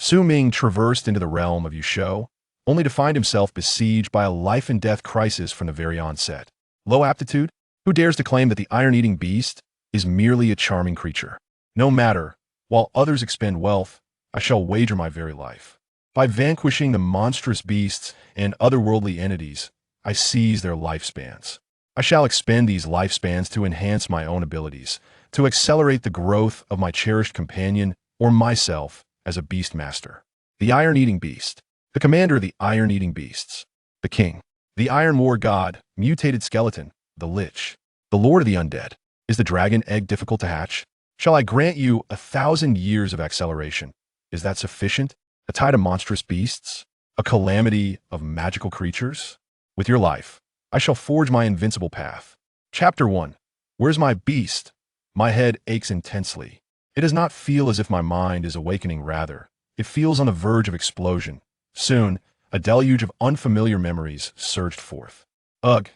Su Ming traversed into the realm of Yusho, only to find himself besieged by a life-and-death crisis from the very onset. Low aptitude? Who dares to claim that the iron-eating beast is merely a charming creature? No matter, while others expend wealth, I shall wager my very life. By vanquishing the monstrous beasts and otherworldly entities, I seize their lifespans. I shall expend these lifespans to enhance my own abilities, to accelerate the growth of my cherished companion or myself as a beast master. The iron-eating beast. The commander of the iron-eating beasts. The king. The iron war god, mutated skeleton, the Lich. The lord of the undead. Is the dragon egg difficult to hatch? Shall I grant you 1,000 years of acceleration? Is that sufficient? A tide of monstrous beasts? A calamity of magical creatures? With your life, I shall forge my invincible path. Chapter 1. Where's my beast? My head aches intensely. It does not feel as if my mind is awakening, rather. It feels on the verge of explosion. Soon, a deluge of unfamiliar memories surged forth. Ugh!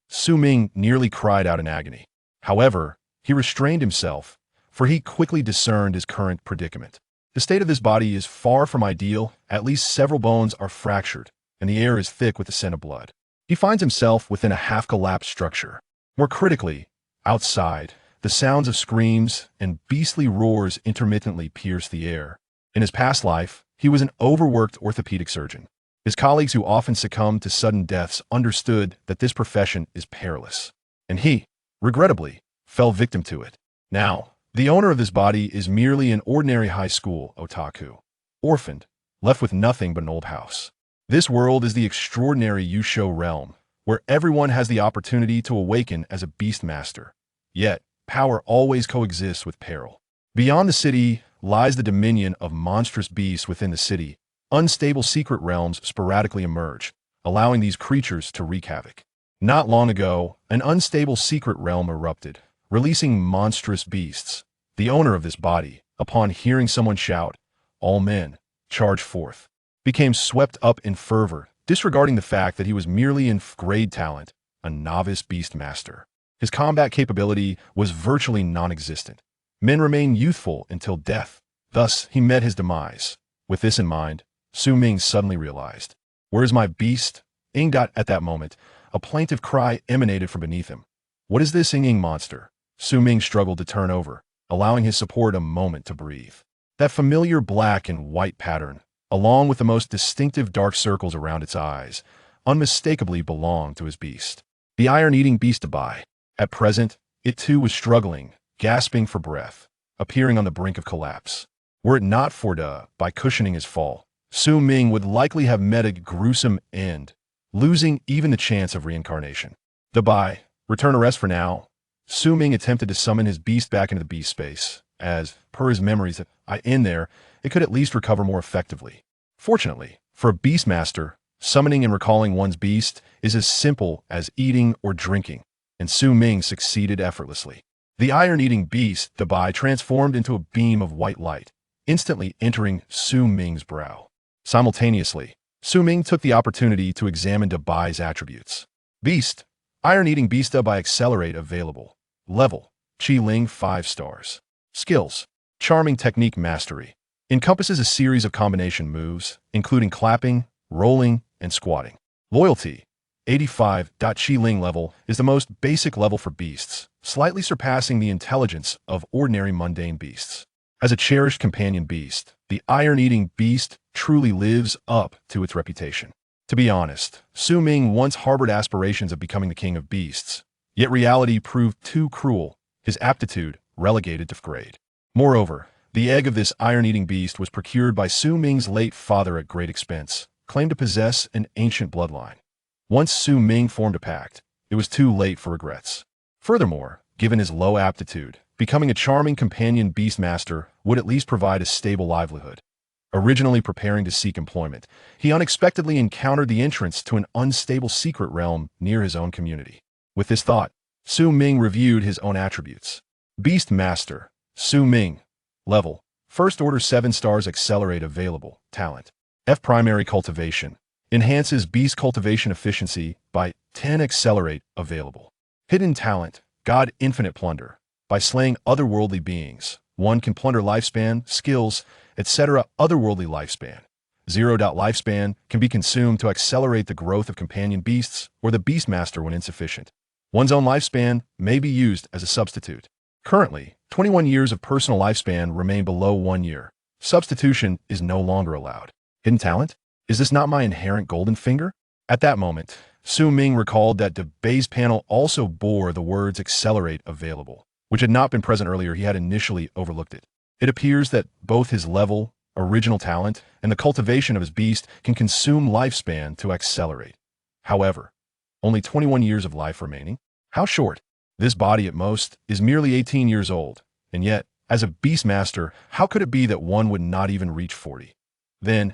Su Ming nearly cried out in agony. However, he restrained himself, for he quickly discerned his current predicament. The state of this body is far from ideal. At least several bones are fractured, and the air is thick with the scent of blood. He finds himself within a half-collapsed structure. More critically, outside, the sounds of screams and beastly roars intermittently pierce the air. In his past life, he was an overworked orthopedic surgeon. His colleagues who often succumbed to sudden deaths understood that this profession is perilous. And he, regrettably, fell victim to it. Now, the owner of this body is merely an ordinary high school otaku. Orphaned, left with nothing but an old house. This world is the extraordinary Yusho realm, where everyone has the opportunity to awaken as a beast master. Yet, power always coexists with peril. Beyond the city lies the dominion of monstrous beasts. Within the city, unstable secret realms sporadically emerge, allowing these creatures to wreak havoc. Not long ago, an unstable secret realm erupted, releasing monstrous beasts. The owner of this body, upon hearing someone shout, "All men, charge forth," became swept up in fervor, disregarding the fact that he was merely in grade talent, a novice beast master. His combat capability was virtually non-existent. Men remain youthful until death. Thus, he met his demise. With this in mind, Su Ming suddenly realized, "Where's my beast?" At that moment, a plaintive cry emanated from beneath him. What is this singing monster? Su Ming struggled to turn over, allowing his support a moment to breathe. That familiar black and white pattern, along with the most distinctive dark circles around its eyes, unmistakably belonged to his beast. The iron-eating beast Dabai. At present, it too was struggling, gasping for breath, appearing on the brink of collapse. Were it not for by cushioning his fall, Su Ming would likely have met a gruesome end, losing even the chance of reincarnation. Dabai, return to rest for now. Su Ming attempted to summon his beast back into the beast space, as, per his memories, in there, it could at least recover more effectively. Fortunately, for a beast master, summoning and recalling one's beast is as simple as eating or drinking, and Su Ming succeeded effortlessly. The iron-eating beast, Dabai, transformed into a beam of white light, instantly entering Su Ming's brow. Simultaneously, Su Ming took the opportunity to examine Dabai's attributes. Beast. Iron-eating beast Dabai accelerate available. Level. Qi Ling 5 stars. Skills. Charming technique mastery. Encompasses a series of combination moves, including clapping, rolling, and squatting. Loyalty. 85. Qi Ling level is the most basic level for beasts, slightly surpassing the intelligence of ordinary mundane beasts. As a cherished companion beast, the iron-eating beast truly lives up to its reputation. To be honest, Su Ming once harbored aspirations of becoming the king of beasts, yet reality proved too cruel, his aptitude relegated to grade. Moreover, the egg of this iron-eating beast was procured by Su Ming's late father at great expense, claimed to possess an ancient bloodline. Once Su Ming formed a pact, it was too late for regrets. Furthermore, given his low aptitude, becoming a charming companion beastmaster would at least provide a stable livelihood. Originally preparing to seek employment, he unexpectedly encountered the entrance to an unstable secret realm near his own community. With this thought, Su Ming reviewed his own attributes. Beast Master, Su Ming. Level, First Order 7 stars accelerate available. Talent, F Primary Cultivation. Enhances beast cultivation efficiency by 10 accelerate available. Hidden Talent, God Infinite Plunder. By slaying otherworldly beings, 1 can plunder lifespan, skills, etc. Otherworldly lifespan. 0. Lifespan can be consumed to accelerate the growth of companion beasts or the Beastmaster when insufficient. One's own lifespan may be used as a substitute. Currently, 21 years of personal lifespan remain below 1 year. Substitution is no longer allowed. Hidden talent? Is this not my inherent golden finger? At that moment, Ming recalled that the base panel also bore the words accelerate available, which had not been present earlier. He had initially overlooked it. It appears that both his level, original talent, and the cultivation of his beast can consume lifespan to accelerate. However, only 21 years of life remaining? How short? This body at most is merely 18 years old, and yet, as a Beastmaster, how could it be that one would not even reach 40? Then,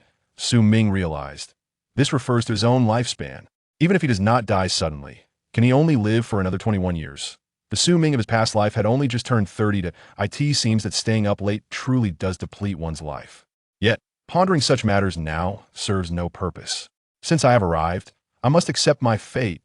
Ming realized, this refers to his own lifespan. Even if he does not die suddenly, can he only live for another 21 years? The Ming of his past life had only just turned 30 to it seems that staying up late truly does deplete one's life. Yet, pondering such matters now serves no purpose. Since I have arrived, I must accept my fate.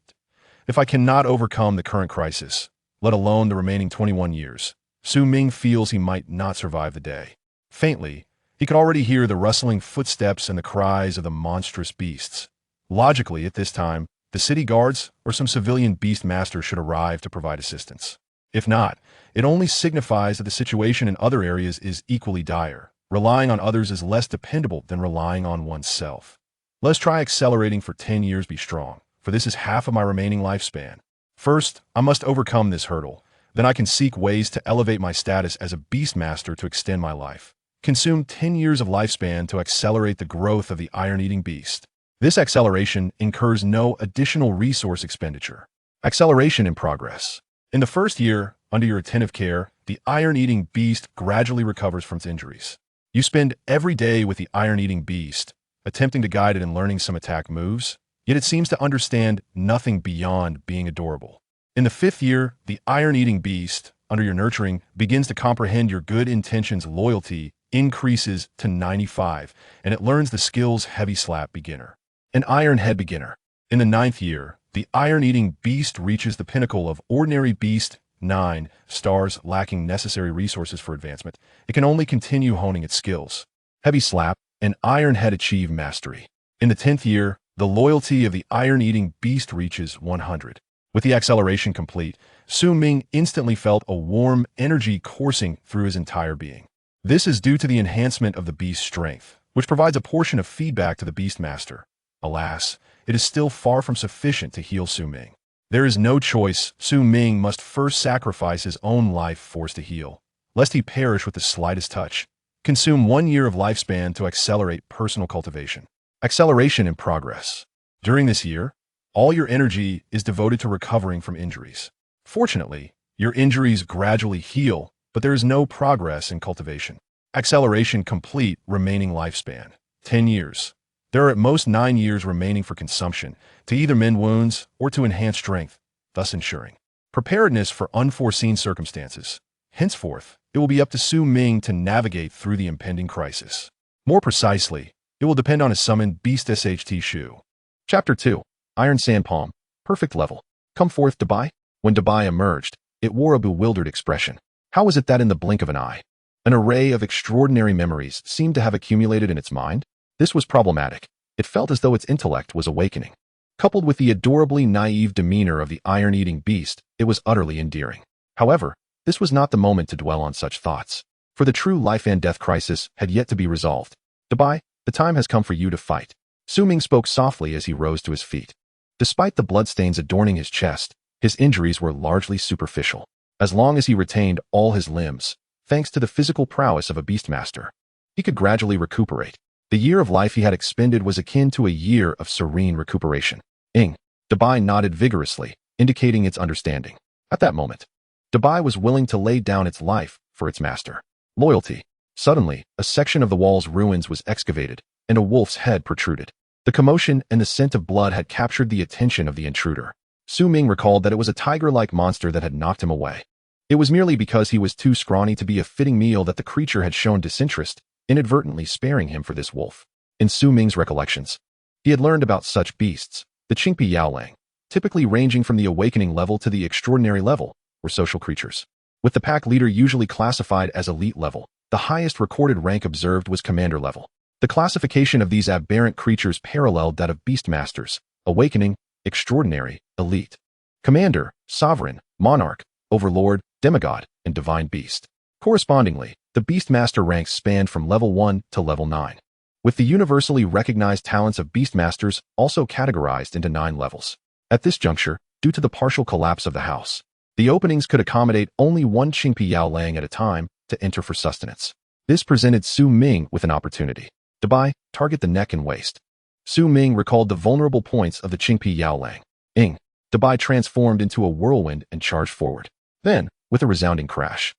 If I cannot overcome the current crisis, let alone the remaining 21 years, Ming feels he might not survive the day. Faintly, he could already hear the rustling footsteps and the cries of the monstrous beasts. Logically, at this time, the city guards or some civilian beastmaster should arrive to provide assistance. If not, it only signifies that the situation in other areas is equally dire. Relying on others is less dependable than relying on oneself. Let's try accelerating for 10 years be strong, for this is half of my remaining lifespan. First, I must overcome this hurdle. Then I can seek ways to elevate my status as a beastmaster to extend my life. Consume 10 years of lifespan to accelerate the growth of the iron-eating beast. This acceleration incurs no additional resource expenditure. Acceleration in progress. In the first year, under your attentive care, the iron-eating beast gradually recovers from its injuries. You spend every day with the iron-eating beast, attempting to guide it in learning some attack moves, yet it seems to understand nothing beyond being adorable. In the 5th year, the iron-eating beast, under your nurturing, begins to comprehend your good intentions. Loyalty increases to 95, and it learns the skills Heavy Slap Beginner. An Iron Head Beginner. In the 9th year, the iron-eating beast reaches the pinnacle of Ordinary Beast, 9 stars, lacking necessary resources for advancement. It can only continue honing its skills. Heavy Slap and Iron Head achieve mastery. In the 10th year, the loyalty of the iron-eating beast reaches 100. With the acceleration complete, Ming instantly felt a warm energy coursing through his entire being. This is due to the enhancement of the beast's strength, which provides a portion of feedback to the Beastmaster. Alas, it is still far from sufficient to heal Ming. There is no choice. Ming must first sacrifice his own life force to heal, lest he perish with the slightest touch. Consume 1 year of lifespan to accelerate personal cultivation. Acceleration in progress. During this year, all your energy is devoted to recovering from injuries. Fortunately, your injuries gradually heal, but there is no progress in cultivation. Acceleration complete. Remaining lifespan. 10 years. There are at most 9 years remaining for consumption, to either mend wounds or to enhance strength, thus ensuring preparedness for unforeseen circumstances. Henceforth, it will be up to Ming to navigate through the impending crisis. More precisely, it will depend on his summoned Beast SHT Shu. Chapter 2. Iron Sand Palm. Perfect level. Come forth, Dabai. When Dabai emerged, it wore a bewildered expression. How was it that in the blink of an eye, an array of extraordinary memories seemed to have accumulated in its mind? This was problematic. It felt as though its intellect was awakening. Coupled with the adorably naive demeanor of the iron-eating beast, it was utterly endearing. However, this was not the moment to dwell on such thoughts, for the true life and death crisis had yet to be resolved. Dabai, the time has come for you to fight. Ming spoke softly as he rose to his feet. Despite the bloodstains adorning his chest, his injuries were largely superficial. As long as he retained all his limbs, thanks to the physical prowess of a beastmaster, he could gradually recuperate. The year of life he had expended was akin to a year of serene recuperation. Dabai nodded vigorously, indicating its understanding. At that moment, Dabai was willing to lay down its life for its master. Loyalty. Suddenly, a section of the wall's ruins was excavated, and a wolf's head protruded. The commotion and the scent of blood had captured the attention of the intruder. Ming recalled that it was a tiger-like monster that had knocked him away. It was merely because he was too scrawny to be a fitting meal that the creature had shown disinterest, inadvertently sparing him for this wolf. In Ming's recollections, he had learned about such beasts, the Qingpi Yaolang, typically ranging from the awakening level to the extraordinary level, were social creatures. with the pack leader usually classified as elite level. The highest recorded rank observed was commander level. The classification of these aberrant creatures paralleled that of beastmasters: awakening, extraordinary, elite, commander, sovereign, monarch, overlord, demigod, and divine beast. Correspondingly, the beastmaster ranks spanned from level 1 to level 9, with the universally recognized talents of beastmasters also categorized into 9 levels. At this juncture, due to the partial collapse of the house, the openings could accommodate only one Qingpi Yaolang at a time to enter for sustenance. This presented Su Ming with an opportunity. Dabai, target the neck and waist. Su Ming recalled the vulnerable points of the Qingpi Yaolang. Dabai transformed into a whirlwind and charged forward. Then, with a resounding crash,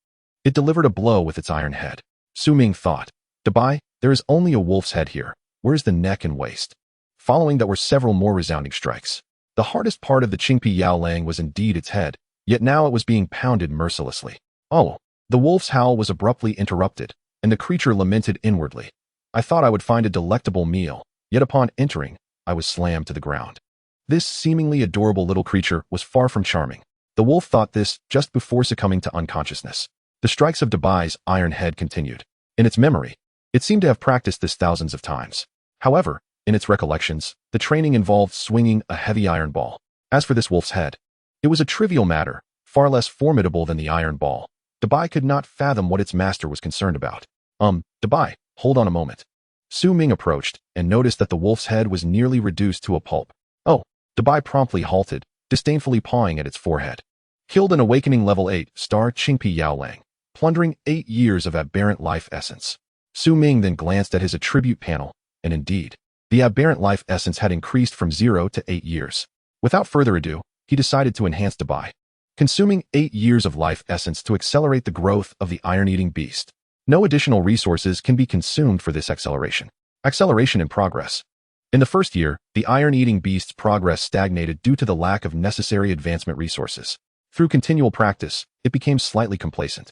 it delivered a blow with its iron head. Su Ming thought, Dabai, there is only a wolf's head here. Where's the neck and waist? Following that were several more resounding strikes. The hardest part of the Qingpi Yaolang was indeed its head, yet now it was being pounded mercilessly. Oh! The wolf's howl was abruptly interrupted, and the creature lamented inwardly. I thought I would find a delectable meal, yet upon entering, I was slammed to the ground. This seemingly adorable little creature was far from charming. The wolf thought this just before succumbing to unconsciousness. The strikes of Dabai's iron head continued. In its memory, it seemed to have practiced this thousands of times. However, in its recollections, the training involved swinging a heavy iron ball. As for this wolf's head, it was a trivial matter, far less formidable than the iron ball. Dabai could not fathom what its master was concerned about. Dabai, hold on a moment. Su Ming approached and noticed that the wolf's head was nearly reduced to a pulp. Oh! Dabai promptly halted, disdainfully pawing at its forehead. Killed an awakening level 8 star Qingpi Yaolang, plundering 8 years of aberrant life essence. Su Ming then glanced at his attribute panel, and indeed, the aberrant life essence had increased from 0 to 8 years. Without further ado, he decided to enhance Dabai, consuming 8 years of life essence to accelerate the growth of the iron-eating beast. No additional resources can be consumed for this acceleration. Acceleration in progress. In the first year, the iron-eating beast's progress stagnated due to the lack of necessary advancement resources. Through continual practice, it became slightly complacent.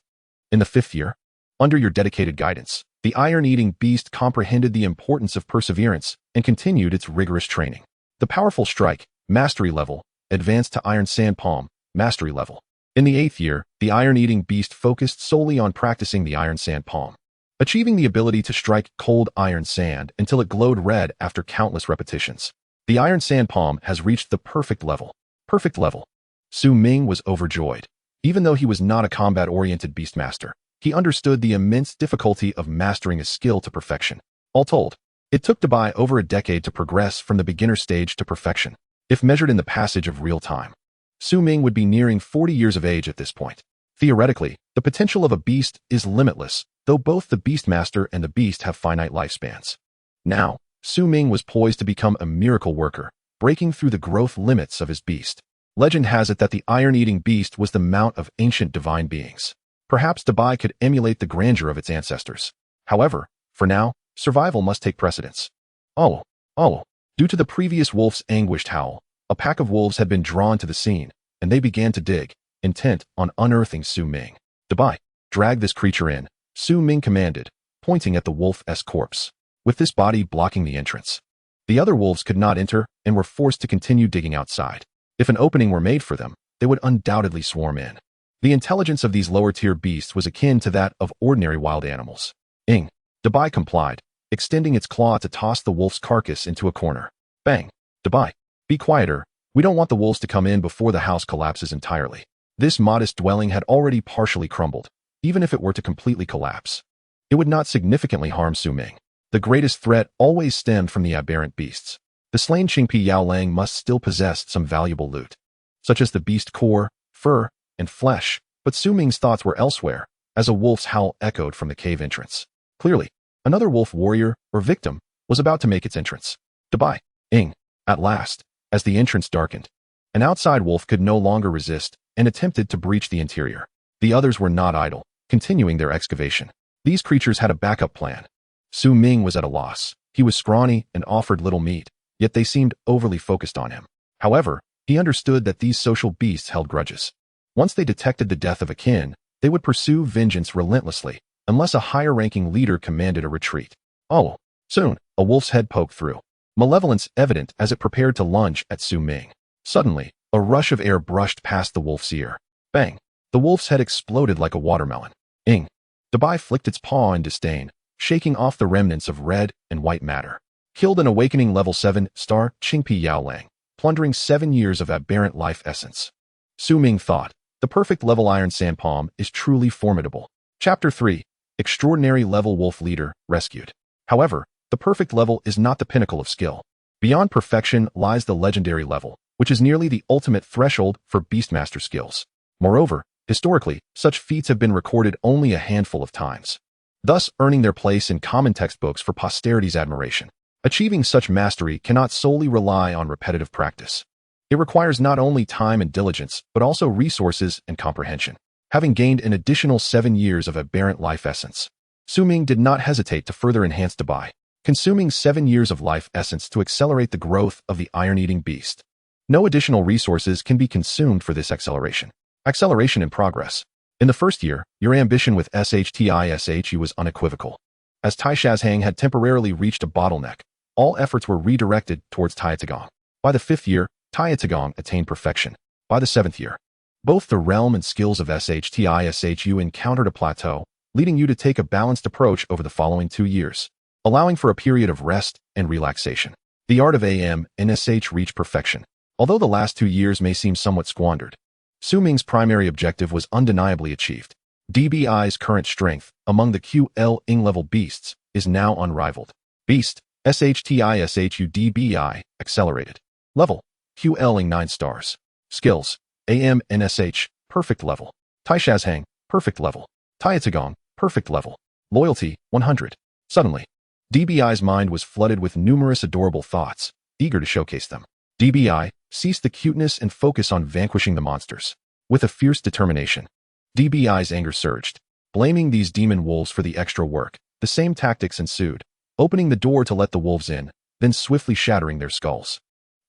In the 5th year, under your dedicated guidance, the iron-eating beast comprehended the importance of perseverance and continued its rigorous training. The powerful strike, mastery level, advanced to iron sand palm, mastery level. In the 8th year, the iron-eating beast focused solely on practicing the iron sand palm, achieving the ability to strike cold iron sand until it glowed red after countless repetitions. The iron sand palm has reached the perfect level. Perfect level. Su Ming was overjoyed. Even though he was not a combat-oriented beastmaster, he understood the immense difficulty of mastering a skill to perfection. All told, it took Dabai over a decade to progress from the beginner stage to perfection. If measured in the passage of real time, Su Ming would be nearing 40 years of age at this point. Theoretically, the potential of a beast is limitless, though both the beastmaster and the beast have finite lifespans. Now, Su Ming was poised to become a miracle worker, breaking through the growth limits of his beast. Legend has it that the iron-eating beast was the mount of ancient divine beings. Perhaps Dabai could emulate the grandeur of its ancestors. However, for now, survival must take precedence. Oh! Due to the previous wolf's anguished howl, a pack of wolves had been drawn to the scene, and they began to dig, intent on unearthing Su Ming. Dabai, drag this creature in, Su Ming commanded, pointing at the wolf's corpse, with this body blocking the entrance. The other wolves could not enter and were forced to continue digging outside. If an opening were made for them, they would undoubtedly swarm in. The intelligence of these lower-tier beasts was akin to that of ordinary wild animals. Dabai complied, extending its claw to toss the wolf's carcass into a corner. Bang! Dabai, be quieter. We don't want the wolves to come in before the house collapses entirely. This modest dwelling had already partially crumbled. Even if it were to completely collapse, it would not significantly harm Su Ming. The greatest threat always stemmed from the aberrant beasts. The slain Qingpi Yaolang must still possess some valuable loot, such as the beast core, fur, and flesh, but Su Ming's thoughts were elsewhere, as a wolf's howl echoed from the cave entrance. Clearly, another wolf warrior, or victim, was about to make its entrance. Dabai, at last, as the entrance darkened, an outside wolf could no longer resist and attempted to breach the interior. The others were not idle, continuing their excavation. These creatures had a backup plan. Su Ming was at a loss. He was scrawny and offered little meat, yet they seemed overly focused on him. However, he understood that these social beasts held grudges. Once they detected the death of a kin, they would pursue vengeance relentlessly, unless a higher-ranking leader commanded a retreat. Soon, a wolf's head poked through, malevolence evident as it prepared to lunge at Su Ming. Suddenly, a rush of air brushed past the wolf's ear. Bang! The wolf's head exploded like a watermelon. Ing. Dabai flicked its paw in disdain, shaking off the remnants of red and white matter. Killed an awakening level 7 star Qingpi Yaolang, plundering 7 years of aberrant life essence. Su Ming thought, the perfect level Iron Sand Palm is truly formidable. Chapter 3. Extraordinary level wolf leader rescued. However, the perfect level is not the pinnacle of skill. Beyond perfection lies the legendary level, which is nearly the ultimate threshold for beastmaster skills. Moreover, historically, such feats have been recorded only a handful of times, thus earning their place in common textbooks for posterity's admiration. Achieving such mastery cannot solely rely on repetitive practice. It requires not only time and diligence, but also resources and comprehension. Having gained an additional 7 years of aberrant life essence, Su Ming did not hesitate to further enhance Dabai, consuming 7 years of life essence to accelerate the growth of the iron-eating beast. No additional resources can be consumed for this acceleration. Acceleration in progress. In the first year, your ambition with SHTISHU was unequivocal. As Taishazhang had temporarily reached a bottleneck, all efforts were redirected towards Taiyatagong. By the 5th year, Taiyatagong attained perfection. By the 7th year, both the realm and skills of SHTISHU encountered a plateau, leading you to take a balanced approach over the following 2 years, allowing for a period of rest and relaxation. The art of AM and SH reached perfection. Although the last 2 years may seem somewhat squandered, Su Ming's primary objective was undeniably achieved. DBI's current strength among the QL-ing level beasts is now unrivaled. Beast, SHTISHU DBI, accelerated. Level, QL-ing 9 stars. Skills, AM and SH, perfect level. Taishazhang, perfect level. Taiyatagong, perfect level. Loyalty, 100. Suddenly, DBI's mind was flooded with numerous adorable thoughts, eager to showcase them. DBI ceased the cuteness and focus on vanquishing the monsters. With a fierce determination, DBI's anger surged. Blaming these demon wolves for the extra work, the same tactics ensued, opening the door to let the wolves in, then swiftly shattering their skulls.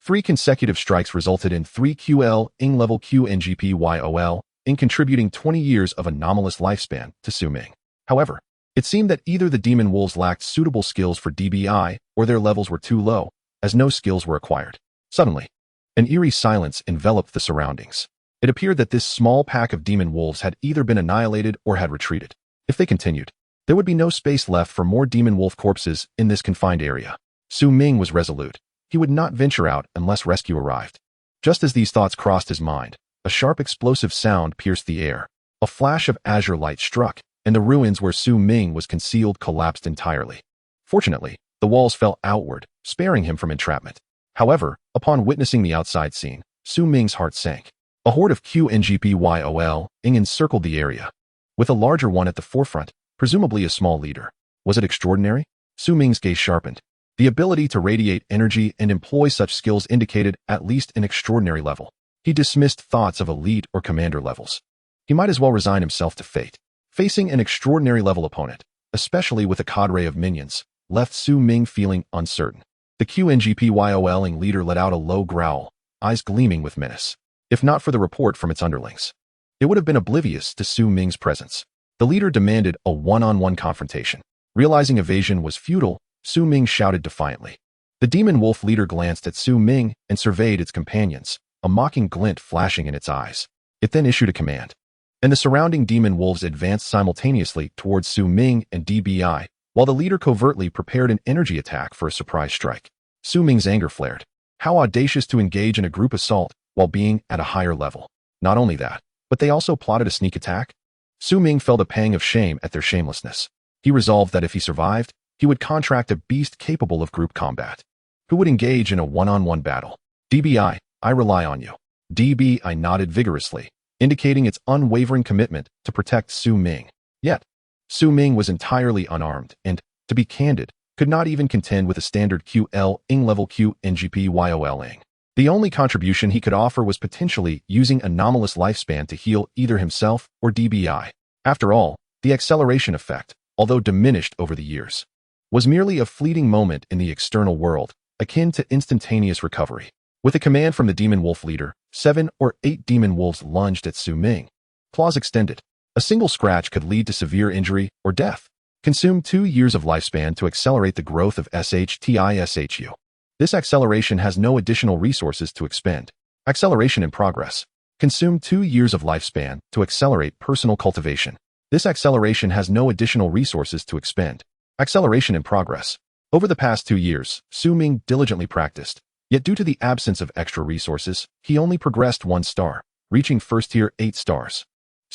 3 consecutive strikes resulted in 3 QL-ing level QNGPYOL, in contributing 20 years of anomalous lifespan to Su Ming. However, it seemed that either the demon wolves lacked suitable skills for DBI or their levels were too low, as no skills were acquired. Suddenly, an eerie silence enveloped the surroundings. It appeared that this small pack of demon wolves had either been annihilated or had retreated. If they continued, there would be no space left for more demon wolf corpses in this confined area. Su Ming was resolute. He would not venture out unless rescue arrived. Just as these thoughts crossed his mind, a sharp explosive sound pierced the air. A flash of azure light struck, and the ruins where Su Ming was concealed collapsed entirely. Fortunately, the walls fell outward, sparing him from entrapment. However, upon witnessing the outside scene, Su Ming's heart sank. A horde of QNGPYOL-ing encircled the area, with a larger one at the forefront, presumably a small leader. Was it extraordinary? Su Ming's gaze sharpened. The ability to radiate energy and employ such skills indicated at least an extraordinary level. He dismissed thoughts of elite or commander levels. He might as well resign himself to fate. Facing an extraordinary level opponent, especially with a cadre of minions, left Su Ming feeling uncertain. The QNGPYOL-ing leader let out a low growl, eyes gleaming with menace. If not for the report from its underlings, it would have been oblivious to Su Ming's presence. The leader demanded a one-on-one confrontation. Realizing evasion was futile, Su Ming shouted defiantly. The demon wolf leader glanced at Su Ming and surveyed its companions, a mocking glint flashing in its eyes. It then issued a command, and the surrounding demon wolves advanced simultaneously towards Su Ming and DBI, while the leader covertly prepared an energy attack for a surprise strike. Su Ming's anger flared. How audacious to engage in a group assault while being at a higher level. Not only that, but they also plotted a sneak attack? Su Ming felt a pang of shame at their shamelessness. He resolved that if he survived, he would contract a beast capable of group combat, who would engage in a one-on-one battle. DBI, I rely on you. DBI nodded vigorously, indicating its unwavering commitment to protect Su Ming. Yet, Su Ming was entirely unarmed and, to be candid, could not even contend with a standard QL-ing level QNGPYOL-ing. The only contribution he could offer was potentially using anomalous lifespan to heal either himself or DBI. After all, the acceleration effect, although diminished over the years, was merely a fleeting moment in the external world, akin to instantaneous recovery. With a command from the demon wolf leader, 7 or 8 demon wolves lunged at Su Ming. Claws extended. A single scratch could lead to severe injury or death. Consume 2 years of lifespan to accelerate the growth of SHTISHU. This acceleration has no additional resources to expend. Acceleration in progress. Consume 2 years of lifespan to accelerate personal cultivation. This acceleration has no additional resources to expend. Acceleration in progress. Over the past 2 years, Ming diligently practiced. Yet due to the absence of extra resources, he only progressed 1 star, reaching first tier 8 stars.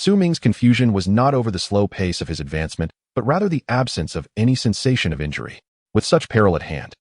Ming's confusion was not over the slow pace of his advancement, but rather the absence of any sensation of injury. With such peril at hand,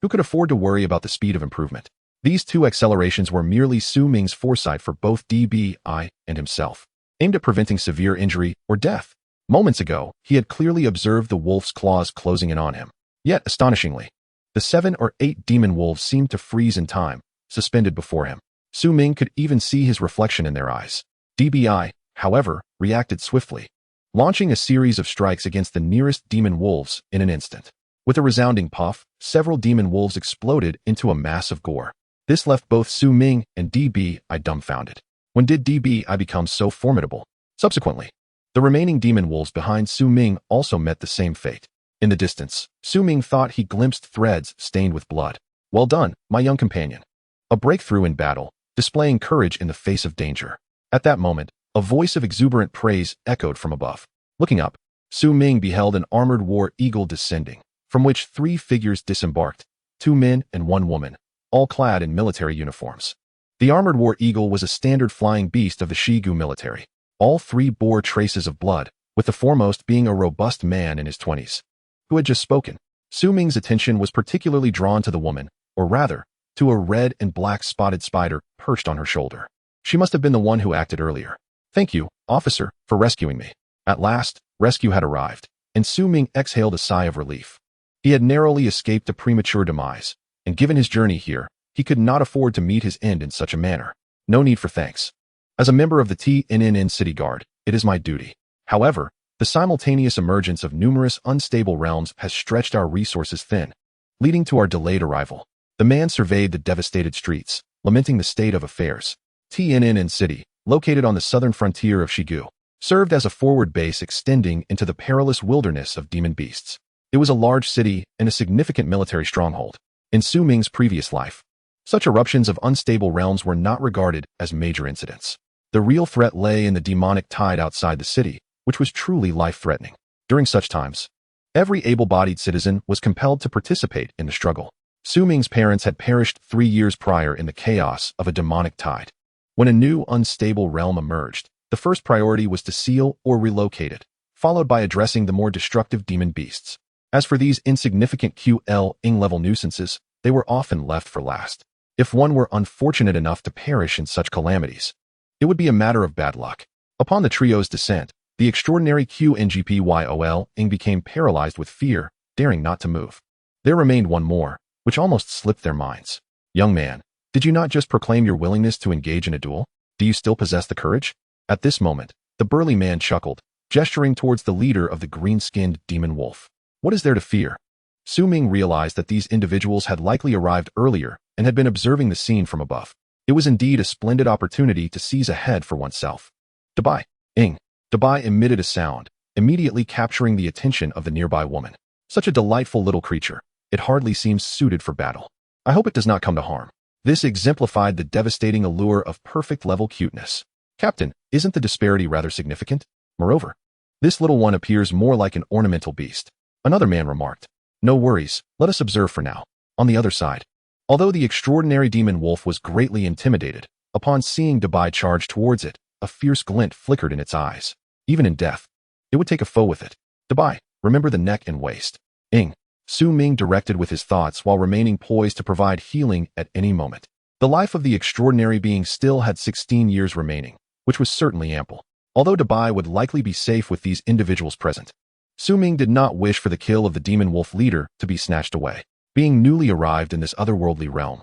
who could afford to worry about the speed of improvement? These 2 accelerations were merely Ming's foresight for both DBI and himself, aimed at preventing severe injury or death. Moments ago, he had clearly observed the wolf's claws closing in on him. Yet, astonishingly, the 7 or 8 demon wolves seemed to freeze in time, suspended before him. Ming could even see his reflection in their eyes. DBI, however, reacted swiftly, launching a series of strikes against the nearest demon wolves in an instant. With a resounding puff, several demon wolves exploded into a mass of gore. This left both Ming and DBI dumbfounded. When did DBI become so formidable? Subsequently, the remaining demon wolves behind Ming also met the same fate. In the distance, Ming thought he glimpsed threads stained with blood. Well done, my young companion. A breakthrough in battle, displaying courage in the face of danger. At that moment, a voice of exuberant praise echoed from above. Looking up, Ming beheld an armored war eagle descending, from which 3 figures disembarked, 2 men and 1 woman, all clad in military uniforms. The armored war eagle was a standard flying beast of the Shigu military. All 3 bore traces of blood, with the foremost being a robust man in his 20s. Who had just spoken. Ming's attention was particularly drawn to the woman, or rather, to a red and black spotted spider perched on her shoulder. She must have been the one who acted earlier. Thank you, officer, for rescuing me. At last, rescue had arrived, and Ming exhaled a sigh of relief. He had narrowly escaped a premature demise, and given his journey here, he could not afford to meet his end in such a manner. No need for thanks. As a member of the TNN City Guard, it is my duty. However, the simultaneous emergence of numerous unstable realms has stretched our resources thin, leading to our delayed arrival. The man surveyed the devastated streets, lamenting the state of affairs. TNN City, located on the southern frontier of Shigu, served as a forward base extending into the perilous wilderness of demon beasts. It was a large city and a significant military stronghold. In Ming's previous life, such eruptions of unstable realms were not regarded as major incidents. The real threat lay in the demonic tide outside the city, which was truly life-threatening. During such times, every able-bodied citizen was compelled to participate in the struggle. Ming's parents had perished 3 years prior in the chaos of a demonic tide. When a new unstable realm emerged, the first priority was to seal or relocate it, followed by addressing the more destructive demon beasts. As for these insignificant QL-ing-level nuisances, they were often left for last. If one were unfortunate enough to perish in such calamities, it would be a matter of bad luck. Upon the trio's descent, the extraordinary QNGPYOL-ing became paralyzed with fear, daring not to move. There remained one more, which almost slipped their minds. Young man, did you not just proclaim your willingness to engage in a duel? Do you still possess the courage? At this moment, the burly man chuckled, gesturing towards the leader of the green-skinned demon wolf. What is there to fear? Ming realized that these individuals had likely arrived earlier and had been observing the scene from above. It was indeed a splendid opportunity to seize a head for oneself. Dabai, ing. Dabai emitted a sound, immediately capturing the attention of the nearby woman. Such a delightful little creature, it hardly seems suited for battle. I hope it does not come to harm. This exemplified the devastating allure of perfect-level cuteness. Captain, isn't the disparity rather significant? Moreover, this little one appears more like an ornamental beast. Another man remarked. No worries, let us observe for now. On the other side, although the extraordinary demon wolf was greatly intimidated, upon seeing Dabai charge towards it, a fierce glint flickered in its eyes. Even in death, it would take a foe with it. Dabai, remember the neck and waist. Ing. Ming directed with his thoughts while remaining poised to provide healing at any moment. The life of the extraordinary being still had 16 years remaining, which was certainly ample. Although Dabai would likely be safe with these individuals present, Ming did not wish for the kill of the demon wolf leader to be snatched away. Being newly arrived in this otherworldly realm,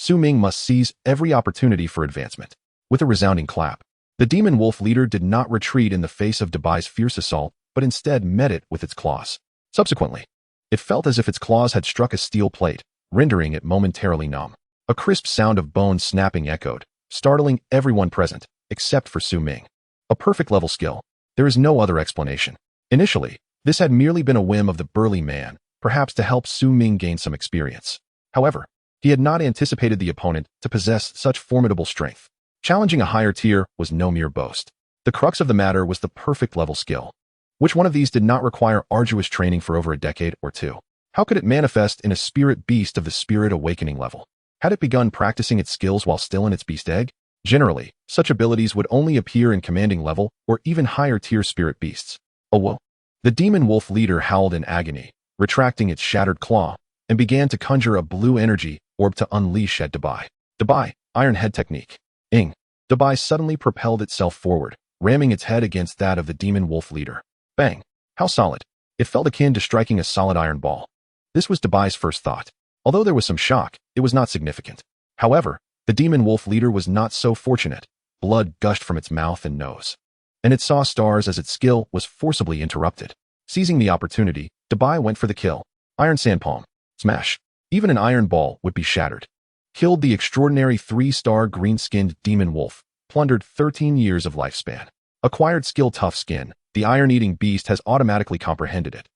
Ming must seize every opportunity for advancement. With a resounding clap, the demon wolf leader did not retreat in the face of Dabai's fierce assault, but instead met it with its claws. Subsequently, it felt as if its claws had struck a steel plate, rendering it momentarily numb. A crisp sound of bone snapping echoed, startling everyone present, except for Ming. A perfect level skill. There is no other explanation. Initially, this had merely been a whim of the burly man, perhaps to help Ming gain some experience. However, he had not anticipated the opponent to possess such formidable strength. Challenging a higher tier was no mere boast. The crux of the matter was the perfect level skill. Which one of these did not require arduous training for over a decade or two? How could it manifest in a spirit beast of the spirit awakening level? Had it begun practicing its skills while still in its beast egg? Generally, such abilities would only appear in commanding level or even higher tier spirit beasts. Oh whoa. The demon wolf leader howled in agony, retracting its shattered claw, and began to conjure a blue energy orb to unleash at Dabai. Dabai, Iron Head Technique. Ing. Dabai suddenly propelled itself forward, ramming its head against that of the demon wolf leader. Bang. How solid. It felt akin to striking a solid iron ball. This was Dabai's first thought. Although there was some shock, it was not significant. However, the demon wolf leader was not so fortunate. Blood gushed from its mouth and nose, and it saw stars as its skill was forcibly interrupted. Seizing the opportunity, Dabai went for the kill. Iron Sandpalm. Smash. Even an iron ball would be shattered. Killed the extraordinary 3-star green-skinned demon wolf. Plundered 13 years of lifespan. Acquired skill Tough Skin. The iron-eating beast has automatically comprehended it.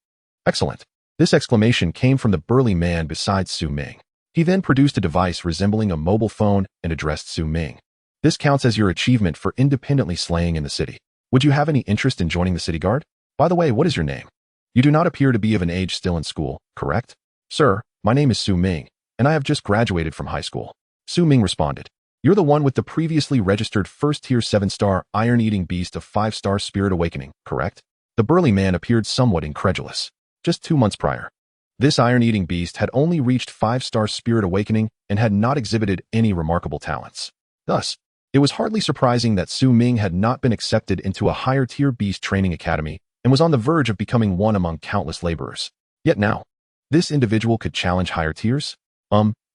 Excellent. This exclamation came from the burly man beside Su Ming. He then produced a device resembling a mobile phone and addressed Su Ming. This counts as your achievement for independently slaying in the city. Would you have any interest in joining the city guard? By the way, what is your name? You do not appear to be of an age still in school, correct? Sir, my name is Su Ming, and I have just graduated from high school. Su Ming responded. You're the one with the previously registered first-tier 7-star iron-eating beast of 5-star spirit awakening, correct? The burly man appeared somewhat incredulous. Just 2 months prior, this iron-eating beast had only reached 5-star spirit awakening and had not exhibited any remarkable talents. Thus, it was hardly surprising that Su Ming had not been accepted into a higher-tier beast training academy and was on the verge of becoming one among countless laborers. Yet now, this individual could challenge higher tiers?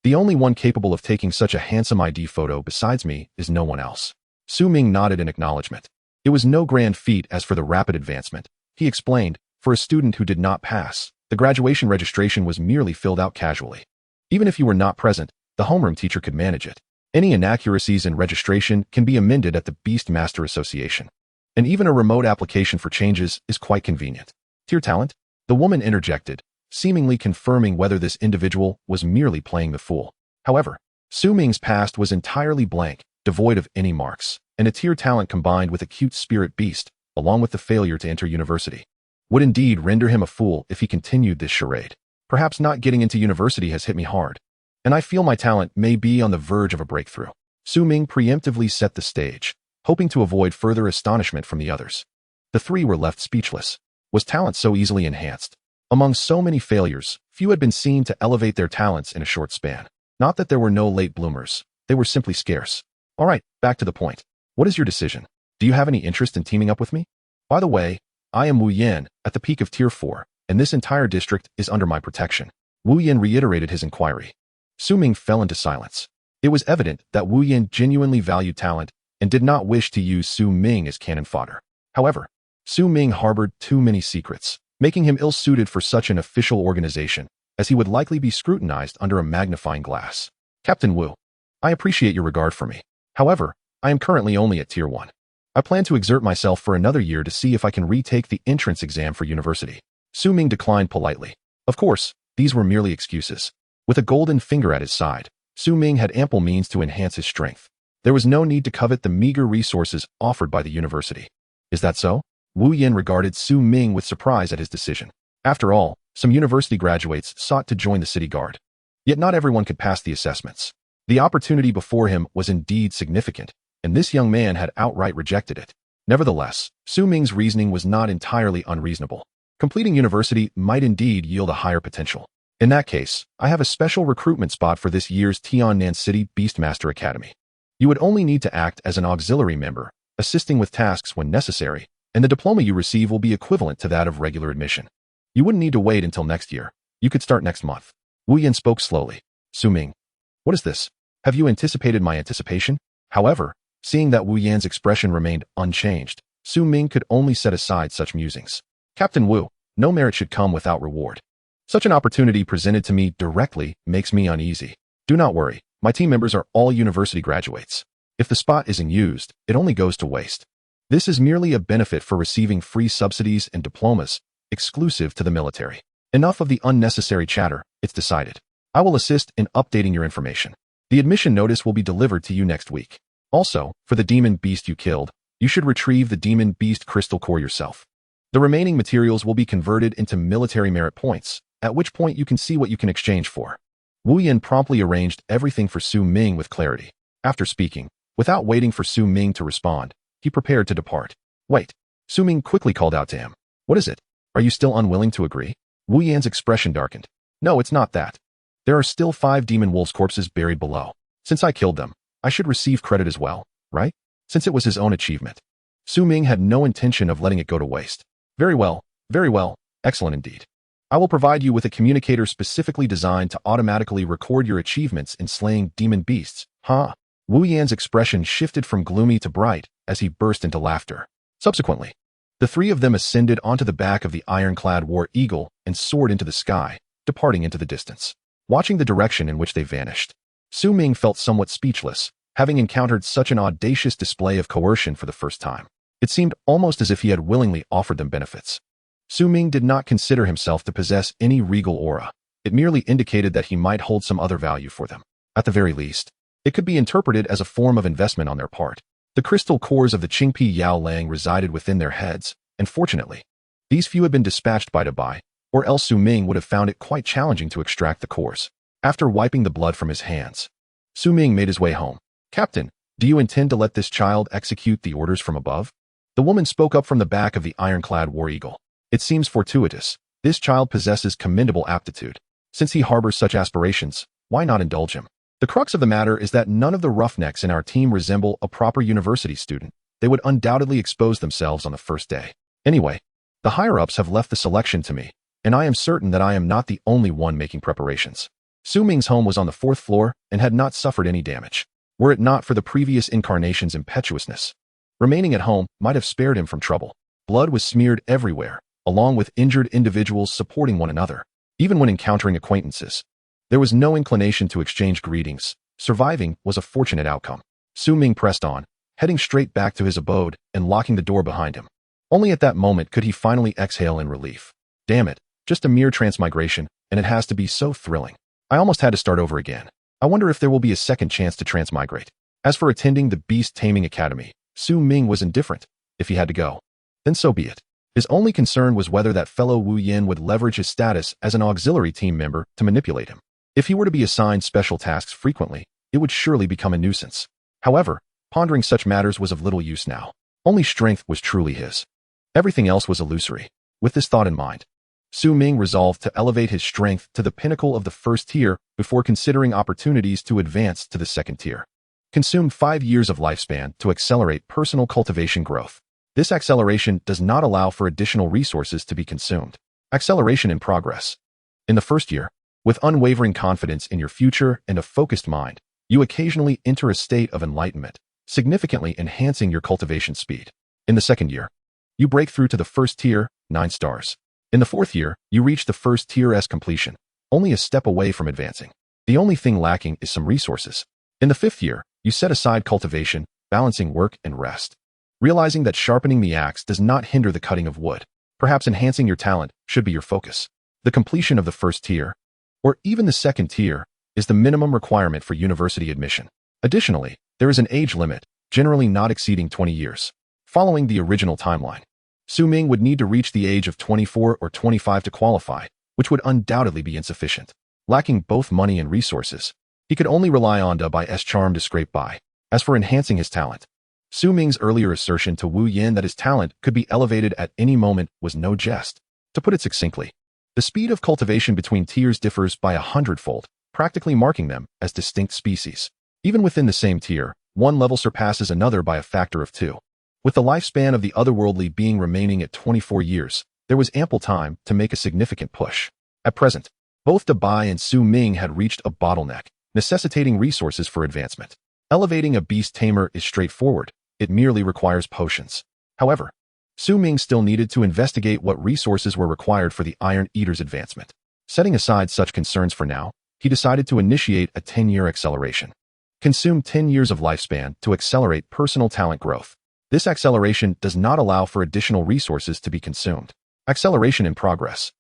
The only one capable of taking such a handsome ID photo besides me is no one else. Su Ming nodded in acknowledgement. It was no grand feat as for the rapid advancement. He explained, for a student who did not pass, the graduation registration was merely filled out casually. Even if you were not present, the homeroom teacher could manage it. Any inaccuracies in registration can be amended at the Beast Master Association. And even a remote application for changes is quite convenient. Tier talent? The woman interjected, seemingly confirming whether this individual was merely playing the fool. However, Su Ming's past was entirely blank, devoid of any marks, and a tier talent combined with a cute spirit beast, along with the failure to enter university, would indeed render him a fool if he continued this charade. Perhaps not getting into university has hit me hard, and I feel my talent may be on the verge of a breakthrough. Su Ming preemptively set the stage, hoping to avoid further astonishment from the others. The three were left speechless. Was talent so easily enhanced? Among so many failures, few had been seen to elevate their talents in a short span. Not that there were no late bloomers, they were simply scarce. All right, back to the point. What is your decision? Do you have any interest in teaming up with me? By the way, I am Wu Yan, at the peak of Tier 4, and this entire district is under my protection. Wu Yan reiterated his inquiry. Su Ming fell into silence. It was evident that Wu Yan genuinely valued talent and did not wish to use Su Ming as cannon fodder. However, Su Ming harbored too many secrets, making him ill-suited for such an official organization, as he would likely be scrutinized under a magnifying glass. Captain Wu, I appreciate your regard for me. However, I am currently only at Tier 1. I plan to exert myself for another year to see if I can retake the entrance exam for university. Su Ming declined politely. Of course, these were merely excuses. With a golden finger at his side, Su Ming had ample means to enhance his strength. There was no need to covet the meager resources offered by the university. Is that so? Wu Yan regarded Su Ming with surprise at his decision. After all, some university graduates sought to join the city guard. Yet not everyone could pass the assessments. The opportunity before him was indeed significant, and this young man had outright rejected it. Nevertheless, Su Ming's reasoning was not entirely unreasonable. Completing university might indeed yield a higher potential. In that case, I have a special recruitment spot for this year's Tiannan City Beastmaster Academy. You would only need to act as an auxiliary member, assisting with tasks when necessary, and the diploma you receive will be equivalent to that of regular admission. You wouldn't need to wait until next year. You could start next month. Wu Yan spoke slowly. Su Ming, what is this? Have you anticipated my anticipation? However, seeing that Wu Yan's expression remained unchanged, Su Ming could only set aside such musings. Captain Wu, no merit should come without reward. Such an opportunity presented to me directly makes me uneasy. Do not worry, my team members are all university graduates. If the spot isn't used, it only goes to waste. This is merely a benefit for receiving free subsidies and diplomas, exclusive to the military. Enough of the unnecessary chatter, it's decided. I will assist in updating your information. The admission notice will be delivered to you next week. Also, for the demon beast you killed, you should retrieve the demon beast crystal core yourself. The remaining materials will be converted into military merit points, at which point you can see what you can exchange for. Wu Yin promptly arranged everything for Su Ming with clarity. After speaking, without waiting for Su Ming to respond, he prepared to depart. Wait. Su Ming quickly called out to him. What is it? Are you still unwilling to agree? Wu Yan's expression darkened. No, it's not that. There are still 5 demon wolves' corpses buried below. Since I killed them, I should receive credit as well, right? Since it was his own achievement. Su Ming had no intention of letting it go to waste. Very well, excellent indeed. I will provide you with a communicator specifically designed to automatically record your achievements in slaying demon beasts. Huh? Wu Yan's expression shifted from gloomy to bright as he burst into laughter. Subsequently, the 3 of them ascended onto the back of the ironclad war eagle and soared into the sky, departing into the distance. Watching the direction in which they vanished, Su Ming felt somewhat speechless, having encountered such an audacious display of coercion for the first time. It seemed almost as if he had willingly offered them benefits. Su Ming did not consider himself to possess any regal aura. It merely indicated that he might hold some other value for them. At the very least, it could be interpreted as a form of investment on their part. The crystal cores of the Qingpi Yao Lang resided within their heads, and fortunately, these few had been dispatched by Dabai, or else Su Ming would have found it quite challenging to extract the cores. After wiping the blood from his hands, Su Ming made his way home. Captain, do you intend to let this child execute the orders from above? The woman spoke up from the back of the ironclad war eagle. It seems fortuitous. This child possesses commendable aptitude. Since he harbors such aspirations, why not indulge him? The crux of the matter is that none of the roughnecks in our team resemble a proper university student. They would undoubtedly expose themselves on the first day. Anyway, the higher-ups have left the selection to me, and I am certain that I am not the only one making preparations. Su Ming's home was on the 4th floor and had not suffered any damage, were it not for the previous incarnation's impetuousness. Remaining at home might have spared him from trouble. Blood was smeared everywhere, along with injured individuals supporting one another. Even when encountering acquaintances, there was no inclination to exchange greetings. Surviving was a fortunate outcome. Su Ming pressed on, heading straight back to his abode and locking the door behind him. Only at that moment could he finally exhale in relief. Damn it, just a mere transmigration, and it has to be so thrilling. I almost had to start over again. I wonder if there will be a second chance to transmigrate. As for attending the beast-taming academy, Su Ming was indifferent. If he had to go, then so be it. His only concern was whether that fellow Wu Yin would leverage his status as an auxiliary team member to manipulate him. If he were to be assigned special tasks frequently, it would surely become a nuisance. However, pondering such matters was of little use now. Only strength was truly his. Everything else was illusory. With this thought in mind, Su Ming resolved to elevate his strength to the pinnacle of the 1st tier before considering opportunities to advance to the 2nd tier. Consume 5 years of lifespan to accelerate personal cultivation growth. This acceleration does not allow for additional resources to be consumed. Acceleration in progress. In the 1st year, with unwavering confidence in your future and a focused mind, you occasionally enter a state of enlightenment, significantly enhancing your cultivation speed. In the 2nd year, you break through to the 1st tier, 9 stars. In the 4th year, you reach the 1st tier's completion, only a step away from advancing. The only thing lacking is some resources. In the 5th year, you set aside cultivation, balancing work and rest. Realizing that sharpening the axe does not hinder the cutting of wood, perhaps enhancing your talent should be your focus. The completion of the 1st tier, or even the 2nd tier, is the minimum requirement for university admission. Additionally, there is an age limit, generally not exceeding 20 years. Following the original timeline, Su Ming would need to reach the age of 24 or 25 to qualify, which would undoubtedly be insufficient. Lacking both money and resources, he could only rely on Dabai's charm to scrape by. As for enhancing his talent, Su Ming's earlier assertion to Wu Yin that his talent could be elevated at any moment was no jest. To put it succinctly, the speed of cultivation between tiers differs by 100-fold, practically marking them as distinct species. Even within the same tier, one level surpasses another by a factor of 2. With the lifespan of the otherworldly being remaining at 24 years, there was ample time to make a significant push. At present, both Dabai and Su Ming had reached a bottleneck, necessitating resources for advancement. Elevating a beast tamer is straightforward. It merely requires potions. However, Su Ming still needed to investigate what resources were required for the Iron Eater's advancement. Setting aside such concerns for now, he decided to initiate a 10-year acceleration. Consume 10 years of lifespan to accelerate personal talent growth. This acceleration does not allow for additional resources to be consumed. Acceleration in progress.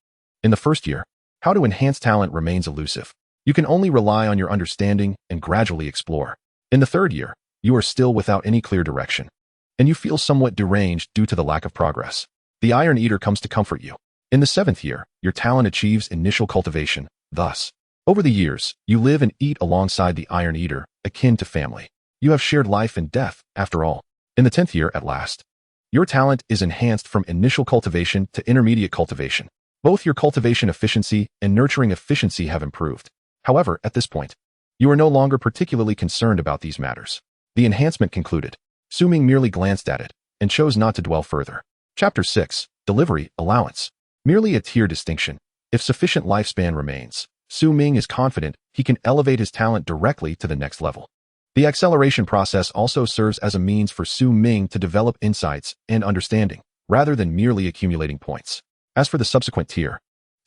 In the 1st year, how to enhance talent remains elusive. You can only rely on your understanding and gradually explore. In the 3rd year, you are still without any clear direction, and you feel somewhat deranged due to the lack of progress. The Iron Eater comes to comfort you. In the 7th year, your talent achieves initial cultivation. Thus, over the years, you live and eat alongside the Iron Eater, akin to family. You have shared life and death, after all. In the 10th year, at last, your talent is enhanced from initial cultivation to intermediate cultivation. Both your cultivation efficiency and nurturing efficiency have improved. However, at this point, you are no longer particularly concerned about these matters. The enhancement concluded. Ming merely glanced at it and chose not to dwell further. Chapter 6. Delivery Allowance. Merely a tier distinction. If sufficient lifespan remains, Ming is confident he can elevate his talent directly to the next level. The acceleration process also serves as a means for Ming to develop insights and understanding, rather than merely accumulating points. As for the subsequent tier,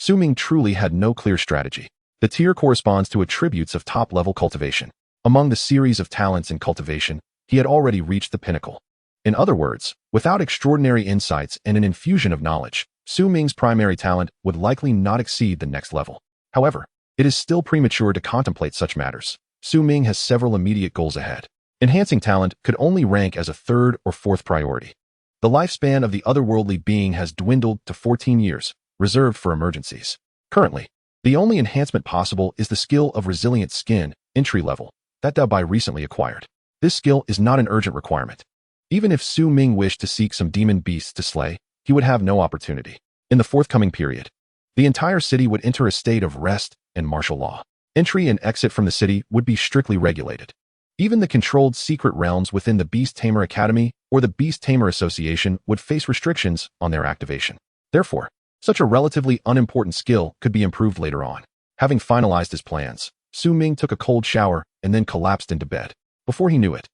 Ming truly had no clear strategy. The tier corresponds to attributes of top-level cultivation. Among the series of talents in cultivation, he had already reached the pinnacle. In other words, without extraordinary insights and an infusion of knowledge, Ming's primary talent would likely not exceed the next level. However, it is still premature to contemplate such matters. Ming has several immediate goals ahead. Enhancing talent could only rank as a 3rd or 4th priority. The lifespan of the otherworldly being has dwindled to 14 years, reserved for emergencies. Currently, the only enhancement possible is the skill of Resilient Skin, entry level, that Dabai recently acquired. This skill is not an urgent requirement. Even if Ming wished to seek some demon beasts to slay, he would have no opportunity. In the forthcoming period, the entire city would enter a state of rest and martial law. Entry and exit from the city would be strictly regulated. Even the controlled secret realms within the Beast-Tamer Academy or the Beast-Tamer Association would face restrictions on their activation. Therefore, such a relatively unimportant skill could be improved later on. Having finalized his plans, Ming took a cold shower and then collapsed into bed. Before he knew it,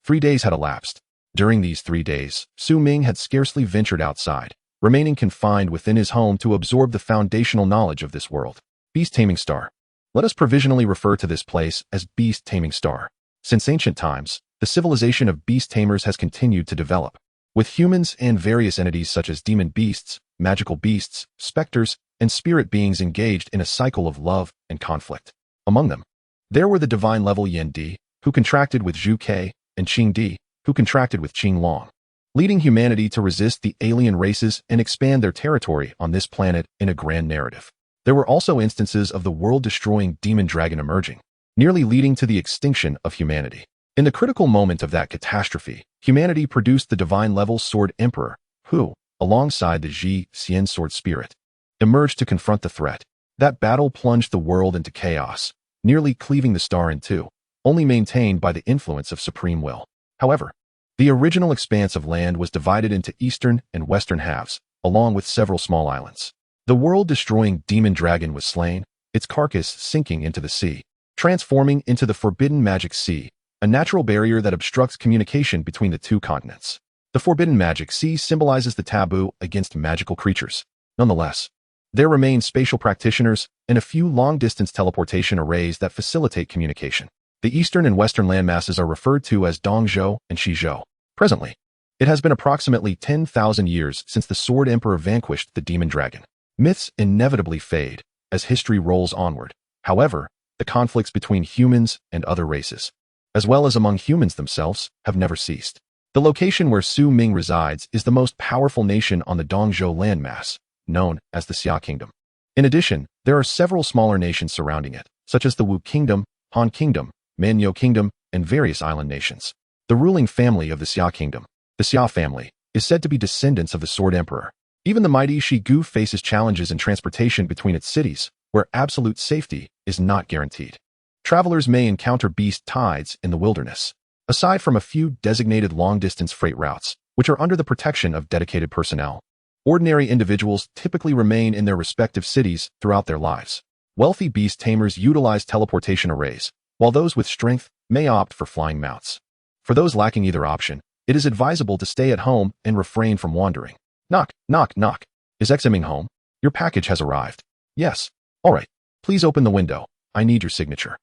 3 days had elapsed. During these 3 days, Ming had scarcely ventured outside, remaining confined within his home to absorb the foundational knowledge of this world. Beast-Taming Star. Let us provisionally refer to this place as Beast-Taming Star. Since ancient times, the civilization of beast-tamers has continued to develop, with humans and various entities such as demon beasts, magical beasts, specters, and spirit beings engaged in a cycle of love and conflict. Among them, there were the divine-level Yan Di, who contracted with Zhu Ke, and Qing Di, who contracted with Qing Long, leading humanity to resist the alien races and expand their territory on this planet in a grand narrative. There were also instances of the world-destroying demon dragon emerging, nearly leading to the extinction of humanity. In the critical moment of that catastrophe, humanity produced the divine-level Sword Emperor, who, alongside the Ji Xian Sword Spirit, emerged to confront the threat. That battle plunged the world into chaos, nearly cleaving the star in two, only maintained by the influence of supreme will. However, the original expanse of land was divided into eastern and western halves, along with several small islands. The world-destroying demon dragon was slain, its carcass sinking into the sea, transforming into the Forbidden Magic Sea, a natural barrier that obstructs communication between the two continents. The Forbidden Magic Sea symbolizes the taboo against magical creatures. Nonetheless, there remain spatial practitioners and a few long-distance teleportation arrays that facilitate communication. The eastern and western landmasses are referred to as Dongzhou and Shizhou. Presently, it has been approximately 10,000 years since the Sword Emperor vanquished the demon dragon. Myths inevitably fade as history rolls onward. However, the conflicts between humans and other races, as well as among humans themselves, have never ceased. The location where Ming resides is the most powerful nation on the Dongzhou landmass, known as the Xia Kingdom. In addition, there are several smaller nations surrounding it, such as the Wu Kingdom, Han Kingdom, Manyo Kingdom, and various island nations. The ruling family of the Xia Kingdom, the Xia family, is said to be descendants of the Sword Emperor. Even the mighty Shigu faces challenges in transportation between its cities, where absolute safety is not guaranteed. Travelers may encounter beast tides in the wilderness, aside from a few designated long-distance freight routes, which are under the protection of dedicated personnel. Ordinary individuals typically remain in their respective cities throughout their lives. Wealthy beast tamers utilize teleportation arrays, while those with strength may opt for flying mounts. For those lacking either option, it is advisable to stay at home and refrain from wandering. Knock, knock, knock. Is Ming home? Your package has arrived. Yes. All right. Please open the window. I need your signature.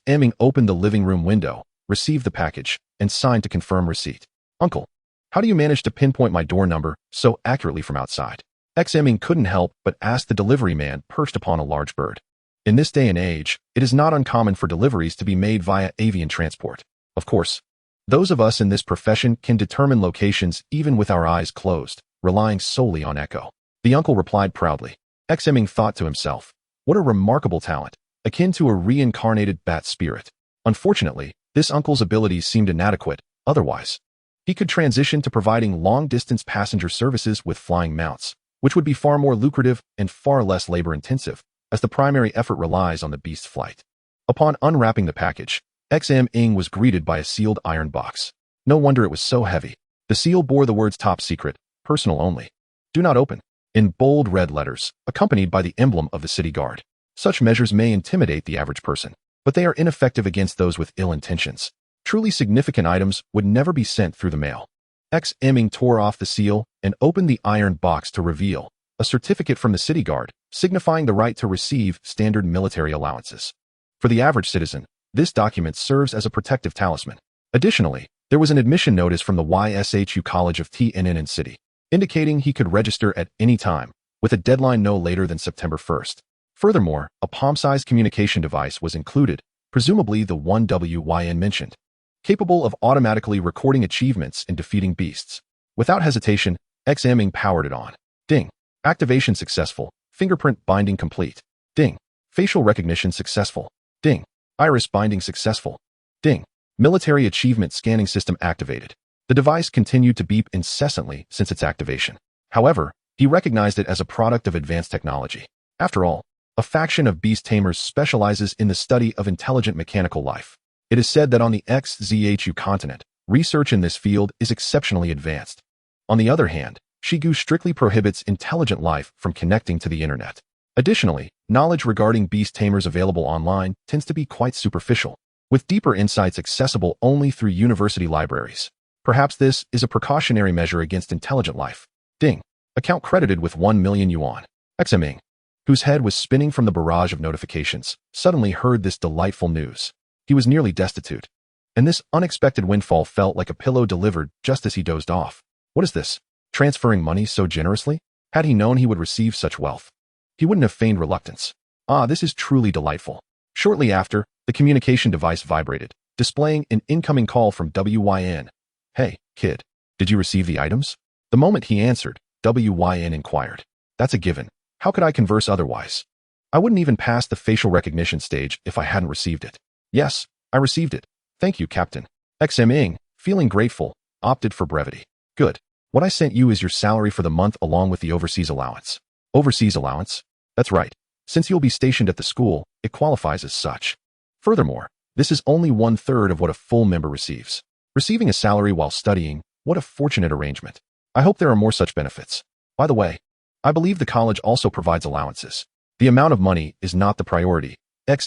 Ming opened the living room window, received the package, and signed to confirm receipt. Uncle, how do you manage to pinpoint my door number so accurately from outside? Ming couldn't help but ask the delivery man perched upon a large bird. In this day and age, it is not uncommon for deliveries to be made via avian transport. Of course, Those of us in this profession can determine locations even with our eyes closed, relying solely on echo. The uncle replied proudly. Ming thought to himself, what a remarkable talent, akin to a reincarnated bat spirit. Unfortunately, this uncle's abilities seemed inadequate, otherwise. He could transition to providing long-distance passenger services with flying mounts, which would be far more lucrative and far less labor-intensive, as the primary effort relies on the beast flight. Upon unwrapping the package, Ming was greeted by a sealed iron box. No wonder it was so heavy. The seal bore the words top secret, personal only. Do not open, in bold red letters, accompanied by the emblem of the city guard. Such measures may intimidate the average person, but they are ineffective against those with ill intentions. Truly significant items would never be sent through the mail. Ming tore off the seal and opened the iron box to reveal a certificate from the city guard, signifying the right to receive standard military allowances. For the average citizen, this document serves as a protective talisman. Additionally, there was an admission notice from the YSHU College of TNN City, indicating he could register at any time, with a deadline no later than September 1st. Furthermore, a palm-sized communication device was included, presumably the one WYN mentioned, capable of automatically recording achievements and defeating beasts. Without hesitation, Ming powered it on. Ding. Activation successful. Fingerprint binding complete. Ding. Facial recognition successful. Ding. Iris binding successful. Ding. Military achievement scanning system activated. The device continued to beep incessantly since its activation. However, he recognized it as a product of advanced technology. After all, a faction of beast tamers specializes in the study of intelligent mechanical life. It is said that on the XZHU continent, research in this field is exceptionally advanced. On the other hand, Shigu strictly prohibits intelligent life from connecting to the internet. Additionally, knowledge regarding beast tamers available online tends to be quite superficial, with deeper insights accessible only through university libraries. Perhaps this is a precautionary measure against intelligent life. Ding. Account credited with 1 million yuan. Ming, whose head was spinning from the barrage of notifications, suddenly heard this delightful news. He was nearly destitute, and this unexpected windfall felt like a pillow delivered just as he dozed off. What is this? Transferring money so generously? Had he known he would receive such wealth, he wouldn't have feigned reluctance. Ah, this is truly delightful. Shortly after, the communication device vibrated, displaying an incoming call from WYN. Hey, kid, did you receive the items? The moment he answered, WYN inquired. That's a given. How could I converse otherwise? I wouldn't even pass the facial recognition stage if I hadn't received it. Yes, I received it. Thank you, Captain. Ming, feeling grateful, opted for brevity. Good. What I sent you is your salary for the month along with the overseas allowance. Overseas allowance? That's right. Since you'll be stationed at the school, it qualifies as such. Furthermore, this is only 1/3 of what a full member receives. Receiving a salary while studying, what a fortunate arrangement. I hope there are more such benefits. By the way, I believe the college also provides allowances. The amount of money is not the priority.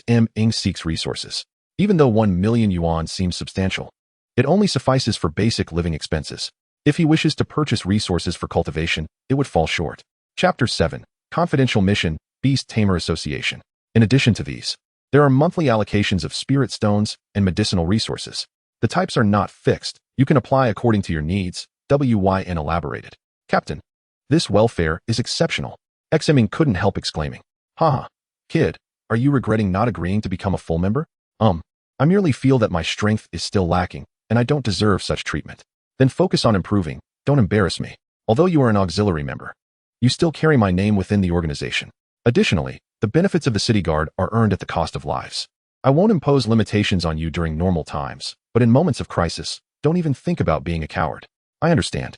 Ming seeks resources. Even though 1 million yuan seems substantial, it only suffices for basic living expenses. If he wishes to purchase resources for cultivation, it would fall short. Chapter 7. Confidential Mission, Beast Tamer Association. In addition to these, there are monthly allocations of spirit stones and medicinal resources. The types are not fixed. You can apply according to your needs. WYN elaborated. Captain, this welfare is exceptional. Ming couldn't help exclaiming. Haha, kid, are you regretting not agreeing to become a full member? I merely feel that my strength is still lacking, and I don't deserve such treatment. Then focus on improving, don't embarrass me. Although you are an auxiliary member, you still carry my name within the organization. Additionally, the benefits of the city guard are earned at the cost of lives. I won't impose limitations on you during normal times, but in moments of crisis, don't even think about being a coward. I understand.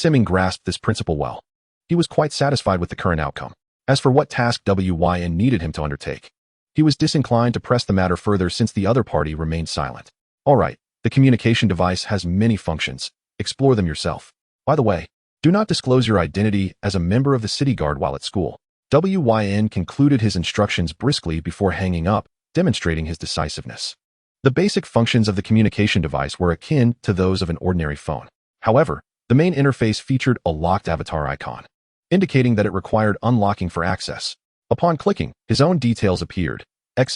Ming grasped this principle well. He was quite satisfied with the current outcome. As for what task WYN needed him to undertake, he was disinclined to press the matter further since the other party remained silent. All right, the communication device has many functions. Explore them yourself. By the way, do not disclose your identity as a member of the city guard while at school. WYN concluded his instructions briskly before hanging up, demonstrating his decisiveness. The basic functions of the communication device were akin to those of an ordinary phone. However, the main interface featured a locked avatar icon, indicating that it required unlocking for access. Upon clicking, his own details appeared.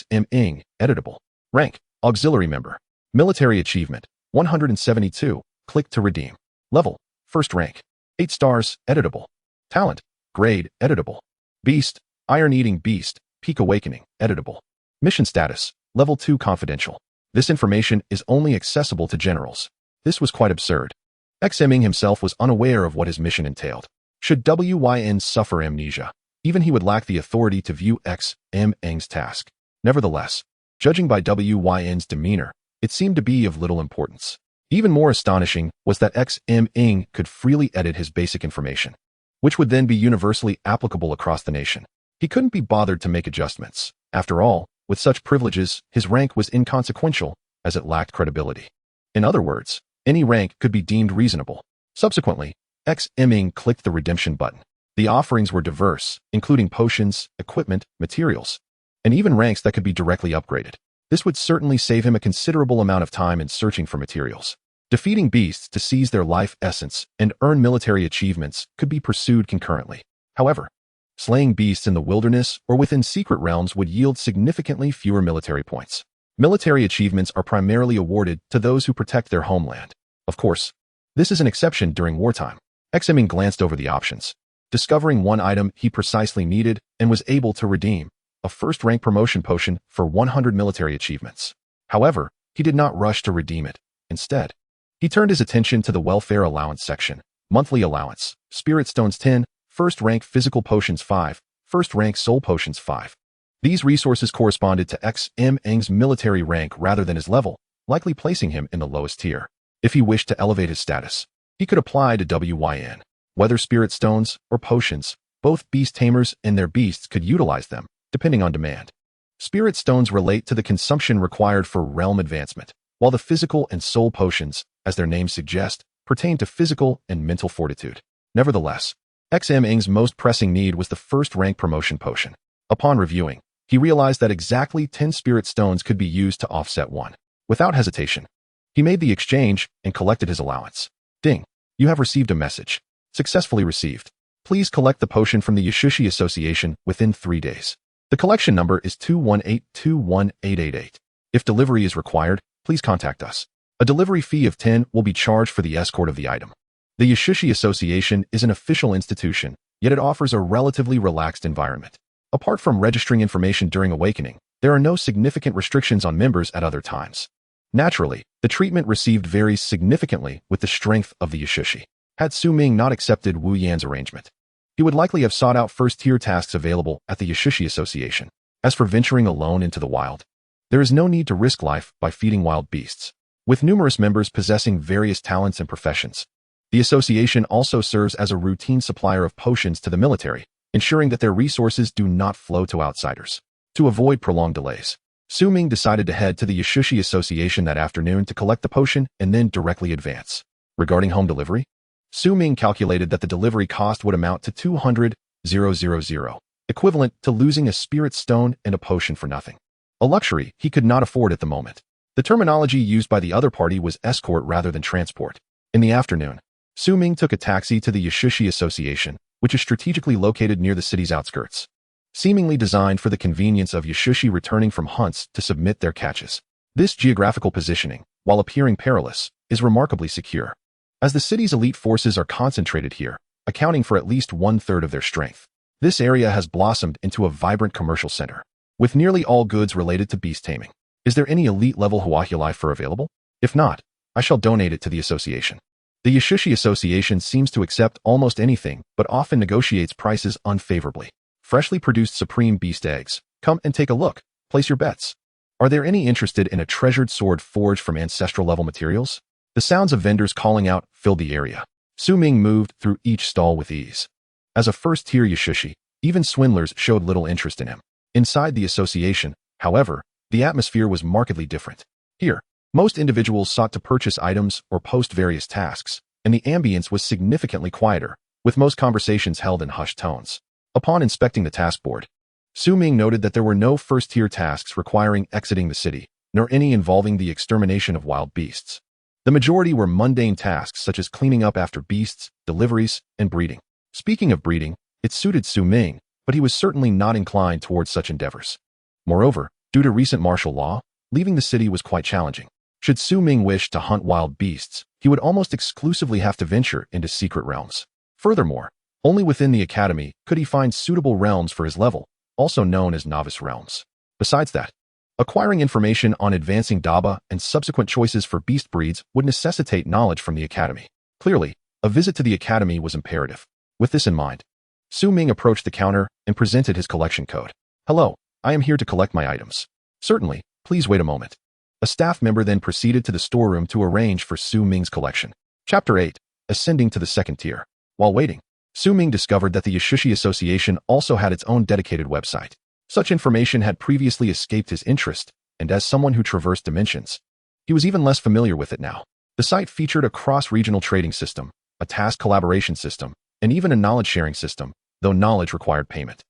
Ming, editable. Rank, auxiliary member. Military achievement, 172. Click to redeem. Level, first rank. 8 stars, editable. Talent, grade, editable. Beast, iron-eating beast, peak awakening, editable. Mission status, level 2 confidential. This information is only accessible to generals. This was quite absurd. Ming himself was unaware of what his mission entailed. Should Wyn suffer amnesia, even he would lack the authority to view Ming's task. Nevertheless, judging by Wyn's demeanor, it seemed to be of little importance. Even more astonishing was that Ming could freely edit his basic information, which would then be universally applicable across the nation. He couldn't be bothered to make adjustments. After all, with such privileges, his rank was inconsequential, as it lacked credibility. In other words, any rank could be deemed reasonable. Subsequently, Ming clicked the redemption button. The offerings were diverse, including potions, equipment, materials, and even ranks that could be directly upgraded. This would certainly save him a considerable amount of time in searching for materials. Defeating beasts to seize their life essence and earn military achievements could be pursued concurrently. However, slaying beasts in the wilderness or within secret realms would yield significantly fewer military points. Military achievements are primarily awarded to those who protect their homeland. Of course, this is an exception during wartime. Ming glanced over the options, discovering one item he precisely needed and was able to redeem, a first-rank promotion potion for 100 military achievements. However, he did not rush to redeem it. Instead, he turned his attention to the welfare allowance section. Monthly allowance, spirit stones 10, first-rank physical potions 5, first-rank soul potions 5. These resources corresponded to Ming's military rank rather than his level, likely placing him in the lowest tier. If he wished to elevate his status, he could apply to Wyn. Whether spirit stones or potions, both beast tamers and their beasts could utilize them, depending on demand. Spirit stones relate to the consumption required for realm advancement, while the physical and soul potions, as their names suggest, pertain to physical and mental fortitude. Nevertheless, Ming's most pressing need was the first-rank promotion potion. Upon reviewing, he realized that exactly 10 spirit stones could be used to offset one. Without hesitation, he made the exchange and collected his allowance. Ding! You have received a message. Successfully received. Please collect the potion from the Yashushi Association within 3 days. The collection number is 218-21888. If delivery is required, please contact us. A delivery fee of 10 will be charged for the escort of the item. The Yashushi Association is an official institution, yet it offers a relatively relaxed environment. Apart from registering information during awakening, there are no significant restrictions on members at other times. Naturally, the treatment received varies significantly with the strength of the Yashushi. Had Ming not accepted Wu Yan's arrangement, he would likely have sought out first-tier tasks available at the Yashushi Association. As for venturing alone into the wild, there is no need to risk life by feeding wild beasts. With numerous members possessing various talents and professions, the association also serves as a routine supplier of potions to the military, ensuring that their resources do not flow to outsiders. To avoid prolonged delays, Ming decided to head to the Yashushi Association that afternoon to collect the potion and then directly advance. Regarding home delivery, Ming calculated that the delivery cost would amount to 200,000, equivalent to losing a spirit stone and a potion for nothing. A luxury he could not afford at the moment. The terminology used by the other party was escort rather than transport. In the afternoon, Ming took a taxi to the Yashushi Association, which is strategically located near the city's outskirts, seemingly designed for the convenience of Yashushi returning from hunts to submit their catches. This geographical positioning, while appearing perilous, is remarkably secure, as the city's elite forces are concentrated here, accounting for at least 1/3 of their strength. This area has blossomed into a vibrant commercial center, with nearly all goods related to beast taming. Is there any elite-level Huahulai fur available? If not, I shall donate it to the association. The Yashushi Association seems to accept almost anything, but often negotiates prices unfavorably. Freshly produced supreme beast eggs. Come and take a look. Place your bets. Are there any interested in a treasured sword forged from ancestral-level materials? The sounds of vendors calling out filled the area. Ming moved through each stall with ease. As a first-tier Yashushi, even swindlers showed little interest in him. Inside the association, however, the atmosphere was markedly different. Here, most individuals sought to purchase items or post various tasks, and the ambience was significantly quieter, with most conversations held in hushed tones. Upon inspecting the task board, Ming noted that there were no first-tier tasks requiring exiting the city, nor any involving the extermination of wild beasts. The majority were mundane tasks such as cleaning up after beasts, deliveries, and breeding. Speaking of breeding, it suited Ming, but he was certainly not inclined towards such endeavors. Moreover, due to recent martial law, leaving the city was quite challenging. Should Ming wish to hunt wild beasts, he would almost exclusively have to venture into secret realms. Furthermore, only within the academy could he find suitable realms for his level, also known as novice realms. Besides that, Acquiring information on advancing Daba and subsequent choices for beast breeds would necessitate knowledge from the academy. Clearly, a visit to the academy was imperative. With this in mind, Su Ming approached the counter and presented his collection code. "Hello, I am here to collect my items." "Certainly, please wait a moment." A staff member then proceeded to the storeroom to arrange for Su Ming's collection. Chapter 8. Ascending to the second tier. While waiting, Su Ming discovered that the Yashushi Association also had its own dedicated website. Such information had previously escaped his interest, and as someone who traversed dimensions, he was even less familiar with it now. The site featured a cross-regional trading system, a task collaboration system, and even a knowledge-sharing system, though knowledge required payment.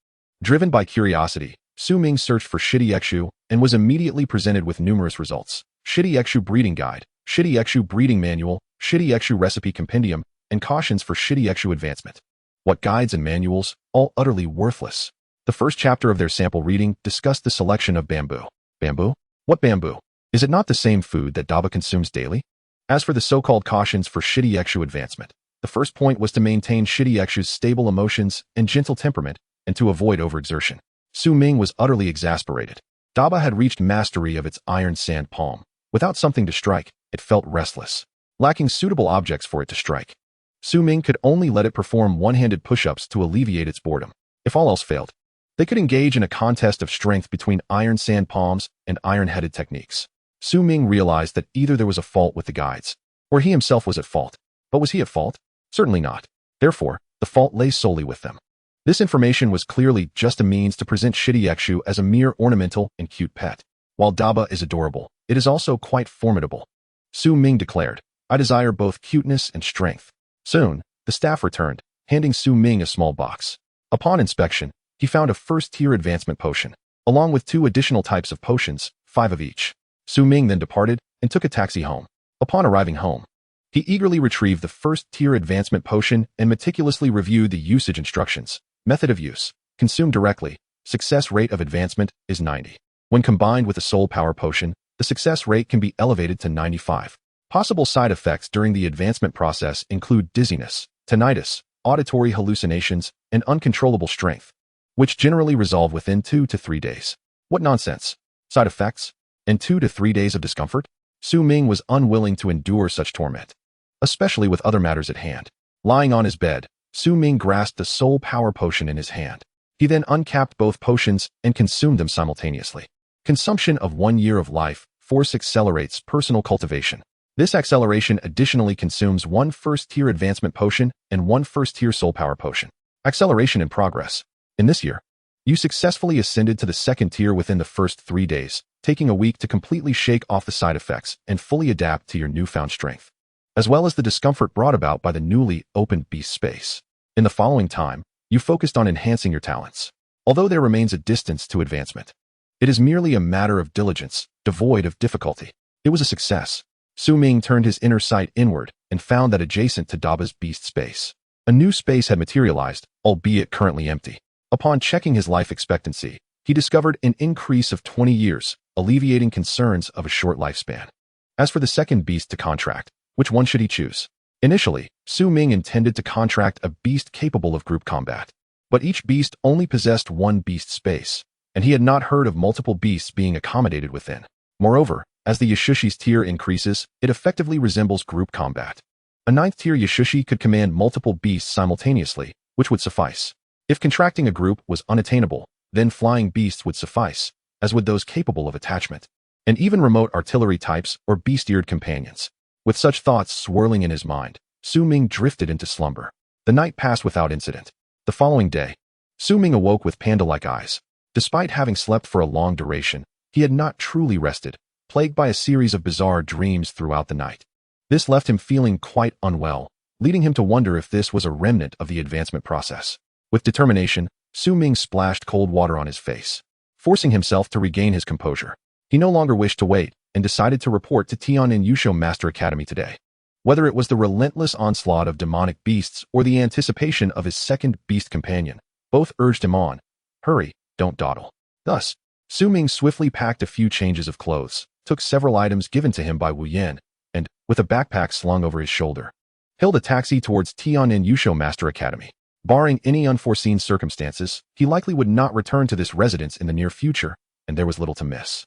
Driven by curiosity, Su Ming searched for Shitty Exu and was immediately presented with numerous results. Shitty Exu Breeding Guide, Shitty Exu Breeding Manual, Shitty Exu Recipe Compendium, and cautions for Shitty Exu advancement. What guides and manuals, all utterly worthless. The first chapter of their sample reading discussed the selection of bamboo. Bamboo? What bamboo? Is it not the same food that Daba consumes daily? As for the so-called cautions for Shitty Exu advancement, the first point was to maintain Shitty Exu's stable emotions and gentle temperament and to avoid overexertion. Su Ming was utterly exasperated. Daba had reached mastery of its iron sand palm. Without something to strike, it felt restless. Lacking suitable objects for it to strike, Su Ming could only let it perform one-handed push-ups to alleviate its boredom. If all else failed, they could engage in a contest of strength between iron sand palms and iron-headed techniques. Su Ming realized that either there was a fault with the guides, or he himself was at fault. But was he at fault? Certainly not. Therefore, the fault lay solely with them. This information was clearly just a means to present Shitty Exu as a mere ornamental and cute pet. While Daba is adorable, it is also quite formidable. Su Ming declared, "I desire both cuteness and strength." Soon, the staff returned, handing Su Ming a small box. Upon inspection, he found a first-tier advancement potion, along with 2 additional types of potions, 5 of each. Su Ming then departed and took a taxi home. Upon arriving home, he eagerly retrieved the first-tier advancement potion and meticulously reviewed the usage instructions. Method of use: consume directly. Success rate of advancement is 90. When combined with a soul power potion, the success rate can be elevated to 95. Possible side effects during the advancement process include dizziness, tinnitus, auditory hallucinations, and uncontrollable strength, which generally resolve within 2 to 3 days. What nonsense! Side effects? And 2 to 3 days of discomfort? Su Ming was unwilling to endure such torment, especially with other matters at hand. Lying on his bed, Su Ming grasped the soul power potion in his hand. He then uncapped both potions and consumed them simultaneously. Consumption of 1 year of life force accelerates personal cultivation. This acceleration additionally consumes 1 first-tier advancement potion and 1 first-tier soul power potion. Acceleration in progress. In this year, you successfully ascended to the second tier within the first 3 days, taking a week to completely shake off the side effects and fully adapt to your newfound strength, as well as the discomfort brought about by the newly opened beast space. In the following time, you focused on enhancing your talents. Although there remains a distance to advancement, it is merely a matter of diligence, devoid of difficulty. It was a success. Su Ming turned his inner sight inward and found that adjacent to Daba's beast space, a new space had materialized, albeit currently empty. Upon checking his life expectancy, he discovered an increase of 20 years, alleviating concerns of a short lifespan. As for the second beast to contract, which one should he choose? Initially, Su Ming intended to contract a beast capable of group combat, but each beast only possessed 1 beast space, and he had not heard of multiple beasts being accommodated within. Moreover, as the Yashushi's tier increases, it effectively resembles group combat. A 9th tier Yashushi could command multiple beasts simultaneously, which would suffice. If contracting a group was unattainable, then flying beasts would suffice, as would those capable of attachment, and even remote artillery types or beast-eared companions. With such thoughts swirling in his mind, Su Ming drifted into slumber. The night passed without incident. The following day, Su Ming awoke with panda-like eyes. Despite having slept for a long duration, he had not truly rested, plagued by a series of bizarre dreams throughout the night. This left him feeling quite unwell, leading him to wonder if this was a remnant of the advancement process. With determination, Su Ming splashed cold water on his face, forcing himself to regain his composure. He no longer wished to wait and decided to report to Tian and Yusho Master Academy today. Whether it was the relentless onslaught of demonic beasts or the anticipation of his second beast companion, both urged him on. Hurry, don't dawdle. Thus, Su Ming swiftly packed a few changes of clothes, took several items given to him by Wu Yan, and, with a backpack slung over his shoulder, hailed a taxi towards Tian and Yusho Master Academy. Barring any unforeseen circumstances, he likely would not return to this residence in the near future, and there was little to miss.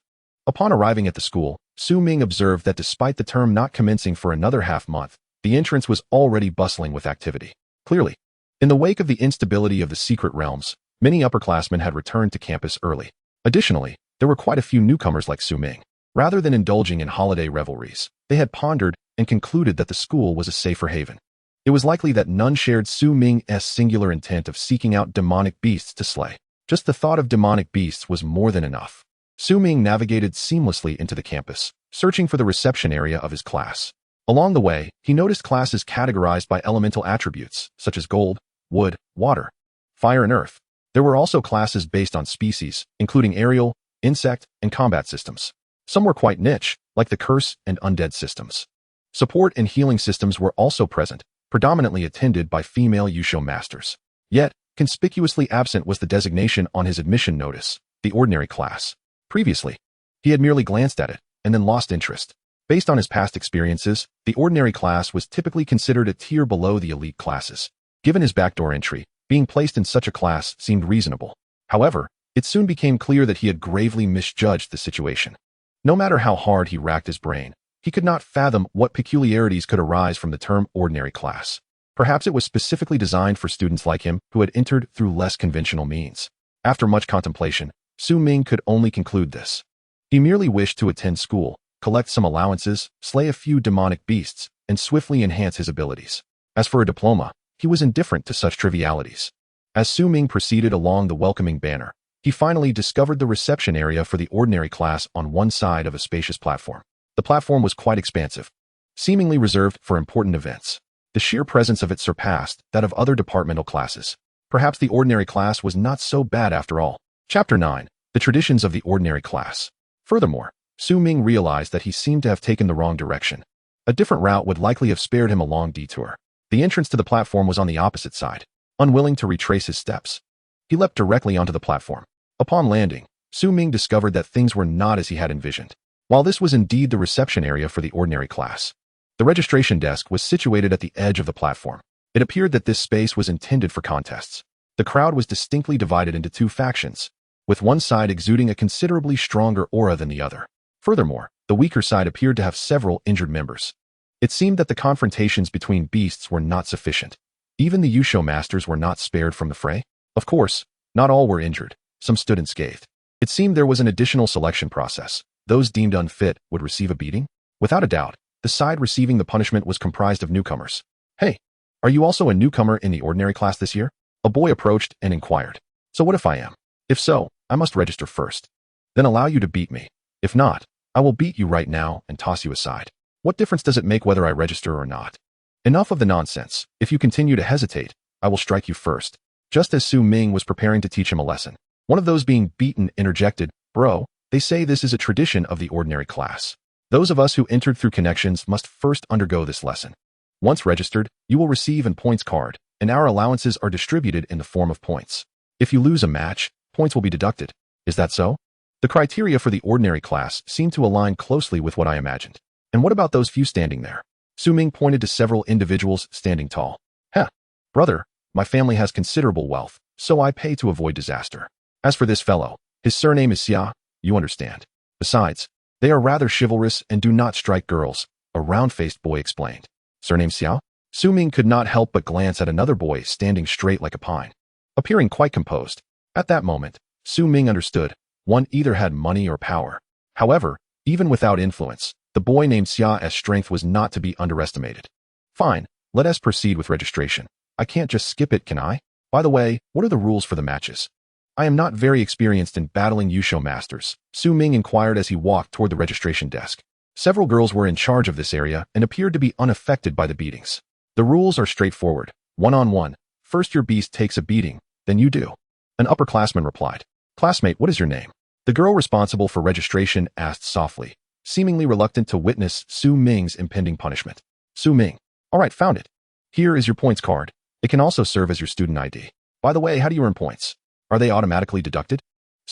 Upon arriving at the school, Ming observed that despite the term not commencing for another half-month, the entrance was already bustling with activity. Clearly, in the wake of the instability of the secret realms, many upperclassmen had returned to campus early. Additionally, there were quite a few newcomers like Ming. Rather than indulging in holiday revelries, they had pondered and concluded that the school was a safer haven. It was likely that none shared Ming's singular intent of seeking out demonic beasts to slay. Just the thought of demonic beasts was more than enough. Ming navigated seamlessly into the campus, searching for the reception area of his class. Along the way, he noticed classes categorized by elemental attributes, such as gold, wood, water, fire, and earth. There were also classes based on species, including aerial, insect, and combat systems. Some were quite niche, like the curse and undead systems. Support and healing systems were also present, predominantly attended by female Yusho masters. Yet, conspicuously absent was the designation on his admission notice, the ordinary class. Previously, he had merely glanced at it, and then lost interest. Based on his past experiences, the ordinary class was typically considered a tier below the elite classes. Given his backdoor entry, being placed in such a class seemed reasonable. However, it soon became clear that he had gravely misjudged the situation. No matter how hard he racked his brain, he could not fathom what peculiarities could arise from the term ordinary class. Perhaps it was specifically designed for students like him who had entered through less conventional means. After much contemplation, Ming could only conclude this. He merely wished to attend school, collect some allowances, slay a few demonic beasts, and swiftly enhance his abilities. As for a diploma, he was indifferent to such trivialities. As Ming proceeded along the welcoming banner, he finally discovered the reception area for the ordinary class on one side of a spacious platform. The platform was quite expansive, seemingly reserved for important events. The sheer presence of it surpassed that of other departmental classes. Perhaps the ordinary class was not so bad after all. Chapter 9. The Traditions of the Ordinary Class. Furthermore, Ming realized that he seemed to have taken the wrong direction. A different route would likely have spared him a long detour. The entrance to the platform was on the opposite side. Unwilling to retrace his steps, he leapt directly onto the platform. Upon landing, Ming discovered that things were not as he had envisioned. While this was indeed the reception area for the ordinary class, the registration desk was situated at the edge of the platform. It appeared that this space was intended for contests. The crowd was distinctly divided into two factions, with one side exuding a considerably stronger aura than the other. Furthermore, the weaker side appeared to have several injured members. It seemed that the confrontations between beasts were not sufficient. Even the Yusho masters were not spared from the fray. Of course, not all were injured. Some stood unscathed. It seemed there was an additional selection process. Those deemed unfit would receive a beating. Without a doubt, the side receiving the punishment was comprised of newcomers. "Hey, are you also a newcomer in the ordinary class this year?" A boy approached and inquired. "So what if I am? If so, I must register first. Then allow you to beat me. If not, I will beat you right now and toss you aside. What difference does it make whether I register or not? Enough of the nonsense. If you continue to hesitate, I will strike you first." Just as Ming was preparing to teach him a lesson, one of those being beaten interjected, "Bro, they say this is a tradition of the ordinary class. Those of us who entered through connections must first undergo this lesson. Once registered, you will receive an points card, and our allowances are distributed in the form of points. If you lose a match, points will be deducted. Is that so?" The criteria for the ordinary class seemed to align closely with what I imagined. "And what about those few standing there?" Ming pointed to several individuals standing tall. "Heh, brother, my family has considerable wealth, so I pay to avoid disaster. As for this fellow, his surname is Xia, you understand. Besides, they are rather chivalrous and do not strike girls," a round-faced boy explained. "Surname Xiao?" Ming could not help but glance at another boy standing straight like a pine, appearing quite composed. At that moment, Ming understood, one either had money or power. However, even without influence, the boy named Xia's strength was not to be underestimated. "Fine, let us proceed with registration. I can't just skip it, can I? By the way, what are the rules for the matches?" "I am not very experienced in battling Yusho masters," Ming inquired as he walked toward the registration desk. Several girls were in charge of this area and appeared to be unaffected by the beatings. "The rules are straightforward. One-on-one. First your beast takes a beating, then you do." An upperclassman replied. "Classmate, what is your name?" The girl responsible for registration asked softly, seemingly reluctant to witness Ming's impending punishment. Ming. "All right, found it. Here is your points card. It can also serve as your student ID. By the way, how do you earn points? Are they automatically deducted?"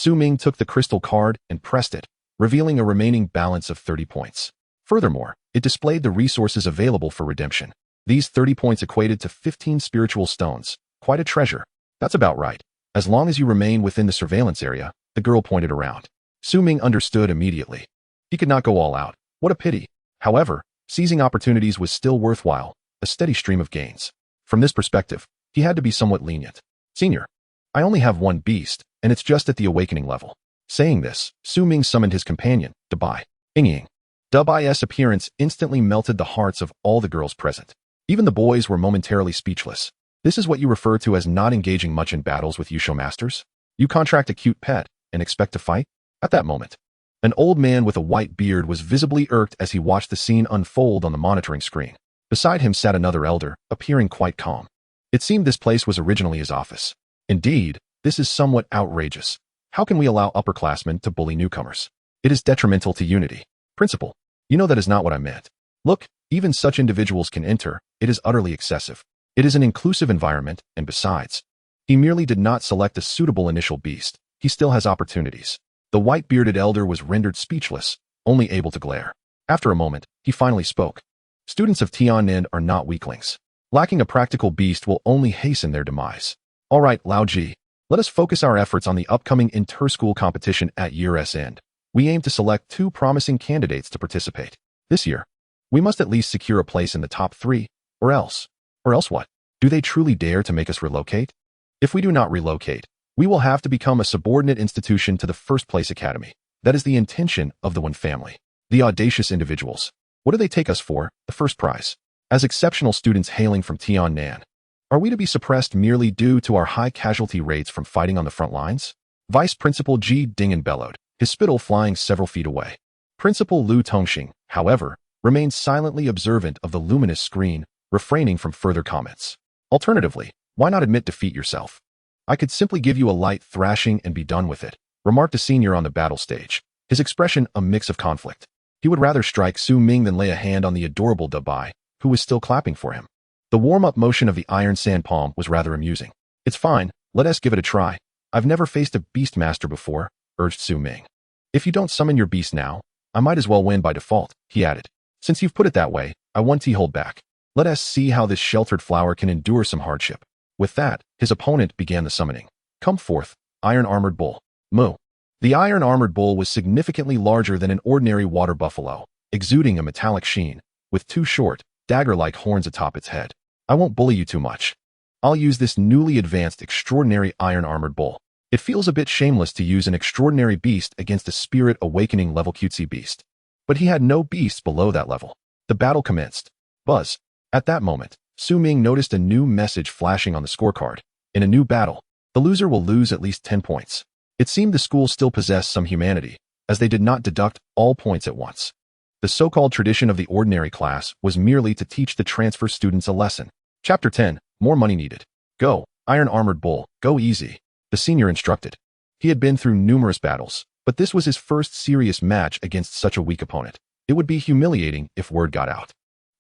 Ming took the crystal card and pressed it, revealing a remaining balance of 30 points. Furthermore, it displayed the resources available for redemption. These 30 points equated to 15 spiritual stones. Quite a treasure. "That's about right. As long as you remain within the surveillance area," the girl pointed around. Su Ming understood immediately. He could not go all out. What a pity. However, seizing opportunities was still worthwhile, a steady stream of gains. From this perspective, he had to be somewhat lenient. Senior, I only have one beast, and it's just at the awakening level. Saying this, Su Ming summoned his companion, Dabai. Ying. Dabai's appearance instantly melted the hearts of all the girls present. Even the boys were momentarily speechless. This is what you refer to as not engaging much in battles with Yusho masters? You contract a cute pet and expect to fight? At that moment, an old man with a white beard was visibly irked as he watched the scene unfold on the monitoring screen. Beside him sat another elder, appearing quite calm. It seemed this place was originally his office. Indeed, this is somewhat outrageous. How can we allow upperclassmen to bully newcomers? It is detrimental to unity. Principal, you know that is not what I meant. Look, even such individuals can enter. It is utterly excessive. It is an inclusive environment, and besides, he merely did not select a suitable initial beast. He still has opportunities. The white-bearded elder was rendered speechless, only able to glare. After a moment, he finally spoke. Students of Tiannin are not weaklings. Lacking a practical beast will only hasten their demise. All right, Lao Ji, let us focus our efforts on the upcoming inter-school competition at year's end. We aim to select 2 promising candidates to participate. This year, we must at least secure a place in the top 3, or else. Or else what? Do they truly dare to make us relocate? If we do not relocate, we will have to become a subordinate institution to the first-place academy. That is the intention of the One family. The audacious individuals. What do they take us for? The first prize. As exceptional students hailing from Tiannan, are we to be suppressed merely due to our high casualty rates from fighting on the front lines? Vice Principal Ji Dingen bellowed, his spittle flying several feet away. Principal Lu Tongxing, however, remained silently observant of the luminous screen, refraining from further comments. Alternatively, why not admit defeat yourself? I could simply give you a light thrashing and be done with it, remarked a senior on the battle stage, his expression a mix of conflict. He would rather strike Su Ming than lay a hand on the adorable Dabai, who was still clapping for him. The warm-up motion of the iron sand palm was rather amusing. It's fine, let us give it a try. I've never faced a beastmaster before, urged Su Ming. If you don't summon your beast now, I might as well win by default, he added. Since you've put it that way, I won't hold back. Let us see how this sheltered flower can endure some hardship. With that, his opponent began the summoning. Come forth, iron-armored bull. Moo. The iron-armored bull was significantly larger than an ordinary water buffalo, exuding a metallic sheen, with 2 short, dagger-like horns atop its head. I won't bully you too much. I'll use this newly advanced extraordinary iron-armored bull. It feels a bit shameless to use an extraordinary beast against a spirit awakening level cutesy beast. But he had no beasts below that level. The battle commenced. Buzz. At that moment, Su Ming noticed a new message flashing on the scorecard. In a new battle, the loser will lose at least 10 points. It seemed the school still possessed some humanity, as they did not deduct all points at once. The so-called tradition of the ordinary class was merely to teach the transfer students a lesson. Chapter 10, More Money Needed. Go, iron-armored bull, go easy, the senior instructed. He had been through numerous battles, but this was his first serious match against such a weak opponent. It would be humiliating if word got out.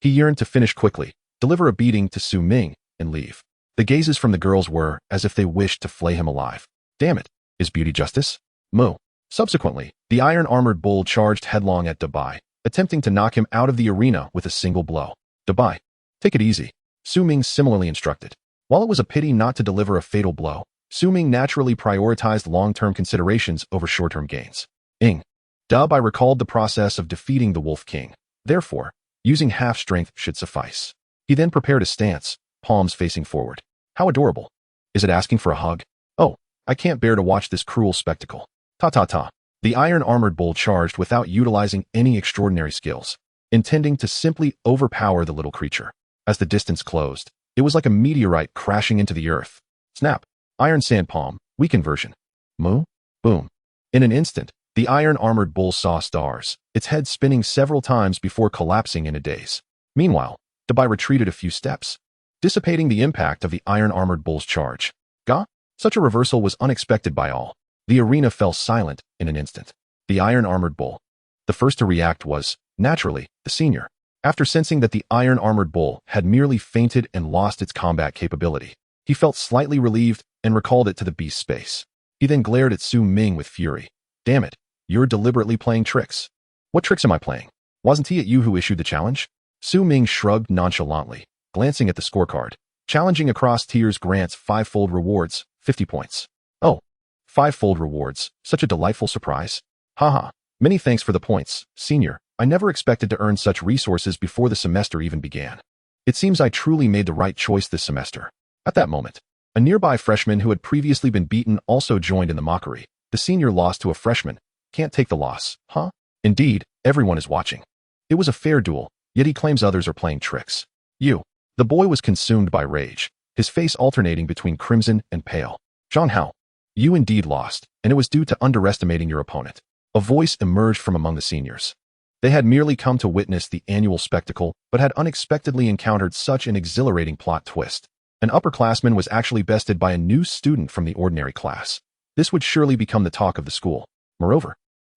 He yearned to finish quickly, deliver a beating to Su Ming, and leave. The gazes from the girls were as if they wished to flay him alive. Damn it, is beauty justice? Moo. Subsequently, the iron-armored bull charged headlong at Dabai, attempting to knock him out of the arena with a single blow. Dabai, take it easy, Su Ming similarly instructed. While it was a pity not to deliver a fatal blow, Su Ming naturally prioritized long-term considerations over short-term gains. Dabai recalled the process of defeating the Wolf King. Therefore, using half-strength should suffice. He then prepared a stance, palms facing forward. How adorable. Is it asking for a hug? Oh, I can't bear to watch this cruel spectacle. Ta-ta-ta. The iron-armored bull charged without utilizing any extraordinary skills, intending to simply overpower the little creature. As the distance closed, it was like a meteorite crashing into the earth. Snap. Iron sand palm, weakened version. Moo? Boom. In an instant, the iron-armored bull saw stars, its head spinning several times before collapsing in a daze. Meanwhile, Dabai retreated a few steps, dissipating the impact of the iron-armored bull's charge. Gah? Such a reversal was unexpected by all. The arena fell silent in an instant. The iron-armored bull. The first to react was, naturally, the senior. After sensing that the iron-armored bull had merely fainted and lost its combat capability, he felt slightly relieved and recalled it to the beast space. He then glared at Su Ming with fury. Damn it, you're deliberately playing tricks. What tricks am I playing? Wasn't he you who issued the challenge? Su Ming shrugged nonchalantly, glancing at the scorecard. Challenging across tiers grants 5-fold rewards, 50 points. Oh, 5-fold rewards, such a delightful surprise. Haha. Many thanks for the points, senior. I never expected to earn such resources before the semester even began. It seems I truly made the right choice this semester. At that moment, a nearby freshman who had previously been beaten also joined in the mockery. The senior lost to a freshman. Can't take the loss, huh? Indeed, everyone is watching. It was a fair duel, yet he claims others are playing tricks. You. The boy was consumed by rage, his face alternating between crimson and pale. Zhang Hao. You indeed lost, and it was due to underestimating your opponent. A voice emerged from among the seniors. They had merely come to witness the annual spectacle, but had unexpectedly encountered such an exhilarating plot twist. An upperclassman was actually bested by a new student from the ordinary class. This would surely become the talk of the school. Moreover,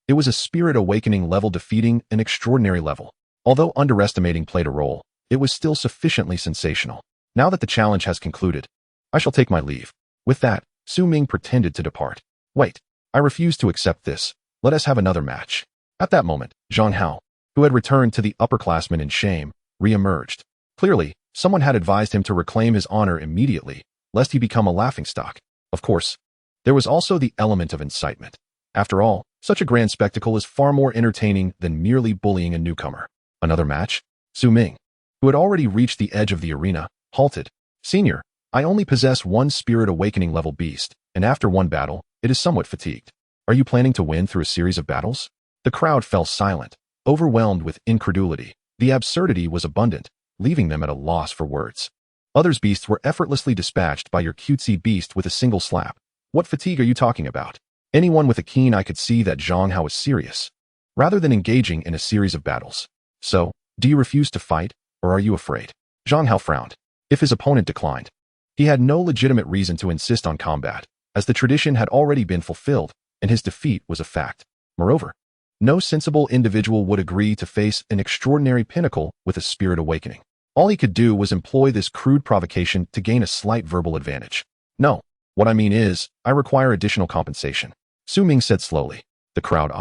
it was a spirit awakening level defeating an extraordinary level. Although underestimating played a role, it was still sufficiently sensational. Now that the challenge has concluded, I shall take my leave. With that, Ming pretended to depart. Wait, I refuse to accept this. Let us have another match. At that moment, Zhang Hao, who had returned to the upperclassmen in shame, re-emerged. Clearly, someone had advised him to reclaim his honor immediately, lest he become a laughingstock. Of course, there was also the element of incitement. After all, such a grand spectacle is far more entertaining than merely bullying a newcomer. Another match? Ming, who had already reached the edge of the arena, halted. Senior, I only possess one spirit awakening level beast, and after one battle, it is somewhat fatigued. Are you planning to win through a series of battles? The crowd fell silent, overwhelmed with incredulity. The absurdity was abundant, leaving them at a loss for words. Others' beasts were effortlessly dispatched by your cutesy beast with a single slap. What fatigue are you talking about? Anyone with a keen eye could see that Zhang Hao was serious, rather than engaging in a series of battles. So, do you refuse to fight, or are you afraid? Zhang Hao frowned. If his opponent declined, he had no legitimate reason to insist on combat, as the tradition had already been fulfilled, and his defeat was a fact. Moreover, no sensible individual would agree to face an extraordinary pinnacle with a spirit awakening. All he could do was employ this crude provocation to gain a slight verbal advantage. No, what I mean is, I require additional compensation. Ming said slowly. The crowd,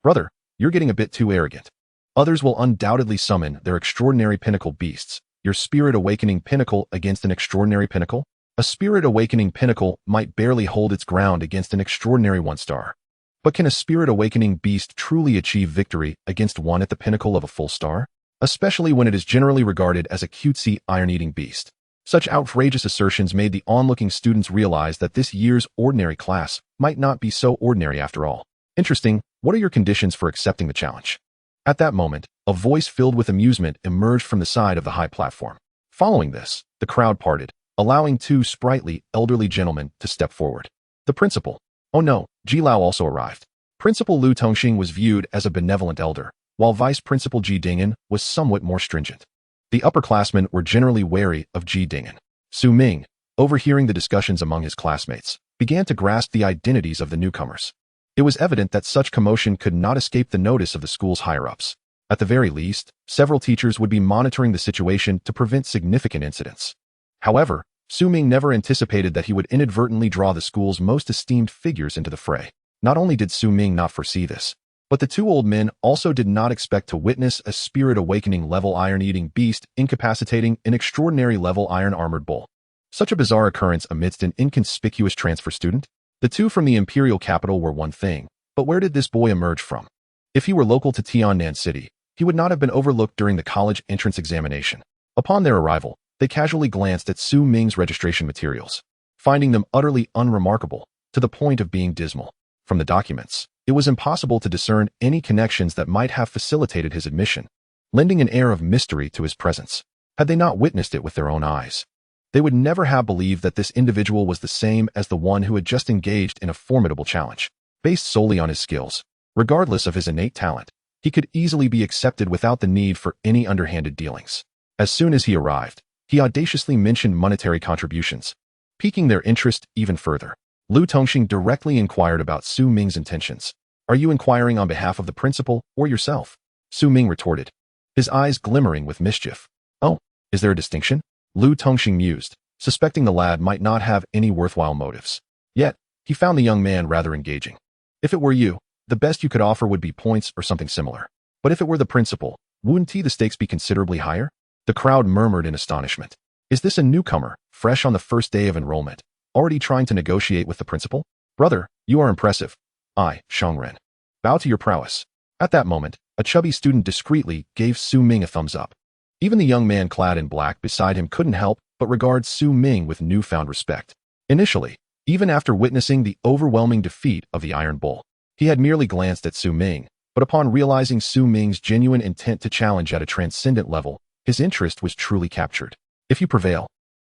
Brother, you're getting a bit too arrogant. Others will undoubtedly summon their extraordinary pinnacle beasts. Your spirit awakening pinnacle against an extraordinary pinnacle? A spirit awakening pinnacle might barely hold its ground against an extraordinary one-star. But can a spirit awakening beast truly achieve victory against one at the pinnacle of a full star? Especially when it is generally regarded as a cutesy iron-eating beast. Such outrageous assertions made the onlooking students realize that this year's ordinary class might not be so ordinary after all. Interesting, what are your conditions for accepting the challenge? At that moment, a voice filled with amusement emerged from the side of the high platform. Following this, the crowd parted, allowing two sprightly, elderly gentlemen to step forward. The principal. Oh no, Ji Lao also arrived. Principal Lu Tongxing was viewed as a benevolent elder, while Vice Principal Ji Dingen was somewhat more stringent. The upperclassmen were generally wary of Ji Dingen. Ming, overhearing the discussions among his classmates, began to grasp the identities of the newcomers. It was evident that such commotion could not escape the notice of the school's higher-ups. At the very least, several teachers would be monitoring the situation to prevent significant incidents. However, Ming never anticipated that he would inadvertently draw the school's most esteemed figures into the fray. Not only did Ming not foresee this, but the two old men also did not expect to witness a spirit awakening level iron-eating beast incapacitating an extraordinary level iron-armored bull. Such a bizarre occurrence amidst an inconspicuous transfer student? The two from the imperial capital were one thing, but where did this boy emerge from? If he were local to Tiannan City, he would not have been overlooked during the college entrance examination. Upon their arrival, they casually glanced at Ming's registration materials, finding them utterly unremarkable, to the point of being dismal. From the documents, it was impossible to discern any connections that might have facilitated his admission, lending an air of mystery to his presence. Had they not witnessed it with their own eyes, they would never have believed that this individual was the same as the one who had just engaged in a formidable challenge. Based solely on his skills, regardless of his innate talent, he could easily be accepted without the need for any underhanded dealings. As soon as he arrived, he audaciously mentioned monetary contributions, piquing their interest even further. Lu Tongxing directly inquired about Ming's intentions. Are you inquiring on behalf of the principal or yourself? Ming retorted, his eyes glimmering with mischief. Oh, is there a distinction? Lu Tongxing mused, suspecting the lad might not have any worthwhile motives. Yet, he found the young man rather engaging. If it were you, the best you could offer would be points or something similar. But if it were the principal, wouldn't the stakes be considerably higher? The crowd murmured in astonishment. Is this a newcomer, fresh on the first day of enrollment, already trying to negotiate with the principal? Brother, you are impressive. I, Shangren. Bow to your prowess. At that moment, a chubby student discreetly gave Su Ming a thumbs up. Even the young man clad in black beside him couldn't help but regard Su Ming with newfound respect. Initially, even after witnessing the overwhelming defeat of the Iron Bull, he had merely glanced at Su Ming, but upon realizing Su Ming's genuine intent to challenge at a transcendent level, his interest was truly captured. If you prevail,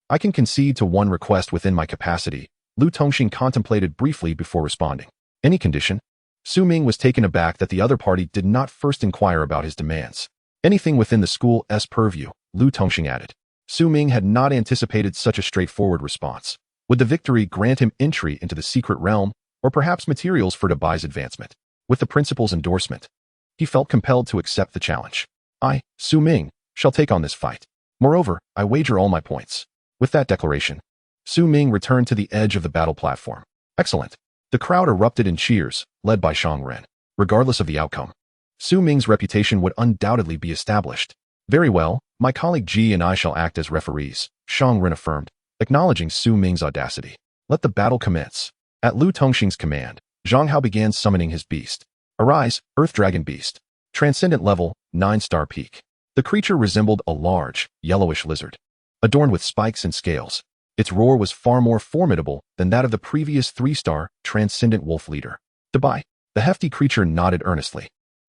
I can concede to one request within my capacity. Lu Tongxing contemplated briefly before responding. Any condition? Su Ming was taken aback that the other party did not first inquire about his demands. Anything within the school's purview, Lu Tongxing added. Su Ming had not anticipated such a straightforward response. Would the victory grant him entry into the secret realm, or perhaps materials for Dabai's advancement? With the principal's endorsement, he felt compelled to accept the challenge. I, Su Ming, shall take on this fight. Moreover, I wager all my points. With that declaration, Su Ming returned to the edge of the battle platform. Excellent. The crowd erupted in cheers, led by Shang Ren. Regardless of the outcome, Su Ming's reputation would undoubtedly be established. Very well, my colleague Ji and I shall act as referees, Shang Ren affirmed, acknowledging Su Ming's audacity. Let the battle commence. At Lu Tongxing's command, Zhang Hao began summoning his beast. Arise, Earth Dragon Beast. Transcendent level, 9-star peak. The creature resembled a large, yellowish lizard, adorned with spikes and scales. Its roar was far more formidable than that of the previous 3-star Transcendent Wolf Leader. Dabai. The hefty creature nodded earnestly.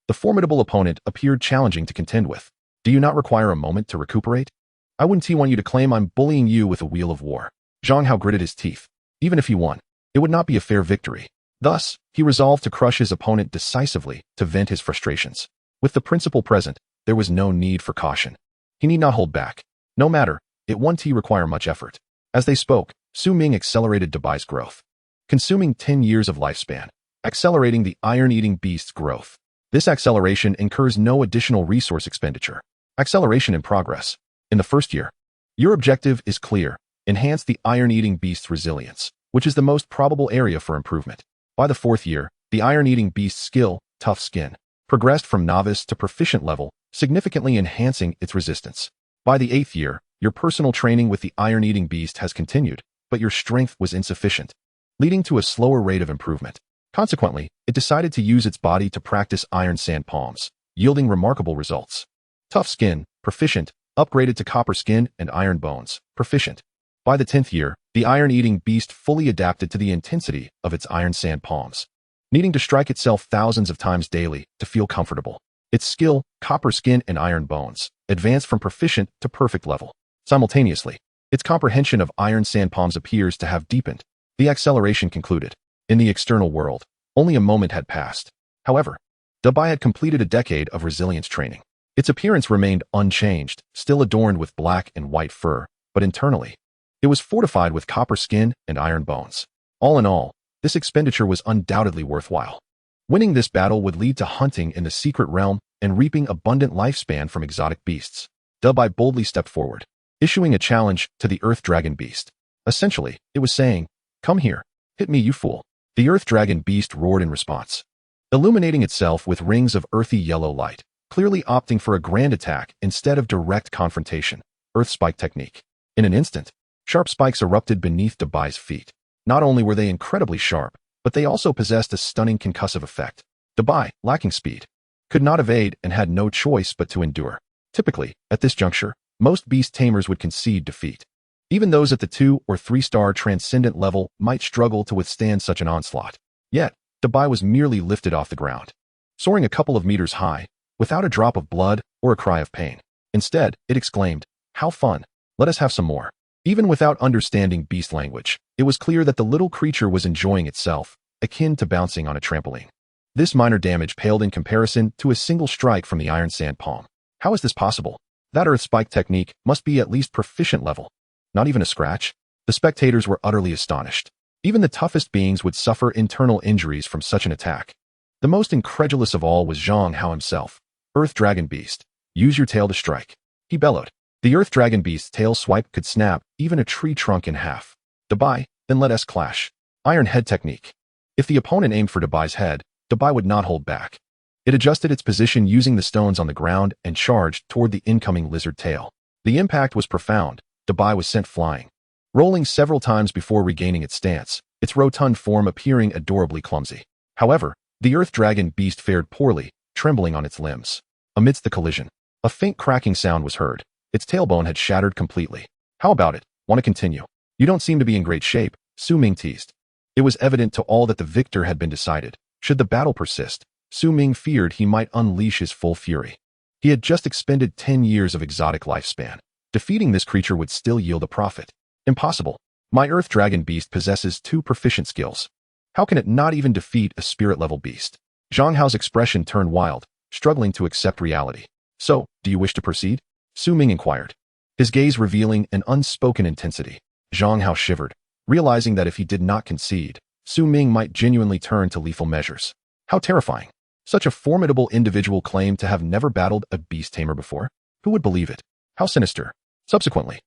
The formidable opponent appeared challenging to contend with. Do you not require a moment to recuperate? I wouldn't want you to claim I'm bullying you with a wheel of war. Zhang Hao gritted his teeth. Even if he won, it would not be a fair victory. Thus, he resolved to crush his opponent decisively to vent his frustrations. With the principal present, there was no need for caution. He need not hold back. No matter, it won't require much effort. As they spoke, Su Ming accelerated Dabai's growth, consuming 10 years of lifespan, accelerating the iron-eating beast's growth. This acceleration incurs no additional resource expenditure. Acceleration in progress. In the first year, your objective is clear. Enhance the iron-eating beast's resilience, which is the most probable area for improvement. By the 4th year, the iron-eating beast's skill, tough skin, progressed from novice to proficient level, significantly enhancing its resistance. By the 8th year, your personal training with the iron-eating beast has continued, but your strength was insufficient, leading to a slower rate of improvement. Consequently, it decided to use its body to practice iron sand palms, yielding remarkable results. Tough skin, proficient, upgraded to copper skin and iron bones, proficient. By the 10th year, the iron-eating beast fully adapted to the intensity of its iron sand palms, needing to strike itself thousands of times daily to feel comfortable. Its skill, copper skin and iron bones, advanced from proficient to perfect level. Simultaneously, its comprehension of iron sand palms appears to have deepened. The acceleration concluded. In the external world, only a moment had passed. However, Dabai had completed a decade of resilience training. Its appearance remained unchanged, still adorned with black and white fur, but internally, it was fortified with copper skin and iron bones. All in all, this expenditure was undoubtedly worthwhile. Winning this battle would lead to hunting in the secret realm and reaping abundant lifespan from exotic beasts. Dabai boldly stepped forward, issuing a challenge to the Earth Dragon Beast. Essentially, it was saying, "Come here, hit me, you fool." The Earth Dragon Beast roared in response, illuminating itself with rings of earthy yellow light, clearly opting for a grand attack instead of direct confrontation. Earth Spike Technique. In an instant, sharp spikes erupted beneath Dabai's feet. Not only were they incredibly sharp, but they also possessed a stunning concussive effect. Dabai, lacking speed, could not evade and had no choice but to endure. Typically, at this juncture, most beast tamers would concede defeat. Even those at the 2- or 3-star transcendent level might struggle to withstand such an onslaught. Yet, Dabai was merely lifted off the ground, soaring a couple of meters high, without a drop of blood or a cry of pain. Instead, it exclaimed, "How fun! Let us have some more." Even without understanding beast language, it was clear that the little creature was enjoying itself, akin to bouncing on a trampoline. This minor damage paled in comparison to a single strike from the iron sand palm. How is this possible? That Earth Spike technique must be at least proficient level. Not even a scratch? The spectators were utterly astonished. Even the toughest beings would suffer internal injuries from such an attack. The most incredulous of all was Zhang Hao himself. Earth Dragon Beast, use your tail to strike, he bellowed. The Earth Dragon Beast's tail swipe could snap even a tree trunk in half. Dabai, then let us clash. Iron Head Technique. If the opponent aimed for Dabai's head, Dabai would not hold back. It adjusted its position using the stones on the ground and charged toward the incoming lizard tail. The impact was profound. Dabai was sent flying, rolling several times before regaining its stance, its rotund form appearing adorably clumsy. However, The earth dragon beast fared poorly, trembling on its limbs. Amidst the collision, a faint cracking sound was heard. Its tailbone had shattered completely. How about it? Want to continue? You don't seem to be in great shape, Su Ming teased. It was evident to all that the victor had been decided. Should the battle persist, Su Ming feared he might unleash his full fury. He had just expended 10 years of exotic lifespan. Defeating this creature would still yield a profit. Impossible. My earth dragon beast possesses 2 proficient skills. How can it not even defeat a spirit-level beast? Zhang Hao's expression turned wild, struggling to accept reality. So, do you wish to proceed? Su Ming inquired, his gaze revealing an unspoken intensity. Zhang Hao shivered, realizing that if he did not concede, Su Ming might genuinely turn to lethal measures. How terrifying. Such a formidable individual claimed to have never battled a beast tamer before. Who would believe it? How sinister. Subsequently,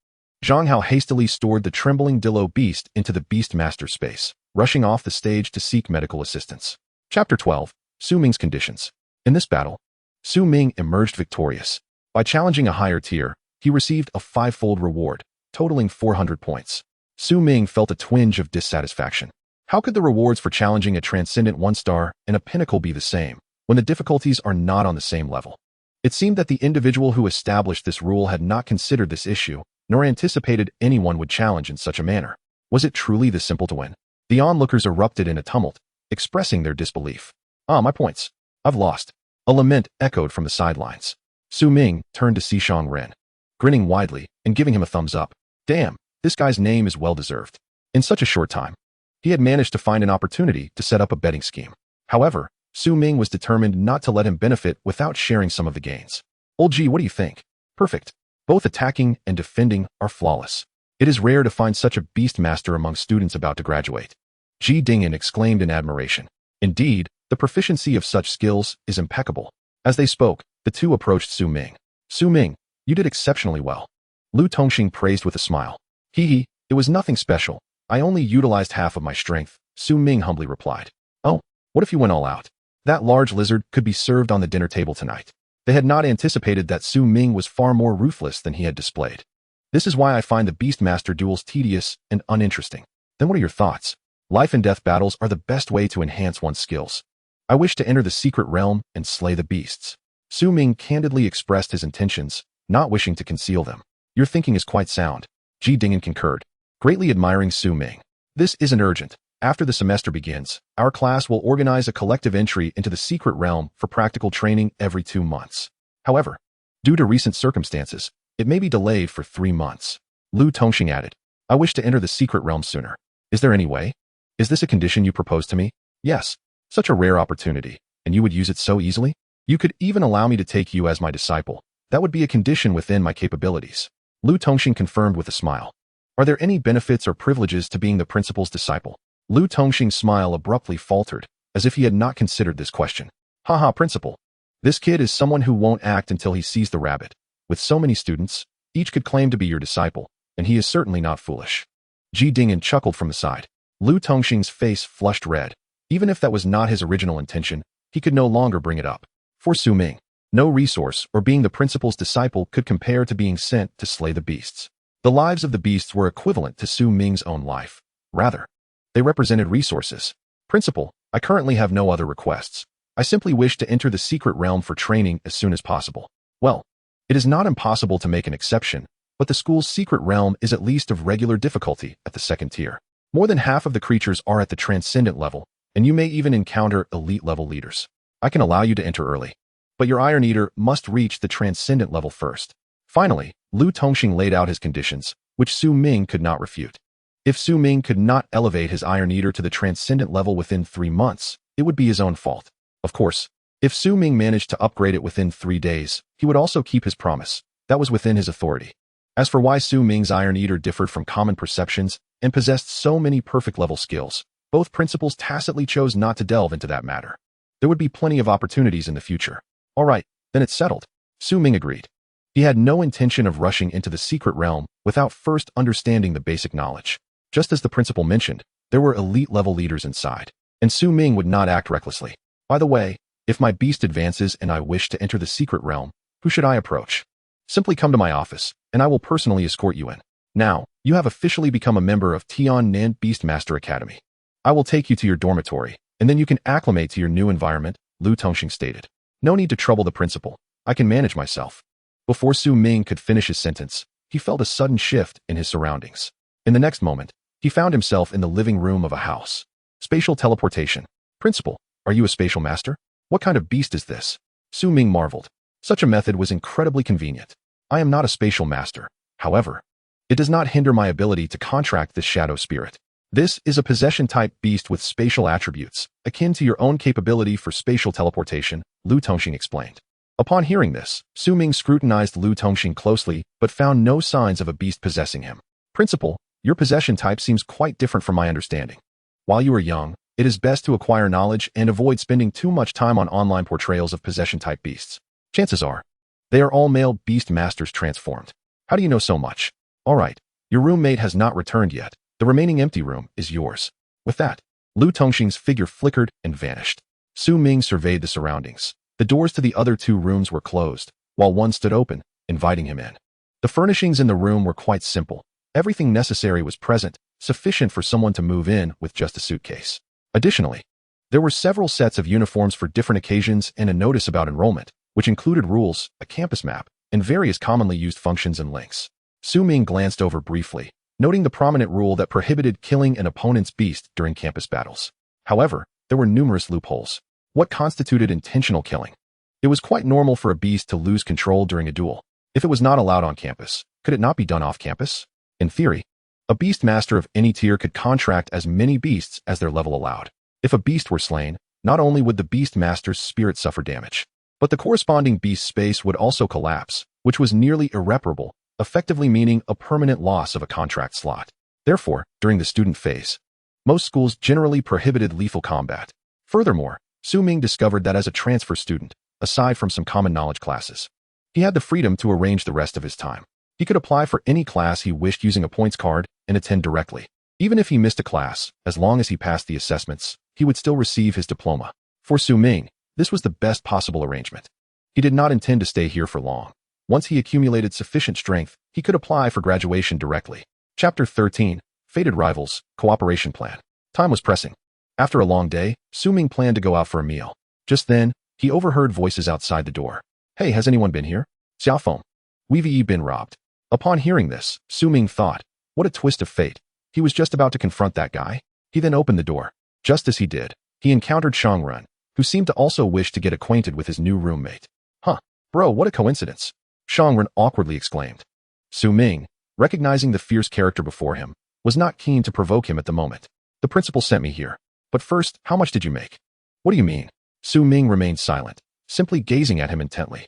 Zhang Hao hastily stored the trembling Dillo beast into the Beastmaster space, rushing off the stage to seek medical assistance. Chapter 12. Su Ming's Conditions. In this battle, Su Ming emerged victorious. By challenging a higher tier, he received a 5-fold reward, totaling 400 points. Su Ming felt a twinge of dissatisfaction. How could the rewards for challenging a transcendent 1-star and a pinnacle be the same, when the difficulties are not on the same level? It seemed that the individual who established this rule had not considered this issue, nor anticipated anyone would challenge in such a manner. Was it truly this simple to win? The onlookers erupted in a tumult, expressing their disbelief. My points. I've lost. A lament echoed from the sidelines. Su Ming turned to Xishang Ren, grinning widely and giving him a thumbs up. Damn, this guy's name is well-deserved. In such a short time, he had managed to find an opportunity to set up a betting scheme. However, Su Ming was determined not to let him benefit without sharing some of the gains. Old G, what do you think? Perfect. Both attacking and defending are flawless. It is rare to find such a beastmaster among students about to graduate. Ji Dingyan exclaimed in admiration. Indeed, the proficiency of such skills is impeccable. As they spoke, the two approached Su Ming. Su Ming, you did exceptionally well. Lu Tongxing praised with a smile. Hee, it was nothing special. I only utilized half of my strength, Su Ming humbly replied. Oh, what if you went all out? That large lizard could be served on the dinner table tonight. They had not anticipated that Su Ming was far more ruthless than he had displayed. This is why I find the Beastmaster duels tedious and uninteresting. Then what are your thoughts? Life and death battles are the best way to enhance one's skills. I wish to enter the secret realm and slay the beasts. Su Ming candidly expressed his intentions, not wishing to conceal them. Your thinking is quite sound. Ji Dingyan concurred, greatly admiring Su Ming. This isn't urgent. After the semester begins, our class will organize a collective entry into the secret realm for practical training every 2 months. However, due to recent circumstances, it may be delayed for 3 months. Lu Tongxing added, I wish to enter the secret realm sooner. Is there any way? Is this a condition you propose to me? Yes. Such a rare opportunity, and you would use it so easily? You could even allow me to take you as my disciple. That would be a condition within my capabilities. Lu Tongxing confirmed with a smile. Are there any benefits or privileges to being the principal's disciple? Lu Tongxing's smile abruptly faltered, as if he had not considered this question. Haha, principal. This kid is someone who won't act until he sees the rabbit. With so many students, each could claim to be your disciple, and he is certainly not foolish. Ji Dingyan chuckled from the side. Lu Tongxing's face flushed red. Even if that was not his original intention, he could no longer bring it up. For Su Ming, no resource or being the principal's disciple could compare to being sent to slay the beasts. The lives of the beasts were equivalent to Su Ming's own life. Rather, they represented resources. Principal, I currently have no other requests. I simply wish to enter the secret realm for training as soon as possible. Well, it is not impossible to make an exception, but the school's secret realm is at least of regular difficulty at the 2nd tier. More than half of the creatures are at the transcendent level, and you may even encounter elite-level leaders. I can allow you to enter early, but your Iron Eater must reach the transcendent level first. Finally, Lu Tongxing laid out his conditions, which Su Ming could not refute. If Su Ming could not elevate his Iron Eater to the transcendent level within 3 months, it would be his own fault. Of course, if Su Ming managed to upgrade it within 3 days, he would also keep his promise. That was within his authority. As for why Su Ming's Iron Eater differed from common perceptions and possessed so many perfect level skills, both principals tacitly chose not to delve into that matter. There would be plenty of opportunities in the future. All right, then it's settled. Su Ming agreed. He had no intention of rushing into the secret realm without first understanding the basic knowledge. Just as the principal mentioned, there were elite-level leaders inside, and Su Ming would not act recklessly. By the way, if my beast advances and I wish to enter the secret realm, who should I approach? Simply come to my office, and I will personally escort you in. Now, you have officially become a member of Tian Nan Beastmaster Academy. I will take you to your dormitory, and then you can acclimate to your new environment, Lu Tongxing stated. No need to trouble the principal. I can manage myself. Before Su Ming could finish his sentence, he felt a sudden shift in his surroundings. In the next moment, he found himself in the living room of a house. Spatial teleportation. Principal, are you a spatial master? What kind of beast is this? Su Ming marveled. Such a method was incredibly convenient. I am not a spatial master. However, it does not hinder my ability to contract this shadow spirit. This is a possession-type beast with spatial attributes, akin to your own capability for spatial teleportation, Lu Tongxing explained. Upon hearing this, Su Ming scrutinized Lu Tongxing closely but found no signs of a beast possessing him. Principal, your possession type seems quite different from my understanding. While you are young, it is best to acquire knowledge and avoid spending too much time on online portrayals of possession-type beasts. Chances are, they are all male beast masters transformed. How do you know so much? All right, your roommate has not returned yet. The remaining empty room is yours. With that, Lu Tongxing's figure flickered and vanished. Su Ming surveyed the surroundings. The doors to the other two rooms were closed, while one stood open, inviting him in. The furnishings in the room were quite simple. Everything necessary was present, sufficient for someone to move in with just a suitcase. Additionally, there were several sets of uniforms for different occasions and a notice about enrollment, which included rules, a campus map, and various commonly used functions and links. Su Ming glanced over briefly, noting the prominent rule that prohibited killing an opponent's beast during campus battles. However, there were numerous loopholes. What constituted intentional killing? It was quite normal for a beast to lose control during a duel. If it was not allowed on campus, could it not be done off campus? In theory, a beast master of any tier could contract as many beasts as their level allowed. If a beast were slain, not only would the beast master's spirit suffer damage, but the corresponding beast space would also collapse, which was nearly irreparable, effectively meaning a permanent loss of a contract slot. Therefore, during the student phase, most schools generally prohibited lethal combat. Furthermore, Su Ming discovered that as a transfer student, aside from some common knowledge classes, he had the freedom to arrange the rest of his time. He could apply for any class he wished using a points card and attend directly. Even if he missed a class, as long as he passed the assessments, he would still receive his diploma. For Su Ming, this was the best possible arrangement. He did not intend to stay here for long. Once he accumulated sufficient strength, he could apply for graduation directly. Chapter 13, Fated Rivals, Cooperation Plan. Time was pressing. After a long day, Su Ming planned to go out for a meal. Just then, he overheard voices outside the door. Hey, has anyone been here? Xiaofeng. We've been robbed. Upon hearing this, Su Ming thought, what a twist of fate. He was just about to confront that guy. He then opened the door. Just as he did, he encountered Shangren, who seemed to also wish to get acquainted with his new roommate. Huh, bro, what a coincidence. Shangren awkwardly exclaimed. Su Ming, recognizing the fierce character before him, was not keen to provoke him at the moment. The principal sent me here. But first, how much did you make? What do you mean? Su Ming remained silent, simply gazing at him intently.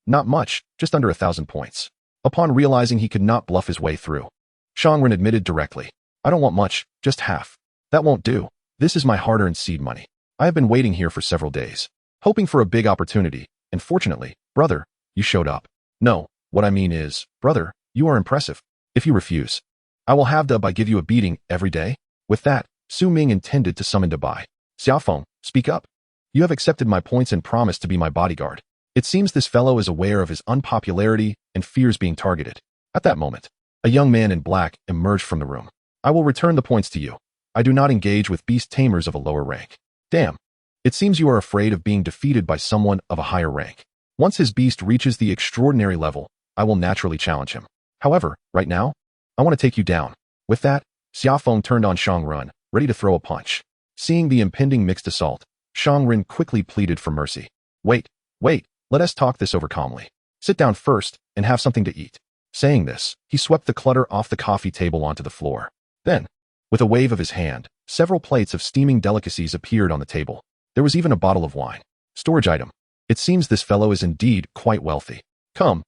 Not much, just under 1,000 points. Upon realizing he could not bluff his way through, Shangren admitted directly. I don't want much, just half. That won't do. This is my hard-earned seed money. I have been waiting here for several days, hoping for a big opportunity, and fortunately, brother, you showed up. No, what I mean is, brother, you are impressive. If you refuse, I will have to give you a beating every day. With that, Su Ming intended to summon Dabai. Xiaofeng, speak up. You have accepted my points and promised to be my bodyguard. It seems this fellow is aware of his unpopularity and fears being targeted. At that moment, a young man in black emerged from the room. I will return the points to you. I do not engage with beast tamers of a lower rank. Damn. It seems you are afraid of being defeated by someone of a higher rank. Once his beast reaches the extraordinary level, I will naturally challenge him. However, right now, I want to take you down. With that, Xiaofeng turned on Shangren, ready to throw a punch. Seeing the impending mixed assault, Shangren quickly pleaded for mercy. Wait, let us talk this over calmly. Sit down first and have something to eat. Saying this, he swept the clutter off the coffee table onto the floor. Then, with a wave of his hand, several plates of steaming delicacies appeared on the table. There was even a bottle of wine. Storage item. It seems this fellow is indeed quite wealthy. Come,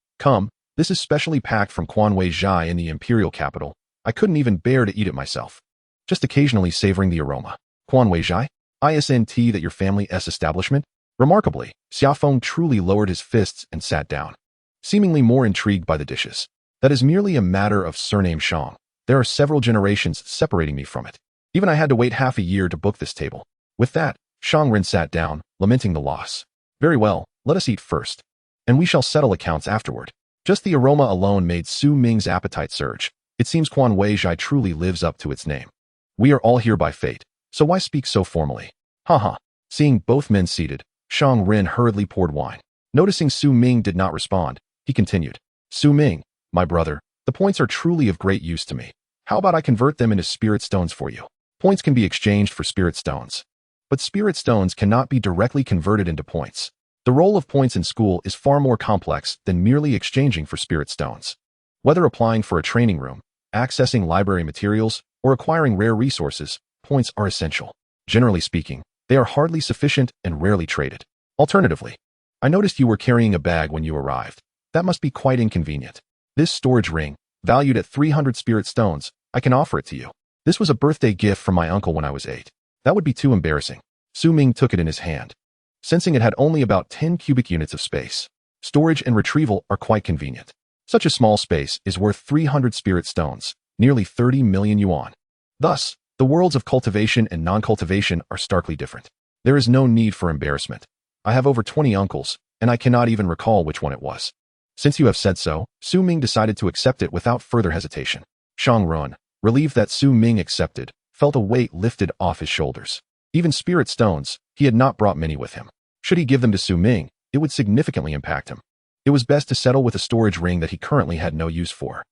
this is specially packed from Quanwei Zhai in the imperial capital. I couldn't even bear to eat it myself. Just occasionally savoring the aroma. Quanwei Zhai? ISNT that your family's establishment? Remarkably, Xiaofeng truly lowered his fists and sat down, seemingly more intrigued by the dishes. That is merely a matter of surname Shang. There are several generations separating me from it. Even I had to wait half a year to book this table. With that, Shangren sat down, lamenting the loss. Very well, let us eat first, and we shall settle accounts afterward. Just the aroma alone made Su Ming's appetite surge. It seems Quanwei Zhai truly lives up to its name. We are all here by fate, so why speak so formally? Haha. Seeing both men seated, Shang Ren hurriedly poured wine. Noticing Su Ming did not respond, he continued. Su Ming, my brother, the points are truly of great use to me. How about I convert them into spirit stones for you? Points can be exchanged for spirit stones. But spirit stones cannot be directly converted into points. The role of points in school is far more complex than merely exchanging for spirit stones. Whether applying for a training room, accessing library materials, or acquiring rare resources, points are essential. Generally speaking, they are hardly sufficient and rarely traded. Alternatively, I noticed you were carrying a bag when you arrived. That must be quite inconvenient. This storage ring, valued at 300 spirit stones, I can offer it to you. This was a birthday gift from my uncle when I was 8. That would be too embarrassing. Su Ming took it in his hand, sensing it had only about 10 cubic units of space. Storage and retrieval are quite convenient. Such a small space is worth 300 spirit stones, nearly 30 million yuan. Thus, the worlds of cultivation and non-cultivation are starkly different. There is no need for embarrassment. I have over 20 uncles, and I cannot even recall which one it was. Since you have said so, Su Ming decided to accept it without further hesitation. Shang Ren, relieved that Su Ming accepted, felt a weight lifted off his shoulders. Even spirit stones, he had not brought many with him. Should he give them to Su Ming, it would significantly impact him. It was best to settle with a storage ring that he currently had no use for.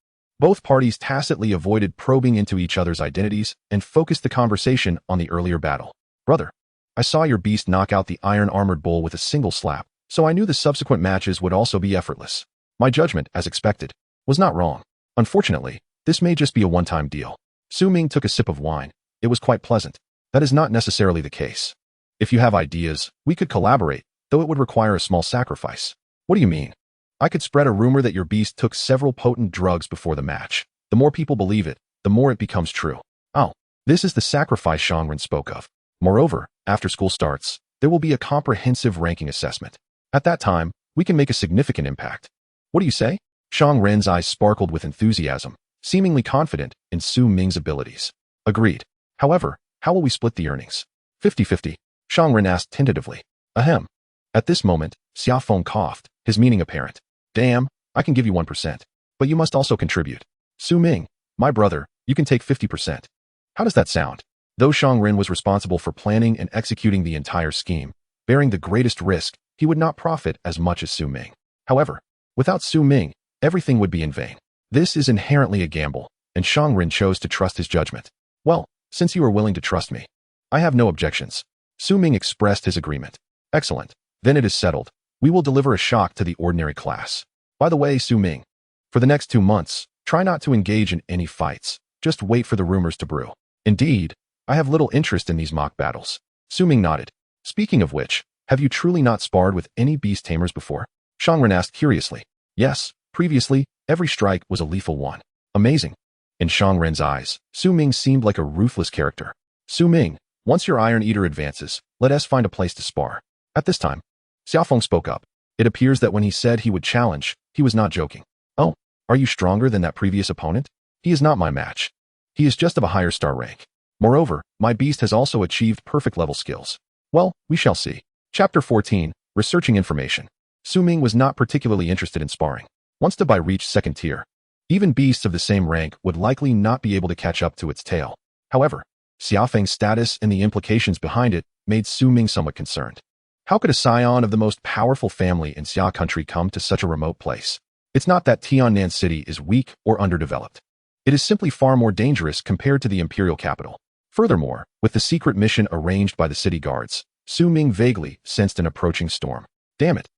Both parties tacitly avoided probing into each other's identities and focused the conversation on the earlier battle. Brother, I saw your beast knock out the iron-armored bull with a single slap, so I knew the subsequent matches would also be effortless. My judgment, as expected, was not wrong. Unfortunately, this may just be a one-time deal. Su Ming took a sip of wine. It was quite pleasant. That is not necessarily the case. If you have ideas, we could collaborate, though it would require a small sacrifice. What do you mean? I could spread a rumor that your beast took several potent drugs before the match. The more people believe it, the more it becomes true. Oh, this is the sacrifice Shang Ren spoke of. Moreover, after school starts, there will be a comprehensive ranking assessment. At that time, we can make a significant impact. What do you say? Shang Ren's eyes sparkled with enthusiasm, seemingly confident in Su Ming's abilities. Agreed. However, how will we split the earnings? 50-50, Shang Ren asked tentatively. Ahem. At this moment, Xia Feng coughed, his meaning apparent. Damn, I can give you 1%. But you must also contribute. Su Ming, my brother, you can take 50%. How does that sound? Though Shang Ren was responsible for planning and executing the entire scheme, bearing the greatest risk, he would not profit as much as Su Ming. However, without Su Ming, everything would be in vain. This is inherently a gamble, and Shang Ren chose to trust his judgment. Well, since you are willing to trust me, I have no objections. Su Ming expressed his agreement. Excellent. Then it is settled. We will deliver a shock to the ordinary class. By the way, Su Ming, for the next 2 months, try not to engage in any fights. Just wait for the rumors to brew. Indeed, I have little interest in these mock battles. Su Ming nodded. Speaking of which, have you truly not sparred with any beast tamers before? Shang Ren asked curiously. Yes, previously, every strike was a lethal one. Amazing. In Shang Ren's eyes, Su Ming seemed like a ruthless character. Su Ming, once your Iron Eater advances, let us find a place to spar. At this time, Xiaofeng spoke up. It appears that when he said he would challenge, he was not joking. Oh, are you stronger than that previous opponent? He is not my match. He is just of a higher star rank. Moreover, my beast has also achieved perfect level skills. Well, we shall see. Chapter 14, Researching Information. Su Ming was not particularly interested in sparring. Once the Bai reached second tier, even beasts of the same rank would likely not be able to catch up to its tail. However, Xiaofeng's status and the implications behind it made Su Ming somewhat concerned. How could a scion of the most powerful family in Xia country come to such a remote place? It's not that Tiannan City is weak or underdeveloped. It is simply far more dangerous compared to the imperial capital. Furthermore, with the secret mission arranged by the city guards, Su Ming vaguely sensed an approaching storm. Damn it.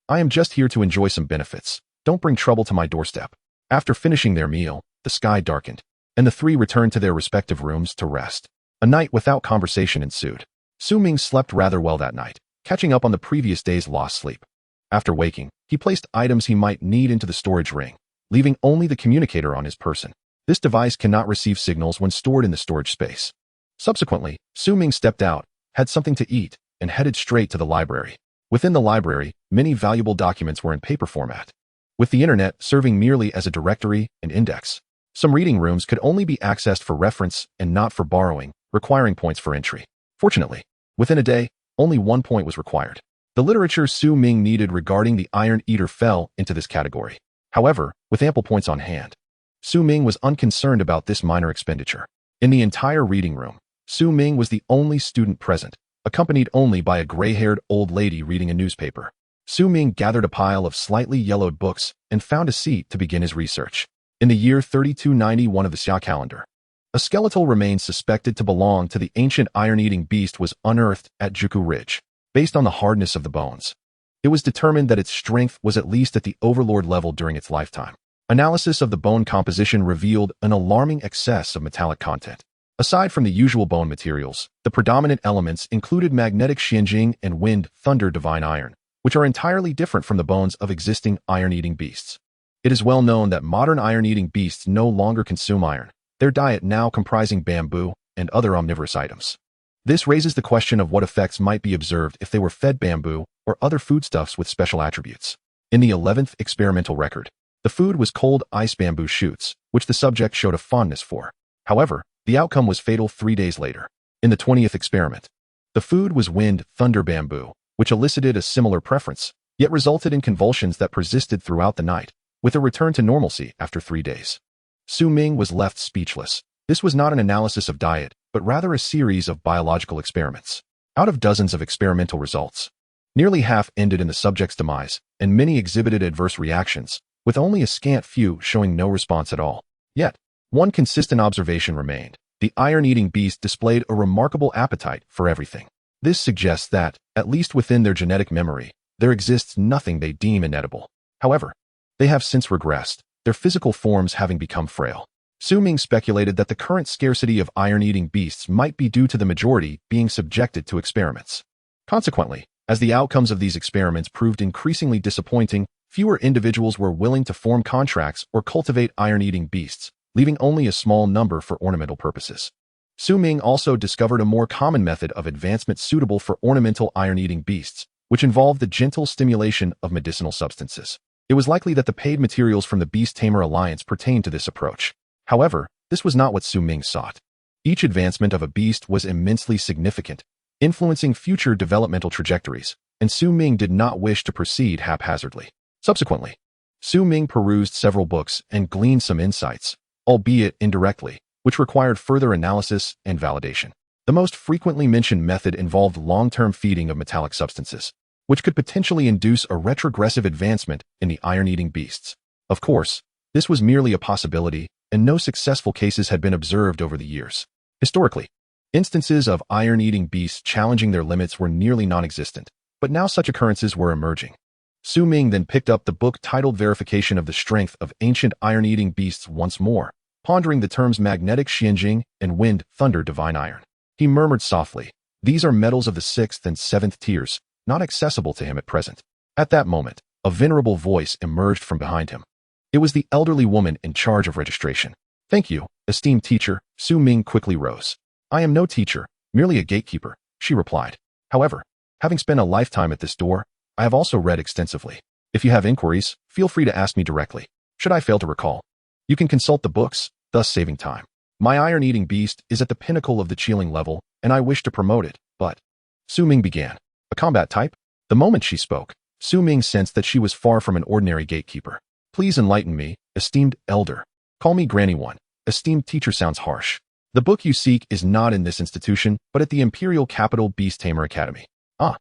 I am just here to enjoy some benefits. Don't bring trouble to my doorstep. After finishing their meal, the sky darkened, and the three returned to their respective rooms to rest. A night without conversation ensued. Su Ming slept rather well that night, catching up on the previous day's lost sleep. After waking, he placed items he might need into the storage ring, leaving only the communicator on his person. This device cannot receive signals when stored in the storage space. Subsequently, Su Ming stepped out, had something to eat, and headed straight to the library. Within the library, many valuable documents were in paper format, with the internet serving merely as a directory and index. Some reading rooms could only be accessed for reference and not for borrowing, requiring points for entry. Fortunately, within a day, only 1 point was required. The literature Su Ming needed regarding the Iron Eater fell into this category. However, with ample points on hand, Su Ming was unconcerned about this minor expenditure. In the entire reading room, Su Ming was the only student present, accompanied only by a gray-haired old lady reading a newspaper. Su Ming gathered a pile of slightly yellowed books and found a seat to begin his research. In the year 3291 of the Xia calendar, a skeletal remains suspected to belong to the ancient iron-eating beast was unearthed at Juku Ridge. Based on the hardness of the bones, it was determined that its strength was at least at the overlord level during its lifetime. Analysis of the bone composition revealed an alarming excess of metallic content. Aside from the usual bone materials, the predominant elements included magnetic Xianjing and wind thunder divine iron, which are entirely different from the bones of existing iron-eating beasts. It is well known that modern iron-eating beasts no longer consume iron, their diet now comprising bamboo and other omnivorous items. This raises the question of what effects might be observed if they were fed bamboo or other foodstuffs with special attributes. In the 11th experimental record, the food was cold ice bamboo shoots, which the subject showed a fondness for. However, the outcome was fatal 3 days later. In the 20th experiment, the food was wind thunder bamboo, which elicited a similar preference, yet resulted in convulsions that persisted throughout the night, with a return to normalcy after 3 days. Su Ming was left speechless. This was not an analysis of diet, but rather a series of biological experiments. Out of dozens of experimental results, nearly half ended in the subject's demise, and many exhibited adverse reactions, with only a scant few showing no response at all. Yet, one consistent observation remained. The iron-eating beast displayed a remarkable appetite for everything. This suggests that, at least within their genetic memory, there exists nothing they deem inedible. However, they have since regressed, their physical forms having become frail. Su Ming speculated that the current scarcity of iron-eating beasts might be due to the majority being subjected to experiments. Consequently, as the outcomes of these experiments proved increasingly disappointing, fewer individuals were willing to form contracts or cultivate iron-eating beasts, leaving only a small number for ornamental purposes. Su Ming also discovered a more common method of advancement suitable for ornamental iron-eating beasts, which involved the gentle stimulation of medicinal substances. It was likely that the paid materials from the Beast-Tamer Alliance pertained to this approach. However, this was not what Su Ming sought. Each advancement of a beast was immensely significant, influencing future developmental trajectories, and Su Ming did not wish to proceed haphazardly. Subsequently, Su Ming perused several books and gleaned some insights, albeit indirectly, which required further analysis and validation. The most frequently mentioned method involved long-term feeding of metallic substances, which could potentially induce a retrogressive advancement in the iron-eating beasts. Of course, this was merely a possibility, and no successful cases had been observed over the years. Historically, instances of iron-eating beasts challenging their limits were nearly non-existent, but now such occurrences were emerging. Su Ming then picked up the book titled Verification of the Strength of Ancient Iron-Eating Beasts once more, pondering the terms magnetic Xianjing and wind thunder divine iron. He murmured softly, "These are metals of the 6th and 7th tiers, not accessible to him at present." At that moment, a venerable voice emerged from behind him. It was the elderly woman in charge of registration. "Thank you, esteemed teacher." Su Ming quickly rose. "I am no teacher, merely a gatekeeper," she replied. "However, having spent a lifetime at this door, I have also read extensively. If you have inquiries, feel free to ask me directly. Should I fail to recall, you can consult the books, thus saving time. My iron-eating beast is at the pinnacle of the chilling level, and I wish to promote it, but..." Su Ming began. "A combat type?" The moment she spoke, Su Ming sensed that she was far from an ordinary gatekeeper. "Please enlighten me, esteemed elder." "Call me Granny One." "Esteemed teacher" sounds harsh. "The book you seek is not in this institution, but at the imperial capital Beast-Tamer Academy." "Ah."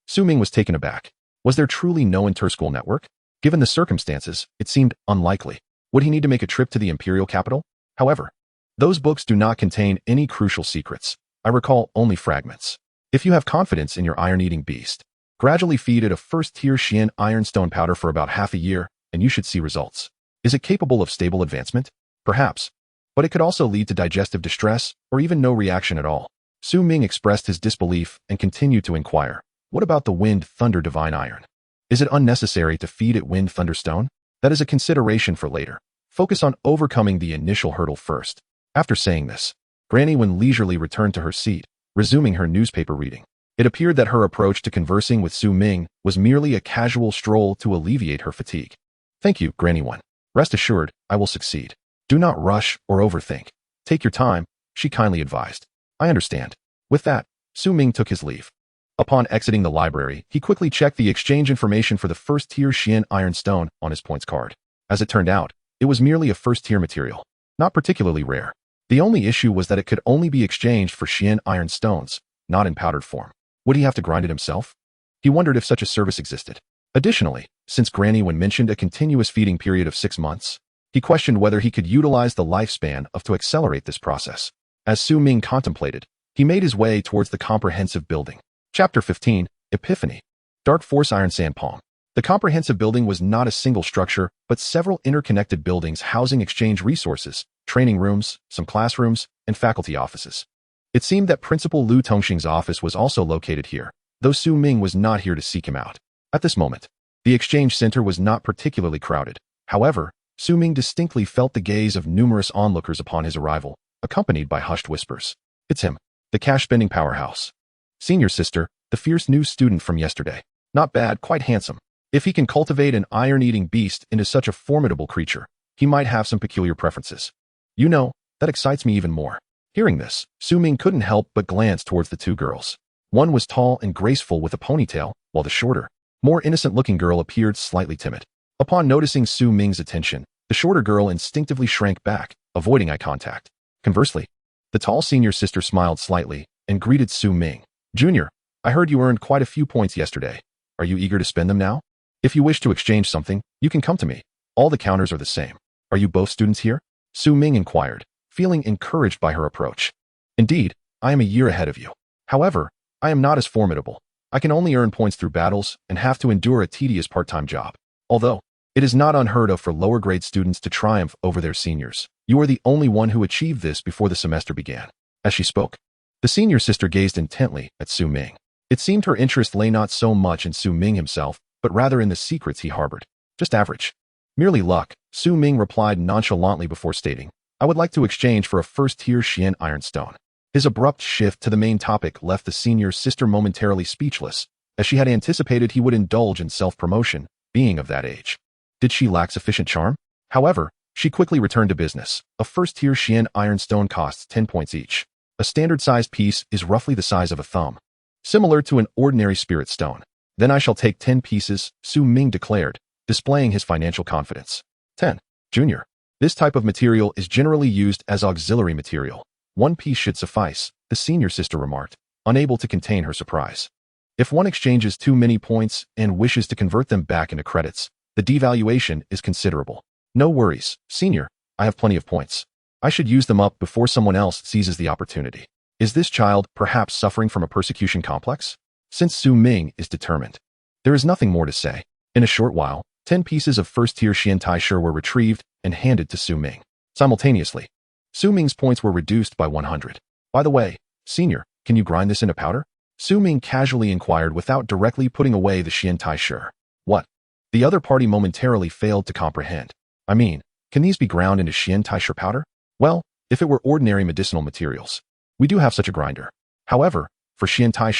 Su Ming was taken aback. Was there truly no inter-school network? Given the circumstances, it seemed unlikely. Would he need to make a trip to the imperial capital? However, those books do not contain any crucial secrets. I recall only fragments. If you have confidence in your iron-eating beast, gradually feed it a first-tier Xian ironstone powder for about half a year, and you should see results. Is it capable of stable advancement? Perhaps. But it could also lead to digestive distress, or even no reaction at all. Su Ming expressed his disbelief and continued to inquire. What about the wind thunder divine iron? Is it unnecessary to feed it wind thunderstone? That is a consideration for later. Focus on overcoming the initial hurdle first. After saying this, Granny Wen leisurely returned to her seat, resuming her newspaper reading. It appeared that her approach to conversing with Su Ming was merely a casual stroll to alleviate her fatigue. "Thank you, Granny One. Rest assured, I will succeed. Do not rush or overthink. Take your time," she kindly advised. "I understand." With that, Su Ming took his leave. Upon exiting the library, he quickly checked the exchange information for the first-tier Xian ironstone on his points card. As it turned out, it was merely a first-tier material, not particularly rare. The only issue was that it could only be exchanged for Xian iron stones, not in powdered form. Would he have to grind it himself? He wondered if such a service existed. Additionally, since Granny Wen mentioned a continuous feeding period of 6 months, he questioned whether he could utilize the lifespan of to accelerate this process. As Su Ming contemplated, he made his way towards the comprehensive building. Chapter 15, Epiphany. Dark Force Iron Sand Palm. The comprehensive building was not a single structure, but several interconnected buildings housing exchange resources, training rooms, some classrooms, and faculty offices. It seemed that Principal Lu Tongxing's office was also located here, though Su Ming was not here to seek him out. At this moment, the exchange center was not particularly crowded. However, Su Ming distinctly felt the gaze of numerous onlookers upon his arrival, accompanied by hushed whispers. It's him, the cash-spending powerhouse. Senior sister, the fierce new student from yesterday. Not bad, quite handsome. If he can cultivate an iron-eating beast into such a formidable creature, he might have some peculiar preferences. You know, that excites me even more. Hearing this, Su Ming couldn't help but glance towards the two girls. One was tall and graceful with a ponytail, while the shorter, more innocent-looking girl appeared slightly timid. Upon noticing Su Ming's attention, the shorter girl instinctively shrank back, avoiding eye contact. Conversely, the tall senior sister smiled slightly and greeted Su Ming. Junior, I heard you earned quite a few points yesterday. Are you eager to spend them now? If you wish to exchange something, you can come to me. All the counters are the same. Are you both students here? Su Ming inquired, feeling encouraged by her approach. Indeed, I am a year ahead of you. However, I am not as formidable. I can only earn points through battles and have to endure a tedious part-time job. Although, it is not unheard of for lower-grade students to triumph over their seniors. You are the only one who achieved this before the semester began. As she spoke, the senior sister gazed intently at Su Ming. It seemed her interest lay not so much in Su Ming himself, but rather in the secrets he harbored. Just average. Merely luck, Su Ming replied nonchalantly before stating, I would like to exchange for a first-tier Xian Ironstone. His abrupt shift to the main topic left the senior sister momentarily speechless, as she had anticipated he would indulge in self-promotion, being of that age. Did she lack sufficient charm? However, she quickly returned to business. A first-tier Xian Ironstone costs 10 points each. A standard-sized piece is roughly the size of a thumb, similar to an ordinary spirit stone. Then I shall take 10 pieces, Su Ming declared, displaying his financial confidence. 10. Junior. This type of material is generally used as auxiliary material. 1 piece should suffice, the senior sister remarked, unable to contain her surprise. If one exchanges too many points and wishes to convert them back into credits, the devaluation is considerable. No worries, senior, I have plenty of points. I should use them up before someone else seizes the opportunity. Is this child perhaps suffering from a persecution complex? Since Su Ming is determined, there is nothing more to say. In a short while, 10 pieces of first-tier Xian Tai were retrieved and handed to Su Ming. Simultaneously, Su Ming's points were reduced by 100. By the way, senior, can you grind this into powder? Su Ming casually inquired without directly putting away the Xian Tai. What? The other party momentarily failed to comprehend. I mean, can these be ground into Xian Tai powder? Well, if it were ordinary medicinal materials, we do have such a grinder. However, for Xian Tai,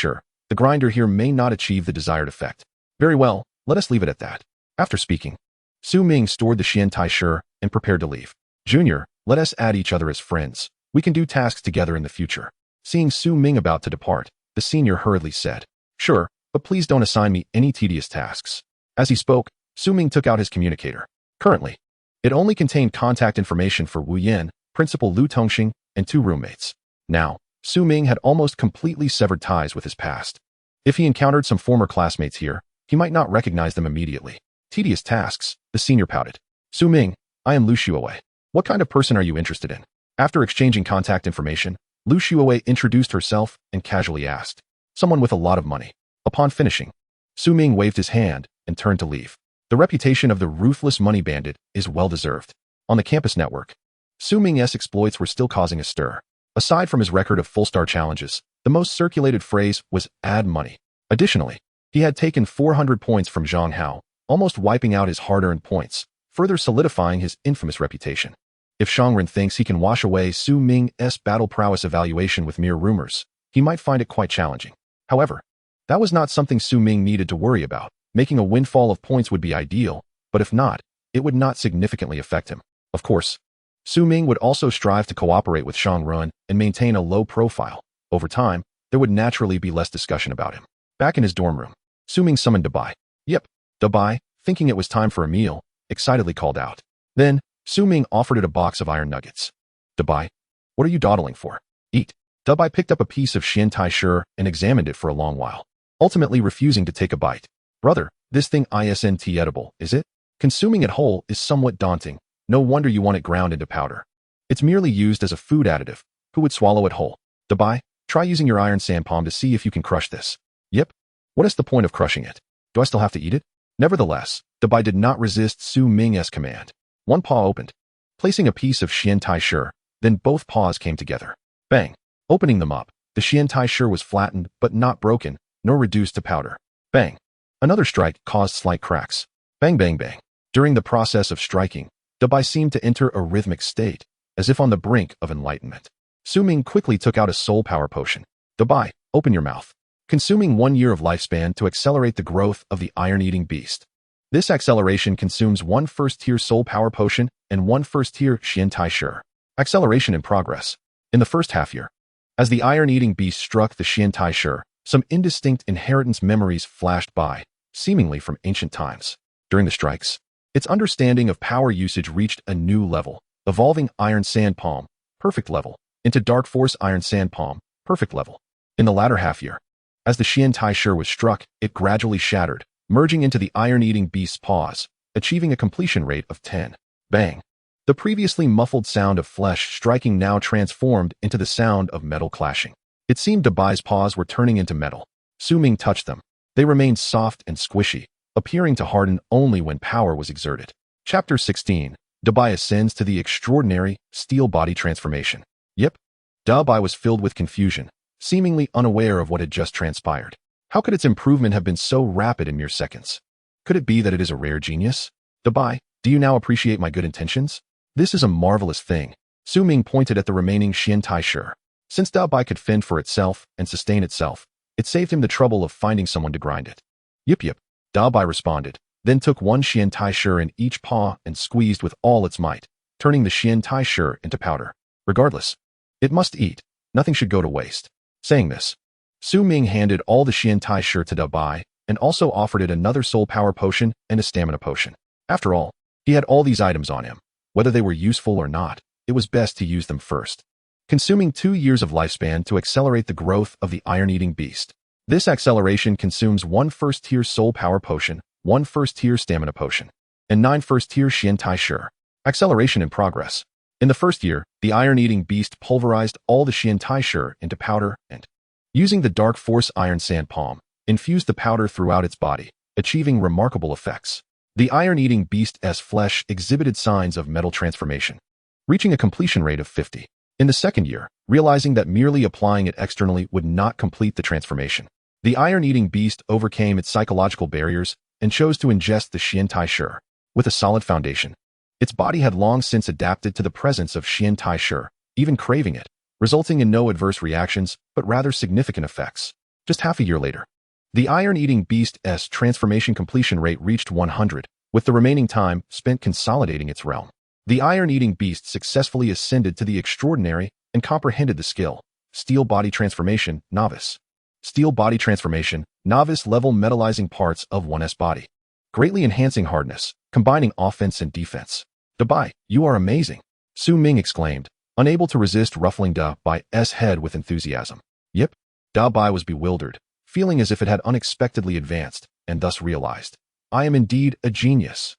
the grinder here may not achieve the desired effect. Very well, let us leave it at that. After speaking, Su Ming stored the Xian Tai and prepared to leave. Junior, let us add each other as friends. We can do tasks together in the future. Seeing Su Ming about to depart, the senior hurriedly said, Sure, but please don't assign me any tedious tasks. As he spoke, Su Ming took out his communicator. Currently, it only contained contact information for Wu Yan, Principal Lu Tongxing, and 2 roommates. Now, Su Ming had almost completely severed ties with his past. If he encountered some former classmates here, he might not recognize them immediately. Tedious tasks, the senior pouted. Su Ming, I am Lu Xuewei. What kind of person are you interested in? After exchanging contact information, Lu Xuewei introduced herself and casually asked, Someone with a lot of money. Upon finishing, Su Ming waved his hand and turned to leave. The reputation of the ruthless money bandit is well-deserved. On the campus network, Su Ming's exploits were still causing a stir. Aside from his record of full-star challenges, the most circulated phrase was add money. Additionally, he had taken 400 points from Zhang Hao, almost wiping out his hard-earned points, further solidifying his infamous reputation. If Shangren thinks he can wash away Su Ming's battle prowess evaluation with mere rumors, he might find it quite challenging. However, that was not something Su Ming needed to worry about. Making a windfall of points would be ideal, but if not, it would not significantly affect him. Of course, Su Ming would also strive to cooperate with Shangren and maintain a low profile. Over time, there would naturally be less discussion about him. Back in his dorm room, Su Ming summoned Dabai. Yep, Dabai, thinking it was time for a meal, excitedly called out. Then, Su Ming offered it a box of iron nuggets. Dabai, what are you dawdling for? Eat. Dabai picked up a piece of Xiantai Shi and examined it for a long while, ultimately refusing to take a bite. Brother, this thing isn't edible, is it? Consuming it whole is somewhat daunting. No wonder you want it ground into powder. It's merely used as a food additive. Who would swallow it whole? Dabai, try using your iron sand palm to see if you can crush this. Yep. What is the point of crushing it? Do I still have to eat it? Nevertheless, Dabai did not resist Su Ming's command. One paw opened, placing a piece of Xiantai Shi, then both paws came together. Bang! Opening them up, the Xiantai Shi was flattened but not broken, nor reduced to powder. Bang! Another strike caused slight cracks. Bang bang bang. During the process of striking, Dabai seemed to enter a rhythmic state, as if on the brink of enlightenment. Su Ming quickly took out a soul power potion. Dabai, open your mouth. Consuming 1 year of lifespan to accelerate the growth of the iron-eating beast. This acceleration consumes 1 first-tier soul power potion and 1 first-tier Xiantai Shi. Acceleration in progress. In the first half year, as the iron-eating beast struck the Xiantai Shi, some indistinct inheritance memories flashed by, seemingly from ancient times. During the strikes, its understanding of power usage reached a new level, evolving Iron Sand Palm, perfect level, into Dark Force Iron Sand Palm, perfect level. In the latter half year, as the Xiantai Shi was struck, it gradually shattered, merging into the iron-eating beast's paws, achieving a completion rate of 10. Bang! The previously muffled sound of flesh striking now transformed into the sound of metal clashing. It seemed Dabai's paws were turning into metal. Su Ming touched them. They remained soft and squishy, appearing to harden only when power was exerted. Chapter 16. Dabai ascends to the extraordinary steel body transformation. Yep. Dabai was filled with confusion, seemingly unaware of what had just transpired. How could its improvement have been so rapid in mere seconds? Could it be that it is a rare genius? Dabai, do you now appreciate my good intentions? This is a marvelous thing. Su Ming pointed at the remaining Xiantai Shi. Since Dabai could fend for itself and sustain itself, it saved him the trouble of finding someone to grind it. Yip yip, Dabai responded, then took 1 Xiantai Shi in each paw and squeezed with all its might, turning the Xiantai Shi into powder. Regardless, it must eat. Nothing should go to waste. Saying this, Su Ming handed all the Xiantai Shi to Dabai and also offered it another soul power potion and a stamina potion. After all, he had all these items on him. Whether they were useful or not, it was best to use them first. Consuming 2 years of lifespan to accelerate the growth of the iron-eating beast. This acceleration consumes 1 first-tier soul power potion, 1 first-tier stamina potion, and 9 first-tier Xiantai Shi. Acceleration in progress. In the first year, the iron-eating beast pulverized all the Xiantai Shi into powder and, using the Dark Force Iron Sand Palm, infused the powder throughout its body, achieving remarkable effects. The iron-eating beast's flesh exhibited signs of metal transformation, reaching a completion rate of 50. In the second year, realizing that merely applying it externally would not complete the transformation, the iron-eating beast overcame its psychological barriers and chose to ingest the Xiantai Shi. With a solid foundation, its body had long since adapted to the presence of Xiantai Shi, even craving it, resulting in no adverse reactions, but rather significant effects. Just half a year later, the iron-eating beast's transformation completion rate reached 100, with the remaining time spent consolidating its realm. The iron-eating beast successfully ascended to the extraordinary and comprehended the skill. Steel Body Transformation, Novice. Steel Body Transformation, Novice level metallizing parts of one's body, greatly enhancing hardness, combining offense and defense. Dabai, you are amazing, Su Ming exclaimed, unable to resist ruffling Dabai's head with enthusiasm. Yep. Dabai was bewildered, feeling as if it had unexpectedly advanced, and thus realized, I am indeed a genius.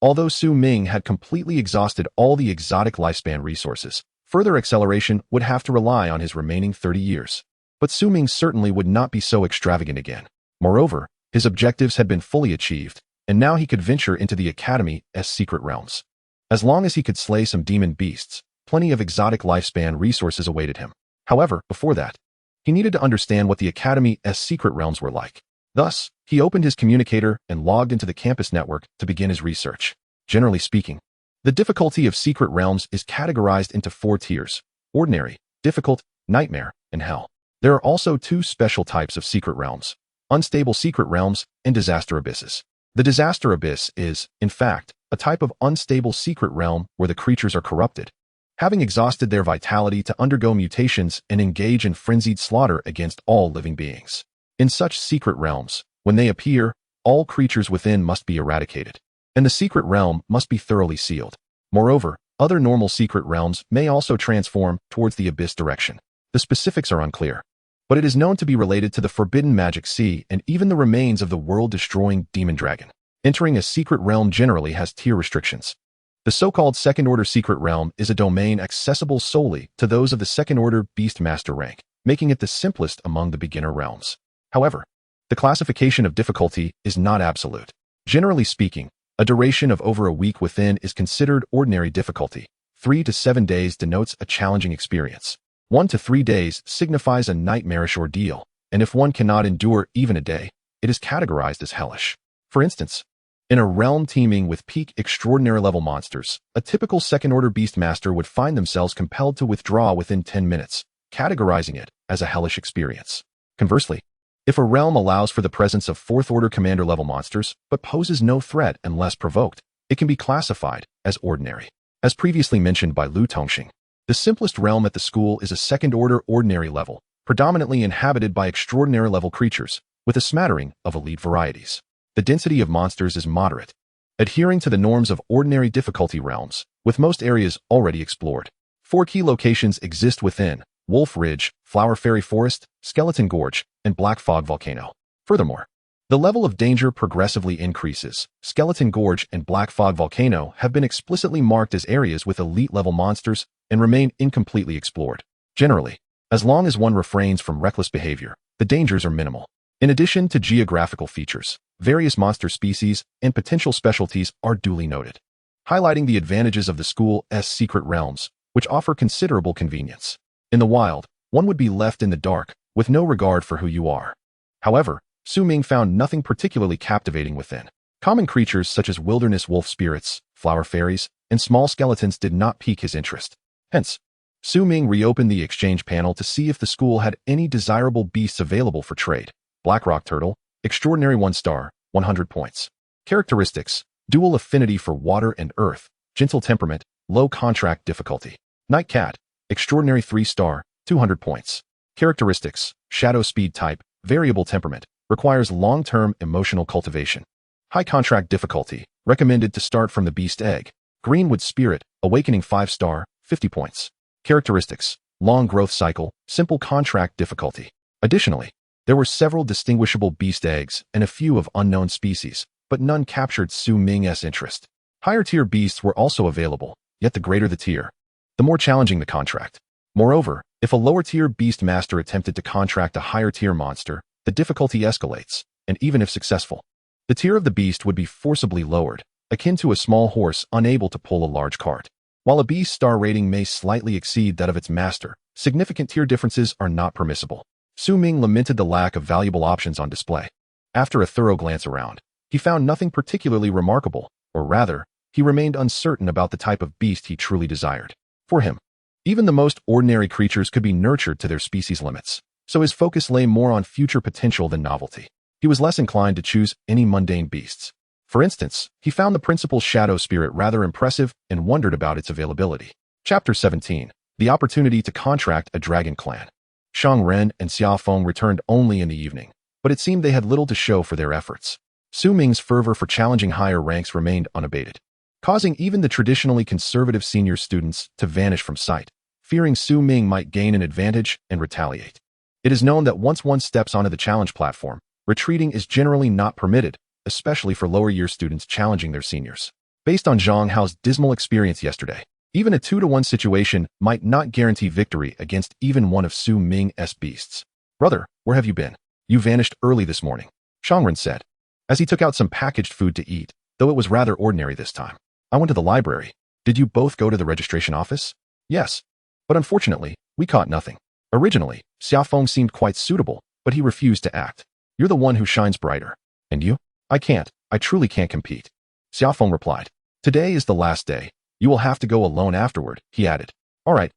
Although Su Ming had completely exhausted all the exotic lifespan resources, further acceleration would have to rely on his remaining 30 years. But Su Ming certainly would not be so extravagant again. Moreover, his objectives had been fully achieved, and now he could venture into the Academy's secret realms. As long as he could slay some demon beasts, plenty of exotic lifespan resources awaited him. However, before that, he needed to understand what the Academy's secret realms were like. Thus, he opened his communicator and logged into the campus network to begin his research. Generally speaking, the difficulty of secret realms is categorized into 4 tiers: ordinary, difficult, nightmare, and hell. There are also 2 special types of secret realms: unstable secret realms and disaster abysses. The disaster abyss is, in fact, a type of unstable secret realm where the creatures are corrupted, having exhausted their vitality to undergo mutations and engage in frenzied slaughter against all living beings. In such secret realms, when they appear, all creatures within must be eradicated, and the secret realm must be thoroughly sealed. Moreover, other normal secret realms may also transform towards the abyss direction. The specifics are unclear, but it is known to be related to the forbidden magic sea and even the remains of the world-destroying demon dragon. Entering a secret realm generally has tier restrictions. The so-called second-order secret realm is a domain accessible solely to those of the second-order beastmaster rank, making it the simplest among the beginner realms. However, the classification of difficulty is not absolute. Generally speaking, a duration of over a week within is considered ordinary difficulty. 3 to 7 days denotes a challenging experience. 1 to 3 days signifies a nightmarish ordeal, and if one cannot endure even a day, it is categorized as hellish. For instance, in a realm teeming with peak extraordinary level monsters, a typical second-order beastmaster would find themselves compelled to withdraw within 10 minutes, categorizing it as a hellish experience. Conversely, if a realm allows for the presence of fourth-order commander-level monsters but poses no threat unless provoked, it can be classified as ordinary. As previously mentioned by Lu Tongxing, the simplest realm at the school is a second-order ordinary level, predominantly inhabited by extraordinary-level creatures, with a smattering of elite varieties. The density of monsters is moderate, adhering to the norms of ordinary difficulty realms, with most areas already explored. 4 key locations exist within: Wolf Ridge, Flower Fairy Forest, Skeleton Gorge, and Black Fog Volcano. Furthermore, the level of danger progressively increases. Skeleton Gorge and Black Fog Volcano have been explicitly marked as areas with elite-level monsters and remain incompletely explored. Generally, as long as one refrains from reckless behavior, the dangers are minimal. In addition to geographical features, various monster species and potential specialties are duly noted, highlighting the advantages of the school's secret realms, which offer considerable convenience. In the wild, one would be left in the dark, with no regard for who you are. However, Su Ming found nothing particularly captivating within. Common creatures such as wilderness wolf spirits, flower fairies, and small skeletons did not pique his interest. Hence, Su Ming reopened the exchange panel to see if the school had any desirable beasts available for trade. Black Rock Turtle, Extraordinary 1 star, 100 points. Characteristics: dual affinity for water and earth, gentle temperament, low contract difficulty. Night Cat, Extraordinary 3 star, 200 points. Characteristics: shadow speed type, variable temperament, requires long-term emotional cultivation. High contract difficulty, recommended to start from the beast egg. Greenwood Spirit, Awakening 5 star, 50 points. Characteristics: long growth cycle, simple contract difficulty. Additionally, there were several distinguishable beast eggs and a few of unknown species, but none captured Su Ming's interest. Higher-tier beasts were also available, yet the greater the tier, the more challenging the contract. Moreover, if a lower-tier beast master attempted to contract a higher-tier monster, the difficulty escalates, and even if successful, the tier of the beast would be forcibly lowered, akin to a small horse unable to pull a large cart. While a beast star rating may slightly exceed that of its master, significant tier differences are not permissible. Su Ming lamented the lack of valuable options on display. After a thorough glance around, he found nothing particularly remarkable, or rather, he remained uncertain about the type of beast he truly desired. For him, even the most ordinary creatures could be nurtured to their species limits, so his focus lay more on future potential than novelty. He was less inclined to choose any mundane beasts. For instance, he found the principal shadow spirit rather impressive and wondered about its availability. Chapter 17. The opportunity to contract a dragon clan. Shang Ren and Xia Feng returned only in the evening, but it seemed they had little to show for their efforts. Su Ming's fervor for challenging higher ranks remained unabated, causing even the traditionally conservative senior students to vanish from sight, fearing Su Ming might gain an advantage and retaliate. It is known that once one steps onto the challenge platform, retreating is generally not permitted, especially for lower-year students challenging their seniors. Based on Zhang Hao's dismal experience yesterday, even a 2-to-1 situation might not guarantee victory against even one of Su Ming's beasts. "Brother, where have you been? You vanished early this morning," Shangren said, as he took out some packaged food to eat, though it was rather ordinary this time. "I went to the library. Did you both go to the registration office?" "Yes. But unfortunately, we caught nothing." Originally, Xiaofeng seemed quite suitable, but he refused to act. "You're the one who shines brighter. And you?" "I can't. I truly can't compete." Xiaofeng replied. "Today is the last day. You will have to go alone afterward," he added. All right,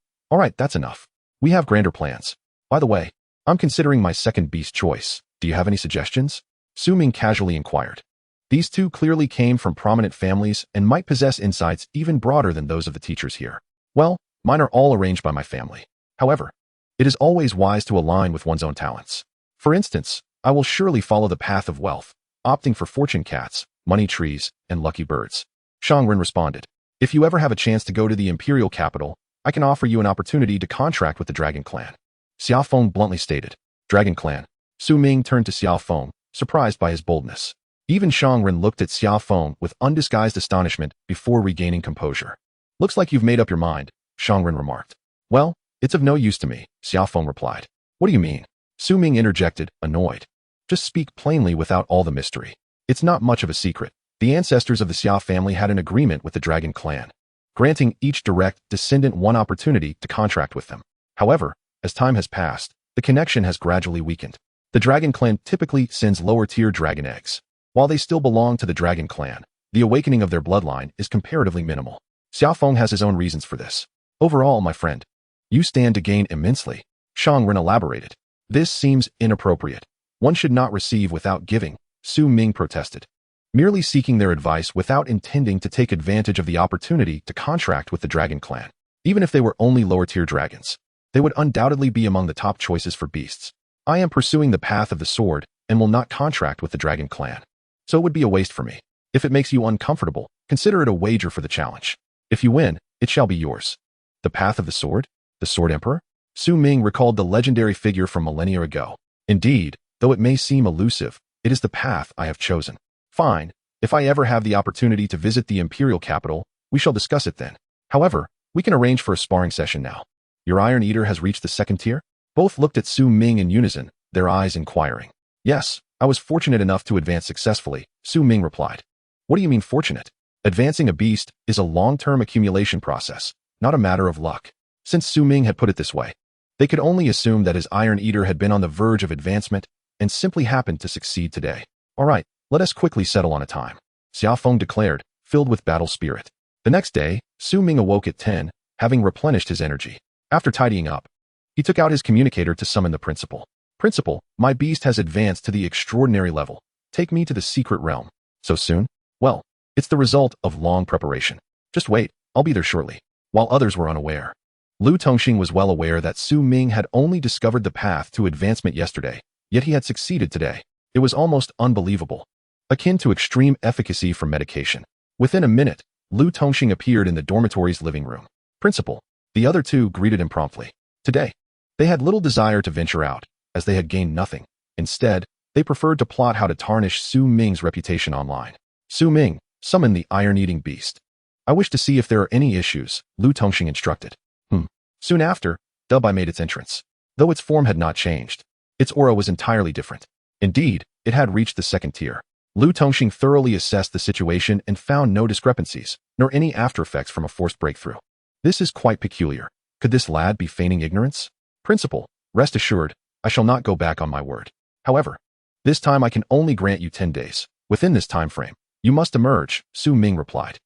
that's enough. We have grander plans. By the way, I'm considering my second beast choice. Do you have any suggestions?" Su Ming casually inquired. These two clearly came from prominent families and might possess insights even broader than those of the teachers here. "Well, mine are all arranged by my family. However, it is always wise to align with one's own talents. For instance, I will surely follow the path of wealth, opting for fortune cats, money trees, and lucky birds." Shangren responded. "If you ever have a chance to go to the imperial capital, I can offer you an opportunity to contract with the dragon clan. Xiaofeng bluntly stated. Dragon Clan. Su Ming turned to Xiaofeng, surprised by his boldness. Even Xiangren looked at Xiaofeng with undisguised astonishment before regaining composure. Looks like you've made up your mind, Xiangren remarked. Well, it's of no use to me, Xiaofeng replied. What do you mean? Su Ming interjected, annoyed. Just speak plainly without all the mystery. It's not much of a secret. The ancestors of the Xia family had an agreement with the Dragon Clan, granting each direct descendant one opportunity to contract with them. However, as time has passed, the connection has gradually weakened. The Dragon Clan typically sends lower-tier dragon eggs. While they still belong to the Dragon Clan, the awakening of their bloodline is comparatively minimal. Xiaofeng has his own reasons for this. Overall, my friend, you stand to gain immensely, Xiangren elaborated. This seems inappropriate. One should not receive without giving, Su Ming protested. Merely seeking their advice without intending to take advantage of the opportunity to contract with the Dragon Clan. Even if they were only lower-tier dragons, they would undoubtedly be among the top choices for beasts. I am pursuing the path of the sword and will not contract with the Dragon Clan. So it would be a waste for me. If it makes you uncomfortable, consider it a wager for the challenge. If you win, it shall be yours. The path of the sword? The Sword Emperor? Su Ming recalled the legendary figure from millennia ago. Indeed, though it may seem elusive, it is the path I have chosen. Fine, if I ever have the opportunity to visit the imperial capital, we shall discuss it then. However, we can arrange for a sparring session now. Your Iron Eater has reached the second tier? Both looked at Su Ming in unison, their eyes inquiring. Yes, I was fortunate enough to advance successfully, Su Ming replied. What do you mean fortunate? Advancing a beast is a long-term accumulation process, not a matter of luck. Since Su Ming had put it this way, they could only assume that his Iron Eater had been on the verge of advancement and simply happened to succeed today. All right, let us quickly settle on a time, Xiaofeng declared, filled with battle spirit. The next day, Su Ming awoke at 10, having replenished his energy. After tidying up, he took out his communicator to summon the principal. Principal, my beast has advanced to the extraordinary level. Take me to the secret realm. So soon? Well, it's the result of long preparation. Just wait, I'll be there shortly. While others were unaware, Lu Tongxing was well aware that Su Ming had only discovered the path to advancement yesterday, yet he had succeeded today. It was almost unbelievable, akin to extreme efficacy from medication. Within a minute, Lu Tongxing appeared in the dormitory's living room. Principal, the other two greeted him promptly. Today, they had little desire to venture out, as they had gained nothing. Instead, they preferred to plot how to tarnish Su Ming's reputation online. Su Ming, summon the iron-eating beast. I wish to see if there are any issues, Lu Tongxing instructed. Soon after, Dubai made its entrance. Though its form had not changed, its aura was entirely different. Indeed, it had reached the second tier. Lu Tongxing thoroughly assessed the situation and found no discrepancies, nor any after-effects from a forced breakthrough. This is quite peculiar. Could this lad be feigning ignorance? Principal, rest assured, I shall not go back on my word. However, this time I can only grant you 10 days. Within this time frame, you must emerge, Su Ming replied.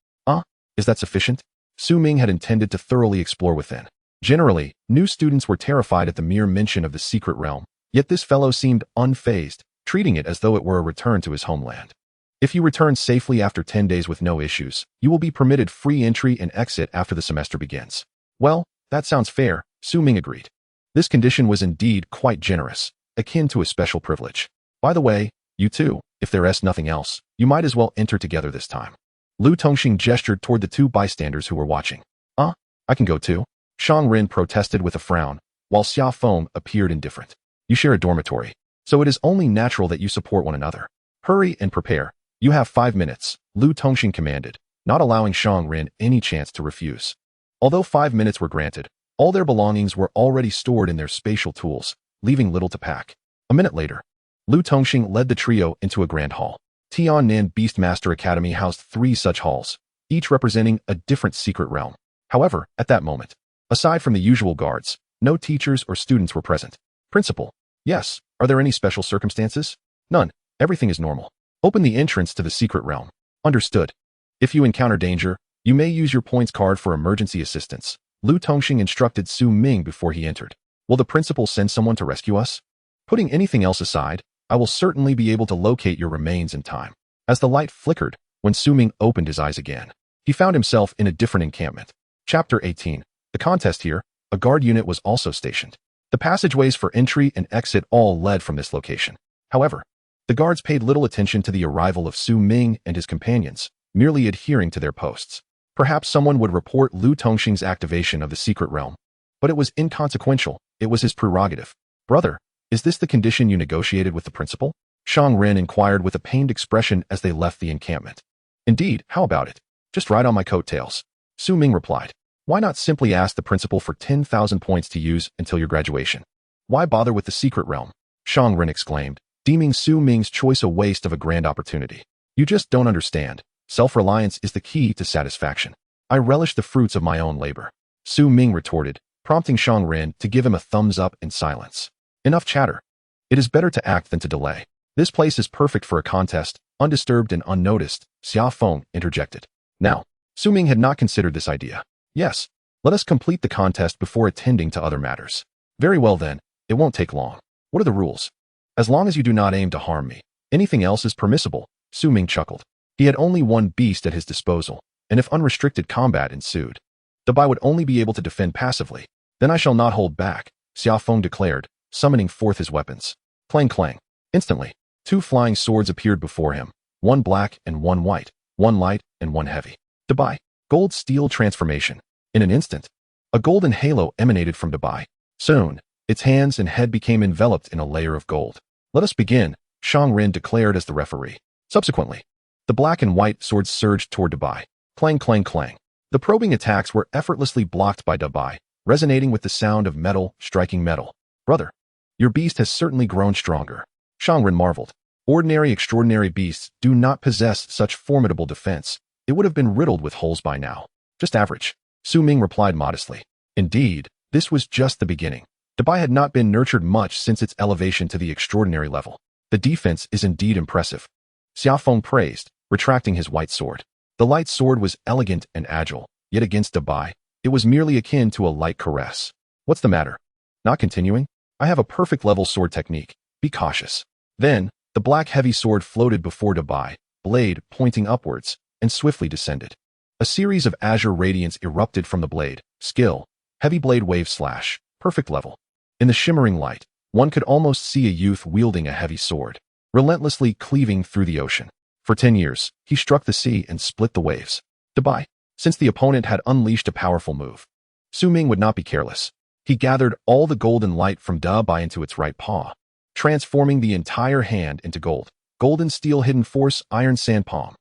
Is that sufficient? Su Ming had intended to thoroughly explore within. Generally, new students were terrified at the mere mention of the secret realm, yet this fellow seemed unfazed, treating it as though it were a return to his homeland. If you return safely after 10 days with no issues, you will be permitted free entry and exit after the semester begins. Well, that sounds fair, Su Ming agreed. This condition was indeed quite generous, akin to a special privilege. By the way, you too, if there is nothing else, you might as well enter together this time. Lu Tongxing gestured toward the two bystanders who were watching. I can go too? Shang Ren protested with a frown, while Xiaofeng appeared indifferent. You share a dormitory, so it is only natural that you support one another. Hurry and prepare. You have 5 minutes, Lu Tongxing commanded, not allowing Shang Ren any chance to refuse. Although 5 minutes were granted, all their belongings were already stored in their spatial tools, leaving little to pack. A minute later, Lu Tongxing led the trio into a grand hall. Tiannan Beastmaster Academy housed 3 such halls, each representing a different secret realm. However, at that moment, aside from the usual guards, no teachers or students were present. Principal, yes, are there any special circumstances? None, everything is normal. Open the entrance to the secret realm. Understood. If you encounter danger, you may use your points card for emergency assistance, Lu Tongxing instructed Su Ming before he entered. Will the principal send someone to rescue us? Putting anything else aside, I will certainly be able to locate your remains in time. As the light flickered, when Su Ming opened his eyes again, he found himself in a different encampment. Chapter 18. The contest here, a guard unit was also stationed. The passageways for entry and exit all led from this location. However, the guards paid little attention to the arrival of Su Ming and his companions, merely adhering to their posts. Perhaps someone would report Lu Tongxing's activation of the secret realm, but it was inconsequential. It was his prerogative. Brother, is this the condition you negotiated with the principal? Shang Ren inquired with a pained expression as they left the encampment. Indeed, how about it? Just ride on my coattails. Su Ming replied. Why not simply ask the principal for 10,000 points to use until your graduation? Why bother with the secret realm? Shang Ren exclaimed, deeming Su Ming's choice a waste of a grand opportunity. You just don't understand. Self-reliance is the key to satisfaction. I relish the fruits of my own labor. Su Ming retorted, prompting Shang Ren to give him a thumbs up in silence. Enough chatter. It is better to act than to delay. This place is perfect for a contest, undisturbed and unnoticed, Xia Feng interjected. Now, Su Ming had not considered this idea. Yes, let us complete the contest before attending to other matters. Very well then, it won't take long. What are the rules? As long as you do not aim to harm me, anything else is permissible, Su Ming chuckled. He had only one beast at his disposal, and if unrestricted combat ensued, the Bai would only be able to defend passively. Then I shall not hold back, Xia Feng declared, summoning forth his weapons. Clang clang. Instantly, 2 flying swords appeared before him, one black and one white, one light and one heavy. Dabai. Gold steel transformation. In an instant, a golden halo emanated from Dabai. Soon, its hands and head became enveloped in a layer of gold. Let us begin, Shang Ren declared as the referee. Subsequently, the black and white swords surged toward Dabai. Clang clang clang. The probing attacks were effortlessly blocked by Dabai, resonating with the sound of metal striking metal. Brother, your beast has certainly grown stronger. Shang Ren marveled. Ordinary extraordinary beasts do not possess such formidable defense. It would have been riddled with holes by now. Just average. Su Ming replied modestly. Indeed, this was just the beginning. Dabai had not been nurtured much since its elevation to the extraordinary level. The defense is indeed impressive. Xia Feng praised, retracting his white sword. The light sword was elegant and agile, yet against Dabai, it was merely akin to a light caress. What's the matter? Not continuing? I have a perfect level sword technique. Be cautious. Then, the black heavy sword floated before Dabai, blade pointing upwards, and swiftly descended. A series of azure radiance erupted from the blade. Skill. Heavy blade wave slash. Perfect level. In the shimmering light, one could almost see a youth wielding a heavy sword, relentlessly cleaving through the ocean. For 10 years, he struck the sea and split the waves. Dabai. Since the opponent had unleashed a powerful move, Su Ming would not be careless. He gathered all the golden light from Dabai into its right paw, transforming the entire hand into gold. Golden steel hidden force, iron sand palm.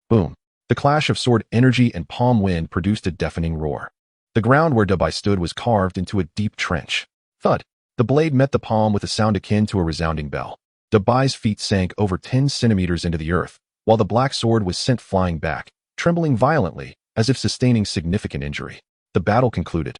Boom. The clash of sword energy and palm wind produced a deafening roar. The ground where Dabai stood was carved into a deep trench. Thud. The blade met the palm with a sound akin to a resounding bell. Dabai's feet sank over 10 centimeters into the earth, while the black sword was sent flying back, trembling violently, as if sustaining significant injury. The battle concluded.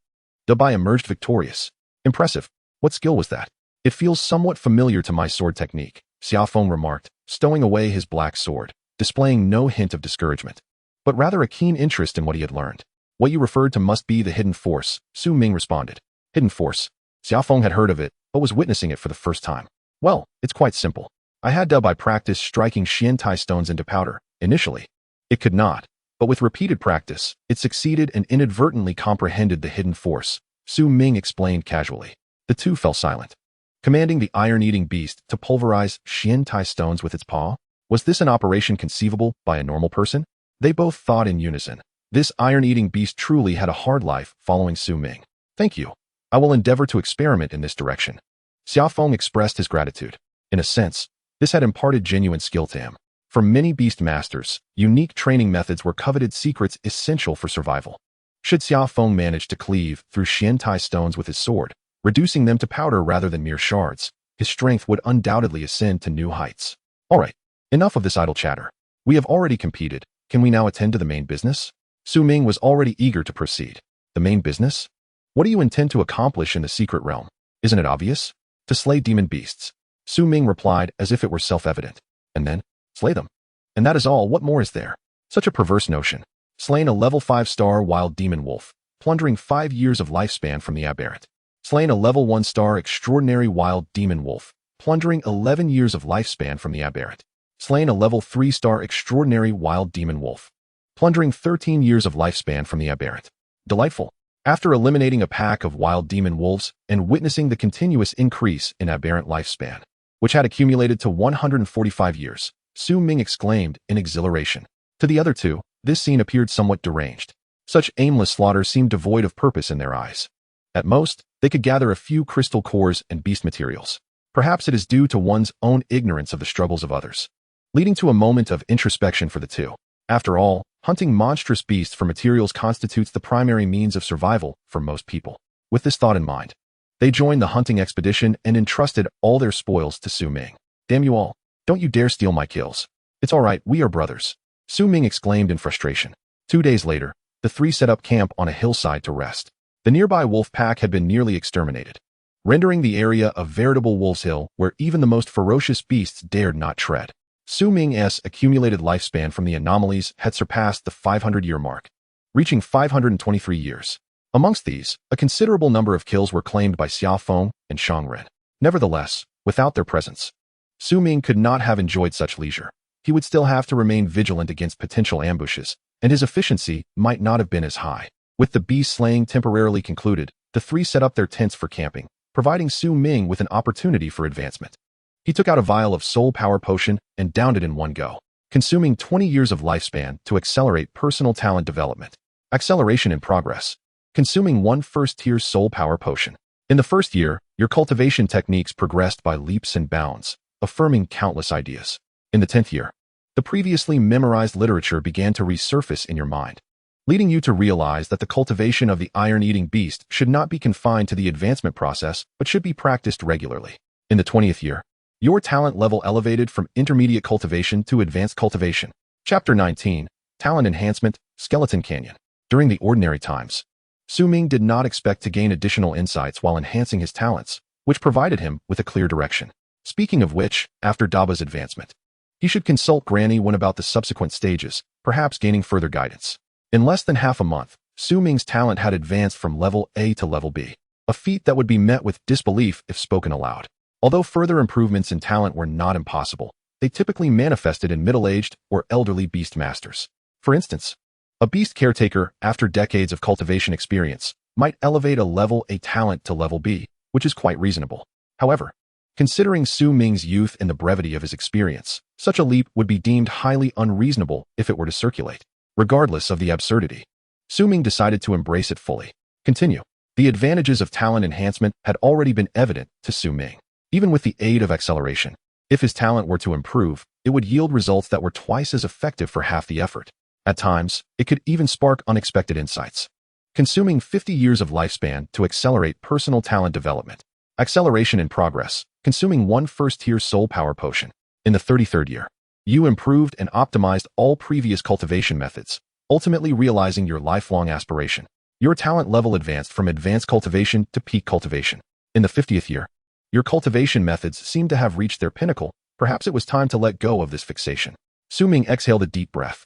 Dabai emerged victorious. Impressive. What skill was that? It feels somewhat familiar to my sword technique, Xia Feng remarked, stowing away his black sword, displaying no hint of discouragement, but rather a keen interest in what he had learned. What you referred to must be the hidden force, Su Ming responded. Hidden force. Xia Feng had heard of it, but was witnessing it for the first time. Well, it's quite simple. I had Dabai practice striking Xiantai stones into powder. Initially, it could not, but with repeated practice, it succeeded and inadvertently comprehended the hidden force, Su Ming explained casually. The two fell silent. Commanding the iron-eating beast to pulverize Xiantai stones with its paw? Was this an operation conceivable by a normal person? They both thought in unison. This iron-eating beast truly had a hard life following Su Ming. Thank you. I will endeavor to experiment in this direction. Xia Feng expressed his gratitude. In a sense, this had imparted genuine skill to him. For many beast masters, unique training methods were coveted secrets essential for survival. Should Xia Feng manage to cleave through Xiantai stones with his sword, reducing them to powder rather than mere shards, his strength would undoubtedly ascend to new heights. All right, enough of this idle chatter. We have already competed. Can we now attend to the main business? Su Ming was already eager to proceed. The main business? What do you intend to accomplish in the secret realm? Isn't it obvious? To slay demon beasts. Su Ming replied as if it were self-evident. And then, slay them. And that is all. What more is there? Such a perverse notion. Slain a level 5-star wild demon wolf, plundering 5 years of lifespan from the aberrant. Slain a level 1-star extraordinary wild demon wolf, plundering 11 years of lifespan from the aberrant. Slain a level 3-star extraordinary wild demon wolf, plundering 13 years of lifespan from the aberrant. Delightful. After eliminating a pack of wild demon wolves and witnessing the continuous increase in aberrant lifespan, which had accumulated to 145 years, Su Ming exclaimed in exhilaration. To the other two, this scene appeared somewhat deranged. Such aimless slaughter seemed devoid of purpose in their eyes. At most, they could gather a few crystal cores and beast materials. Perhaps it is due to one's own ignorance of the struggles of others, leading to a moment of introspection for the two. After all, hunting monstrous beasts for materials constitutes the primary means of survival for most people. With this thought in mind, they joined the hunting expedition and entrusted all their spoils to Su Ming. Damn you all, don't you dare steal my kills. It's all right, we are brothers, Su Ming exclaimed in frustration. 2 days later, the three set up camp on a hillside to rest. The nearby wolf pack had been nearly exterminated, rendering the area a veritable wolf's hill where even the most ferocious beasts dared not tread. Su Ming's accumulated lifespan from the anomalies had surpassed the 500-year mark, reaching 523 years. Amongst these, a considerable number of kills were claimed by Xiaofeng and Shangren. Nevertheless, without their presence, Su Ming could not have enjoyed such leisure. He would still have to remain vigilant against potential ambushes, and his efficiency might not have been as high. With the beast slaying temporarily concluded, the three set up their tents for camping, providing Su Ming with an opportunity for advancement. He took out a vial of soul power potion and downed it in one go, consuming 20 years of lifespan to accelerate personal talent development. Acceleration in progress. Consuming one first-tier soul power potion. In the first year, your cultivation techniques progressed by leaps and bounds, affirming countless ideas. In the 10th year, the previously memorized literature began to resurface in your mind, leading you to realize that the cultivation of the iron-eating beast should not be confined to the advancement process, but should be practiced regularly. In the 20th year, your talent level elevated from intermediate cultivation to advanced cultivation. Chapter 19, Talent Enhancement, Skeleton Canyon. During the ordinary times, Su Ming did not expect to gain additional insights while enhancing his talents, which provided him with a clear direction. Speaking of which, after Daba's advancement, he should consult Granny when about the subsequent stages, perhaps gaining further guidance. In less than half a month, Su Ming's talent had advanced from level A to level B, a feat that would be met with disbelief if spoken aloud. Although further improvements in talent were not impossible, they typically manifested in middle-aged or elderly beast masters. For instance, a beast caretaker, after decades of cultivation experience, might elevate a level A talent to level B, which is quite reasonable. However, considering Su Ming's youth and the brevity of his experience, such a leap would be deemed highly unreasonable if it were to circulate. Regardless of the absurdity, Su Ming decided to embrace it fully. Continue. The advantages of talent enhancement had already been evident to Su Ming. Even with the aid of acceleration, if his talent were to improve, it would yield results that were twice as effective for half the effort. At times, it could even spark unexpected insights. Consuming 50 years of lifespan to accelerate personal talent development. Acceleration in progress. Consuming one first-tier soul power potion. In the 33rd year, you improved and optimized all previous cultivation methods, ultimately realizing your lifelong aspiration. Your talent level advanced from advanced cultivation to peak cultivation. In the 50th year, your cultivation methods seemed to have reached their pinnacle. Perhaps it was time to let go of this fixation. Su Ming exhaled a deep breath.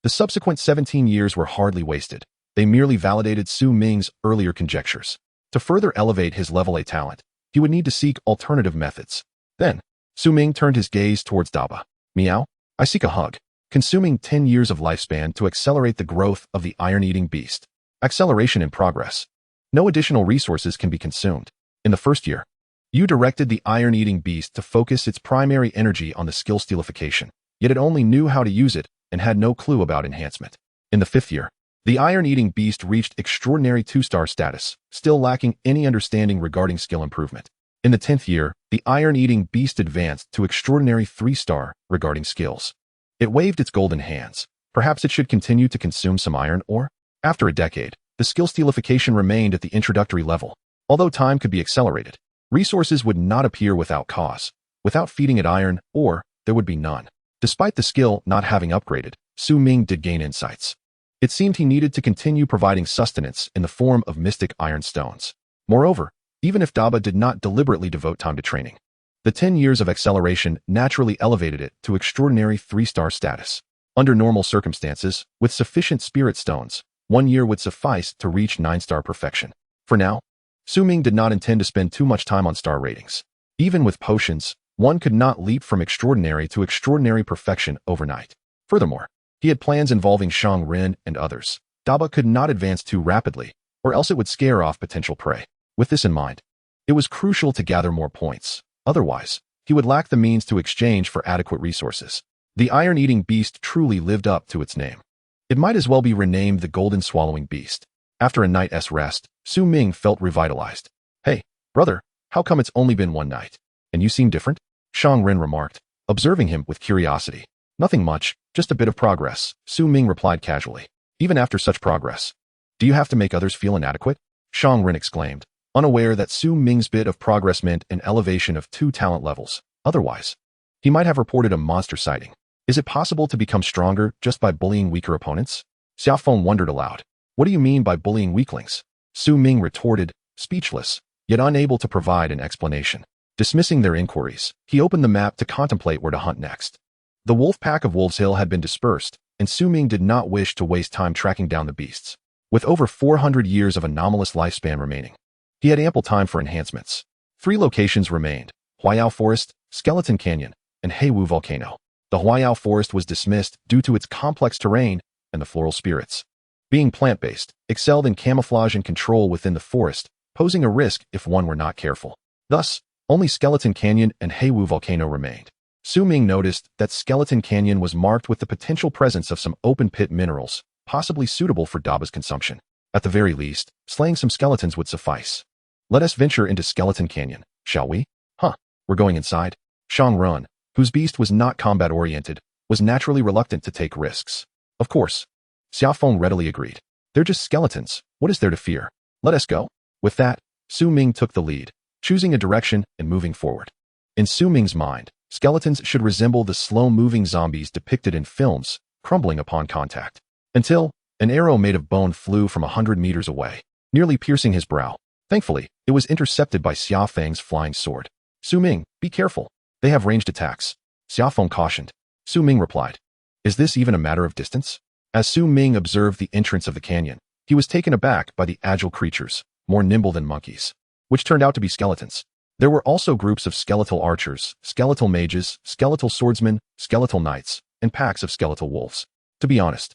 The subsequent 17 years were hardly wasted. They merely validated Su Ming's earlier conjectures. To further elevate his level A talent, he would need to seek alternative methods. Then, Su Ming turned his gaze towards Daba. Meow, I seek a hug. Consuming 10 years of lifespan to accelerate the growth of the iron-eating beast. Acceleration in progress. No additional resources can be consumed. In the first year, you directed the iron-eating beast to focus its primary energy on the skill steelification, yet it only knew how to use it and had no clue about enhancement. In the 5th year, the iron-eating beast reached extraordinary 2-star status, still lacking any understanding regarding skill improvement. In the 10th year, the iron-eating beast advanced to extraordinary 3-star regarding skills. It waved its golden hands. Perhaps it should continue to consume some iron ore? After a decade, the skill steelification remained at the introductory level. Although time could be accelerated, resources would not appear without cause. Without feeding it iron ore, there would be none. Despite the skill not having upgraded, Su Ming did gain insights. It seemed he needed to continue providing sustenance in the form of mystic iron stones. Moreover, even if Daba did not deliberately devote time to training, the 10 years of acceleration naturally elevated it to extraordinary 3-star status. Under normal circumstances, with sufficient spirit stones, 1 year would suffice to reach 9-star perfection. For now, Su Ming did not intend to spend too much time on star ratings. Even with potions, one could not leap from extraordinary to extraordinary perfection overnight. Furthermore, he had plans involving Shang Ren and others. Daba could not advance too rapidly, or else it would scare off potential prey. With this in mind, it was crucial to gather more points. Otherwise, he would lack the means to exchange for adequate resources. The iron-eating beast truly lived up to its name. It might as well be renamed the Golden Swallowing Beast. After a night's rest, Su Ming felt revitalized. Hey, brother, how come it's only been one night? And you seem different? Shang Ren remarked, observing him with curiosity. Nothing much, just a bit of progress, Su Ming replied casually. Even after such progress, do you have to make others feel inadequate? Shang Ren exclaimed, unaware that Su Ming's bit of progress meant an elevation of 2 talent levels. Otherwise, he might have reported a monster sighting. Is it possible to become stronger just by bullying weaker opponents? Xiaofeng wondered aloud. What do you mean by bullying weaklings? Su Ming retorted, speechless, yet unable to provide an explanation. Dismissing their inquiries, he opened the map to contemplate where to hunt next. The wolf pack of Wolves Hill had been dispersed, and Su Ming did not wish to waste time tracking down the beasts. With over 400 years of anomalous lifespan remaining, he had ample time for enhancements. 3 locations remained: Huayao Forest, Skeleton Canyon, and Heiwu Volcano. The Huayao Forest was dismissed due to its complex terrain and the floral spirits, being plant-based, excelled in camouflage and control within the forest, posing a risk if one were not careful. Thus, only Skeleton Canyon and Heiwu Volcano remained. Su Ming noticed that Skeleton Canyon was marked with the potential presence of some open-pit minerals, possibly suitable for Daba's consumption. At the very least, slaying some skeletons would suffice. Let us venture into Skeleton Canyon, shall we? Huh, we're going inside? Shang Ren, whose beast was not combat-oriented, was naturally reluctant to take risks. Of course. Xiaofeng readily agreed. They're just skeletons, what is there to fear? Let us go. With that, Su Ming took the lead, choosing a direction and moving forward. In Su Ming's mind, skeletons should resemble the slow-moving zombies depicted in films, crumbling upon contact. Until an arrow made of bone flew from 100 meters away, nearly piercing his brow. Thankfully, it was intercepted by Xiaofeng's flying sword. Su Ming, be careful. They have ranged attacks. Xiaofeng cautioned. Su Ming replied. Is this even a matter of distance? As Su Ming observed the entrance of the canyon, he was taken aback by the agile creatures, more nimble than monkeys, which turned out to be skeletons. There were also groups of skeletal archers, skeletal mages, skeletal swordsmen, skeletal knights, and packs of skeletal wolves. To be honest,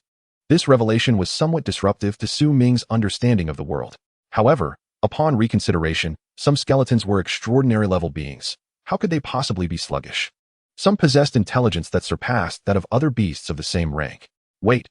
this revelation was somewhat disruptive to Su Ming's understanding of the world. However, upon reconsideration, some skeletons were extraordinary level beings. How could they possibly be sluggish? Some possessed intelligence that surpassed that of other beasts of the same rank. Wait,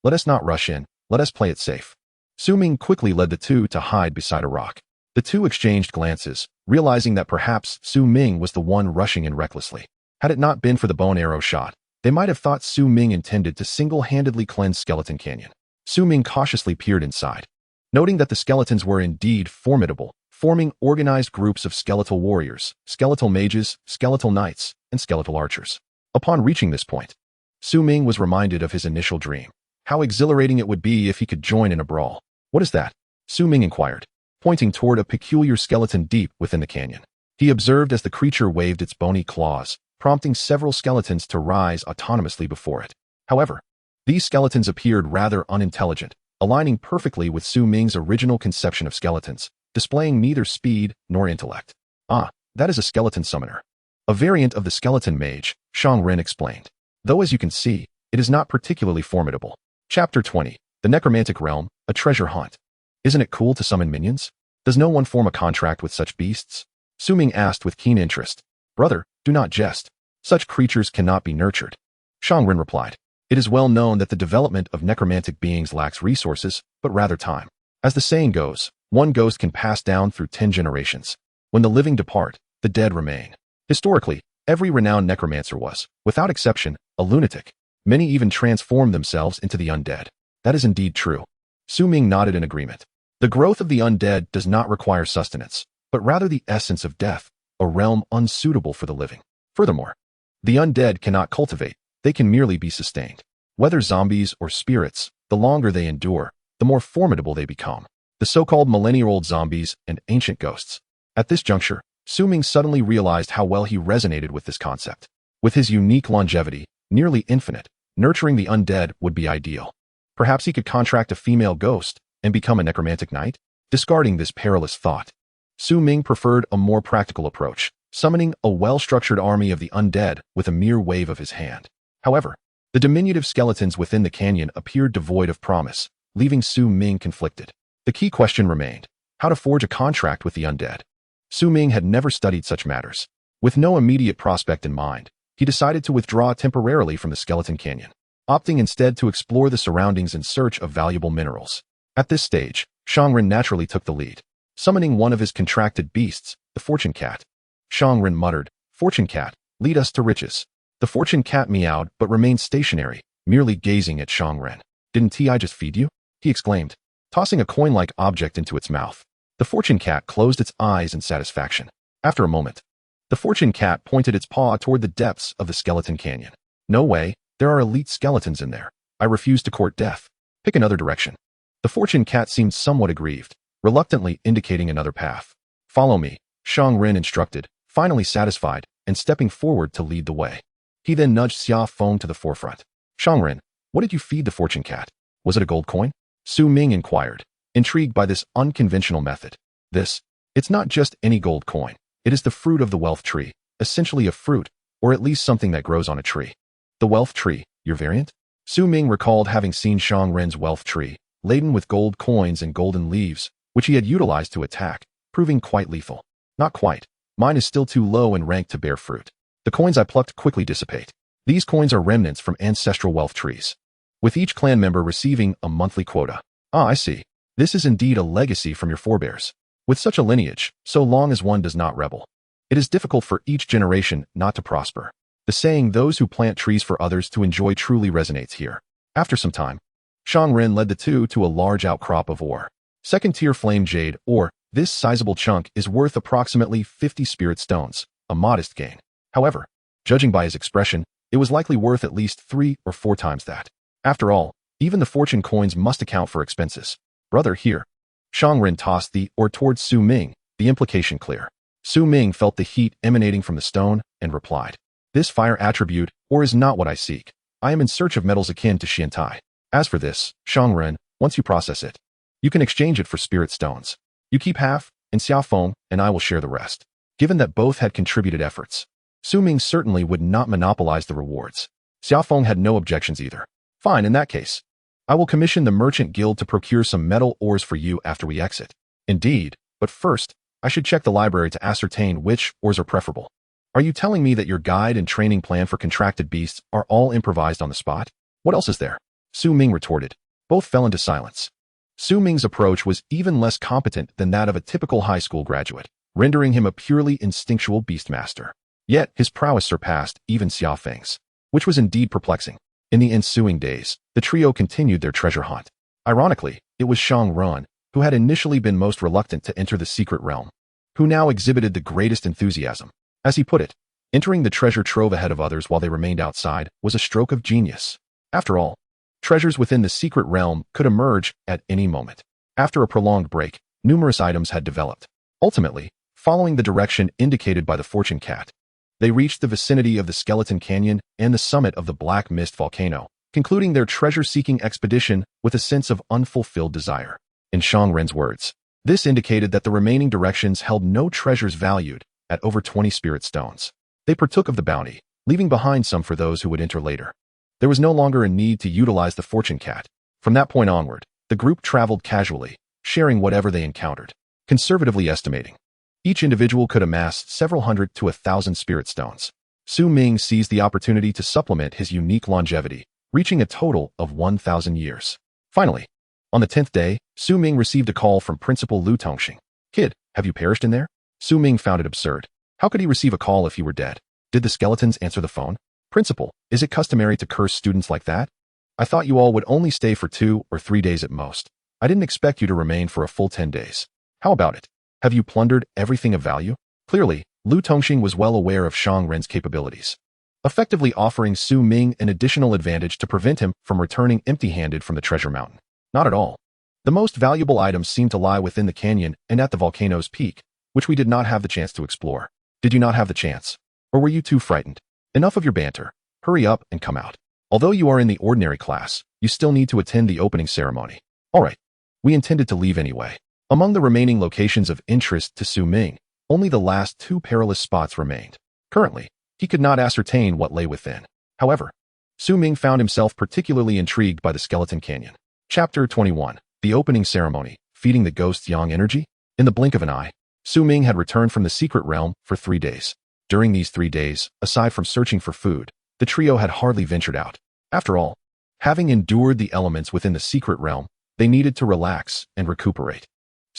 let us not rush in, let us play it safe. Su Ming quickly led the two to hide beside a rock. The two exchanged glances, realizing that perhaps Su Ming was the one rushing in recklessly. Had it not been for the bone arrow shot, they might have thought Su Ming intended to single-handedly cleanse Skeleton Canyon. Su Ming cautiously peered inside, noting that the skeletons were indeed formidable, forming organized groups of skeletal warriors, skeletal mages, skeletal knights, and skeletal archers. Upon reaching this point, Su Ming was reminded of his initial dream. How exhilarating it would be if he could join in a brawl. What is that? Su Ming inquired, pointing toward a peculiar skeleton deep within the canyon. He observed as the creature waved its bony claws, prompting several skeletons to rise autonomously before it. However, these skeletons appeared rather unintelligent, aligning perfectly with Su Ming's original conception of skeletons, displaying neither speed nor intellect. Ah, that is a skeleton summoner. A variant of the skeleton mage, Shang Ren explained. Though as you can see, it is not particularly formidable. Chapter 20. The Necromantic Realm, a Treasure Hunt. Isn't it cool to summon minions? Does no one form a contract with such beasts? Su Ming asked with keen interest. Brother, do not jest. Such creatures cannot be nurtured. Shang Ren replied. It is well known that the development of necromantic beings lacks resources, but rather time. As the saying goes, one ghost can pass down through 10 generations. When the living depart, the dead remain. Historically, every renowned necromancer was, without exception, a lunatic. Many even transformed themselves into the undead. That is indeed true. Su Ming nodded in agreement. The growth of the undead does not require sustenance, but rather the essence of death, a realm unsuitable for the living. Furthermore, the undead cannot cultivate, they can merely be sustained. Whether zombies or spirits, the longer they endure, the more formidable they become. The so-called millennia-old zombies and ancient ghosts. At this juncture, Su Ming suddenly realized how well he resonated with this concept. With his unique longevity, nearly infinite, nurturing the undead would be ideal. Perhaps he could contract a female ghost and become a necromantic knight? Discarding this perilous thought, Su Ming preferred a more practical approach, summoning a well-structured army of the undead with a mere wave of his hand. However, the diminutive skeletons within the canyon appeared devoid of promise, leaving Su Ming conflicted. The key question remained, how to forge a contract with the undead. Su Ming had never studied such matters. With no immediate prospect in mind, he decided to withdraw temporarily from the Skeleton Canyon, opting instead to explore the surroundings in search of valuable minerals. At this stage, Shangren naturally took the lead, summoning one of his contracted beasts, the Fortune Cat. Shangren muttered, "Fortune Cat, lead us to riches." The Fortune Cat meowed but remained stationary, merely gazing at Shangren. "Didn't I just feed you?" he exclaimed, tossing a coin-like object into its mouth. The Fortune Cat closed its eyes in satisfaction. After a moment, the Fortune Cat pointed its paw toward the depths of the skeleton canyon. "No way, there are elite skeletons in there. I refuse to court death. Pick another direction." The Fortune Cat seemed somewhat aggrieved, reluctantly indicating another path. "Follow me," Shangren instructed, finally satisfied, and stepping forward to lead the way. He then nudged Xia Feng to the forefront. "Shangren, what did you feed the Fortune Cat? Was it a gold coin?" Su Ming inquired, intrigued by this unconventional method. It's not just any gold coin. It is the fruit of the wealth tree, essentially a fruit, or at least something that grows on a tree." "The wealth tree, your variant?" Su Ming recalled having seen Shangren's wealth tree, laden with gold coins and golden leaves, which he had utilized to attack, proving quite lethal. "Not quite. Mine is still too low in rank to bear fruit. The coins I plucked quickly dissipate. These coins are remnants from ancestral wealth trees, with each clan member receiving a monthly quota." "Ah, I see. This is indeed a legacy from your forebears. With such a lineage, so long as one does not rebel, it is difficult for each generation not to prosper. The saying, 'those who plant trees for others to enjoy,' truly resonates here." After some time, Shangren led the two to a large outcrop of ore. Second-tier flame jade ore. This sizable chunk is worth approximately 50 spirit stones, a modest gain. However, judging by his expression, it was likely worth at least 3 or 4 times that. After all, even the fortune coins must account for expenses. "Brother, here." Shangren tossed the ore towards Su Ming, the implication clear. Su Ming felt the heat emanating from the stone and replied, "This fire attribute, or is not what I seek. I am in search of metals akin to Xiantai. As for this, Shangren, once you process it, you can exchange it for spirit stones. You keep half, and Xiaofeng and I will share the rest." Given that both had contributed efforts, Su Ming certainly would not monopolize the rewards. Xiaofeng had no objections either. "Fine, in that case. I will commission the Merchant Guild to procure some metal ores for you after we exit." "Indeed, but first, I should check the library to ascertain which ores are preferable." "Are you telling me that your guide and training plan for contracted beasts are all improvised on the spot? What else is there?" Su Ming retorted. Both fell into silence. Su Ming's approach was even less competent than that of a typical high school graduate, rendering him a purely instinctual beastmaster. Yet his prowess surpassed even Xiaofeng's, which was indeed perplexing. In the ensuing days, the trio continued their treasure hunt. Ironically, it was Shangren, who had initially been most reluctant to enter the secret realm, who now exhibited the greatest enthusiasm. As he put it, entering the treasure trove ahead of others while they remained outside was a stroke of genius. After all, treasures within the secret realm could emerge at any moment. After a prolonged break, numerous items had developed. Ultimately, following the direction indicated by the Fortune Cat, they reached the vicinity of the Skeleton Canyon and the summit of the Black Mist volcano, concluding their treasure-seeking expedition with a sense of unfulfilled desire. In Shangren's words, this indicated that the remaining directions held no treasures valued at over 20 spirit stones. They partook of the bounty, leaving behind some for those who would enter later. There was no longer a need to utilize the Fortune Cat. From that point onward, the group traveled casually, sharing whatever they encountered, conservatively estimating each individual could amass several hundred to 1,000 spirit stones. Su Ming seized the opportunity to supplement his unique longevity, reaching a total of 1,000 years. Finally, on the 10th day, Su Ming received a call from Principal Lu Tongxing. "Kid, have you perished in there?" Su Ming found it absurd. How could he receive a call if he were dead? Did the skeletons answer the phone? "Principal, is it customary to curse students like that? I thought you all would only stay for 2 or 3 days at most. I didn't expect you to remain for a full 10 days. How about it? Have you plundered everything of value?" Clearly, Lu Tongxing was well aware of Shangren's capabilities, effectively offering Su Ming an additional advantage to prevent him from returning empty-handed from the treasure mountain. Not at all. The most valuable items seemed to lie within the canyon and at the volcano's peak, which we did not have the chance to explore. Did you not have the chance? Or were you too frightened? Enough of your banter. Hurry up and come out. Although you are in the ordinary class, you still need to attend the opening ceremony. All right. We intended to leave anyway. Among the remaining locations of interest to Su Ming, only the last 2 perilous spots remained. Currently, he could not ascertain what lay within. However, Su Ming found himself particularly intrigued by the Skeleton Canyon. Chapter 21. The Opening Ceremony, Feeding the Ghosts Yang Energy? In the blink of an eye, Su Ming had returned from the secret realm for 3 days. During these 3 days, aside from searching for food, the trio had hardly ventured out. After all, having endured the elements within the secret realm, They needed to relax and recuperate.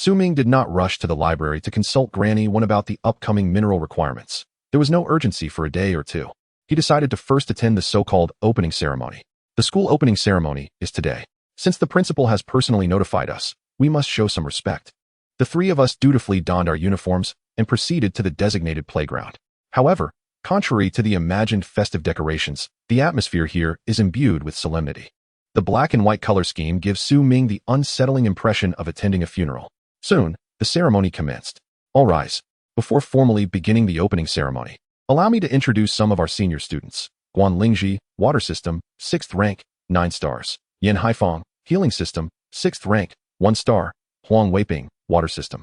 Ming did not rush to the library to consult Granny One about the upcoming mineral requirements. There was no urgency for a day or two. He decided to first attend the so-called opening ceremony. The school opening ceremony is today. Since the principal has personally notified us, we must show some respect. The three of us dutifully donned our uniforms and proceeded to the designated playground. However, contrary to the imagined festive decorations, the atmosphere here is imbued with solemnity. The black and white color scheme gives Ming the unsettling impression of attending a funeral. Soon, the ceremony commenced. All rise. Before formally beginning the opening ceremony, allow me to introduce some of our senior students. Guan Lingji, Water System, 6th rank, 9 stars. Yin Haifeng, Healing System, 6th rank, 1 star. Huang Weiping, Water System,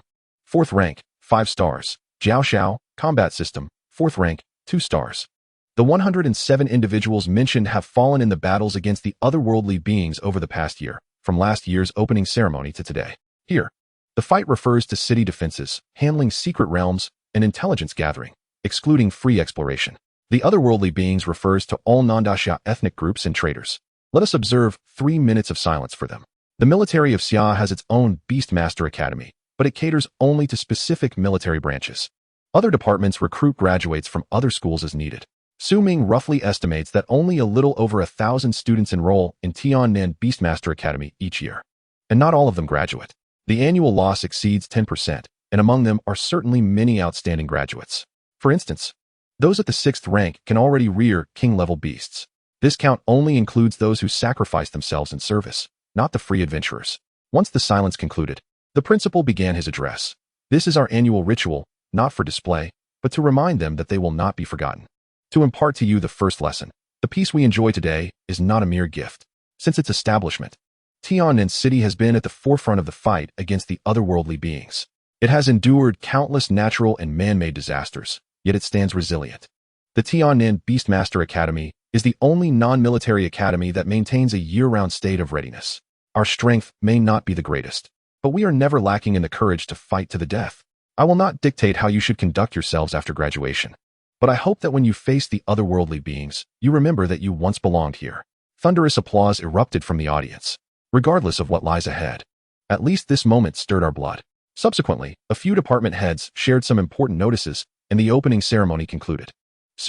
4th rank, 5 stars. Jiao Xiao, Combat System, 4th rank, 2 stars. The 107 individuals mentioned have fallen in the battles against the otherworldly beings over the past year, from last year's opening ceremony to today. Here, the fight refers to city defenses, handling secret realms, and intelligence gathering, excluding free exploration. The otherworldly beings refers to all non-Daxia ethnic groups and traders. Let us observe 3 minutes of silence for them. The military of Xia has its own Beastmaster Academy, but it caters only to specific military branches. Other departments recruit graduates from other schools as needed. Ming roughly estimates that only a little over 1,000 students enroll in Tiannan Beastmaster Academy each year. And not all of them graduate. The annual loss exceeds 10%, and among them are certainly many outstanding graduates. For instance, those at the 6th rank can already rear king-level beasts. This count only includes those who sacrifice themselves in service, not the free adventurers. Once the silence concluded, the principal began his address. This is our annual ritual, not for display, but to remind them that they will not be forgotten. To impart to you the first lesson, the peace we enjoy today is not a mere gift. Since its establishment, Tiannan City has been at the forefront of the fight against the otherworldly beings. It has endured countless natural and man-made disasters, yet it stands resilient. The Tiannan Beastmaster Academy is the only non-military academy that maintains a year-round state of readiness. Our strength may not be the greatest, but we are never lacking in the courage to fight to the death. I will not dictate how you should conduct yourselves after graduation, but I hope that when you face the otherworldly beings, you remember that you once belonged here. Thunderous applause erupted from the audience, regardless of what lies ahead. At least this moment stirred our blood. Subsequently, a few department heads shared some important notices, and the opening ceremony concluded.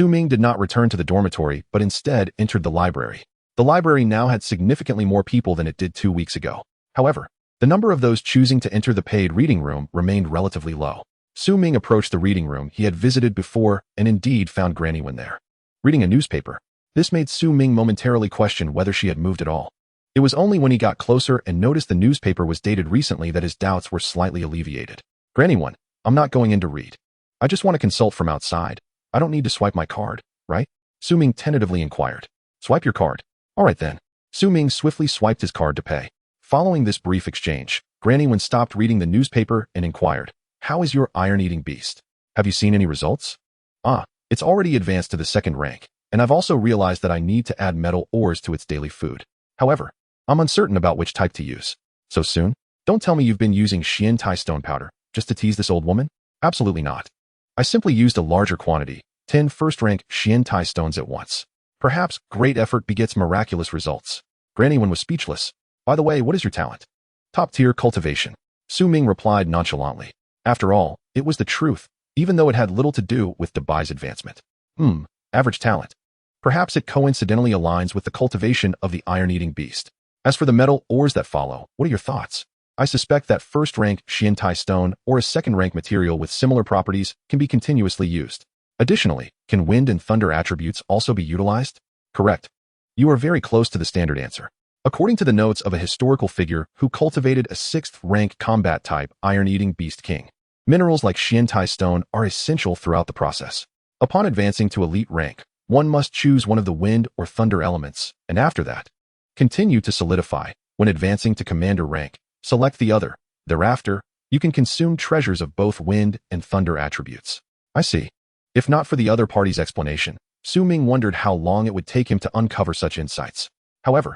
Ming did not return to the dormitory, but instead entered the library. The library now had significantly more people than it did 2 weeks ago. However, the number of those choosing to enter the paid reading room remained relatively low. Ming approached the reading room he had visited before and indeed found Granny Wen there, reading a newspaper. This made Ming momentarily question whether she had moved at all. It was only when he got closer and noticed the newspaper was dated recently that his doubts were slightly alleviated. Granny Wen, I'm not going in to read. I just want to consult from outside. I don't need to swipe my card, right? Ming tentatively inquired. Swipe your card. All right then. Ming swiftly swiped his card to pay. Following this brief exchange, Granny Wen stopped reading the newspaper and inquired, how is your iron-eating beast? Have you seen any results? It's already advanced to the 2nd rank, and I've also realized that I need to add metal ores to its daily food. However, I'm uncertain about which type to use. So soon? Don't tell me you've been using Xian Tai stone powder just to tease this old woman? Absolutely not. I simply used a larger quantity, 10 first-rank Xian Tai stones at once. Perhaps great effort begets miraculous results. Granny Wen was speechless. By the way, what is your talent? Top-tier cultivation. Ming replied nonchalantly. After all, it was the truth, even though it had little to do with Debai's advancement. Average talent. Perhaps it coincidentally aligns with the cultivation of the iron-eating beast. As for the metal ores that follow, what are your thoughts? I suspect that first-rank Xian Tai stone or a second-rank material with similar properties can be continuously used. Additionally, can wind and thunder attributes also be utilized? Correct. You are very close to the standard answer. According to the notes of a historical figure who cultivated a 6th-rank combat-type iron-eating beast king, minerals like Xian Tai stone are essential throughout the process. Upon advancing to elite rank, one must choose one of the wind or thunder elements, and after that, continue to solidify. When advancing to commander rank, select the other. Thereafter, you can consume treasures of both wind and thunder attributes. I see. If not for the other party's explanation, Ming wondered how long it would take him to uncover such insights. However,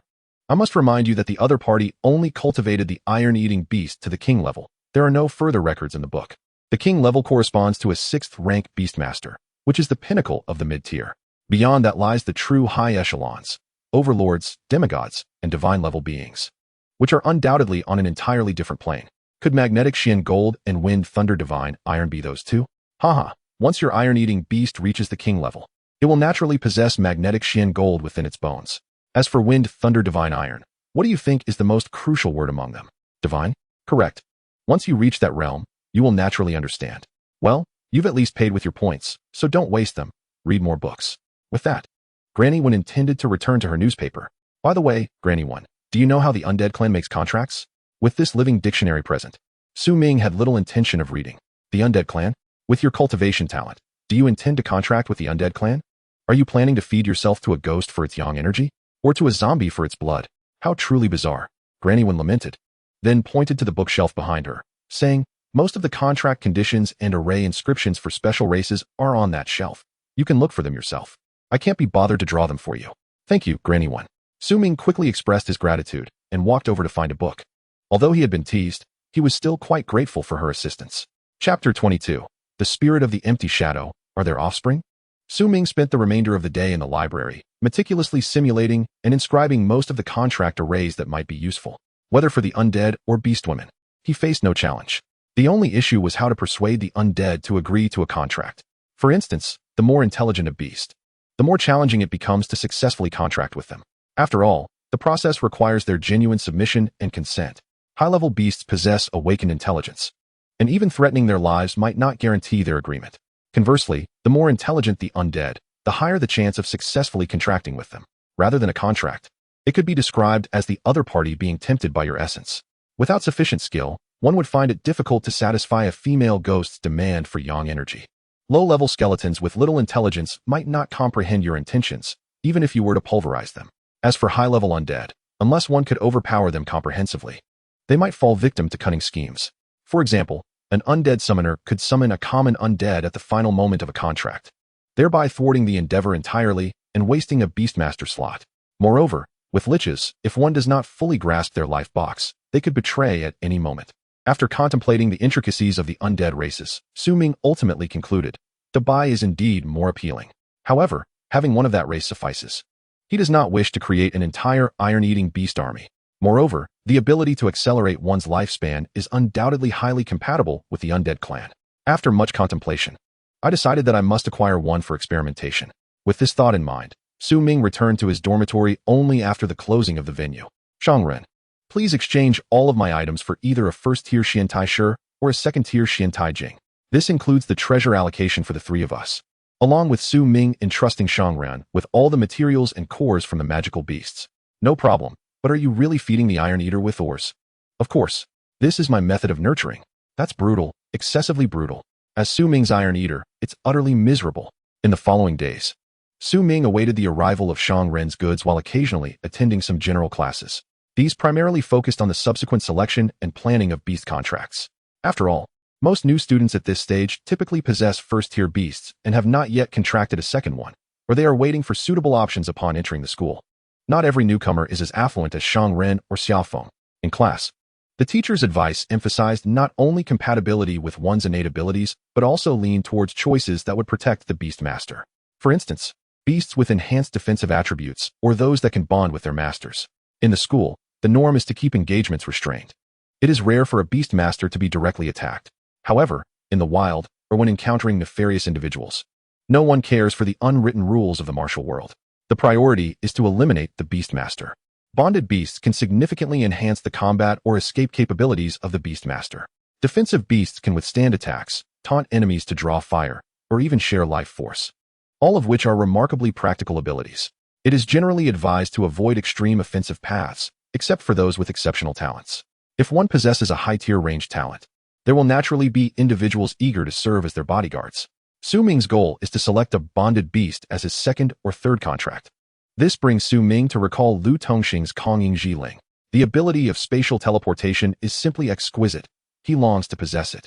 I must remind you that the other party only cultivated the iron-eating beast to the king level. There are no further records in the book. The king level corresponds to a 6th-rank beastmaster, which is the pinnacle of the mid-tier. Beyond that lies the true high echelons, overlords, demigods, and divine-level beings. which are undoubtedly on an entirely different plane. Could magnetic Xian Gold and Wind Thunder Divine Iron be those two? Haha, once your iron-eating beast reaches the king level, it will naturally possess magnetic Xian Gold within its bones. As for Wind Thunder Divine Iron, what do you think is the most crucial word among them? Divine? Correct. Once you reach that realm, you will naturally understand. Well, you've at least paid with your points, so don't waste them. Read more books. With that, Granny One intended to return to her newspaper. By the way, Granny One, do you know how the Undead clan makes contracts? With this living dictionary present, Su Ming had little intention of reading. The Undead clan? With your cultivation talent, do you intend to contract with the Undead clan? Are you planning to feed yourself to a ghost for its yang energy? Or to a zombie for its blood? How truly bizarre. Granny One lamented, then pointed to the bookshelf behind her, saying, most of the contract conditions and array inscriptions for special races are on that shelf. You can look for them yourself. I can't be bothered to draw them for you. Thank you, Granny One. Su Ming quickly expressed his gratitude and walked over to find a book. Although he had been teased, he was still quite grateful for her assistance. Chapter 22. The Spirit of the Empty Shadow. Are their offspring? Su Ming spent the remainder of the day in the library, meticulously simulating and inscribing most of the contract arrays that might be useful. Whether for the undead or beast women, he faced no challenge. The only issue was how to persuade the undead to agree to a contract. For instance, the more intelligent a beast, the more challenging it becomes to successfully contract with them. After all, the process requires their genuine submission and consent. High-level beasts possess awakened intelligence, and even threatening their lives might not guarantee their agreement. Conversely, the more intelligent the undead, the higher the chance of successfully contracting with them. Rather than a contract, it could be described as the other party being tempted by your essence. Without sufficient skill, one would find it difficult to satisfy a female ghost's demand for yang energy. Low-level skeletons with little intelligence might not comprehend your intentions, even if you were to pulverize them. As for high-level undead, unless one could overpower them comprehensively, they might fall victim to cunning schemes. For example, an undead summoner could summon a common undead at the final moment of a contract, thereby thwarting the endeavor entirely and wasting a beastmaster slot. Moreover, with liches, if one does not fully grasp their life box, they could betray at any moment. After contemplating the intricacies of the undead races, Su Ming ultimately concluded, the Bai is indeed more appealing. However, having one of that race suffices. He does not wish to create an entire iron-eating beast army. Moreover, the ability to accelerate one's lifespan is undoubtedly highly compatible with the undead clan. After much contemplation, I decided that I must acquire one for experimentation. With this thought in mind, Su Ming returned to his dormitory only after the closing of the venue. Shangren, please exchange all of my items for either a first-tier Xiantai Shi or a second-tier Xiantai Jing. This includes the treasure allocation for the three of us, along with Su Ming entrusting Shangren with all the materials and cores from the magical beasts. No problem, but are you really feeding the Iron Eater with ores? Of course. This is my method of nurturing. That's brutal, excessively brutal. As Su Ming's Iron Eater, it's utterly miserable. In the following days, Su Ming awaited the arrival of Shangren's goods while occasionally attending some general classes. These primarily focused on the subsequent selection and planning of beast contracts. After all, most new students at this stage typically possess first-tier beasts and have not yet contracted a second one, or they are waiting for suitable options upon entering the school. Not every newcomer is as affluent as Shangren or Xiaofeng. In class, the teacher's advice emphasized not only compatibility with one's innate abilities, but also leaned towards choices that would protect the beast master. For instance, beasts with enhanced defensive attributes, or those that can bond with their masters. In the school, the norm is to keep engagements restrained. It is rare for a beast master to be directly attacked. However, in the wild, or when encountering nefarious individuals, no one cares for the unwritten rules of the martial world. The priority is to eliminate the beastmaster. Bonded beasts can significantly enhance the combat or escape capabilities of the beastmaster. Defensive beasts can withstand attacks, taunt enemies to draw fire, or even share life force, all of which are remarkably practical abilities. It is generally advised to avoid extreme offensive paths, except for those with exceptional talents. If one possesses a high-tier range talent, there will naturally be individuals eager to serve as their bodyguards. Su Ming's goal is to select a bonded beast as his second or third contract. This brings Su Ming to recall Lu Tongxing's Kongying Jiling. The ability of spatial teleportation is simply exquisite. He longs to possess it.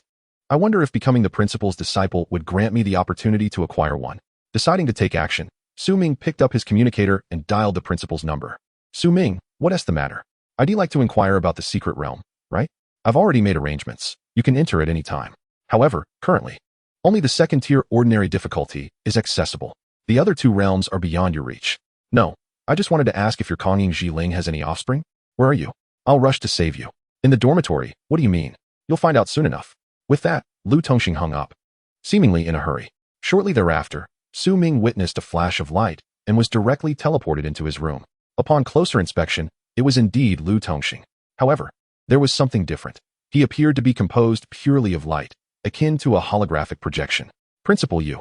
I wonder if becoming the principal's disciple would grant me the opportunity to acquire one. Deciding to take action, Su Ming picked up his communicator and dialed the principal's number. Su Ming, what's the matter? I'd like to inquire about the secret realm, right? I've already made arrangements. You can enter at any time. However, currently, only the second-tier ordinary difficulty is accessible. The other two realms are beyond your reach. No, I just wanted to ask if your Kongying Jiling has any offspring. Where are you? I'll rush to save you. In the dormitory, what do you mean? You'll find out soon enough. With that, Lu Tongxing hung up, seemingly in a hurry. Shortly thereafter, Su Ming witnessed a flash of light and was directly teleported into his room. Upon closer inspection, it was indeed Lu Tongxing. However, there was something different. He appeared to be composed purely of light, akin to a holographic projection. Principal Yu.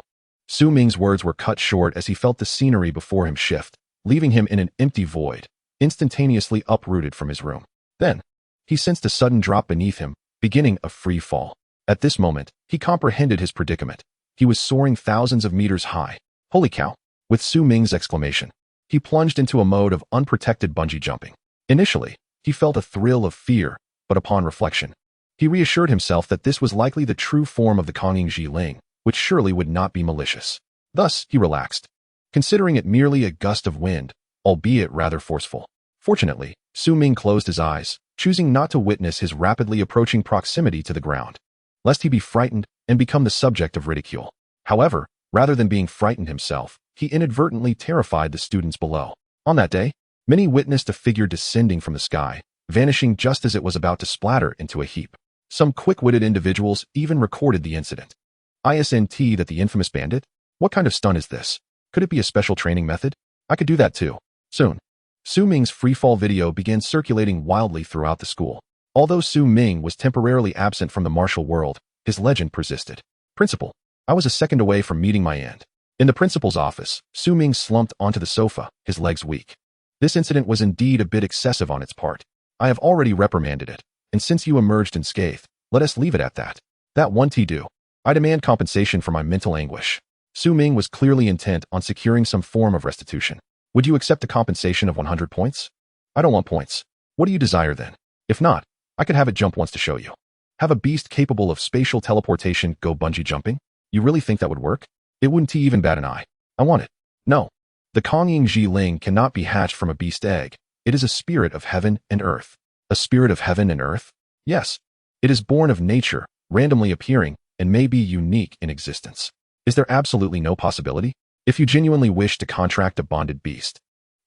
Su Ming's words were cut short as he felt the scenery before him shift, leaving him in an empty void, instantaneously uprooted from his room. Then, he sensed a sudden drop beneath him, beginning a free fall. At this moment, he comprehended his predicament. He was soaring thousands of meters high. Holy cow! With Su Ming's exclamation, he plunged into a mode of unprotected bungee jumping. Initially, he felt a thrill of fear, but upon reflection, he reassured himself that this was likely the true form of the Kongying Ling, which surely would not be malicious. Thus, he relaxed, considering it merely a gust of wind, albeit rather forceful. Fortunately, Su Ming closed his eyes, choosing not to witness his rapidly approaching proximity to the ground, lest he be frightened and become the subject of ridicule. However, rather than being frightened himself, he inadvertently terrified the students below. On that day, many witnessed a figure descending from the sky, vanishing just as it was about to splatter into a heap. Some quick-witted individuals even recorded the incident. ISNT that the infamous bandit? What kind of stunt is this? Could it be a special training method? I could do that too. Soon, Su Ming's freefall video began circulating wildly throughout the school. Although Su Ming was temporarily absent from the martial world, his legend persisted. Principal, I was a second away from meeting my end. In the principal's office, Su Ming slumped onto the sofa, his legs weak. This incident was indeed a bit excessive on its part. I have already reprimanded it, and since you emerged unscathed, let us leave it at that. That won't do. I demand compensation for my mental anguish. Su Ming was clearly intent on securing some form of restitution. Would you accept a compensation of 100 points? I don't want points. What do you desire then? If not, I could have it jump once to show you. Have a beast capable of spatial teleportation go bungee jumping? You really think that would work? It wouldn't even bat an eye. I want it. No. The Kongying Ling cannot be hatched from a beast egg. It is a spirit of heaven and earth. A spirit of heaven and earth? Yes. It is born of nature, randomly appearing, and may be unique in existence. Is there absolutely no possibility? If you genuinely wish to contract a bonded beast,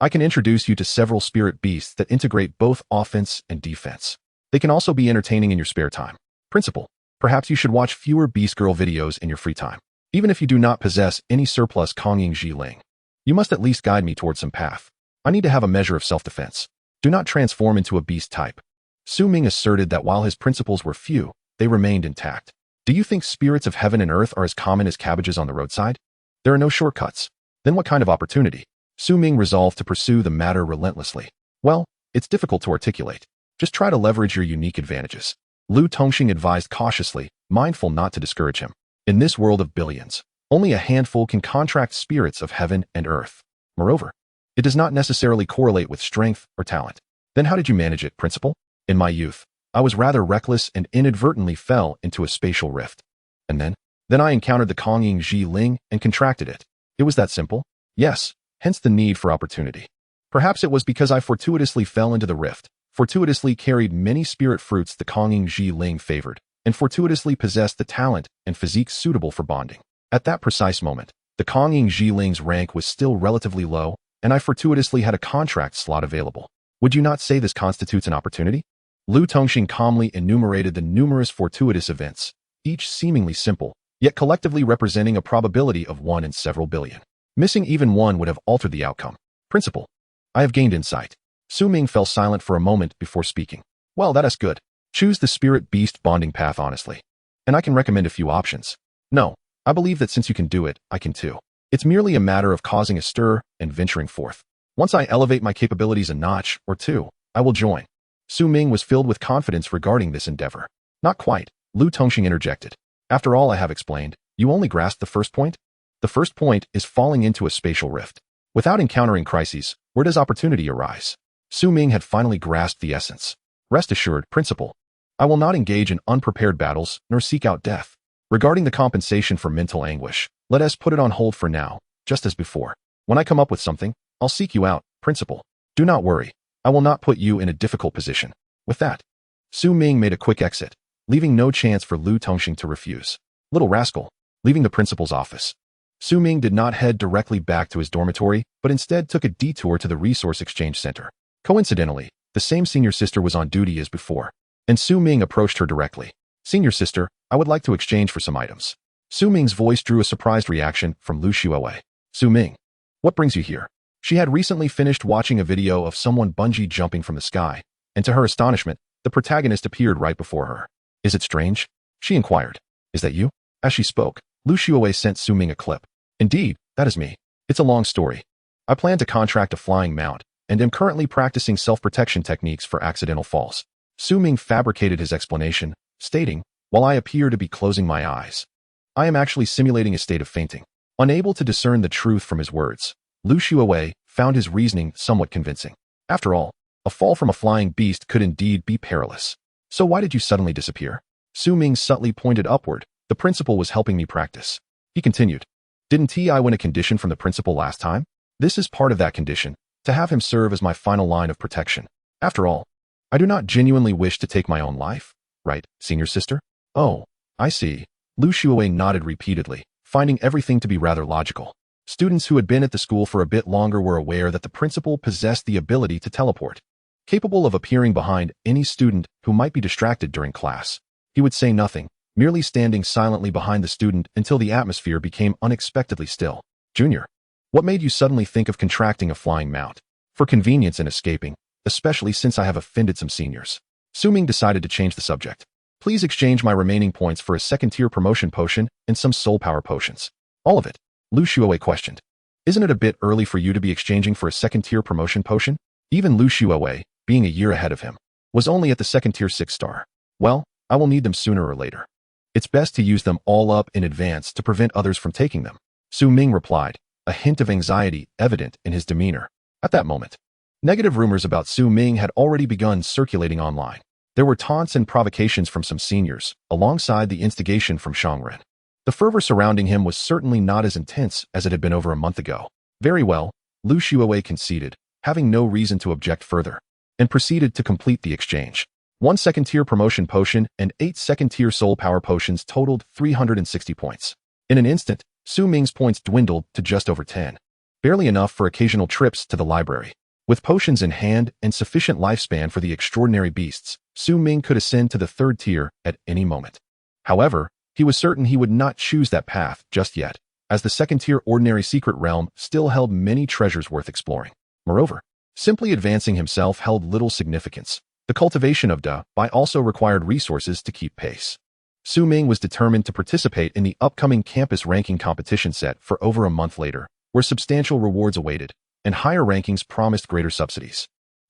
I can introduce you to several spirit beasts that integrate both offense and defense. They can also be entertaining in your spare time. Principal, perhaps you should watch fewer Beast Girl videos in your free time. Even if you do not possess any surplus Kongying Ling, you must at least guide me towards some path. I need to have a measure of self-defense. Do not transform into a beast type. Su Ming asserted that while his principles were few, they remained intact. Do you think spirits of heaven and earth are as common as cabbages on the roadside? There are no shortcuts. Then what kind of opportunity? Su Ming resolved to pursue the matter relentlessly. Well, it's difficult to articulate. Just try to leverage your unique advantages. Lu Tongxing advised cautiously, mindful not to discourage him. In this world of billions, only a handful can contract spirits of heaven and earth. Moreover, it does not necessarily correlate with strength or talent. Then how did you manage it, Principal? In my youth, I was rather reckless and inadvertently fell into a spatial rift. And then I encountered the Kongying Ling and contracted it. It was that simple? Yes, hence the need for opportunity. Perhaps it was because I fortuitously fell into the rift, fortuitously carried many spirit fruits the Kongying Ling favored, and fortuitously possessed the talent and physique suitable for bonding. At that precise moment, the Kongying Ling's rank was still relatively low, and I fortuitously had a contract slot available. Would you not say this constitutes an opportunity? Lu Tongxing calmly enumerated the numerous fortuitous events, each seemingly simple, yet collectively representing a probability of 1 in several billion. Missing even one would have altered the outcome. Principal, I have gained insight. Su Ming fell silent for a moment before speaking. Well, that is good. Choose the spirit-beast bonding path honestly. And I can recommend a few options. No, I believe that since you can do it, I can too. It's merely a matter of causing a stir and venturing forth. Once I elevate my capabilities a notch or two, I will join. Su Ming was filled with confidence regarding this endeavor. Not quite, Lu Tongxing interjected. After all I have explained, you only grasped the first point? The first point is falling into a spatial rift. Without encountering crises, where does opportunity arise? Su Ming had finally grasped the essence. Rest assured, Principal, I will not engage in unprepared battles nor seek out death. Regarding the compensation for mental anguish, let us put it on hold for now, just as before. When I come up with something, I'll seek you out, Principal. Do not worry. I will not put you in a difficult position. With that, Su Ming made a quick exit, leaving no chance for Lu Tongxing to refuse. Little rascal. Leaving the principal's office, Su Ming did not head directly back to his dormitory, but instead took a detour to the Resource Exchange Center. Coincidentally, The same senior sister was on duty as before, and Su Ming approached her directly. "Senior sister, I would like to exchange for some items." Su Ming's voice drew a surprised reaction from Lu Xuewei. "Su Ming, what brings you here?" She had recently finished watching a video of someone bungee jumping from the sky, and to her astonishment, the protagonist appeared right before her. "Is it strange?" she inquired. "Is that you?" As she spoke, Lu Xuewei sent Su Ming a clip. "Indeed, that is me. It's a long story. I plan to contract a flying mount, and am currently practicing self-protection techniques for accidental falls." Su Ming fabricated his explanation, stating, "While I appear to be closing my eyes, I am actually simulating a state of fainting." Unable to discern the truth from his words, Lu Xuewei found his reasoning somewhat convincing. After all, a fall from a flying beast could indeed be perilous. "So why did you suddenly disappear?" Su Ming subtly pointed upward. "The principal was helping me practice." He continued, "Didn't I win a condition from the principal last time? This is part of that condition, to have him serve as my final line of protection. After all, I do not genuinely wish to take my own life. Right, senior sister?" "Oh, I see." Lu Xuewei nodded repeatedly, finding everything to be rather logical. Students who had been at the school for a bit longer were aware that the principal possessed the ability to teleport, capable of appearing behind any student who might be distracted during class. He would say nothing, merely standing silently behind the student until the atmosphere became unexpectedly still. "Junior, what made you suddenly think of contracting a flying mount?" "For convenience in escaping, especially since I have offended some seniors." Su Ming decided to change the subject. "Please exchange my remaining points for a second-tier promotion potion and some soul power potions." "All of it?" Lu Xuewei questioned. "Isn't it a bit early for you to be exchanging for a second-tier promotion potion?" Even Lu Xuewei, being a year ahead of him, was only at the second-tier 6-star. "Well, I will need them sooner or later. It's best to use them all up in advance to prevent others from taking them," Su Ming replied, a hint of anxiety evident in his demeanor. At that moment, negative rumors about Su Ming had already begun circulating online. There were taunts and provocations from some seniors, alongside the instigation from Shangren. The fervor surrounding him was certainly not as intense as it had been over a month ago. "Very well," Lu Xuewei conceded, having no reason to object further, and proceeded to complete the exchange. 1 second-tier promotion potion and 8 second-tier soul power potions totaled 360 points. In an instant, Su Ming's points dwindled to just over 10. Barely enough for occasional trips to the library. With potions in hand and sufficient lifespan for the extraordinary beasts, Su Ming could ascend to the 3rd tier at any moment. However, he was certain he would not choose that path just yet, as the 2nd-tier ordinary secret realm still held many treasures worth exploring. Moreover, simply advancing himself held little significance. The cultivation of Bai also required resources to keep pace. Su Ming was determined to participate in the upcoming campus ranking competition set for over a month later, where substantial rewards awaited, and higher rankings promised greater subsidies.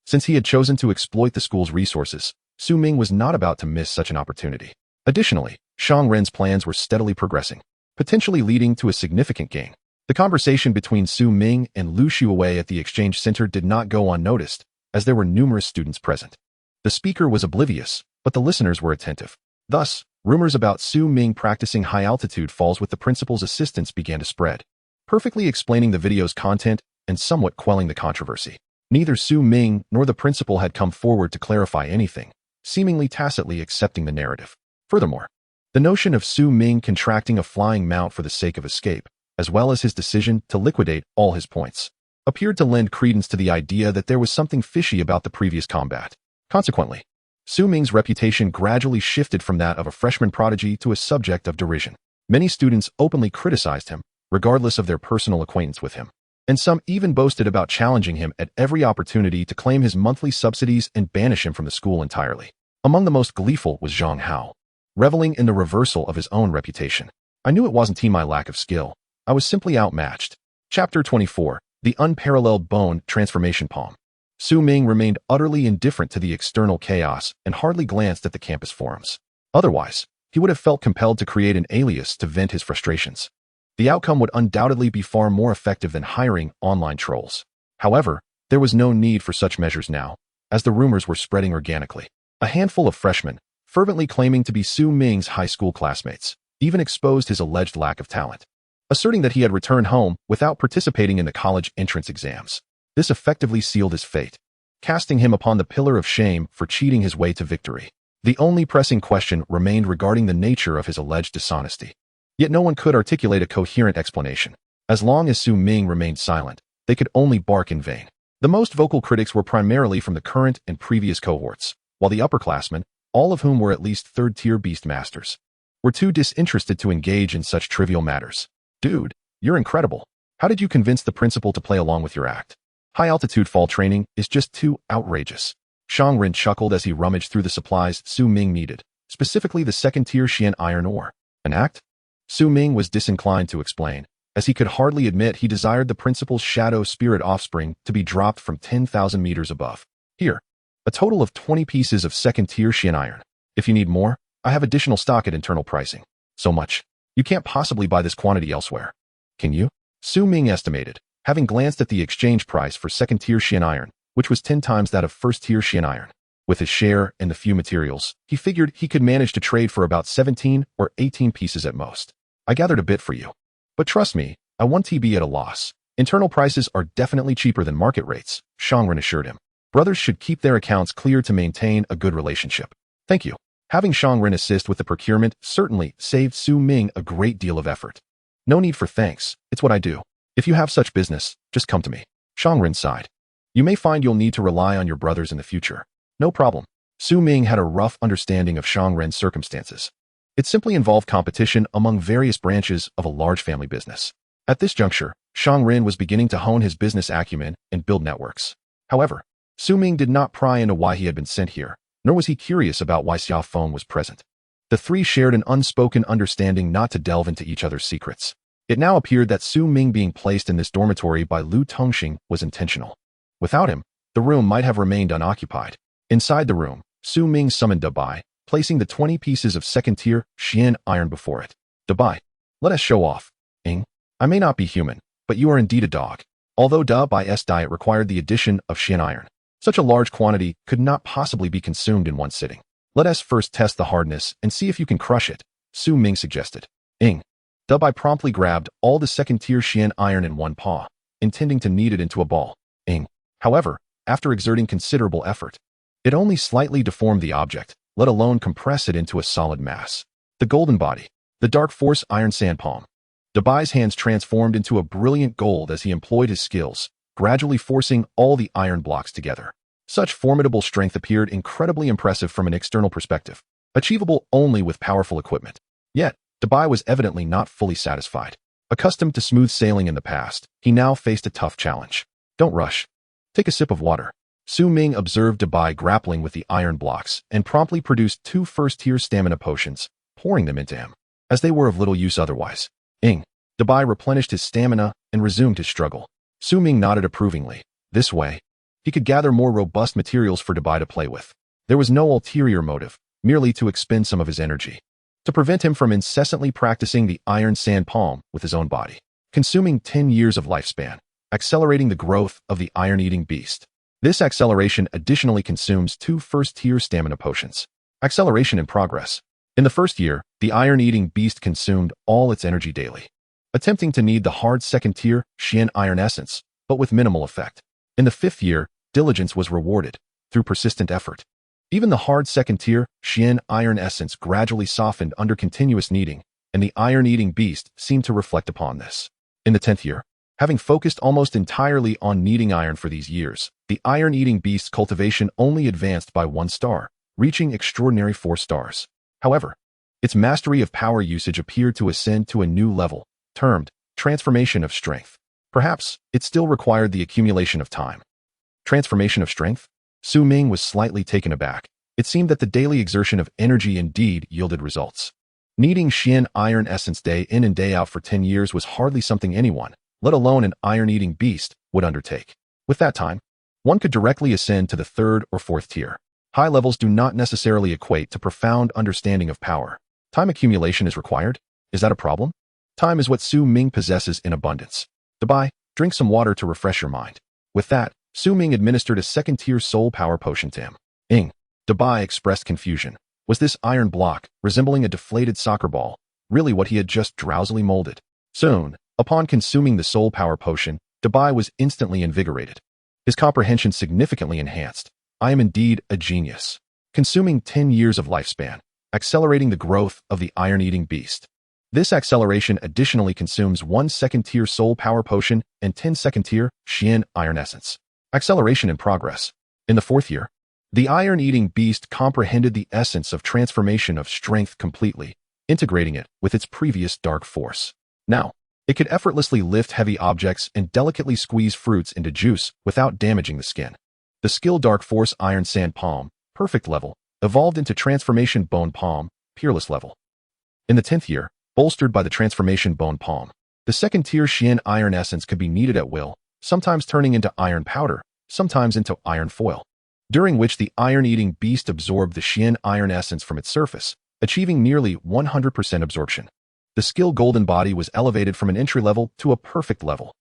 Since he had chosen to exploit the school's resources, Su Ming was not about to miss such an opportunity. Additionally, Shang Ren's plans were steadily progressing, potentially leading to a significant gain. The conversation between Su Ming and Lu Xuewei at the exchange center did not go unnoticed, as there were numerous students present. The speaker was oblivious, but the listeners were attentive. Thus, rumors about Su Ming practicing high-altitude falls with the principal's assistance began to spread, perfectly explaining the video's content and somewhat quelling the controversy. Neither Su Ming nor the principal had come forward to clarify anything, seemingly tacitly accepting the narrative. Furthermore, the notion of Su Ming contracting a flying mount for the sake of escape, as well as his decision to liquidate all his points, appeared to lend credence to the idea that there was something fishy about the previous combat. Consequently, Su Ming's reputation gradually shifted from that of a freshman prodigy to a subject of derision. Many students openly criticized him, regardless of their personal acquaintance with him, and some even boasted about challenging him at every opportunity to claim his monthly subsidies and banish him from the school entirely. Among the most gleeful was Zhang Hao, reveling in the reversal of his own reputation. "I knew it wasn't my lack of skill. I was simply outmatched." Chapter 24, The Unparalleled Bone Transformation Palm. Su Ming remained utterly indifferent to the external chaos and hardly glanced at the campus forums. Otherwise, he would have felt compelled to create an alias to vent his frustrations. The outcome would undoubtedly be far more effective than hiring online trolls. However, there was no need for such measures now, as the rumors were spreading organically. A handful of freshmen, fervently claiming to be Su Ming's high school classmates, even exposed his alleged lack of talent, asserting that he had returned home without participating in the college entrance exams. This effectively sealed his fate, casting him upon the pillar of shame for cheating his way to victory. The only pressing question remained regarding the nature of his alleged dishonesty. Yet no one could articulate a coherent explanation. As long as Su Ming remained silent, they could only bark in vain. The most vocal critics were primarily from the current and previous cohorts, while the upperclassmen, all of whom were at least third-tier beastmasters, were too disinterested to engage in such trivial matters. Dude, you're incredible. How did you convince the principal to play along with your act? High-altitude fall training is just too outrageous. Shang Ren chuckled as he rummaged through the supplies Su Ming needed, specifically the second-tier Xian iron ore. An act? Su Ming was disinclined to explain, as he could hardly admit he desired the principal's shadow spirit offspring to be dropped from 10,000 meters above. Here, a total of 20 pieces of second-tier Xian iron. If you need more, I have additional stock at internal pricing. So much. You can't possibly buy this quantity elsewhere. Can you? Su Ming estimated, having glanced at the exchange price for second-tier Xian iron, which was 10 times that of first-tier Xian iron. With his share and the few materials, he figured he could manage to trade for about 17 or 18 pieces at most. I gathered a bit for you. But trust me, I won't be at a loss. Internal prices are definitely cheaper than market rates, Shang Ren assured him. Brothers should keep their accounts clear to maintain a good relationship. Thank you. Having Shang Ren assist with the procurement certainly saved Su Ming a great deal of effort. No need for thanks, it's what I do. If you have such business, just come to me. Shang Ren sighed. You may find you'll need to rely on your brothers in the future. No problem. Su Ming had a rough understanding of Shang Ren's circumstances. It simply involved competition among various branches of a large family business. At this juncture, Shang Ren was beginning to hone his business acumen and build networks. However, Su Ming did not pry into why he had been sent here, nor was he curious about why Xia Feng was present. The three shared an unspoken understanding not to delve into each other's secrets. It now appeared that Su Ming being placed in this dormitory by Lu Tongxing was intentional. Without him, the room might have remained unoccupied. Inside the room, Su Ming summoned Dabai, placing the 20 pieces of second-tier Xian iron before it. Dabai, let us show off. Ing, I may not be human, but you are indeed a dog. Although Dabai's diet required the addition of Xian iron, such a large quantity could not possibly be consumed in one sitting. Let us first test the hardness and see if you can crush it, Su Ming suggested. Ing. Dabai promptly grabbed all the second-tier Xian iron in one paw, intending to knead it into a ball. Ing. However, after exerting considerable effort, it only slightly deformed the object, let alone compress it into a solid mass. The golden body, the dark force iron sand palm. Dabai's hands transformed into a brilliant gold as he employed his skills, gradually forcing all the iron blocks together. Such formidable strength appeared incredibly impressive from an external perspective, achievable only with powerful equipment. Yet, Dabai was evidently not fully satisfied. Accustomed to smooth sailing in the past, he now faced a tough challenge. Don't rush. Take a sip of water. Su Ming observed Dabai grappling with the iron blocks and promptly produced 2 first-tier stamina potions, pouring them into him, as they were of little use otherwise. Ing. Dabai replenished his stamina and resumed his struggle. Su Ming nodded approvingly. This way, he could gather more robust materials for Dabai to play with. There was no ulterior motive, merely to expend some of his energy, to prevent him from incessantly practicing the iron sand palm with his own body, consuming 10 years of lifespan, accelerating the growth of the iron-eating beast. This acceleration additionally consumes 2 first-tier stamina potions. Acceleration in progress. In the first year, the iron-eating beast consumed all its energy daily, attempting to knead the hard second-tier Xian iron essence, but with minimal effect. In the 5th year, diligence was rewarded through persistent effort. Even the hard second-tier Xian iron essence gradually softened under continuous kneading, and the iron-eating beast seemed to reflect upon this. In the 10th year, having focused almost entirely on kneading iron for these years, the iron-eating beast's cultivation only advanced by 1 star, reaching extraordinary 4 stars. However, its mastery of power usage appeared to ascend to a new level, termed transformation of strength. Perhaps it still required the accumulation of time. Transformation of strength? Su Ming was slightly taken aback. It seemed that the daily exertion of energy indeed yielded results. Kneading Xian iron essence day in and day out for 10 years was hardly something anyone, let alone an iron-eating beast, would undertake. With that time, one could directly ascend to the 3rd or 4th tier. High levels do not necessarily equate to profound understanding of power. Time accumulation is required? Is that a problem? Time is what Su Ming possesses in abundance. Dabai, drink some water to refresh your mind. With that, Su Ming administered a second-tier soul power potion to him. Ing. Dabai expressed confusion. Was this iron block, resembling a deflated soccer ball, really what he had just drowsily molded? Soon, upon consuming the soul power potion, Dabai was instantly invigorated. His comprehension significantly enhanced. I am indeed a genius. Consuming 10 years of lifespan, accelerating the growth of the iron-eating beast. This acceleration additionally consumes 1 second-tier soul power potion and 10 second-tier Xian iron essence. Acceleration and progress. In the 4th year, the iron-eating beast comprehended the essence of transformation of strength completely, integrating it with its previous dark force. Now, it could effortlessly lift heavy objects and delicately squeeze fruits into juice without damaging the skin. The skill Dark Force Iron Sand Palm, perfect level, evolved into Transformation Bone Palm, peerless level. In the 10th year, bolstered by the Transformation Bone Palm, the 2nd tier Xian Iron Essence could be kneaded at will, sometimes turning into iron powder, sometimes into iron foil, during which the iron-eating beast absorbed the Xian Iron Essence from its surface, achieving nearly 100% absorption. The skill Golden Body was elevated from an entry level to a perfect level.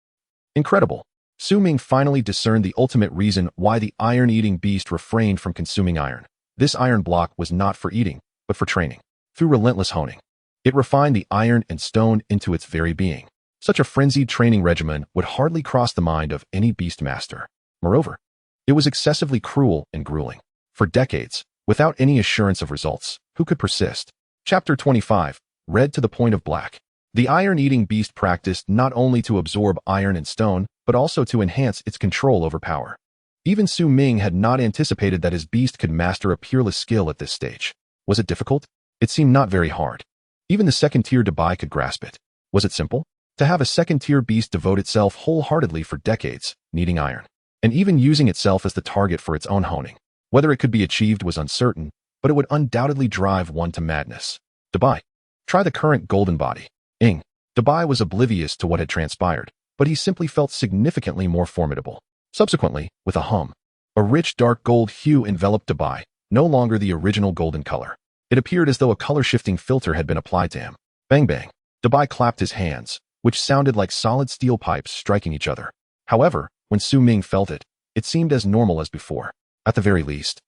Incredible! Ming finally discerned the ultimate reason why the iron-eating beast refrained from consuming iron. This iron block was not for eating, but for training. Through relentless honing, it refined the iron and stone into its very being. Such a frenzied training regimen would hardly cross the mind of any beast master. Moreover, it was excessively cruel and grueling. For decades, without any assurance of results, who could persist? Chapter 25, Red to the Point of Black. The iron-eating beast practiced not only to absorb iron and stone, but also to enhance its control over power. Even Ming had not anticipated that his beast could master a peerless skill at this stage. Was it difficult? It seemed not very hard. Even the 2nd-tier Dabai could grasp it. Was it simple? To have a 2nd-tier beast devote itself wholeheartedly for decades, needing iron, and even using itself as the target for its own honing. Whether it could be achieved was uncertain, but it would undoubtedly drive one to madness. Dabai. Try the current Golden Body. Dabai was oblivious to what had transpired, but he simply felt significantly more formidable. Subsequently, with a hum, a rich dark gold hue enveloped Dabai, no longer the original golden color. It appeared as though a color-shifting filter had been applied to him. Bang bang. Dabai clapped his hands, which sounded like solid steel pipes striking each other. However, when Ming felt it, it seemed as normal as before. At the very least,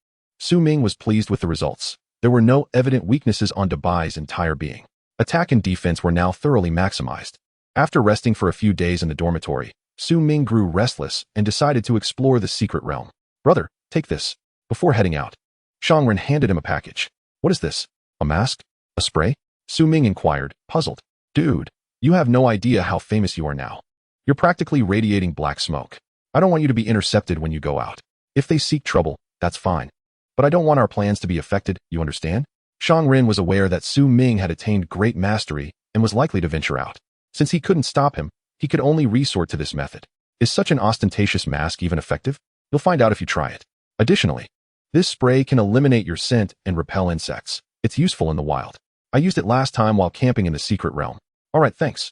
Ming was pleased with the results. There were no evident weaknesses on Dabai's entire being. Attack and defense were now thoroughly maximized. After resting for a few days in the dormitory, Ming grew restless and decided to explore the secret realm. Brother, take this. Before heading out, Shangren handed him a package. What is this? A mask? A spray? Ming inquired, puzzled. Dude, you have no idea how famous you are now. You're practically radiating black smoke. I don't want you to be intercepted when you go out. If they seek trouble, that's fine. But I don't want our plans to be affected, you understand? Shangren was aware that Ming had attained great mastery and was likely to venture out. Since he couldn't stop him, he could only resort to this method. Is such an ostentatious mask even effective? You'll find out if you try it. Additionally, this spray can eliminate your scent and repel insects. It's useful in the wild. I used it last time while camping in the secret realm. Alright, thanks.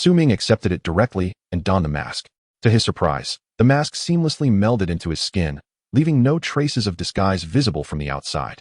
Ming accepted it directly and donned the mask. To his surprise, the mask seamlessly melded into his skin, leaving no traces of disguise visible from the outside.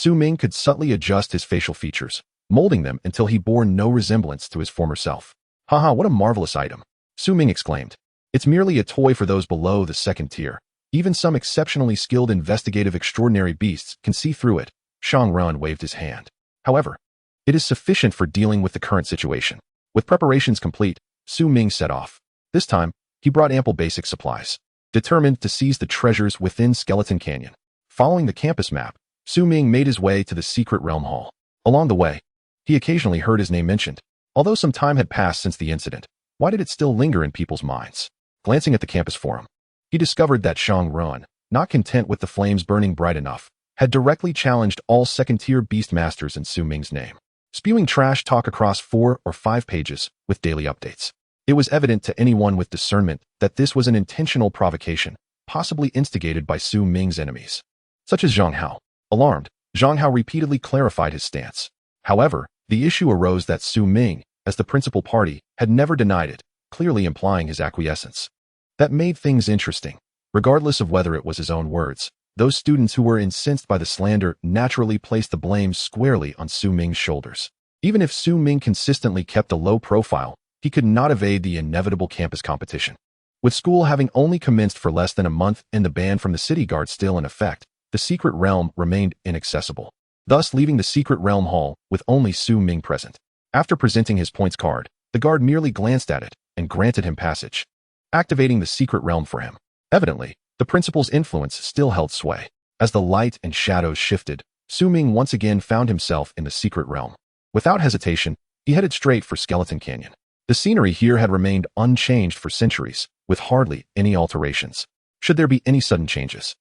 Ming could subtly adjust his facial features, molding them until he bore no resemblance to his former self. Haha, what a marvelous item. Ming exclaimed. It's merely a toy for those below the 2nd tier. Even some exceptionally skilled investigative extraordinary beasts can see through it. Shangren waved his hand. However, it is sufficient for dealing with the current situation. With preparations complete, Ming set off. This time, he brought ample basic supplies, determined to seize the treasures within Skeleton Canyon. Following the campus map, Ming made his way to the secret realm hall. Along the way, he occasionally heard his name mentioned. Although some time had passed since the incident, why did it still linger in people's minds? Glancing at the campus forum, he discovered that Shangren, not content with the flames burning bright enough, had directly challenged all 2nd-tier beastmasters in Ming's name, spewing trash talk across 4 or 5 pages with daily updates. It was evident to anyone with discernment that this was an intentional provocation, possibly instigated by Ming's enemies, such as Zhang Hao. Alarmed, Zhang Hao repeatedly clarified his stance. However, the issue arose that Ming, as the principal party, had never denied it, clearly implying his acquiescence. That made things interesting. Regardless of whether it was his own words, those students who were incensed by the slander naturally placed the blame squarely on Ming's shoulders. Even if Ming consistently kept a low profile, he could not evade the inevitable campus competition. With school having only commenced for less than a month and the ban from the city guard still in effect, the secret realm remained inaccessible, thus leaving the secret realm hall with only Ming present. After presenting his points card, the guard merely glanced at it and granted him passage, activating the secret realm for him. Evidently, the principal's influence still held sway. As the light and shadows shifted, Ming once again found himself in the secret realm. Without hesitation, he headed straight for Skeleton Canyon. The scenery here had remained unchanged for centuries, with hardly any alterations. should there be any sudden changes.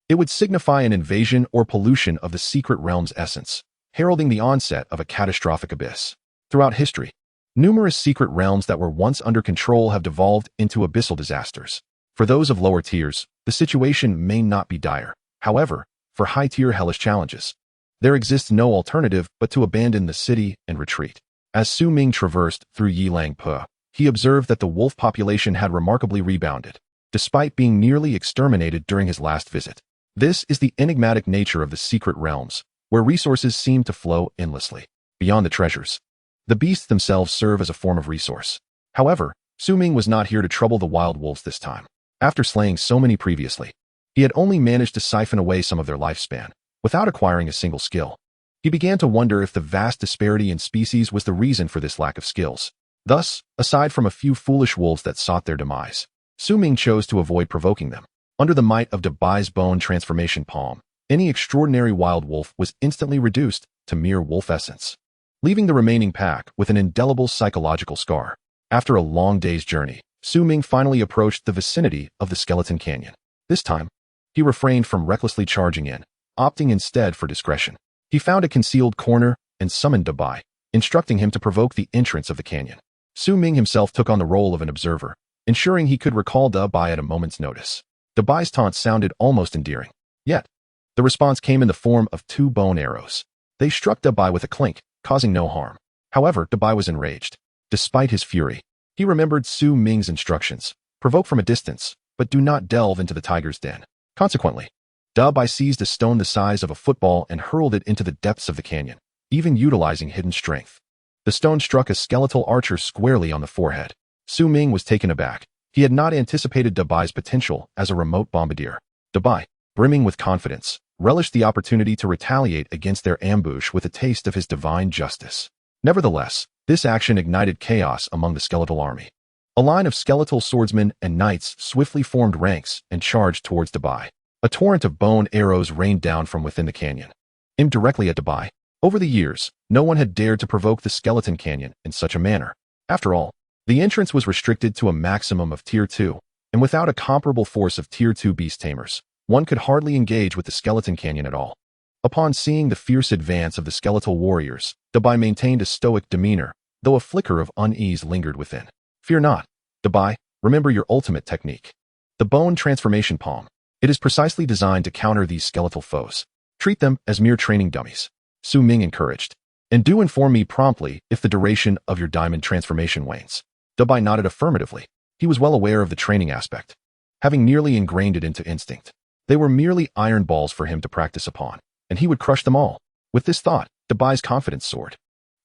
It would signify an invasion or pollution of the secret realm's essence, heralding the onset of a catastrophic abyss. Throughout history, numerous secret realms that were once under control have devolved into abyssal disasters. For those of lower tiers, the situation may not be dire. However, for high-tier hellish challenges, there exists no alternative but to abandon the city and retreat. As Su Ming traversed through Yilangpu, he observed that the wolf population had remarkably rebounded, despite being nearly exterminated during his last visit. This is the enigmatic nature of the secret realms, where resources seem to flow endlessly. Beyond the treasures, the beasts themselves serve as a form of resource. However, Su Ming was not here to trouble the wild wolves this time. After slaying so many previously, he had only managed to siphon away some of their lifespan, without acquiring a single skill. He began to wonder if the vast disparity in species was the reason for this lack of skills. Thus, aside from a few foolish wolves that sought their demise, Su Ming chose to avoid provoking them. Under the might of Dabai's bone transformation palm, any extraordinary wild wolf was instantly reduced to mere wolf essence, leaving the remaining pack with an indelible psychological scar. After a long day's journey, Su Ming finally approached the vicinity of the Skeleton Canyon. This time, he refrained from recklessly charging in, opting instead for discretion. He found a concealed corner and summoned Dabai, instructing him to provoke the entrance of the canyon. Su Ming himself took on the role of an observer, ensuring he could recall Dabai at a moment's notice. Dabai's taunt sounded almost endearing. Yet, the response came in the form of 2 bone arrows. They struck Dabai with a clink, causing no harm. However, Dabai was enraged. Despite his fury, he remembered Su Ming's instructions: provoke from a distance, but do not delve into the tiger's den. Consequently, Dabai seized a stone the size of a football and hurled it into the depths of the canyon, even utilizing hidden strength. The stone struck a skeletal archer squarely on the forehead. Su Ming was taken aback. He had not anticipated Dabai's potential as a remote bombardier. Dabai, brimming with confidence, relished the opportunity to retaliate against their ambush with a taste of his divine justice. Nevertheless, this action ignited chaos among the skeletal army. A line of skeletal swordsmen and knights swiftly formed ranks and charged towards Dabai. A torrent of bone arrows rained down from within the canyon, aimed directly at Dabai. Over the years, no one had dared to provoke the Skeleton Canyon in such a manner. After all, the entrance was restricted to a maximum of Tier 2, and without a comparable force of Tier 2 beast tamers, one could hardly engage with the Skeleton Canyon at all. Upon seeing the fierce advance of the skeletal warriors, Dabai maintained a stoic demeanor, though a flicker of unease lingered within. Fear not, Dabai, remember your ultimate technique. The bone transformation palm. It is precisely designed to counter these skeletal foes. Treat them as mere training dummies. Su Ming encouraged. And do inform me promptly if the duration of your diamond transformation wanes. Dabai nodded affirmatively. He was well aware of the training aspect, having nearly ingrained it into instinct. They were merely iron balls for him to practice upon, and he would crush them all. With this thought, Dabai's confidence soared.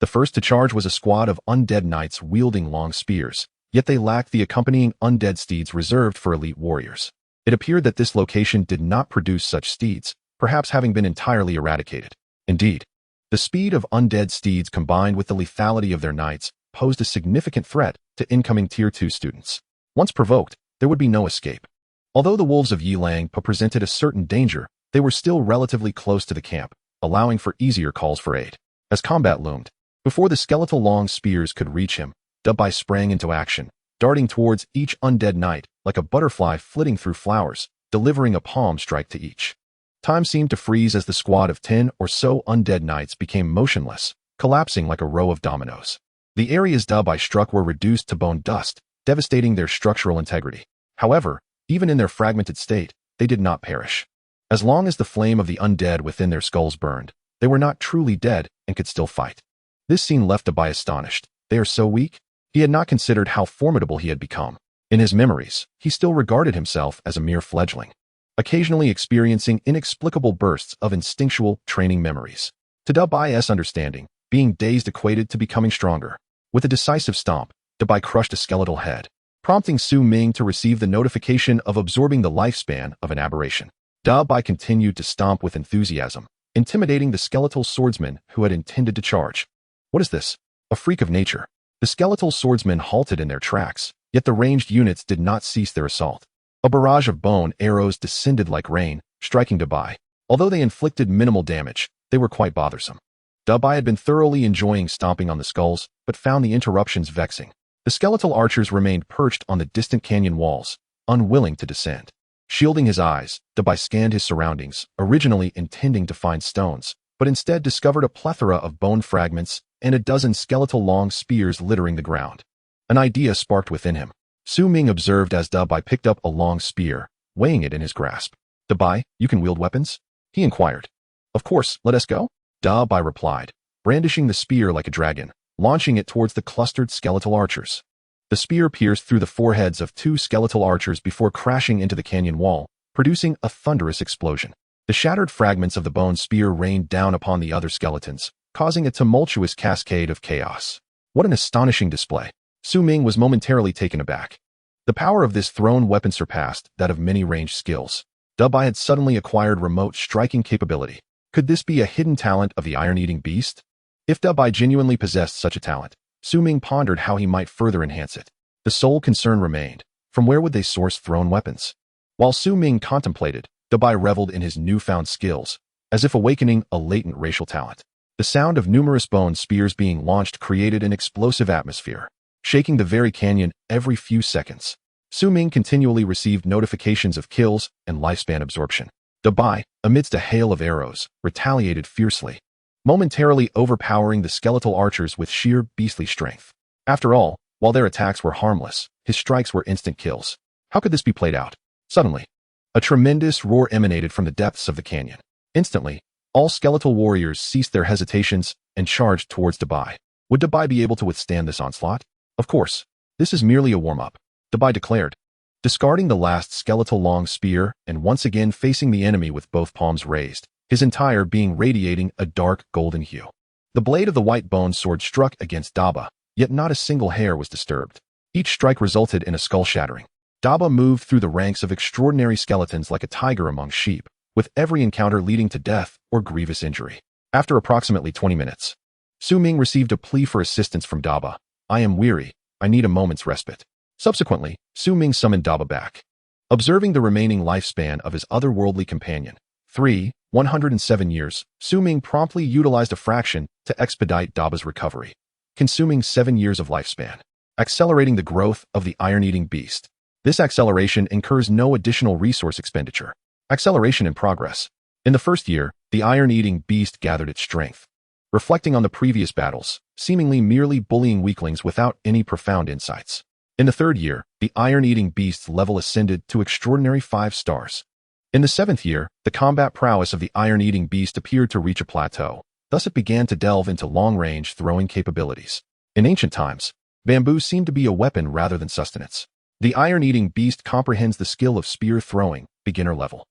The first to charge was a squad of undead knights wielding long spears, yet they lacked the accompanying undead steeds reserved for elite warriors. It appeared that this location did not produce such steeds, perhaps having been entirely eradicated. Indeed, the speed of undead steeds combined with the lethality of their knights posed a significant threat to incoming Tier 2 students. Once provoked, there would be no escape. Although the wolves of Yilangpu presented a certain danger, they were still relatively close to the camp, allowing for easier calls for aid. As combat loomed, before the skeletal long spears could reach him, Dabai sprang into action, darting towards each undead knight like a butterfly flitting through flowers, delivering a palm strike to each. Time seemed to freeze as the squad of 10 or so undead knights became motionless, collapsing like a row of dominoes. The areas Dabai struck were reduced to bone dust, devastating their structural integrity. However, even in their fragmented state, they did not perish. As long as the flame of the undead within their skulls burned, they were not truly dead and could still fight. This scene left Dabai astonished. They are so weak? He had not considered how formidable he had become. In his memories, he still regarded himself as a mere fledgling, occasionally experiencing inexplicable bursts of instinctual training memories. To Dabai's understanding, being dazed equated to becoming stronger. With a decisive stomp, Dabai crushed a skeletal head, prompting Su Ming to receive the notification of absorbing the lifespan of an aberration. Dabai continued to stomp with enthusiasm, intimidating the skeletal swordsmen who had intended to charge. What is this? A freak of nature. The skeletal swordsmen halted in their tracks, yet the ranged units did not cease their assault. A barrage of bone arrows descended like rain, striking Dabai. Although they inflicted minimal damage, they were quite bothersome. Dabai had been thoroughly enjoying stomping on the skulls, but found the interruptions vexing. The skeletal archers remained perched on the distant canyon walls, unwilling to descend. Shielding his eyes, Dabai scanned his surroundings, originally intending to find stones, but instead discovered a plethora of bone fragments and a dozen skeletal-long spears littering the ground. An idea sparked within him. Su Ming observed as Dabai picked up a long spear, weighing it in his grasp. Dabai, you can wield weapons? He inquired. Of course, let us go? Dabai replied, brandishing the spear like a dragon, launching it towards the clustered skeletal archers. The spear pierced through the foreheads of two skeletal archers before crashing into the canyon wall, producing a thunderous explosion. The shattered fragments of the bone spear rained down upon the other skeletons, causing a tumultuous cascade of chaos. What an astonishing display! Su Ming was momentarily taken aback. The power of this thrown weapon surpassed that of many ranged skills. Dabai had suddenly acquired remote striking capability. Could this be a hidden talent of the iron-eating beast? If Dabai genuinely possessed such a talent, Su Ming pondered how he might further enhance it. The sole concern remained, from where would they source thrown weapons? While Su Ming contemplated, Dabai reveled in his newfound skills, as if awakening a latent racial talent. The sound of numerous bone spears being launched created an explosive atmosphere, shaking the very canyon every few seconds. Su Ming continually received notifications of kills and lifespan absorption. Dabai, amidst a hail of arrows, retaliated fiercely, momentarily overpowering the skeletal archers with sheer beastly strength. After all, while their attacks were harmless, his strikes were instant kills. How could this be played out? Suddenly, a tremendous roar emanated from the depths of the canyon. Instantly, all skeletal warriors ceased their hesitations and charged towards Dabai. Would Dabai be able to withstand this onslaught? Of course, this is merely a warm-up, Dabai declared, discarding the last skeletal-long spear and once again facing the enemy with both palms raised, his entire being radiating a dark golden hue. The blade of the white bone sword struck against Dabai, yet not a single hair was disturbed. Each strike resulted in a skull shattering. Dabai moved through the ranks of extraordinary skeletons like a tiger among sheep, with every encounter leading to death or grievous injury. After approximately 20 minutes, Su Ming received a plea for assistance from Dabai. I am weary. I need a moment's respite. Subsequently, Su Ming summoned Dabai back. Observing the remaining lifespan of his otherworldly companion, 107 years, Su Ming promptly utilized a fraction to expedite Dabai's recovery, consuming 7 years of lifespan, accelerating the growth of the iron-eating beast. This acceleration incurs no additional resource expenditure. Acceleration in progress. In the first year, the iron-eating beast gathered its strength, reflecting on the previous battles, seemingly merely bullying weaklings without any profound insights. In the third year, the iron-eating beast's level ascended to extraordinary 5 stars. In the 7th year, the combat prowess of the iron-eating beast appeared to reach a plateau. Thus it began to delve into long-range throwing capabilities. In ancient times, bamboo seemed to be a weapon rather than sustenance. The iron-eating beast comprehends the skill of spear throwing, beginner level.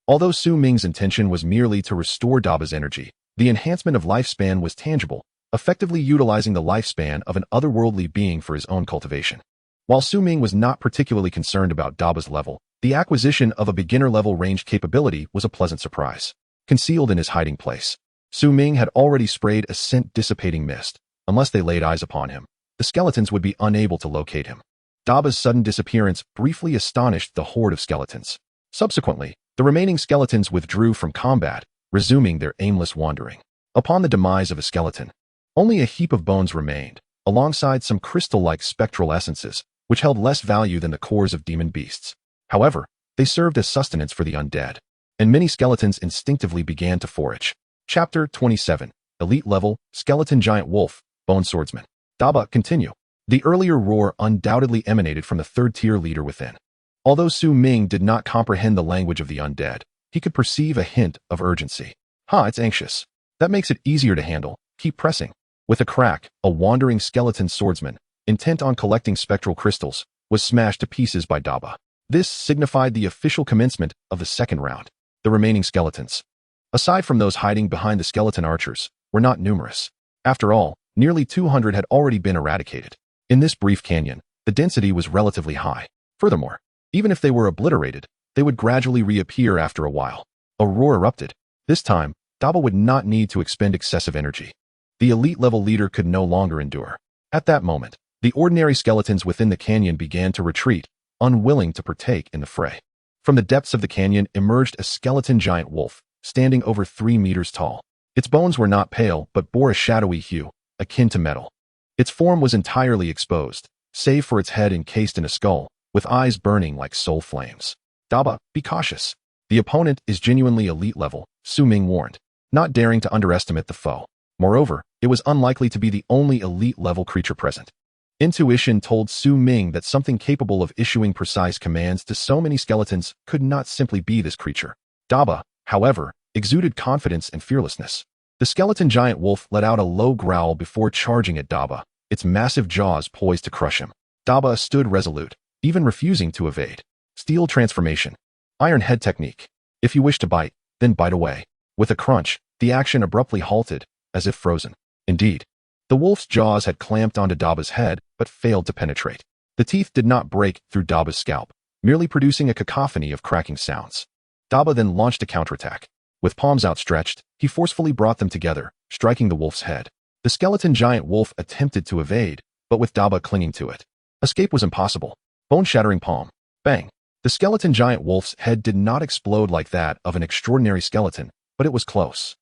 Although Su Ming's intention was merely to restore Dabai's energy, the enhancement of lifespan was tangible, effectively utilizing the lifespan of an otherworldly being for his own cultivation. While Su Ming was not particularly concerned about Dabai's level, the acquisition of a beginner-level ranged capability was a pleasant surprise. Concealed in his hiding place, Su Ming had already sprayed a scent-dissipating mist. Unless they laid eyes upon him, the skeletons would be unable to locate him. Dabai's sudden disappearance briefly astonished the horde of skeletons. Subsequently, the remaining skeletons withdrew from combat, resuming their aimless wandering. Upon the demise of a skeleton, only a heap of bones remained, alongside some crystal-like spectral essences, which held less value than the cores of demon beasts. However, they served as sustenance for the undead, and many skeletons instinctively began to forage. Chapter 27. Elite Level, Skeleton Giant Wolf, Bone Swordsman. Dabai, continue. The earlier roar undoubtedly emanated from the third-tier leader within. Although Su Ming did not comprehend the language of the undead, he could perceive a hint of urgency. It's anxious. That makes it easier to handle. Keep pressing. With a crack, a wandering skeleton swordsman, intent on collecting spectral crystals, was smashed to pieces by Dabai. This signified the official commencement of the second round. The remaining skeletons, aside from those hiding behind the skeleton archers, were not numerous. After all, nearly 200 had already been eradicated. In this brief canyon, the density was relatively high. Furthermore, even if they were obliterated, they would gradually reappear after a while. A roar erupted. This time, Dabai would not need to expend excessive energy. The elite-level leader could no longer endure. At that moment, the ordinary skeletons within the canyon began to retreat, unwilling to partake in the fray. From the depths of the canyon emerged a skeleton giant wolf, standing over 3 meters tall. Its bones were not pale but bore a shadowy hue, akin to metal. Its form was entirely exposed, save for its head encased in a skull, with eyes burning like soul flames. Daba, be cautious. The opponent is genuinely elite level, Su Ming warned, not daring to underestimate the foe. Moreover, it was unlikely to be the only elite level creature present. Intuition told Su Ming that something capable of issuing precise commands to so many skeletons could not simply be this creature. Daba, however, exuded confidence and fearlessness. The skeleton giant wolf let out a low growl before charging at Daba, its massive jaws poised to crush him. Daba stood resolute, even refusing to evade. Steel transformation. Iron head technique. If you wish to bite, then bite away. With a crunch, the action abruptly halted, as if frozen. Indeed, the wolf's jaws had clamped onto Daba's head, but failed to penetrate. The teeth did not break through Daba's scalp, merely producing a cacophony of cracking sounds. Daba then launched a counterattack. With palms outstretched, he forcefully brought them together, striking the wolf's head. The skeleton giant wolf attempted to evade, but with Daba clinging to it. Escape was impossible. Bone-shattering palm. Bang. The skeleton giant wolf's head did not explode like that of an extraordinary skeleton, but it was close.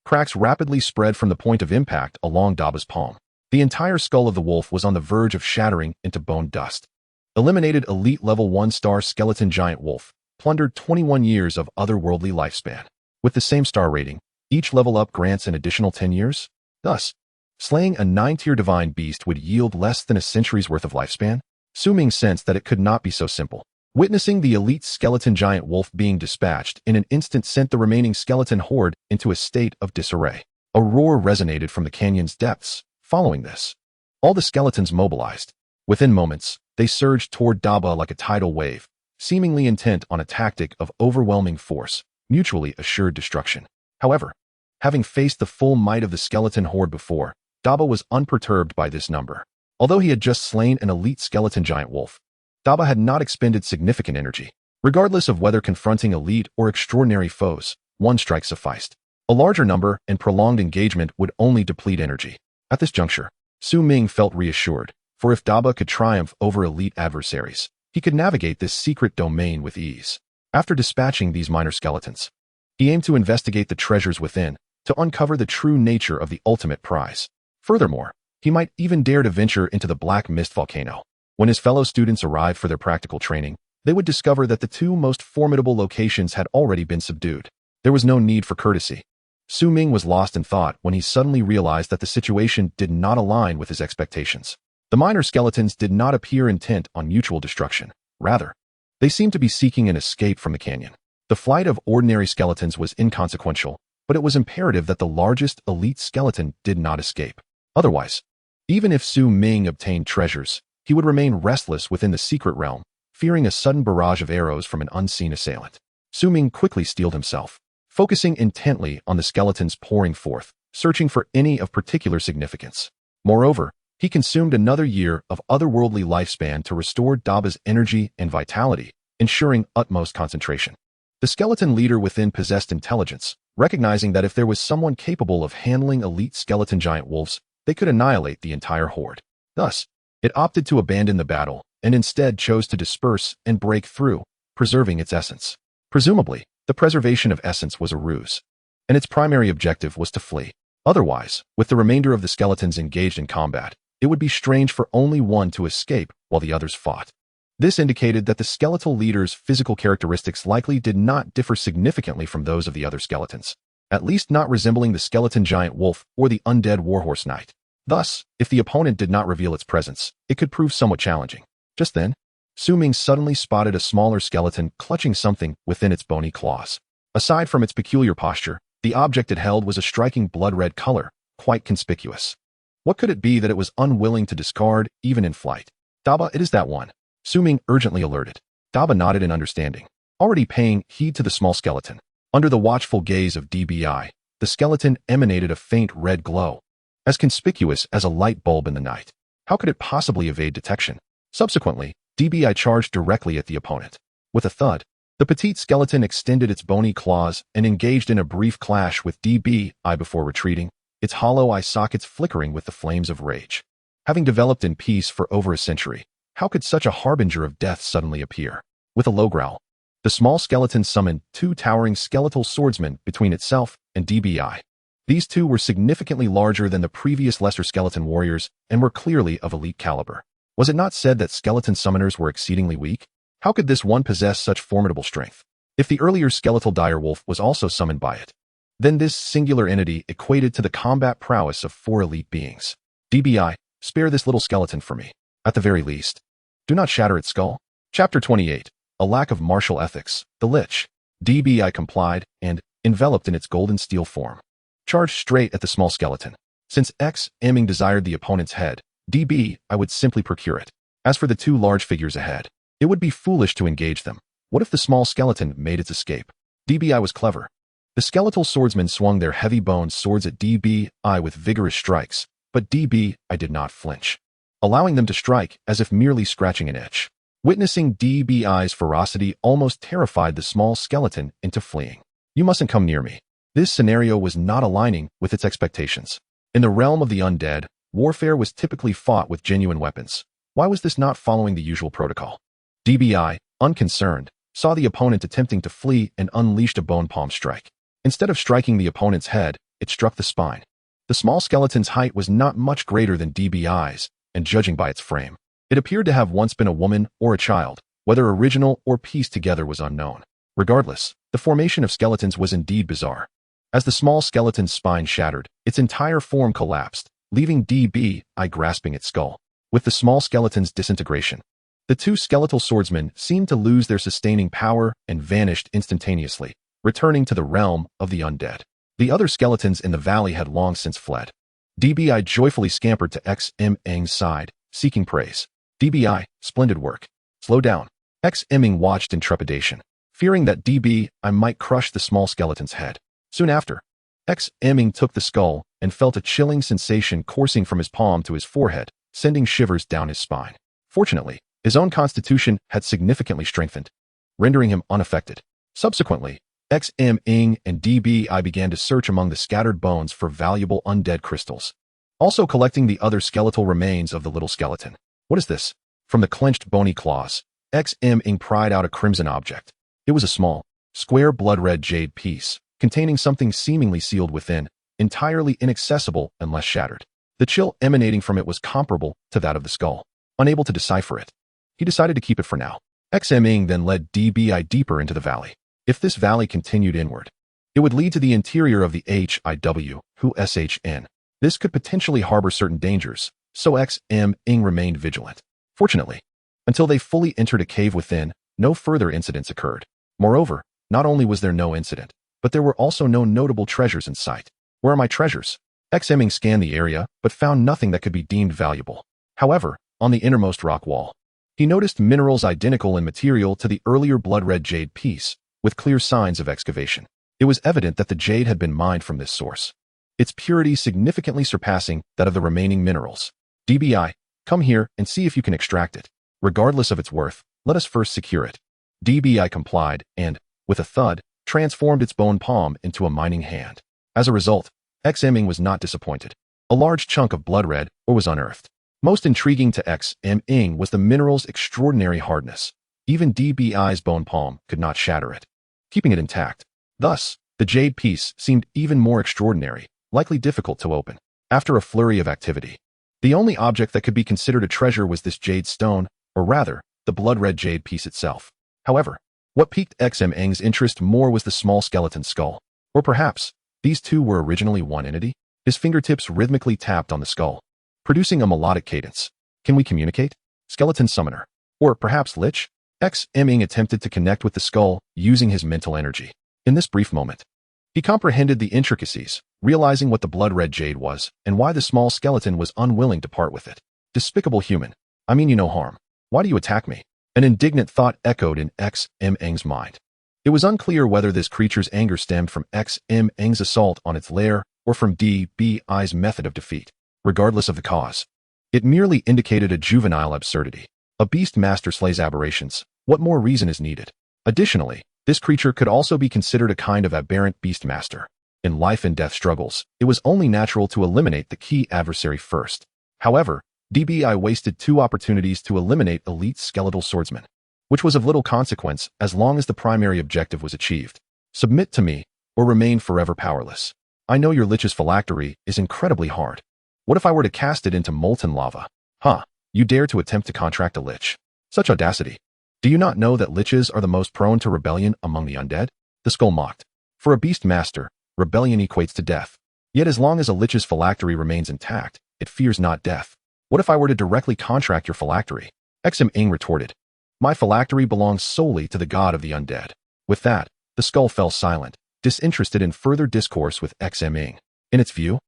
Cracks rapidly spread from the point of impact along Daba's palm. The entire skull of the wolf was on the verge of shattering into bone dust. Eliminated elite level 1-star skeleton giant wolf, plundered 21 years of otherworldly lifespan. With the same star rating, each level up grants an additional 10 years. Thus, slaying a 9-tier divine beast would yield less than a century's worth of lifespan. Su Ming sensed that it could not be so simple. Witnessing the elite skeleton giant wolf being dispatched in an instant sent the remaining skeleton horde into a state of disarray. A roar resonated from the canyon's depths. Following this, all the skeletons mobilized. Within moments, they surged toward Daba like a tidal wave, seemingly intent on a tactic of overwhelming force, mutually assured destruction. However, having faced the full might of the skeleton horde before, Daba was unperturbed by this number. Although he had just slain an elite skeleton giant wolf, Daba had not expended significant energy. Regardless of whether confronting elite or extraordinary foes, one strike sufficed. A larger number and prolonged engagement would only deplete energy. At this juncture, Su Ming felt reassured, for if Daba could triumph over elite adversaries, he could navigate this secret domain with ease. After dispatching these minor skeletons, he aimed to investigate the treasures within, to uncover the true nature of the ultimate prize. Furthermore, he might even dare to venture into the Black Mist volcano. When his fellow students arrived for their practical training, they would discover that the two most formidable locations had already been subdued. There was no need for courtesy. Su Ming was lost in thought when he suddenly realized that the situation did not align with his expectations. The minor skeletons did not appear intent on mutual destruction. Rather, they seemed to be seeking an escape from the canyon. The flight of ordinary skeletons was inconsequential, but it was imperative that the largest elite skeleton did not escape. Otherwise, even if Su Ming obtained treasures, he would remain restless within the secret realm, fearing a sudden barrage of arrows from an unseen assailant. Su Ming quickly steeled himself, focusing intently on the skeletons pouring forth, searching for any of particular significance. Moreover, he consumed another year of otherworldly lifespan to restore Daba's energy and vitality, ensuring utmost concentration. The skeleton leader within possessed intelligence, recognizing that if there was someone capable of handling elite skeleton giant wolves, they could annihilate the entire horde. Thus, it opted to abandon the battle and instead chose to disperse and break through, preserving its essence. Presumably, the preservation of essence was a ruse, and its primary objective was to flee. Otherwise, with the remainder of the skeletons engaged in combat, it would be strange for only one to escape while the others fought. This indicated that the skeletal leader's physical characteristics likely did not differ significantly from those of the other skeletons, at least not resembling the skeleton giant wolf or the undead warhorse knight. Thus, if the opponent did not reveal its presence, it could prove somewhat challenging. Just then, Su Ming suddenly spotted a smaller skeleton clutching something within its bony claws. Aside from its peculiar posture, the object it held was a striking blood-red color, quite conspicuous. What could it be that it was unwilling to discard, even in flight? Daba, it is that one. Su Ming urgently alerted. Daba nodded in understanding, already paying heed to the small skeleton. Under the watchful gaze of DBI, the skeleton emanated a faint red glow, as conspicuous as a light bulb in the night. How could it possibly evade detection? Subsequently, DBI charged directly at the opponent. With a thud, the petite skeleton extended its bony claws and engaged in a brief clash with DBI before retreating, its hollow eye sockets flickering with the flames of rage. Having developed in peace for over a century, how could such a harbinger of death suddenly appear? With a low growl, the small skeleton summoned two towering skeletal swordsmen between itself and DBI. These two were significantly larger than the previous lesser skeleton warriors and were clearly of elite caliber. Was it not said that skeleton summoners were exceedingly weak? How could this one possess such formidable strength? If the earlier skeletal direwolf was also summoned by it, then this singular entity equated to the combat prowess of 4 elite beings. DBI, spare this little skeleton for me. At the very least, do not shatter its skull. Chapter 28. A lack of martial ethics. The Lich. DBI complied and, enveloped in its golden steel form, charged straight at the small skeleton. Since Ming desired the opponent's head, DBI would simply procure it. As for the 2 large figures ahead, it would be foolish to engage them. What if the small skeleton made its escape? DBI was clever. The skeletal swordsmen swung their heavy boned swords at DBI with vigorous strikes, but DBI did not flinch, allowing them to strike as if merely scratching an itch. Witnessing DBI's ferocity almost terrified the small skeleton into fleeing. You mustn't come near me. This scenario was not aligning with its expectations. In the realm of the undead, warfare was typically fought with genuine weapons. Why was this not following the usual protocol? DBI, unconcerned, saw the opponent attempting to flee and unleashed a bone palm strike. Instead of striking the opponent's head, it struck the spine. The small skeleton's height was not much greater than DBI's, and judging by its frame, it appeared to have once been a woman or a child. Whether original or pieced together was unknown. Regardless, the formation of skeletons was indeed bizarre. As the small skeleton's spine shattered, its entire form collapsed, leaving DBI grasping its skull. With the small skeleton's disintegration, the 2 skeletal swordsmen seemed to lose their sustaining power and vanished instantaneously, returning to the realm of the undead. The other skeletons in the valley had long since fled. DBI joyfully scampered to Ming's side, seeking praise. DBI, splendid work. Slow down. Ming watched in trepidation, fearing that DBI might crush the small skeleton's head. Soon after, Ming took the skull and felt a chilling sensation coursing from his palm to his forehead, sending shivers down his spine. Fortunately, his own constitution had significantly strengthened, rendering him unaffected. Subsequently, Ming and DBI began to search among the scattered bones for valuable undead crystals, also collecting the other skeletal remains of the little skeleton. What is this? From the clenched bony claws, Ming pried out a crimson object. It was a small, square blood-red jade piece, containing something seemingly sealed within, entirely inaccessible unless shattered. The chill emanating from it was comparable to that of the skull. Unable to decipher it, he decided to keep it for now. Ming then led DBI deeper into the valley. If this valley continued inward, it would lead to the interior of the HIW. This could potentially harbor certain dangers, so Ming remained vigilant. Fortunately, until they fully entered a cave within, no further incidents occurred. Moreover, not only was there no incident, but there were also no notable treasures in sight. Where are my treasures? Ming scanned the area, but found nothing that could be deemed valuable. However, on the innermost rock wall, he noticed minerals identical in material to the earlier blood-red jade piece, with clear signs of excavation. It was evident that the jade had been mined from this source, its purity significantly surpassing that of the remaining minerals. DBI, come here and see if you can extract it. Regardless of its worth, let us first secure it. DBI complied and, with a thud, transformed its bone palm into a mining hand. As a result, Ming was not disappointed. A large chunk of blood-red ore was unearthed. Most intriguing to Ming was the mineral's extraordinary hardness. Even DBI's bone palm could not shatter it, keeping it intact. Thus, the jade piece seemed even more extraordinary, likely difficult to open. After a flurry of activity, the only object that could be considered a treasure was this jade stone, or rather, the blood-red jade piece itself. However, what piqued Ming's interest more was the small skeleton skull. Or perhaps, these two were originally one entity? His fingertips rhythmically tapped on the skull, producing a melodic cadence. Can we communicate? Skeleton summoner. Or perhaps Lich? Ming attempted to connect with the skull using his mental energy. In this brief moment, he comprehended the intricacies, realizing what the blood-red jade was and why the small skeleton was unwilling to part with it. Despicable human. I mean you no harm. Why do you attack me? An indignant thought echoed in Ming's mind. It was unclear whether this creature's anger stemmed from Ming's assault on its lair or from DBI's method of defeat. Regardless of the cause, it merely indicated a juvenile absurdity. A beast master slays aberrations. What more reason is needed? Additionally, this creature could also be considered a kind of aberrant beast master. In life and death struggles, it was only natural to eliminate the key adversary first. However, DBI wasted 2 opportunities to eliminate elite skeletal swordsmen, which was of little consequence as long as the primary objective was achieved. Submit to me, or remain forever powerless. I know your Lich's phylactery is incredibly hard. What if I were to cast it into molten lava? Huh, you dare to attempt to contract a Lich? Such audacity. Do you not know that liches are the most prone to rebellion among the undead? The skull mocked. For a beast master, rebellion equates to death. Yet as long as a lich's phylactery remains intact, it fears not death. What if I were to directly contract your phylactery? Ming retorted. My phylactery belongs solely to the god of the undead. With that, the skull fell silent, disinterested in further discourse with Ming. In its view,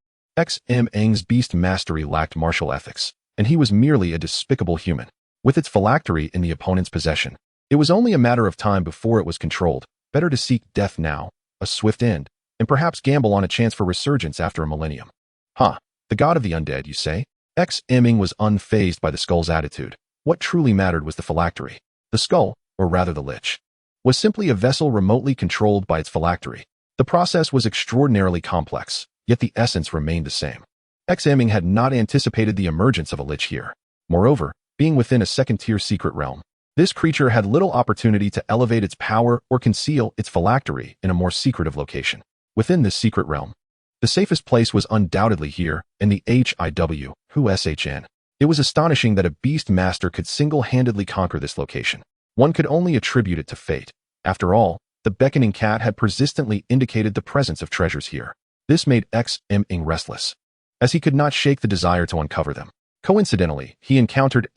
Ming's beast mastery lacked martial ethics, and he was merely a despicable human. With its phylactery in the opponent's possession, it was only a matter of time before it was controlled. Better to seek death now, a swift end, and perhaps gamble on a chance for resurgence after a millennium. The god of the undead, you say? Ming was unfazed by the skull's attitude. What truly mattered was the phylactery. The skull, or rather the lich, was simply a vessel remotely controlled by its phylactery. The process was extraordinarily complex, yet the essence remained the same. Ming had not anticipated the emergence of a lich here. Moreover, being within a second-tier secret realm, this creature had little opportunity to elevate its power or conceal its phylactery in a more secretive location. Within this secret realm, the safest place was undoubtedly here, in the HIW. It was astonishing that a beast master could single-handedly conquer this location. One could only attribute it to fate. After all, the beckoning cat had persistently indicated the presence of treasures here. This made Ming restless, as he could not shake the desire to uncover them. Coincidentally, he encountered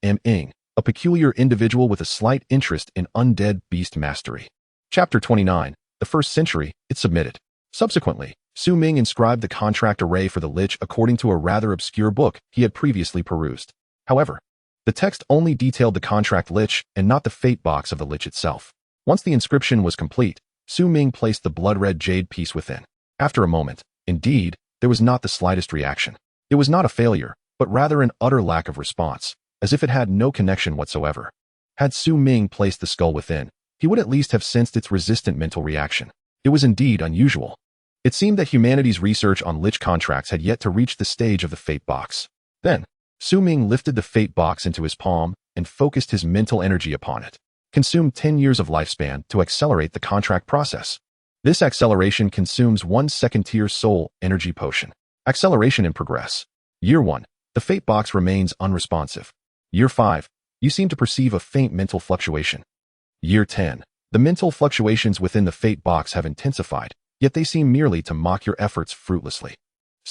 Ming, a peculiar individual with a slight interest in undead beast mastery. Chapter 29, the First Century, it submitted. Subsequently, Ming inscribed the contract array for the Lich according to a rather obscure book he had previously perused. However, the text only detailed the contract Lich and not the fate box of the Lich itself. Once the inscription was complete, Ming placed the blood-red jade piece within. After a moment, indeed, there was not the slightest reaction. It was not a failure, but rather an utter lack of response, as if it had no connection whatsoever. Had Ming placed the skull within, he would at least have sensed its resistant mental reaction. It was indeed unusual. It seemed that humanity's research on Lich contracts had yet to reach the stage of the fate box. Then, Ming lifted the fate box into his palm and focused his mental energy upon it. Consumed 10 years of lifespan to accelerate the contract process. This acceleration consumes 1 second-tier soul energy potion. Acceleration in progress. Year 1. The fate box remains unresponsive. Year 5. You seem to perceive a faint mental fluctuation. Year 10. The mental fluctuations within the fate box have intensified, yet they seem merely to mock your efforts fruitlessly.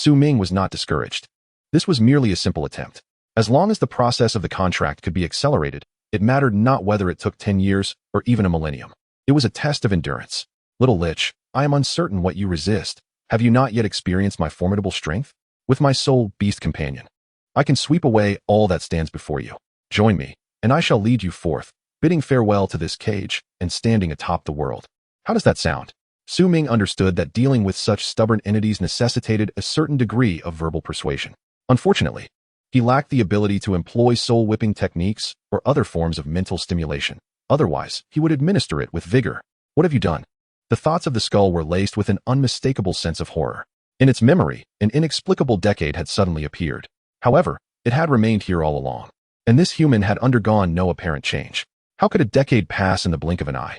Ming was not discouraged. This was merely a simple attempt. As long as the process of the contract could be accelerated, it mattered not whether it took 10 years or even a millennium. It was a test of endurance. Little Lich, I am uncertain what you resist. Have you not yet experienced my formidable strength? With my soul beast companion, I can sweep away all that stands before you. Join me, and I shall lead you forth, bidding farewell to this cage and standing atop the world. How does that sound? Ming understood that dealing with such stubborn entities necessitated a certain degree of verbal persuasion. Unfortunately, he lacked the ability to employ soul-whipping techniques or other forms of mental stimulation. Otherwise, he would administer it with vigor. What have you done? The thoughts of the skull were laced with an unmistakable sense of horror. In its memory, an inexplicable decade had suddenly appeared. However, it had remained here all along, and this human had undergone no apparent change. How could a decade pass in the blink of an eye?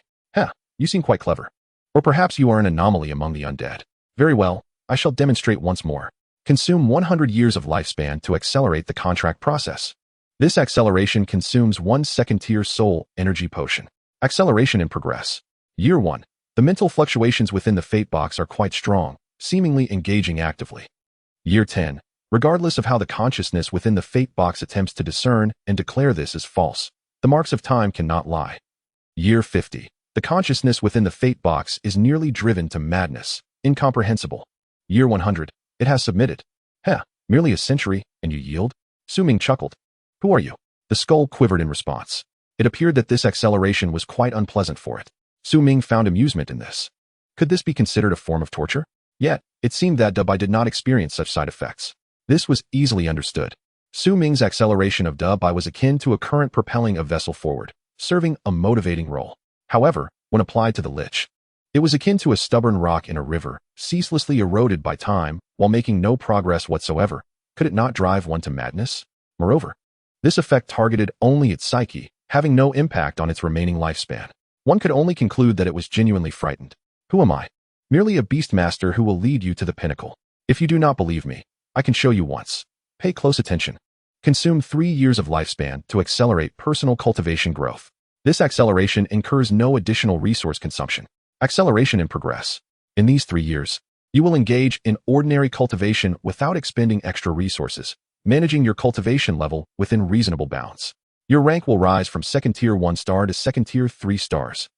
You seem quite clever. Or perhaps you are an anomaly among the undead. Very well, I shall demonstrate once more. Consume 100 years of lifespan to accelerate the contract process. This acceleration consumes 1 second-tier soul energy potion. Acceleration in progress. Year 1. The mental fluctuations within the fate box are quite strong, seemingly engaging actively. Year 10. Regardless of how the consciousness within the fate box attempts to discern and declare this as false, the marks of time cannot lie. Year 50. The consciousness within the fate box is nearly driven to madness, incomprehensible. Year 100. It has submitted. Merely a century, and you yield? Ming chuckled. Who are you? The skull quivered in response. It appeared that this acceleration was quite unpleasant for it. Ming found amusement in this. Could this be considered a form of torture? Yet, it seemed that Dubai did not experience such side effects. This was easily understood. Ming's acceleration of Dubai was akin to a current propelling a vessel forward, serving a motivating role. However, when applied to the Lich, it was akin to a stubborn rock in a river, ceaselessly eroded by time, while making no progress whatsoever. Could it not drive one to madness? Moreover, this effect targeted only its psyche, having no impact on its remaining lifespan. One could only conclude that it was genuinely frightened. Who am I? Merely a beastmaster who will lead you to the pinnacle. If you do not believe me, I can show you once. Pay close attention. Consume 3 years of lifespan to accelerate personal cultivation growth. This acceleration incurs no additional resource consumption. Acceleration in progress. In these 3 years, you will engage in ordinary cultivation without expending extra resources, managing your cultivation level within reasonable bounds. Your rank will rise from second tier 1 star to second tier 3 stars.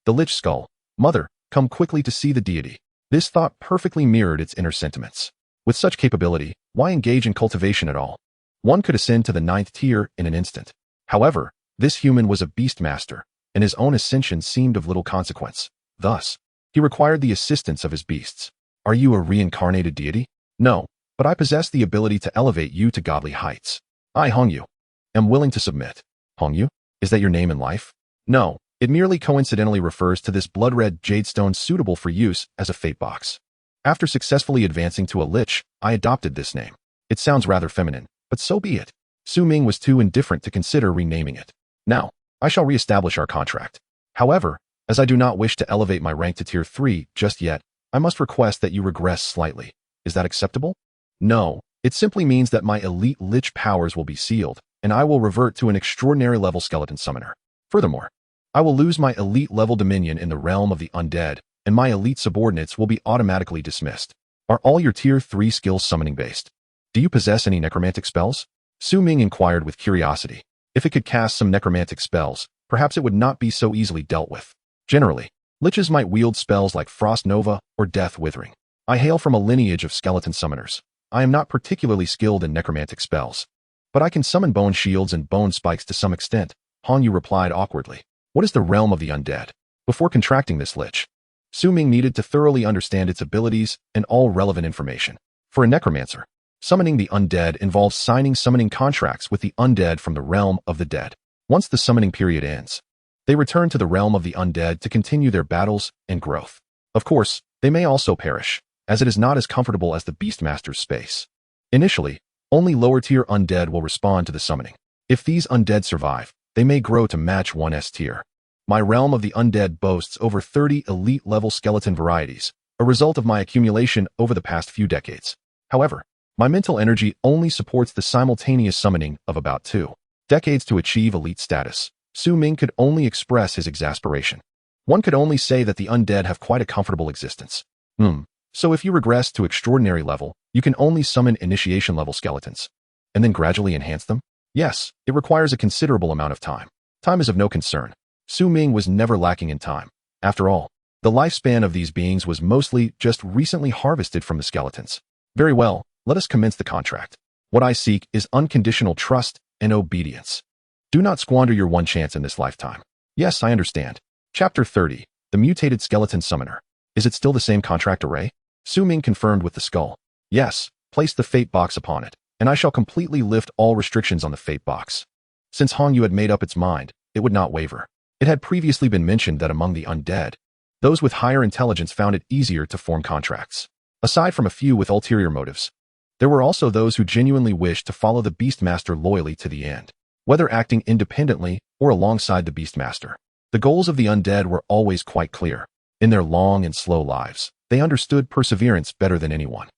The Lich skull. Mother, come quickly to see the deity. This thought perfectly mirrored its inner sentiments. With such capability, why engage in cultivation at all? One could ascend to the 9th tier in an instant. However, this human was a beast master, and his own ascension seemed of little consequence. Thus, he required the assistance of his beasts. Are you a reincarnated deity? No, but I possess the ability to elevate you to godly heights. I, Hongyu, am willing to submit. Hongyu? Is that your name in life? No, it merely coincidentally refers to this blood-red jadestone suitable for use as a fate box. After successfully advancing to a Lich, I adopted this name. It sounds rather feminine, but so be it. Su Ming was too indifferent to consider renaming it. Now, I shall re-establish our contract. However, as I do not wish to elevate my rank to tier 3 just yet, I must request that you regress slightly. Is that acceptable? No, it simply means that my elite Lich powers will be sealed, and I will revert to an extraordinary level skeleton summoner. Furthermore, I will lose my elite level dominion in the realm of the undead, and my elite subordinates will be automatically dismissed. Are all your tier 3 skills summoning based? Do you possess any necromantic spells? Su Ming inquired with curiosity. If it could cast some necromantic spells, perhaps it would not be so easily dealt with. Generally, Liches might wield spells like Frost Nova or Death Withering. I hail from a lineage of skeleton summoners. I am not particularly skilled in necromantic spells, but I can summon bone shields and bone spikes to some extent, Hongyu replied awkwardly. What is the realm of the undead? Before contracting this Lich, Su Ming needed to thoroughly understand its abilities and all relevant information. For a necromancer, summoning the undead involves signing summoning contracts with the undead from the realm of the dead. Once the summoning period ends, they return to the realm of the undead to continue their battles and growth. Of course, they may also perish, as it is not as comfortable as the Beastmaster's space. Initially, only lower-tier undead will respond to the summoning. If these undead survive, they may grow to match 1's tier. My realm of the undead boasts over 30 elite-level skeleton varieties, a result of my accumulation over the past few decades. However, my mental energy only supports the simultaneous summoning of about 2 decades to achieve elite status. Su Ming could only express his exasperation. One could only say that the undead have quite a comfortable existence. So if you regress to extraordinary level, you can only summon initiation level skeletons, and then gradually enhance them? Yes, it requires a considerable amount of time. Time is of no concern. Su Ming was never lacking in time. After all, the lifespan of these beings was mostly just recently harvested from the skeletons. Very well, let us commence the contract. What I seek is unconditional trust and obedience. Do not squander your one chance in this lifetime. Yes, I understand. Chapter 30. The Mutated Skeleton Summoner. Is it still the same contract array? Su Ming confirmed with the skull. Yes, place the fate box upon it, and I shall completely lift all restrictions on the fate box. Since Hongyu had made up its mind, it would not waver. It had previously been mentioned that among the undead, those with higher intelligence found it easier to form contracts. Aside from a few with ulterior motives, there were also those who genuinely wished to follow the Beastmaster loyally to the end, whether acting independently or alongside the Beastmaster. The goals of the undead were always quite clear. In their long and slow lives, they understood perseverance better than anyone.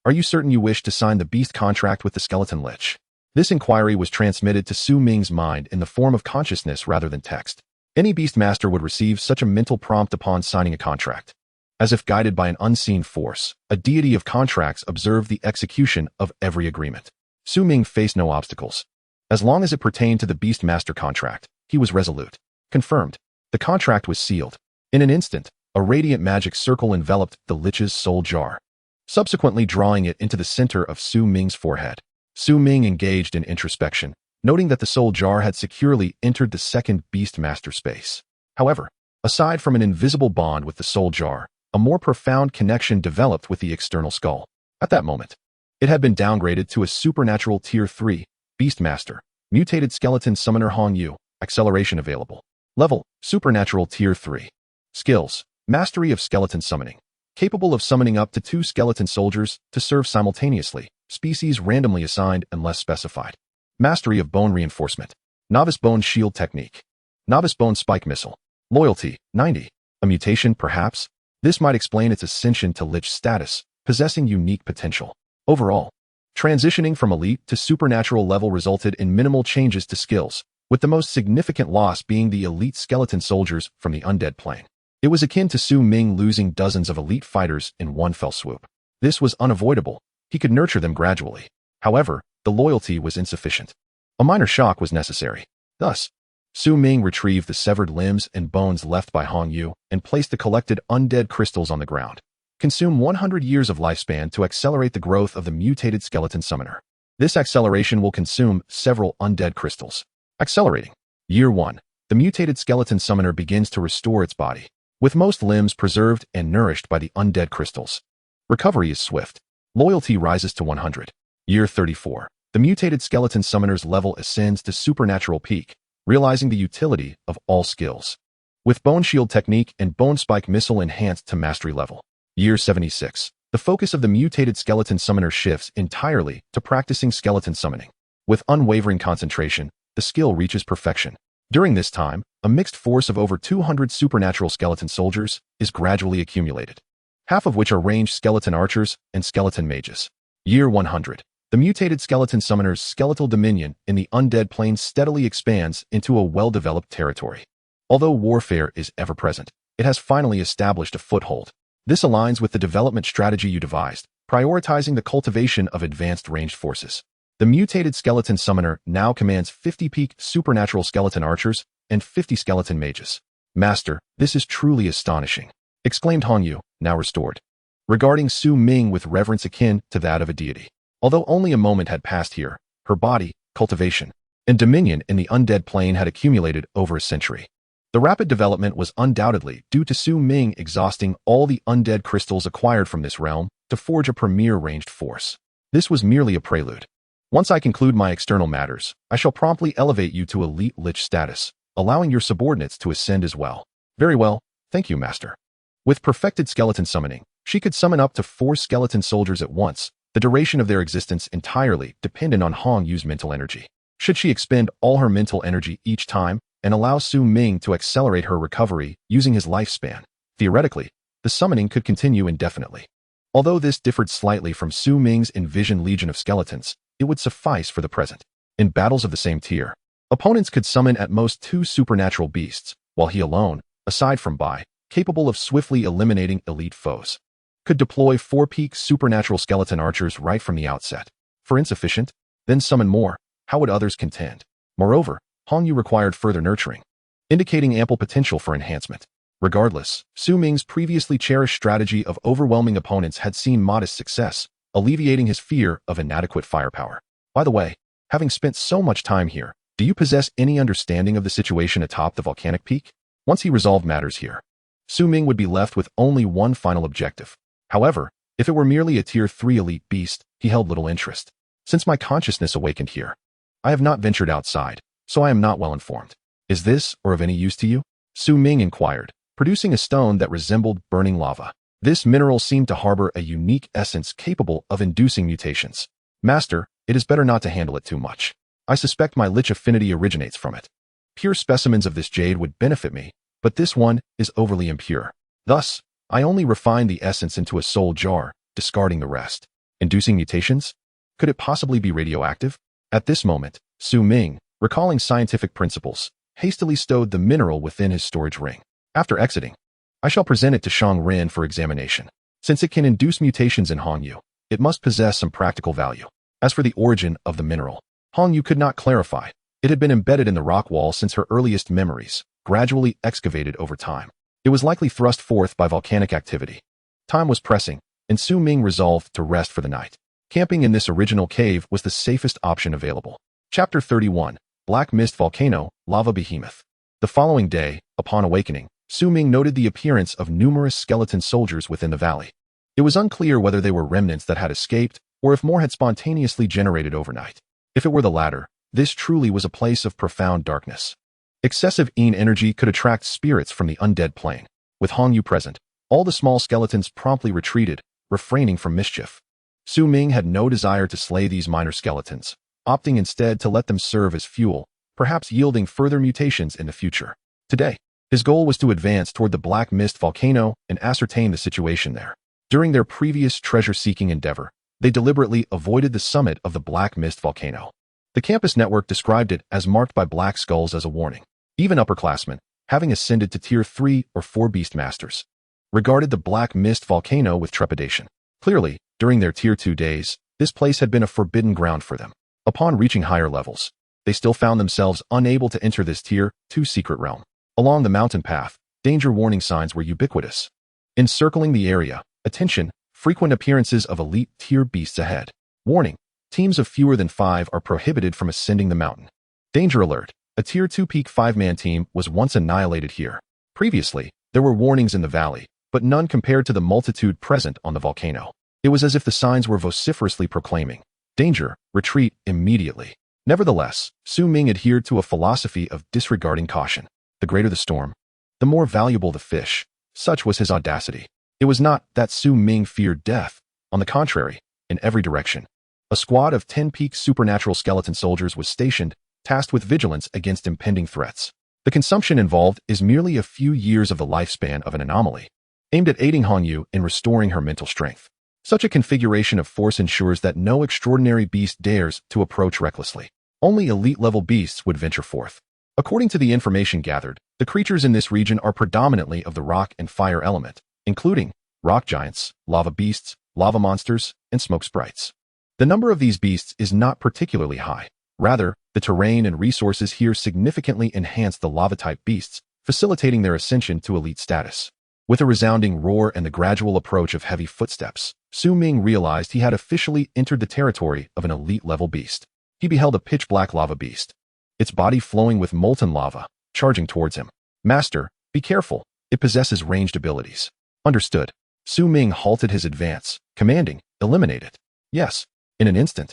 Are you certain you wish to sign the beast contract with the skeleton Lich? This inquiry was transmitted to Su Ming's mind in the form of consciousness rather than text. Any Beastmaster would receive such a mental prompt upon signing a contract. As if guided by an unseen force, a deity of contracts observed the execution of every agreement. Su Ming faced no obstacles. As long as it pertained to the Beastmaster contract, he was resolute. Confirmed. The contract was sealed. In an instant, a radiant magic circle enveloped the Lich's soul jar, subsequently drawing it into the center of Su Ming's forehead. Su Ming engaged in introspection, noting that the soul jar had securely entered the second Beastmaster space. However, aside from an invisible bond with the soul jar, a more profound connection developed with the external skull. At that moment, it had been downgraded to a supernatural tier 3, Beastmaster, Mutated Skeleton Summoner Hongyu, acceleration available. Level, supernatural tier 3. Skills, mastery of skeleton summoning. Capable of summoning up to 2 skeleton soldiers to serve simultaneously, species randomly assigned unless specified. Mastery of bone reinforcement. Novice bone shield technique. Novice bone spike missile. Loyalty, 90. A mutation, perhaps? This might explain its ascension to Lich status, possessing unique potential. Overall, transitioning from elite to supernatural level resulted in minimal changes to skills, with the most significant loss being the elite skeleton soldiers from the undead plane. It was akin to Su Ming losing dozens of elite fighters in one fell swoop. This was unavoidable. He could nurture them gradually. However, the loyalty was insufficient. A minor shock was necessary. Thus, Su Ming retrieved the severed limbs and bones left by Hong Yu and placed the collected undead crystals on the ground. Consume 100 years of lifespan to accelerate the growth of the mutated skeleton summoner. This acceleration will consume several undead crystals. Accelerating. Year 1. The mutated skeleton summoner begins to restore its body, with most limbs preserved and nourished by the undead crystals. Recovery is swift. Loyalty rises to 100. Year 34. The mutated skeleton summoner's level ascends to supernatural peak, realizing the utility of all skills, with Bone Shield technique and Bone Spike missile enhanced to mastery level. Year 76. The focus of the mutated skeleton summoner shifts entirely to practicing skeleton summoning. With unwavering concentration, the skill reaches perfection. During this time, a mixed force of over 200 supernatural skeleton soldiers is gradually accumulated, half of which are ranged skeleton archers and skeleton mages. Year 100. The mutated skeleton summoner's skeletal dominion in the undead plane steadily expands into a well-developed territory. Although warfare is ever-present, it has finally established a foothold. This aligns with the development strategy you devised, prioritizing the cultivation of advanced ranged forces. The mutated skeleton summoner now commands 50 peak supernatural skeleton archers and 50 skeleton mages. Master, this is truly astonishing, exclaimed Hong Yu, now restored, regarding Su Ming with reverence akin to that of a deity. Although only a moment had passed here, her body, cultivation, and dominion in the undead plane had accumulated over a century. The rapid development was undoubtedly due to Su Ming exhausting all the undead crystals acquired from this realm to forge a premier ranged force. This was merely a prelude. Once I conclude my external matters, I shall promptly elevate you to elite Lich status, allowing your subordinates to ascend as well. Very well, thank you, Master. With perfected skeleton summoning, she could summon up to 4 skeleton soldiers at once, the duration of their existence entirely dependent on Hong Yu's mental energy. Should she expend all her mental energy each time and allow Su Ming to accelerate her recovery using his lifespan, theoretically, the summoning could continue indefinitely. Although this differed slightly from Su Ming's envisioned legion of skeletons, it would suffice for the present. In battles of the same tier, opponents could summon at most 2 supernatural beasts, while he alone, aside from Bai, capable of swiftly eliminating elite foes, could deploy 4 peak supernatural skeleton archers right from the outset. For insufficient, then summon more. How would others contend? Moreover, Hong Yu required further nurturing, indicating ample potential for enhancement. Regardless, Su Ming's previously cherished strategy of overwhelming opponents had seen modest success, alleviating his fear of inadequate firepower. By the way, having spent so much time here, do you possess any understanding of the situation atop the volcanic peak? Once he resolved matters here, Su Ming would be left with only one final objective. However, if it were merely a tier 3 elite beast, he held little interest. Since my consciousness awakened here, I have not ventured outside, so I am not well informed. Is this or of any use to you? Su Ming inquired, producing a stone that resembled burning lava. This mineral seemed to harbor a unique essence capable of inducing mutations. Master, it is better not to handle it too much. I suspect my Lich affinity originates from it. Pure specimens of this jade would benefit me, but this one is overly impure. Thus, I only refined the essence into a soul jar, discarding the rest. Inducing mutations? Could it possibly be radioactive? At this moment, Su Ming, recalling scientific principles, hastily stowed the mineral within his storage ring. After exiting, I shall present it to Shang Ren for examination. Since it can induce mutations in Hong Yu, it must possess some practical value. As for the origin of the mineral, Hong Yu could not clarify. It had been embedded in the rock wall since her earliest memories, gradually excavated over time. It was likely thrust forth by volcanic activity. Time was pressing, and Su Ming resolved to rest for the night. Camping in this original cave was the safest option available. Chapter 31. Black Mist Volcano, Lava Behemoth. The following day, upon awakening, Su Ming noted the appearance of numerous skeleton soldiers within the valley. It was unclear whether they were remnants that had escaped, or if more had spontaneously generated overnight. If it were the latter, this truly was a place of profound darkness. Excessive Yin energy could attract spirits from the undead plane. With Hong Yu present, all the small skeletons promptly retreated, refraining from mischief. Su Ming had no desire to slay these minor skeletons, opting instead to let them serve as fuel, perhaps yielding further mutations in the future. Today, his goal was to advance toward the Black Mist volcano and ascertain the situation there. During their previous treasure-seeking endeavor, they deliberately avoided the summit of the Black Mist volcano. The campus network described it as marked by black skulls as a warning. Even upperclassmen, having ascended to Tier 3 or 4 Beastmasters, regarded the Black Mist volcano with trepidation. Clearly, during their Tier 2 days, this place had been a forbidden ground for them. Upon reaching higher levels, they still found themselves unable to enter this Tier 2 secret realm. Along the mountain path, danger warning signs were ubiquitous. Encircling the area, attention, frequent appearances of elite tier beasts ahead. Warning, teams of fewer than 5 are prohibited from ascending the mountain. Danger alert, a Tier 2 peak 5-man team was once annihilated here. Previously, there were warnings in the valley, but none compared to the multitude present on the volcano. It was as if the signs were vociferously proclaiming, danger, retreat immediately. Nevertheless, Su Ming adhered to a philosophy of disregarding caution. The greater the storm, the more valuable the fish. Such was his audacity. It was not that Su Ming feared death. On the contrary, in every direction, a squad of 10 peak supernatural skeleton soldiers was stationed, tasked with vigilance against impending threats. The consumption involved is merely a few years of the lifespan of an anomaly, aimed at aiding Hongyu in restoring her mental strength. Such a configuration of force ensures that no extraordinary beast dares to approach recklessly. Only elite-level beasts would venture forth. According to the information gathered, the creatures in this region are predominantly of the rock and fire element, including rock giants, lava beasts, lava monsters, and smoke sprites. The number of these beasts is not particularly high. Rather, the terrain and resources here significantly enhance the lava-type beasts, facilitating their ascension to elite status. With a resounding roar and the gradual approach of heavy footsteps, Su Ming realized he had officially entered the territory of an elite-level beast. He beheld a pitch-black lava beast, its body flowing with molten lava, charging towards him. Master, be careful, it possesses ranged abilities. Understood. Su Ming halted his advance, commanding, eliminate it. Yes. In an instant,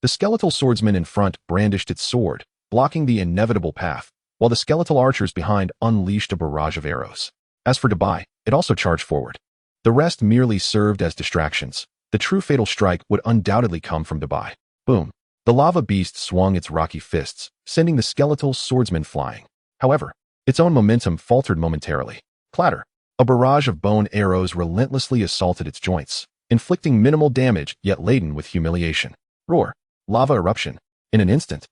the skeletal swordsman in front brandished its sword, blocking the inevitable path, while the skeletal archers behind unleashed a barrage of arrows. As for Dabai, it also charged forward. The rest merely served as distractions. The true fatal strike would undoubtedly come from Dabai. Boom. The lava beast swung its rocky fists, sending the skeletal swordsman flying. However, its own momentum faltered momentarily. Clatter. A barrage of bone arrows relentlessly assaulted its joints, inflicting minimal damage yet laden with humiliation. Roar. Lava eruption. In an instant,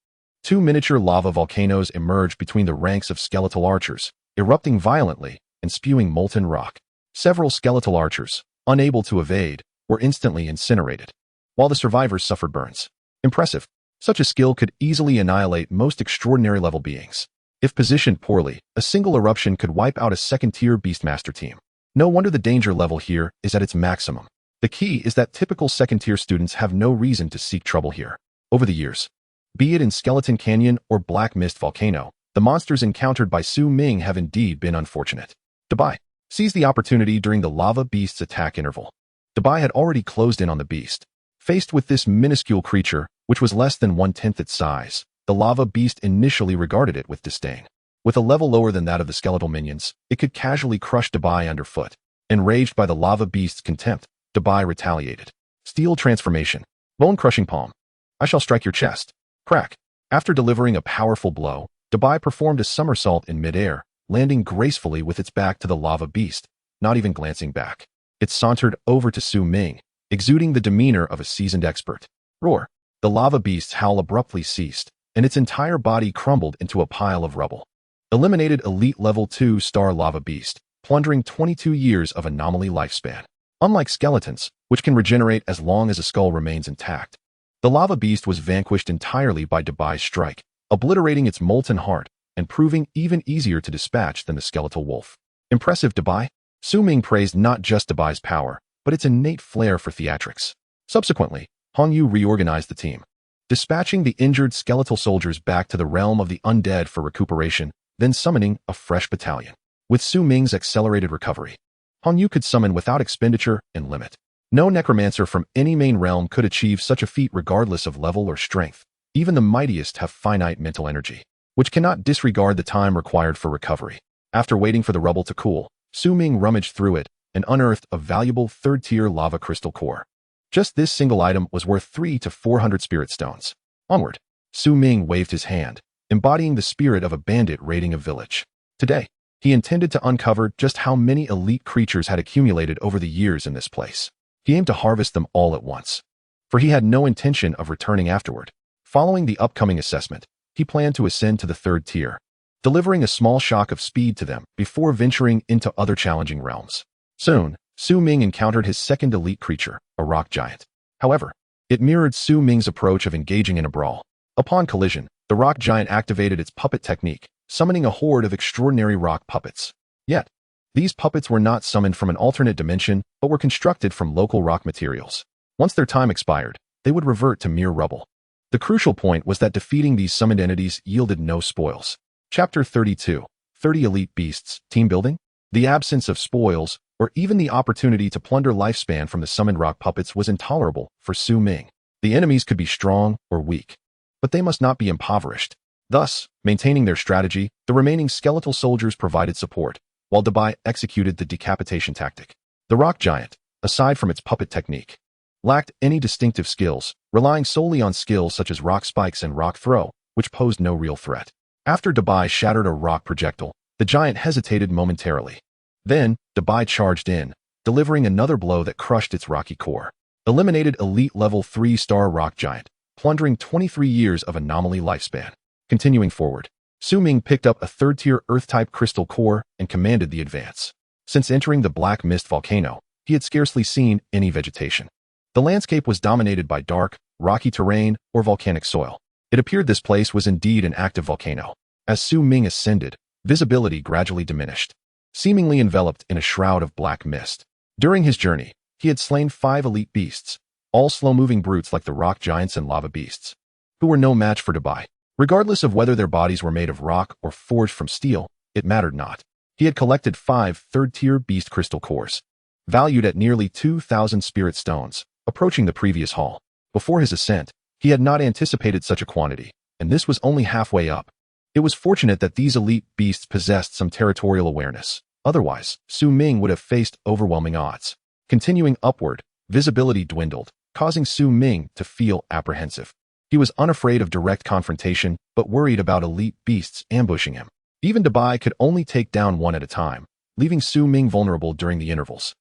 2 miniature lava volcanoes emerged between the ranks of skeletal archers, erupting violently and spewing molten rock. Several skeletal archers, unable to evade, were instantly incinerated, while the survivors suffered burns. Impressive. Such a skill could easily annihilate most extraordinary level beings. If positioned poorly, a single eruption could wipe out a second-tier Beastmaster team. No wonder the danger level here is at its maximum. The key is that typical second-tier students have no reason to seek trouble here. Over the years, be it in Skeleton Canyon or Black Mist Volcano, the monsters encountered by Su Ming have indeed been unfortunate. Dabai seized the opportunity during the lava beast's attack interval. Dabai had already closed in on the beast. Faced with this minuscule creature, which was less than 1/10 its size, the lava beast initially regarded it with disdain. With a level lower than that of the skeletal minions, it could casually crush Dabai underfoot. Enraged by the lava beast's contempt, Dabai retaliated. Steel transformation. Bone-crushing palm. I shall strike your chest. Crack. After delivering a powerful blow, Dabai performed a somersault in midair, landing gracefully with its back to the lava beast, not even glancing back. It sauntered over to Su Ming, exuding the demeanor of a seasoned expert. Roar. The lava beast's howl abruptly ceased, and its entire body crumbled into a pile of rubble. Eliminated elite level 2-star lava beast, plundering 22 years of anomaly lifespan. Unlike skeletons, which can regenerate as long as a skull remains intact, the lava beast was vanquished entirely by Dabai's strike, obliterating its molten heart and proving even easier to dispatch than the skeletal wolf. Impressive, Dabai. Su Ming praised not just Dabai's power, but its innate flair for theatrics. Subsequently, Hongyu reorganized the team, dispatching the injured skeletal soldiers back to the realm of the undead for recuperation, then summoning a fresh battalion. With Su Ming's accelerated recovery, Hongyu could summon without expenditure and limit. No necromancer from any main realm could achieve such a feat regardless of level or strength. Even the mightiest have finite mental energy, which cannot disregard the time required for recovery. After waiting for the rubble to cool, Su Ming rummaged through it and unearthed a valuable 3rd-tier lava crystal core. Just this single item was worth 300 to 400 spirit stones. Onward. Su Ming waved his hand, embodying the spirit of a bandit raiding a village. Today, he intended to uncover just how many elite creatures had accumulated over the years in this place. He aimed to harvest them all at once, for he had no intention of returning afterward. Following the upcoming assessment, he planned to ascend to the 3rd tier, delivering a small shock of speed to them before venturing into other challenging realms. Soon, Su Ming encountered his second elite creature, a rock giant. However, it mirrored Su Ming's approach of engaging in a brawl. Upon collision, the rock giant activated its puppet technique, summoning a horde of extraordinary rock puppets. Yet, these puppets were not summoned from an alternate dimension, but were constructed from local rock materials. Once their time expired, they would revert to mere rubble. The crucial point was that defeating these summoned entities yielded no spoils. Chapter 32. 30 Elite Beasts. Team Building? The absence of spoils, or even the opportunity to plunder lifespan from the summoned rock puppets, was intolerable for Su Ming. The enemies could be strong or weak, but they must not be impoverished. Thus, maintaining their strategy, the remaining skeletal soldiers provided support, while Dabai executed the decapitation tactic. The rock giant, aside from its puppet technique, lacked any distinctive skills, relying solely on skills such as rock spikes and rock throw, which posed no real threat. After Dabai shattered a rock projectile, the giant hesitated momentarily. Then, Dabai charged in, delivering another blow that crushed its rocky core. Eliminated elite level 3-star rock giant, plundering 23 years of anomaly lifespan. Continuing forward, Su Ming picked up a 3rd-tier Earth-type crystal core and commanded the advance. Since entering the Black Mist volcano, he had scarcely seen any vegetation. The landscape was dominated by dark, rocky terrain or volcanic soil. It appeared this place was indeed an active volcano. As Su Ming ascended, visibility gradually diminished, seemingly enveloped in a shroud of black mist. During his journey, he had slain 5 elite beasts, all slow-moving brutes like the rock giants and lava beasts, who were no match for Dabai. Regardless of whether their bodies were made of rock or forged from steel, it mattered not. He had collected 5 3rd-tier beast crystal cores, valued at nearly 2,000 spirit stones, approaching the previous haul. Before his ascent, he had not anticipated such a quantity, and this was only halfway up. It was fortunate that these elite beasts possessed some territorial awareness. Otherwise, Su Ming would have faced overwhelming odds. Continuing upward, visibility dwindled, causing Su Ming to feel apprehensive. He was unafraid of direct confrontation, but worried about elite beasts ambushing him. Even Dabai could only take down one at a time, leaving Su Ming vulnerable during the intervals.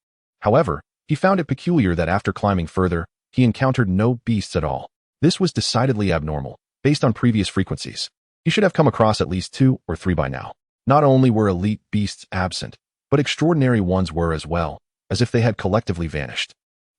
However, he found it peculiar that after climbing further, he encountered no beasts at all. This was decidedly abnormal, based on previous frequencies. He should have come across at least 2 or 3 by now. Not only were elite beasts absent, but extraordinary ones were as well, as if they had collectively vanished.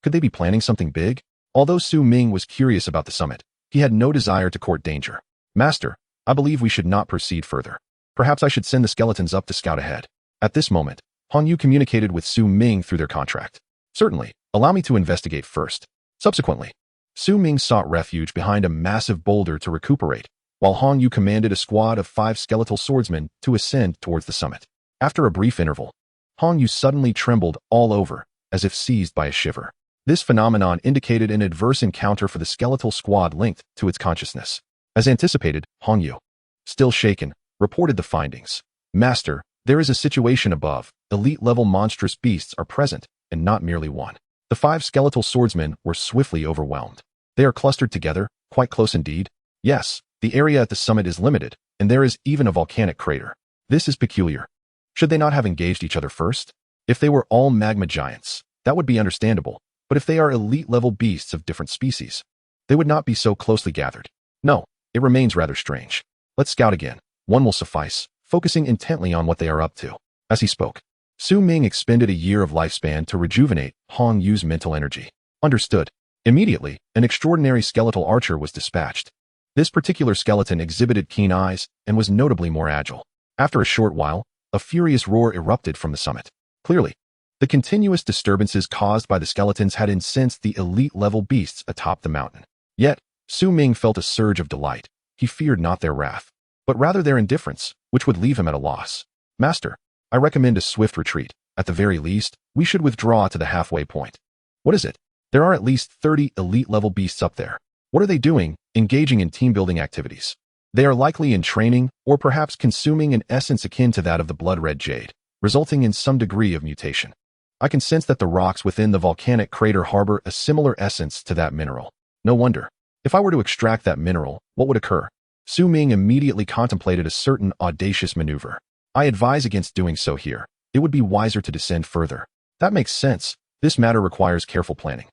Could they be planning something big? Although Su Ming was curious about the summit, he had no desire to court danger. Master, I believe we should not proceed further. Perhaps I should send the skeletons up to scout ahead. At this moment, Hong Yu communicated with Su Ming through their contract. Certainly, allow me to investigate first. Subsequently, Su Ming sought refuge behind a massive boulder to recuperate, while Hong Yu commanded a squad of 5 skeletal swordsmen to ascend towards the summit. After a brief interval, Hong Yu suddenly trembled all over, as if seized by a shiver. This phenomenon indicated an adverse encounter for the skeletal squad linked to its consciousness. As anticipated, Hong Yu, still shaken, reported the findings. Master, there is a situation above. Elite-level monstrous beasts are present, and not merely one. The 5 skeletal swordsmen were swiftly overwhelmed. They are clustered together, quite close indeed. Yes, the area at the summit is limited, and there is even a volcanic crater. This is peculiar. Should they not have engaged each other first? If they were all magma giants, that would be understandable, but if they are elite-level beasts of different species, they would not be so closely gathered. No, it remains rather strange. Let's scout again. One will suffice, focusing intently on what they are up to. As he spoke, Su Ming expended a year of lifespan to rejuvenate Hong Yu's mental energy. Understood. Immediately, an extraordinary skeletal archer was dispatched. This particular skeleton exhibited keen eyes and was notably more agile. After a short while, a furious roar erupted from the summit. Clearly, the continuous disturbances caused by the skeletons had incensed the elite-level beasts atop the mountain. Yet, Su Ming felt a surge of delight. He feared not their wrath, but rather their indifference, which would leave him at a loss. Master, I recommend a swift retreat. At the very least, we should withdraw to the halfway point. What is it? There are at least 30 elite-level beasts up there. What are they doing, engaging in team-building activities? They are likely in training, or perhaps consuming an essence akin to that of the blood-red jade, resulting in some degree of mutation. I can sense that the rocks within the volcanic crater harbor a similar essence to that mineral. No wonder. If I were to extract that mineral, what would occur? Su Ming immediately contemplated a certain audacious maneuver. I advise against doing so here. It would be wiser to descend further. That makes sense. This matter requires careful planning.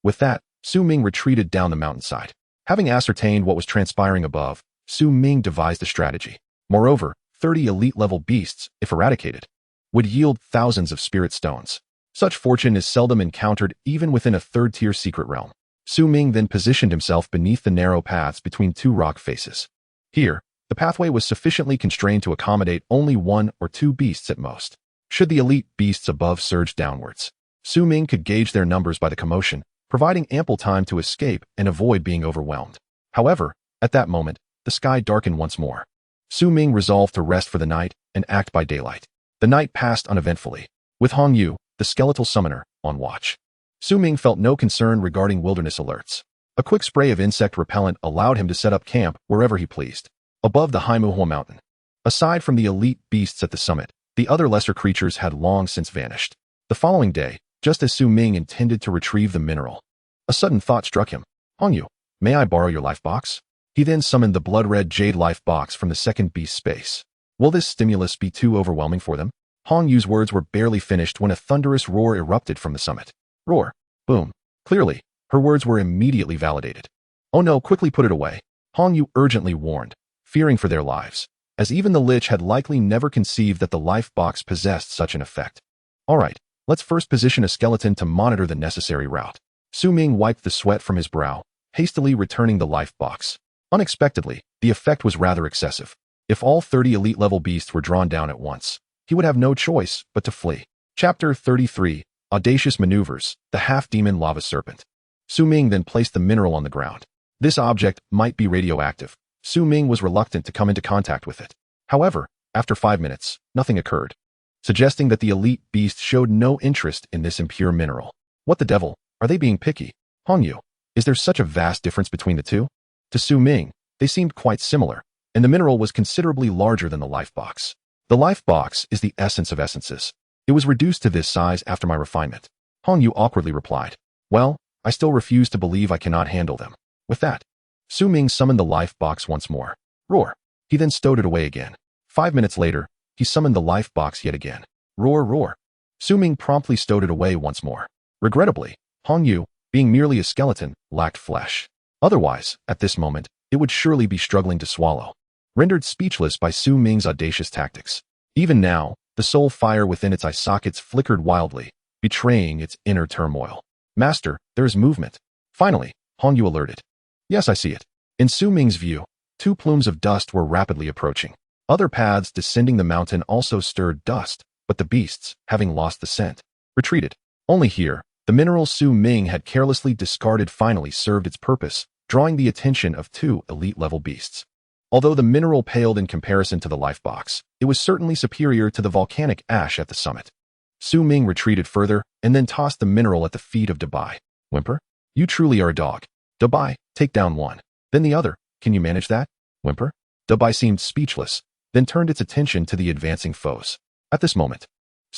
With that, Su Ming retreated down the mountainside. Having ascertained what was transpiring above, Ming devised a strategy. Moreover, 30 elite-level beasts, if eradicated, would yield thousands of spirit stones. Such fortune is seldom encountered even within a third-tier secret realm. Ming then positioned himself beneath the narrow paths between two rock faces. Here, the pathway was sufficiently constrained to accommodate only one or two beasts at most. Should the elite beasts above surge downwards, Ming could gauge their numbers by the commotion, providing ample time to escape and avoid being overwhelmed. However, at that moment, the sky darkened once more. Ming resolved to rest for the night and act by daylight. The night passed uneventfully, with Hongyu, the skeletal summoner, on watch. Ming felt no concern regarding wilderness alerts. A quick spray of insect repellent allowed him to set up camp wherever he pleased. Above the Haimuhua mountain, aside from the elite beasts at the summit, the other lesser creatures had long since vanished. The following day, just as Ming intended to retrieve the mineral, a sudden thought struck him. Hongyu, may I borrow your life box? He then summoned the blood-red jade life box from the second beast space. Will this stimulus be too overwhelming for them? Hongyu's words were barely finished when a thunderous roar erupted from the summit. Roar. Boom. Clearly, her words were immediately validated. Oh no, quickly put it away. Hongyu urgently warned, fearing for their lives, as even the Lich had likely never conceived that the life box possessed such an effect. Alright, let's first position a skeleton to monitor the necessary route. Ming wiped the sweat from his brow, hastily returning the life box. Unexpectedly, the effect was rather excessive. If all 30 elite-level beasts were drawn down at once, he would have no choice but to flee. Chapter 33, Audacious Maneuvers, the Half-Demon Lava Serpent. Ming then placed the mineral on the ground. This object might be radioactive. Ming was reluctant to come into contact with it. However, after 5 minutes, nothing occurred, suggesting that the elite beast showed no interest in this impure mineral. What the devil? Are they being picky? Hongyu, is there such a vast difference between the two? To Ming, they seemed quite similar, and the mineral was considerably larger than the life box. The life box is the essence of essences. It was reduced to this size after my refinement. Hongyu awkwardly replied. Well, I still refuse to believe I cannot handle them. With that, Ming summoned the life box once more. Roar. He then stowed it away again. 5 minutes later, he summoned the life box yet again. Roar, roar. Ming promptly stowed it away once more. Regrettably, Hongyu, being merely a skeleton, lacked flesh. Otherwise, at this moment, it would surely be struggling to swallow. Rendered speechless by Ming's audacious tactics. Even now, the soul fire within its eye sockets flickered wildly, betraying its inner turmoil. Master, there is movement. Finally, Hongyu alerted. Yes, I see it. In Ming's view, 2 plumes of dust were rapidly approaching. Other paths descending the mountain also stirred dust, but the beasts, having lost the scent, retreated. Only here, the mineral Ming had carelessly discarded finally served its purpose, drawing the attention of 2 elite-level beasts. Although the mineral paled in comparison to the life box, it was certainly superior to the volcanic ash at the summit. Ming retreated further and then tossed the mineral at the feet of Dabai. Whimper? You truly are a dog. Dabai, take down one. Then the other. Can you manage that? Whimper? Dabai seemed speechless, then turned its attention to the advancing foes. At this moment,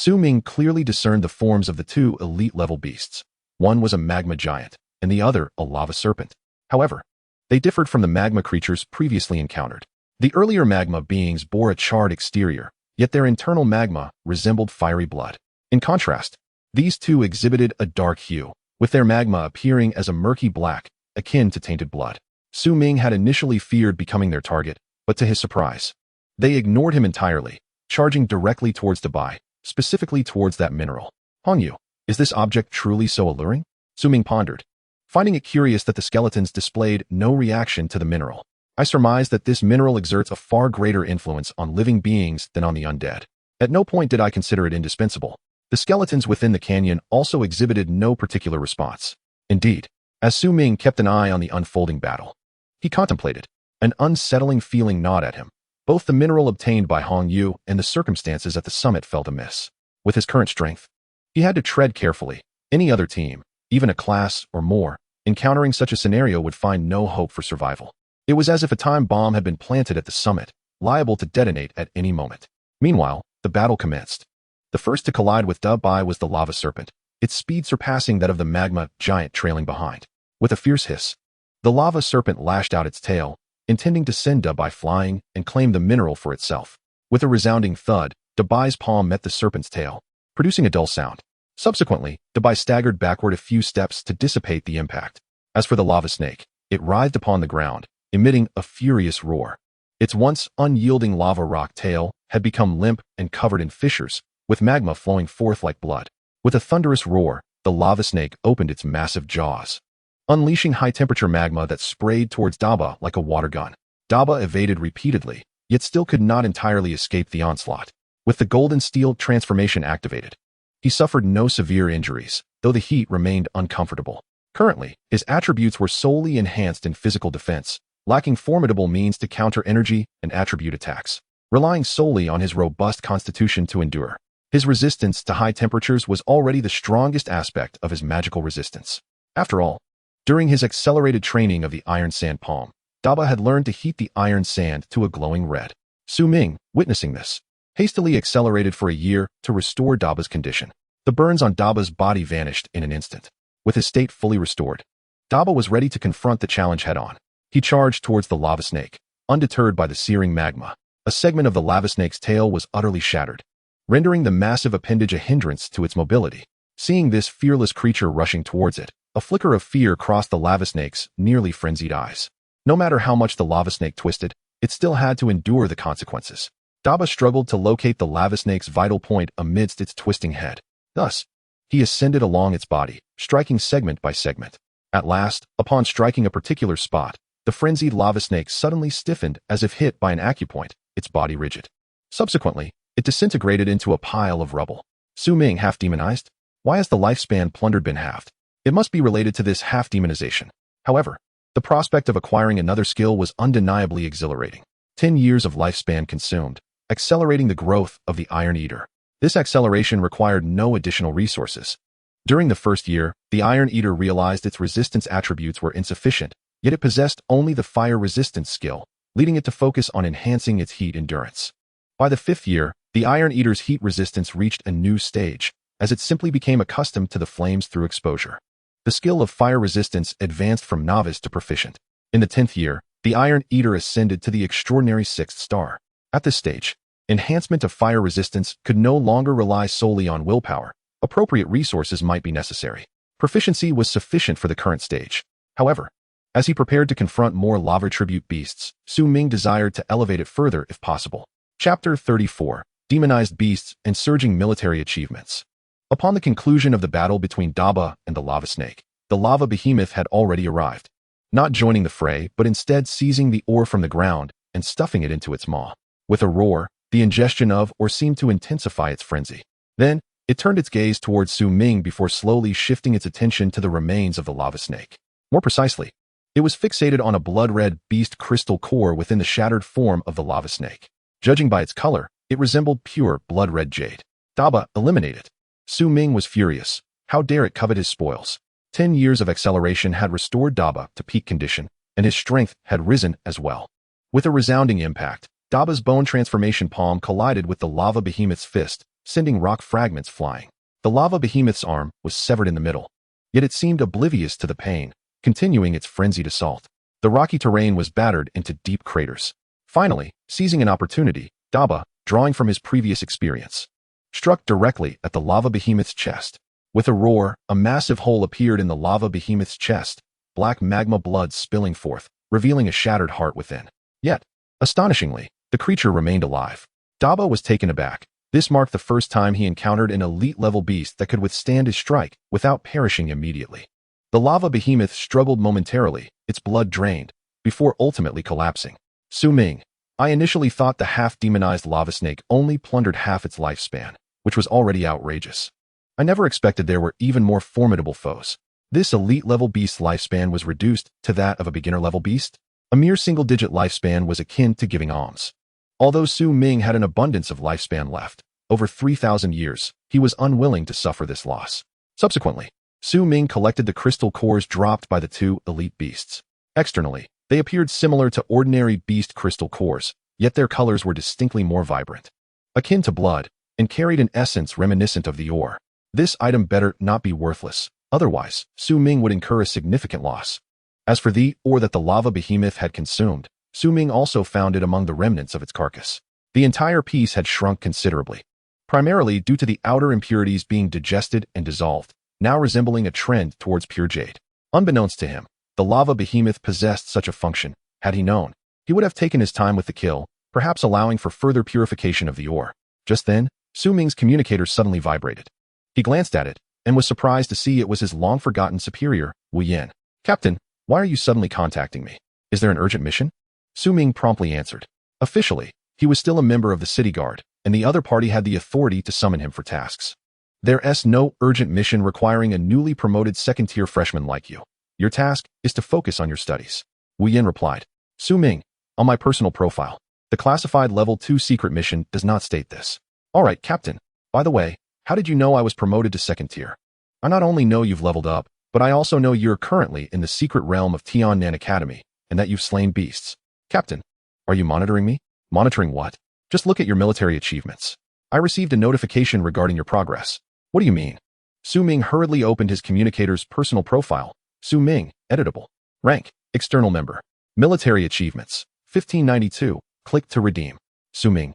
Ming clearly discerned the forms of the 2 elite-level beasts. One was a magma giant, and the other a lava serpent. However, they differed from the magma creatures previously encountered. The earlier magma beings bore a charred exterior, yet their internal magma resembled fiery blood. In contrast, these 2 exhibited a dark hue, with their magma appearing as a murky black, akin to tainted blood. Ming had initially feared becoming their target, but to his surprise, they ignored him entirely, charging directly towards Dabai, specifically towards that mineral. Hongyu, is this object truly so alluring? Ming pondered, finding it curious that the skeletons displayed no reaction to the mineral. I surmise that this mineral exerts a far greater influence on living beings than on the undead. At no point did I consider it indispensable. The skeletons within the canyon also exhibited no particular response. Indeed, as Ming kept an eye on the unfolding battle, he contemplated. An unsettling feeling gnawed at him. Both the mineral obtained by Hongyu and the circumstances at the summit felt amiss. With his current strength, he had to tread carefully. Any other team, even a class or more, encountering such a scenario would find no hope for survival. It was as if a time bomb had been planted at the summit, liable to detonate at any moment. Meanwhile, the battle commenced. The first to collide with Dabai was the lava serpent, its speed surpassing that of the magma giant trailing behind. With a fierce hiss, the lava serpent lashed out its tail, intending to send Dabai flying and claim the mineral for itself. With a resounding thud, Dabai's palm met the serpent's tail, producing a dull sound. Subsequently, Dabai staggered backward a few steps to dissipate the impact. As for the lava snake, it writhed upon the ground, emitting a furious roar. Its once unyielding lava rock tail had become limp and covered in fissures, with magma flowing forth like blood. With a thunderous roar, the lava snake opened its massive jaws, unleashing high-temperature magma that sprayed towards Daba like a water gun. Daba evaded repeatedly, yet still could not entirely escape the onslaught. With the golden steel transformation activated, he suffered no severe injuries, though the heat remained uncomfortable. Currently, his attributes were solely enhanced in physical defense, lacking formidable means to counter energy and attribute attacks, relying solely on his robust constitution to endure. His resistance to high temperatures was already the strongest aspect of his magical resistance. After all, during his accelerated training of the iron sand palm, Daba had learned to heat the iron sand to a glowing red. Su Ming, witnessing this, hastily accelerated for a year to restore Daba's condition. The burns on Daba's body vanished in an instant. With his state fully restored, Daba was ready to confront the challenge head-on. He charged towards the lava snake, undeterred by the searing magma. A segment of the lava snake's tail was utterly shattered, rendering the massive appendage a hindrance to its mobility. Seeing this fearless creature rushing towards it, a flicker of fear crossed the lava snake's nearly frenzied eyes. No matter how much the lava snake twisted, it still had to endure the consequences. Daba struggled to locate the lava snake's vital point amidst its twisting head. Thus, he ascended along its body, striking segment by segment. At last, upon striking a particular spot, the frenzied lava snake suddenly stiffened as if hit by an acupoint, its body rigid. Subsequently, it disintegrated into a pile of rubble. Su Ming half-demonized? Why has the lifespan plundered been halved? It must be related to this half-demonization. However, the prospect of acquiring another skill was undeniably exhilarating. 10 years of lifespan consumed, accelerating the growth of the Iron Eater. This acceleration required no additional resources. During the first year, the Iron Eater realized its resistance attributes were insufficient, yet it possessed only the fire resistance skill, leading it to focus on enhancing its heat endurance. By the 5th year, the Iron Eater's heat resistance reached a new stage, as it simply became accustomed to the flames through exposure. The skill of fire resistance advanced from novice to proficient. In the 10th year, the Iron Eater ascended to the extraordinary 6th star. At this stage, enhancement of fire resistance could no longer rely solely on willpower. Appropriate resources might be necessary. Proficiency was sufficient for the current stage. However, as he prepared to confront more lava tribute beasts, Su Ming desired to elevate it further if possible. Chapter 34. Demonized Beasts and Surging Military Achievements. Upon the conclusion of the battle between Daba and the lava snake, the lava behemoth had already arrived, not joining the fray but instead seizing the ore from the ground and stuffing it into its maw. With a roar, the ingestion of ore seemed to intensify its frenzy. Then, it turned its gaze towards Su Ming before slowly shifting its attention to the remains of the lava snake. More precisely, it was fixated on a blood-red beast crystal core within the shattered form of the lava snake. Judging by its color, it resembled pure blood-red jade. Daba, eliminate it. Su Ming was furious. How dare it covet his spoils? 10 years of acceleration had restored Daba to peak condition, and his strength had risen as well. With a resounding impact, Daba's bone transformation palm collided with the lava behemoth's fist, sending rock fragments flying. The lava behemoth's arm was severed in the middle, yet it seemed oblivious to the pain, continuing its frenzied assault. The rocky terrain was battered into deep craters. Finally, seizing an opportunity, Daba, drawing from his previous experience, struck directly at the lava behemoth's chest. With a roar, a massive hole appeared in the lava behemoth's chest, black magma blood spilling forth, revealing a shattered heart within. Yet, astonishingly, the creature remained alive. Daba was taken aback. This marked the first time he encountered an elite-level beast that could withstand his strike without perishing immediately. The lava behemoth struggled momentarily, its blood drained, before ultimately collapsing. Su Ming, I initially thought the half-demonized lava snake only plundered half its lifespan, which was already outrageous. I never expected there were even more formidable foes. This elite-level beast's lifespan was reduced to that of a beginner-level beast. A mere single-digit lifespan was akin to giving alms. Although Su Ming had an abundance of lifespan left, over 3,000 years, he was unwilling to suffer this loss. Subsequently, Su Ming collected the crystal cores dropped by the two elite beasts. Externally, they appeared similar to ordinary beast crystal cores, yet their colors were distinctly more vibrant, akin to blood, and carried an essence reminiscent of the ore. This item better not be worthless, otherwise, Su Ming would incur a significant loss. As for the ore that the lava behemoth had consumed, Su Ming also found it among the remnants of its carcass. The entire piece had shrunk considerably, primarily due to the outer impurities being digested and dissolved, now resembling a trend towards pure jade. Unbeknownst to him, The lava behemoth possessed such a function. Had he known, he would have taken his time with the kill, perhaps allowing for further purification of the ore. Just then, Su Ming's communicator suddenly vibrated. He glanced at it, and was surprised to see it was his long-forgotten superior, Wu Yan. "Captain, why are you suddenly contacting me? Is there an urgent mission?" Su Ming promptly answered. Officially, he was still a member of the city guard, and the other party had the authority to summon him for tasks. There's no urgent mission requiring a newly promoted second-tier freshman like you. Your task is to focus on your studies. Wu Yan replied. Su Ming, on my personal profile, the classified level 2 secret mission does not state this. All right, Captain. By the way, how did you know I was promoted to second tier? I not only know you've leveled up, but I also know you're currently in the secret realm of Tiannan Academy, and that you've slain beasts. Captain, are you monitoring me? Monitoring what? Just look at your military achievements. I received a notification regarding your progress. What do you mean? Su Ming hurriedly opened his communicator's personal profile. Su Ming, editable. Rank, external member. Military achievements, 1592. Click to redeem. Su Ming.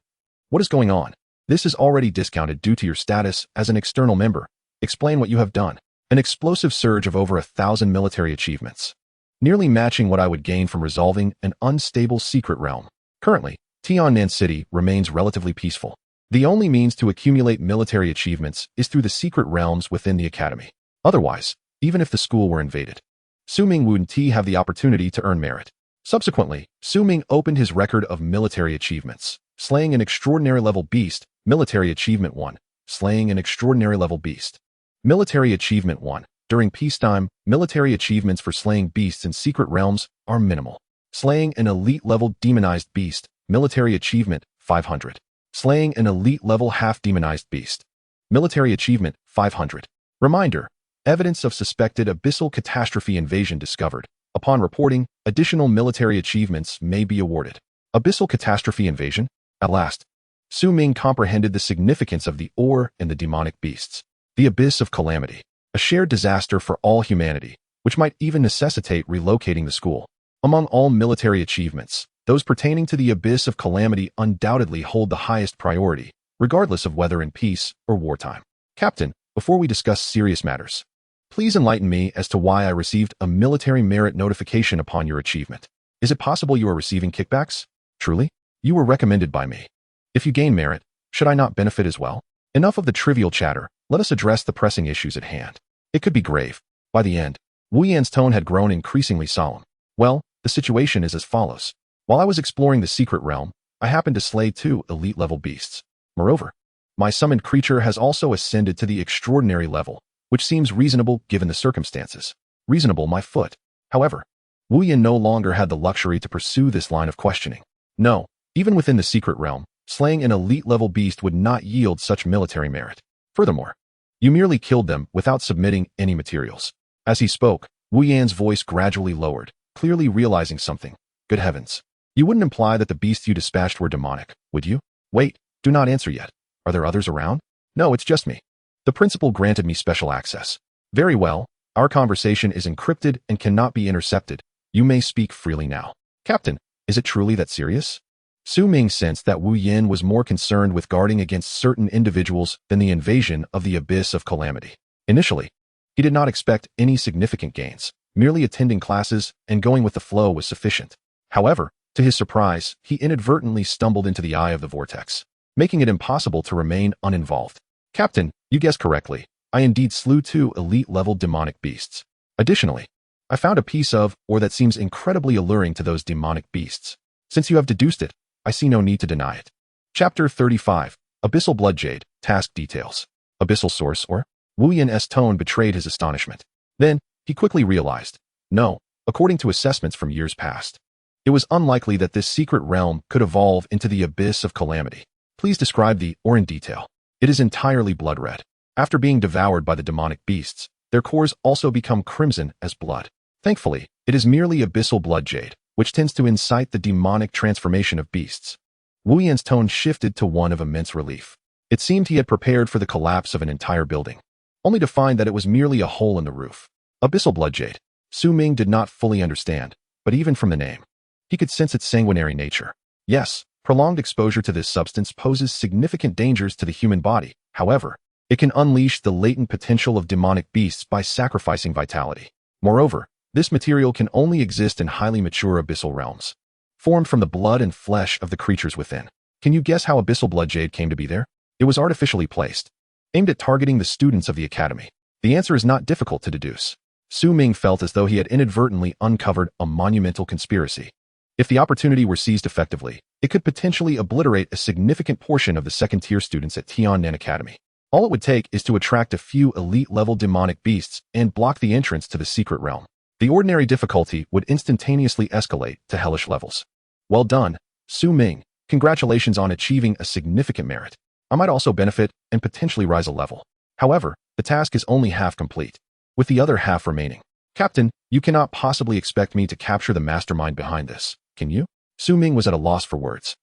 What is going on? This is already discounted due to your status as an external member. Explain what you have done. An explosive surge of over 1,000 military achievements, nearly matching what I would gain from resolving an unstable secret realm. Currently, Tiannan City remains relatively peaceful. The only means to accumulate military achievements is through the secret realms within the academy. Otherwise, even if the school were invaded, Su Ming wouldn't have the opportunity to earn merit. Subsequently, Su Ming opened his record of military achievements, slaying an extraordinary level beast. Military Achievement 1. Slaying an extraordinary level beast. Military Achievement 1. During peacetime, military achievements for slaying beasts in secret realms are minimal. Slaying an elite-level demonized beast. Military Achievement 500. Slaying an elite-level half-demonized beast. Military Achievement 500. Reminder. Evidence of suspected abyssal catastrophe invasion discovered. Upon reporting, additional military achievements may be awarded. Abyssal catastrophe invasion? At last, Su Ming comprehended the significance of the ore and the demonic beasts. The abyss of calamity. A shared disaster for all humanity, which might even necessitate relocating the school. Among all military achievements, those pertaining to the abyss of calamity undoubtedly hold the highest priority, regardless of whether in peace or wartime. Captain, before we discuss serious matters, please enlighten me as to why I received a military merit notification upon your achievement. Is it possible you are receiving kickbacks? Truly? You were recommended by me. If you gain merit, should I not benefit as well? Enough of the trivial chatter, let us address the pressing issues at hand. It could be grave. By the end, Wu Yan's tone had grown increasingly solemn. Well, the situation is as follows. While I was exploring the secret realm, I happened to slay 2 elite-level beasts. Moreover, my summoned creature has also ascended to the extraordinary level, which seems reasonable given the circumstances. Reasonable, my foot. However, Wu Yan no longer had the luxury to pursue this line of questioning. No, even within the secret realm, slaying an elite-level beast would not yield such military merit. Furthermore, you merely killed them without submitting any materials. As he spoke, Wu Yan's voice gradually lowered, clearly realizing something. Good heavens. You wouldn't imply that the beasts you dispatched were demonic, would you? Wait, do not answer yet. Are there others around? No, it's just me. The principal granted me special access. Very well, our conversation is encrypted and cannot be intercepted. You may speak freely now. Captain, is it truly that serious? Su Ming sensed that Wu Yan was more concerned with guarding against certain individuals than the invasion of the abyss of calamity. Initially, he did not expect any significant gains. Merely attending classes and going with the flow was sufficient. However, to his surprise, he inadvertently stumbled into the eye of the vortex, making it impossible to remain uninvolved. Captain, you guessed correctly. I indeed slew 2 elite-level demonic beasts. Additionally, I found a piece of ore that seems incredibly alluring to those demonic beasts. Since you have deduced it, I see no need to deny it. Chapter 35. Abyssal Blood Jade. Task Details. Abyssal Source or? Wu Yan's tone betrayed his astonishment. Then, he quickly realized. No, according to assessments from years past, it was unlikely that this secret realm could evolve into the abyss of calamity. Please describe the ore in detail. It is entirely blood red. After being devoured by the demonic beasts, their cores also become crimson as blood. Thankfully, it is merely abyssal blood jade, which tends to incite the demonic transformation of beasts. Wu Yan's tone shifted to one of immense relief. It seemed he had prepared for the collapse of an entire building, only to find that it was merely a hole in the roof. Abyssal blood jade. Su Ming did not fully understand, but even from the name, he could sense its sanguinary nature. Yes, prolonged exposure to this substance poses significant dangers to the human body. However, it can unleash the latent potential of demonic beasts by sacrificing vitality. Moreover, This material can only exist in highly mature abyssal realms, formed from the blood and flesh of the creatures within. Can you guess how abyssal blood jade came to be there? It was artificially placed, aimed at targeting the students of the academy. The answer is not difficult to deduce. Ming felt as though he had inadvertently uncovered a monumental conspiracy. If the opportunity were seized effectively, it could potentially obliterate a significant portion of the second-tier students at Undead Academy. All it would take is to attract a few elite-level demonic beasts and block the entrance to the secret realm. The ordinary difficulty would instantaneously escalate to hellish levels. Well done, Ming. Congratulations on achieving a significant merit. I might also benefit and potentially rise a level. However, the task is only half complete, with the other half remaining. Captain, you cannot possibly expect me to capture the mastermind behind this, can you? Ming was at a loss for words.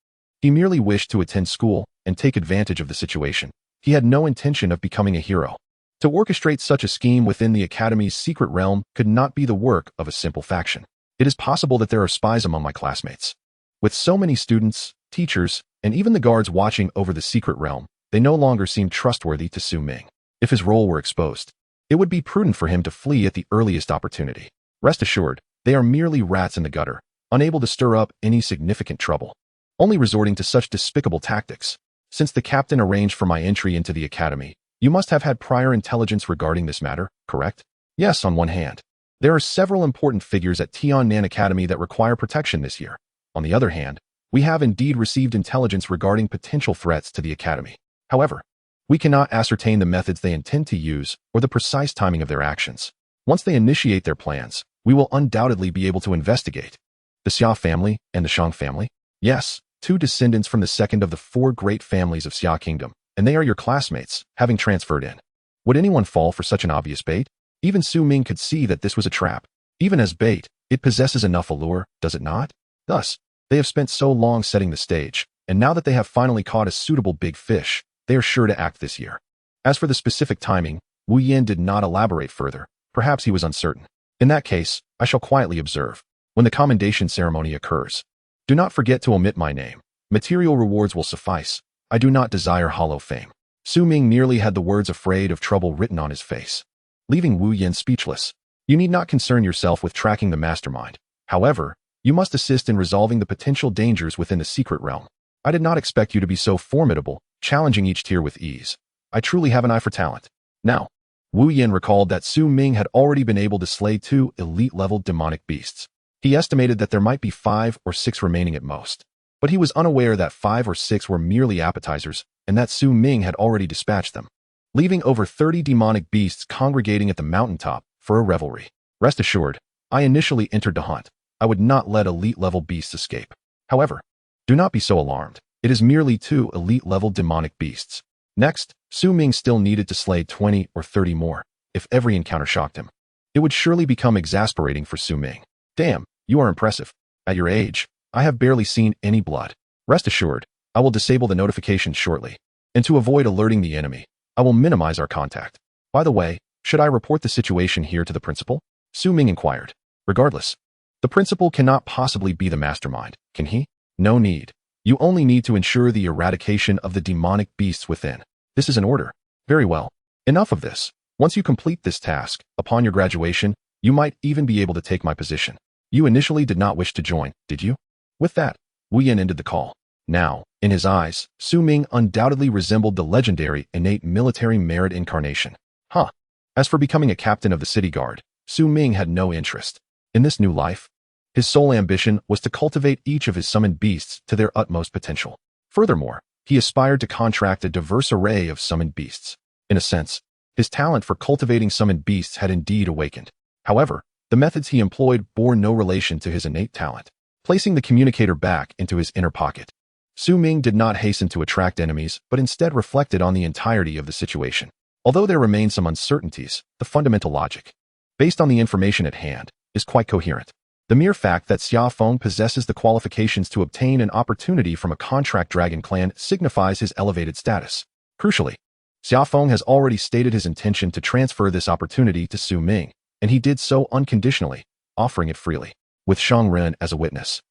He merely wished to attend school and take advantage of the situation. He had no intention of becoming a hero. To orchestrate such a scheme within the Academy's secret realm could not be the work of a simple faction. It is possible that there are spies among my classmates. With so many students, teachers, and even the guards watching over the secret realm, they no longer seemed trustworthy to Ming. If his role were exposed, it would be prudent for him to flee at the earliest opportunity. Rest assured, they are merely rats in the gutter, unable to stir up any significant trouble, only resorting to such despicable tactics. Since the captain arranged for my entry into the academy, you must have had prior intelligence regarding this matter, correct? Yes, on one hand. There are several important figures at Undead Academy that require protection this year. On the other hand, we have indeed received intelligence regarding potential threats to the academy. However, we cannot ascertain the methods they intend to use or the precise timing of their actions. Once they initiate their plans, we will undoubtedly be able to investigate. The Xia family and the Shang family? Yes, two descendants from the second of the four great families of Xia Kingdom, and they are your classmates, having transferred in. Would anyone fall for such an obvious bait? Even Ming could see that this was a trap. Even as bait, it possesses enough allure, does it not? Thus, they have spent so long setting the stage, and now that they have finally caught a suitable big fish, they are sure to act this year. As for the specific timing, Wu Yan did not elaborate further. Perhaps he was uncertain. In that case, I shall quietly observe. When the commendation ceremony occurs, do not forget to omit my name. Material rewards will suffice. I do not desire hollow fame. Ming nearly had the words afraid of trouble written on his face, leaving Wu Yan speechless. You need not concern yourself with tracking the mastermind. However, you must assist in resolving the potential dangers within the secret realm. I did not expect you to be so formidable, challenging each tier with ease. I truly have an eye for talent. Now, Wu Yan recalled that Ming had already been able to slay 2 elite-level demonic beasts. He estimated that there might be 5 or 6 remaining at most, but he was unaware that 5 or 6 were merely appetizers and that Ming had already dispatched them, leaving over 30 demonic beasts congregating at the mountaintop for a revelry. Rest assured, I initially entered the hunt. I would not let elite-level beasts escape. However, do not be so alarmed. It is merely 2 elite-level demonic beasts. Next, Ming still needed to slay 20 or 30 more. If every encounter shocked him, it would surely become exasperating for Ming. Damn, you are impressive. At your age, I have barely seen any blood. Rest assured, I will disable the notifications shortly. And to avoid alerting the enemy, I will minimize our contact. By the way, should I report the situation here to the principal? Ming inquired. Regardless, the principal cannot possibly be the mastermind, can he? No need. You only need to ensure the eradication of the demonic beasts within. This is an order. Very well. Enough of this. Once you complete this task, upon your graduation, you might even be able to take my position. You initially did not wish to join, did you? With that, Wu Yan ended the call. Now, in his eyes, Ming undoubtedly resembled the legendary innate military merit incarnation. As for becoming a captain of the city guard, Ming had no interest. In this new life, his sole ambition was to cultivate each of his summoned beasts to their utmost potential. Furthermore, he aspired to contract a diverse array of summoned beasts. In a sense, his talent for cultivating summoned beasts had indeed awakened. However, the methods he employed bore no relation to his innate talent. Placing the communicator back into his inner pocket, Ming did not hasten to attract enemies, but instead reflected on the entirety of the situation. Although there remain some uncertainties, the fundamental logic, based on the information at hand, is quite coherent. The mere fact that Xia Feng possesses the qualifications to obtain an opportunity from a contract dragon clan signifies his elevated status. Crucially, Xia Feng has already stated his intention to transfer this opportunity to Ming, and he did so unconditionally, offering it freely, with Shang Ren as a witness.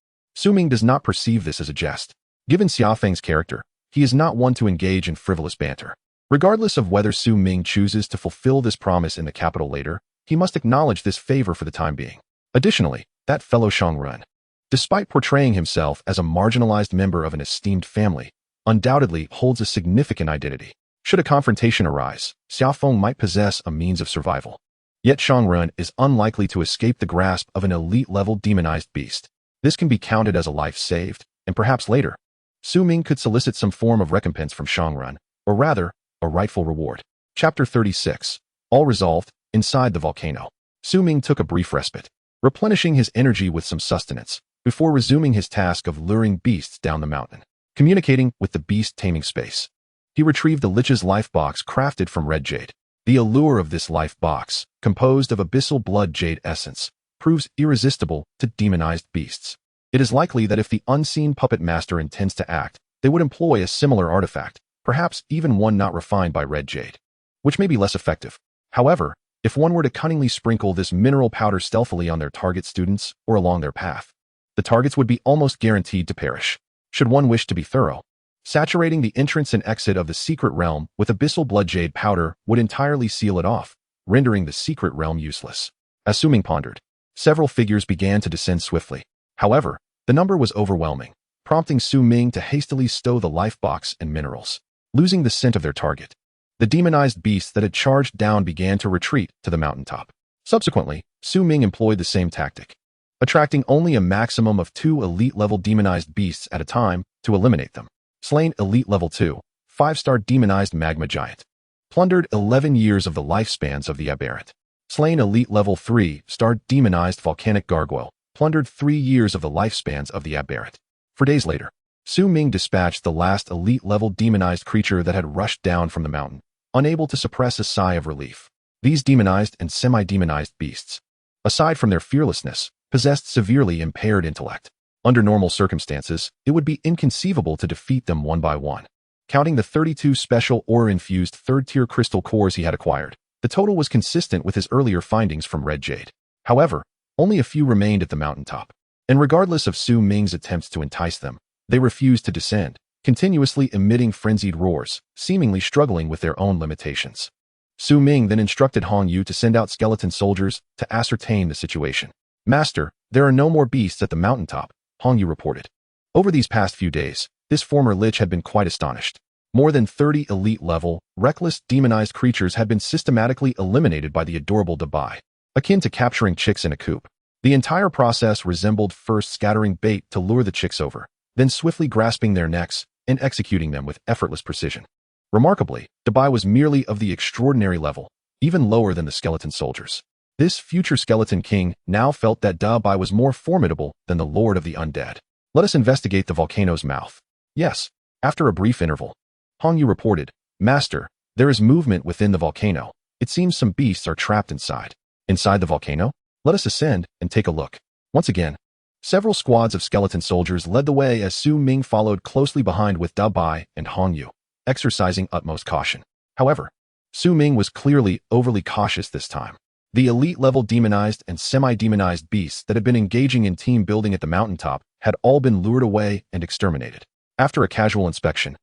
Ming does not perceive this as a jest. Given Xia Feng's character, he is not one to engage in frivolous banter. Regardless of whether Ming chooses to fulfill this promise in the capital later, he must acknowledge this favor for the time being. Additionally, that fellow Shangren, despite portraying himself as a marginalized member of an esteemed family, undoubtedly holds a significant identity. Should a confrontation arise, Xiaofeng might possess a means of survival. Yet Shangren is unlikely to escape the grasp of an elite-level demonized beast. This can be counted as a life saved, and perhaps later, Su Ming could solicit some form of recompense from Shangren, or rather, a rightful reward. Chapter 36. All resolved, inside the volcano. Su Ming took a brief respite, replenishing his energy with some sustenance, before resuming his task of luring beasts down the mountain. Communicating with the beast-taming space, he retrieved the Lich's life box crafted from red jade. The allure of this life box, composed of abyssal blood jade essence, proves irresistible to demonized beasts. It is likely that if the unseen puppet master intends to act, they would employ a similar artifact, perhaps even one not refined by red jade, which may be less effective. However, if one were to cunningly sprinkle this mineral powder stealthily on their target students or along their path, the targets would be almost guaranteed to perish. Should one wish to be thorough, saturating the entrance and exit of the secret realm with abyssal blood jade powder would entirely seal it off, rendering the secret realm useless. As Su Ming pondered, several figures began to descend swiftly. However, the number was overwhelming, prompting Su Ming to hastily stow the life box and minerals. Losing the scent of their target, the demonized beasts that had charged down began to retreat to the mountaintop. Subsequently, Su Ming employed the same tactic, attracting only a maximum of 2 elite-level demonized beasts at a time to eliminate them. Slain Elite Level 2, 5-star demonized magma giant. Plundered 11 years of the lifespans of the aberrant. Slain Elite Level 3-star demonized volcanic gargoyle. Plundered 3 years of the lifespans of the aberrant. 4 days later, Su Ming dispatched the last elite-level demonized creature that had rushed down from the mountain, unable to suppress a sigh of relief. These demonized and semi-demonized beasts, aside from their fearlessness, possessed severely impaired intellect. Under normal circumstances, it would be inconceivable to defeat them one by one. Counting the 32 special aura-infused third-tier crystal cores he had acquired, the total was consistent with his earlier findings from Red Jade. However, only a few remained at the mountaintop, and regardless of Su Ming's attempts to entice them, they refused to descend, continuously emitting frenzied roars, seemingly struggling with their own limitations. Su Ming then instructed Hong Yu to send out skeleton soldiers to ascertain the situation. "Master, there are no more beasts at the mountaintop," Hong Yu reported. Over these past few days, this former Lich had been quite astonished. More than 30 elite-level, reckless, demonized creatures had been systematically eliminated by the adorable Dabai, akin to capturing chicks in a coop. The entire process resembled first scattering bait to lure the chicks over, then swiftly grasping their necks and executing them with effortless precision. Remarkably, Dabai was merely of the extraordinary level, even lower than the skeleton soldiers. This future skeleton king now felt that Dabai was more formidable than the lord of the undead. "Let us investigate the volcano's mouth." "Yes." After a brief interval, Hong Yu reported, "Master, there is movement within the volcano. It seems some beasts are trapped inside." "Inside the volcano? Let us ascend and take a look." Once again, several squads of skeleton soldiers led the way as Su Ming followed closely behind with Dabai and Hong Yu, exercising utmost caution. However, Su Ming was clearly overly cautious this time. The elite-level demonized and semi-demonized beasts that had been engaging in team building at the mountaintop had all been lured away and exterminated. After a casual inspection,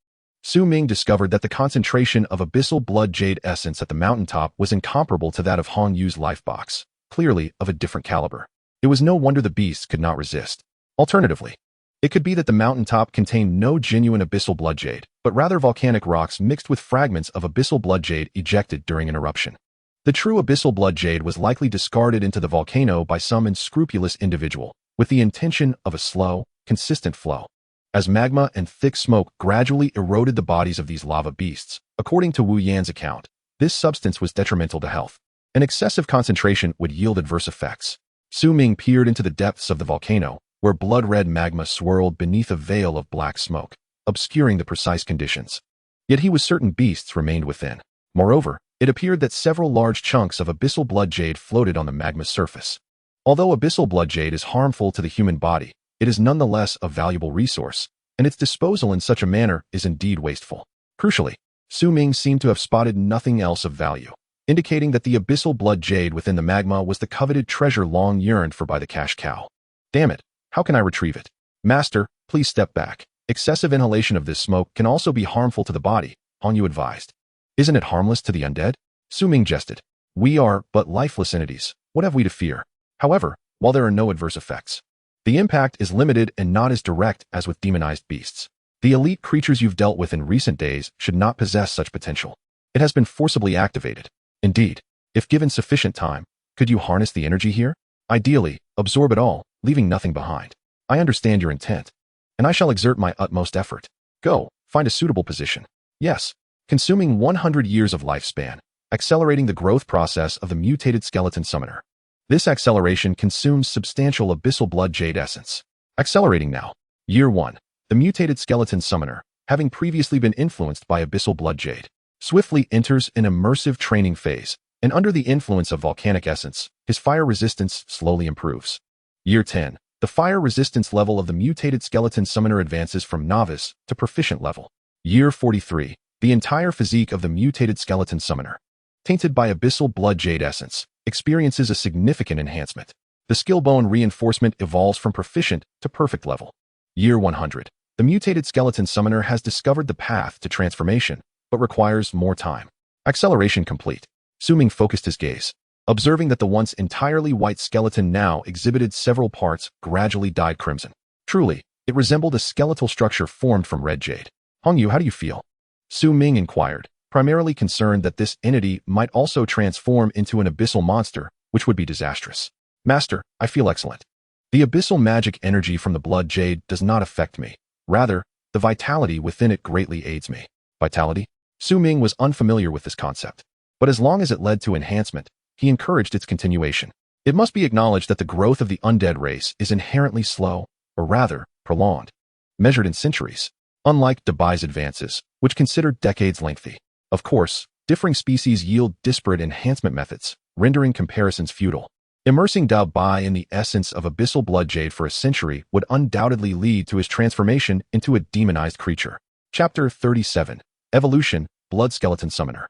Su Ming discovered that the concentration of abyssal blood jade essence at the mountaintop was incomparable to that of Hong Yu's life box, clearly of a different caliber. It was no wonder the beasts could not resist. Alternatively, it could be that the mountaintop contained no genuine abyssal blood jade, but rather volcanic rocks mixed with fragments of abyssal blood jade ejected during an eruption. The true abyssal blood jade was likely discarded into the volcano by some unscrupulous individual, with the intention of a slow, consistent flow. As magma and thick smoke gradually eroded the bodies of these lava beasts, according to Wu Yan's account, this substance was detrimental to health. An excessive concentration would yield adverse effects. Su Ming peered into the depths of the volcano, where blood-red magma swirled beneath a veil of black smoke, obscuring the precise conditions. Yet he was certain beasts remained within. Moreover, it appeared that several large chunks of abyssal blood jade floated on the magma's surface. Although abyssal blood jade is harmful to the human body, it is nonetheless a valuable resource, and its disposal in such a manner is indeed wasteful. Crucially, Su Ming seemed to have spotted nothing else of value, indicating that the abyssal blood jade within the magma was the coveted treasure long yearned for by the cash cow. "Damn it, how can I retrieve it?" "Master, please step back. Excessive inhalation of this smoke can also be harmful to the body," Hong Yu advised. "Isn't it harmless to the undead?" Su Ming jested. "We are but lifeless entities. What have we to fear?" However, while there are no adverse effects. The impact is limited and not as direct as with demonized beasts. The elite creatures you've dealt with in recent days should not possess such potential. It has been forcibly activated. Indeed, if given sufficient time, could you harness the energy here? Ideally, absorb it all, leaving nothing behind. I understand your intent, and I shall exert my utmost effort. Go, find a suitable position. Yes, consuming 100 years of lifespan, accelerating the growth process of the mutated skeleton summoner. This acceleration consumes substantial abyssal blood jade essence. Accelerating now. Year 1. The mutated skeleton summoner, having previously been influenced by abyssal blood jade, swiftly enters an immersive training phase, and under the influence of volcanic essence, his fire resistance slowly improves. Year 10. The fire resistance level of the mutated skeleton summoner advances from novice to proficient level. Year 43. The entire physique of the mutated skeleton summoner, tainted by abyssal blood jade essence, experiences a significant enhancement. The skill bone reinforcement evolves from proficient to perfect level. Year 100. The mutated skeleton summoner has discovered the path to transformation, but requires more time. Acceleration complete. Su Ming focused his gaze, observing that the once entirely white skeleton now exhibited several parts gradually dyed crimson. Truly, it resembled a skeletal structure formed from red jade. Hongyu, how do you feel? Su Ming inquired, primarily concerned that this entity might also transform into an abyssal monster, which would be disastrous. Master, I feel excellent. The abyssal magic energy from the blood jade does not affect me. Rather, the vitality within it greatly aids me. Vitality? Su Ming was unfamiliar with this concept, but as long as it led to enhancement, he encouraged its continuation. It must be acknowledged that the growth of the undead race is inherently slow, or rather, prolonged, measured in centuries, unlike Debai's advances, which considered decades lengthy. Of course, differing species yield disparate enhancement methods, rendering comparisons futile. Immersing Dabai in the essence of abyssal blood jade for a century would undoubtedly lead to his transformation into a demonized creature. Chapter 37. Evolution, Blood Skeleton Summoner.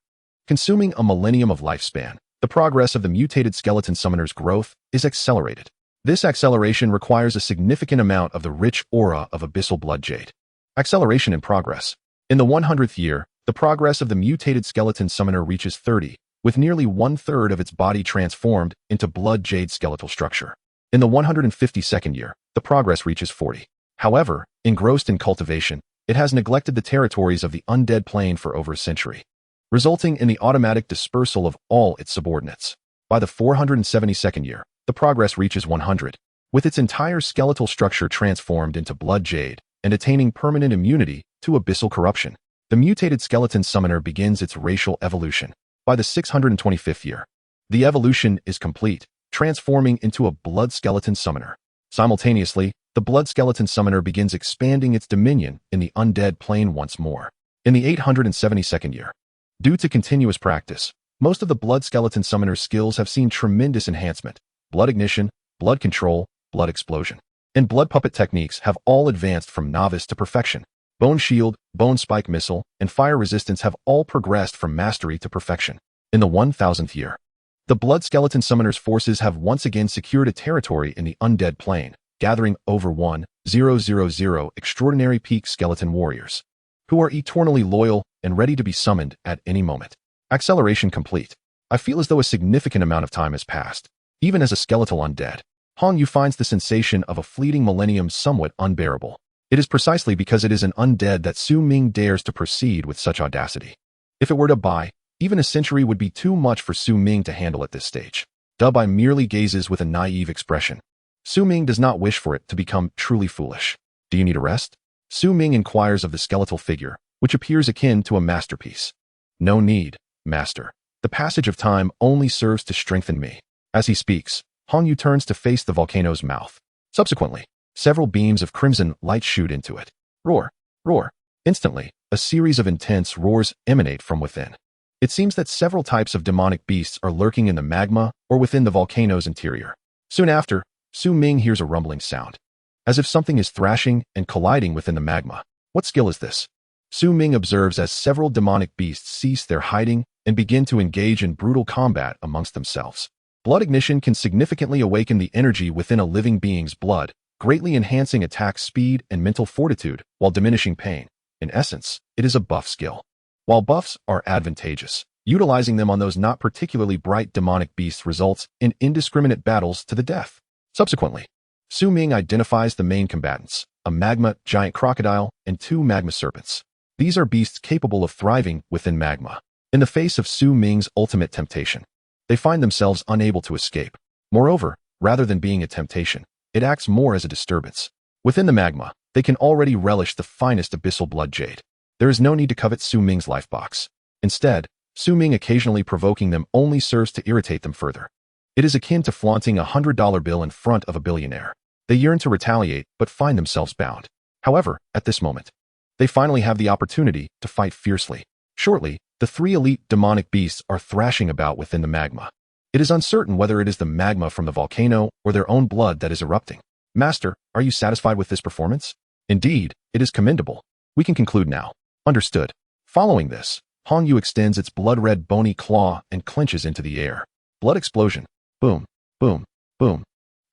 Consuming a millennium of lifespan, the progress of the mutated skeleton summoner's growth is accelerated. This acceleration requires a significant amount of the rich aura of abyssal blood jade. Acceleration in progress. In the 100th year, the progress of the mutated skeleton summoner reaches 30, with nearly 1/3 of its body transformed into blood jade skeletal structure. In the 152nd year, the progress reaches 40. However, engrossed in cultivation, it has neglected the territories of the undead plane for over a century, resulting in the automatic dispersal of all its subordinates. By the 472nd year, the progress reaches 100, with its entire skeletal structure transformed into blood jade and attaining permanent immunity to abyssal corruption. The mutated skeleton summoner begins its racial evolution. By the 625th year, the evolution is complete, transforming into a blood skeleton summoner. Simultaneously, the blood skeleton summoner begins expanding its dominion in the undead plane once more. In the 872nd year, due to continuous practice, most of the blood skeleton summoner's skills have seen tremendous enhancement. Blood ignition, blood control, blood explosion, and blood puppet techniques have all advanced from novice to perfection. Bone shield, bone spike missile, and fire resistance have all progressed from mastery to perfection. In the 1000th year, the blood skeleton summoner's forces have once again secured a territory in the undead plane, gathering over 1,000 extraordinary peak skeleton warriors, who are eternally loyal and ready to be summoned at any moment. Acceleration complete. I feel as though a significant amount of time has passed. Even as a skeletal undead, Hongyu finds the sensation of a fleeting millennium somewhat unbearable. It is precisely because it is an undead that Su Ming dares to proceed with such audacity. If it were Dabai, even a century would be too much for Su Ming to handle at this stage. Dabai merely gazes with a naive expression. Su Ming does not wish for it to become truly foolish. Do you need a rest? Su Ming inquires of the skeletal figure, which appears akin to a masterpiece. No need, master. The passage of time only serves to strengthen me. As he speaks, Hongyu turns to face the volcano's mouth. Subsequently, several beams of crimson light shoot into it. Roar, roar. Instantly, a series of intense roars emanate from within. It seems that several types of demonic beasts are lurking in the magma or within the volcano's interior. Soon after, Su Ming hears a rumbling sound, as if something is thrashing and colliding within the magma. What skill is this? Su Ming observes as several demonic beasts cease their hiding and begin to engage in brutal combat amongst themselves. Blood ignition can significantly awaken the energy within a living being's blood, greatly enhancing attack speed and mental fortitude while diminishing pain. In essence, it is a buff skill. While buffs are advantageous, utilizing them on those not particularly bright demonic beasts results in indiscriminate battles to the death. Subsequently, Su Ming identifies the main combatants, a magma giant crocodile and two magma serpents. These are beasts capable of thriving within magma. In the face of Su Ming's ultimate temptation, they find themselves unable to escape. Moreover, rather than being a temptation, it acts more as a disturbance. Within the magma, they can already relish the finest abyssal blood jade. There is no need to covet Su Ming's life box. Instead, Su Ming occasionally provoking them only serves to irritate them further. It is akin to flaunting a $100 bill in front of a billionaire. They yearn to retaliate but find themselves bound. However, at this moment, they finally have the opportunity to fight fiercely. Shortly, the three elite demonic beasts are thrashing about within the magma. It is uncertain whether it is the magma from the volcano or their own blood that is erupting. Master, are you satisfied with this performance? Indeed, it is commendable. We can conclude now. Understood. Following this, Hong Yu extends its blood-red bony claw and clenches into the air. Blood explosion. Boom, boom, boom.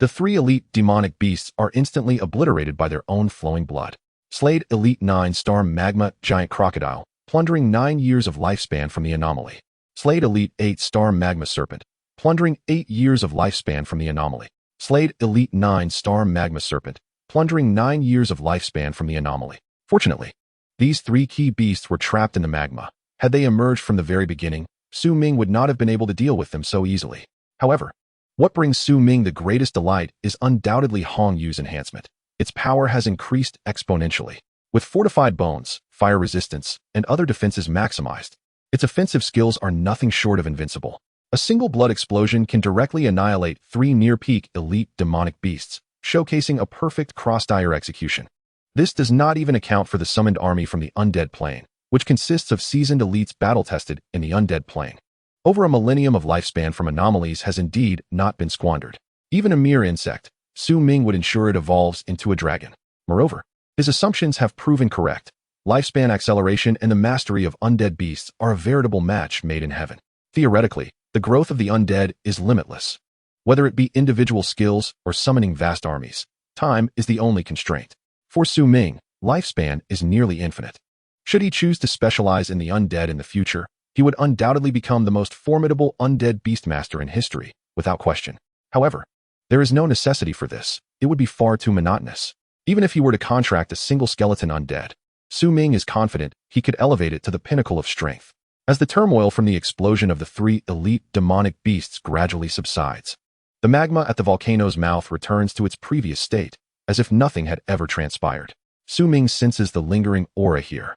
The three elite demonic beasts are instantly obliterated by their own flowing blood. Slayed Elite 9-star Magma Giant Crocodile, plundering 9 years of lifespan from the anomaly. Slayed Elite 8-star Magma Serpent, plundering 8 years of lifespan from the anomaly. Slayed Elite 9-star Magma Serpent, plundering 9 years of lifespan from the anomaly. Fortunately, these three key beasts were trapped in the magma. Had they emerged from the very beginning, Su Ming would not have been able to deal with them so easily. However, what brings Su Ming the greatest delight is undoubtedly Hong Yu's enhancement. Its power has increased exponentially. With fortified bones, fire resistance, and other defenses maximized, its offensive skills are nothing short of invincible. A single blood explosion can directly annihilate 3 near-peak elite demonic beasts, showcasing a perfect cross-dire execution. This does not even account for the summoned army from the Undead Plane, which consists of seasoned elites battle-tested in the Undead Plane. Over a millennium of lifespan from anomalies has indeed not been squandered. Even a mere insect, Su Ming would ensure it evolves into a dragon. Moreover, his assumptions have proven correct. Lifespan acceleration and the mastery of undead beasts are a veritable match made in heaven. Theoretically, the growth of the undead is limitless. Whether it be individual skills or summoning vast armies, time is the only constraint. For Su Ming, lifespan is nearly infinite. Should he choose to specialize in the undead in the future, he would undoubtedly become the most formidable undead beastmaster in history, without question. However, there is no necessity for this. It would be far too monotonous. Even if he were to contract a single skeleton undead, Su Ming is confident he could elevate it to the pinnacle of strength. As the turmoil from the explosion of the 3 elite demonic beasts gradually subsides, the magma at the volcano's mouth returns to its previous state, as if nothing had ever transpired. Su Ming senses the lingering aura here.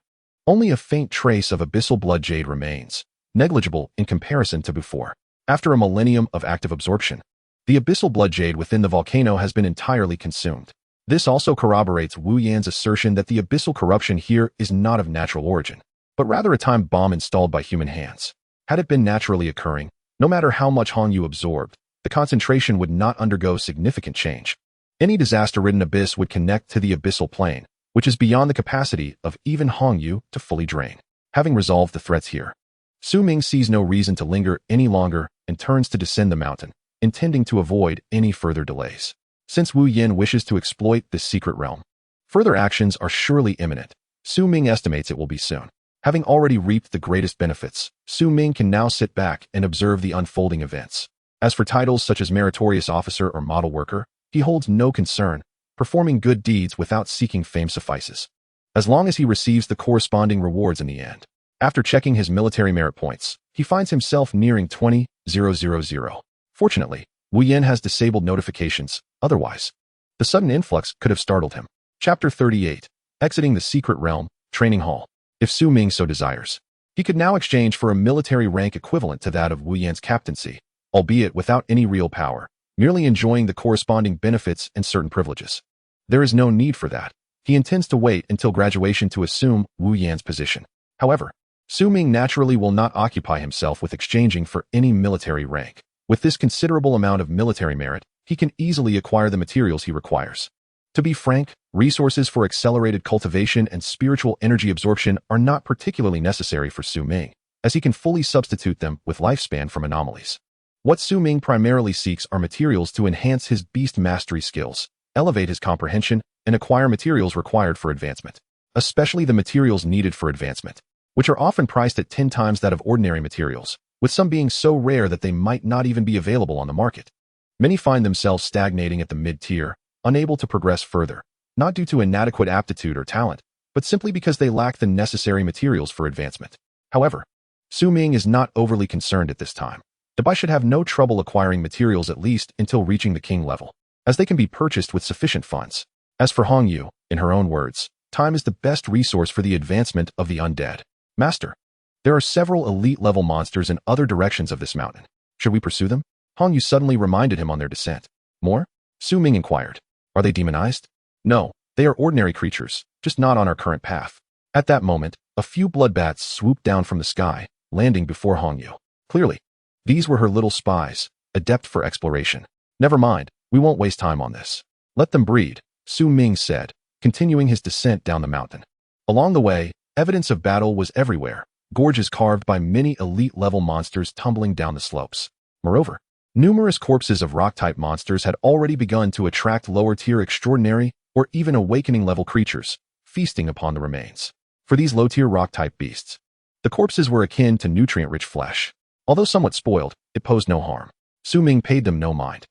Only a faint trace of abyssal blood jade remains, negligible in comparison to before. After a millennium of active absorption, the abyssal blood jade within the volcano has been entirely consumed. This also corroborates Wu Yan's assertion that the abyssal corruption here is not of natural origin, but rather a time bomb installed by human hands. Had it been naturally occurring, no matter how much Hong Yu absorbed, the concentration would not undergo significant change. Any disaster-ridden abyss would connect to the abyssal plane, which is beyond the capacity of even Hong Yu to fully drain. Having resolved the threats here, Su Ming sees no reason to linger any longer and turns to descend the mountain, intending to avoid any further delays. Since Wu Yan wishes to exploit this secret realm, further actions are surely imminent. Su Ming estimates it will be soon. Having already reaped the greatest benefits, Su Ming can now sit back and observe the unfolding events. As for titles such as meritorious officer or model worker, he holds no concern. Performing good deeds without seeking fame suffices, as long as he receives the corresponding rewards in the end. After checking his military merit points, he finds himself nearing 20,000. Fortunately, Wu Yan has disabled notifications, otherwise, the sudden influx could have startled him. Chapter 38. Exiting the Secret Realm, Training Hall. If Su Ming so desires, he could now exchange for a military rank equivalent to that of Wu Yan's captaincy, albeit without any real power, merely enjoying the corresponding benefits and certain privileges. There is no need for that. He intends to wait until graduation to assume Wu Yan's position. However, Su Ming naturally will not occupy himself with exchanging for any military rank. With this considerable amount of military merit, he can easily acquire the materials he requires. To be frank, resources for accelerated cultivation and spiritual energy absorption are not particularly necessary for Su Ming, as he can fully substitute them with lifespan from anomalies. What Su Ming primarily seeks are materials to enhance his beast mastery skills, elevate his comprehension, and acquire materials required for advancement, especially the materials needed for advancement, which are often priced at 10 times that of ordinary materials, with some being so rare that they might not even be available on the market. Many find themselves stagnating at the mid-tier, unable to progress further, not due to inadequate aptitude or talent, but simply because they lack the necessary materials for advancement. However, Ming is not overly concerned at this time. The boy should have no trouble acquiring materials at least until reaching the king level, as they can be purchased with sufficient funds. As for Yu, in her own words, time is the best resource for the advancement of the undead. Master, there are several elite-level monsters in other directions of this mountain. Should we pursue them? Yu suddenly reminded him on their descent. More? Ming inquired. Are they demonized? No, they are ordinary creatures, just not on our current path. At that moment, a few bloodbats swooped down from the sky, landing before Yu. Clearly, these were her little spies, adept for exploration. Never mind, we won't waste time on this. Let them breed, Ming said, continuing his descent down the mountain. Along the way, evidence of battle was everywhere, gorges carved by many elite-level monsters tumbling down the slopes. Moreover, numerous corpses of rock-type monsters had already begun to attract lower-tier extraordinary or even awakening-level creatures, feasting upon the remains. For these low-tier rock-type beasts, the corpses were akin to nutrient-rich flesh. Although somewhat spoiled, it posed no harm. Ming paid them no mind.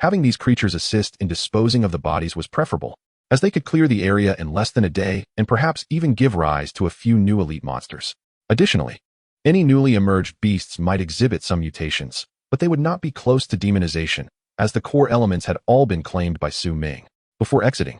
Having these creatures assist in disposing of the bodies was preferable, as they could clear the area in less than a day and perhaps even give rise to a few new elite monsters. Additionally, any newly emerged beasts might exhibit some mutations, but they would not be close to demonization, as the core elements had all been claimed by Ming. Before exiting,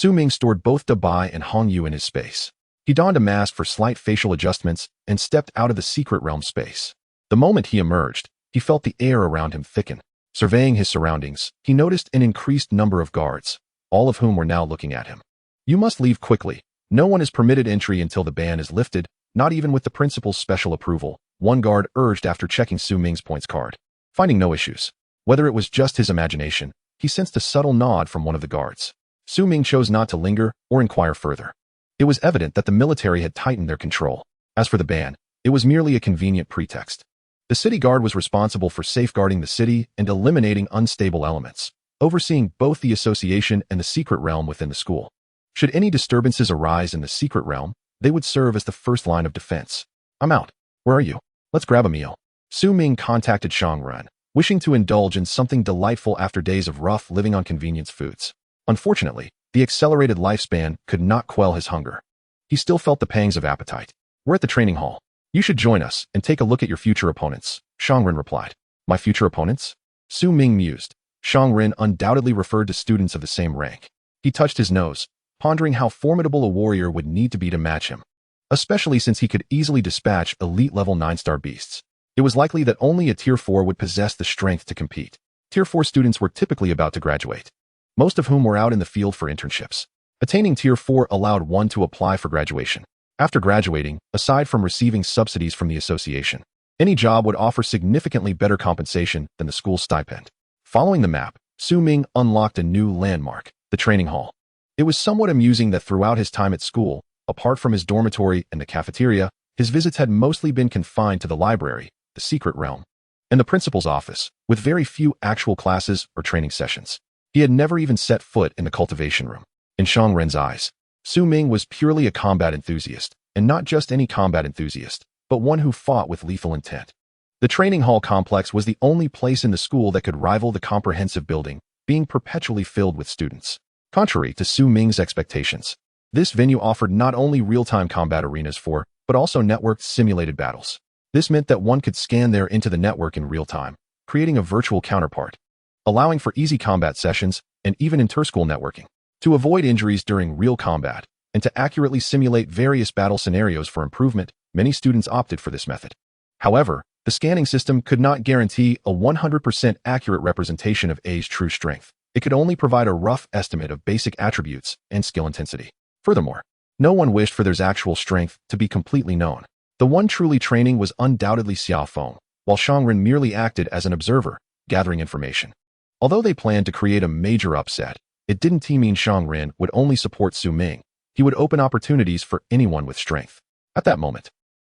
Ming stored both Dabai and Yu in his space. He donned a mask for slight facial adjustments and stepped out of the secret realm space. The moment he emerged, he felt the air around him thicken. Surveying his surroundings, he noticed an increased number of guards, all of whom were now looking at him. You must leave quickly. No one is permitted entry until the ban is lifted, not even with the principal's special approval, one guard urged after checking Ming's points card. Finding no issues, whether it was just his imagination, he sensed a subtle nod from one of the guards. Ming chose not to linger or inquire further. It was evident that the military had tightened their control. As for the ban, it was merely a convenient pretext. The city guard was responsible for safeguarding the city and eliminating unstable elements, overseeing both the association and the secret realm within the school. Should any disturbances arise in the secret realm, they would serve as the first line of defense. I'm out. Where are you? Let's grab a meal. Ming contacted Shangren, wishing to indulge in something delightful after days of rough living on convenience foods. Unfortunately, the accelerated lifespan could not quell his hunger. He still felt the pangs of appetite. We're at the training hall. You should join us and take a look at your future opponents, Shangren replied. My future opponents? Ming mused. Shangren undoubtedly referred to students of the same rank. He touched his nose, pondering how formidable a warrior would need to be to match him, especially since he could easily dispatch elite-level 9-star beasts. It was likely that only a Tier 4 would possess the strength to compete. Tier 4 students were typically about to graduate, most of whom were out in the field for internships. Attaining Tier 4 allowed one to apply for graduation. After graduating, aside from receiving subsidies from the association, any job would offer significantly better compensation than the school's stipend. Following the map, Ming unlocked a new landmark, the training hall. It was somewhat amusing that throughout his time at school, apart from his dormitory and the cafeteria, his visits had mostly been confined to the library, the secret realm, and the principal's office, with very few actual classes or training sessions. He had never even set foot in the cultivation room. In Shangren's eyes, Ming was purely a combat enthusiast, and not just any combat enthusiast, but one who fought with lethal intent. The training hall complex was the only place in the school that could rival the comprehensive building, being perpetually filled with students. Contrary to Ming's expectations, this venue offered not only real-time combat arenas but also networked simulated battles. This meant that one could scan there into the network in real time, creating a virtual counterpart, allowing for easy combat sessions and even inter-school networking. To avoid injuries during real combat, and to accurately simulate various battle scenarios for improvement, many students opted for this method. However, the scanning system could not guarantee a 100% accurate representation of A's true strength. It could only provide a rough estimate of basic attributes and skill intensity. Furthermore, no one wished for their actual strength to be completely known. The one truly training was undoubtedly Xiaofeng, while Shangren merely acted as an observer, gathering information. Although they planned to create a major upset, it didn't mean Shangren would only support Ming. He would open opportunities for anyone with strength. At that moment,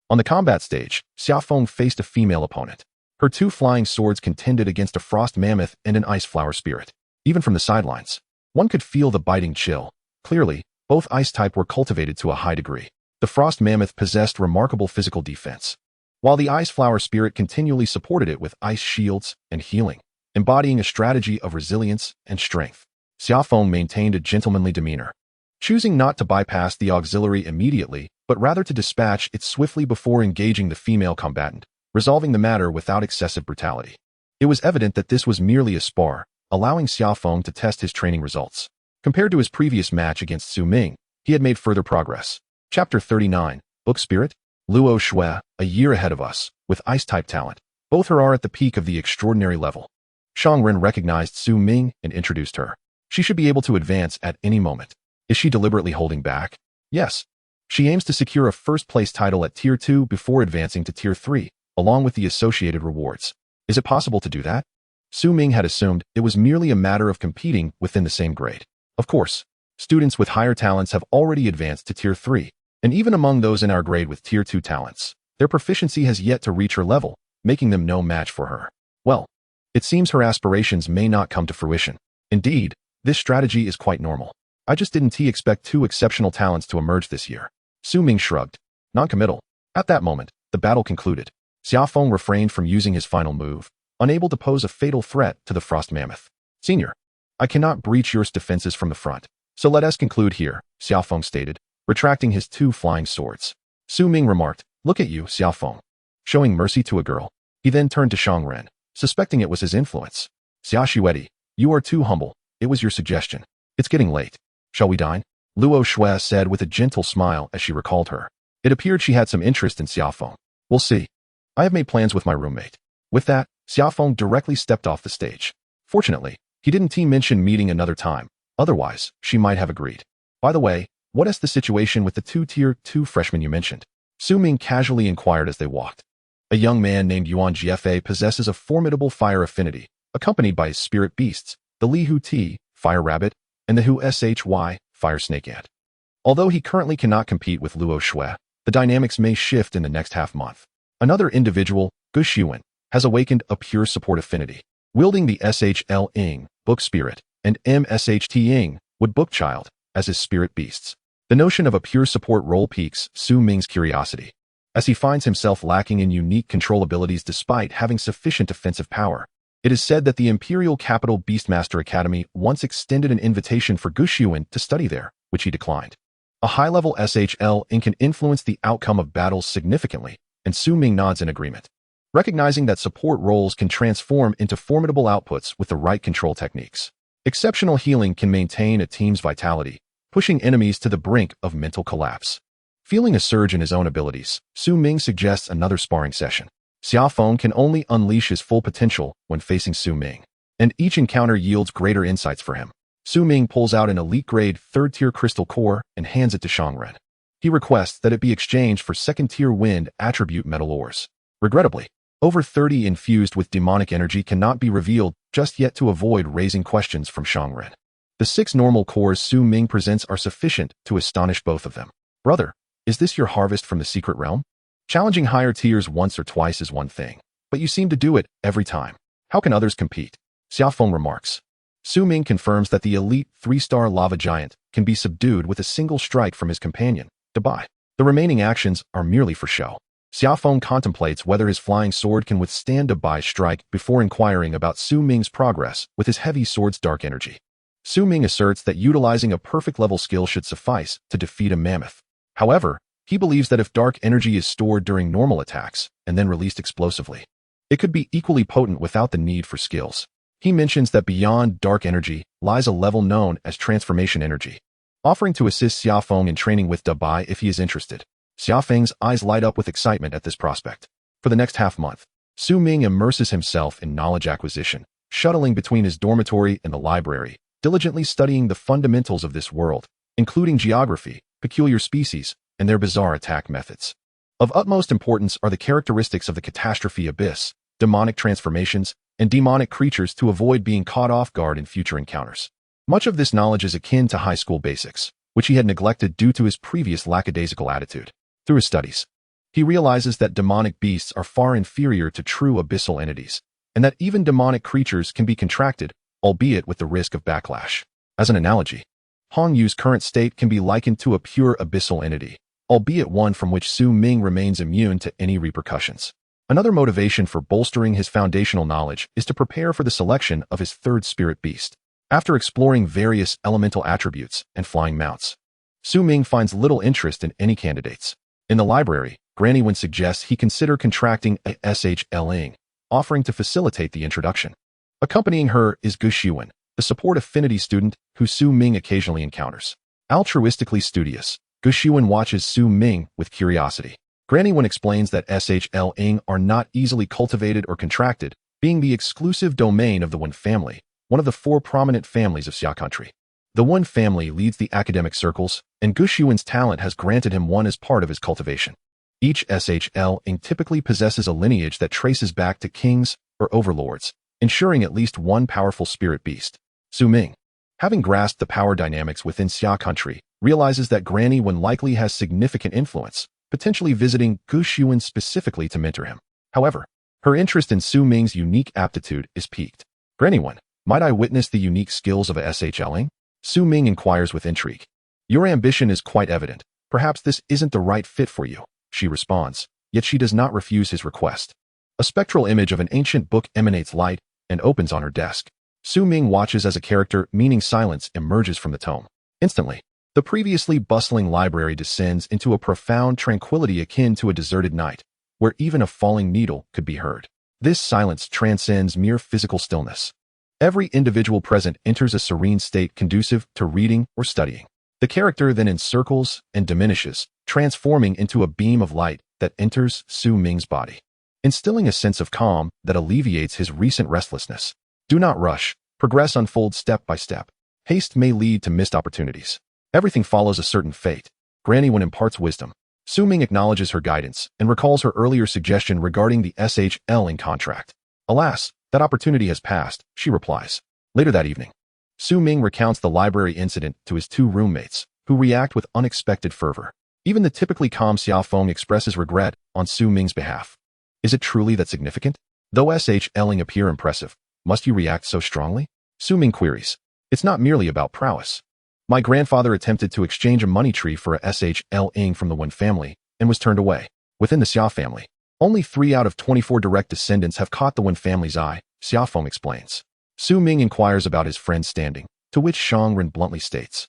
on the combat stage, Xiaofeng faced a female opponent. Her two flying swords contended against a frost mammoth and an ice flower spirit. Even from the sidelines, one could feel the biting chill. Clearly, both ice type were cultivated to a high degree. The frost mammoth possessed remarkable physical defense, while the ice flower spirit continually supported it with ice shields and healing. embodying a strategy of resilience and strength. Xiaofeng maintained a gentlemanly demeanor, choosing not to bypass the auxiliary immediately, but rather to dispatch it swiftly before engaging the female combatant, resolving the matter without excessive brutality. It was evident that this was merely a spar, allowing Xiaofeng to test his training results. Compared to his previous match against Su Ming, he had made further progress. Chapter 39, Book Spirit? Luo Shui, a year ahead of us, with ice-type talent. Both are at the peak of the extraordinary level. Shangren recognized Su Ming and introduced her. She should be able to advance at any moment. Is she deliberately holding back? Yes. She aims to secure a first-place title at Tier 2 before advancing to Tier 3, along with the associated rewards. Is it possible to do that? Su Ming had assumed it was merely a matter of competing within the same grade. Of course, students with higher talents have already advanced to Tier 3, and even among those in our grade with Tier 2 talents, their proficiency has yet to reach her level, making them no match for her. Well, it seems her aspirations may not come to fruition. Indeed, this strategy is quite normal. I just didn't expect two exceptional talents to emerge this year. Su Ming shrugged. Non-committal. At that moment, the battle concluded. Xiaofeng refrained from using his final move, unable to pose a fatal threat to the Frost Mammoth. Senior, I cannot breach your defenses from the front, so let us conclude here, Xiaofeng stated, retracting his two flying swords. Su Ming remarked, look at you, Xiaofeng. Showing mercy to a girl. He then turned to Shangren, suspecting it was his influence. Xiaoshuedi, you are too humble. It was your suggestion. It's getting late. Shall we dine? Luo Shui said with a gentle smile as she recalled her. It appeared she had some interest in Xiaofeng. We'll see. I have made plans with my roommate. With that, Xiaofeng directly stepped off the stage. Fortunately, he didn't mention meeting another time. Otherwise, she might have agreed. By the way, what is the situation with the two Tier 2 freshmen you mentioned? Su Ming casually inquired as they walked. A young man named Yuan Jiefe possesses a formidable fire affinity, accompanied by his spirit beasts, the Li Hu Ti, Fire Rabbit, and the Hu Shy, Fire Snake Ant. Although he currently cannot compete with Luo Shui, the dynamics may shift in the next half-month. Another individual, Gu Xuan, has awakened a pure support affinity, wielding the SHL Ing, Book Spirit, and MSHT Ing, Wood Book Child, as his spirit beasts. The notion of a pure support role piques Su Ming's curiosity, as he finds himself lacking in unique control abilities despite having sufficient offensive power. It is said that the Imperial Capital Beastmaster Academy once extended an invitation for Gu Xuan to study there, which he declined. A high-level SHL Ing can influence the outcome of battles significantly, and Su Ming nods in agreement, recognizing that support roles can transform into formidable outputs with the right control techniques. Exceptional healing can maintain a team's vitality, pushing enemies to the brink of mental collapse. Feeling a surge in his own abilities, Su Ming suggests another sparring session. Xiaofeng can only unleash his full potential when facing Su Ming, and each encounter yields greater insights for him. Su Ming pulls out an elite-grade 3rd-tier crystal core and hands it to Shangren. He requests that it be exchanged for 2nd-tier wind attribute metal ores. Regrettably, over 30 infused with demonic energy cannot be revealed just yet to avoid raising questions from Shangren. The 6 normal cores Su Ming presents are sufficient to astonish both of them. Brother, is this your harvest from the secret realm? Challenging higher tiers once or twice is one thing, but you seem to do it every time. How can others compete? Xiaofeng remarks. Su Ming confirms that the elite 3-star lava giant can be subdued with a single strike from his companion, Dabai. The remaining actions are merely for show. Xiaofeng contemplates whether his flying sword can withstand Dabai's strike before inquiring about Su Ming's progress with his heavy sword's dark energy. Su Ming asserts that utilizing a perfect level skill should suffice to defeat a mammoth. However, he believes that if dark energy is stored during normal attacks and then released explosively, it could be equally potent without the need for skills. He mentions that beyond dark energy lies a level known as transformation energy, offering to assist Xiaofeng in training with Dabai if he is interested. Xiaofeng's eyes light up with excitement at this prospect. For the next half-month, Su Ming immerses himself in knowledge acquisition, shuttling between his dormitory and the library, diligently studying the fundamentals of this world, including geography, peculiar species, and their bizarre attack methods. Of utmost importance are the characteristics of the catastrophe abyss, demonic transformations, and demonic creatures to avoid being caught off guard in future encounters. Much of this knowledge is akin to high school basics, which he had neglected due to his previous lackadaisical attitude. Through his studies, he realizes that demonic beasts are far inferior to true abyssal entities, and that even demonic creatures can be contracted, albeit with the risk of backlash. As an analogy, Hong Yu's current state can be likened to a pure abyssal entity, albeit one from which Su Ming remains immune to any repercussions. Another motivation for bolstering his foundational knowledge is to prepare for the selection of his third spirit beast. After exploring various elemental attributes and flying mounts, Su Ming finds little interest in any candidates. In the library, Granny Wen suggests he consider contracting a SHLing, offering to facilitate the introduction. Accompanying her is Gu Xiwen, the support affinity student who Su Ming occasionally encounters. Altruistically studious, Gu Xiwen watches Su Ming with curiosity. Granny Wen explains that SHLing are not easily cultivated or contracted, being the exclusive domain of the Wen family, one of the 4 prominent families of Xia country. The Wen family leads the academic circles, and Gu Xiwen's talent has granted him one as part of his cultivation. Each SHLing typically possesses a lineage that traces back to kings or overlords, ensuring at least one powerful spirit beast. Su Ming, having grasped the power dynamics within Xia country, realizes that Granny Wen likely has significant influence, potentially visiting Gu Xiwen specifically to mentor him. However, her interest in Su Ming's unique aptitude is piqued. Granny Wen, might I witness the unique skills of a SHLing? Su Ming inquires with intrigue. Your ambition is quite evident. Perhaps this isn't the right fit for you, she responds, yet she does not refuse his request. A spectral image of an ancient book emanates light and opens on her desk. Su Ming watches as a character meaning silence emerges from the tome. Instantly, the previously bustling library descends into a profound tranquility akin to a deserted night, where even a falling needle could be heard. This silence transcends mere physical stillness. Every individual present enters a serene state conducive to reading or studying. The character then encircles and diminishes, transforming into a beam of light that enters Su Ming's body, instilling a sense of calm that alleviates his recent restlessness. Do not rush. Progress unfolds step by step. Haste may lead to missed opportunities. Everything follows a certain fate. Granny Wen imparts wisdom. Su Ming acknowledges her guidance and recalls her earlier suggestion regarding the SHLing contract. Alas, that opportunity has passed, she replies. Later that evening, Su Ming recounts the library incident to his 2 roommates, who react with unexpected fervor. Even the typically calm Xiao Feng expresses regret on Su Ming's behalf. Is it truly that significant? Though SHLing appear impressive, must you react so strongly? Su Ming queries. It's not merely about prowess. My grandfather attempted to exchange a money tree for a SHLing from the Wen family and was turned away. Within the Xia family, only 3 out of 24 direct descendants have caught the Wen family's eye, Xiao Feng explains. Su Ming inquires about his friend's standing, to which Shangren bluntly states,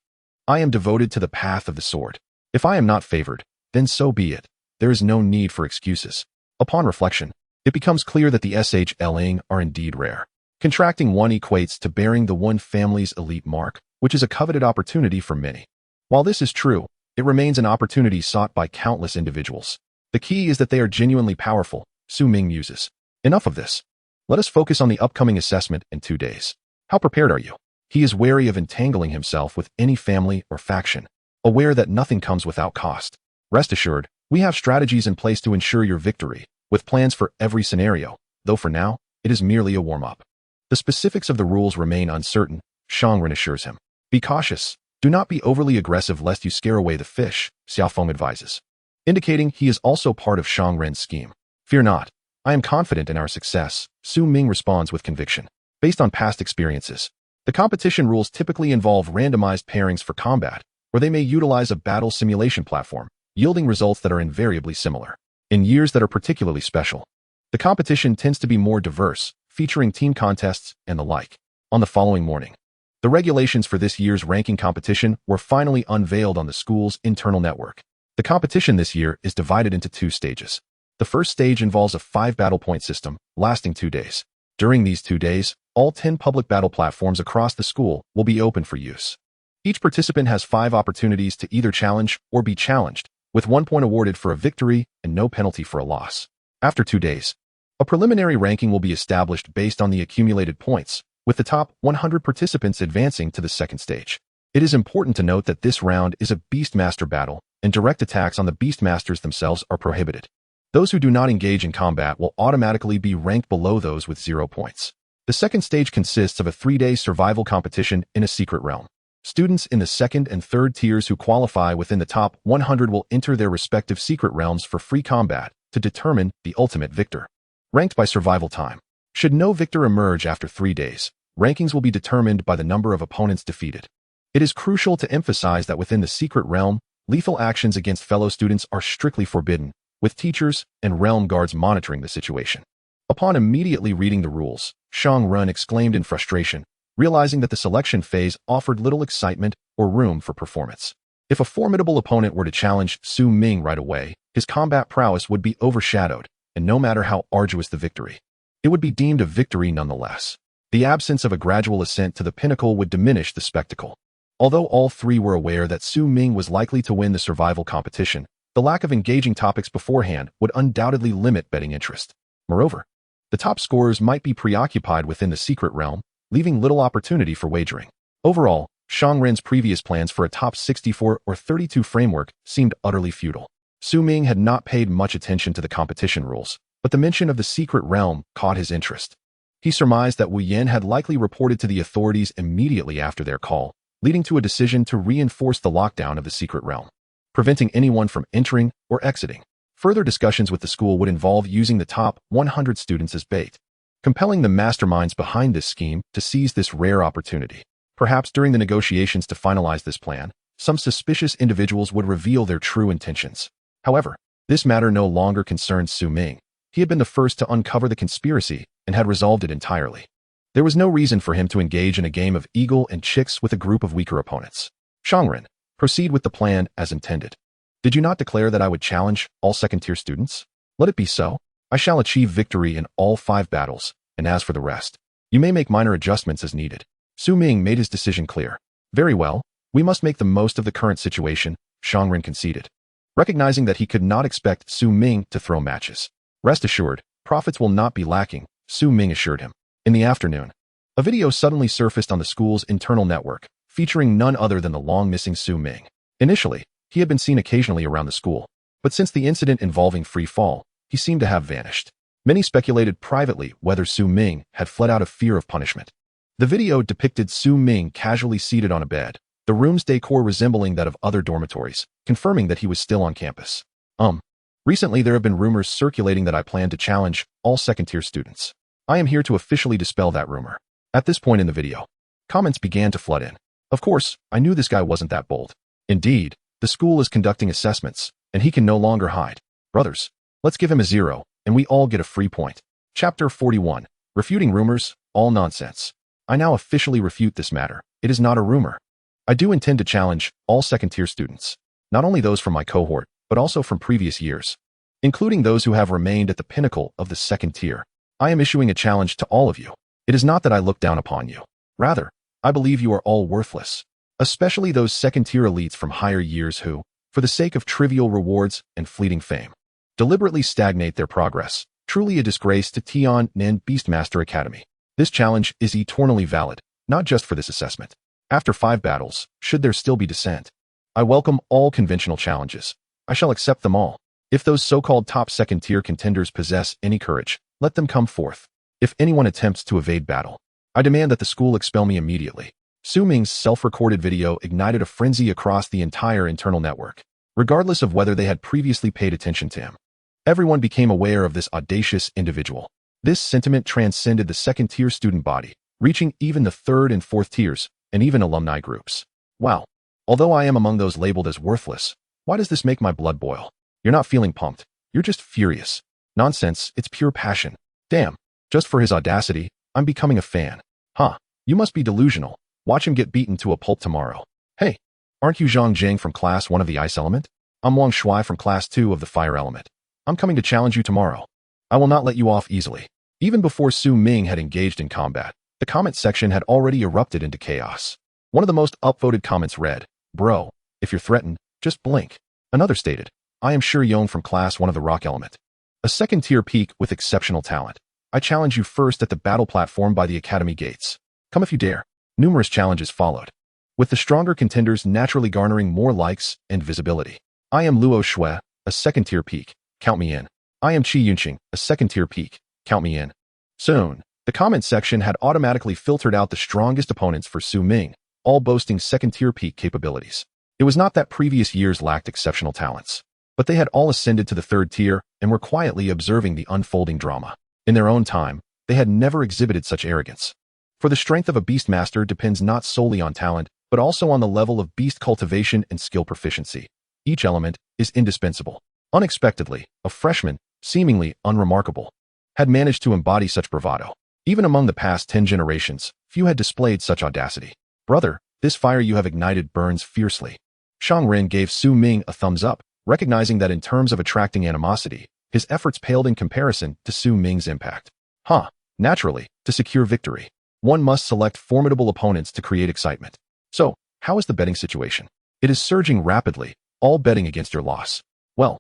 I am devoted to the path of the sword. If I am not favored, then so be it. There is no need for excuses. Upon reflection, it becomes clear that the SHLing are indeed rare. Contracting one equates to bearing the Wen family's elite mark, which is a coveted opportunity for many. While this is true, it remains an opportunity sought by countless individuals. The key is that they are genuinely powerful, Su Ming muses. Enough of this. Let us focus on the upcoming assessment in 2 days. How prepared are you? He is wary of entangling himself with any family or faction, aware that nothing comes without cost. Rest assured, we have strategies in place to ensure your victory, with plans for every scenario, though for now, it is merely a warm-up. The specifics of the rules remain uncertain, Shangren assures him. Be cautious. Do not be overly aggressive lest you scare away the fish, Xiao Feng advises, indicating he is also part of Shangren's scheme. Fear not. I am confident in our success, Su Ming responds with conviction. Based on past experiences, the competition rules typically involve randomized pairings for combat, or they may utilize a battle simulation platform, yielding results that are invariably similar. In years that are particularly special, the competition tends to be more diverse, featuring team contests and the like. On the following morning, the regulations for this year's ranking competition were finally unveiled on the school's internal network. The competition this year is divided into 2 stages. The first stage involves a 5 battle point system, lasting 2 days. During these 2 days, all 10 public battle platforms across the school will be open for use. Each participant has 5 opportunities to either challenge or be challenged, with 1 point awarded for a victory and no penalty for a loss. After 2 days, a preliminary ranking will be established based on the accumulated points, with the top 100 participants advancing to the second stage. It is important to note that this round is a Beastmaster battle, and direct attacks on the Beastmasters themselves are prohibited. Those who do not engage in combat will automatically be ranked below those with 0 points. The second stage consists of a 3-day survival competition in a secret realm. Students in the second and third tiers who qualify within the top 100 will enter their respective secret realms for free combat to determine the ultimate victor. Ranked by survival time. Should no victor emerge after 3 days, rankings will be determined by the number of opponents defeated. It is crucial to emphasize that within the secret realm, lethal actions against fellow students are strictly forbidden, with teachers and realm guards monitoring the situation. Upon immediately reading the rules, Shang Run exclaimed in frustration, realizing that the selection phase offered little excitement or room for performance. If a formidable opponent were to challenge Su Ming right away, his combat prowess would be overshadowed, and no matter how arduous the victory, it would be deemed a victory nonetheless. The absence of a gradual ascent to the pinnacle would diminish the spectacle. Although all three were aware that Su Ming was likely to win the survival competition, the lack of engaging topics beforehand would undoubtedly limit betting interest. Moreover, the top scorers might be preoccupied within the secret realm, leaving little opportunity for wagering. Overall, Shang Ren's previous plans for a top 64 or 32 framework seemed utterly futile. Su Ming had not paid much attention to the competition rules, but the mention of the secret realm caught his interest. He surmised that Wu Yan had likely reported to the authorities immediately after their call, leading to a decision to reinforce the lockdown of the secret realm, preventing anyone from entering or exiting. Further discussions with the school would involve using the top 100 students as bait, compelling the masterminds behind this scheme to seize this rare opportunity. Perhaps during the negotiations to finalize this plan, some suspicious individuals would reveal their true intentions. However, this matter no longer concerned Su Ming. He had been the first to uncover the conspiracy and had resolved it entirely. There was no reason for him to engage in a game of eagle and chicks with a group of weaker opponents. Shangren, proceed with the plan as intended. Did you not declare that I would challenge all second-tier students? Let it be so. I shall achieve victory in all 5 battles, and as for the rest, you may make minor adjustments as needed. Su Ming made his decision clear. Very well, we must make the most of the current situation, Shangren conceded. Recognizing that he could not expect Su Ming to throw matches. Rest assured, profits will not be lacking, Su Ming assured him. In the afternoon, a video suddenly surfaced on the school's internal network, featuring none other than the long-missing Su Ming. Initially, he had been seen occasionally around the school, but since the incident involving Free Fall, he seemed to have vanished. Many speculated privately whether Su Ming had fled out of fear of punishment. The video depicted Su Ming casually seated on a bed, the room's decor resembling that of other dormitories, confirming that he was still on campus. Recently there have been rumors circulating that I plan to challenge all second-tier students. I am here to officially dispel that rumor. At this point in the video, comments began to flood in. Of course, I knew this guy wasn't that bold. Indeed, the school is conducting assessments, and he can no longer hide. Brothers, let's give him a 0, and we all get a free point. Chapter 41. Refuting rumors, all nonsense. I now officially refute this matter. It is not a rumor. I do intend to challenge all second-tier students, not only those from my cohort, but also from previous years, including those who have remained at the pinnacle of the second tier. I am issuing a challenge to all of you. It is not that I look down upon you. Rather, I believe you are all worthless, especially those second-tier elites from higher years who, for the sake of trivial rewards and fleeting fame, deliberately stagnate their progress. Truly a disgrace to Tian Nen Beastmaster Academy. This challenge is eternally valid, not just for this assessment. After 5 battles, should there still be dissent, I welcome all conventional challenges. I shall accept them all. If those so-called top second-tier contenders possess any courage, let them come forth. If anyone attempts to evade battle, I demand that the school expel me immediately. Su Ming's self-recorded video ignited a frenzy across the entire internal network, regardless of whether they had previously paid attention to him. Everyone became aware of this audacious individual. This sentiment transcended the second-tier student body, reaching even the 3rd and 4th tiers, and even alumni groups. Wow. Although I am among those labeled as worthless, why does this make my blood boil? You're not feeling pumped. You're just furious. Nonsense, it's pure passion. Damn. Just for his audacity, I'm becoming a fan. Huh. You must be delusional. Watch him get beaten to a pulp tomorrow. Hey, aren't you Zhang Jing from Class 1 of the Ice Element? I'm Wang Shuai from Class 2 of the Fire Element. I'm coming to challenge you tomorrow. I will not let you off easily. Even before Su Ming had engaged in combat, the comment section had already erupted into chaos. One of the most upvoted comments read, "Bro, if you're threatened, just blink." Another stated, "I am Shi Yong from Class 1 of the Rock Element. A second-tier peak with exceptional talent. I challenge you first at the battle platform by the Academy gates. Come if you dare." Numerous challenges followed, with the stronger contenders naturally garnering more likes and visibility. "I am Luo Shui, a second-tier peak. Count me in." "I am Qi Yunqing, a second-tier peak. Count me in." Soon, the comment section had automatically filtered out the strongest opponents for Su Ming, all boasting second-tier peak capabilities. It was not that previous years lacked exceptional talents, but they had all ascended to the 3rd tier and were quietly observing the unfolding drama. In their own time, they had never exhibited such arrogance. For the strength of a beastmaster depends not solely on talent, but also on the level of beast cultivation and skill proficiency. Each element is indispensable. Unexpectedly, a freshman, seemingly unremarkable, had managed to embody such bravado. Even among the past 10 generations, few had displayed such audacity. Brother, this fire you have ignited burns fiercely. Shang Ren gave Su Ming a thumbs up, recognizing that in terms of attracting animosity, his efforts paled in comparison to Su Ming's impact. Naturally, to secure victory, one must select formidable opponents to create excitement. So, how is the betting situation? It is surging rapidly, all betting against your loss. Well,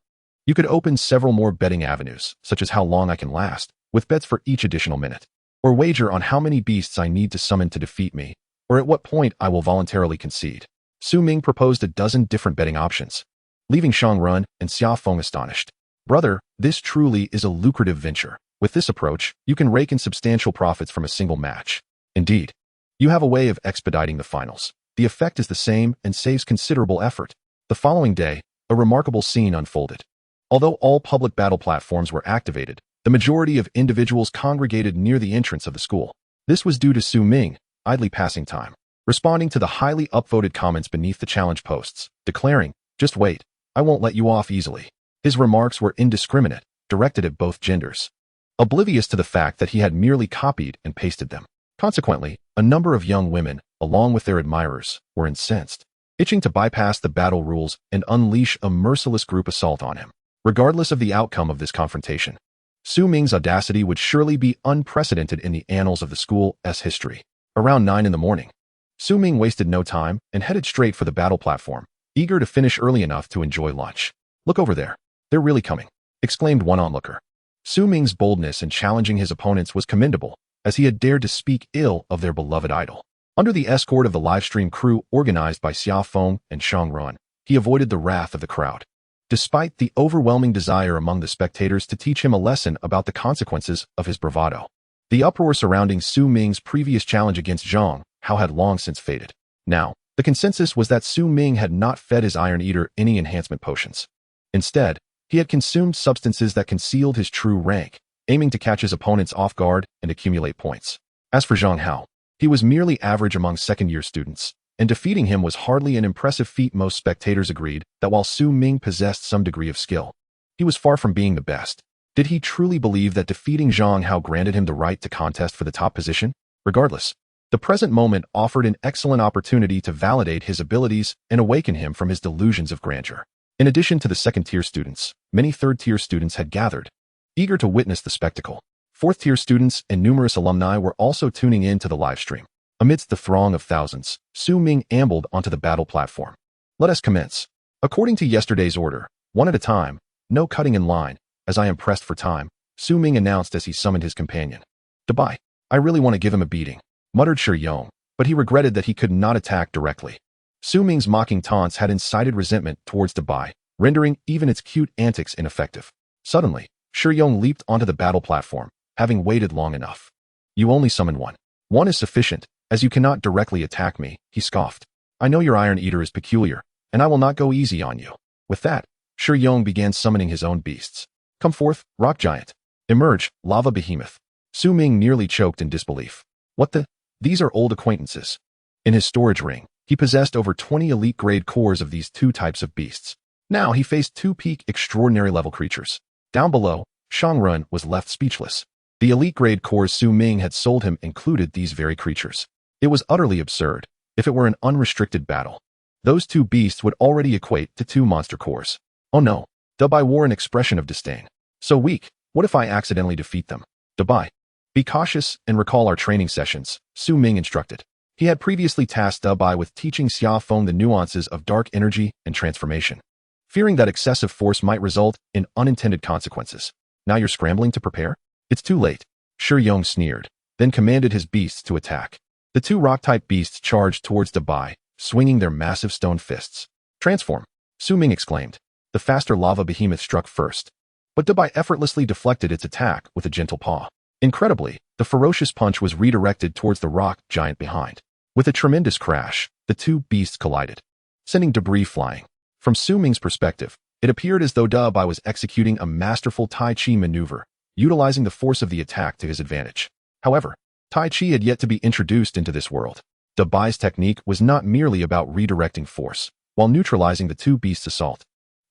you could open several more betting avenues, such as how long I can last, with bets for each additional minute, or wager on how many beasts I need to summon to defeat me, or at what point I will voluntarily concede. Su Ming proposed a dozen different betting options, leaving Shang Ren and Xia Feng astonished. Brother, this truly is a lucrative venture. With this approach, you can rake in substantial profits from a single match. Indeed, you have a way of expediting the finals. The effect is the same and saves considerable effort. The following day, a remarkable scene unfolded. Although all public battle platforms were activated, the majority of individuals congregated near the entrance of the school. This was due to Su Ming, idly passing time, responding to the highly upvoted comments beneath the challenge posts, declaring, "Just wait, I won't let you off easily." His remarks were indiscriminate, directed at both genders, oblivious to the fact that he had merely copied and pasted them. Consequently, a number of young women, along with their admirers, were incensed, itching to bypass the battle rules and unleash a merciless group assault on him. Regardless of the outcome of this confrontation, Su Ming's audacity would surely be unprecedented in the annals of the school's history. Around 9 in the morning, Su Ming wasted no time and headed straight for the battle platform, eager to finish early enough to enjoy lunch. "Look over there. They're really coming," exclaimed one onlooker. Su Ming's boldness in challenging his opponents was commendable, as he had dared to speak ill of their beloved idol. Under the escort of the livestream crew organized by Xia Feng and Shang Ren, he avoided the wrath of the crowd. Despite the overwhelming desire among the spectators to teach him a lesson about the consequences of his bravado, the uproar surrounding Su Ming's previous challenge against Zhang Hao had long since faded. Now, the consensus was that Su Ming had not fed his Iron Eater any enhancement potions. Instead, he had consumed substances that concealed his true rank, aiming to catch his opponents off guard and accumulate points. As for Zhang Hao, he was merely average among second-year students, and defeating him was hardly an impressive feat. Most spectators agreed that while Su Ming possessed some degree of skill, he was far from being the best. Did he truly believe that defeating Zhang Hao granted him the right to contest for the top position? Regardless, the present moment offered an excellent opportunity to validate his abilities and awaken him from his delusions of grandeur. In addition to the second-tier students, many third-tier students had gathered, eager to witness the spectacle. Fourth-tier students and numerous alumni were also tuning in to the livestream. Amidst the throng of thousands, Su Ming ambled onto the battle platform. "Let us commence. According to yesterday's order, one at a time, no cutting in line, as I am pressed for time," Su Ming announced as he summoned his companion. "Dabai, I really want to give him a beating," muttered Shi Yong, but he regretted that he could not attack directly. Su Ming's mocking taunts had incited resentment towards Dabai, rendering even its cute antics ineffective. Suddenly, Shi Yong leaped onto the battle platform, having waited long enough. "You only summon one. One is sufficient, as you cannot directly attack me," he scoffed. "I know your Iron Eater is peculiar, and I will not go easy on you." With that, Shi Yong began summoning his own beasts. "Come forth, Rock Giant. Emerge, Lava Behemoth." Su Ming nearly choked in disbelief. "What the? These are old acquaintances." In his storage ring, he possessed over 20 elite-grade cores of these two types of beasts. Now he faced two peak extraordinary-level creatures. Down below, Shang Ren was left speechless. The elite-grade cores Su Ming had sold him included these very creatures. It was utterly absurd. If it were an unrestricted battle, those two beasts would already equate to 2 monster cores. "Oh no." Dabai wore an expression of disdain. "So weak, what if I accidentally defeat them?" "Dabai, be cautious and recall our training sessions," Su Ming instructed. He had previously tasked Dabai with teaching Xia Feng the nuances of dark energy and transformation, fearing that excessive force might result in unintended consequences. "Now you're scrambling to prepare? It's too late." Shi Yong sneered, then commanded his beasts to attack. The two rock-type beasts charged towards Dabai, swinging their massive stone fists. "Transform!" Su Ming exclaimed. The faster lava behemoth struck first, but Dabai effortlessly deflected its attack with a gentle paw. Incredibly, the ferocious punch was redirected towards the rock giant behind. With a tremendous crash, the two beasts collided, sending debris flying. From Su Ming's perspective, it appeared as though Dabai was executing a masterful Tai Chi maneuver, utilizing the force of the attack to his advantage. However, Tai Chi had yet to be introduced into this world. Dabai's technique was not merely about redirecting force, while neutralizing the two beasts' assault.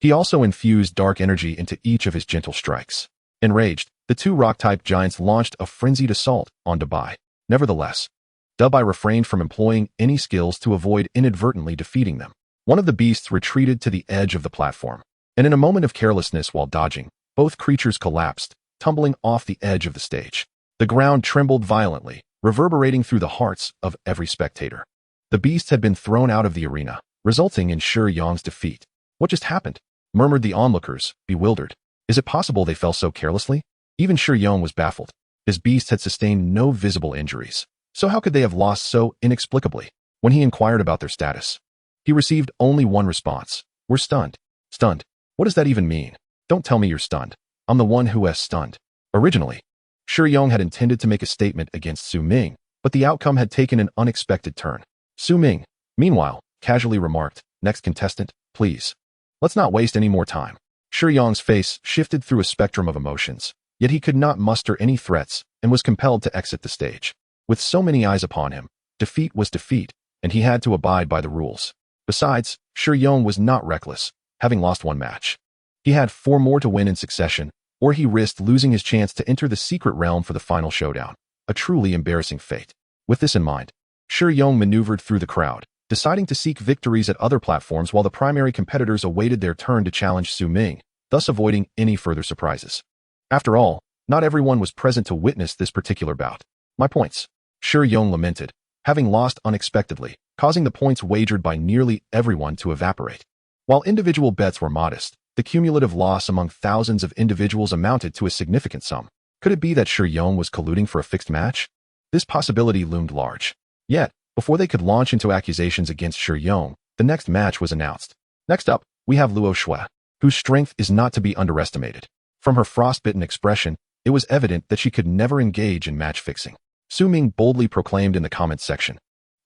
He also infused dark energy into each of his gentle strikes. Enraged, the two rock-type giants launched a frenzied assault on Dabai. Nevertheless, Dabai refrained from employing any skills to avoid inadvertently defeating them. One of the beasts retreated to the edge of the platform, and in a moment of carelessness while dodging, both creatures collapsed, tumbling off the edge of the stage. The ground trembled violently, reverberating through the hearts of every spectator. The beasts had been thrown out of the arena, resulting in Shi Yang's defeat. What just happened? Murmured the onlookers, bewildered. Is it possible they fell so carelessly? Even Shi Yang was baffled. His beasts had sustained no visible injuries, so how could they have lost so inexplicably? When he inquired about their status, he received only one response. We're stunned. Stunned? What does that even mean? Don't tell me you're stunned. I'm the one who is stunned. Originally, Shi Yang had intended to make a statement against Su Ming, but the outcome had taken an unexpected turn. Su Ming, meanwhile, casually remarked, next contestant, please. Let's not waste any more time. Shi Yang's face shifted through a spectrum of emotions, yet he could not muster any threats and was compelled to exit the stage. With so many eyes upon him, defeat was defeat, and he had to abide by the rules. Besides, Shi Yang was not reckless, having lost one match. He had 4 more to win in succession, or he risked losing his chance to enter the secret realm for the final showdown. A truly embarrassing fate. With this in mind, Shi Yang maneuvered through the crowd, deciding to seek victories at other platforms while the primary competitors awaited their turn to challenge Su Ming, thus avoiding any further surprises. After all, not everyone was present to witness this particular bout. My points. Shi Yang lamented, having lost unexpectedly, causing the points wagered by nearly everyone to evaporate. While individual bets were modest, the cumulative loss among thousands of individuals amounted to a significant sum. Could it be that Shi Yang was colluding for a fixed match? This possibility loomed large. Yet, before they could launch into accusations against Shi Yang, the next match was announced. Next up, we have Luo Shui, whose strength is not to be underestimated. From her frostbitten expression, it was evident that she could never engage in match fixing. Su Ming boldly proclaimed in the comments section.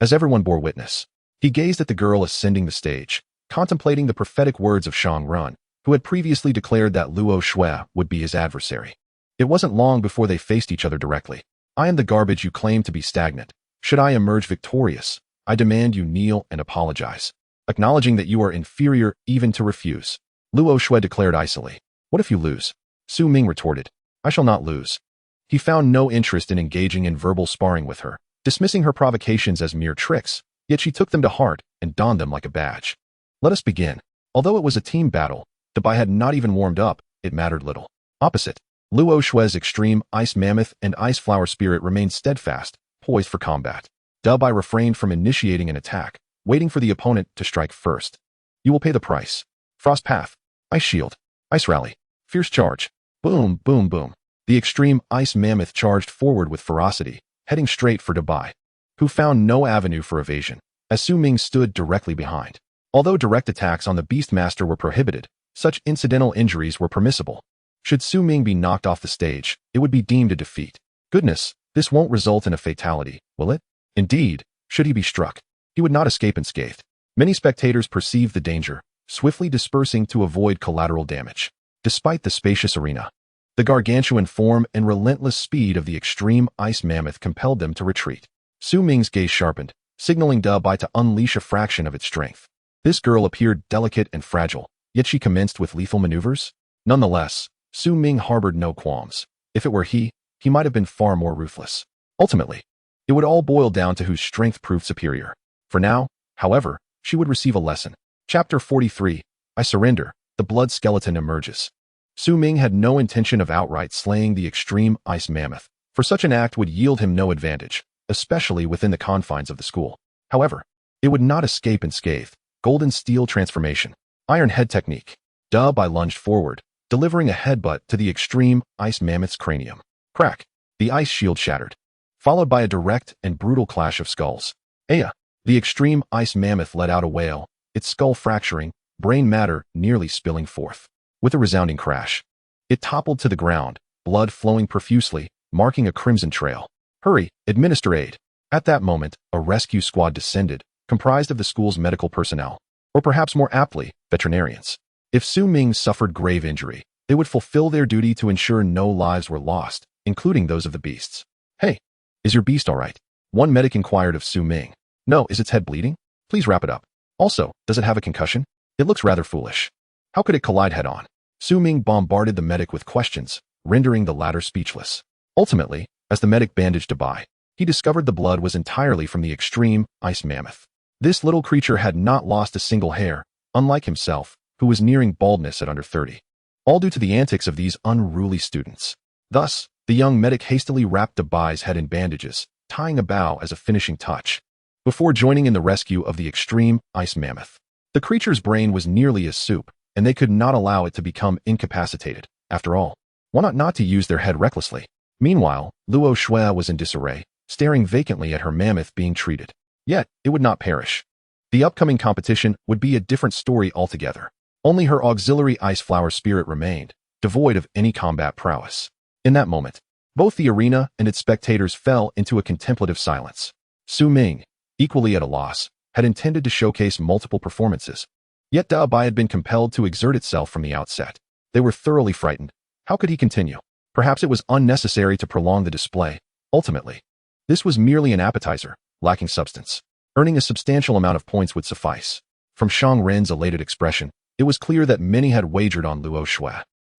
As everyone bore witness, he gazed at the girl ascending the stage, contemplating the prophetic words of Shang Run, who had previously declared that Luo Shui would be his adversary. It wasn't long before they faced each other directly. I am the garbage you claim to be stagnant. Should I emerge victorious, I demand you kneel and apologize, acknowledging that you are inferior even to refuse. Luo Shui declared icily. What if you lose? Su Ming retorted. I shall not lose. He found no interest in engaging in verbal sparring with her, dismissing her provocations as mere tricks, yet she took them to heart and donned them like a badge. Let us begin. Although it was a team battle, Dabai had not even warmed up, it mattered little. Opposite, Luo Shui's extreme Ice Mammoth and Ice Flower Spirit remained steadfast, poised for combat. Dabai refrained from initiating an attack, waiting for the opponent to strike first. You will pay the price. Frost Path, Ice Shield, Ice Rally, Fierce Charge. Boom, boom, boom. The extreme Ice Mammoth charged forward with ferocity, heading straight for Dabai, who found no avenue for evasion, as Su Ming stood directly behind. Although direct attacks on the Beastmaster were prohibited, such incidental injuries were permissible. Should Su Ming be knocked off the stage, it would be deemed a defeat. Goodness, this won't result in a fatality, will it? Indeed, should he be struck, he would not escape unscathed. Many spectators perceived the danger, swiftly dispersing to avoid collateral damage. Despite the spacious arena, the gargantuan form and relentless speed of the extreme Ice Mammoth compelled them to retreat. Su Ming's gaze sharpened, signaling Dabai to unleash a fraction of its strength. This girl appeared delicate and fragile, yet she commenced with lethal maneuvers? Nonetheless, Su Ming harbored no qualms. If it were he might have been far more ruthless. Ultimately, it would all boil down to whose strength proved superior. For now, however, she would receive a lesson. Chapter 43, I Surrender, the Blood Skeleton emerges. Su Ming had no intention of outright slaying the extreme Ice Mammoth, for such an act would yield him no advantage, especially within the confines of the school. However, it would not escape unscathed. Golden Steel Transformation. Iron Head Technique. Dabai lunged forward, delivering a headbutt to the extreme Ice Mammoth's cranium. Crack. The ice shield shattered, followed by a direct and brutal clash of skulls. Aya. The extreme Ice Mammoth let out a wail, its skull fracturing, brain matter nearly spilling forth. With a resounding crash, it toppled to the ground, blood flowing profusely, marking a crimson trail. Hurry, administer aid. At that moment, a rescue squad descended, comprised of the school's medical personnel, or perhaps more aptly, veterinarians. If Su Ming suffered grave injury, they would fulfill their duty to ensure no lives were lost, including those of the beasts. Hey, is your beast all right? One medic inquired of Su Ming. No, is its head bleeding? Please wrap it up. Also, does it have a concussion? It looks rather foolish. How could it collide head-on? Su Ming bombarded the medic with questions, rendering the latter speechless. Ultimately, as the medic bandaged Dabai, he discovered the blood was entirely from the extreme ice mammoth. This little creature had not lost a single hair, unlike himself, who was nearing baldness at under 30. All due to the antics of these unruly students. Thus, the young medic hastily wrapped Dabai's head in bandages, tying a bow as a finishing touch, before joining in the rescue of the extreme ice mammoth. The creature's brain was nearly as soup, and they could not allow it to become incapacitated. After all, why not to use their head recklessly? Meanwhile, Luo Shui was in disarray, staring vacantly at her mammoth being treated. Yet, it would not perish. The upcoming competition would be a different story altogether. Only her auxiliary ice flower spirit remained, devoid of any combat prowess. In that moment, both the arena and its spectators fell into a contemplative silence. Su Ming, equally at a loss, had intended to showcase multiple performances. Yet Dabai had been compelled to exert itself from the outset. They were thoroughly frightened. How could he continue? Perhaps it was unnecessary to prolong the display. Ultimately, this was merely an appetizer, lacking substance. Earning a substantial amount of points would suffice. From Shang Ren's elated expression, it was clear that many had wagered on Luo Shui,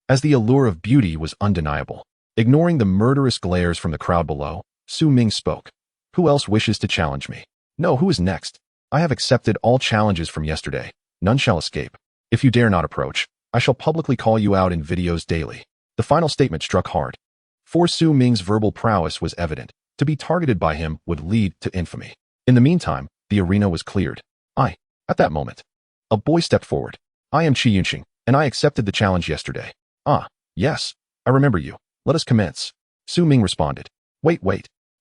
as the allure of beauty was undeniable. Ignoring the murderous glares from the crowd below, Su Ming spoke. Who else wishes to challenge me? No, who is next? I have accepted all challenges from yesterday. None shall escape. If you dare not approach, I shall publicly call you out in videos daily. The final statement struck hard. For Su Ming's verbal prowess was evident. To be targeted by him would lead to infamy. In the meantime, the arena was cleared. At that moment, a boy stepped forward. I am Qi Yunqing, and I accepted the challenge yesterday. Ah, yes, I remember you. Let us commence. Su Ming responded. Wait.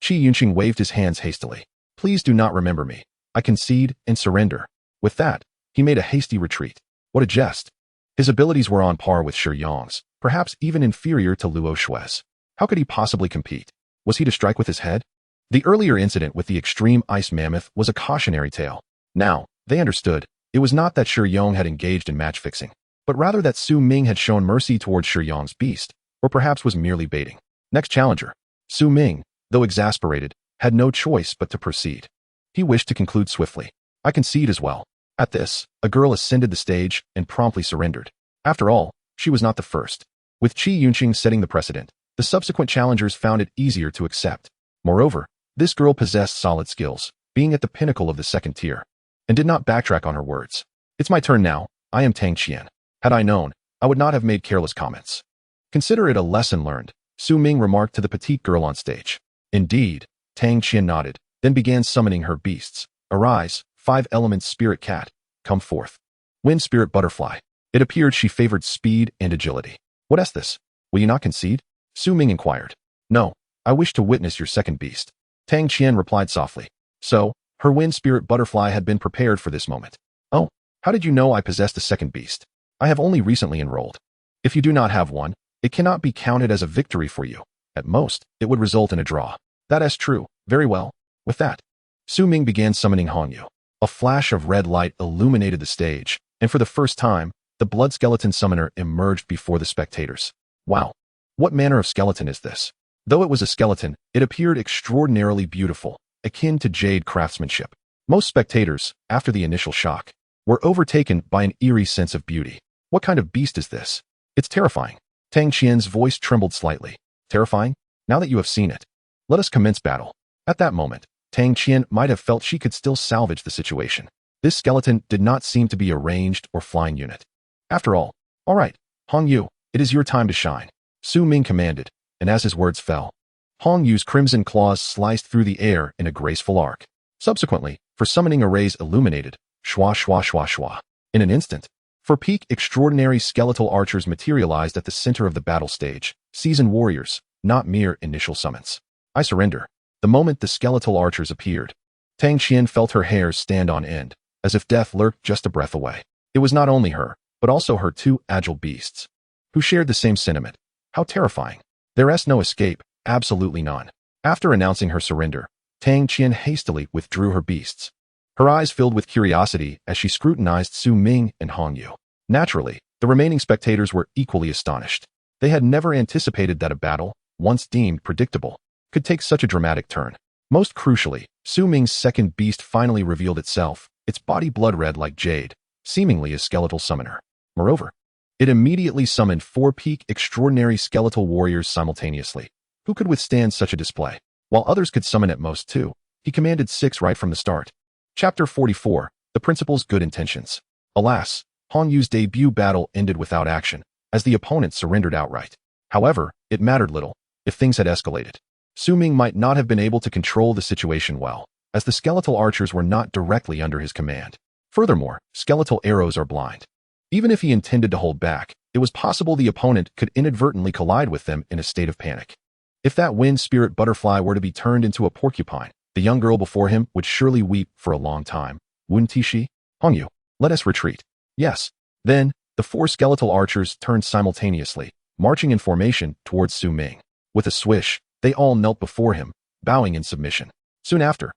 Qi Yunqing waved his hands hastily. Please do not remember me. I concede and surrender. With that, he made a hasty retreat. What a jest. His abilities were on par with Shi Yong's, perhaps even inferior to Luo Shui's. How could he possibly compete? Was he to strike with his head? The earlier incident with the extreme ice mammoth was a cautionary tale. Now, they understood, it was not that Shi Yong had engaged in match fixing, but rather that Su Ming had shown mercy towards Shi Yong's beast, or perhaps was merely baiting. Next challenger. Su Ming, though exasperated, had no choice but to proceed. He wished to conclude swiftly. I concede as well. At this, a girl ascended the stage and promptly surrendered. After all, she was not the first. With Qi Yunqing setting the precedent, the subsequent challengers found it easier to accept. Moreover, this girl possessed solid skills, being at the pinnacle of the second tier, and did not backtrack on her words. It's my turn now. I am Tang Qian. Had I known, I would not have made careless comments. Consider it a lesson learned, Su Ming remarked to the petite girl on stage. Indeed, Tang Qian nodded, then began summoning her beasts. Arise, 5 elements spirit cat, come forth. Wind spirit butterfly. It appeared she favored speed and agility. What is this? Will you not concede? Su Ming inquired. No, I wish to witness your second beast. Tang Qian replied softly. So, her wind spirit butterfly had been prepared for this moment. Oh, how did you know I possessed a second beast? I have only recently enrolled. If you do not have one, it cannot be counted as a victory for you. At most, it would result in a draw. That is true. Very well. With that, Su Ming began summoning Hongyu. A flash of red light illuminated the stage, and for the first time, the blood skeleton summoner emerged before the spectators. Wow. What manner of skeleton is this? Though it was a skeleton, it appeared extraordinarily beautiful, akin to jade craftsmanship. Most spectators, after the initial shock, were overtaken by an eerie sense of beauty. What kind of beast is this? It's terrifying. Tang Qian's voice trembled slightly. Terrifying? Now that you have seen it, let us commence battle. At that moment, Tang Qian might have felt she could still salvage the situation. This skeleton did not seem to be a ranged or flying unit. After all right, Hongyu, it is your time to shine. Su Ming commanded, and as his words fell, Hongyu's crimson claws sliced through the air in a graceful arc. Subsequently, for summoning arrays illuminated, shwa shwa shwa shwa. In an instant, for peak extraordinary skeletal archers materialized at the center of the battle stage, seasoned warriors, not mere initial summons. I surrender. The moment the skeletal archers appeared, Tang Qian felt her hairs stand on end, as if death lurked just a breath away. It was not only her, but also her 2 agile beasts, who shared the same sentiment. How terrifying. There is no escape, absolutely none. After announcing her surrender, Tang Qian hastily withdrew her beasts. Her eyes filled with curiosity as she scrutinized Su Ming and Hongyu. Naturally, the remaining spectators were equally astonished. They had never anticipated that a battle, once deemed predictable, could take such a dramatic turn. Most crucially, Su Ming's second beast finally revealed itself, its body blood red like jade, seemingly a skeletal summoner. Moreover, It immediately summoned 4 peak extraordinary skeletal warriors simultaneously. Who could withstand such a display? While others could summon at most 2, he commanded 6 right from the start. Chapter 44, The Principal's Good Intentions. Alas, Hong Yu's debut battle ended without action, as the opponent surrendered outright. However, it mattered little. If things had escalated, Su Ming might not have been able to control the situation well, as the skeletal archers were not directly under his command. Furthermore, skeletal arrows are blind. Even if he intended to hold back, it was possible the opponent could inadvertently collide with them in a state of panic. If that wind spirit butterfly were to be turned into a porcupine, the young girl before him would surely weep for a long time. Wouldn't she? Hong Yu, let us retreat. Yes. Then, the 4 skeletal archers turned simultaneously, marching in formation towards Su Ming. With a swish, they all knelt before him, bowing in submission. Soon after,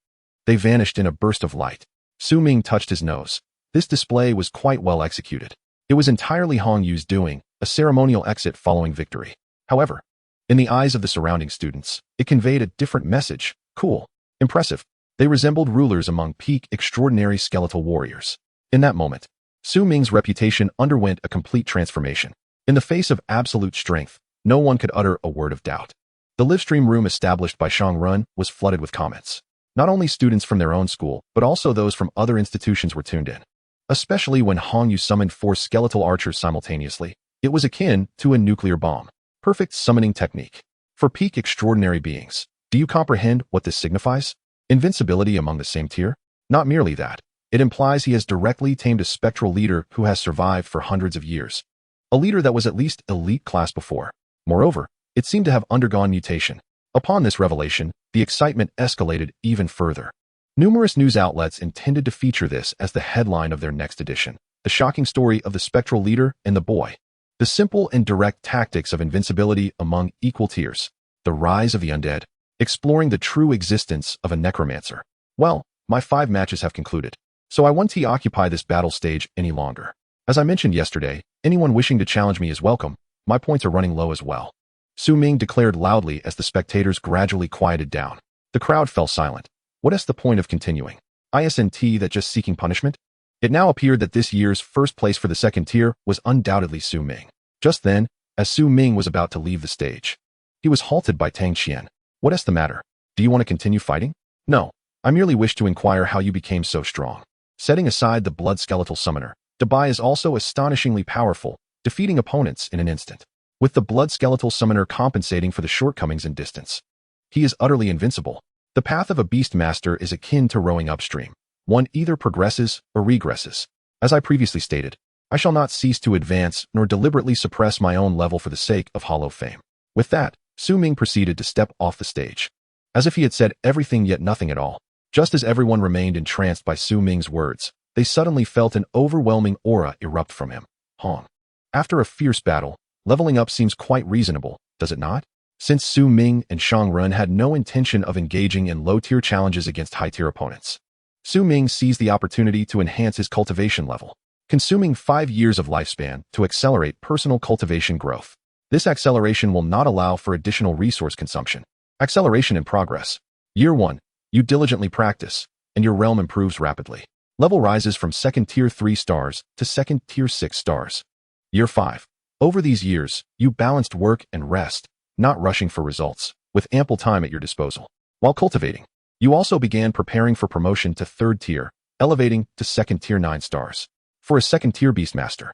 they vanished in a burst of light. Su Ming touched his nose. This display was quite well executed. It was entirely Hong Yu's doing, a ceremonial exit following victory. However, in the eyes of the surrounding students, it conveyed a different message. Cool. Impressive. They resembled rulers among peak extraordinary skeletal warriors. In that moment, Su Ming's reputation underwent a complete transformation. In the face of absolute strength, no one could utter a word of doubt. The livestream room established by Shang Run was flooded with comments. Not only students from their own school, but also those from other institutions were tuned in. Especially when Hong Yu summoned 4 skeletal archers simultaneously, it was akin to a nuclear bomb. Perfect summoning technique. For peak extraordinary beings, do you comprehend what this signifies? Invincibility among the same tier? Not merely that. It implies he has directly tamed a spectral leader who has survived for hundreds of years. A leader that was at least elite class before. Moreover, it seemed to have undergone mutation. Upon this revelation, the excitement escalated even further. Numerous news outlets intended to feature this as the headline of their next edition. The shocking story of the spectral leader and the boy. The simple and direct tactics of invincibility among equal tiers. The rise of the undead. Exploring the true existence of a necromancer. Well, my 5 matches have concluded, so I won't occupy this battle stage any longer. As I mentioned yesterday, anyone wishing to challenge me is welcome. My points are running low as well. Su Ming declared loudly as the spectators gradually quieted down. The crowd fell silent. What is the point of continuing? Isn't that just seeking punishment? It now appeared that this year's first place for the second tier was undoubtedly Su Ming. Just then, as Su Ming was about to leave the stage, he was halted by Tang Qian. What is the matter? Do you want to continue fighting? No, I merely wish to inquire how you became so strong. Setting aside the blood skeletal summoner, Dabai is also astonishingly powerful, defeating opponents in an instant. With the blood skeletal summoner compensating for the shortcomings in distance. He is utterly invincible. The path of a beast master is akin to rowing upstream. One either progresses or regresses. As I previously stated, I shall not cease to advance nor deliberately suppress my own level for the sake of hollow fame. With that, Su Ming proceeded to step off the stage. As if he had said everything yet nothing at all. Just as everyone remained entranced by Su Ming's words, they suddenly felt an overwhelming aura erupt from him. Hong. After a fierce battle, leveling up seems quite reasonable, does it not? Since Su Ming and Shang Run had no intention of engaging in low-tier challenges against high-tier opponents. Su Ming seized the opportunity to enhance his cultivation level, consuming 5 years of lifespan to accelerate personal cultivation growth. This acceleration will not allow for additional resource consumption. Acceleration in progress. Year 1. You diligently practice, and your realm improves rapidly. Level rises from second tier 3 stars to second tier 6 stars. Year 5. Over these years, you balanced work and rest, not rushing for results, with ample time at your disposal. While cultivating, you also began preparing for promotion to 3rd tier, elevating to second tier 9 stars. For a second tier beastmaster,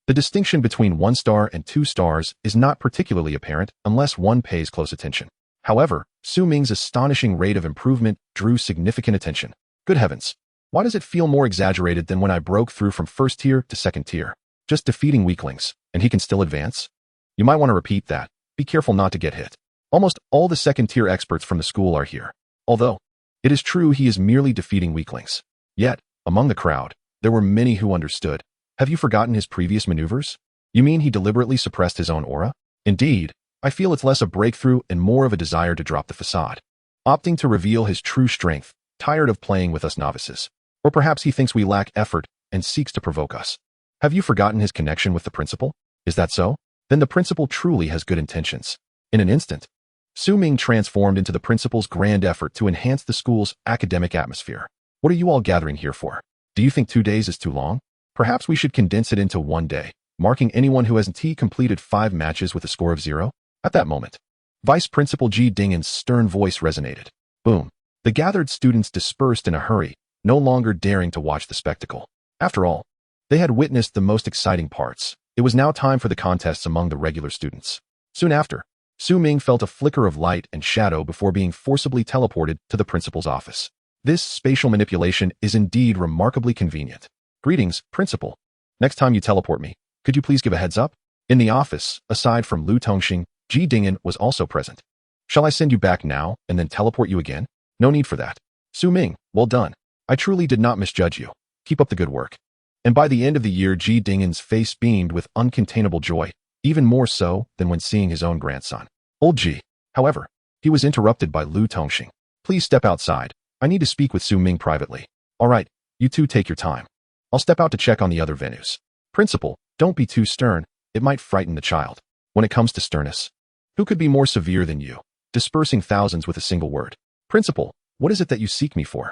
the distinction between 1 star and 2 stars is not particularly apparent unless one pays close attention. However, Su Ming's astonishing rate of improvement drew significant attention. Good heavens! Why does it feel more exaggerated than when I broke through from 1st tier to 2nd tier? Just defeating weaklings, and he can still advance? You might want to repeat that. Be careful not to get hit. Almost all the 2nd tier experts from the school are here. Although, it is true he is merely defeating weaklings. Yet, among the crowd, there were many who understood. Have you forgotten his previous maneuvers? You mean he deliberately suppressed his own aura? Indeed, I feel it's less a breakthrough and more of a desire to drop the facade. Opting to reveal his true strength, tired of playing with us novices. Or perhaps he thinks we lack effort and seeks to provoke us. Have you forgotten his connection with the principal? Is that so? Then the principal truly has good intentions. In an instant, Su Ming transformed into the principal's grand effort to enhance the school's academic atmosphere. What are you all gathering here for? Do you think 2 days is too long? Perhaps we should condense it into 1 day. marking anyone who hasn't completed 5 matches with a score of 0? At that moment, Vice Principal Ji Dingen's stern voice resonated. Boom. The gathered students dispersed in a hurry, no longer daring to watch the spectacle. After all, they had witnessed the most exciting parts. It was now time for the contests among the regular students. Soon after, Su Ming felt a flicker of light and shadow before being forcibly teleported to the principal's office. This spatial manipulation is indeed remarkably convenient. Greetings, Principal. Next time you teleport me, could you please give a heads up? In the office, aside from Lu Tongxing, Ji Dingen was also present. Shall I send you back now and then teleport you again? No need for that. Su Ming, well done. I truly did not misjudge you. Keep up the good work. And by the end of the year, Ji Dingen's face beamed with uncontainable joy, even more so than when seeing his own grandson. Old Ji, however, he was interrupted by Lu Tongxing. Please step outside. I need to speak with Su Ming privately. All right, you two take your time. I'll step out to check on the other venues. Principal, don't be too stern. It might frighten the child. When it comes to sternness, who could be more severe than you, dispersing thousands with a single word? Principal, what is it that you seek me for?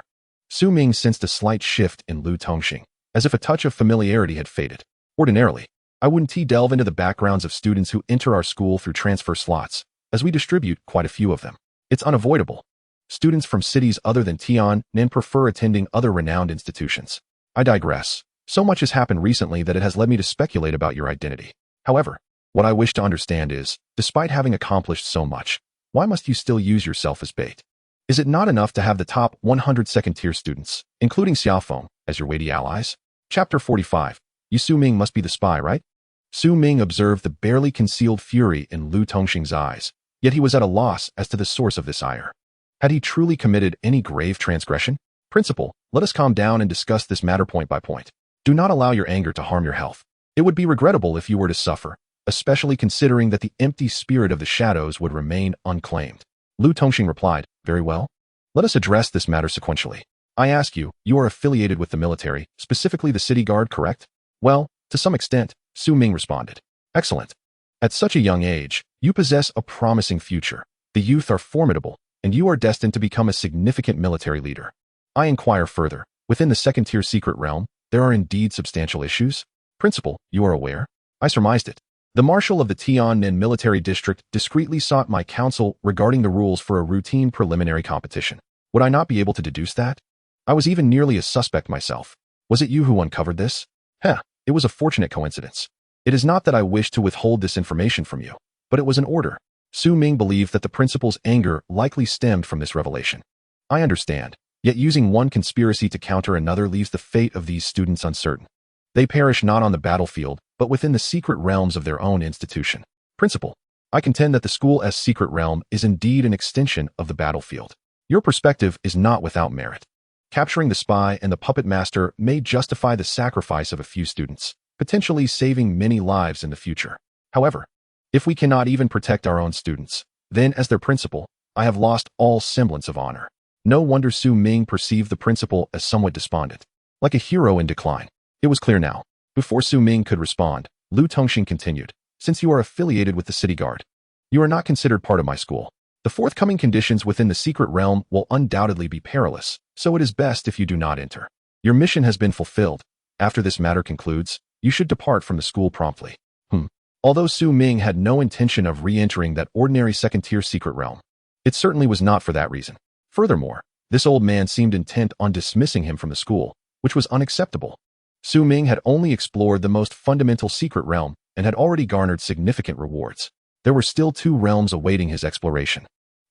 Su Ming sensed a slight shift in Lu Tongxing, as if a touch of familiarity had faded. Ordinarily, I wouldn't delve into the backgrounds of students who enter our school through transfer slots, as we distribute quite a few of them. It's unavoidable. Students from cities other than Tiannan prefer attending other renowned institutions. I digress. So much has happened recently that it has led me to speculate about your identity. However, what I wish to understand is, despite having accomplished so much, why must you still use yourself as bait? Is it not enough to have the top 100 second-tier students, including Xiaofeng, as your weighty allies? Chapter 45. You Su Ming must be the spy, right? Su Ming observed the barely concealed fury in Lu Tongxing's eyes, yet he was at a loss as to the source of this ire. Had he truly committed any grave transgression? Principal, let us calm down and discuss this matter point by point. Do not allow your anger to harm your health. It would be regrettable if you were to suffer, especially considering that the empty spirit of the shadows would remain unclaimed. Lu Tongxing replied, very well. Let us address this matter sequentially. I ask you, you are affiliated with the military, specifically the city guard, correct? Well, to some extent, Su Ming responded. Excellent. At such a young age, you possess a promising future. The youth are formidable, and you are destined to become a significant military leader. I inquire further. Within the second-tier secret realm, there are indeed substantial issues? Principal, you are aware? I surmised it. The marshal of the Tiannan military district discreetly sought my counsel regarding the rules for a routine preliminary competition. Would I not be able to deduce that? I was even nearly a suspect myself. Was it you who uncovered this? It was a fortunate coincidence. It is not that I wish to withhold this information from you, but it was an order. Su Ming believed that the principal's anger likely stemmed from this revelation. I understand, yet using one conspiracy to counter another leaves the fate of these students uncertain. They perish not on the battlefield, but within the secret realms of their own institution. Principal, I contend that the school's secret realm is indeed an extension of the battlefield. Your perspective is not without merit. Capturing the spy and the puppet master may justify the sacrifice of a few students, potentially saving many lives in the future. However, if we cannot even protect our own students, then as their principal, I have lost all semblance of honor. No wonder Su Ming perceived the principal as somewhat despondent, like a hero in decline. It was clear now. Before Su Ming could respond, Lu Tongxing continued, since you are affiliated with the city guard, you are not considered part of my school. The forthcoming conditions within the secret realm will undoubtedly be perilous, so it is best if you do not enter. Your mission has been fulfilled. After this matter concludes, you should depart from the school promptly. Although Su Ming had no intention of re-entering that ordinary second-tier secret realm, it certainly was not for that reason. Furthermore, this old man seemed intent on dismissing him from the school, which was unacceptable. Su Ming had only explored the most fundamental secret realm and had already garnered significant rewards. There were still 2 realms awaiting his exploration.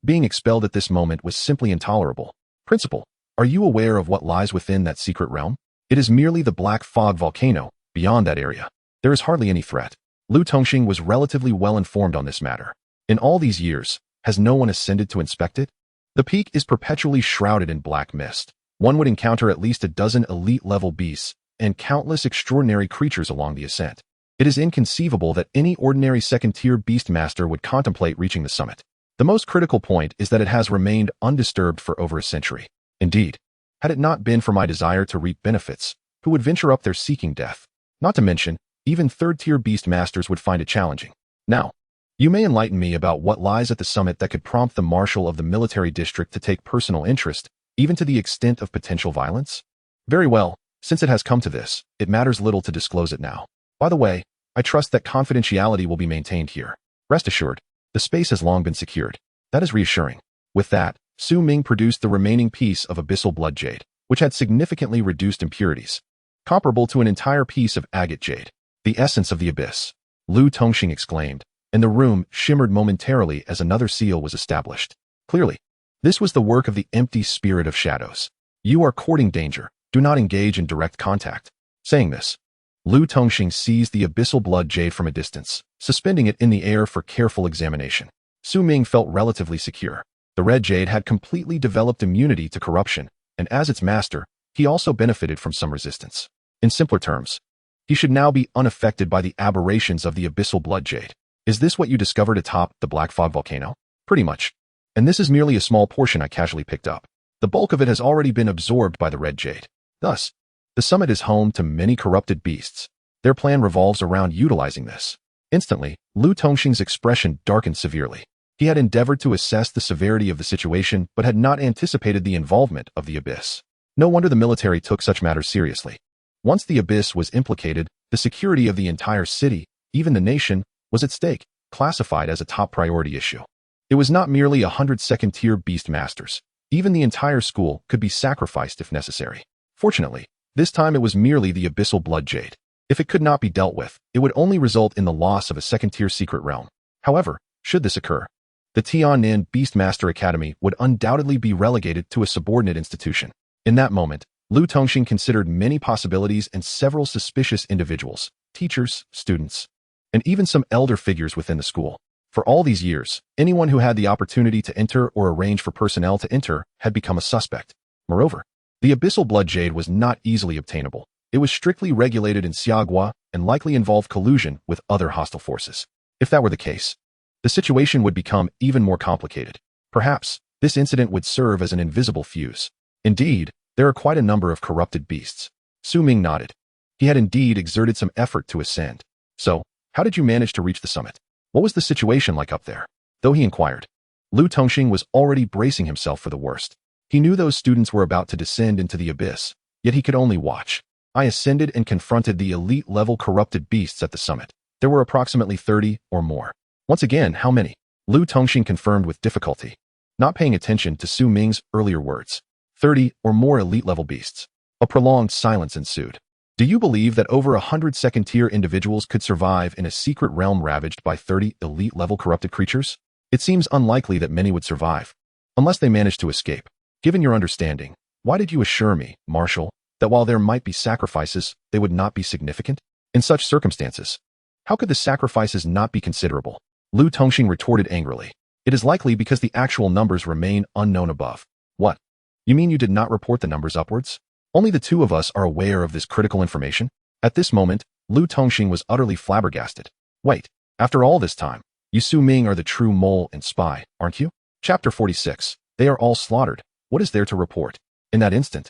Being expelled at this moment was simply intolerable. Principal, are you aware of what lies within that secret realm? It is merely the Black Fog volcano. Beyond that area, there is hardly any threat. Lu Tongxing was relatively well informed on this matter. In all these years, has no one ascended to inspect it? The peak is perpetually shrouded in black mist. One would encounter at least a dozen elite-level beasts and countless extraordinary creatures along the ascent. It is inconceivable that any ordinary second-tier beastmaster would contemplate reaching the summit. The most critical point is that it has remained undisturbed for over a century. Indeed, had it not been for my desire to reap benefits, who would venture up there seeking death? Not to mention, even third-tier beastmasters would find it challenging. Now, you may enlighten me about what lies at the summit that could prompt the marshal of the military district to take personal interest, even to the extent of potential violence? Very well, since it has come to this, it matters little to disclose it now. By the way, I trust that confidentiality will be maintained here. Rest assured, the space has long been secured. That is reassuring. With that, Su Ming produced the remaining piece of abyssal blood jade, which had significantly reduced impurities, comparable to an entire piece of agate jade. The essence of the abyss, Lu Tongxing exclaimed, and the room shimmered momentarily as another seal was established. Clearly, this was the work of the empty spirit of shadows. You are courting danger. Do not engage in direct contact. Saying this, Lu Tongxing seized the abyssal blood jade from a distance, suspending it in the air for careful examination. Su Ming felt relatively secure. The red jade had completely developed immunity to corruption, and as its master, he also benefited from some resistance. In simpler terms, he should now be unaffected by the aberrations of the abyssal blood jade. Is this what you discovered atop the Black Fog volcano? Pretty much. And this is merely a small portion I casually picked up. The bulk of it has already been absorbed by the red jade. Thus, the summit is home to many corrupted beasts. Their plan revolves around utilizing this. Instantly, Lu Tongxing's expression darkened severely. He had endeavored to assess the severity of the situation but had not anticipated the involvement of the abyss. No wonder the military took such matters seriously. Once the abyss was implicated, the security of the entire city, even the nation, was at stake, classified as a top priority issue. It was not merely 100 second-tier beast masters. Even the entire school could be sacrificed if necessary. Fortunately, this time it was merely the abyssal blood jade. If it could not be dealt with, it would only result in the loss of a second-tier secret realm. However, should this occur, the Tian'an Beastmaster Academy would undoubtedly be relegated to a subordinate institution. In that moment, Lu Tongxing considered many possibilities and several suspicious individuals, teachers, students, and even some elder figures within the school. For all these years, anyone who had the opportunity to enter or arrange for personnel to enter had become a suspect. Moreover, the abyssal blood jade was not easily obtainable. It was strictly regulated in Xiagua and likely involved collusion with other hostile forces. If that were the case, the situation would become even more complicated. Perhaps, this incident would serve as an invisible fuse. Indeed, there are quite a number of corrupted beasts. Su Ming nodded. He had indeed exerted some effort to ascend. So, how did you manage to reach the summit? What was the situation like up there? Though he inquired, Lu Tongxing was already bracing himself for the worst. He knew those students were about to descend into the abyss, yet he could only watch. I ascended and confronted the elite-level corrupted beasts at the summit. There were approximately 30 or more. Once again, how many? Lu Tongxing confirmed with difficulty, not paying attention to Su Ming's earlier words. 30 or more elite-level beasts. A prolonged silence ensued. Do you believe that over 100 second-tier individuals could survive in a secret realm ravaged by 30 elite-level corrupted creatures? It seems unlikely that many would survive, unless they managed to escape. Given your understanding, why did you assure me, Marshal, that while there might be sacrifices, they would not be significant? In such circumstances, how could the sacrifices not be considerable? Lu Tongxing retorted angrily. It is likely because the actual numbers remain unknown above. What? You mean you did not report the numbers upwards? Only the two of us are aware of this critical information? At this moment, Lu Tongxing was utterly flabbergasted. Wait, after all this time, you Su Ming are the true mole and spy, aren't you? Chapter 46. They are all slaughtered. What is there to report? In that instant,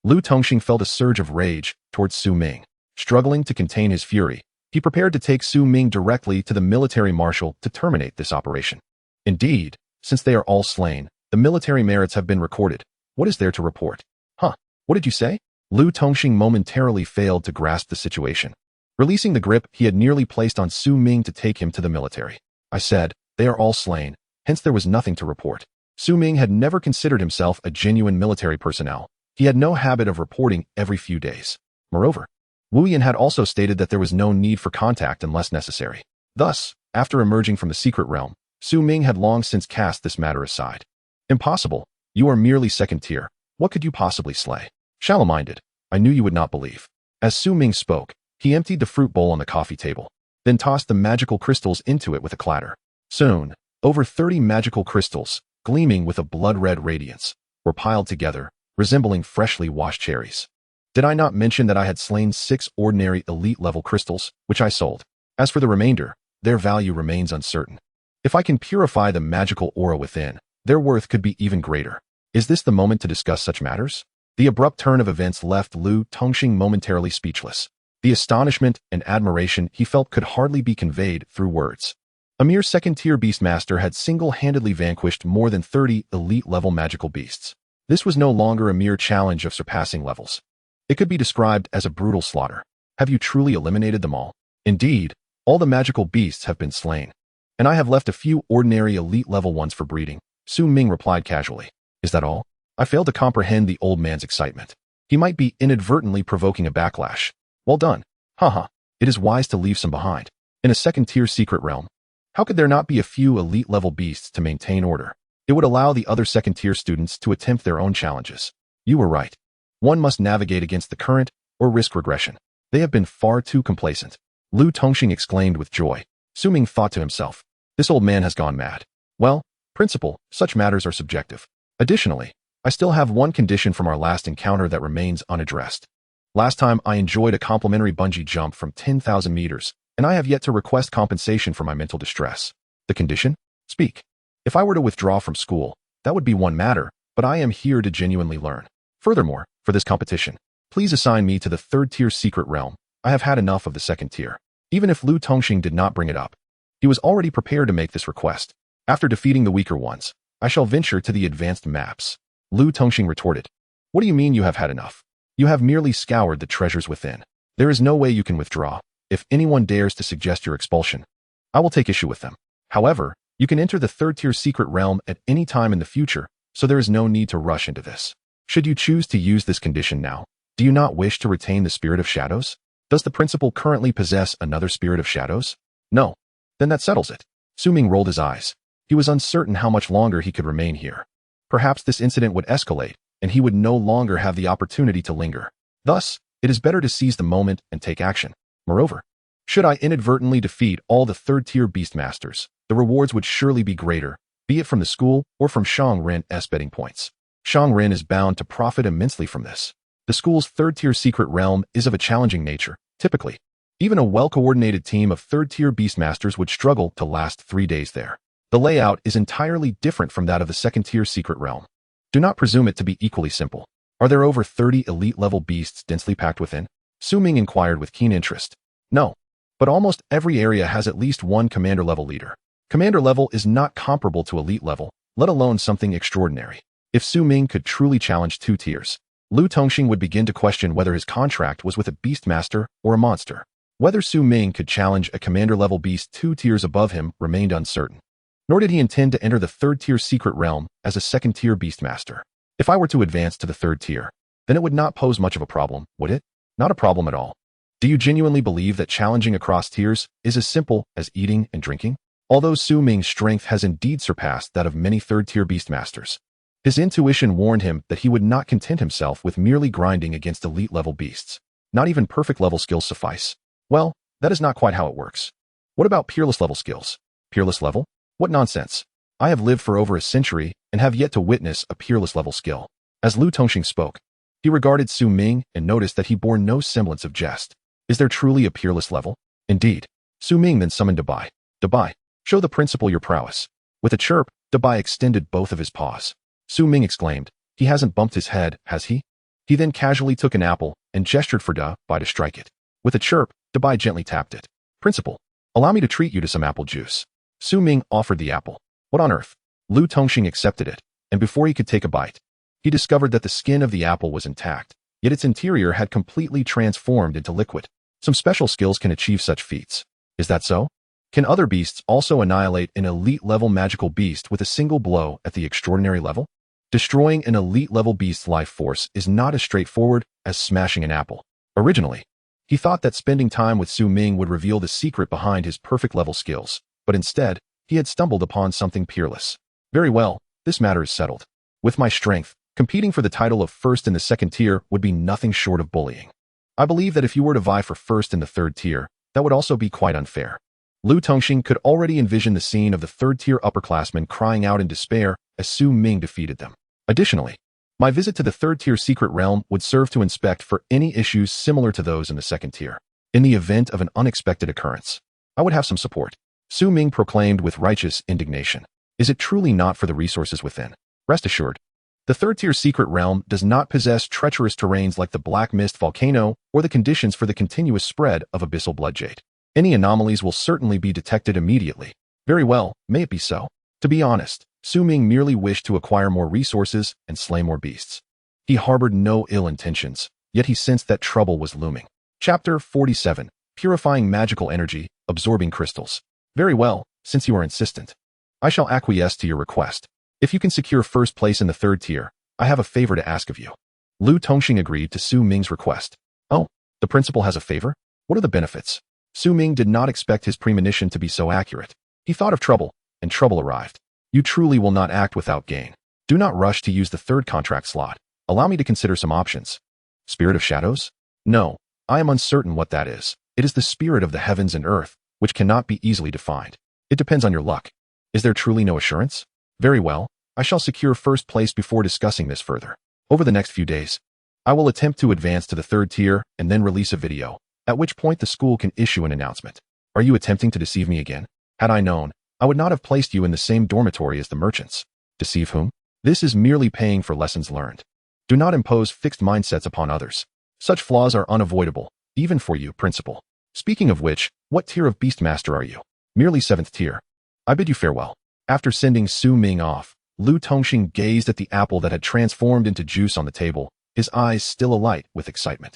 Lu Tongxing felt a surge of rage towards Su Ming. Struggling to contain his fury, he prepared to take Su Ming directly to the military marshal to terminate this operation. Indeed, since they are all slain, the military merits have been recorded. What is there to report? Huh? What did you say? Lu Tongxing momentarily failed to grasp the situation. Releasing the grip he had nearly placed on Su Ming to take him to the military. I said, they are all slain, hence there was nothing to report. Su Ming had never considered himself a genuine military personnel. He had no habit of reporting every few days. Moreover, Wu Yan had also stated that there was no need for contact unless necessary. Thus, after emerging from the secret realm, Su Ming had long since cast this matter aside. Impossible. You are merely second tier. What could you possibly slay? Shallow-minded. I knew you would not believe. As Su Ming spoke, he emptied the fruit bowl on the coffee table, then tossed the magical crystals into it with a clatter. Soon, over 30 magical crystals, gleaming with a blood-red radiance, were piled together, resembling freshly washed cherries. Did I not mention that I had slain 6 ordinary elite-level crystals, which I sold? As for the remainder, their value remains uncertain. If I can purify the magical aura within, their worth could be even greater. Is this the moment to discuss such matters? The abrupt turn of events left Lu Tongxing momentarily speechless. The astonishment and admiration he felt could hardly be conveyed through words. A mere second-tier beastmaster had single-handedly vanquished more than 30 elite-level magical beasts. This was no longer a mere challenge of surpassing levels. It could be described as a brutal slaughter. Have you truly eliminated them all? Indeed, All the magical beasts have been slain, and I have left a few ordinary elite-level ones for breeding, Su Ming replied casually. Is that all? I failed to comprehend the old man's excitement. He might be inadvertently provoking a backlash. Well done. Haha. It is wise to leave some behind. In a second-tier secret realm, how could there not be a few elite-level beasts to maintain order? It would allow the other second-tier students to attempt their own challenges. You were right. One must navigate against the current or risk regression. They have been far too complacent. Lu Tongxing exclaimed with joy. Su Ming thought to himself, this old man has gone mad. Well, principal, such matters are subjective. Additionally, I still have one condition from our last encounter that remains unaddressed. Last time I enjoyed a complimentary bungee jump from 10,000 meters, and I have yet to request compensation for my mental distress. The condition? Speak. If I were to withdraw from school, that would be one matter, but I am here to genuinely learn. Furthermore, for this competition, please assign me to the third-tier secret realm. I have had enough of the second tier. Even if Lu Tongxing did not bring it up, he was already prepared to make this request. After defeating the weaker ones, I shall venture to the advanced maps. Lu Tongxing retorted. What do you mean you have had enough? You have merely scoured the treasures within. There is no way you can withdraw. If anyone dares to suggest your expulsion, I will take issue with them. However, you can enter the third-tier secret realm at any time in the future, so there is no need to rush into this. Should you choose to use this condition now, do you not wish to retain the Spirit of Shadows? Does the principal currently possess another Spirit of Shadows? No. Then that settles it. Su Ming rolled his eyes. He was uncertain how much longer he could remain here. Perhaps this incident would escalate, and he would no longer have the opportunity to linger. Thus, it is better to seize the moment and take action. Moreover, should I inadvertently defeat all the third-tier beastmasters, the rewards would surely be greater, be it from the school or from Shang Ren's betting points. Shang Ren is bound to profit immensely from this. The school's third-tier secret realm is of a challenging nature. Typically, even a well-coordinated team of third-tier beastmasters would struggle to last 3 days there. The layout is entirely different from that of the second-tier secret realm. Do not presume it to be equally simple. Are there over 30 elite-level beasts densely packed within? Su Ming inquired with keen interest. No, but almost every area has at least one commander-level leader. Commander level is not comparable to elite level, let alone something extraordinary. If Su Ming could truly challenge 2 tiers, Lu Tongxing would begin to question whether his contract was with a beastmaster or a monster. Whether Su Ming could challenge a commander-level beast 2 tiers above him remained uncertain. Nor did he intend to enter the third-tier secret realm as a second-tier beastmaster. If I were to advance to the 3rd tier, then it would not pose much of a problem, would it? Not a problem at all. Do you genuinely believe that challenging across tiers is as simple as eating and drinking? Although Su Ming's strength has indeed surpassed that of many 3rd-tier beastmasters, his intuition warned him that he would not content himself with merely grinding against elite-level beasts. Not even perfect-level skills suffice. Well, that is not quite how it works. What about peerless-level skills? Peerless level? What nonsense. I have lived for over a century and have yet to witness a peerless-level skill. As Lu Tongxing spoke, he regarded Su Ming and noticed that he bore no semblance of jest. Is there truly a peerless level? Indeed. Su Ming then summoned Dabai. Dabai, show the principal your prowess. With a chirp, Dabai extended both of his paws. Su Ming exclaimed, he hasn't bumped his head, has he? He then casually took an apple and gestured for Dabai to strike it. With a chirp, Dabai gently tapped it. Principal, allow me to treat you to some apple juice. Su Ming offered the apple. What on earth? Lu Tongxing accepted it, and before he could take a bite, he discovered that the skin of the apple was intact, yet its interior had completely transformed into liquid. Some special skills can achieve such feats. Is that so? Can other beasts also annihilate an elite-level magical beast with a single blow at the extraordinary level? Destroying an elite-level beast's life force is not as straightforward as smashing an apple. Originally, he thought that spending time with Su Ming would reveal the secret behind his perfect-level skills, but instead, he had stumbled upon something peerless. Very well, this matter is settled. With my strength, competing for the title of first in the 2nd tier would be nothing short of bullying. I believe that if you were to vie for first in the 3rd tier, that would also be quite unfair. Lu Tongxing could already envision the scene of the 3rd-tier upperclassmen crying out in despair as Su Ming defeated them. Additionally, my visit to the 3rd-tier secret realm would serve to inspect for any issues similar to those in the 2nd tier. In the event of an unexpected occurrence, I would have some support. Su Ming proclaimed with righteous indignation. Is it truly not for the resources within? Rest assured, the 3rd-tier secret realm does not possess treacherous terrains like the Black Mist volcano or the conditions for the continuous spread of abyssal bloodjade. Any anomalies will certainly be detected immediately. Very well, may it be so. To be honest, Su Ming merely wished to acquire more resources and slay more beasts. He harbored no ill intentions, yet he sensed that trouble was looming. Chapter 47. Purifying Magical Energy, absorbing crystals. Very well, since you are insistent. I shall acquiesce to your request. If you can secure first place in the third tier, I have a favor to ask of you. Lu Tongxing agreed to Su Ming's request. Oh, the principal has a favor? What are the benefits? Su Ming did not expect his premonition to be so accurate. He thought of trouble, and trouble arrived. You truly will not act without gain. Do not rush to use the third contract slot. Allow me to consider some options. Spirit of Shadows? No, I am uncertain what that is. It is the spirit of the heavens and earth, which cannot be easily defined. It depends on your luck. Is there truly no assurance? Very well, I shall secure first place before discussing this further. Over the next few days, I will attempt to advance to the third tier and then release a video, at which point the school can issue an announcement. Are you attempting to deceive me again? Had I known, I would not have placed you in the same dormitory as the merchants. Deceive whom? This is merely paying for lessons learned. Do not impose fixed mindsets upon others. Such flaws are unavoidable, even for you, principal. Speaking of which, what tier of Beastmaster are you? Merely 7th tier. I bid you farewell. After sending Su Ming off, Lu Tongxing gazed at the apple that had transformed into juice on the table, his eyes still alight with excitement.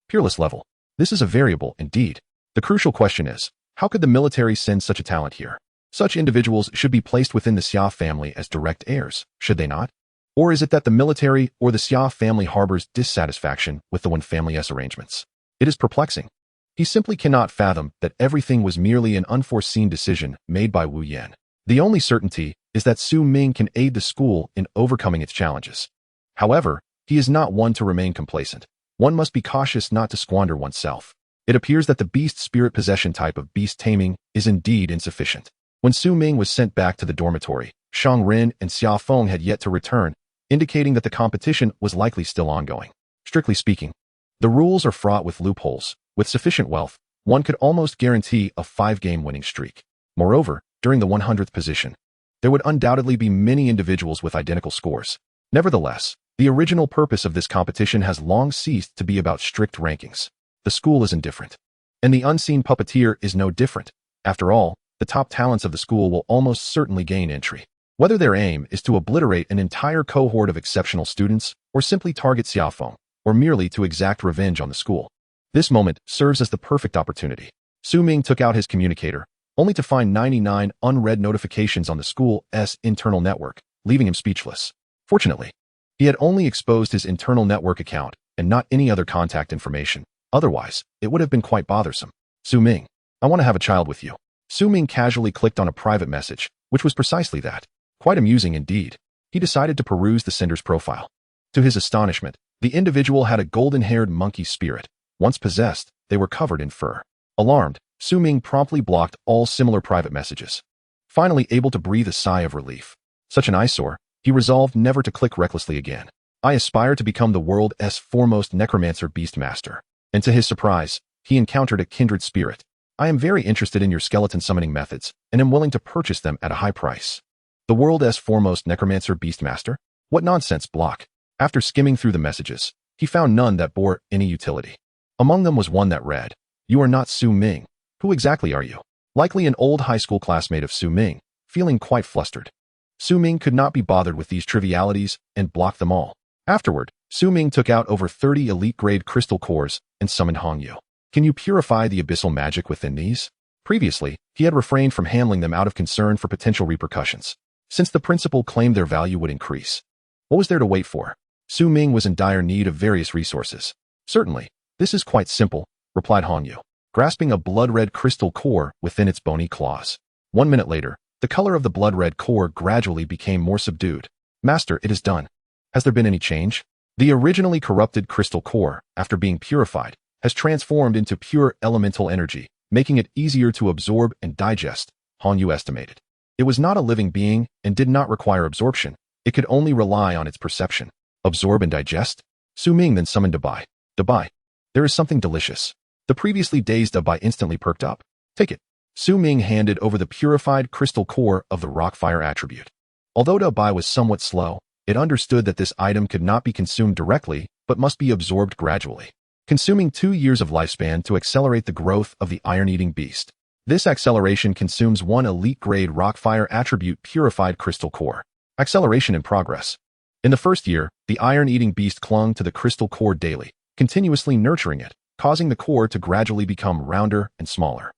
Peerless level. This is a variable, indeed. The crucial question is, how could the military send such a talent here? Such individuals should be placed within the Xia family as direct heirs, should they not? Or is it that the military or the Xia family harbors dissatisfaction with the One Family's arrangements? It is perplexing. He simply cannot fathom that everything was merely an unforeseen decision made by Wu Yan. The only certainty is that Su Ming can aid the school in overcoming its challenges. However, he is not one to remain complacent. One must be cautious not to squander oneself. It appears that the beast spirit possession type of beast-taming is indeed insufficient. When Su Ming was sent back to the dormitory, Shang Rin and Xia Feng had yet to return, indicating that the competition was likely still ongoing. Strictly speaking, the rules are fraught with loopholes. With sufficient wealth, one could almost guarantee a 5-game winning streak. Moreover, during the 100th position, there would undoubtedly be many individuals with identical scores. Nevertheless, the original purpose of this competition has long ceased to be about strict rankings. The school is indifferent. And the unseen puppeteer is no different. After all, the top talents of the school will almost certainly gain entry. Whether their aim is to obliterate an entire cohort of exceptional students, or simply target Xiaofeng, or merely to exact revenge on the school. This moment serves as the perfect opportunity. Su Ming took out his communicator, only to find 99 unread notifications on the school's internal network, leaving him speechless. Fortunately, he had only exposed his internal network account and not any other contact information. Otherwise, it would have been quite bothersome. Su Ming, I want to have a child with you. Su Ming casually clicked on a private message, which was precisely that. Quite amusing indeed. He decided to peruse the sender's profile. To his astonishment, the individual had a golden-haired monkey spirit. Once possessed, they were covered in fur. Alarmed, Su Ming promptly blocked all similar private messages. Finally able to breathe a sigh of relief. Such an eyesore, he resolved never to click recklessly again. I aspire to become the world's foremost necromancer beastmaster. And to his surprise, he encountered a kindred spirit. I am very interested in your skeleton summoning methods, and am willing to purchase them at a high price. The world's foremost necromancer beastmaster? What nonsense, block. After skimming through the messages, he found none that bore any utility. Among them was one that read, "You are not Su Ming. Who exactly are you?" Likely an old high school classmate of Su Ming, feeling quite flustered. Su Ming could not be bothered with these trivialities and blocked them all. Afterward, Su Ming took out over 30 elite-grade crystal cores and summoned Hongyu. Can you purify the abyssal magic within these? Previously, he had refrained from handling them out of concern for potential repercussions, since the principal claimed their value would increase. What was there to wait for? Su Ming was in dire need of various resources. Certainly, this is quite simple, replied Hongyu, grasping a blood-red crystal core within its bony claws. 1 minute later, the color of the blood-red core gradually became more subdued. Master, it is done. Has there been any change? The originally corrupted crystal core, after being purified, has transformed into pure elemental energy, making it easier to absorb and digest, Hongyu estimated. It was not a living being and did not require absorption. It could only rely on its perception. Absorb and digest? Su Ming then summoned Dabai. Dabai, there is something delicious. The previously dazed Dabai instantly perked up. Take it. Su Ming handed over the purified crystal core of the rock-fire attribute. Although Dabai was somewhat slow, it understood that this item could not be consumed directly, but must be absorbed gradually, consuming 2 years of lifespan to accelerate the growth of the iron-eating beast. This acceleration consumes 1 elite-grade rock-fire attribute purified crystal core. Acceleration in progress. In the first year, the iron-eating beast clung to the crystal core daily, continuously nurturing it, causing the core to gradually become rounder and smaller.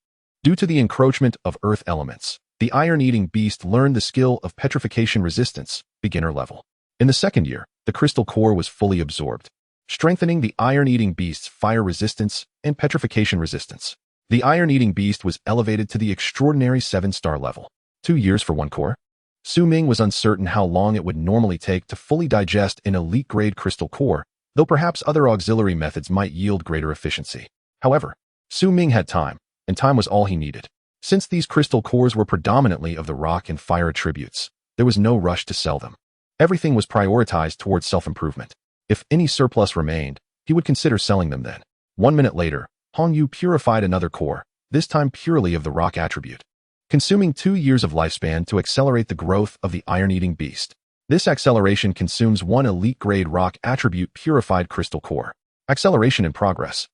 Due to the encroachment of earth elements, the iron-eating beast learned the skill of petrification resistance, beginner level. In the second year, the crystal core was fully absorbed, strengthening the iron-eating beast's fire resistance and petrification resistance. The iron-eating beast was elevated to the extraordinary 7-star level. 2 years for one core? Ming was uncertain how long it would normally take to fully digest an elite-grade crystal core, though perhaps other auxiliary methods might yield greater efficiency. However, Ming had time, and time was all he needed. Since these crystal cores were predominantly of the rock and fire attributes, there was no rush to sell them. Everything was prioritized towards self-improvement. If any surplus remained, he would consider selling them then. 1 minute later, Hongyu purified another core, this time purely of the rock attribute, consuming 2 years of lifespan to accelerate the growth of the iron-eating beast. This acceleration consumes 1 elite-grade rock attribute purified crystal core. Acceleration in progress.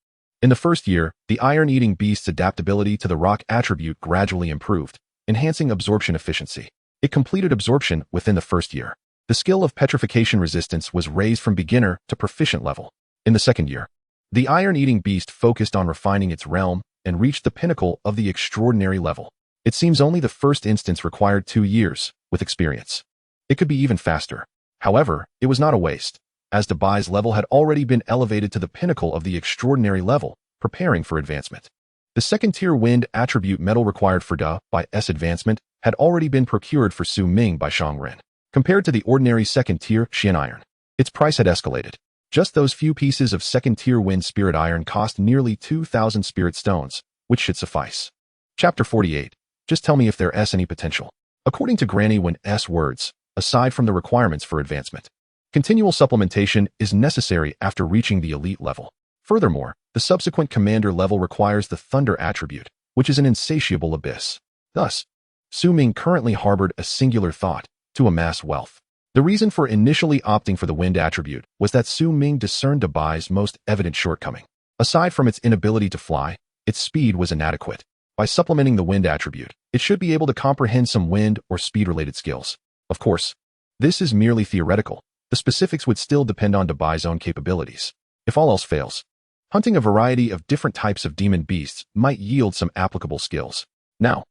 In the first year, the iron-eating beast's adaptability to the rock attribute gradually improved, enhancing absorption efficiency. It completed absorption within the first year. The skill of petrification resistance was raised from beginner to proficient level. In the second year, the iron-eating beast focused on refining its realm and reached the pinnacle of the extraordinary level. It seems only the first instance required 2 years, with experience. It could be even faster. However, it was not a waste, as Debai's level had already been elevated to the pinnacle of the extraordinary level, preparing for advancement. The second-tier wind attribute metal required for Debai's advancement had already been procured for Ming by Shangren. Compared to the ordinary second-tier Xian iron, its price had escalated. Just those few pieces of second-tier wind spirit iron cost nearly 2,000 spirit stones, which should suffice. Chapter 48. Just tell me if there's any potential. According to Granny Wen's words, aside from the requirements for advancement, continual supplementation is necessary after reaching the elite level. Furthermore, the subsequent commander level requires the thunder attribute, which is an insatiable abyss. Thus, Ming currently harbored a singular thought: to amass wealth. The reason for initially opting for the wind attribute was that Ming discerned Debai's most evident shortcoming. Aside from its inability to fly, its speed was inadequate. By supplementing the wind attribute, it should be able to comprehend some wind or speed-related skills. Of course, this is merely theoretical. The specifics would still depend on Debai's own capabilities. If all else fails, hunting a variety of different types of demon beasts might yield some applicable skills. Now,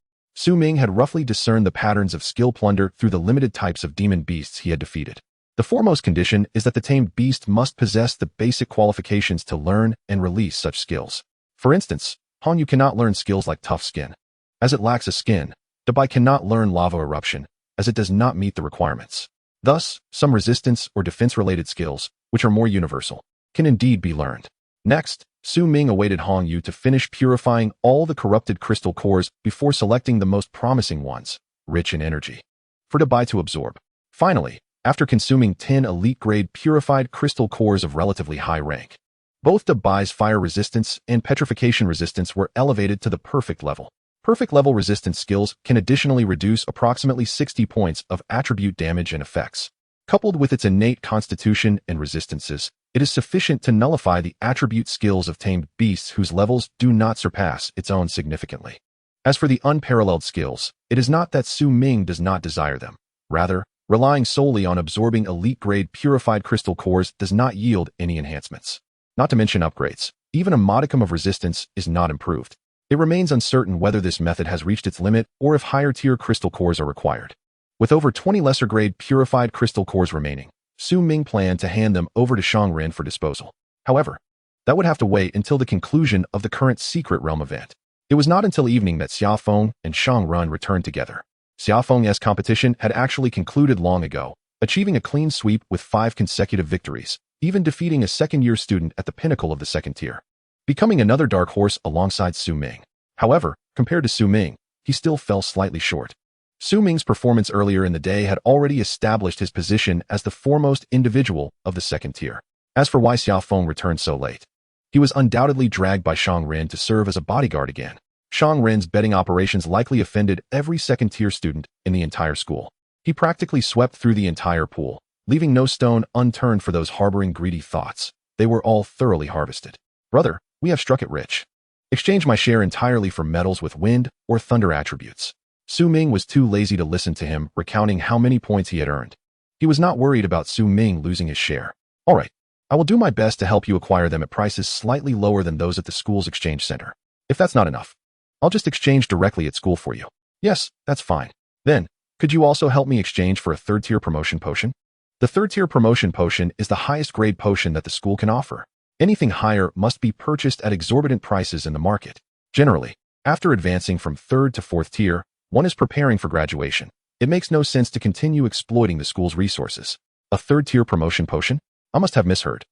Ming had roughly discerned the patterns of skill plunder through the limited types of demon beasts he had defeated. The foremost condition is that the tamed beast must possess the basic qualifications to learn and release such skills. For instance, Hongyu cannot learn skills like tough skin, as it lacks a skin. Debai cannot learn lava eruption, as it does not meet the requirements. Thus, some resistance or defense-related skills, which are more universal, can indeed be learned. Next, Ming awaited Hongyu to finish purifying all the corrupted crystal cores before selecting the most promising ones, rich in energy, for Debai to absorb. Finally, after consuming 10 elite-grade purified crystal cores of relatively high rank, both Debai's fire resistance and petrification resistance were elevated to the perfect level. Perfect level resistance skills can additionally reduce approximately 60 points of attribute damage and effects. Coupled with its innate constitution and resistances, it is sufficient to nullify the attribute skills of tamed beasts whose levels do not surpass its own significantly. As for the unparalleled skills, it is not that Ming does not desire them. Rather, relying solely on absorbing elite-grade purified crystal cores does not yield any enhancements. Not to mention upgrades. Even a modicum of resistance is not improved. It remains uncertain whether this method has reached its limit or if higher-tier crystal cores are required. With over 20 lesser-grade purified crystal cores remaining, Ming planned to hand them over to Shangren for disposal. However, that would have to wait until the conclusion of the current Secret Realm event. It was not until evening that Xiaofeng and Shangren returned together. Xiaofeng's competition had actually concluded long ago, achieving a clean sweep with 5 consecutive victories, even defeating a second-year student at the pinnacle of the second tier, becoming another dark horse alongside Ming. However, compared to Ming, he still fell slightly short. Ming's performance earlier in the day had already established his position as the foremost individual of the second tier. As for why Xiaofeng returned so late, he was undoubtedly dragged by Shangren to serve as a bodyguard again. Shangren's betting operations likely offended every second-tier student in the entire school. He practically swept through the entire pool, leaving no stone unturned for those harboring greedy thoughts. They were all thoroughly harvested. Brother, we have struck it rich. Exchange my share entirely for metals with wind or thunder attributes. Ming was too lazy to listen to him recounting how many points he had earned. He was not worried about Ming losing his share. All right, I will do my best to help you acquire them at prices slightly lower than those at the school's exchange center. If that's not enough, I'll just exchange directly at school for you. Yes, that's fine. Then, could you also help me exchange for a third-tier promotion potion? The third-tier promotion potion is the highest grade potion that the school can offer. Anything higher must be purchased at exorbitant prices in the market. Generally, after advancing from third to fourth tier, one is preparing for graduation. It makes no sense to continue exploiting the school's resources. A third-tier promotion potion? I must have misheard.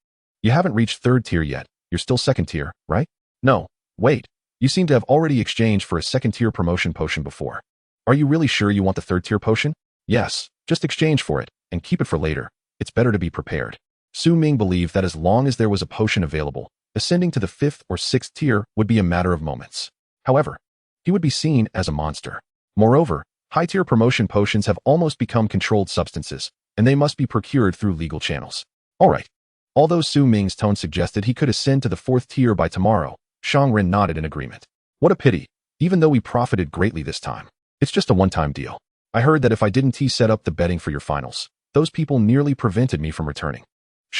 You haven't reached third tier yet. You're still second tier, right? No, wait. You seem to have already exchanged for a second-tier promotion potion before. Are you really sure you want the third-tier potion? Yes, just exchange for it, and keep it for later. It's better to be prepared. Ming believed that as long as there was a potion available, ascending to the 5th or 6th tier would be a matter of moments. However, he would be seen as a monster. Moreover, high-tier promotion potions have almost become controlled substances, and they must be procured through legal channels. Alright. Although Ming's tone suggested he could ascend to the 4th tier by tomorrow, Ren nodded in agreement. What a pity, even though we profited greatly this time. It's just a one-time deal. I heard that if I didn't set up the betting for your finals, those people nearly prevented me from returning.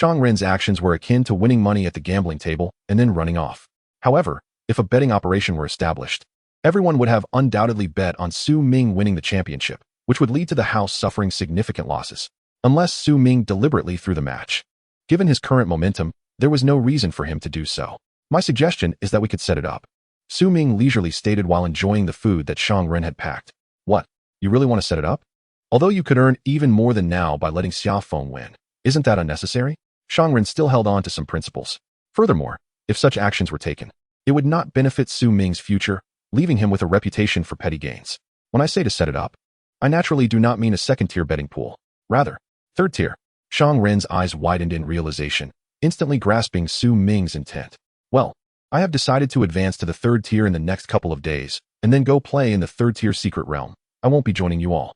Ren's actions were akin to winning money at the gambling table and then running off. However, if a betting operation were established, everyone would have undoubtedly bet on Ming winning the championship, which would lead to the house suffering significant losses, unless Ming deliberately threw the match. Given his current momentum, there was no reason for him to do so. My suggestion is that we could set it up. Ming leisurely stated while enjoying the food that Ren had packed. What? You really want to set it up? Although you could earn even more than now by letting Xiaofeng win, isn't that unnecessary? Ren still held on to some principles. Furthermore, if such actions were taken, it would not benefit Ming's future, leaving him with a reputation for petty gains. When I say to set it up, I naturally do not mean a second-tier betting pool. Rather, third tier. Ren's eyes widened in realization, instantly grasping Ming's intent. Well, I have decided to advance to the third tier in the next couple of days, and then go play in the third-tier secret realm. I won't be joining you all.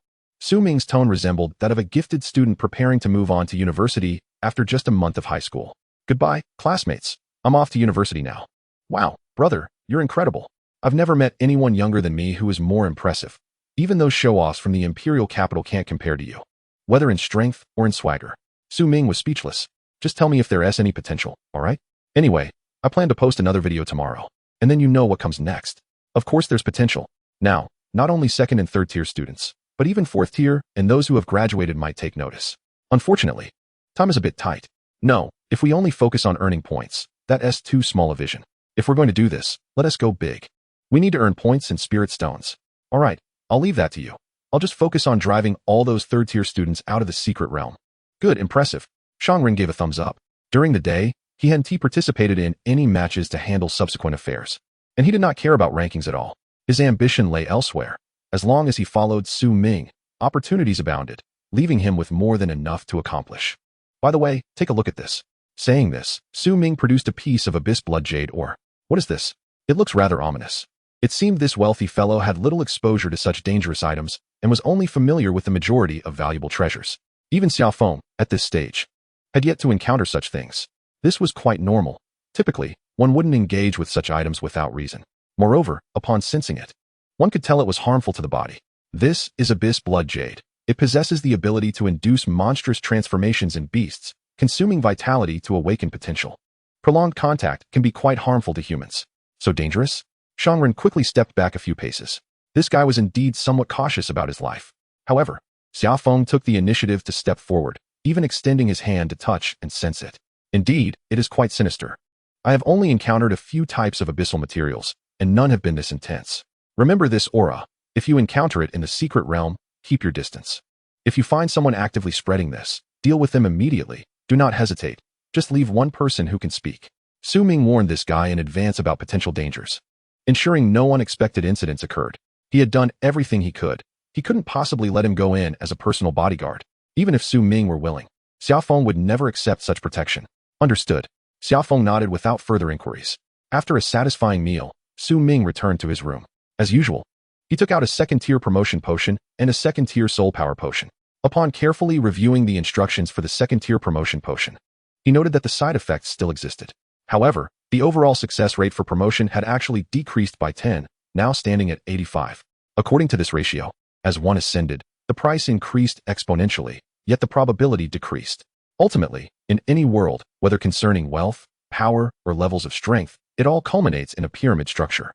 Ming's tone resembled that of a gifted student preparing to move on to university after just a month of high school. Goodbye, classmates. I'm off to university now. Wow, brother, you're incredible. I've never met anyone younger than me who is more impressive. Even those show-offs from the imperial capital can't compare to you, whether in strength or in swagger. Ming was speechless. Just tell me if there's any potential, alright? Anyway, I plan to post another video tomorrow, and then you know what comes next. Of course there's potential. Now, not only second and third tier students, but even fourth tier and those who have graduated might take notice. Unfortunately, time is a bit tight. No, if we only focus on earning points, that's too small a vision. If we're going to do this, let us go big. We need to earn points and spirit stones. Alright, I'll leave that to you. I'll just focus on driving all those third tier students out of the secret realm. Good, impressive. Ren gave a thumbs up. During the day, he hadn't participated in any matches to handle subsequent affairs, and he did not care about rankings at all. His ambition lay elsewhere. As long as he followed Ming, opportunities abounded, leaving him with more than enough to accomplish. By the way, take a look at this. Saying this, Ming produced a piece of abyss blood jade ore. What is this? It looks rather ominous. It seemed this wealthy fellow had little exposure to such dangerous items and was only familiar with the majority of valuable treasures. Even Xiaofeng, at this stage, had yet to encounter such things. This was quite normal. Typically, one wouldn't engage with such items without reason. Moreover, upon sensing it, one could tell it was harmful to the body. This is abyss blood jade. It possesses the ability to induce monstrous transformations in beasts, consuming vitality to awaken potential. Prolonged contact can be quite harmful to humans. So dangerous? Ren quickly stepped back a few paces. This guy was indeed somewhat cautious about his life. However, Xiaofeng took the initiative to step forward, even extending his hand to touch and sense it. Indeed, it is quite sinister. I have only encountered a few types of abyssal materials, and none have been this intense. Remember this aura. If you encounter it in the secret realm, keep your distance. If you find someone actively spreading this, deal with them immediately. Do not hesitate. Just leave one person who can speak. Ming warned this guy in advance about potential dangers, ensuring no unexpected incidents occurred. He had done everything he could. He couldn't possibly let him go in as a personal bodyguard. Even if Ming were willing, Xiaofeng would never accept such protection. Understood. Xiaofeng nodded without further inquiries. After a satisfying meal, Ming returned to his room. As usual, he took out a second-tier promotion potion and a second-tier soul power potion. Upon carefully reviewing the instructions for the second-tier promotion potion, he noted that the side effects still existed. However, the overall success rate for promotion had actually decreased by 10, now standing at 85. According to this ratio, as one ascended, the price increased exponentially, yet the probability decreased. Ultimately, in any world, whether concerning wealth, power, or levels of strength, it all culminates in a pyramid structure.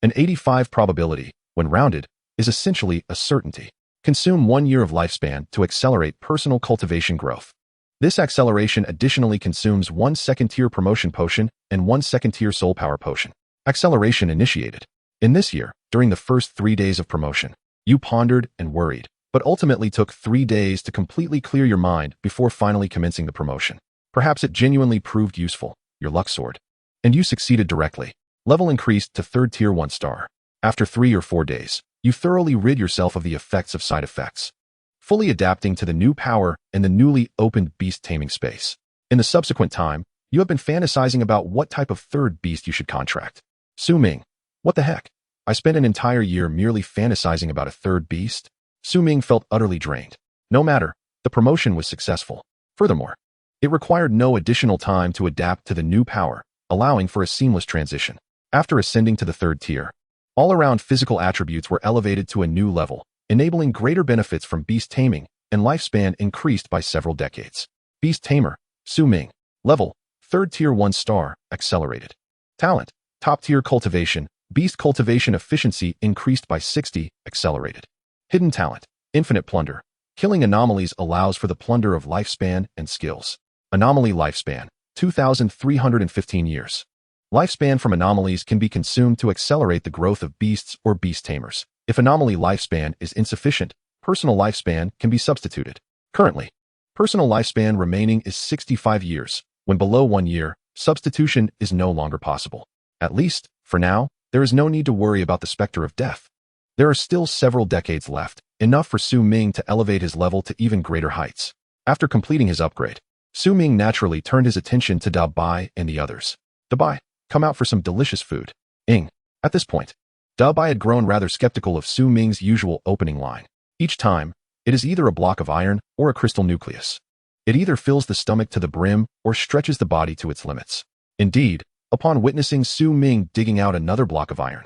An 85 probability, when rounded, is essentially a certainty. Consume 1 year of lifespan to accelerate personal cultivation growth. This acceleration additionally consumes 1 second-tier promotion potion and 1 second-tier soul power potion. Acceleration initiated. In this year, during the first 3 days of promotion, you pondered and worried, but ultimately took 3 days to completely clear your mind before finally commencing the promotion. Perhaps it genuinely proved useful, your luck sword. And you succeeded directly. Level increased to 3rd tier 1 star. After 3 or 4 days, you thoroughly rid yourself of the effects of side effects, fully adapting to the new power and the newly opened beast-taming space. In the subsequent time, you have been fantasizing about what type of 3rd beast you should contract. Su Ming. What the heck? I spent an entire year merely fantasizing about a 3rd beast? Su Ming felt utterly drained. No matter, the promotion was successful. Furthermore, it required no additional time to adapt to the new power, allowing for a seamless transition. After ascending to the 3rd tier, all-around physical attributes were elevated to a new level, enabling greater benefits from beast taming, and lifespan increased by several decades. Beast Tamer, Su Ming. Level, 3rd tier 1 star, accelerated. Talent, top tier cultivation, beast cultivation efficiency increased by 60, accelerated. Hidden talent, infinite plunder. Killing anomalies allows for the plunder of lifespan and skills. Anomaly lifespan, 2,315 years. Lifespan from anomalies can be consumed to accelerate the growth of beasts or beast tamers. If anomaly lifespan is insufficient, personal lifespan can be substituted. Currently, personal lifespan remaining is 65 years. When below 1 year, substitution is no longer possible. At least, for now, there is no need to worry about the specter of death. There are still several decades left, enough for Su Ming to elevate his level to even greater heights. After completing his upgrade, Su Ming naturally turned his attention to Da Bai and the others. Da Bai, come out for some delicious food. Ing. At this point, Da Bai had grown rather skeptical of Su Ming's usual opening line. Each time, it is either a block of iron or a crystal nucleus. It either fills the stomach to the brim or stretches the body to its limits. Indeed, upon witnessing Su Ming digging out another block of iron,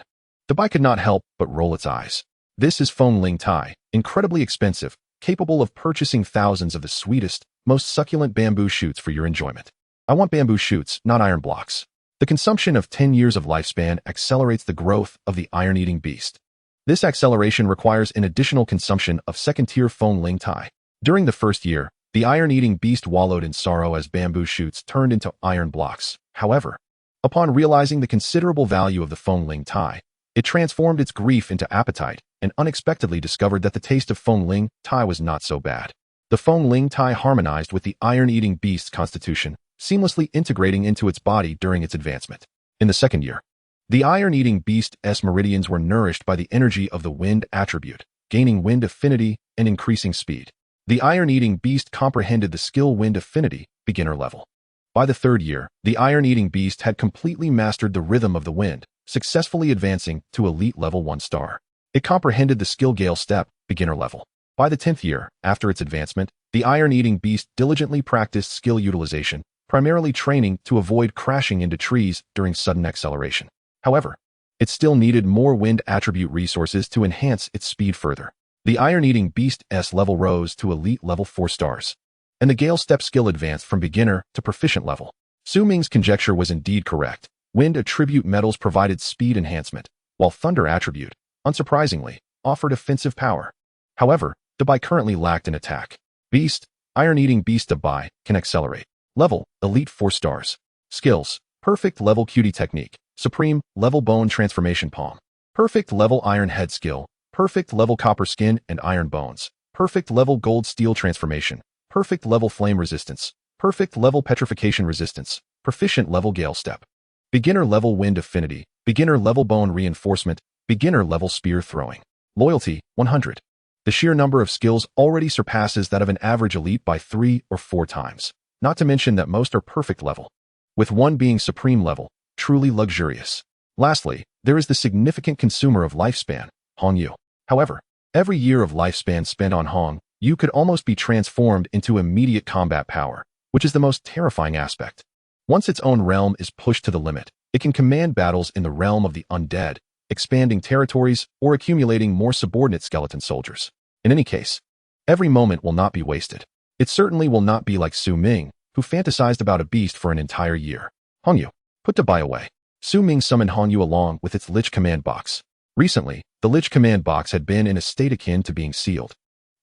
Da Bai could not help but roll its eyes. This is Feng Ling Tai, incredibly expensive, capable of purchasing thousands of the sweetest, most succulent bamboo shoots for your enjoyment. I want bamboo shoots, not iron blocks. The consumption of 10 years of lifespan accelerates the growth of the iron-eating beast. This acceleration requires an additional consumption of 2nd-tier Feng Ling Tai. During the first year, the iron-eating beast wallowed in sorrow as bamboo shoots turned into iron blocks. However, upon realizing the considerable value of the Feng Ling Tai, it transformed its grief into appetite and unexpectedly discovered that the taste of Feng Ling Tai was not so bad. The Feng Ling Tai harmonized with the iron-eating beast's constitution, seamlessly integrating into its body during its advancement. In the second year, the iron-eating beast's meridians were nourished by the energy of the wind attribute, gaining wind affinity and increasing speed. The iron-eating beast comprehended the skill wind affinity, beginner level. By the 3rd year, the iron-eating beast had completely mastered the rhythm of the wind, successfully advancing to elite level 1 star. It comprehended the skill gale step, beginner level. By the 10th year, after its advancement, the iron-eating beast diligently practiced skill utilization, primarily training to avoid crashing into trees during sudden acceleration. However, it still needed more wind attribute resources to enhance its speed further. The iron-eating beast's level rose to elite level 4 stars, and the gale step skill advanced from beginner to proficient level. Su Ming's conjecture was indeed correct. Wind attribute metals provided speed enhancement, while thunder attribute, unsurprisingly, offered offensive power. However, Da Bai currently lacked an attack. Beast, iron-eating beast Da Bai, can accelerate. Level, elite 4 stars. Skills, perfect level cutie technique, supreme level bone transformation palm, perfect level iron head skill, perfect level copper skin and iron bones, perfect level gold steel transformation, perfect level flame resistance, perfect level petrification resistance, proficient level gale step, beginner level wind affinity, beginner level bone reinforcement, beginner level spear throwing. Loyalty, 100. The sheer number of skills already surpasses that of an average elite by 3 or 4 times, not to mention that most are perfect level, with one being supreme level, truly luxurious. Lastly, there is the significant consumer of lifespan, Hong Yu. However, every year of lifespan spent on Hong Yu could almost be transformed into immediate combat power, which is the most terrifying aspect. Once its own realm is pushed to the limit, it can command battles in the realm of the undead, expanding territories or accumulating more subordinate skeleton soldiers. In any case, every moment will not be wasted. It certainly will not be like Su Ming, who fantasized about a beast for an entire year. Hong Yu, put Da Bai away. Su Ming summoned Hong Yu along with its Lich command box. Recently, the Lich command box had been in a state akin to being sealed,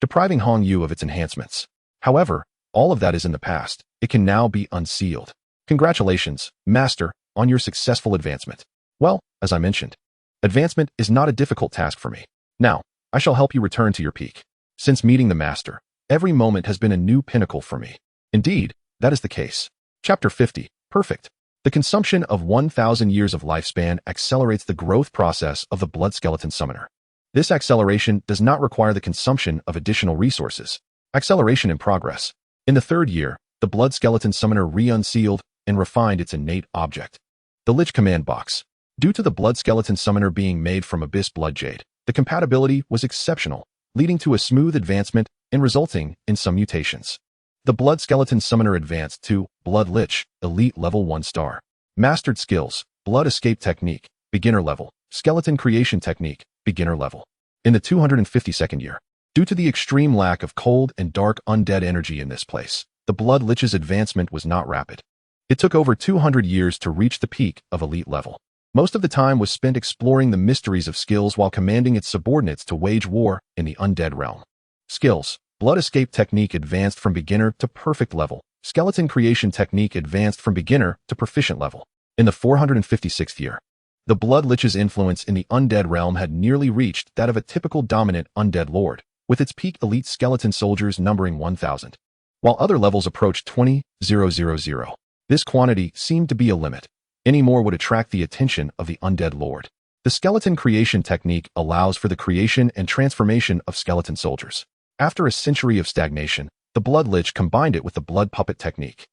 depriving Hong Yu of its enhancements. However, all of that is in the past. It can now be unsealed. Congratulations, Master, on your successful advancement. Well, as I mentioned, advancement is not a difficult task for me. Now, I shall help you return to your peak. Since meeting the Master, every moment has been a new pinnacle for me. Indeed, that is the case. Chapter 50. Perfect. The consumption of 1,000 years of lifespan accelerates the growth process of the Blood Skeleton Summoner. This acceleration does not require the consumption of additional resources. Acceleration in progress. In the third year, the Blood Skeleton Summoner re-unsealed and refined its innate object, the Lich command box. Due to the Blood Skeleton Summoner being made from Abyss Blood Jade, the compatibility was exceptional, leading to a smooth advancement and resulting in some mutations. The Blood Skeleton Summoner advanced to Blood Lich, Elite Level 1 Star. Mastered skills, Blood Escape Technique, Beginner Level, Skeleton Creation Technique, Beginner Level. In the 252nd year, due to the extreme lack of cold and dark undead energy in this place, the Blood Lich's advancement was not rapid. It took over 200 years to reach the peak of Elite Level. Most of the time was spent exploring the mysteries of skills while commanding its subordinates to wage war in the undead realm. Skills. Blood Escape Technique advanced from beginner to perfect level. Skeleton Creation Technique advanced from beginner to proficient level. In the 456th year, the Blood Lich's influence in the undead realm had nearly reached that of a typical dominant undead lord, with its peak elite skeleton soldiers numbering 1,000. While other levels approached 20,000. This quantity seemed to be a limit. Any more would attract the attention of the undead lord. The Skeleton Creation Technique allows for the creation and transformation of skeleton soldiers. After a century of stagnation, the Blood Lich combined it with the Blood Puppet Technique.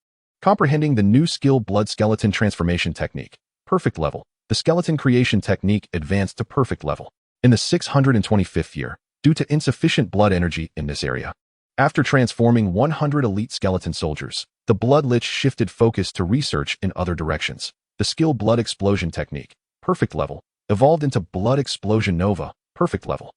Comprehending the new skill Blood Skeleton Transformation Technique, perfect level, the Skeleton Creation Technique advanced to perfect level. In the 625th year, due to insufficient blood energy in this area. After transforming 100 elite skeleton soldiers, the Blood Lich shifted focus to research in other directions. The skill Blood Explosion Technique, perfect level, evolved into Blood Explosion Nova, perfect level.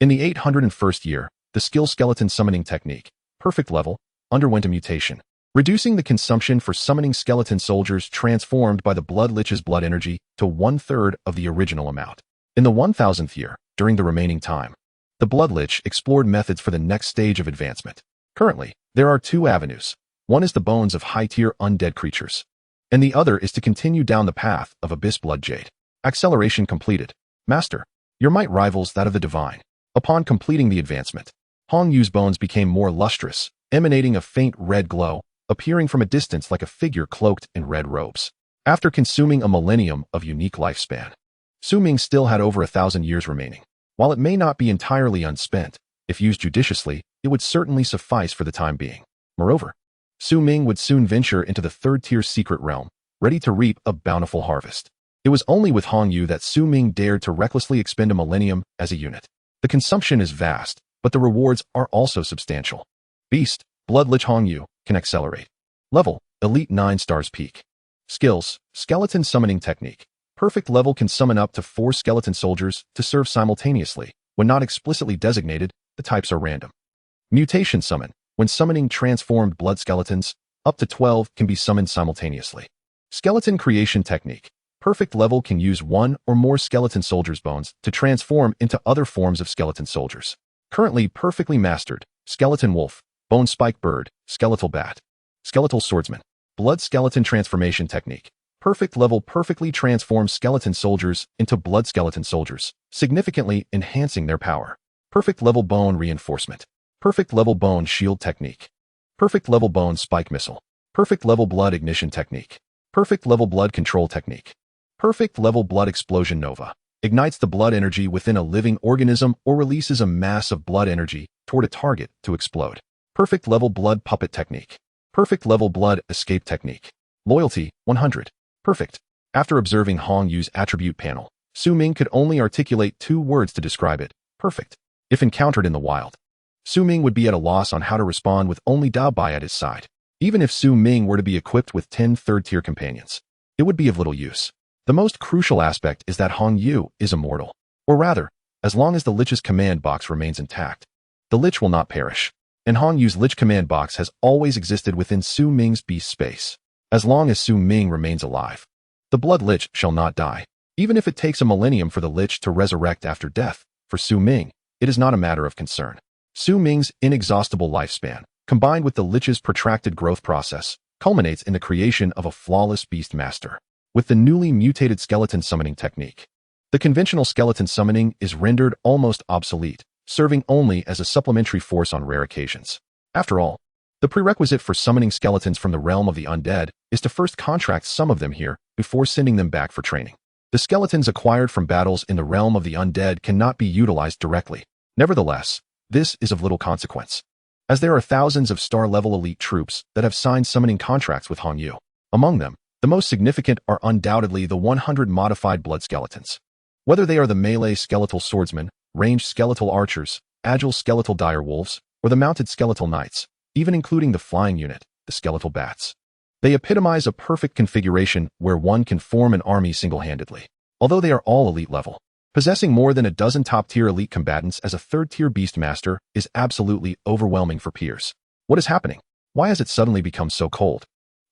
In the 801st year, the skill Skeleton Summoning Technique, perfect level, underwent a mutation, reducing the consumption for summoning skeleton soldiers transformed by the Blood Lich's blood energy to 1/3 of the original amount. In the 1000th year, during the remaining time, the Blood Lich explored methods for the next stage of advancement. Currently, there are two avenues. One is the bones of high-tier undead creatures, and the other is to continue down the path of Abyss Blood Jade. Acceleration completed. Master, your might rivals that of the divine. Upon completing the advancement, Hong Yu's bones became more lustrous, emanating a faint red glow, appearing from a distance like a figure cloaked in red robes. After consuming a millennium of unique lifespan, Su Ming still had over 1,000 years remaining. While it may not be entirely unspent, if used judiciously, it would certainly suffice for the time being. Moreover, Su Ming would soon venture into the third-tier secret realm, ready to reap a bountiful harvest. It was only with Hong Yu that Su Ming dared to recklessly expend a millennium as a unit. The consumption is vast, but the rewards are also substantial. Beast, Blood Lich Hong Yu, can accelerate. Level, Elite 9 stars peak. Skills, Skeleton Summoning Technique. Perfect level can summon up to 4 skeleton soldiers to serve simultaneously. When not explicitly designated, the types are random. Mutation Summon. When summoning transformed blood skeletons, up to 12 can be summoned simultaneously. Skeleton Creation Technique. Perfect level can use 1 or more skeleton soldiers' bones to transform into other forms of skeleton soldiers. Currently perfectly mastered. Skeleton Wolf, Bone Spike Bird, Skeletal Bat, Skeletal Swordsman. Blood Skeleton Transformation Technique. Perfect level perfectly transforms skeleton soldiers into blood skeleton soldiers, significantly enhancing their power. Perfect level Bone Reinforcement. Perfect level Bone Shield Technique. Perfect level Bone Spike Missile. Perfect level Blood Ignition Technique. Perfect level Blood Control Technique. Perfect level Blood Explosion Nova. Ignites the blood energy within a living organism or releases a mass of blood energy toward a target to explode. Perfect level Blood Puppet Technique. Perfect level Blood Escape Technique. Loyalty, 100. Perfect. After observing Hong Yu's attribute panel, Su Ming could only articulate 2 words to describe it. Perfect. If encountered in the wild, Su Ming would be at a loss on how to respond with only Dao Bai at his side. Even if Su Ming were to be equipped with 10 third-tier companions, it would be of little use. The most crucial aspect is that Hong Yu is immortal. Or rather, as long as the Lich's command box remains intact, the Lich will not perish. And Hong Yu's Lich command box has always existed within Su Ming's beast space. As long as Su Ming remains alive, The Blood Lich shall not die. Even if it takes a millennium for the Lich to resurrect after death, for Su Ming, it is not a matter of concern. Su Ming's inexhaustible lifespan, combined with the Lich's protracted growth process, culminates in the creation of a flawless beast master. With the newly mutated skeleton summoning technique, the conventional skeleton summoning is rendered almost obsolete, serving only as a supplementary force on rare occasions. After all, the prerequisite for summoning skeletons from the realm of the undead is to first contract some of them here before sending them back for training. The skeletons acquired from battles in the realm of the undead cannot be utilized directly. Nevertheless, this is of little consequence, as there are thousands of star-level elite troops that have signed summoning contracts with Hongyu. Among them, the most significant are undoubtedly the 100 modified blood skeletons. Whether they are the melee skeletal swordsmen, ranged skeletal archers, agile skeletal dire wolves, or the mounted skeletal knights, even including the flying unit, the skeletal bats. They epitomize a perfect configuration where one can form an army single-handedly. Although they are all elite level, possessing more than a dozen top-tier elite combatants as a third-tier beastmaster is absolutely overwhelming for peers. What is happening? Why has it suddenly become so cold?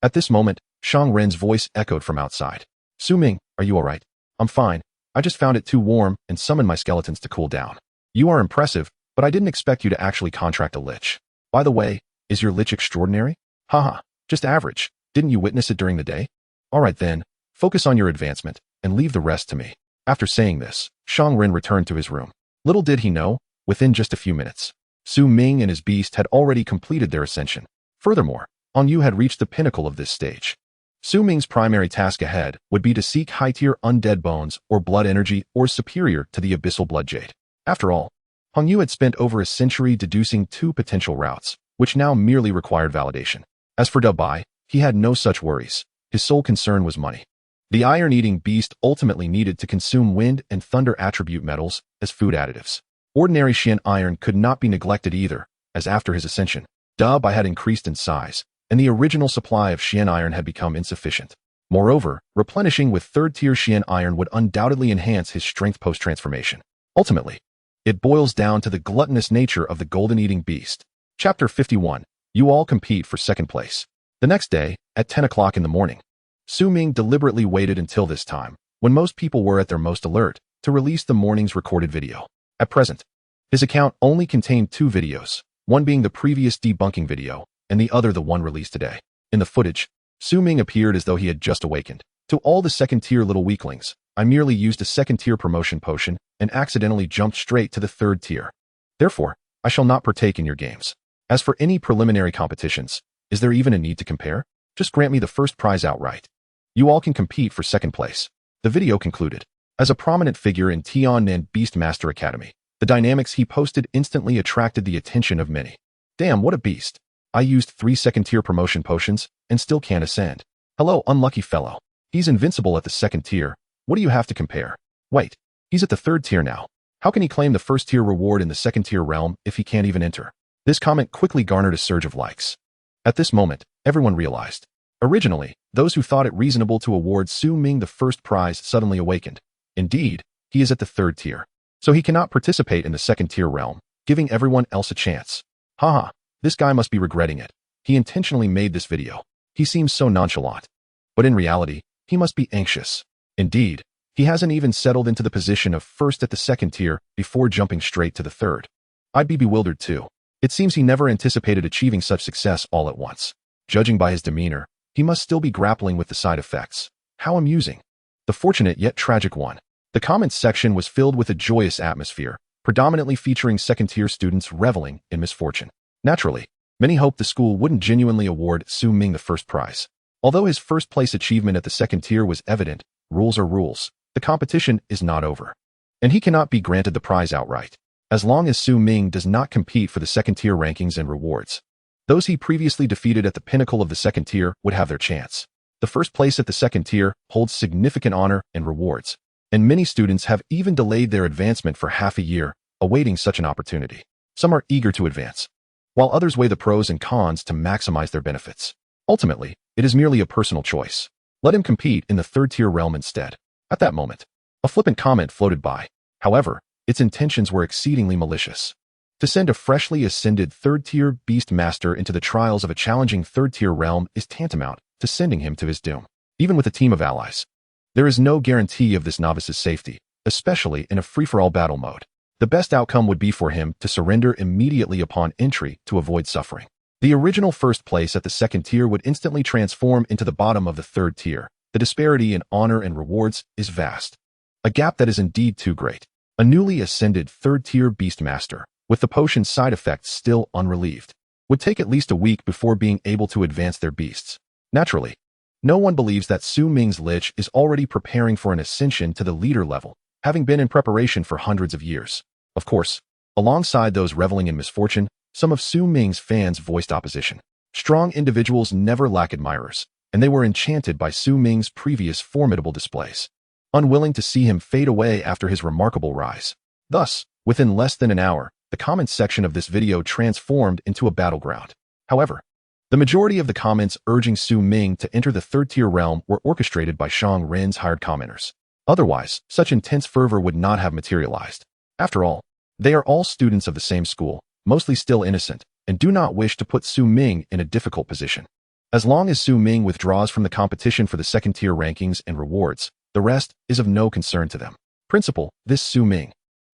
At this moment, Shang Ren's voice echoed from outside. Su Ming, are you alright? I'm fine. I just found it too warm and summoned my skeletons to cool down. You are impressive, but I didn't expect you to actually contract a Lich. By the way, is your Lich extraordinary? Haha, just average. Didn't you witness it during the day? Alright then, focus on your advancement, and leave the rest to me. After saying this, Shang Ren returned to his room. Little did he know, within just a few minutes, Su Ming and his beast had already completed their ascension. Furthermore, Hongyu had reached the pinnacle of this stage. Su Ming's primary task ahead would be to seek high-tier undead bones or blood energy or superior to the abyssal blood jade. After all, Hongyu had spent over a century deducing two potential routes, which now merely required validation. As for Dubai, he had no such worries. His sole concern was money. The iron-eating beast ultimately needed to consume wind and thunder attribute metals as food additives. Ordinary Xian iron could not be neglected either, as after his ascension, Dubai had increased in size, and the original supply of Xian iron had become insufficient. Moreover, replenishing with third-tier Xian iron would undoubtedly enhance his strength post-transformation. Ultimately, it boils down to the gluttonous nature of the golden-eating beast. Chapter 51. You all compete for second place. The next day, at 10 o'clock in the morning, Su Ming deliberately waited until this time, when most people were at their most alert, to release the morning's recorded video. At present, his account only contained two videos, one being the previous debunking video, and the other the one released today. In the footage, Su Ming appeared as though he had just awakened. To all the second-tier little weaklings, I merely used a second-tier promotion potion and accidentally jumped straight to the third tier. Therefore, I shall not partake in your games. As for any preliminary competitions, is there even a need to compare? Just grant me the first prize outright. You all can compete for second place. The video concluded. As a prominent figure in Tiannan Beastmaster Academy, the dynamics he posted instantly attracted the attention of many. Damn, what a beast. I used 3 second-tier promotion potions and still can't ascend. Hello, unlucky fellow. He's invincible at the second tier. What do you have to compare? Wait, he's at the third tier now. How can he claim the first tier reward in the second tier realm if he can't even enter? This comment quickly garnered a surge of likes. At this moment, everyone realized. Originally, those who thought it reasonable to award Su Ming the first prize suddenly awakened. Indeed, he is at the third tier, so he cannot participate in the second tier realm, giving everyone else a chance. Haha, this guy must be regretting it. He intentionally made this video. He seems so nonchalant. But in reality, he must be anxious. Indeed, he hasn't even settled into the position of first at the second tier before jumping straight to the third. I'd be bewildered too. It seems he never anticipated achieving such success all at once. Judging by his demeanor, he must still be grappling with the side effects. How amusing. The fortunate yet tragic one. The comments section was filled with a joyous atmosphere, predominantly featuring second-tier students reveling in misfortune. Naturally, many hoped the school wouldn't genuinely award Su Ming the first prize. Although his first-place achievement at the second tier was evident, rules are rules. The competition is not over. And he cannot be granted the prize outright, as long as Su Ming does not compete for the second-tier rankings and rewards. Those he previously defeated at the pinnacle of the second tier would have their chance. The first place at the second tier holds significant honor and rewards, and many students have even delayed their advancement for half a year, awaiting such an opportunity. Some are eager to advance, while others weigh the pros and cons to maximize their benefits. Ultimately, it is merely a personal choice. Let him compete in the third-tier realm instead. At that moment, a flippant comment floated by. However, its intentions were exceedingly malicious. To send a freshly ascended third-tier beast master into the trials of a challenging third-tier realm is tantamount to sending him to his doom. Even with a team of allies, There is no guarantee of this novice's safety, especially in a free-for-all battle mode. The best outcome would be for him to surrender immediately upon entry to avoid suffering. The original first place at the second tier would instantly transform into the bottom of the third tier. The disparity in honor and rewards is vast. A gap that is indeed too great. A newly ascended third-tier Beastmaster, with the potion's side effects still unrelieved, would take at least a week before being able to advance their beasts. Naturally, no one believes that Su Ming's Lich is already preparing for an ascension to the leader level, having been in preparation for hundreds of years. Of course, alongside those reveling in misfortune, some of Su Ming's fans voiced opposition. Strong individuals never lack admirers, and they were enchanted by Su Ming's previous formidable displays, unwilling to see him fade away after his remarkable rise. Thus, within less than an hour, the comments section of this video transformed into a battleground. However, the majority of the comments urging Su Ming to enter the third-tier realm were orchestrated by Shang Ren's hired commenters. Otherwise, such intense fervor would not have materialized. After all, they are all students of the same school, mostly still innocent, and do not wish to put Su Ming in a difficult position. As long as Su Ming withdraws from the competition for the second-tier rankings and rewards, the rest is of no concern to them. Principal, this Su Ming.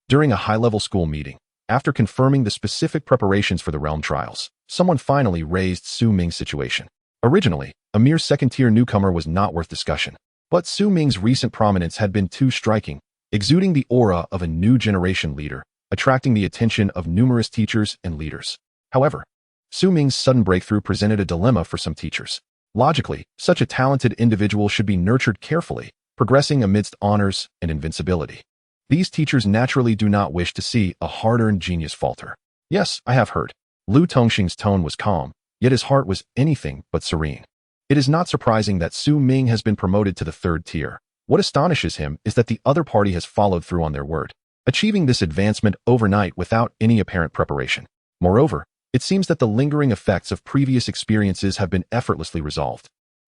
During a high-level school meeting, after confirming the specific preparations for the realm trials, someone finally raised Su Ming's situation. Originally, a mere second-tier newcomer was not worth discussion, but Su Ming's recent prominence had been too striking, exuding the aura of a new generation leader, attracting the attention of numerous teachers and leaders. However, Su Ming's sudden breakthrough presented a dilemma for some teachers. Logically, such a talented individual should be nurtured carefully, progressing amidst honors and invincibility. These teachers naturally do not wish to see a hard-earned genius falter. Yes, I have heard. Lu Tongxing's tone was calm, yet his heart was anything but serene. It is not surprising that Su Ming has been promoted to the third tier. What astonishes him is that the other party has followed through on their word, achieving this advancement overnight without any apparent preparation. Moreover, it seems that the lingering effects of previous experiences have been effortlessly resolved.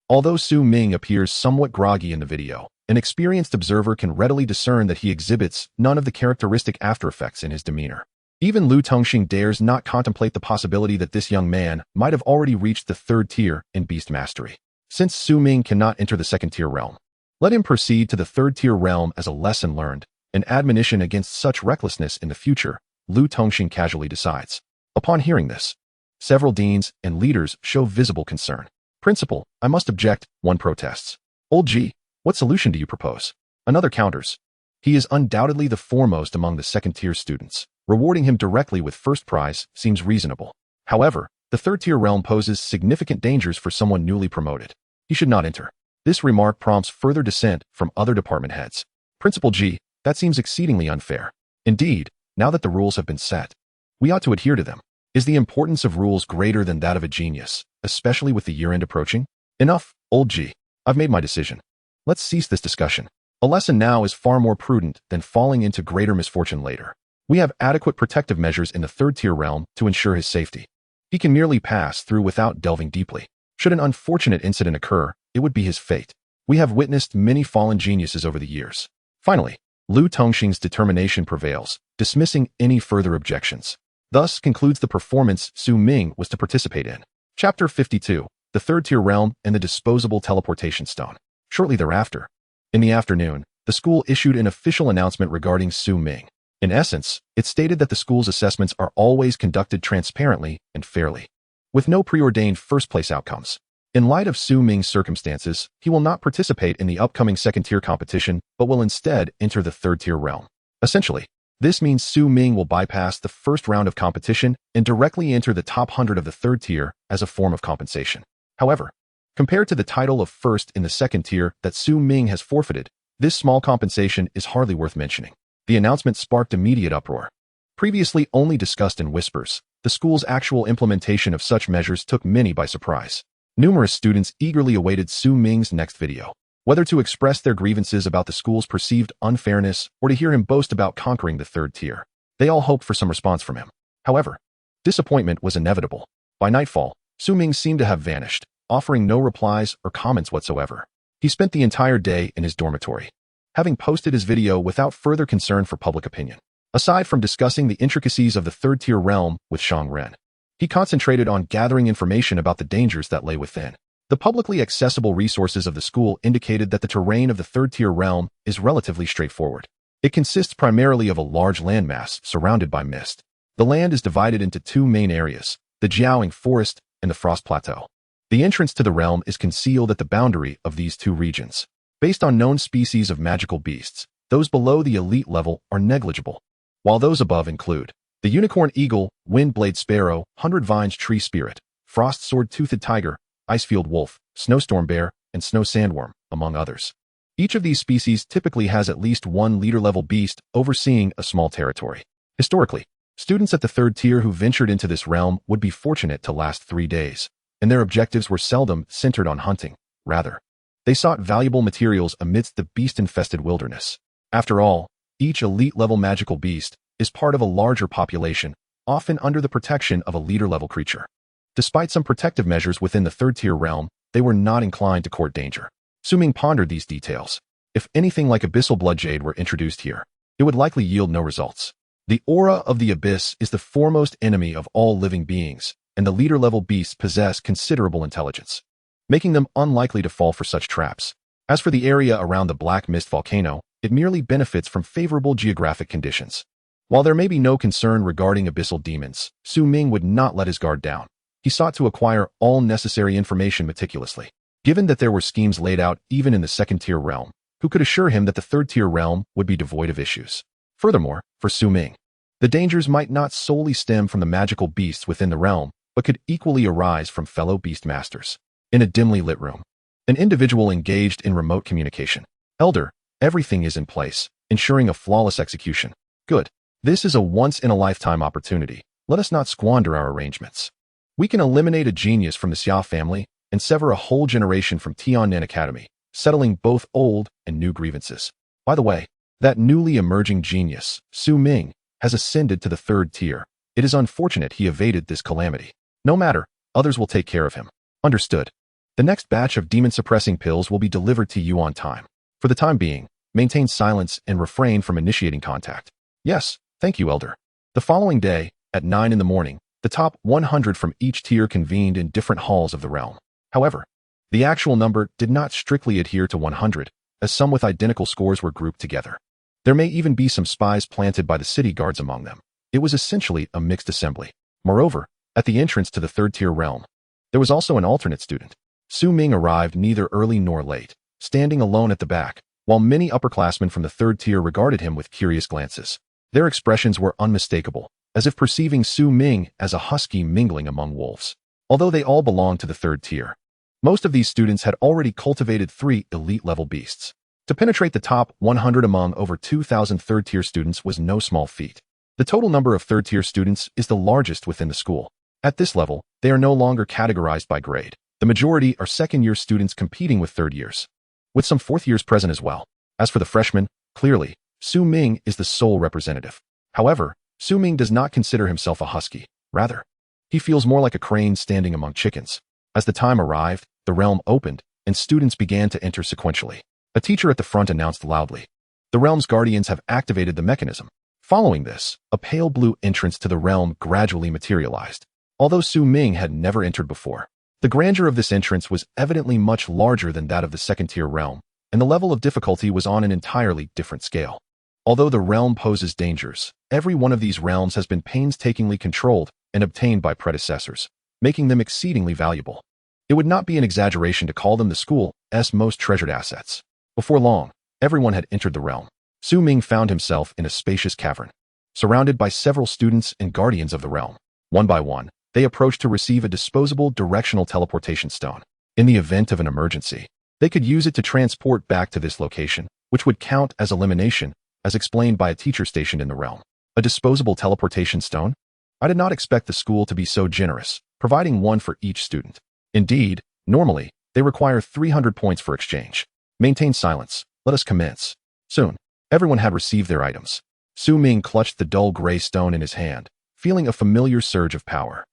Although Su Ming appears somewhat groggy in the video, an experienced observer can readily discern that he exhibits none of the characteristic aftereffects in his demeanor. Even Lu Tongxing dares not contemplate the possibility that this young man might have already reached the third tier in beast mastery. Since Su Ming cannot enter the second tier realm, let him proceed to the third tier realm as a lesson learned, an admonition against such recklessness in the future, Lu Tongxing casually decides. Upon hearing this, several deans and leaders show visible concern. Principal, I must object, one protests. Old G, what solution do you propose? Another counters. He is undoubtedly the foremost among the second-tier students. Rewarding him directly with first prize seems reasonable. However, the third-tier realm poses significant dangers for someone newly promoted. He should not enter. This remark prompts further dissent from other department heads. Principal G, that seems exceedingly unfair. Indeed, now that the rules have been set, we ought to adhere to them. Is the importance of rules greater than that of a genius, especially with the year-end approaching? Enough, old G. I've made my decision. Let's cease this discussion. A lesson now is far more prudent than falling into greater misfortune later. We have adequate protective measures in the third-tier realm to ensure his safety. He can merely pass through without delving deeply. Should an unfortunate incident occur, it would be his fate. We have witnessed many fallen geniuses over the years. Finally, Lu Tongxing's determination prevails, dismissing any further objections. Thus concludes the performance Su Ming was to participate in. Chapter 52, the third-tier realm and the disposable teleportation stone. Shortly thereafter, in the afternoon, the school issued an official announcement regarding Su Ming. In essence, it stated that the school's assessments are always conducted transparently and fairly, with no preordained first-place outcomes. In light of Su Ming's circumstances, he will not participate in the upcoming second-tier competition, but will instead enter the third-tier realm. Essentially, this means Su Ming will bypass the first round of competition and directly enter the top 100 of the third tier as a form of compensation. However, compared to the title of first in the second tier that Su Ming has forfeited, this small compensation is hardly worth mentioning. The announcement sparked immediate uproar. Previously only discussed in whispers, the school's actual implementation of such measures took many by surprise. Numerous students eagerly awaited Su Ming's next video, whether to express their grievances about the school's perceived unfairness or to hear him boast about conquering the third tier. They all hoped for some response from him. However, disappointment was inevitable. By nightfall, Su Ming seemed to have vanished, offering no replies or comments whatsoever. He spent the entire day in his dormitory, having posted his video without further concern for public opinion. Aside from discussing the intricacies of the third-tier realm with Shang Ren, he concentrated on gathering information about the dangers that lay within. The publicly accessible resources of the school indicated that the terrain of the third-tier realm is relatively straightforward. It consists primarily of a large landmass surrounded by mist. The land is divided into two main areas, the Jiaoing Forest and the Frost Plateau. The entrance to the realm is concealed at the boundary of these two regions. Based on known species of magical beasts, those below the elite level are negligible, while those above include the unicorn eagle, wind-blade sparrow, hundred vines tree spirit, frost sword-toothed tiger, icefield wolf, snowstorm bear, and snow sandworm, among others. Each of these species typically has at least one leader-level beast overseeing a small territory. Historically, students at the third tier who ventured into this realm would be fortunate to last 3 days, and their objectives were seldom centered on hunting. Rather, they sought valuable materials amidst the beast-infested wilderness. After all, each elite-level magical beast is part of a larger population, often under the protection of a leader-level creature. Despite some protective measures within the third-tier realm, they were not inclined to court danger. Ming pondered these details. If anything like abyssal bloodjade were introduced here, it would likely yield no results. The aura of the abyss is the foremost enemy of all living beings, and the leader-level beasts possess considerable intelligence, making them unlikely to fall for such traps. As for the area around the Black Mist volcano, it merely benefits from favorable geographic conditions. While there may be no concern regarding abyssal demons, Ming would not let his guard down. He sought to acquire all necessary information meticulously. Given that there were schemes laid out even in the second-tier realm, who could assure him that the third-tier realm would be devoid of issues? Furthermore, for Ming, the dangers might not solely stem from the magical beasts within the realm, but could equally arise from fellow beast masters. In a dimly lit room, an individual engaged in remote communication. Elder, everything is in place, ensuring a flawless execution. Good. This is a once-in-a-lifetime opportunity. Let us not squander our arrangements. We can eliminate a genius from the Xia family and sever a whole generation from Tiannan Academy, settling both old and new grievances. By the way, that newly emerging genius, Ming, has ascended to the third tier. It is unfortunate he evaded this calamity. No matter, others will take care of him. Understood. The next batch of demon-suppressing pills will be delivered to you on time. For the time being, maintain silence and refrain from initiating contact. Yes, thank you, Elder. The following day, at 9 in the morning, the top 100 from each tier convened in different halls of the realm. However, the actual number did not strictly adhere to 100, as some with identical scores were grouped together. There may even be some spies planted by the city guards among them. It was essentially a mixed assembly. Moreover, at the entrance to the third-tier realm, there was also an alternate student. Ming arrived neither early nor late, standing alone at the back, while many upperclassmen from the third tier regarded him with curious glances. Their expressions were unmistakable, as if perceiving Ming as a husky mingling among wolves. Although they all belonged to the third tier, most of these students had already cultivated 3 elite-level beasts. To penetrate the top 100 among over 2,000 third-tier students was no small feat. The total number of third-tier students is the largest within the school. At this level, they are no longer categorized by grade. The majority are second-year students competing with third years, with some fourth years present as well. As for the freshmen, clearly, Ming is the sole representative. However, Ming does not consider himself a husky. Rather, he feels more like a crane standing among chickens. As the time arrived, the realm opened, and students began to enter sequentially. A teacher at the front announced loudly, "The realm's guardians have activated the mechanism." Following this, a pale blue entrance to the realm gradually materialized. Although Ming had never entered before, the grandeur of this entrance was evidently much larger than that of the second-tier realm, and the level of difficulty was on an entirely different scale. Although the realm poses dangers, every one of these realms has been painstakingly controlled and obtained by predecessors, making them exceedingly valuable. It would not be an exaggeration to call them the school's most treasured assets. Before long, everyone had entered the realm. Ming found himself in a spacious cavern, surrounded by several students and guardians of the realm. One by one, they approached to receive a disposable directional teleportation stone. In the event of an emergency, they could use it to transport back to this location, which would count as elimination, as explained by a teacher stationed in the realm. A disposable teleportation stone? I did not expect the school to be so generous, providing one for each student. Indeed, normally, they require 300 points for exchange. Maintain silence. Let us commence. Soon, everyone had received their items. Ming clutched the dull gray stone in his hand, feeling a familiar surge of power.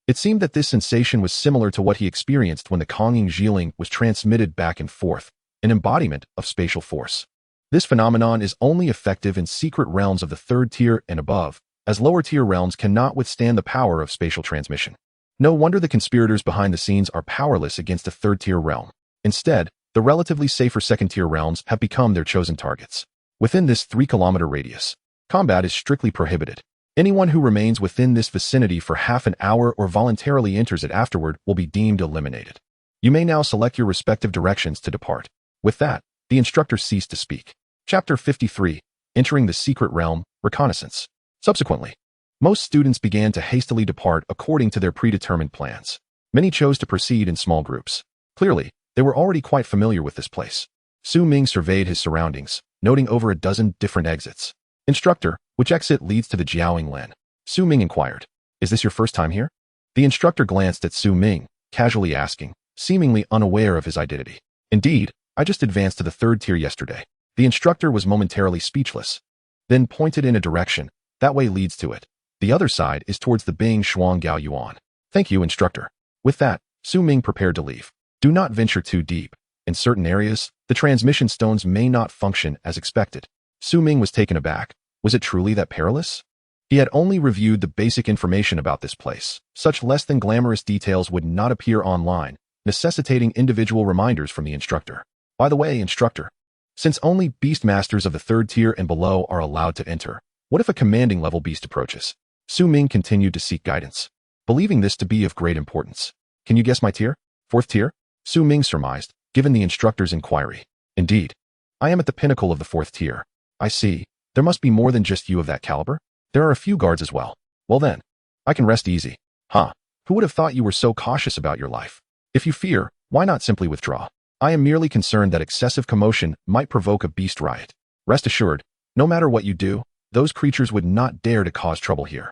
It seemed that this sensation was similar to what he experienced when the Kongying Jiling was transmitted back and forth, an embodiment of spatial force. This phenomenon is only effective in secret realms of the third tier and above, as lower tier realms cannot withstand the power of spatial transmission. No wonder the conspirators behind the scenes are powerless against a third-tier realm. Instead, the relatively safer second-tier realms have become their chosen targets. Within this 3-kilometer radius, combat is strictly prohibited. Anyone who remains within this vicinity for half an hour or voluntarily enters it afterward will be deemed eliminated. You may now select your respective directions to depart. With that, the instructor ceased to speak. Chapter 53, Entering the Secret Realm, Reconnaissance. Subsequently, most students began to hastily depart according to their predetermined plans. Many chose to proceed in small groups. Clearly, they were already quite familiar with this place. Su Ming surveyed his surroundings, noting over a dozen different exits. Instructor, which exit leads to the Jiaoying Lin? Su Ming inquired. Is this your first time here? The instructor glanced at Su Ming, casually asking, seemingly unaware of his identity. Indeed, I just advanced to the third tier yesterday. The instructor was momentarily speechless, then pointed in a direction. That way leads to it. The other side is towards the Bing Shuang Gao Yuan. Thank you, instructor. With that, Su Ming prepared to leave. Do not venture too deep. In certain areas, the transmission stones may not function as expected. Su Ming was taken aback. Was it truly that perilous? He had only reviewed the basic information about this place. Such less than glamorous details would not appear online, necessitating individual reminders from the instructor. By the way, instructor, since only beast masters of the third tier and below are allowed to enter, what if a commanding level beast approaches? Su Ming continued to seek guidance, believing this to be of great importance. Can you guess my tier? Fourth tier? Su Ming surmised, given the instructor's inquiry. Indeed, I am at the pinnacle of the fourth tier. I see. There must be more than just you of that caliber. There are a few guards as well. Well then, I can rest easy. Huh? Who would have thought you were so cautious about your life? If you fear, why not simply withdraw? I am merely concerned that excessive commotion might provoke a beast riot. Rest assured, no matter what you do, those creatures would not dare to cause trouble here.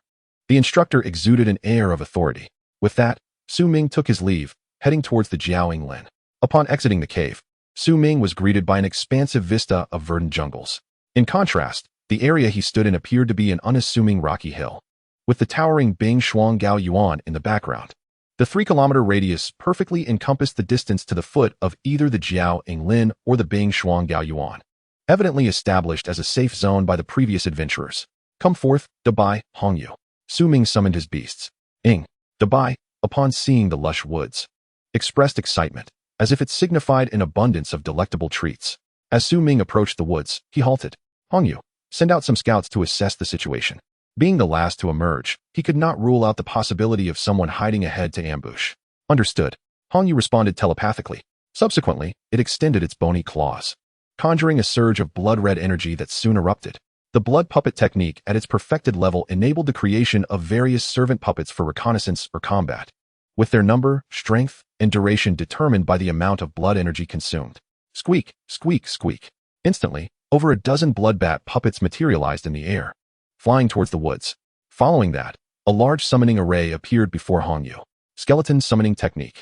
The instructor exuded an air of authority. With that, Su Ming took his leave, heading towards the Jiaoying Lin. Upon exiting the cave, Su Ming was greeted by an expansive vista of verdant jungles. In contrast, the area he stood in appeared to be an unassuming rocky hill, with the towering Bing Shuang Gao Yuan in the background. The 3-kilometer radius perfectly encompassed the distance to the foot of either the Jiaoying Lin or the Bing Shuang Gao Yuan, evidently established as a safe zone by the previous adventurers. Come forth, Dabai, Hongyu. Su Ming summoned his beasts. Dabai, upon seeing the lush woods, expressed excitement, as if it signified an abundance of delectable treats. As Su Ming approached the woods, he halted. Hongyu, send out some scouts to assess the situation. Being the last to emerge, he could not rule out the possibility of someone hiding ahead to ambush. Understood. Hongyu responded telepathically. Subsequently, it extended its bony claws, conjuring a surge of blood-red energy that soon erupted. The blood puppet technique at its perfected level enabled the creation of various servant puppets for reconnaissance or combat, with their number, strength, and duration determined by the amount of blood energy consumed. Squeak, squeak, squeak. Instantly, over a dozen blood-bat puppets materialized in the air, flying towards the woods. Following that, a large summoning array appeared before Hongyu. Skeleton summoning technique.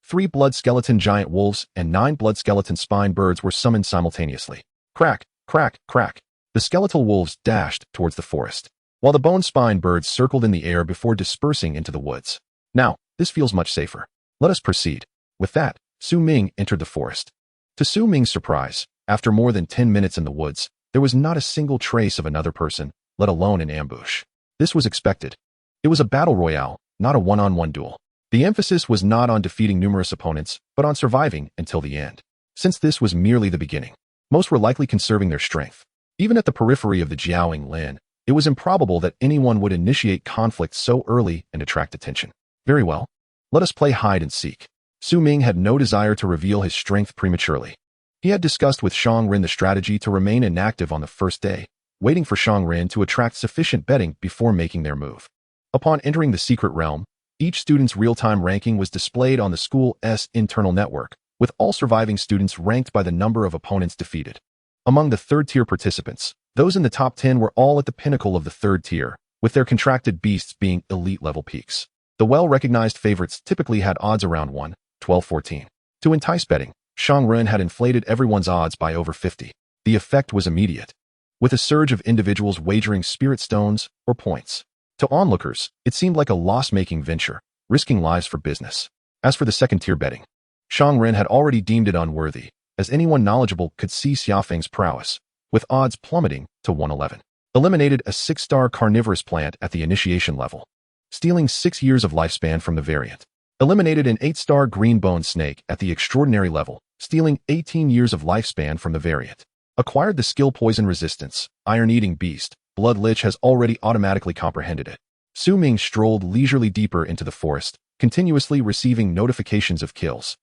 3 blood skeleton giant wolves and 9 blood skeleton spine birds were summoned simultaneously. Crack, crack, crack. The skeletal wolves dashed towards the forest, while the bone spine birds circled in the air before dispersing into the woods. Now, this feels much safer. Let us proceed. With that, Su Ming entered the forest. To Su Ming's surprise, after more than 10 minutes in the woods, there was not a single trace of another person, let alone an ambush. This was expected. It was a battle royale, not a one-on-one duel. The emphasis was not on defeating numerous opponents, but on surviving until the end. Since this was merely the beginning, most were likely conserving their strength. Even at the periphery of the Jiaoying Lin, it was improbable that anyone would initiate conflict so early and attract attention. Very well. Let us play hide and seek. Su Ming had no desire to reveal his strength prematurely. He had discussed with Shang Ren the strategy to remain inactive on the first day, waiting for Shang Ren to attract sufficient betting before making their move. Upon entering the secret realm, each student's real-time ranking was displayed on the school's internal network, with all surviving students ranked by the number of opponents defeated. Among the third-tier participants, those in the top 10 were all at the pinnacle of the third tier, with their contracted beasts being elite-level peaks. The well-recognized favorites typically had odds around 1, 12, 14. To entice betting, Shang Ren had inflated everyone's odds by over 50. The effect was immediate, with a surge of individuals wagering spirit stones or points. To onlookers, it seemed like a loss-making venture, risking lives for business. As for the second-tier betting, Shang Ren had already deemed it unworthy, as anyone knowledgeable could see Xiaofeng's prowess, with odds plummeting to 111. Eliminated a 6-star carnivorous plant at the initiation level. stealing 6 years of lifespan from the variant. Eliminated an 8-star green bone snake at the extraordinary level, stealing 18 years of lifespan from the variant. Acquired the skill poison resistance, iron-eating beast, blood lich has already automatically comprehended it. Ming strolled leisurely deeper into the forest, continuously receiving notifications of kills.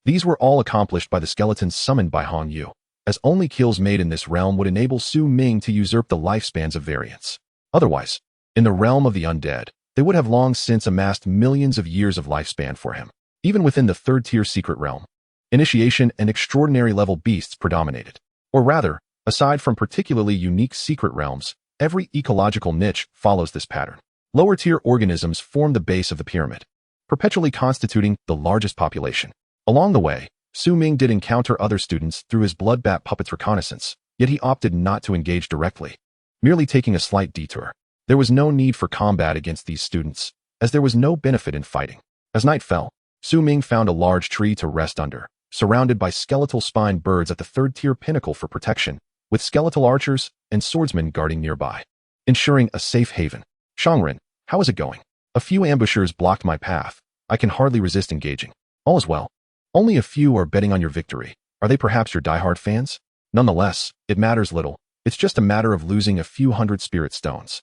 These were all accomplished by the skeletons summoned by Hong Yu, as only kills made in this realm would enable Ming to usurp the lifespans of variants. Otherwise, in the realm of the undead, they would have long since amassed millions of years of lifespan for him. Even within the third-tier secret realm, initiation and extraordinary level beasts predominated. Or rather, aside from particularly unique secret realms, every ecological niche follows this pattern. Lower-tier organisms form the base of the pyramid, perpetually constituting the largest population. Along the way, Ming did encounter other students through his bloodbat puppet's reconnaissance, yet he opted not to engage directly, merely taking a slight detour. There was no need for combat against these students, as there was no benefit in fighting. As night fell, Ming found a large tree to rest under, surrounded by skeletal spine birds at the third-tier pinnacle for protection, with skeletal archers and swordsmen guarding nearby, ensuring a safe haven. Shangren, how is it going? A few ambushers blocked my path. I can hardly resist engaging. All is well. Only a few are betting on your victory. Are they perhaps your diehard fans? Nonetheless, it matters little. It's just a matter of losing a few hundred spirit stones.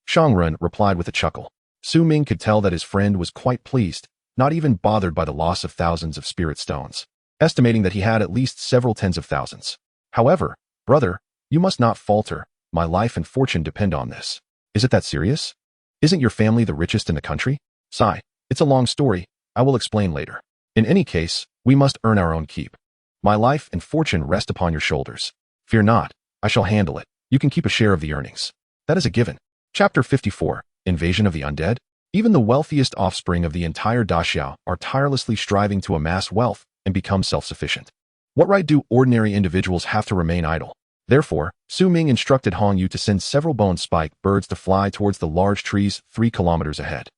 Shangren replied with a chuckle. Ming could tell that his friend was quite pleased, not even bothered by the loss of thousands of spirit stones, estimating that he had at least several tens of thousands. However, brother, you must not falter. My life and fortune depend on this. Is it that serious? Isn't your family the richest in the country? Sigh, it's a long story. I will explain later. In any case, we must earn our own keep. My life and fortune rest upon your shoulders. Fear not, I shall handle it. You can keep a share of the earnings. That is a given. Chapter 54, Invasion of the Undead. Even the wealthiest offspring of the entire Daxiao are tirelessly striving to amass wealth and become self-sufficient. What right do ordinary individuals have to remain idle? Therefore, Ming instructed Hong Yu to send several bone-spike birds to fly towards the large trees 3 kilometers ahead.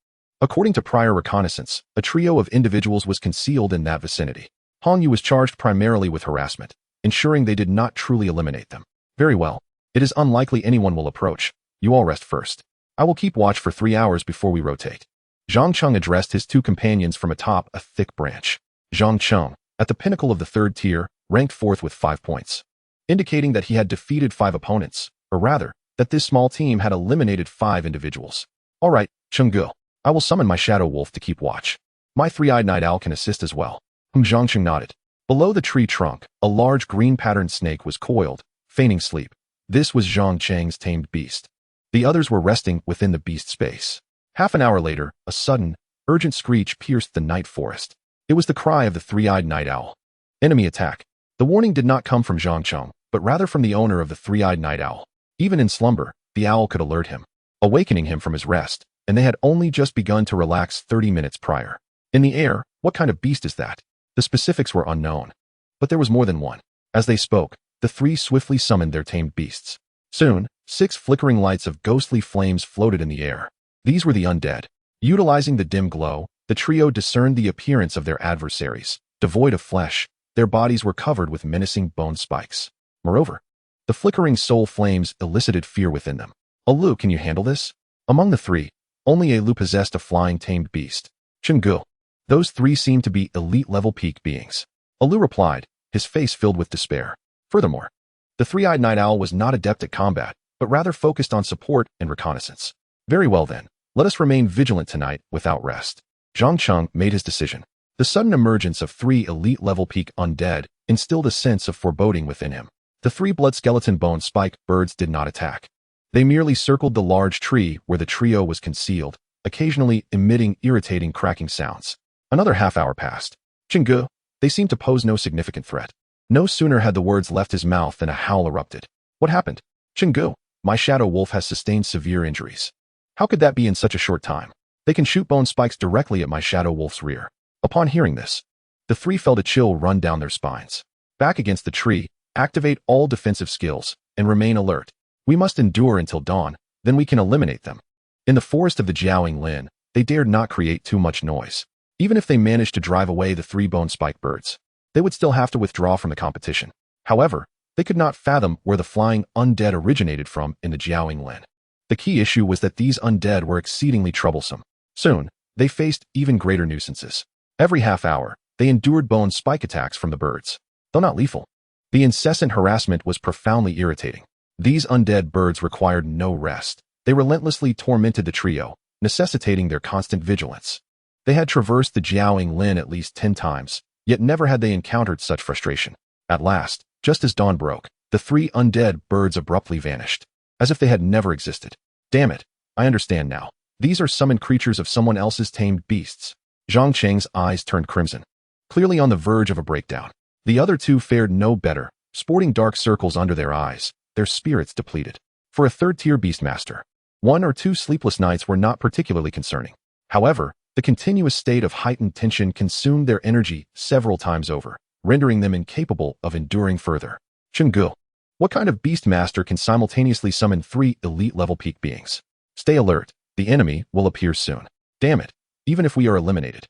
According to prior reconnaissance, a trio of individuals was concealed in that vicinity. Hong Yu was charged primarily with harassment, ensuring they did not truly eliminate them. Very well. It is unlikely anyone will approach. You all rest first. I will keep watch for 3 hours before we rotate. Zhang Cheng addressed his 2 companions from atop a thick branch. Zhang Cheng, at the pinnacle of the 3rd tier, ranked 4th with 5 points, indicating that he had defeated 5 opponents, or rather, that this small team had eliminated 5 individuals. All right, Chenggu, I will summon my shadow wolf to keep watch. My 3-eyed night owl can assist as well. Zhang Cheng nodded. Below the tree trunk, a large green-patterned snake was coiled, feigning sleep. This was Zhang Cheng's tamed beast. The others were resting within the beast space. Half an hour later, a sudden, urgent screech pierced the night forest. It was the cry of the 3-eyed night owl. Enemy attack. The warning did not come from Zhang Cheng, but rather from the owner of the 3-eyed night owl. Even in slumber, the owl could alert him, awakening him from his rest, and they had only just begun to relax 30 minutes prior. In the air, what kind of beast is that? The specifics were unknown, but there was more than one. As they spoke, the 3 swiftly summoned their tamed beasts. Soon, 6 flickering lights of ghostly flames floated in the air. These were the undead. Utilizing the dim glow, the trio discerned the appearance of their adversaries. Devoid of flesh, their bodies were covered with menacing bone spikes. Moreover, the flickering soul flames elicited fear within them. Alu, can you handle this? Among the 3, only Alu possessed a flying tamed beast. Chenggu. Those 3 seemed to be elite-level peak beings. Alu replied, his face filled with despair. Furthermore, the 3-eyed night owl was not adept at combat, but rather focused on support and reconnaissance. Very well then, let us remain vigilant tonight without rest. Zhang Cheng made his decision. The sudden emergence of 3 elite-level peak undead instilled a sense of foreboding within him. The 3 blood skeleton bone spike birds did not attack. They merely circled the large tree where the trio was concealed, occasionally emitting irritating cracking sounds. Another half hour passed. Chenggu, they seemed to pose no significant threat. No sooner had the words left his mouth than a howl erupted. What happened? Chenggu, my shadow wolf has sustained severe injuries. How could that be in such a short time? They can shoot bone spikes directly at my shadow wolf's rear. Upon hearing this, the 3 felt a chill run down their spines. Back against the tree, activate all defensive skills, and remain alert. We must endure until dawn, then we can eliminate them. In the forest of the Jiaoing Lin, they dared not create too much noise. Even if they managed to drive away the 3 bone spike birds, they would still have to withdraw from the competition. However, they could not fathom where the flying undead originated from in the Jiaoing Lin. The key issue was that these undead were exceedingly troublesome. Soon, they faced even greater nuisances. Every half hour, they endured bone spike attacks from the birds. Though not lethal, the incessant harassment was profoundly irritating. These undead birds required no rest. They relentlessly tormented the trio, necessitating their constant vigilance. They had traversed the Jiaoying Lin at least 10 times, yet never had they encountered such frustration. At last, just as dawn broke, the 3 undead birds abruptly vanished, as if they had never existed. Damn it, I understand now. These are summoned creatures of someone else's tamed beasts. Zhang Cheng's eyes turned crimson, clearly on the verge of a breakdown. The other 2 fared no better, sporting dark circles under their eyes, their spirits depleted. For a third-tier beastmaster, 1 or 2 sleepless nights were not particularly concerning. However, the continuous state of heightened tension consumed their energy several times over, rendering them incapable of enduring further. Chenggu, what kind of beastmaster can simultaneously summon 3 elite-level peak beings? Stay alert, the enemy will appear soon. Damn it, even if we are eliminated,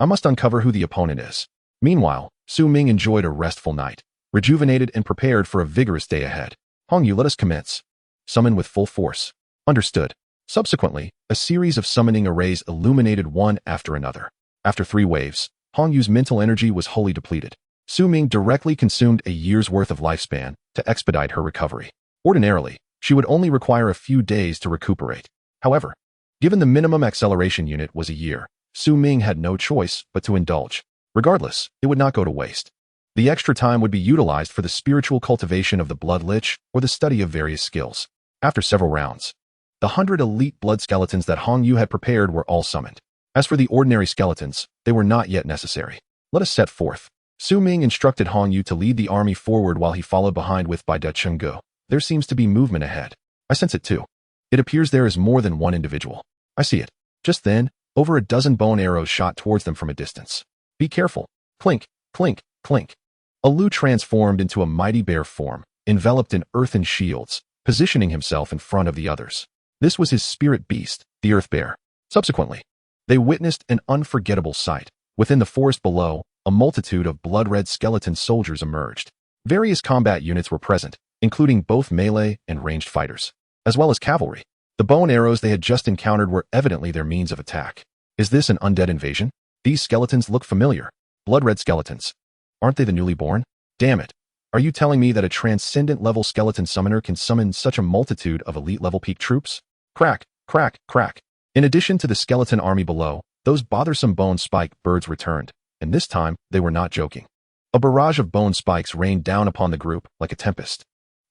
I must uncover who the opponent is. Meanwhile, Su Ming enjoyed a restful night, rejuvenated and prepared for a vigorous day ahead. Hongyu, let us commence. Summon with full force. Understood. Subsequently, a series of summoning arrays illuminated one after another. After 3 waves, Hongyu's mental energy was wholly depleted. Su Ming directly consumed a year's worth of lifespan to expedite her recovery. Ordinarily, she would only require a few days to recuperate. However, given the minimum acceleration unit was a year, Su Ming had no choice but to indulge. Regardless, it would not go to waste. The extra time would be utilized for the spiritual cultivation of the blood lich or the study of various skills. After several rounds, the 100 elite blood skeletons that Hongyu had prepared were all summoned. As for the ordinary skeletons, they were not yet necessary. Let us set forth. Su Ming instructed Hongyu to lead the army forward while he followed behind with by Chenggu. There seems to be movement ahead. I sense it too. It appears there is more than one individual. I see it. Just then, over a dozen bone arrows shot towards them from a distance. Be careful. Clink, clink, clink. A Lu transformed into a mighty bear form, enveloped in earthen shields, positioning himself in front of the others. This was his spirit beast, the earth bear. Subsequently, they witnessed an unforgettable sight. Within the forest below, a multitude of blood-red skeleton soldiers emerged. Various combat units were present, including both melee and ranged fighters, as well as cavalry. The bow and arrows they had just encountered were evidently their means of attack. Is this an undead invasion? These skeletons look familiar. Blood-red skeletons. Aren't they the newly born? Damn it. Are you telling me that a transcendent-level skeleton summoner can summon such a multitude of elite-level peak troops? Crack, crack, crack. In addition to the skeleton army below, those bothersome bone spike birds returned, and this time they were not joking. A barrage of bone spikes rained down upon the group like a tempest.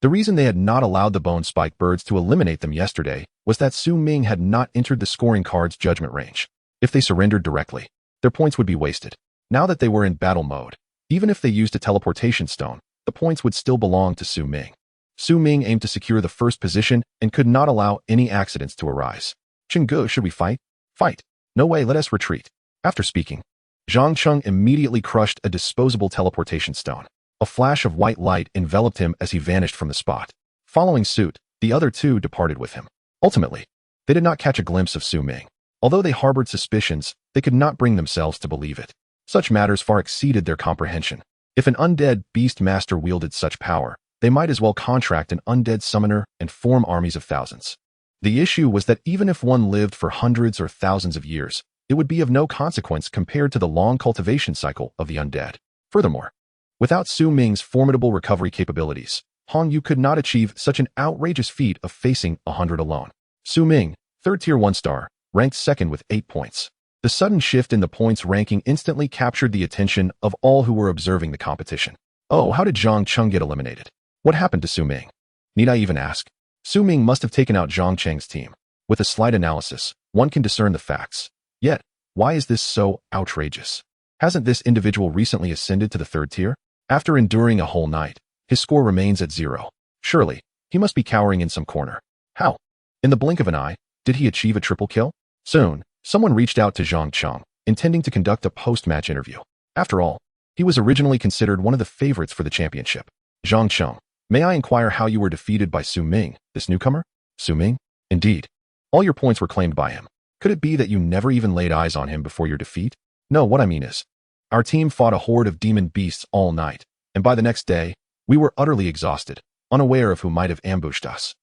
The reason they had not allowed the bone spike birds to eliminate them yesterday was that Su Ming had not entered the scoring card's judgment range. If they surrendered directly, their points would be wasted. Now that they were in battle mode, even if they used a teleportation stone, the points would still belong to Su Ming. Su Ming aimed to secure the first position and could not allow any accidents to arise. Chenggu, should we fight? Fight. No way, let us retreat. After speaking, Zhang Cheng immediately crushed a disposable teleportation stone. A flash of white light enveloped him as he vanished from the spot. Following suit, the other 2 departed with him. Ultimately, they did not catch a glimpse of Su Ming. Although they harbored suspicions, they could not bring themselves to believe it. Such matters far exceeded their comprehension. If an undead beast master wielded such power, they might as well contract an undead summoner and form armies of thousands. The issue was that even if one lived for hundreds or thousands of years, it would be of no consequence compared to the long cultivation cycle of the undead. Furthermore, without Su Ming's formidable recovery capabilities, Hongyu could not achieve such an outrageous feat of facing 100 alone. Su Ming, 3rd tier 1-star, ranked 2nd with 8 points. The sudden shift in the points ranking instantly captured the attention of all who were observing the competition. Oh, how did Zhang Cheng get eliminated? What happened to Su Ming? Need I even ask? Su Ming must have taken out Zhang Cheng's team. With a slight analysis, one can discern the facts. Yet, why is this so outrageous? Hasn't this individual recently ascended to the 3rd tier? After enduring a whole night, his score remains at 0. Surely, he must be cowering in some corner. How? In the blink of an eye, did he achieve a triple kill? Soon, someone reached out to Zhang Cheng, intending to conduct a post-match interview. After all, he was originally considered one of the favorites for the championship. Zhang Cheng, may I inquire how you were defeated by Su Ming, this newcomer? Su Ming? Indeed. All your points were claimed by him. Could it be that you never even laid eyes on him before your defeat? No, what I mean is, our team fought a horde of demon beasts all night, and by the next day, we were utterly exhausted, unaware of who might have ambushed us.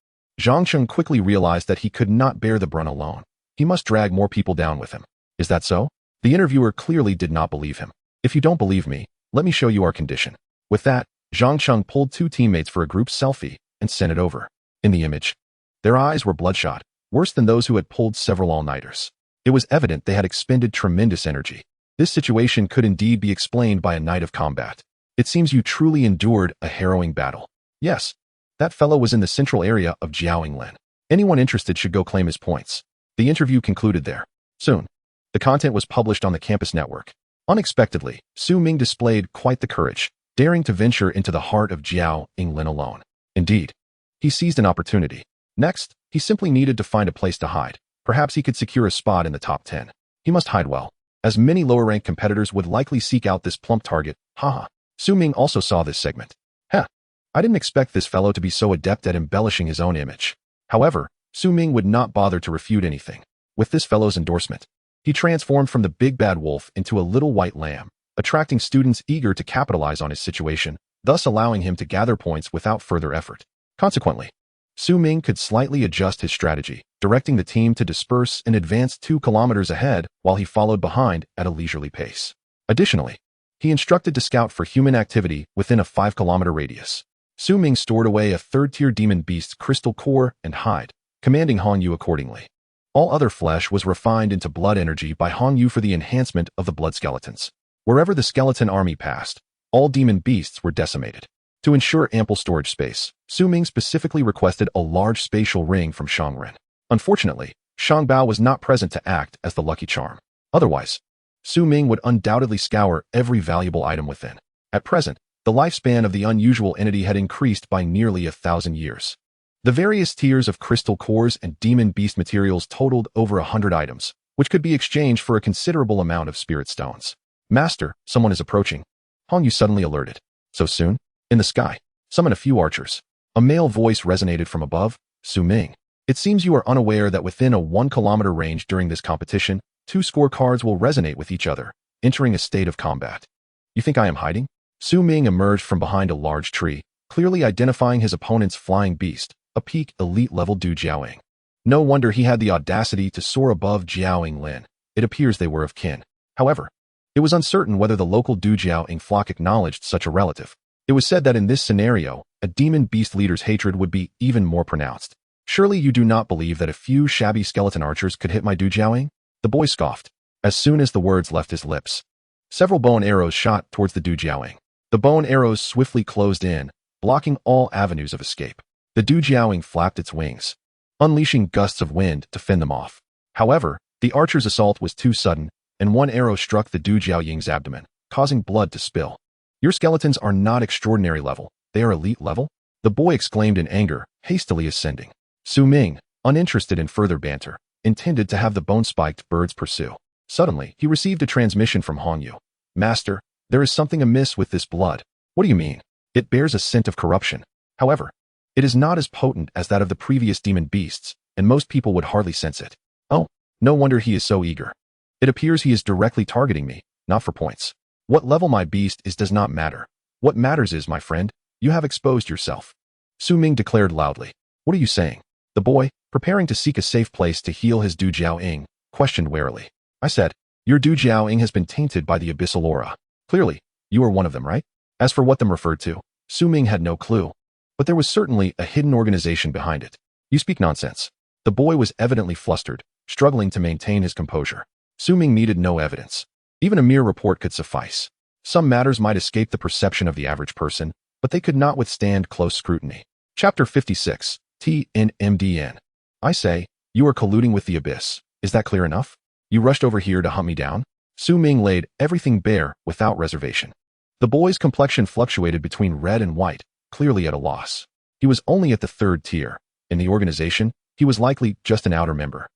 Zhang Cheng quickly realized that he could not bear the brunt alone. He must drag more people down with him. Is that so? The interviewer clearly did not believe him. If you don't believe me, let me show you our condition. With that, Zhang Cheng pulled 2 teammates for a group selfie and sent it over. In the image, their eyes were bloodshot, worse than those who had pulled several all-nighters. It was evident they had expended tremendous energy. This situation could indeed be explained by a night of combat. It seems you truly endured a harrowing battle. Yes, that fellow was in the central area of Jiaoyinglin. Anyone interested should go claim his points. The interview concluded there. Soon, the content was published on the campus network. Unexpectedly, Ming displayed quite the courage, daring to venture into the heart of Jiaoyinglin alone. Indeed, he seized an opportunity. Next, he simply needed to find a place to hide. Perhaps he could secure a spot in the top 10. He must hide well, as many lower-ranked competitors would likely seek out this plump target. Haha. Ming also saw this segment. I didn't expect this fellow to be so adept at embellishing his own image. However, Ming would not bother to refute anything. With this fellow's endorsement, he transformed from the big bad wolf into a little white lamb, attracting students eager to capitalize on his situation, thus allowing him to gather points without further effort. Consequently, Ming could slightly adjust his strategy, directing the team to disperse and advance 2 kilometers ahead while he followed behind at a leisurely pace. Additionally, he instructed to scout for human activity within a 5-kilometer radius. Ming stored away a 3rd-tier demon beast's crystal core and hide, commanding Hongyu accordingly. All other flesh was refined into blood energy by Hongyu for the enhancement of the blood skeletons. Wherever the skeleton army passed, all demon beasts were decimated. To ensure ample storage space, Ming specifically requested a large spatial ring from Shangren. Unfortunately, Shangbao was not present to act as the lucky charm. Otherwise, Ming would undoubtedly scour every valuable item within. At present, the lifespan of the unusual entity had increased by nearly 1,000 years. The various tiers of crystal cores and demon beast materials totaled over 100 items, which could be exchanged for a considerable amount of spirit stones. Master, someone is approaching. Hongyu suddenly alerted. So soon? In the sky, summon a few archers. A male voice resonated from above. Ming. It seems you are unaware that within a 1-kilometer range during this competition, 2 scorecards will resonate with each other, entering a state of combat. You think I am hiding? Ming emerged from behind a large tree, clearly identifying his opponent's flying beast, a peak elite-level Du Jiaoying. No wonder he had the audacity to soar above Jiaoyinglin. It appears they were of kin. However, it was uncertain whether the local Du Jiaoying flock acknowledged such a relative. It was said that in this scenario, a demon beast leader's hatred would be even more pronounced. Surely you do not believe that a few shabby skeleton archers could hit my Du Jiaoying? The boy scoffed. As soon as the words left his lips, several bow and arrows shot towards the Du Jiaoying. The bow and arrows swiftly closed in, blocking all avenues of escape. The Du Jiaoying flapped its wings, unleashing gusts of wind to fend them off. However, the archer's assault was too sudden, and one arrow struck the Du Jiaoying's abdomen, causing blood to spill. Your skeletons are not extraordinary level, they are elite level? The boy exclaimed in anger, hastily ascending. Ming, uninterested in further banter, intended to have the bone-spiked birds pursue. Suddenly, he received a transmission from Hongyu. Master, there is something amiss with this blood. What do you mean? It bears a scent of corruption. However, it is not as potent as that of the previous demon beasts, and most people would hardly sense it. Oh, no wonder he is so eager. It appears he is directly targeting me, not for points. What level my beast is does not matter. What matters is, my friend, you have exposed yourself. Ming declared loudly. What are you saying? The boy, preparing to seek a safe place to heal his Du Jiaoying, questioned warily. I said, your Du Jiaoying has been tainted by the abyssal aura. Clearly, you are one of them, right? As for what them referred to, Ming had no clue. But there was certainly a hidden organization behind it. You speak nonsense. The boy was evidently flustered, struggling to maintain his composure. Ming needed no evidence. Even a mere report could suffice. Some matters might escape the perception of the average person, but they could not withstand close scrutiny. Chapter 56. TNMDN. I say, you are colluding with the abyss. Is that clear enough? You rushed over here to hunt me down? Ming laid everything bare without reservation. The boy's complexion fluctuated between red and white, clearly at a loss. He was only at the 3rd tier. In the organization, he was likely just an outer member.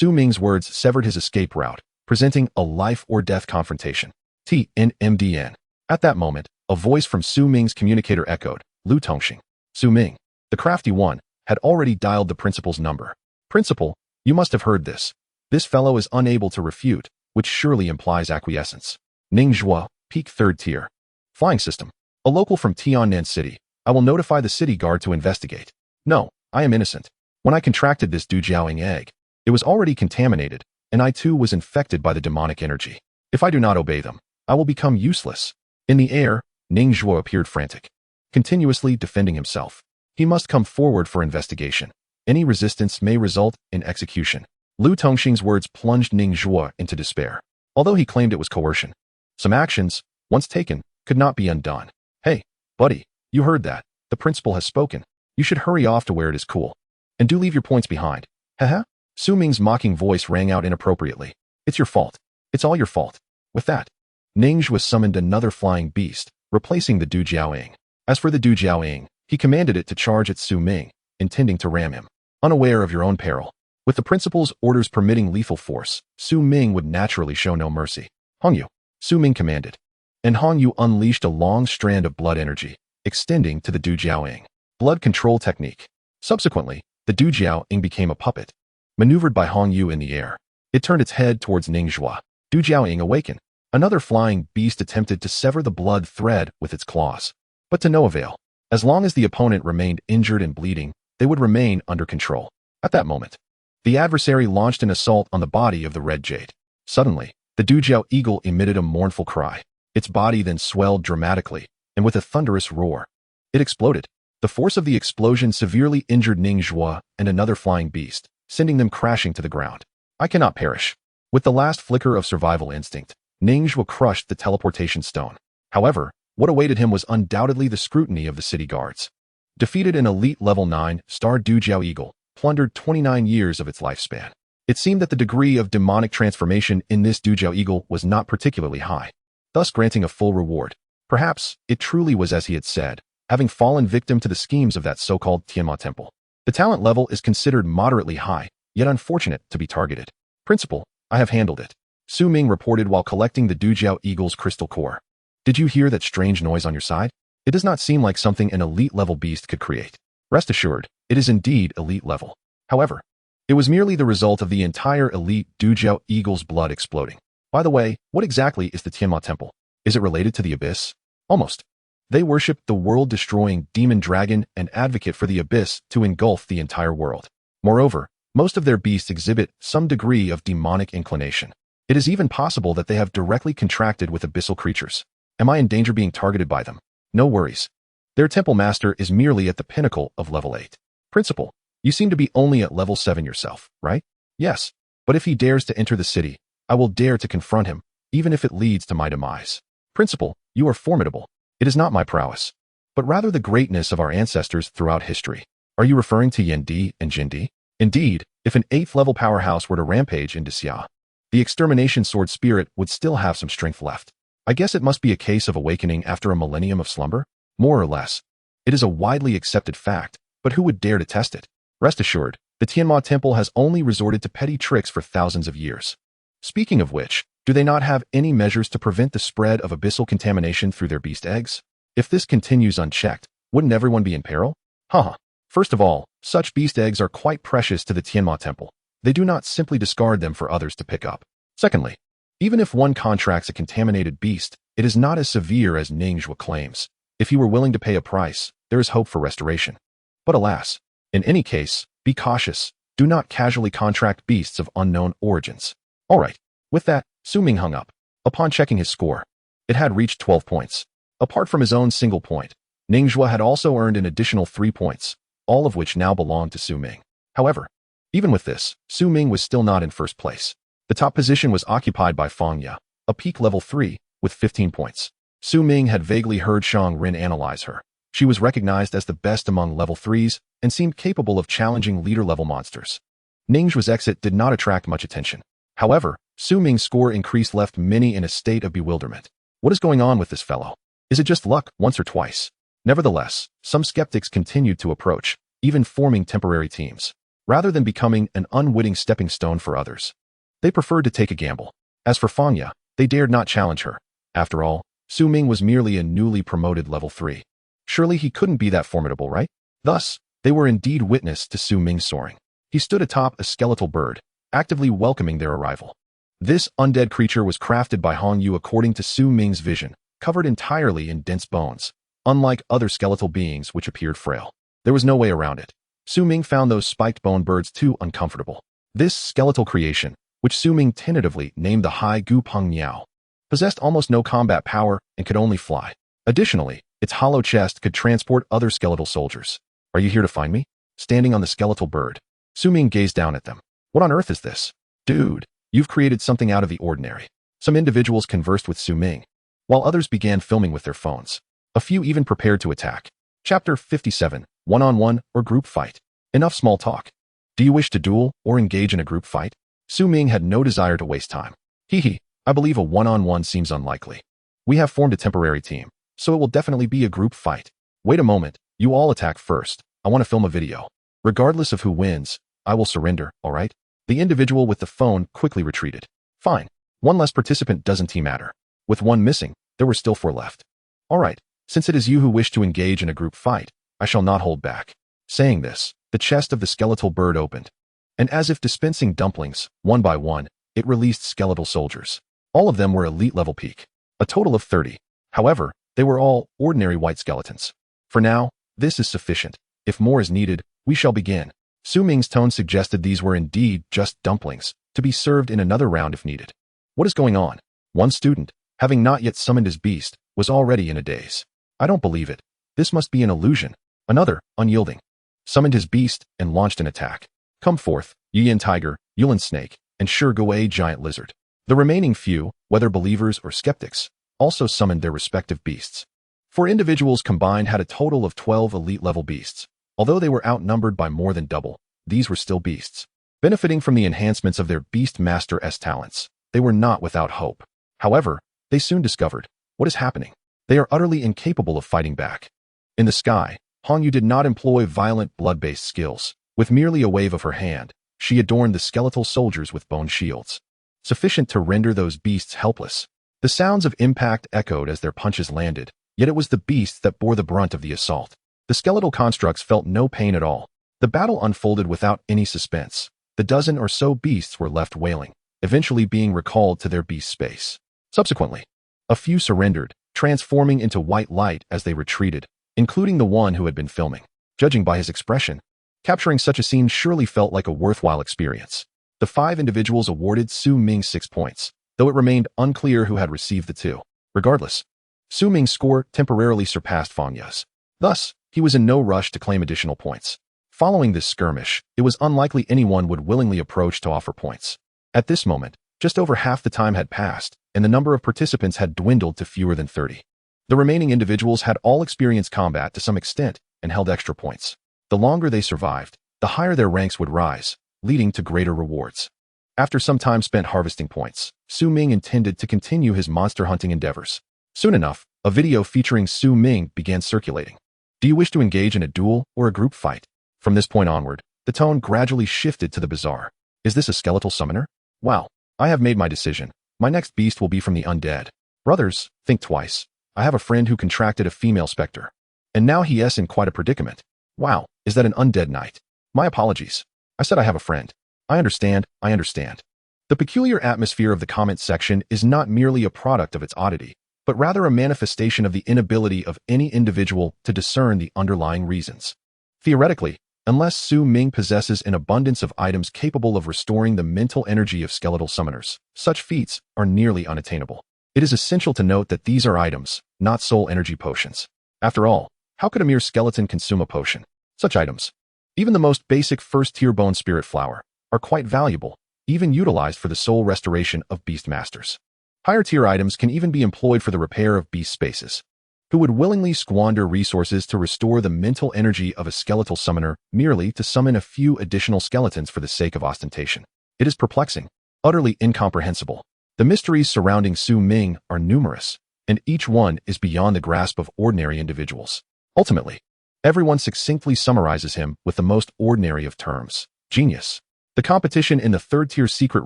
Ming's words severed his escape route, presenting a life-or-death confrontation. TNMDN. At that moment, a voice from Ming's communicator echoed, Lu Tongxing. Ming, the crafty one, had already dialed the principal's number. Principal, you must have heard this. This fellow is unable to refute, which surely implies acquiescence. Ning Zhuo, peak 3rd tier. Flying system. A local from Tiannan City. I will notify the city guard to investigate. No, I am innocent. When I contracted this Du Jiaoying egg, It was already contaminated, and I too was infected by the demonic energy. If I do not obey them, I will become useless. In the air, Ning Zhuo appeared frantic, continuously defending himself. He must come forward for investigation. Any resistance may result in execution. Lu Tongxing's words plunged Ning Zhuo into despair. Although he claimed it was coercion, some actions, once taken, could not be undone. Hey, buddy, you heard that. The principal has spoken. You should hurry off to where it is cool. And do leave your points behind. Haha. Su Ming's mocking voice rang out inappropriately. It's your fault. It's all your fault. With that, Ning Zhuo summoned another flying beast, replacing the Du Jiaoying. As for the Du Jiaoying, he commanded it to charge at Su Ming, intending to ram him. Unaware of your own peril. With the principal's orders permitting lethal force, Su Ming would naturally show no mercy. Hongyu, Su Ming commanded. And Hongyu unleashed a long strand of blood energy, extending to the Du Jiaoying. Blood control technique. Subsequently, the Du Jiaoying became a puppet, maneuvered by Hongyu in the air. It turned its head towards Ning Zhuo. Du Jiaoying awakened. Another flying beast attempted to sever the blood thread with its claws, but to no avail. As long as the opponent remained injured and bleeding, they would remain under control. At that moment, the adversary launched an assault on the body of the red jade. Suddenly, the Du Jiao eagle emitted a mournful cry. Its body then swelled dramatically, and with a thunderous roar, it exploded. The force of the explosion severely injured Ning Zhuo and another flying beast, sending them crashing to the ground. I cannot perish. With the last flicker of survival instinct, Ning Zhuo crushed the teleportation stone. However, what awaited him was undoubtedly the scrutiny of the city guards. Defeated an elite level 9-star Du Jiao eagle, plundered 29 years of its lifespan. It seemed that the degree of demonic transformation in this Du Jiao eagle was not particularly high, thus granting a full reward. Perhaps it truly was as he had said, having fallen victim to the schemes of that so-called Tianma temple. The talent level is considered moderately high, yet unfortunate to be targeted. Principal, I have handled it. Su Ming reported while collecting the Du Jiao eagle's crystal core. Did you hear that strange noise on your side? It does not seem like something an elite-level beast could create. Rest assured, it is indeed elite level. However, it was merely the result of the entire elite Du Jiao eagle's blood exploding. By the way, what exactly is the Tianma temple? Is it related to the Abyss? Almost. They worship the world-destroying demon dragon and advocate for the Abyss to engulf the entire world. Moreover, most of their beasts exhibit some degree of demonic inclination. It is even possible that they have directly contracted with abyssal creatures. Am I in danger being targeted by them? No worries. Their temple master is merely at the pinnacle of level 8. Principal, you seem to be only at level 7 yourself, right? Yes, but if he dares to enter the city, I will dare to confront him, even if it leads to my demise. Principal, you are formidable. It is not my prowess, but rather the greatness of our ancestors throughout history. Are you referring to Yendi and Jindi? Indeed, if an 8th level powerhouse were to rampage into Xia, the extermination sword spirit would still have some strength left. I guess it must be a case of awakening after a millennium of slumber? More or less. It is a widely accepted fact, but who would dare to test it? Rest assured, the Tianma temple has only resorted to petty tricks for thousands of years. Speaking of which, do they not have any measures to prevent the spread of abyssal contamination through their beast eggs? If this continues unchecked, wouldn't everyone be in peril? Haha. First of all, such beast eggs are quite precious to the Tianma temple. They do not simply discard them for others to pick up. Secondly, even if one contracts a contaminated beast, it is not as severe as Ning Zhuo claims. If he were willing to pay a price, there is hope for restoration. But alas, in any case, be cautious. Do not casually contract beasts of unknown origins. All right. With that, Su Ming hung up. Upon checking his score, it had reached 12 points. Apart from his own single point, Ning Zhuo had also earned an additional 3 points, all of which now belonged to Su Ming. However, even with this, Su Ming was still not in first place. The top position was occupied by Fang Ya, a peak level 3, with 15 points. Su Ming had vaguely heard Shang Rin analyze her. She was recognized as the best among level 3s and seemed capable of challenging leader-level monsters. Ning Zhuo's exit did not attract much attention. However, Su Ming's score increase left many in a state of bewilderment. What is going on with this fellow? Is it just luck once or twice? Nevertheless, some skeptics continued to approach, even forming temporary teams. Rather than becoming an unwitting stepping stone for others, they preferred to take a gamble. As for Fang Ya, they dared not challenge her. After all, Su Ming was merely a newly promoted level 3. Surely he couldn't be that formidable, right? Thus, they were indeed witness to Su Ming soaring. He stood atop a skeletal bird, actively welcoming their arrival. This undead creature was crafted by Hongyu according to Su Ming's vision, covered entirely in dense bones, unlike other skeletal beings which appeared frail. There was no way around it. Su Ming found those spiked bone birds too uncomfortable. This skeletal creation, which Su Ming tentatively named the Hai Gu Peng Miao, possessed almost no combat power and could only fly. Additionally, its hollow chest could transport other skeletal soldiers. Are you here to find me? Standing on the skeletal bird, Su Ming gazed down at them. What on earth is this? Dude, you've created something out of the ordinary. Some individuals conversed with Su Ming, while others began filming with their phones. A few even prepared to attack. Chapter 57, One-on-one or Group Fight. Enough small talk. Do you wish to duel or engage in a group fight? Su Ming had no desire to waste time. Hee, I believe a one-on-one seems unlikely. We have formed a temporary team, so it will definitely be a group fight. Wait a moment, you all attack first. I want to film a video. Regardless of who wins, I will surrender, alright? The individual with the phone quickly retreated. Fine. One less participant doesn't matter. With one missing, there were still 4 left. Alright, since it is you who wish to engage in a group fight, I shall not hold back. Saying this, the chest of the skeletal bird opened. And as if dispensing dumplings, one by one, it released skeletal soldiers. All of them were elite level peak. A total of 30. However, they were all ordinary white skeletons. For now, this is sufficient. If more is needed, we shall begin. Su Ming's tone suggested these were indeed just dumplings, to be served in another round if needed. What is going on? One student, having not yet summoned his beast, was already in a daze. I don't believe it. This must be an illusion. Another, unyielding, summoned his beast and launched an attack. Come forth, Yiyan tiger, Yulin snake, and Shirgui giant lizard. The remaining few, whether believers or skeptics, also summoned their respective beasts. 4 individuals combined had a total of 12 elite-level beasts. Although they were outnumbered by more than double, these were still beasts. Benefiting from the enhancements of their Beast Master's talents, they were not without hope. However, they soon discovered, what is happening? They are utterly incapable of fighting back. In the sky, Hongyu did not employ violent blood-based skills. With merely a wave of her hand, she adorned the skeletal soldiers with bone shields, sufficient to render those beasts helpless. The sounds of impact echoed as their punches landed, yet it was the beasts that bore the brunt of the assault. The skeletal constructs felt no pain at all. The battle unfolded without any suspense. The dozen or so beasts were left wailing, eventually being recalled to their beast space. Subsequently, a few surrendered, transforming into white light as they retreated, including the one who had been filming. Judging by his expression, capturing such a scene surely felt like a worthwhile experience. The 5 individuals awarded Su Ming 6 points, though it remained unclear who had received the 2. Regardless, Su Ming's score temporarily surpassed Fang Ye's. Thus, he was in no rush to claim additional points. Following this skirmish, it was unlikely anyone would willingly approach to offer points. At this moment, just over half the time had passed, and the number of participants had dwindled to fewer than 30. The remaining individuals had all experienced combat to some extent and held extra points. The longer they survived, the higher their ranks would rise, leading to greater rewards. After some time spent harvesting points, Su Ming intended to continue his monster hunting endeavors. Soon enough, a video featuring Su Ming began circulating. Do you wish to engage in a duel or a group fight? From this point onward, the tone gradually shifted to the bizarre. Is this a skeletal summoner? Wow, I have made my decision. My next beast will be from the undead. Brothers, think twice. I have a friend who contracted a female specter, and now he is in quite a predicament. Wow, is that an undead knight? My apologies. I said I have a friend. I understand. The peculiar atmosphere of the comment section is not merely a product of its oddity, but rather a manifestation of the inability of any individual to discern the underlying reasons. Theoretically, unless Su Ming possesses an abundance of items capable of restoring the mental energy of skeletal summoners, such feats are nearly unattainable. It is essential to note that these are items, not soul energy potions. After all, how could a mere skeleton consume a potion? Such items, even the most basic first-tier bone spirit flower, are quite valuable, even utilized for the soul restoration of beast masters. Higher-tier items can even be employed for the repair of beast spaces. Who would willingly squander resources to restore the mental energy of a skeletal summoner merely to summon a few additional skeletons for the sake of ostentation? It is perplexing, utterly incomprehensible. The mysteries surrounding Su Ming are numerous, and each one is beyond the grasp of ordinary individuals. Ultimately, everyone succinctly summarizes him with the most ordinary of terms: genius. The competition in the 3rd-tier secret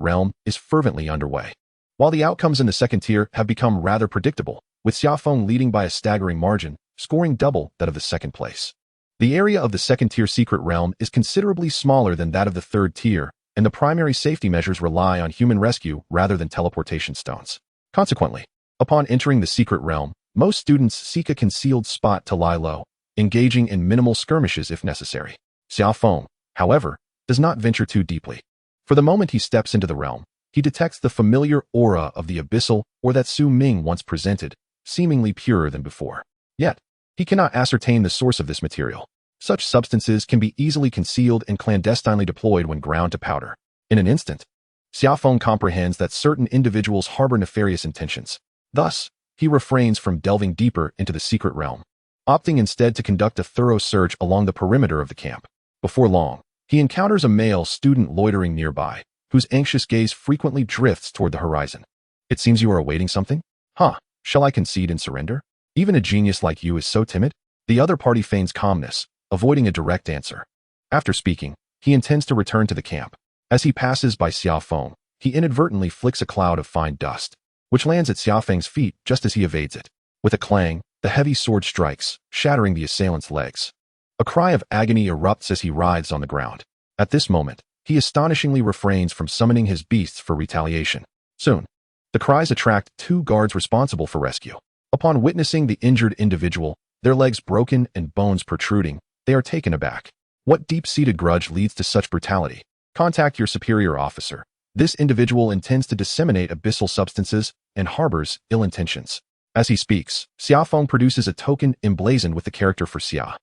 realm is fervently underway. While the outcomes in the 2nd tier have become rather predictable, with Xiaofeng leading by a staggering margin, scoring double that of the 2nd place. The area of the 2nd-tier secret realm is considerably smaller than that of the 3rd tier, and the primary safety measures rely on human rescue rather than teleportation stones. Consequently, upon entering the secret realm, most students seek a concealed spot to lie low, engaging in minimal skirmishes if necessary. Xiaofeng, however, does not venture too deeply. For the moment he steps into the realm, he detects the familiar aura of the abyssal or that Su Ming once presented, seemingly purer than before. Yet, he cannot ascertain the source of this material. Such substances can be easily concealed and clandestinely deployed when ground to powder. In an instant, Xiaofeng comprehends that certain individuals harbor nefarious intentions. Thus, he refrains from delving deeper into the secret realm, opting instead to conduct a thorough search along the perimeter of the camp. Before long, he encounters a male student loitering nearby, whose anxious gaze frequently drifts toward the horizon. It seems you are awaiting something? Huh, shall I concede and surrender? Even a genius like you is so timid? The other party feigns calmness, avoiding a direct answer. After speaking, he intends to return to the camp. As he passes by Xiaofeng, he inadvertently flicks a cloud of fine dust, which lands at Xiaofeng's feet just as he evades it. With a clang, the heavy sword strikes, shattering the assailant's legs. A cry of agony erupts as he writhes on the ground. At this moment, he astonishingly refrains from summoning his beasts for retaliation. Soon, the cries attract 2 guards responsible for rescue. Upon witnessing the injured individual, their legs broken and bones protruding, they are taken aback. What deep-seated grudge leads to such brutality? Contact your superior officer. This individual intends to disseminate abyssal substances and harbors ill intentions. As he speaks, Xiaofeng produces a token emblazoned with the character for Xia.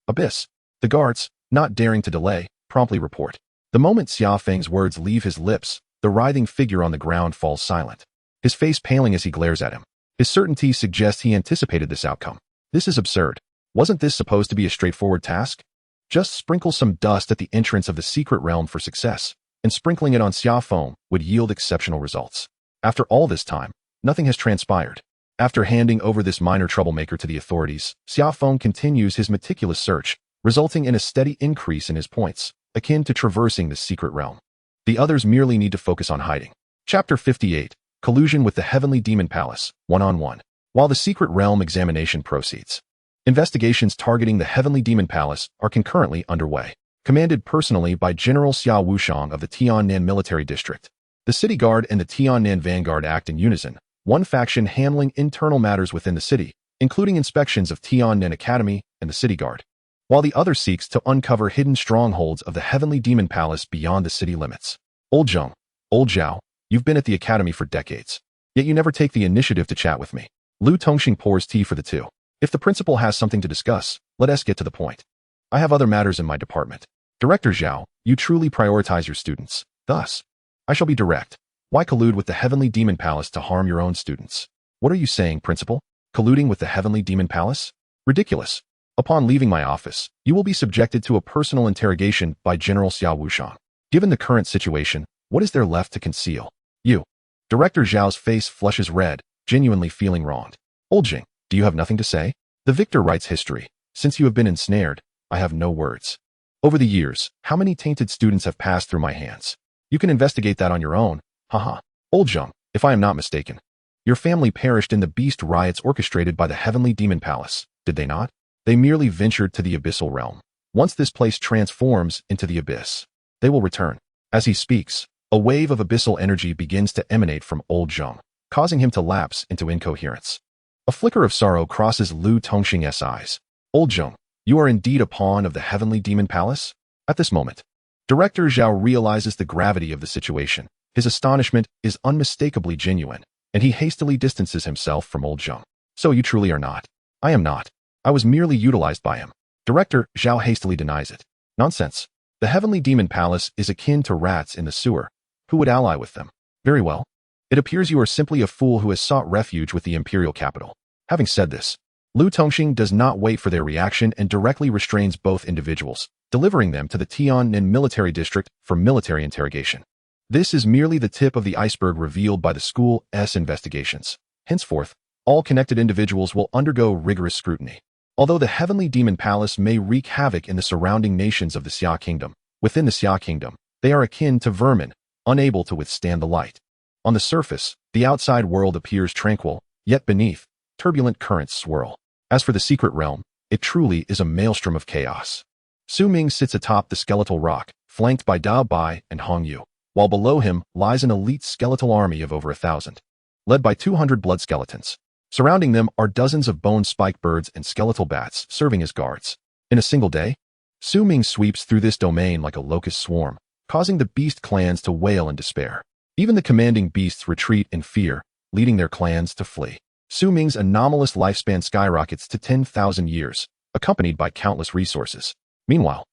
Abyss. The guards, not daring to delay, promptly report. The moment Xiaofeng's words leave his lips, the writhing figure on the ground falls silent, his face paling as he glares at him. His certainty suggests he anticipated this outcome. This is absurd. Wasn't this supposed to be a straightforward task? Just sprinkle some dust at the entrance of the secret realm for success, and sprinkling it on Xiaofeng would yield exceptional results. After all this time, nothing has transpired. After handing over this minor troublemaker to the authorities, Xiaofeng continues his meticulous search, resulting in a steady increase in his points, akin to traversing the secret realm. The others merely need to focus on hiding. Chapter 58. Collusion with the Heavenly Demon Palace, 1-on-1. While the secret realm examination proceeds, investigations targeting the Heavenly Demon Palace are concurrently underway. Commanded personally by General Xia Wushang of the Tiannan Military District, the City Guard and the Tiannan Vanguard act in unison, one faction handling internal matters within the city, including inspections of Tiannan Academy and the City Guard, while the other seeks to uncover hidden strongholds of the Heavenly Demon Palace beyond the city limits. Old Zhao, you've been at the academy for decades, yet you never take the initiative to chat with me. Lu Tongxing pours tea for the two. If the principal has something to discuss, let us get to the point. I have other matters in my department. Director Zhao, you truly prioritize your students. Thus, I shall be direct. Why collude with the Heavenly Demon Palace to harm your own students? What are you saying, Principal? Colluding with the Heavenly Demon Palace? Ridiculous. Upon leaving my office, you will be subjected to a personal interrogation by General Xia Wushang. Given the current situation, what is there left to conceal? You. Director Zhao's face flushes red, genuinely feeling wronged. Old Jing, do you have nothing to say? The victor writes history. Since you have been ensnared, I have no words. Over the years, how many tainted students have passed through my hands? You can investigate that on your own. Haha. Old Zhang, if I am not mistaken, your family perished in the beast riots orchestrated by the Heavenly Demon Palace, did they not? They merely ventured to the abyssal realm. Once this place transforms into the abyss, they will return. As he speaks, a wave of abyssal energy begins to emanate from Old Zhang, causing him to lapse into incoherence. A flicker of sorrow crosses Lu Tongxing's eyes. Old Zhang, you are indeed a pawn of the Heavenly Demon Palace? At this moment, Director Zhao realizes the gravity of the situation. His astonishment is unmistakably genuine, and he hastily distances himself from Old Zhang. So you truly are not. I am not. I was merely utilized by him. Director Zhao hastily denies it. Nonsense. The Heavenly Demon Palace is akin to rats in the sewer. Who would ally with them? Very well. It appears you are simply a fool who has sought refuge with the imperial capital. Having said this, Lu Tongxing does not wait for their reaction and directly restrains both individuals, delivering them to the Tiannan Military District for military interrogation. This is merely the tip of the iceberg revealed by the school's investigations. Henceforth, all connected individuals will undergo rigorous scrutiny. Although the Heavenly Demon Palace may wreak havoc in the surrounding nations of the Xia Kingdom, within the Xia Kingdom, they are akin to vermin, unable to withstand the light. On the surface, the outside world appears tranquil, yet beneath, turbulent currents swirl. As for the secret realm, it truly is a maelstrom of chaos. Su Ming sits atop the skeletal rock, flanked by Dao Bai and Hong Yu, while below him lies an elite skeletal army of over 1,000, led by 200 blood skeletons. Surrounding them are dozens of bone spike birds and skeletal bats serving as guards. In a single day, Su Ming sweeps through this domain like a locust swarm, causing the beast clans to wail in despair. Even the commanding beasts retreat in fear, leading their clans to flee. Su Ming's anomalous lifespan skyrockets to 10,000 years, accompanied by countless resources. Meanwhile,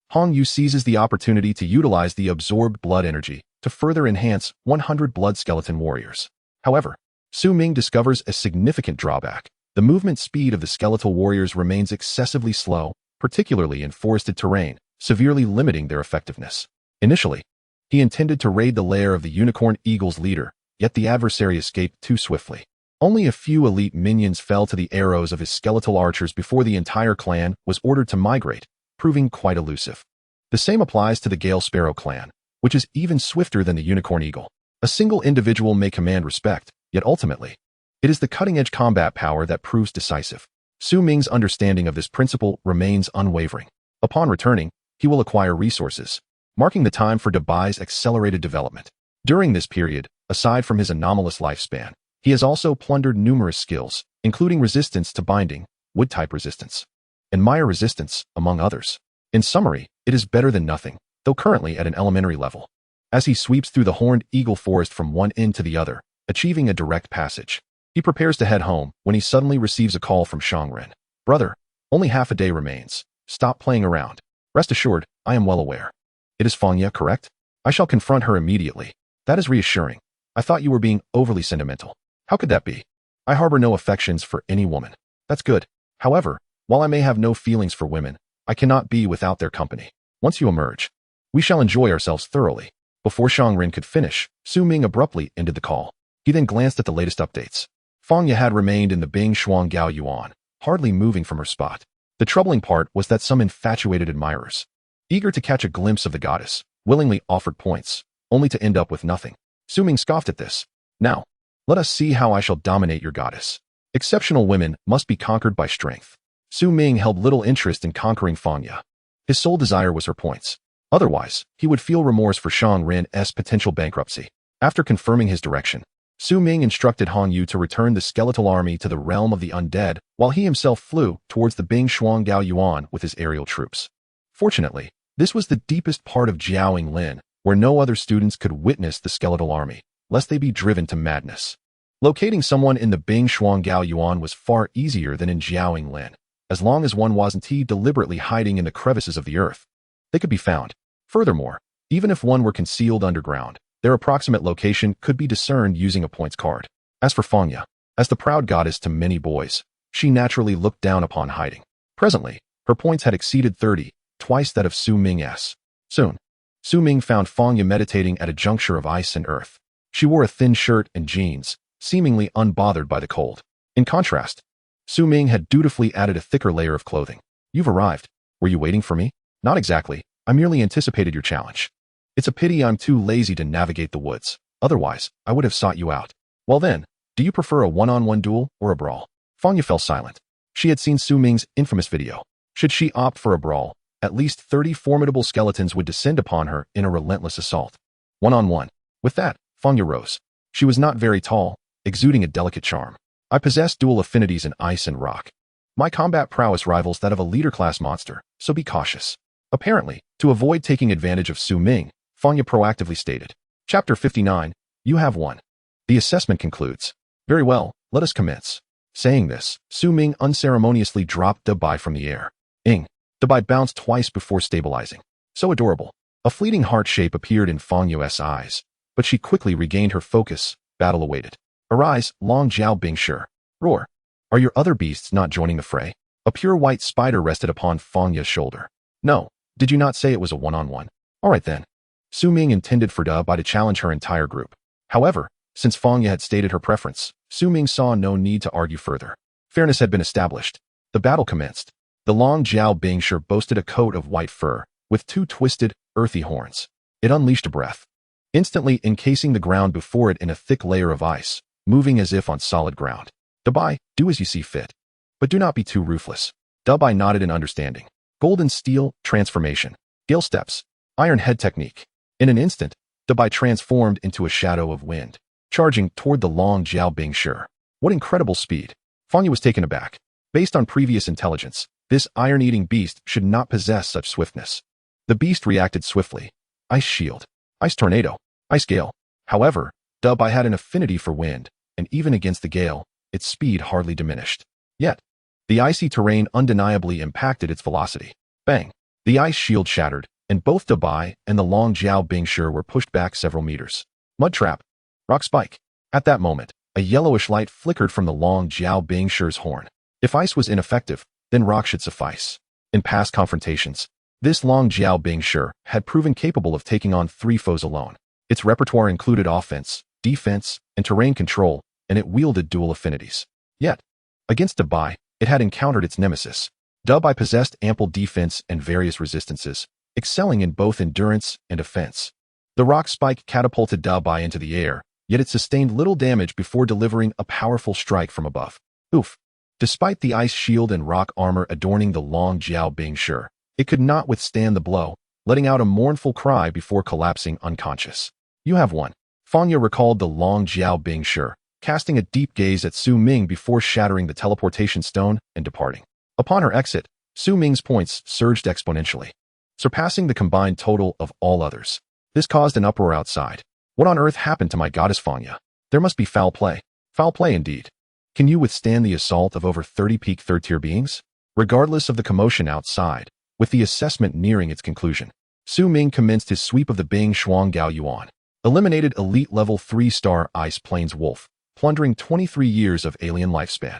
Hong Yu seizes the opportunity to utilize the absorbed blood energy to further enhance 100 blood skeleton warriors. However, Su Ming discovers a significant drawback. The movement speed of the skeletal warriors remains excessively slow, particularly in forested terrain, severely limiting their effectiveness. Initially, he intended to raid the lair of the Unicorn Eagle's leader, yet the adversary escaped too swiftly. Only a few elite minions fell to the arrows of his skeletal archers before the entire clan was ordered to migrate, proving quite elusive. The same applies to the Gale Sparrow clan, which is even swifter than the Unicorn Eagle. A single individual may command respect, yet ultimately, it is the cutting-edge combat power that proves decisive. Su Ming's understanding of this principle remains unwavering. Upon returning, he will acquire resources, marking the time for Dabai's accelerated development. During this period, aside from his anomalous lifespan, he has also plundered numerous skills, including resistance to binding, wood-type resistance, and mire resistance, among others. In summary, it is better than nothing, though currently at an elementary level. As he sweeps through the Horned Eagle Forest from one end to the other, achieving a direct passage, he prepares to head home when he suddenly receives a call from Shangren. "Brother, only half a day remains. Stop playing around. Rest assured, I am well aware." "It is Fangya, correct? I shall confront her immediately." "That is reassuring. I thought you were being overly sentimental." "How could that be? I harbor no affections for any woman." "That's good. However, while I may have no feelings for women, I cannot be without their company. Once you emerge, we shall enjoy ourselves thoroughly." Before Shangren could finish, Su Ming abruptly ended the call. He then glanced at the latest updates. Fangya had remained in the Bing Shuang Gao Yuan, hardly moving from her spot. The troubling part was that some infatuated admirers, eager to catch a glimpse of the goddess, willingly offered points, only to end up with nothing. Su Ming scoffed at this. "Now, let us see how I shall dominate your goddess." Exceptional women must be conquered by strength. Su Ming held little interest in conquering Fangya. His sole desire was her points. Otherwise, he would feel remorse for Shangren's potential bankruptcy. After confirming his direction, Su Ming instructed Hong Yu to return the skeletal army to the realm of the undead, while he himself flew towards the Bing Shuang Gao Yuan with his aerial troops. Fortunately, this was the deepest part of Jiaoing Lin, where no other students could witness the skeletal army, lest they be driven to madness. Locating someone in the Bing Shuang Gao Yuan was far easier than in Jiaoing Lin. As long as one wasn't deliberately hiding in the crevices of the earth, they could be found. Furthermore, even if one were concealed underground, their approximate location could be discerned using a points card. As for Fangya, as the proud goddess to many boys, she naturally looked down upon hiding. Presently, her points had exceeded 30, twice that of Su Ming's. Soon, Su Ming found Fangya meditating at a juncture of ice and earth. She wore a thin shirt and jeans, seemingly unbothered by the cold. In contrast, Su Ming had dutifully added a thicker layer of clothing. "You've arrived. Were you waiting for me?" "Not exactly. I merely anticipated your challenge. It's a pity I'm too lazy to navigate the woods. Otherwise, I would have sought you out." "Well then, do you prefer a one-on-one duel or a brawl?" Fangya fell silent. She had seen Su Ming's infamous video. Should she opt for a brawl, at least 30 formidable skeletons would descend upon her in a relentless assault. One-on-one. With that, Fangya rose. She was not very tall, exuding a delicate charm. "I possess dual affinities in ice and rock. My combat prowess rivals that of a leader-class monster, so be cautious." Apparently, to avoid taking advantage of Su Ming, Fangya proactively stated. Chapter 59, You Have Won. The assessment concludes. "Very well, let us commence." Saying this, Su Ming unceremoniously dropped Dabai from the air. "Ing." Dabai bounced twice before stabilizing. So adorable. A fleeting heart shape appeared in Fangya's eyes, but she quickly regained her focus. Battle awaited. "Arise, Long Jiao Bingshi. Roar. Are your other beasts not joining the fray?" A pure white spider rested upon Fangya's shoulder. "No, did you not say it was a one-on-one? All right then." Su Ming intended for Dabai to challenge her entire group. However, since Fangya had stated her preference, Su Ming saw no need to argue further. Fairness had been established. The battle commenced. The Long Jiao Bingshi boasted a coat of white fur, with 2 twisted, earthy horns. It unleashed a breath, instantly encasing the ground before it in a thick layer of ice, moving as if on solid ground. "Dabai, do as you see fit. But do not be too ruthless." Dabai nodded in understanding. Golden steel, transformation. Gale steps. Iron head technique. In an instant, Dabai transformed into a shadow of wind, charging toward the Long Jiao Bingshi. What incredible speed. Fangya was taken aback. Based on previous intelligence, this iron-eating beast should not possess such swiftness. The beast reacted swiftly, ice shield, ice tornado, ice gale. However, Dubai had an affinity for wind, and even against the gale, its speed hardly diminished. Yet, the icy terrain undeniably impacted its velocity. Bang! The ice shield shattered, and both Dubai and the long Jiao Bingshe were pushed back several meters. Mud trap. Rock spike. At that moment, a yellowish light flickered from the long Jiao Bingshe's horn. If ice was ineffective, then rock should suffice. In past confrontations, this long Jiao Bingshe had proven capable of taking on 3 foes alone. Its repertoire included offense, defense, and terrain control, and it wielded dual affinities. Yet, against Dubai, it had encountered its nemesis. Dubai possessed ample defense and various resistances, excelling in both endurance and offense. The rock spike catapulted Dubai into the air, yet it sustained little damage before delivering a powerful strike from above. Oof! Despite the ice shield and rock armor adorning the long Jiao Bingshe, it could not withstand the blow, letting out a mournful cry before collapsing unconscious. You have won. Fanya recalled the long Jiao Bingshe, casting a deep gaze at Su Ming before shattering the teleportation stone and departing. Upon her exit, Su Ming's points surged exponentially, surpassing the combined total of all others. This caused an uproar outside. What on earth happened to my goddess Fanya? There must be foul play. Foul play indeed. Can you withstand the assault of over 30 peak third-tier beings? Regardless of the commotion outside, with the assessment nearing its conclusion, Su Ming commenced his sweep of the Bing Shuang Gao Yuan, eliminated elite level 3-star Ice Plains Wolf, plundering 23 years of alien lifespan.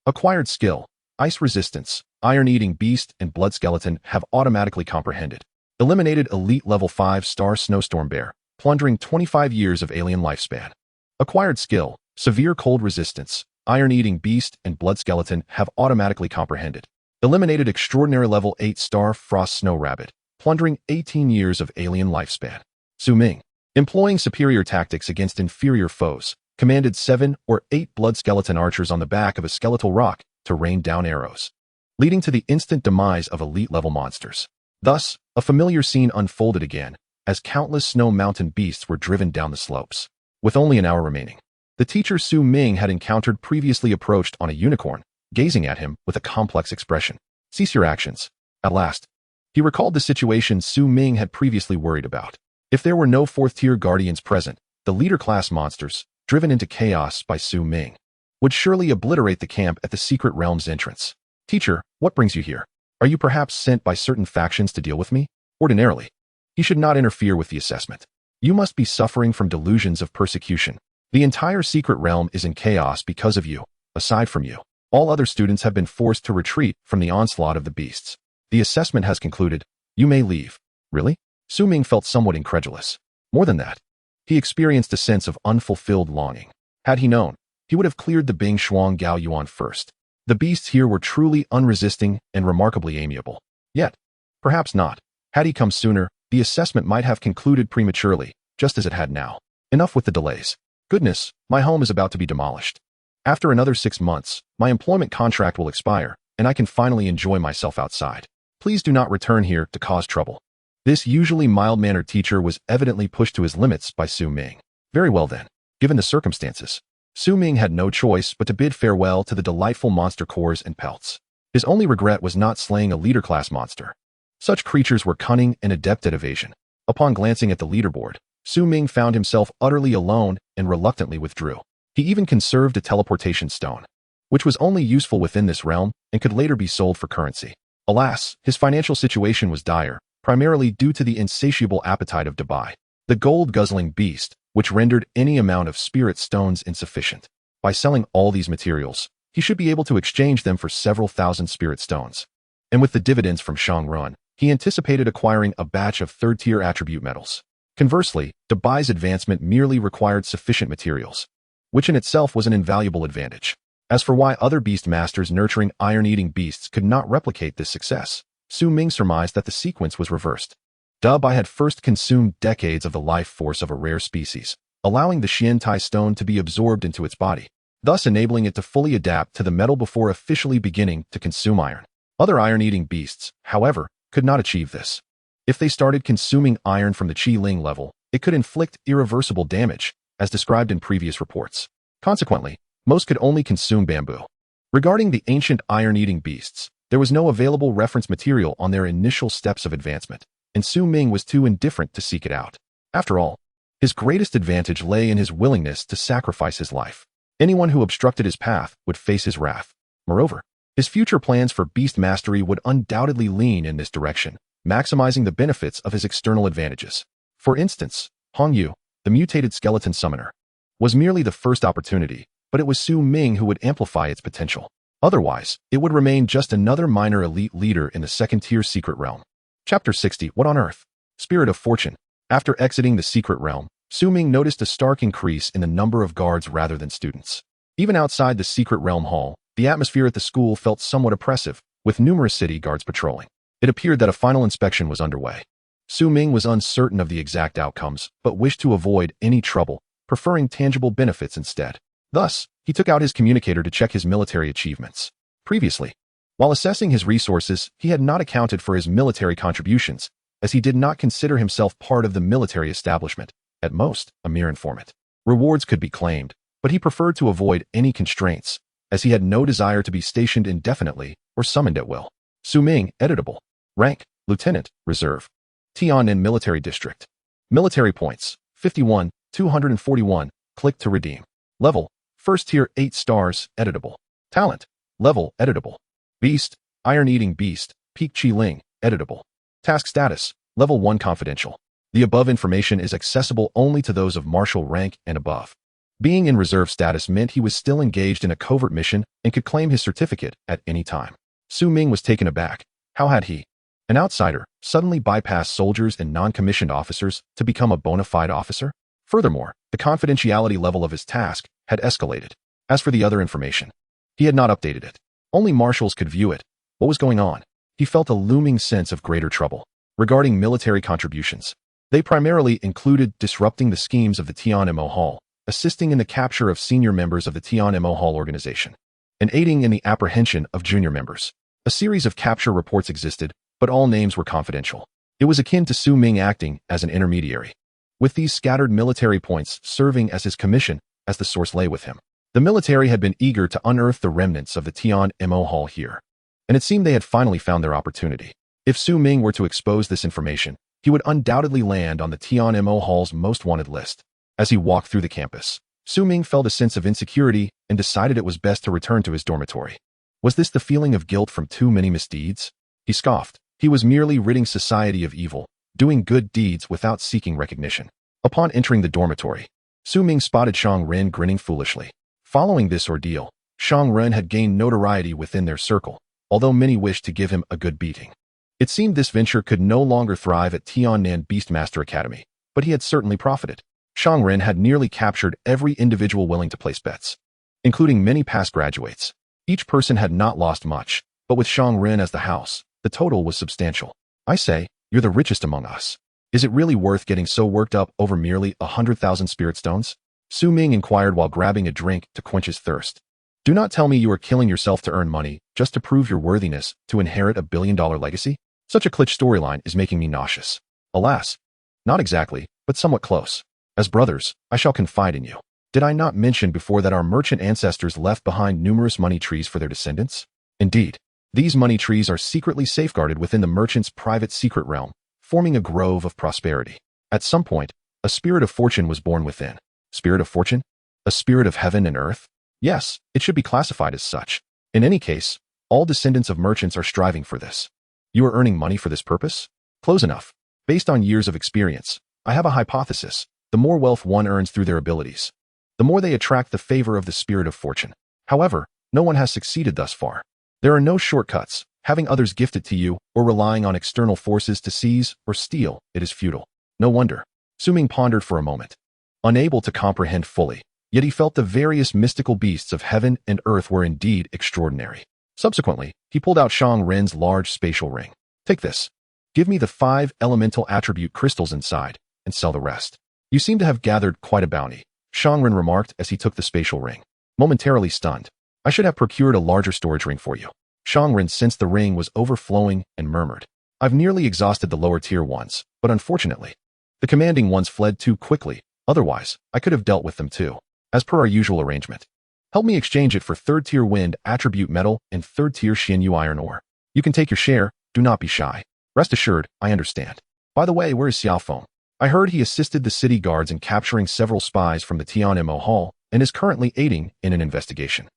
Acquired skill, Ice Resistance, Iron-Eating Beast, and Blood Skeleton have automatically comprehended. Eliminated elite level 5-star Snowstorm Bear, plundering 25 years of alien lifespan. Acquired skill, Severe Cold Resistance, Iron-Eating Beast, and Blood Skeleton have automatically comprehended. Eliminated extraordinary level 8-star Frost Snow Rabbit, plundering 18 years of alien lifespan. Su Ming, employing superior tactics against inferior foes, commanded 7 or 8 blood skeleton archers on the back of a skeletal rock to rain down arrows, leading to the instant demise of elite-level monsters. Thus, a familiar scene unfolded again, as countless snow mountain beasts were driven down the slopes. With only an hour remaining, the teacher Su Ming had encountered previously approached on a unicorn, gazing at him with a complex expression. Cease your actions. At last, he recalled the situation Su Ming had previously worried about. If there were no 4th-tier guardians present, the leader-class monsters, driven into chaos by Su Ming, would surely obliterate the camp at the secret realm's entrance. Teacher, what brings you here? Are you perhaps sent by certain factions to deal with me? Ordinarily, he should not interfere with the assessment. You must be suffering from delusions of persecution. The entire secret realm is in chaos because of you. Aside from you, all other students have been forced to retreat from the onslaught of the beasts. The assessment has concluded. You may leave. Really? Su Ming felt somewhat incredulous. More than that, he experienced a sense of unfulfilled longing. Had he known, he would have cleared the Bing Shuang Gao Yuan first. The beasts here were truly unresisting and remarkably amiable. Yet, perhaps not. Had he come sooner, the assessment might have concluded prematurely, just as it had now. Enough with the delays. Goodness, my home is about to be demolished. After another 6 months, my employment contract will expire, and I can finally enjoy myself outside. Please do not return here to cause trouble. This usually mild-mannered teacher was evidently pushed to his limits by Su Ming. Very well then, given the circumstances, Su Ming had no choice but to bid farewell to the delightful monster cores and pelts. His only regret was not slaying a leader-class monster. Such creatures were cunning and adept at evasion. Upon glancing at the leaderboard, Su Ming found himself utterly alone and reluctantly withdrew. He even conserved a teleportation stone, which was only useful within this realm and could later be sold for currency. Alas, his financial situation was dire, primarily due to the insatiable appetite of Dubai, the gold-guzzling beast, which rendered any amount of spirit stones insufficient. By selling all these materials, he should be able to exchange them for several thousand spirit stones. And with the dividends from Shangrun, he anticipated acquiring a batch of 3rd-tier attribute metals. Conversely, Dubai's advancement merely required sufficient materials, which in itself was an invaluable advantage. As for why other beast masters nurturing iron-eating beasts could not replicate this success, Su Ming surmised that the sequence was reversed. Dubai had first consumed decades of the life force of a rare species, allowing the Xiantai stone to be absorbed into its body, thus enabling it to fully adapt to the metal before officially beginning to consume iron. Other iron-eating beasts, however, could not achieve this. If they started consuming iron from the Qi Ling level, it could inflict irreversible damage, as described in previous reports. Consequently, most could only consume bamboo. Regarding the ancient iron-eating beasts, there was no available reference material on their initial steps of advancement. and Su Ming was too indifferent to seek it out. After all, his greatest advantage lay in his willingness to sacrifice his life. Anyone who obstructed his path would face his wrath. Moreover, his future plans for beast mastery would undoubtedly lean in this direction, maximizing the benefits of his external advantages. For instance, Hong Yu, the mutated skeleton summoner, was merely the first opportunity, but it was Su Ming who would amplify its potential. Otherwise, it would remain just another minor elite leader in the second-tier secret realm. Chapter 60. What on earth? Spirit of Fortune. After exiting the secret realm, Su Ming noticed a stark increase in the number of guards rather than students. Even outside the secret realm hall, the atmosphere at the school felt somewhat oppressive, with numerous city guards patrolling. It appeared that a final inspection was underway. Su Ming was uncertain of the exact outcomes, but wished to avoid any trouble, preferring tangible benefits instead. Thus, he took out his communicator to check his military achievements. Previously, while assessing his resources, he had not accounted for his military contributions, as he did not consider himself part of the military establishment, at most, a mere informant. Rewards could be claimed, but he preferred to avoid any constraints, as he had no desire to be stationed indefinitely or summoned at will. Su Ming, editable. Rank, Lieutenant, Reserve. Tian'an Military District. Military points, 51, 241, click to redeem. Level, first tier 8 stars, editable. Talent, level, editable. Beast, Iron-Eating Beast, Peak Chi Ling, editable. Task status, level 1 confidential. The above information is accessible only to those of martial rank and above. Being in reserve status meant he was still engaged in a covert mission and could claim his certificate at any time. Su Ming was taken aback. How had he, an outsider, suddenly bypassed soldiers and non-commissioned officers to become a bona fide officer? Furthermore, the confidentiality level of his task had escalated. As for the other information, he had not updated it. Only marshals could view it. What was going on? He felt a looming sense of greater trouble. Regarding military contributions, they primarily included disrupting the schemes of the Tian'an Hall, assisting in the capture of senior members of the Tian'an Hall organization, and aiding in the apprehension of junior members. A series of capture reports existed, but all names were confidential. It was akin to Su Ming acting as an intermediary, with these scattered military points serving as his commission, as the source lay with him. The military had been eager to unearth the remnants of the Tian'an Hall here, and it seemed they had finally found their opportunity. If Su Ming were to expose this information, he would undoubtedly land on the Tian'an Hall's most wanted list. As he walked through the campus, Su Ming felt a sense of insecurity and decided it was best to return to his dormitory. Was this the feeling of guilt from too many misdeeds? He scoffed. He was merely ridding society of evil, doing good deeds without seeking recognition. Upon entering the dormitory, Su Ming spotted Shang Ren grinning foolishly. Following this ordeal, Shang Ren had gained notoriety within their circle, although many wished to give him a good beating. It seemed this venture could no longer thrive at Tian'an Beastmaster Academy, but he had certainly profited. Shang Ren had nearly captured every individual willing to place bets, including many past graduates. Each person had not lost much, but with Shang Ren as the house, the total was substantial. I say, you're the richest among us. Is it really worth getting so worked up over merely 100,000 spirit stones? Su Ming inquired while grabbing a drink to quench his thirst. Do not tell me you are killing yourself to earn money, just to prove your worthiness to inherit a billion-dollar legacy? Such a glitch storyline is making me nauseous. Alas, not exactly, but somewhat close. As brothers, I shall confide in you. Did I not mention before that our merchant ancestors left behind numerous money trees for their descendants? Indeed, these money trees are secretly safeguarded within the merchant's private secret realm, forming a grove of prosperity. At some point, a spirit of fortune was born within. Spirit of fortune? A spirit of heaven and earth? Yes, it should be classified as such. In any case, all descendants of merchants are striving for this. You are earning money for this purpose? Close enough. Based on years of experience, I have a hypothesis. The more wealth one earns through their abilities, the more they attract the favor of the spirit of fortune. However, no one has succeeded thus far. There are no shortcuts. Having others gift it to you or relying on external forces to seize or steal it is futile. No wonder. Su Ming pondered for a moment, unable to comprehend fully, yet he felt the various mystical beasts of heaven and earth were indeed extraordinary. Subsequently, he pulled out Shang Ren's large spatial ring. Take this. Give me the 5 elemental attribute crystals inside, and sell the rest. You seem to have gathered quite a bounty, Shang Ren remarked as he took the spatial ring. Momentarily stunned, I should have procured a larger storage ring for you. Shang Ren sensed the ring was overflowing and murmured. I've nearly exhausted the lower tier ones, but unfortunately, the commanding ones fled too quickly. Otherwise, I could have dealt with them too, as per our usual arrangement. Help me exchange it for 3rd tier wind attribute metal and 3rd tier Xianyu iron ore. You can take your share, do not be shy. Rest assured, I understand. By the way, where is Xiaofeng? I heard he assisted the city guards in capturing several spies from the Tianmo Hall and is currently aiding in an investigation.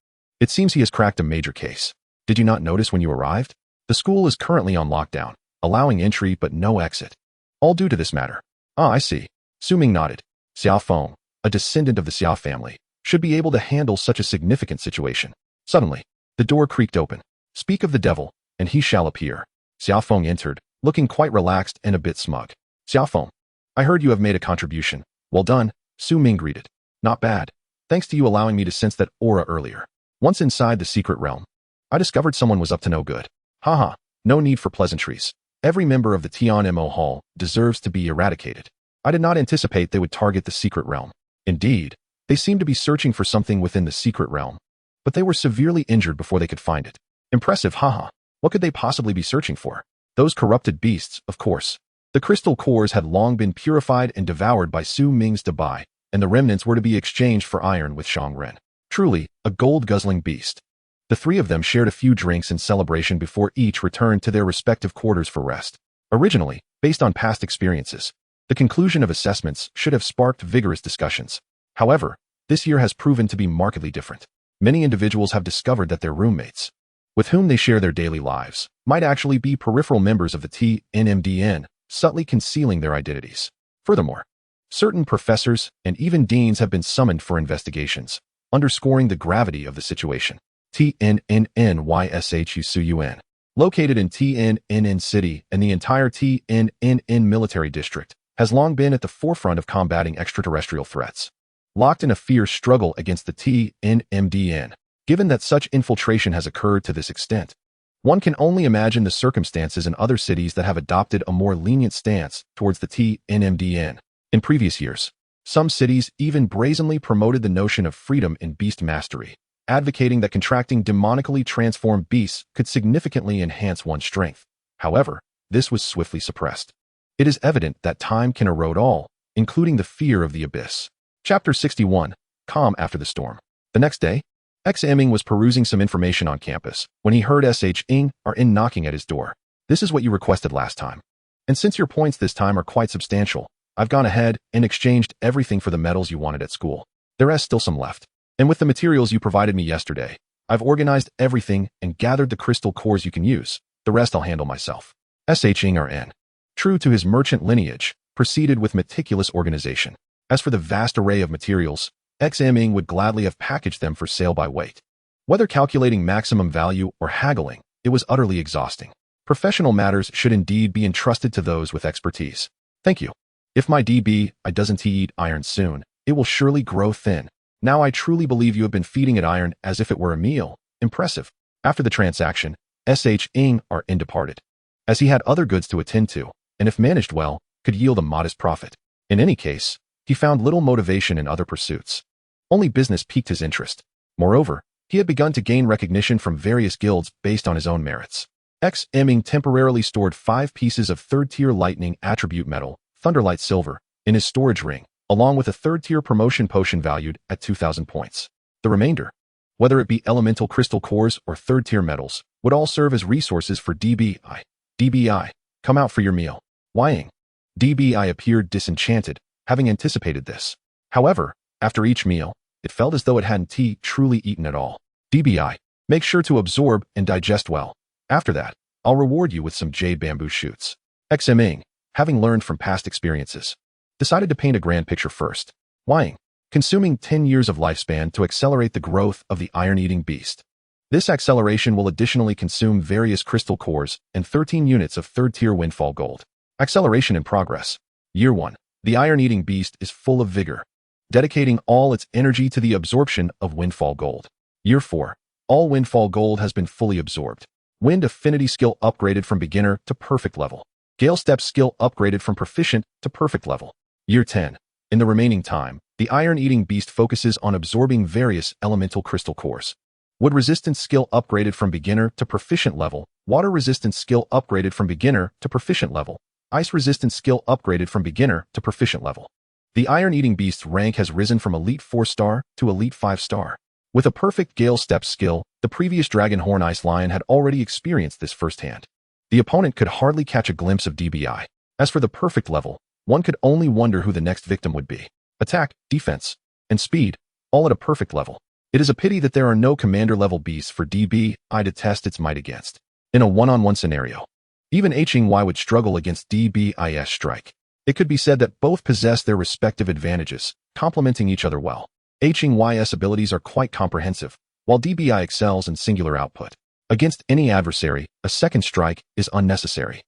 It seems he has cracked a major case. Did you not notice when you arrived? The school is currently on lockdown, allowing entry but no exit. All due to this matter. Ah, I see. Su Ming nodded. Xiaofeng, a descendant of the Xia family, should be able to handle such a significant situation. Suddenly, the door creaked open. Speak of the devil, and he shall appear. Xiaofeng entered, looking quite relaxed and a bit smug. Xiaofeng, I heard you have made a contribution. Well done, Su Ming greeted. Not bad. Thanks to you allowing me to sense that aura earlier. Once inside the secret realm, I discovered someone was up to no good. Haha, no need for pleasantries. Every member of the Tianmo Hall deserves to be eradicated. I did not anticipate they would target the secret realm. Indeed, they seemed to be searching for something within the secret realm, but they were severely injured before they could find it. Impressive, haha. What could they possibly be searching for? Those corrupted beasts, of course. The crystal cores had long been purified and devoured by Su Ming's Dabai, and the remnants were to be exchanged for iron with Shangren. Truly, a gold-guzzling beast. The three of them shared a few drinks in celebration before each returned to their respective quarters for rest. Originally, based on past experiences, the conclusion of assessments should have sparked vigorous discussions. However, this year has proven to be markedly different. Many individuals have discovered that their roommates, with whom they share their daily lives, might actually be peripheral members of the TNMDN, subtly concealing their identities. Furthermore, certain professors and even deans have been summoned for investigations, underscoring the gravity of the situation. TNNNYSHUSUN, located in TNNN City and the entire TNNN military district, has long been at the forefront of combating extraterrestrial threats. Locked in a fierce struggle against the TNMDN, given that such infiltration has occurred to this extent, one can only imagine the circumstances in other cities that have adopted a more lenient stance towards the TNMDN. In previous years, some cities even brazenly promoted the notion of freedom in beast mastery, advocating that contracting demonically transformed beasts could significantly enhance one's strength. However, this was swiftly suppressed. It is evident that time can erode all, including the fear of the abyss. Chapter 61, Calm After the Storm. The next day, Ming was perusing some information on campus when he heard Ing knocking at his door. This is what you requested last time. And since your points this time are quite substantial, I've gone ahead and exchanged everything for the medals you wanted at school. There is still some left. And with the materials you provided me yesterday, I've organized everything and gathered the crystal cores you can use. The rest I'll handle myself. Ing, true to his merchant lineage, proceeded with meticulous organization. As for the vast array of materials, Ming would gladly have packaged them for sale by weight. Whether calculating maximum value or haggling, it was utterly exhausting. Professional matters should indeed be entrusted to those with expertise. Thank you. If my DB doesn't eat iron soon, it will surely grow thin. Now I truly believe you have been feeding it iron as if it were a meal. Impressive. After the transaction, Ing departed, as he had other goods to attend to, and if managed well, could yield a modest profit. In any case, he found little motivation in other pursuits. Only business piqued his interest. Moreover, he had begun to gain recognition from various guilds based on his own merits. Ming temporarily stored 5 pieces of third-tier lightning attribute metal, Thunderlight Silver, in his storage ring, along with a third-tier promotion potion valued at 2,000 points. The remainder, whether it be elemental crystal cores or third-tier metals, would all serve as resources for DBI. DBI, come out for your meal. Wying. DBI appeared disenchanted, having anticipated this. However, after each meal, it felt as though it hadn't truly eaten at all. DBI, make sure to absorb and digest well. After that, I'll reward you with some jade bamboo shoots. Ming, having learned from past experiences, decided to paint a grand picture first. Wying, consuming 10 years of lifespan to accelerate the growth of the iron-eating beast. This acceleration will additionally consume various crystal cores and 13 units of third-tier windfall gold. Acceleration in progress. Year 1. The iron-eating beast is full of vigor, dedicating all its energy to the absorption of windfall gold. Year 4. All windfall gold has been fully absorbed. Wind affinity skill upgraded from beginner to perfect level. Gale step skill upgraded from proficient to perfect level. Year 10. In the remaining time, the iron-eating beast focuses on absorbing various elemental crystal cores. Wood resistance skill upgraded from beginner to proficient level. Water resistance skill upgraded from beginner to proficient level. Ice resistance skill upgraded from beginner to proficient level. The iron-eating beast's rank has risen from Elite 4-star to Elite 5-star. With a perfect Gale Step skill, the previous Dragonhorn Ice Lion had already experienced this firsthand. The opponent could hardly catch a glimpse of DBI. As for the perfect level, one could only wonder who the next victim would be. Attack, defense, and speed, all at a perfect level. It is a pity that there are no commander-level beasts for DBI to test its might against. In a one-on-one scenario, even HY would struggle against DBI's strike. It could be said that both possess their respective advantages, complementing each other well. HY's abilities are quite comprehensive, while DBI excels in singular output. Against any adversary, a second strike is unnecessary.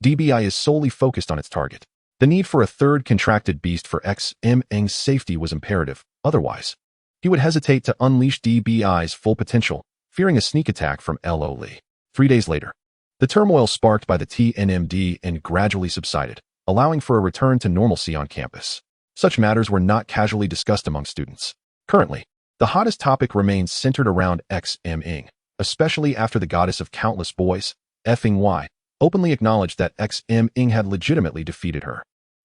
DBI is solely focused on its target. The need for a third contracted beast for XMing's safety was imperative, otherwise, he would hesitate to unleash DBI's full potential, fearing a sneak attack from Lo Li. 3 days later, the turmoil sparked by the TNMD gradually subsided, allowing for a return to normalcy on campus. Such matters were not casually discussed among students. Currently, the hottest topic remains centered around XMing, especially after the goddess of countless boys, Y, openly acknowledged that XMing had legitimately defeated her,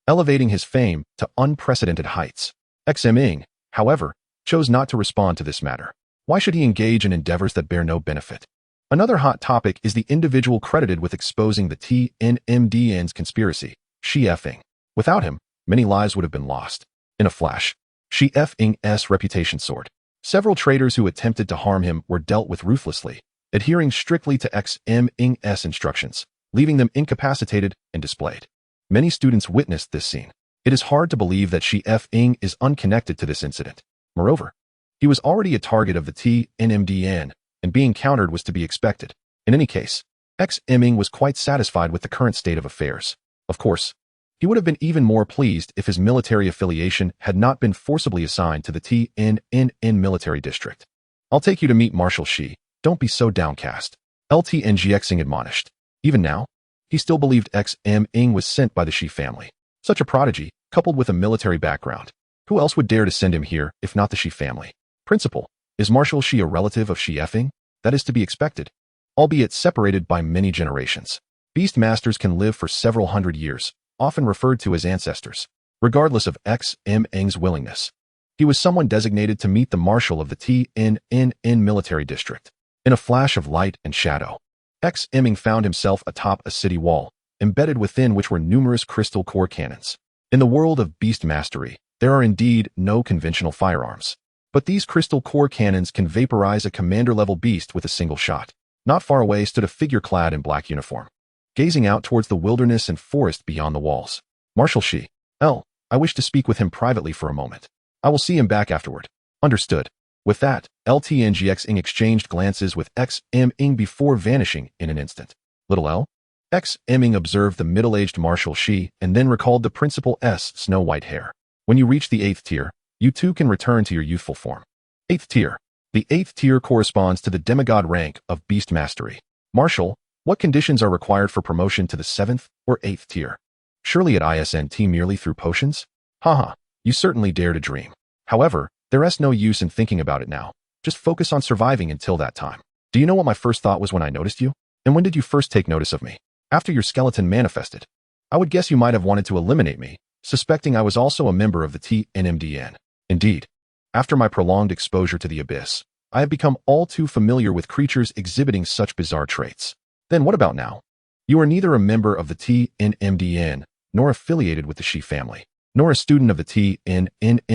elevating his fame to unprecedented heights. XMing, however, chose not to respond to this matter. Why should he engage in endeavors that bear no benefit? Another hot topic is the individual credited with exposing the TNMD's conspiracy, Shi-Fing. Without him, many lives would have been lost. In a flash, Shi-Fing's reputation soared. Several traitors who attempted to harm him were dealt with ruthlessly, adhering strictly to XMing's instructions, leaving them incapacitated and displayed. Many students witnessed this scene. It is hard to believe that Shi-Fing is unconnected to this incident. Moreover, he was already a target of the TNMDN, and being countered was to be expected. In any case, XMing was quite satisfied with the current state of affairs. Of course, he would have been even more pleased if his military affiliation had not been forcibly assigned to the TNNN military district. I'll take you to meet Marshal Shi. Don't be so downcast. LTNGXing admonished. Even now, he still believed XMing was sent by the Shi family. Such a prodigy, coupled with a military background. Who else would dare to send him here if not the Shi family? Principal, is Marshal Shi a relative of Shi-Fing? That is to be expected, albeit separated by many generations. Beast masters can live for several hundred years, often referred to as ancestors, regardless of XMing's willingness. He was someone designated to meet the marshal of the TNNN military district. In a flash of light and shadow, XMing found himself atop a city wall, embedded within which were numerous crystal core cannons. In the world of beast mastery, there are indeed no conventional firearms. But these crystal core cannons can vaporize a commander-level beast with a single shot. Not far away stood a figure clad in black uniform, gazing out towards the wilderness and forest beyond the walls. Marshal Shi. I wish to speak with him privately for a moment. I will see him back afterward. Understood. With that, LTNGXing exchanged glances with XMing before vanishing in an instant. Little L? XMing observed the middle-aged Marshal Shi and then recalled the principal's snow-white hair. When you reach the 8th tier, you too can return to your youthful form. 8th tier. The 8th tier corresponds to the demigod rank of beast mastery. Marshal, what conditions are required for promotion to the 7th or 8th tier? Surely at ISNT merely through potions? Haha, you certainly dare to dream. However, there's no use in thinking about it now. Just focus on surviving until that time. Do you know what my first thought was when I noticed you? And when did you first take notice of me? After your skeleton manifested. I would guess you might have wanted to eliminate me, suspecting I was also a member of the TNMDN. Indeed, after my prolonged exposure to the abyss, I have become all too familiar with creatures exhibiting such bizarre traits. Then what about now? You are neither a member of the TNMDN, nor affiliated with the Shi family, nor a student of the TNNNYSHUCUN.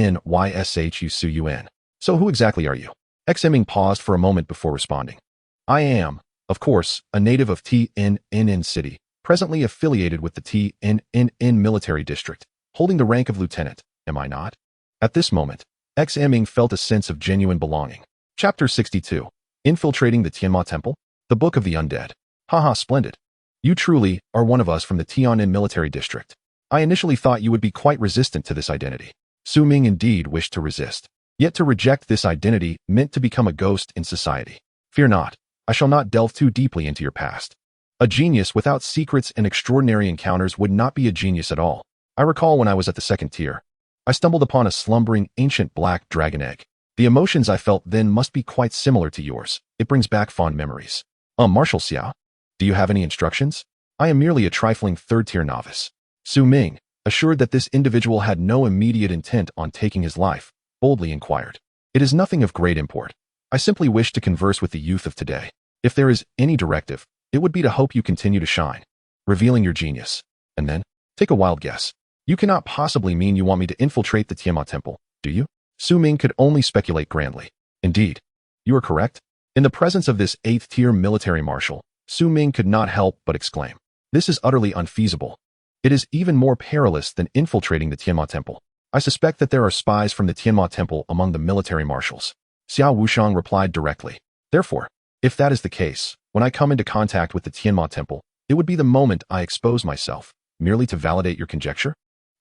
So who exactly are you? XMing paused for a moment before responding. I am, of course, a native of TNNN City, presently affiliated with the TNNN military district, holding the rank of lieutenant, am I not? At this moment, XMing felt a sense of genuine belonging. Chapter 62. Infiltrating the Tianma Temple? The Book of the Undead. Haha, splendid. You truly are one of us from the Tian'an military district. I initially thought you would be quite resistant to this identity. Su Ming indeed wished to resist. Yet to reject this identity meant to become a ghost in society. Fear not, I shall not delve too deeply into your past. A genius without secrets and extraordinary encounters would not be a genius at all. I recall when I was at the 2nd tier, I stumbled upon a slumbering ancient black dragon egg. The emotions I felt then must be quite similar to yours. It brings back fond memories. Marshal Xiao, do you have any instructions? I am merely a trifling 3rd-tier novice. Su Ming, assured that this individual had no immediate intent on taking his life, boldly inquired. It is nothing of great import. I simply wish to converse with the youth of today. If there is any directive, it would be to hope you continue to shine, revealing your genius. And then, Take a wild guess. You cannot possibly mean you want me to infiltrate the Tiamat Temple, do you? Su Ming could only speculate grandly. Indeed, you are correct. In the presence of this 8th-tier military marshal, Su Ming could not help but exclaim, "This is utterly unfeasible. It is even more perilous than infiltrating the Tianma Temple. I suspect that there are spies from the Tianma Temple among the military marshals." Xiao Wushang replied directly. "Therefore, if that is the case, when I come into contact with the Tianma Temple, it would be the moment I expose myself, merely to validate your conjecture?"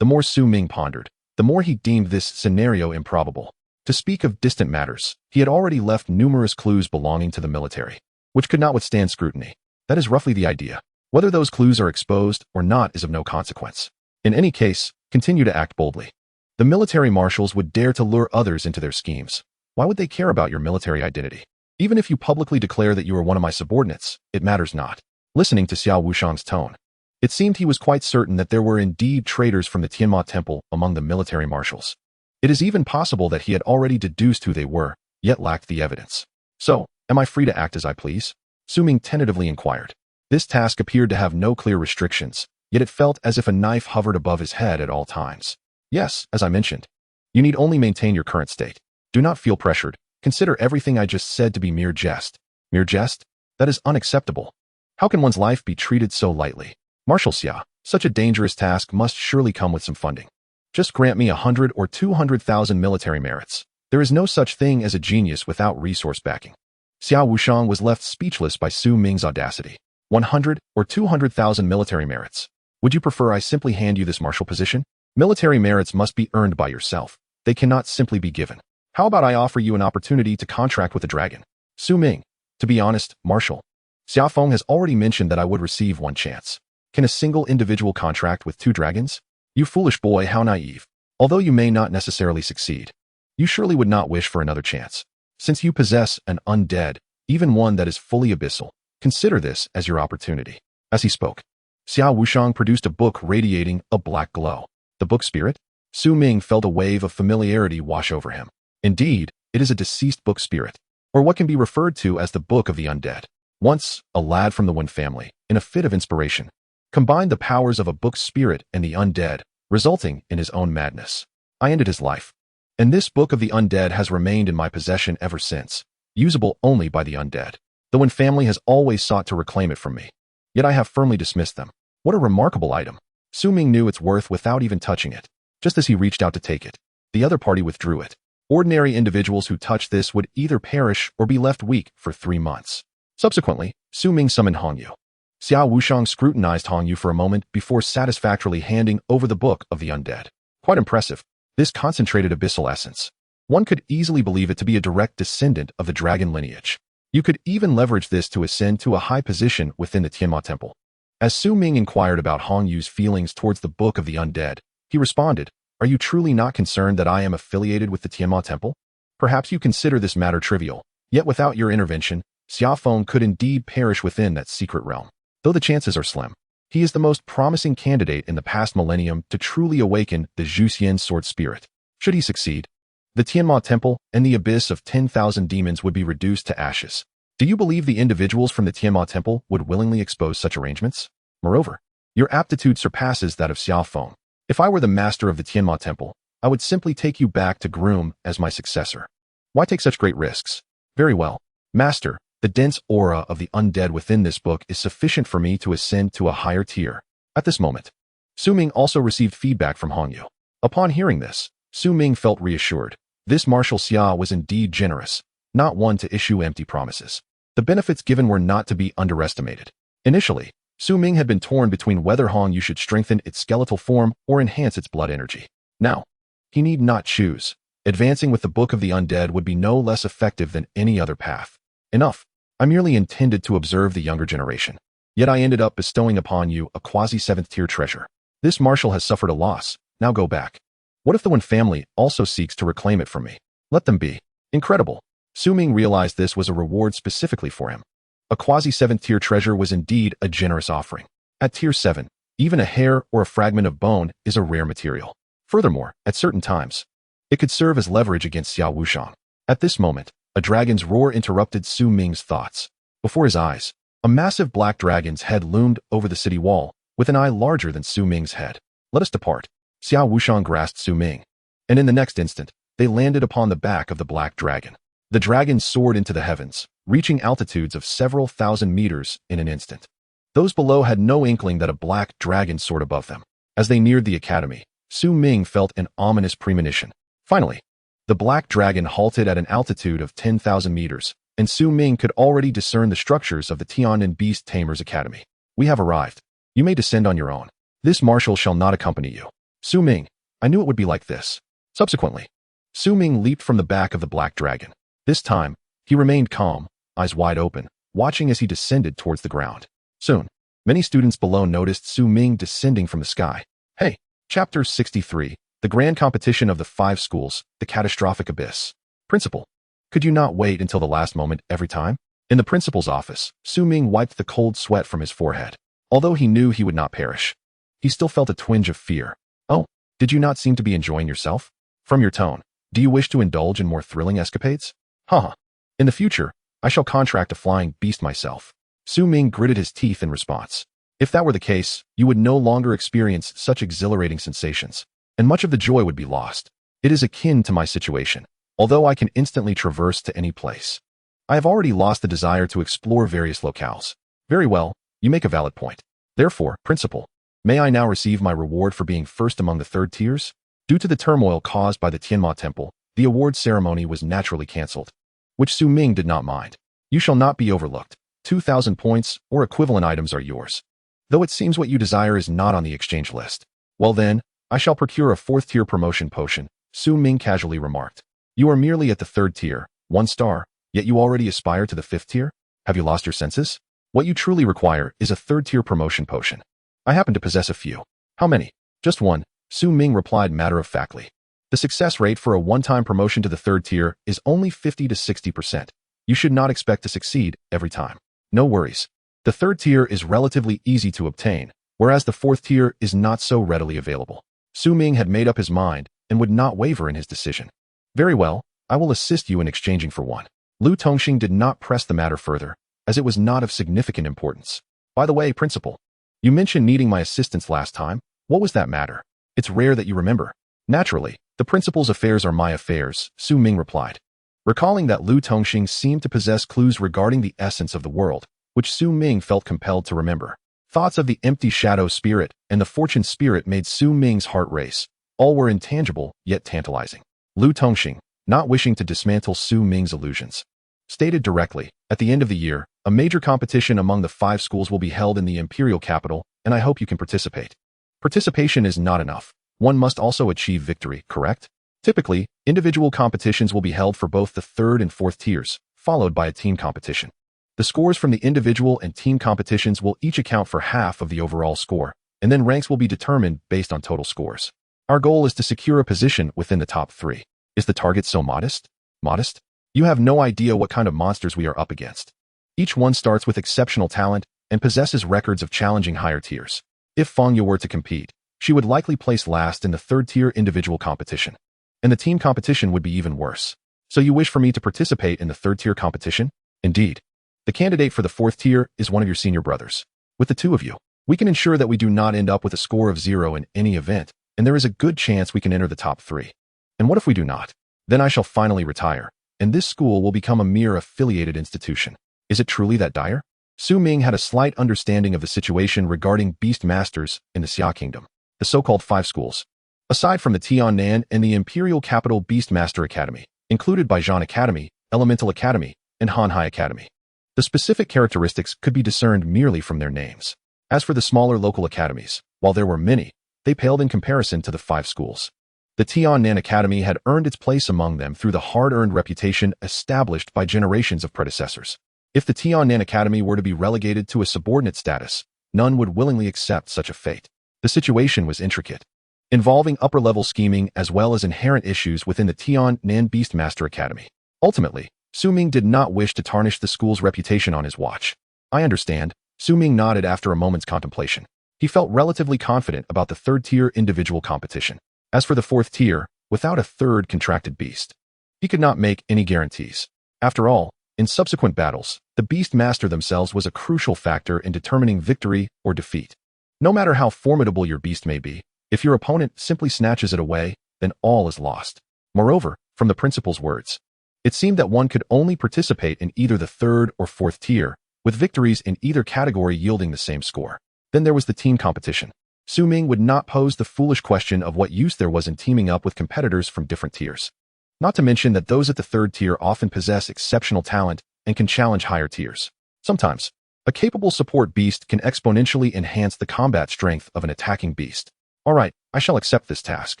The more Su Ming pondered, the more he deemed this scenario improbable. To speak of distant matters, he had already left numerous clues belonging to the military, which could not withstand scrutiny. That is roughly the idea. Whether those clues are exposed or not is of no consequence. In any case, continue to act boldly. The military marshals would dare to lure others into their schemes. Why would they care about your military identity? Even if you publicly declare that you are one of my subordinates, it matters not. Listening to Xiao Wushang's tone, it seemed he was quite certain that there were indeed traitors from the Tianma Temple among the military marshals. It is even possible that he had already deduced who they were, yet lacked the evidence. "So, am I free to act as I please?" Su Ming tentatively inquired. This task appeared to have no clear restrictions, yet it felt as if a knife hovered above his head at all times. "Yes, as I mentioned. You need only maintain your current state. Do not feel pressured. Consider everything I just said to be mere jest." "Mere jest? That is unacceptable. How can one's life be treated so lightly?" "Marshal Xia, such a dangerous task must surely come with some funding. Just grant me 100 or 200,000 military merits. There is no such thing as a genius without resource backing." Xiao Wushang was left speechless by Su Ming's audacity. 100 or 200,000 military merits. Would you prefer I simply hand you this marshal position? Military merits must be earned by yourself. They cannot simply be given. How about I offer you an opportunity to contract with a dragon? Su Ming, to be honest, Marshal, Xiaofeng has already mentioned that I would receive one chance. Can a single individual contract with 2 dragons? You foolish boy, how naive. Although you may not necessarily succeed, you surely would not wish for another chance. Since you possess an undead, even one that is fully abyssal, consider this as your opportunity. As he spoke, Xiao Wushang produced a book radiating a black glow. The book spirit? Su Ming felt a wave of familiarity wash over him. Indeed, it is a deceased book spirit, or what can be referred to as the Book of the Undead. Once, a lad from the Wen family, in a fit of inspiration, combined the powers of a book spirit and the undead, resulting in his own madness. I ended his life, and this Book of the Undead has remained in my possession ever since, usable only by the undead. The Wen family has always sought to reclaim it from me, yet I have firmly dismissed them. What a remarkable item. Su Ming knew its worth without even touching it. Just as he reached out to take it, the other party withdrew it. Ordinary individuals who touched this would either perish or be left weak for 3 months. Subsequently, Su Ming summoned Hongyu. Xiao Wushang scrutinized Hongyu for a moment before satisfactorily handing over the Book of the Undead. Quite impressive. This concentrated abyssal essence. One could easily believe it to be a direct descendant of the dragon lineage. You could even leverage this to ascend to a high position within the Tianma Temple. As Su Ming inquired about Hongyu's feelings towards the Book of the Undead, he responded, "Are you truly not concerned that I am affiliated with the Tianma Temple? Perhaps you consider this matter trivial, yet without your intervention, Xiaofeng could indeed perish within that secret realm. Though the chances are slim, he is the most promising candidate in the past millennium to truly awaken the Zhuxian sword spirit. Should he succeed, the Tianma Temple and the abyss of 10,000 demons would be reduced to ashes. Do you believe the individuals from the Tianma Temple would willingly expose such arrangements? Moreover, your aptitude surpasses that of Xiaofeng. If I were the master of the Tianma Temple, I would simply take you back to Groom as my successor. Why take such great risks? Very well, Master, the dense aura of the undead within this book is sufficient for me to ascend to a higher tier. At this moment, Su Ming also received feedback from Hongyu. Upon hearing this, Su Ming felt reassured. This Marshal Xia was indeed generous, not one to issue empty promises. The benefits given were not to be underestimated. Initially, Su Ming had been torn between whether Hongyu should strengthen its skeletal form or enhance its blood energy. Now, he need not choose. Advancing with the Book of the Undead would be no less effective than any other path. Enough. I merely intended to observe the younger generation. Yet I ended up bestowing upon you a quasi-7th tier treasure. This marshal has suffered a loss. Now go back. What if the Wen family also seeks to reclaim it from me? Let them be. Incredible. Su Ming realized this was a reward specifically for him. A quasi-7th tier treasure was indeed a generous offering. At tier 7, even a hair or a fragment of bone is a rare material. Furthermore, at certain times, it could serve as leverage against Xiao Wushang. At this moment, a dragon's roar interrupted Su Ming's thoughts. Before his eyes, a massive black dragon's head loomed over the city wall, with an eye larger than Su Ming's head. Let us depart. Xiao Wushang grasped Su Ming, and in the next instant, they landed upon the back of the black dragon. The dragon soared into the heavens, reaching altitudes of several thousand meters in an instant. Those below had no inkling that a black dragon soared above them. As they neared the academy, Su Ming felt an ominous premonition. Finally, the black dragon halted at an altitude of 10,000 meters, and Su Ming could already discern the structures of the Tianan Beast Tamers Academy. We have arrived. You may descend on your own. This marshal shall not accompany you. Su Ming, I knew it would be like this. Subsequently, Su Ming leaped from the back of the black dragon. This time, he remained calm, eyes wide open, watching as he descended towards the ground. Soon, many students below noticed Su Ming descending from the sky. Hey, Chapter 63, the grand competition of the 5 schools, the catastrophic abyss. Principal, could you not wait until the last moment every time? In the principal's office, Su Ming wiped the cold sweat from his forehead. Although he knew he would not perish, he still felt a twinge of fear. Oh, did you not seem to be enjoying yourself? From your tone, do you wish to indulge in more thrilling escapades? Haha. In the future, I shall contract a flying beast myself. Su Ming gritted his teeth in response. If that were the case, you would no longer experience such exhilarating sensations, and much of the joy would be lost. It is akin to my situation, although I can instantly traverse to any place. I have already lost the desire to explore various locales. Very well, you make a valid point. Therefore, Principal, may I now receive my reward for being first among the 3rd tiers? Due to the turmoil caused by the Tianma Temple, the award ceremony was naturally cancelled, which Su Ming did not mind. You shall not be overlooked. 2,000 points or equivalent items are yours. Though it seems what you desire is not on the exchange list. Well then, I shall procure a 4th tier promotion potion, Su Ming casually remarked. You are merely at the 3rd tier, 1 star, yet you already aspire to the 5th tier? Have you lost your senses? What you truly require is a 3rd tier promotion potion. I happen to possess a few. How many? Just 1, Su Ming replied matter-of-factly. The success rate for a one-time promotion to the 3rd tier is only 50 to 60%. You should not expect to succeed every time. No worries. The 3rd tier is relatively easy to obtain, whereas the 4th tier is not so readily available. Su Ming had made up his mind and would not waver in his decision. Very well, I will assist you in exchanging for one. Lu Tongxing did not press the matter further, as it was not of significant importance. By the way, Principal, you mentioned needing my assistance last time. What was that matter? It's rare that you remember. Naturally, the principal's affairs are my affairs, Su Ming replied. Recalling that Lu Tongxing seemed to possess clues regarding the essence of the world, which Su Ming felt compelled to remember. Thoughts of the empty shadow spirit and the fortune spirit made Su Ming's heart race. All were intangible, yet tantalizing. Lu Tongxing, not wishing to dismantle Su Ming's illusions, stated directly, at the end of the year, a major competition among the 5 schools will be held in the imperial capital, and I hope you can participate. Participation is not enough. One must also achieve victory, correct? Typically, individual competitions will be held for both the 3rd and 4th tiers, followed by a team competition. The scores from the individual and team competitions will each account for half of the overall score, and then ranks will be determined based on total scores. Our goal is to secure a position within the top 3. Is the target so modest? Modest? You have no idea what kind of monsters we are up against. Each one starts with exceptional talent and possesses records of challenging higher tiers. If Fangya were to compete, she would likely place last in the 3rd tier individual competition. And the team competition would be even worse. So you wish for me to participate in the 3rd tier competition? Indeed. The candidate for the 4th tier is one of your senior brothers. With the 2 of you, we can ensure that we do not end up with a score of 0 in any event, and there is a good chance we can enter the top 3. And what if we do not? Then I shall finally retire, and this school will become a mere affiliated institution. Is it truly that dire? Su Ming had a slight understanding of the situation regarding beast masters in the Xia Kingdom, the so-called 5 schools. Aside from the Tiannan and the Imperial Capital Beastmaster Academy, included by Zhan Academy, Elemental Academy, and Hanhai Academy. The specific characteristics could be discerned merely from their names. As for the smaller local academies, while there were many, they paled in comparison to the 5 schools. The Tiannan Academy had earned its place among them through the hard-earned reputation established by generations of predecessors. If the Tiannan Academy were to be relegated to a subordinate status, none would willingly accept such a fate. The situation was intricate, involving upper-level scheming as well as inherent issues within the Tiannan Beastmaster Academy. Ultimately, Su Ming did not wish to tarnish the school's reputation on his watch. I understand, Su Ming nodded after a moment's contemplation. He felt relatively confident about the 3rd tier individual competition. As for the 4th tier, without a 3rd contracted beast, he could not make any guarantees. After all, in subsequent battles, the beast master themselves was a crucial factor in determining victory or defeat. No matter how formidable your beast may be, If your opponent simply snatches it away, then all is lost. Moreover, from the principal's words, it seemed that one could only participate in either the third or fourth tier, with victories in either category yielding the same score. Then there was the team competition. Ming would not pose the foolish question of what use there was in teaming up with competitors from different tiers. Not to mention that those at the third tier often possess exceptional talent and can challenge higher tiers. Sometimes, a capable support beast can exponentially enhance the combat strength of an attacking beast. All right, I shall accept this task.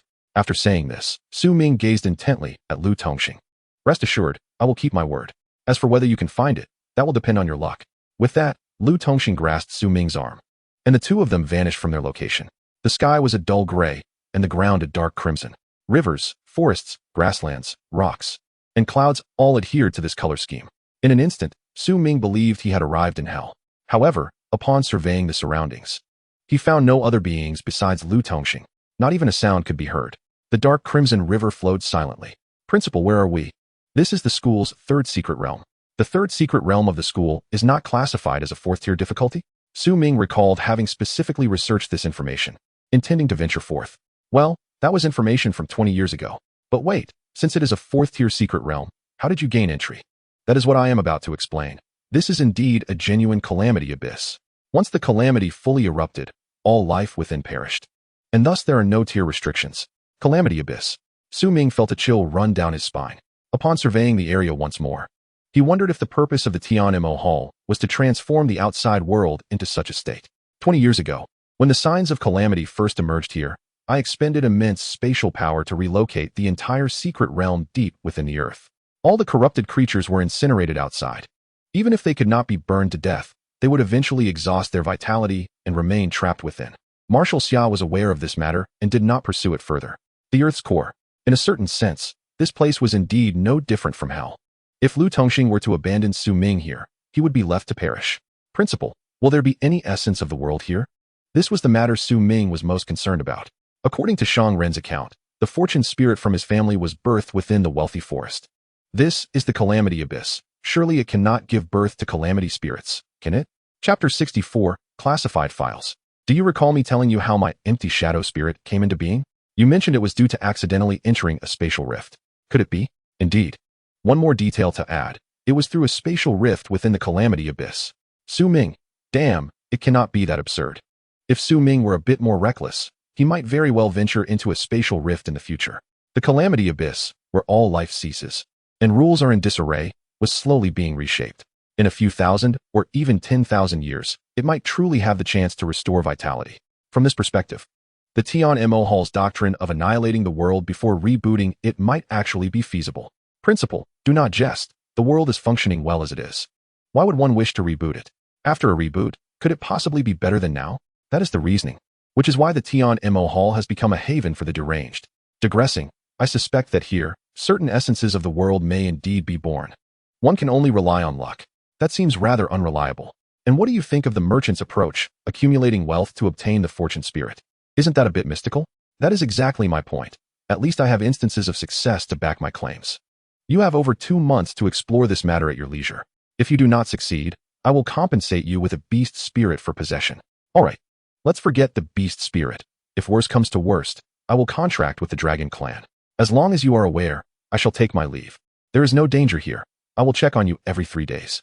After saying this, Ming gazed intently at Lu Tongxing. Rest assured, I will keep my word. As for whether you can find it, that will depend on your luck. With that, Lu Tongxing grasped Ming's arm, and the two of them vanished from their location. The sky was a dull gray, and the ground a dark crimson. Rivers, forests, grasslands, rocks, and clouds all adhered to this color scheme. In an instant, Ming believed he had arrived in hell. However, upon surveying the surroundings, he found no other beings besides Lu Tongxing. Not even a sound could be heard. The dark crimson river flowed silently. Principal, where are we? This is the school's third secret realm. The third secret realm of the school is not classified as a fourth-tier difficulty. Ming recalled having specifically researched this information, intending to venture forth. Well, that was information from 20 years ago. But wait, since it is a fourth-tier secret realm, how did you gain entry? That is what I am about to explain. This is indeed a genuine calamity abyss. Once the calamity fully erupted, all life within perished. And thus there are no tier restrictions. Calamity abyss. Ming felt a chill run down his spine. Upon surveying the area once more, he wondered if the purpose of the Tianmo Hall was to transform the outside world into such a state. 20 years ago, when the signs of calamity first emerged here, I expended immense spatial power to relocate the entire secret realm deep within the earth. All the corrupted creatures were incinerated outside. Even if they could not be burned to death, they would eventually exhaust their vitality and remain trapped within. Marshal Xia was aware of this matter and did not pursue it further. The Earth's core. In a certain sense, this place was indeed no different from hell. If Lu Tongxing were to abandon Ming here, he would be left to perish. Principal, will there be any essence of the world here? This was the matter Ming was most concerned about. According to Shang Ren's account, the fortune spirit from his family was birthed within the wealthy forest. This is the calamity abyss. Surely it cannot give birth to calamity spirits, can it? Chapter 64, Classified Files. Do you recall me telling you how my empty shadow spirit came into being? You mentioned it was due to accidentally entering a spatial rift. Could it be? Indeed. One more detail to add. It was through a spatial rift within the calamity abyss. Ming. Damn, it cannot be that absurd. If Ming were a bit more reckless, he might very well venture into a spatial rift in the future. The calamity abyss, where all life ceases, and rules are in disarray, was slowly being reshaped. In a few thousand, or even 10,000 years, it might truly have the chance to restore vitality. From this perspective, the Tianmo Hall's doctrine of annihilating the world before rebooting it might actually be feasible. Principal, do not jest. The world is functioning well as it is. Why would one wish to reboot it? After a reboot, could it possibly be better than now? That is the reasoning. Which is why the Tianmo Hall has become a haven for the deranged. Digressing, I suspect that here, certain essences of the world may indeed be born. One can only rely on luck. That seems rather unreliable. And what do you think of the merchant's approach, accumulating wealth to obtain the fortune spirit? Isn't that a bit mystical? That is exactly my point. At least I have instances of success to back my claims. You have over 2 months to explore this matter at your leisure. If you do not succeed, I will compensate you with a beast spirit for possession. All right, let's forget the beast spirit. If worse comes to worst, I will contract with the dragon clan. As long as you are aware, I shall take my leave. There is no danger here. I will check on you every 3 days.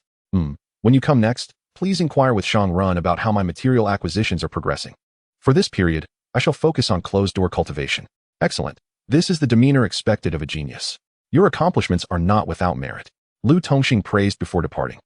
When you come next, please inquire with Shang Ren about how my material acquisitions are progressing. For this period, I shall focus on closed-door cultivation. Excellent. This is the demeanor expected of a genius. Your accomplishments are not without merit. Lu Tongxing praised before departing.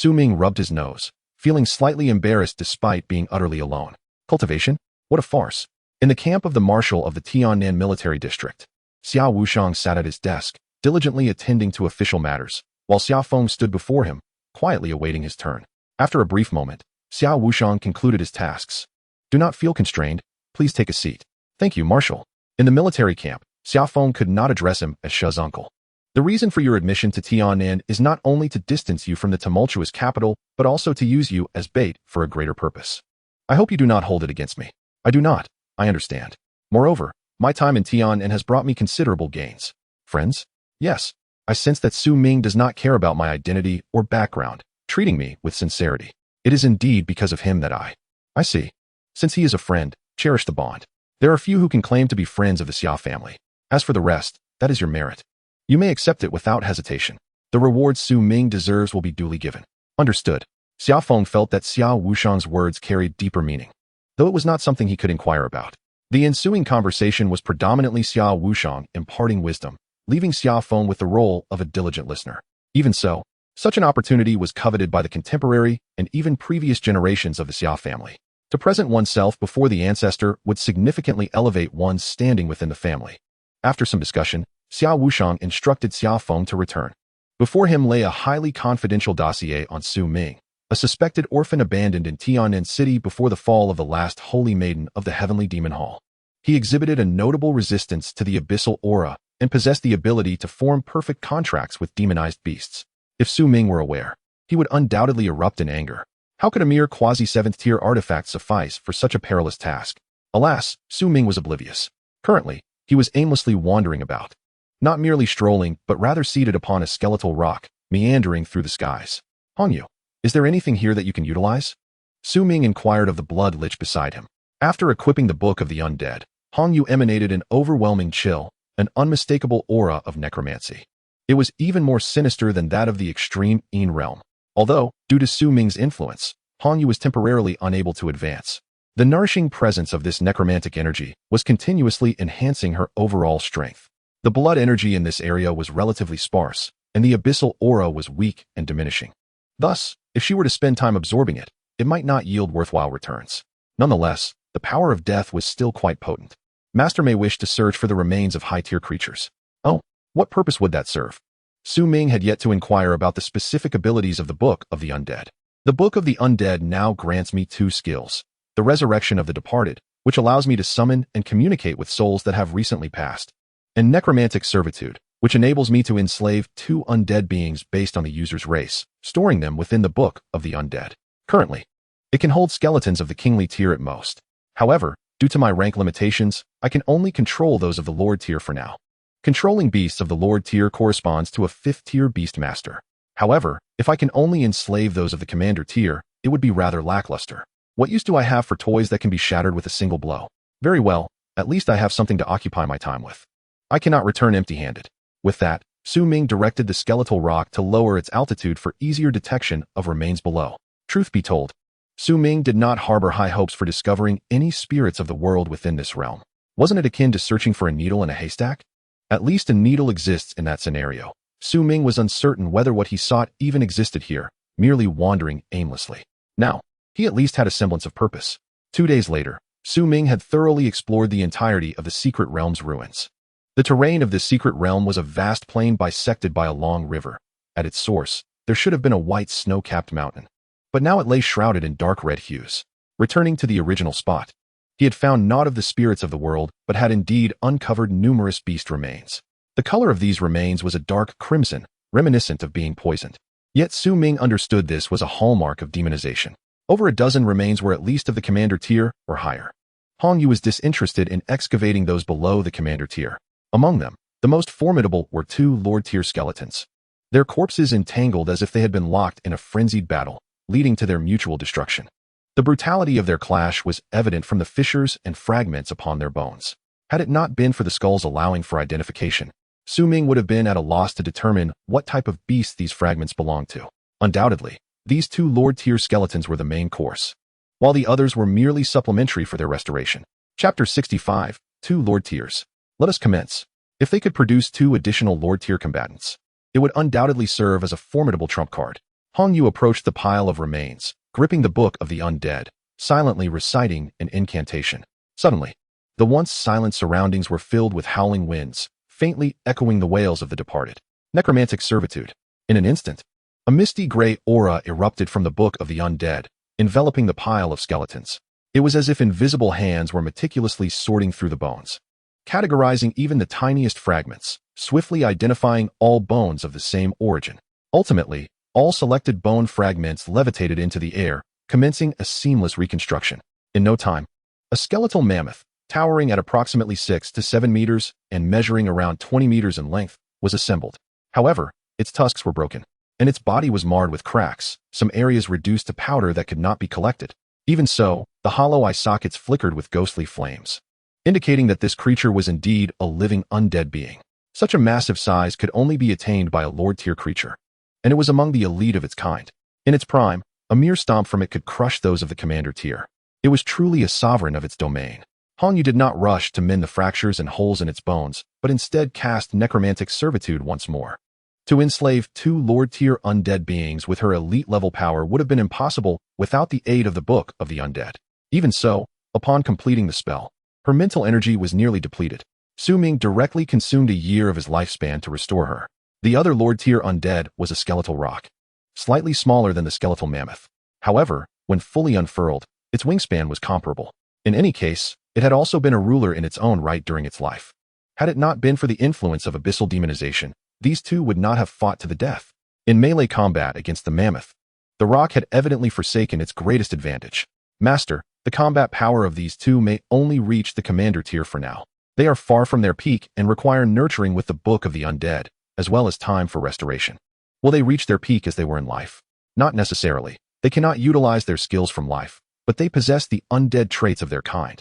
Ming rubbed his nose, feeling slightly embarrassed despite being utterly alone. Cultivation? What a farce. In the camp of the marshal of the Tiannan military district, Xiao Wushang sat at his desk, diligently attending to official matters, while Xia Feng stood before him, quietly awaiting his turn. After a brief moment, Xiao Wushang concluded his tasks. Do not feel constrained. Please take a seat. Thank you, Marshal. In the military camp, Xia Feng could not address him as She's uncle. The reason for your admission to Tiannan is not only to distance you from the tumultuous capital, but also to use you as bait for a greater purpose. I hope you do not hold it against me. I do not. I understand. Moreover, my time in Tiannan has brought me considerable gains. Friends? Yes. I sense that Ming does not care about my identity or background, treating me with sincerity. It is indeed because of him that I see. Since he is a friend, cherish the bond. There are few who can claim to be friends of the Xia family. As for the rest, that is your merit. You may accept it without hesitation. The rewards Su Ming deserves will be duly given. Understood. Xia Feng felt that Xia Wushang's words carried deeper meaning, though it was not something he could inquire about. The ensuing conversation was predominantly Xia Wushang imparting wisdom, leaving Xia Feng with the role of a diligent listener. Even so, such an opportunity was coveted by the contemporary and even previous generations of the Xia family. To present oneself before the ancestor would significantly elevate one's standing within the family. After some discussion, Xia Wushang instructed Xia Feng to return. Before him lay a highly confidential dossier on Su Ming, a suspected orphan abandoned in Tian'an City before the fall of the last holy maiden of the Heavenly Demon Hall. He exhibited a notable resistance to the abyssal aura and possessed the ability to form perfect contracts with demonized beasts. If Su Ming were aware, he would undoubtedly erupt in anger. How could a mere quasi-7th-tier artifact suffice for such a perilous task? Alas, Su Ming was oblivious. Currently, he was aimlessly wandering about. Not merely strolling, but rather seated upon a skeletal rock, meandering through the skies. Hongyu, is there anything here that you can utilize? Su Ming inquired of the blood lich beside him. After equipping the Book of the Undead, Hongyu emanated an overwhelming chill, an unmistakable aura of necromancy. It was even more sinister than that of the extreme Yin realm. Although, due to Su Ming's influence, Hongyu was temporarily unable to advance. The nourishing presence of this necromantic energy was continuously enhancing her overall strength. The blood energy in this area was relatively sparse, and the abyssal aura was weak and diminishing. Thus, if she were to spend time absorbing it, it might not yield worthwhile returns. Nonetheless, the power of death was still quite potent. Master may wish to search for the remains of high-tier creatures. Oh, what purpose would that serve? Su Ming had yet to inquire about the specific abilities of the Book of the Undead. The Book of the Undead now grants me 2 skills. The Resurrection of the Departed, which allows me to summon and communicate with souls that have recently passed, and Necromantic Servitude, which enables me to enslave 2 undead beings based on the user's race, storing them within the Book of the Undead. Currently, it can hold skeletons of the kingly tier at most. However, due to my rank limitations, I can only control those of the Lord tier for now. Controlling beasts of the Lord tier corresponds to a 5th-tier beast master. However, if I can only enslave those of the Commander tier, it would be rather lackluster. What use do I have for toys that can be shattered with a single blow? Very well, at least I have something to occupy my time with. I cannot return empty-handed. With that, Su Ming directed the skeletal rock to lower its altitude for easier detection of remains below. Truth be told, Su Ming did not harbor high hopes for discovering any spirits of the world within this realm. Wasn't it akin to searching for a needle in a haystack? At least a needle exists in that scenario. Su Ming was uncertain whether what he sought even existed here, merely wandering aimlessly. Now, he at least had a semblance of purpose. 2 days later, Su Ming had thoroughly explored the entirety of the secret realm's ruins. The terrain of this secret realm was a vast plain bisected by a long river. At its source, there should have been a white snow-capped mountain. But now it lay shrouded in dark red hues. Returning to the original spot, he had found naught of the spirits of the world, but had indeed uncovered numerous beast remains. The color of these remains was a dark crimson, reminiscent of being poisoned. Yet Su Ming understood this was a hallmark of demonization. Over a dozen remains were at least of the Commander tier or higher. Hongyu was disinterested in excavating those below the Commander tier. Among them, the most formidable were 2 Lord tier skeletons. Their corpses entangled as if they had been locked in a frenzied battle, leading to their mutual destruction. The brutality of their clash was evident from the fissures and fragments upon their bones. Had it not been for the skulls allowing for identification, Su Ming would have been at a loss to determine what type of beast these fragments belonged to. Undoubtedly, these 2 Lord-tier skeletons were the main course, while the others were merely supplementary for their restoration. Chapter 65, 2 Lord Tiers. Let us commence. If they could produce 2 additional Lord-tier combatants, it would undoubtedly serve as a formidable trump card. Hongyu approached the pile of remains, gripping the Book of the Undead, silently reciting an incantation. Suddenly, the once silent surroundings were filled with howling winds, faintly echoing the wails of the departed. Necromantic servitude. In an instant, a misty gray aura erupted from the Book of the Undead, enveloping the pile of skeletons. It was as if invisible hands were meticulously sorting through the bones, categorizing even the tiniest fragments, swiftly identifying all bones of the same origin. Ultimately, all selected bone fragments levitated into the air, commencing a seamless reconstruction. In no time, a skeletal mammoth, towering at approximately 6 to 7 meters and measuring around 20 meters in length, was assembled. However, its tusks were broken, and its body was marred with cracks, some areas reduced to powder that could not be collected. Even so, the hollow eye sockets flickered with ghostly flames. indicating that this creature was indeed a living undead being. Such a massive size could only be attained by a Lord-tier creature, and it was among the elite of its kind. In its prime, a mere stomp from it could crush those of the commander tier. It was truly a sovereign of its domain. Hongyu did not rush to mend the fractures and holes in its bones, but instead cast necromantic servitude once more. To enslave 2 Lord-tier undead beings with her elite-level power would have been impossible without the aid of the Book of the Undead. Even so, upon completing the spell, her mental energy was nearly depleted. Su Ming directly consumed a year of his lifespan to restore her. The other Lord-tier undead was a skeletal rock, slightly smaller than the skeletal mammoth. However, when fully unfurled, its wingspan was comparable. In any case, it had also been a ruler in its own right during its life. Had it not been for the influence of abyssal demonization, these two would not have fought to the death. In melee combat against the mammoth, the rock had evidently forsaken its greatest advantage. Master, the combat power of these two may only reach the commander tier for now. They are far from their peak and require nurturing with the Book of the Undead, as well as time for restoration. Will they reach their peak as they were in life? Not necessarily. They cannot utilize their skills from life, but they possess the undead traits of their kind,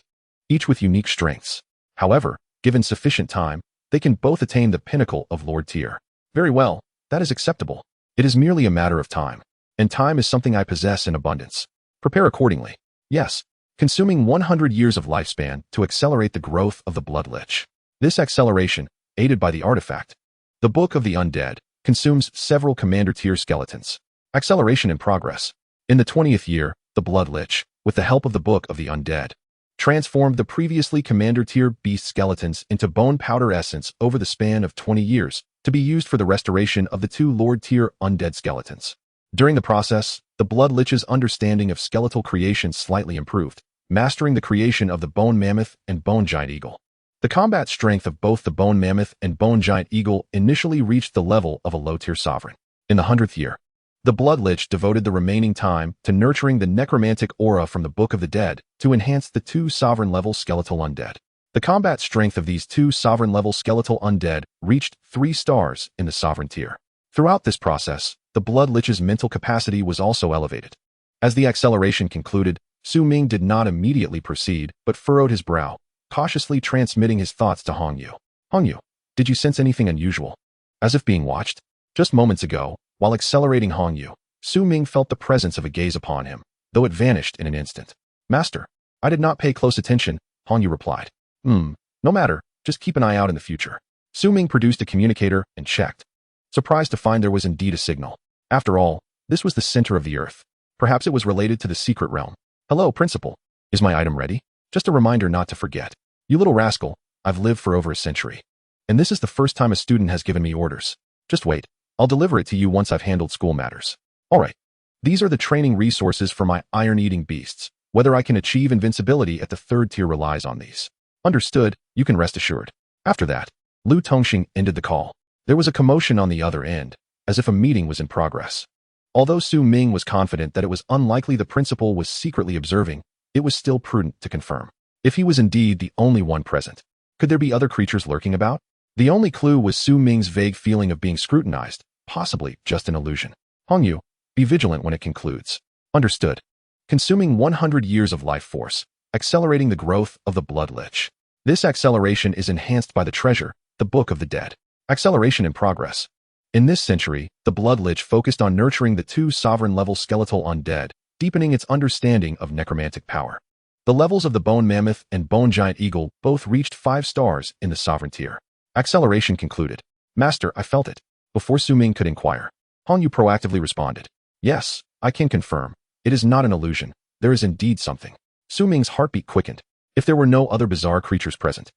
each with unique strengths. However, given sufficient time, they can both attain the pinnacle of Lord tier. Very well, that is acceptable. It is merely a matter of time, and time is something I possess in abundance. Prepare accordingly. Yes, consuming 100 years of lifespan to accelerate the growth of the Blood Lich. This acceleration, aided by the artifact, the Book of the Undead, consumes several commander-tier skeletons. Acceleration in progress. In the 20th year, the Blood Lich, with the help of the Book of the Undead, transformed the previously commander-tier beast skeletons into bone powder essence over the span of 20 years to be used for the restoration of the 2 Lord-tier undead skeletons. During the process, the Blood Lich's understanding of skeletal creation slightly improved, mastering the creation of the Bone Mammoth and Bone Giant Eagle. The combat strength of both the Bone Mammoth and Bone Giant Eagle initially reached the level of a low-tier sovereign. In the 100th year, the Blood Lich devoted the remaining time to nurturing the necromantic aura from the Book of the Dead to enhance the 2 sovereign-level skeletal undead. The combat strength of these 2 sovereign-level skeletal undead reached 3 stars in the sovereign tier. Throughout this process, the Blood Lich's mental capacity was also elevated. As the acceleration concluded, Su Ming did not immediately proceed, but furrowed his brow, cautiously transmitting his thoughts to Hongyu. Hongyu, did you sense anything unusual? As if being watched? Just moments ago, while accelerating Hongyu, Su Ming felt the presence of a gaze upon him, though it vanished in an instant. Master, I did not pay close attention, Hongyu replied. No matter, just keep an eye out in the future. Su Ming produced a communicator and checked, surprised to find there was indeed a signal. After all, this was the center of the earth. Perhaps it was related to the secret realm. Hello, Principal. Is my item ready? Just a reminder not to forget. You little rascal, I've lived for over a century. And this is the first time a student has given me orders. Just wait. I'll deliver it to you once I've handled school matters. Alright. These are the training resources for my iron-eating beasts. Whether I can achieve invincibility at the 3rd tier relies on these. Understood, you can rest assured. After that, Lu Tongxing ended the call. There was a commotion on the other end, as if a meeting was in progress. Although Su Ming was confident that it was unlikely the principal was secretly observing, it was still prudent to confirm. If he was indeed the only one present, could there be other creatures lurking about? The only clue was Su Ming's vague feeling of being scrutinized, possibly just an illusion. Hongyu, be vigilant when it concludes. Understood. Consuming 100 years of life force, accelerating the growth of the Blood Lich. This acceleration is enhanced by the treasure, the Book of the Dead. Acceleration in progress. In this century, the Blood Lich focused on nurturing the 2 sovereign-level skeletal undead, deepening its understanding of necromantic power. The levels of the Bone Mammoth and Bone Giant Eagle both reached 5 stars in the sovereign tier. Acceleration concluded. Master, I felt it. Before Su Ming could inquire, Hongyu proactively responded. Yes, I can confirm. It is not an illusion. There is indeed something. Su Ming's heartbeat quickened. If there were no other bizarre creatures present,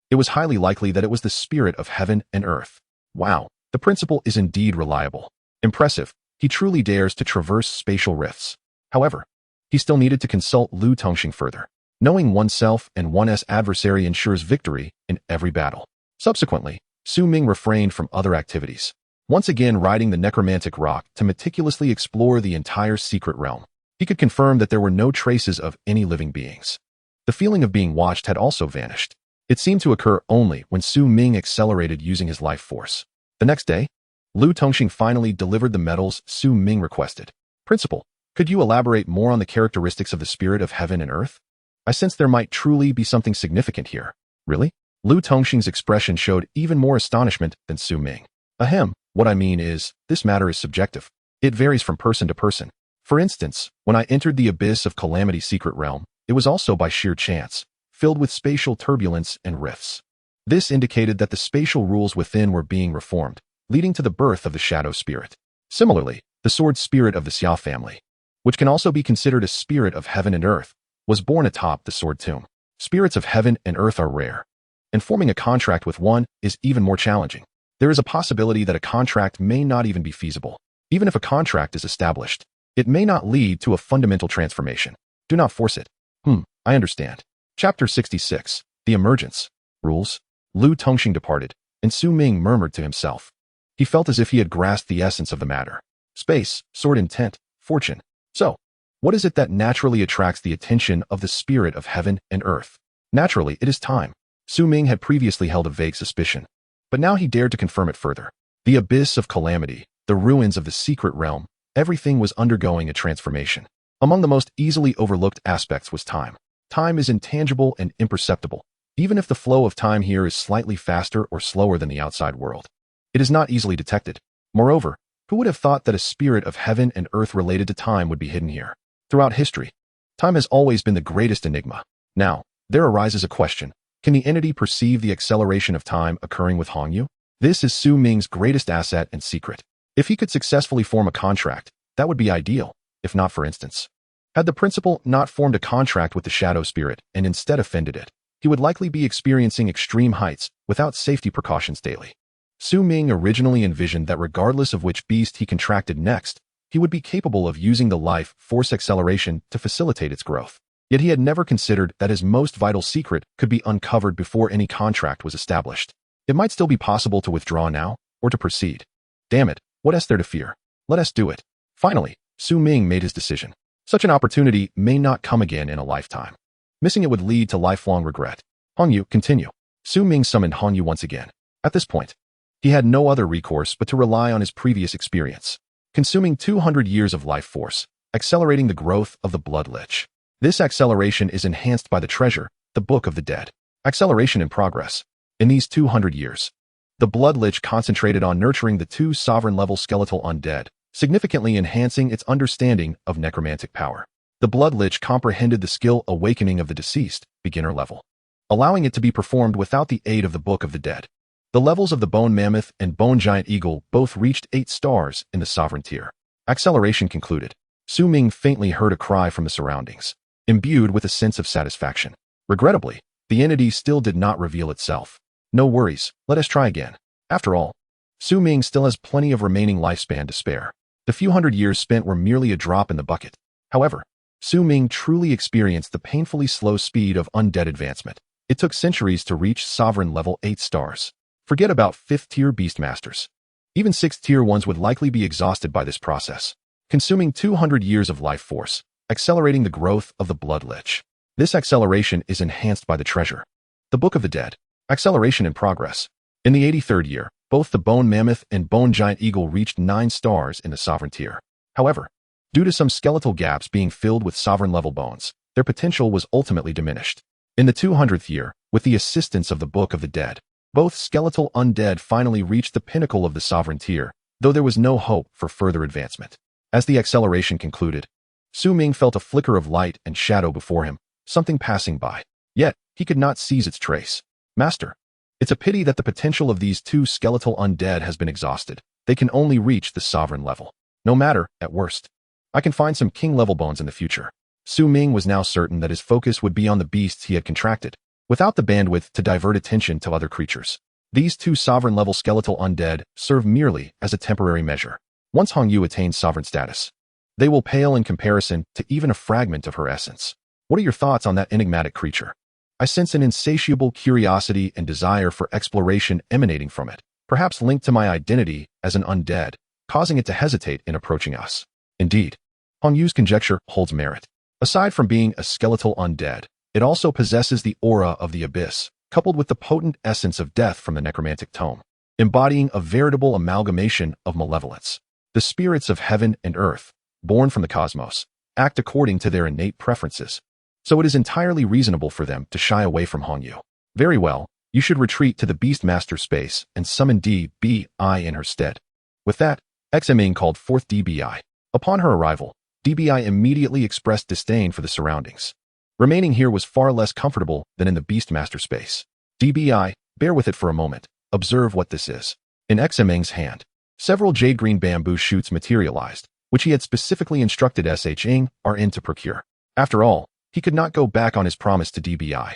it was highly likely that it was the spirit of heaven and earth. Wow, the principal is indeed reliable. Impressive. He truly dares to traverse spatial rifts. However, he still needed to consult Lu Tongxing further. Knowing oneself and one's adversary ensures victory in every battle. Subsequently, Su Ming refrained from other activities, once again riding the necromantic rock to meticulously explore the entire secret realm. He could confirm that there were no traces of any living beings. The feeling of being watched had also vanished. It seemed to occur only when Su Ming accelerated using his life force. The next day, Lu Tongxing finally delivered the medals Su Ming requested. Principal, could you elaborate more on the characteristics of the spirit of heaven and earth? I sense there might truly be something significant here. Really? Lu Tongxing's expression showed even more astonishment than Su Ming. Ahem, what I mean is, this matter is subjective. It varies from person to person. For instance, when I entered the abyss of Calamity's secret realm, it was also by sheer chance, filled with spatial turbulence and rifts. This indicated that the spatial rules within were being reformed, leading to the birth of the shadow spirit. Similarly, the sword spirit of the Xia family, which can also be considered a spirit of heaven and earth, was born atop the sword tomb. Spirits of heaven and earth are rare, and forming a contract with one is even more challenging. There is a possibility that a contract may not even be feasible. Even if a contract is established, it may not lead to a fundamental transformation. Do not force it. I understand. Chapter 66. The Emergence. Rules. Lu Tongxing departed, and Su Ming murmured to himself. He felt as if he had grasped the essence of the matter. Space, sword intent, fortune. So, what is it that naturally attracts the attention of the spirit of heaven and earth? Naturally, it is time. Su Ming had previously held a vague suspicion, but now he dared to confirm it further. The abyss of calamity, the ruins of the secret realm, everything was undergoing a transformation. Among the most easily overlooked aspects was time. Time is intangible and imperceptible, even if the flow of time here is slightly faster or slower than the outside world. It is not easily detected. Moreover, who would have thought that a spirit of heaven and earth related to time would be hidden here? Throughout history, time has always been the greatest enigma. Now, there arises a question. Can the entity perceive the acceleration of time occurring with Hongyu? This is Su Ming's greatest asset and secret. If he could successfully form a contract, that would be ideal, if not for instance. Had the principal not formed a contract with the shadow spirit and instead offended it, he would likely be experiencing extreme heights without safety precautions daily. Su Ming originally envisioned that regardless of which beast he contracted next, he would be capable of using the life force acceleration to facilitate its growth. Yet he had never considered that his most vital secret could be uncovered before any contract was established. It might still be possible to withdraw now, or to proceed. Damn it, what is there to fear? Let us do it. Finally, Su Ming made his decision. Such an opportunity may not come again in a lifetime. Missing it would lead to lifelong regret. Hongyu, continue. Su Ming summoned Hongyu once again. At this point, he had no other recourse but to rely on his previous experience, consuming 200 years of life force, accelerating the growth of the Blood Lich. This acceleration is enhanced by the treasure, the Book of the Dead. Acceleration in progress. In these 200 years, the Blood Lich concentrated on nurturing the 2 sovereign-level skeletal undead, significantly enhancing its understanding of necromantic power. The Blood Lich comprehended the skill Awakening of the Deceased, beginner level, allowing it to be performed without the aid of the Book of the Dead. The levels of the Bone Mammoth and Bone Giant Eagle both reached 8 stars in the Sovereign tier. Acceleration concluded. Su Ming faintly heard a cry from the surroundings, imbued with a sense of satisfaction. Regrettably, the entity still did not reveal itself. No worries, let us try again. After all, Su Ming still has plenty of remaining lifespan to spare. The few hundred years spent were merely a drop in the bucket. However, Su Ming truly experienced the painfully slow speed of undead advancement. It took centuries to reach Sovereign level 8 stars. Forget about 5th-tier Beastmasters. Even 6th-tier ones would likely be exhausted by this process, consuming 200 years of life force, accelerating the growth of the Blood Lich. This acceleration is enhanced by the treasure, the Book of the Dead. Acceleration in progress. In the 83rd year, both the Bone Mammoth and Bone Giant Eagle reached 9 stars in the Sovereign tier. However, due to some skeletal gaps being filled with Sovereign-level bones, their potential was ultimately diminished. In the 200th year, with the assistance of the Book of the Dead, both skeletal undead finally reached the pinnacle of the Sovereign tier, though there was no hope for further advancement. As the acceleration concluded, Su Ming felt a flicker of light and shadow before him, something passing by. Yet, he could not seize its trace. Master, it's a pity that the potential of these 2 skeletal undead has been exhausted. They can only reach the Sovereign level. No matter, at worst, I can find some king-level bones in the future. Su Ming was now certain that his focus would be on the beasts he had contracted, without the bandwidth to divert attention to other creatures. These 2 Sovereign-level skeletal undead serve merely as a temporary measure. Once Hongyu attains Sovereign status, they will pale in comparison to even a fragment of her essence. What are your thoughts on that enigmatic creature? I sense an insatiable curiosity and desire for exploration emanating from it, perhaps linked to my identity as an undead, causing it to hesitate in approaching us. Indeed, Hongyu's conjecture holds merit. Aside from being a skeletal undead, it also possesses the aura of the abyss, coupled with the potent essence of death from the necromantic tome, embodying a veritable amalgamation of malevolence. The spirits of heaven and earth, born from the cosmos, act according to their innate preferences, so it is entirely reasonable for them to shy away from Hongyu. Very well, you should retreat to the Beastmaster space and summon DBI in her stead. With that, Ming called forth DBI. Upon her arrival, DBI immediately expressed disdain for the surroundings. Remaining here was far less comfortable than in the Beastmaster space. DBI, bear with it for a moment. Observe what this is. In Ming's hand, several jade-green bamboo shoots materialized, which he had specifically instructed SHing to procure. After all, he could not go back on his promise to DBI.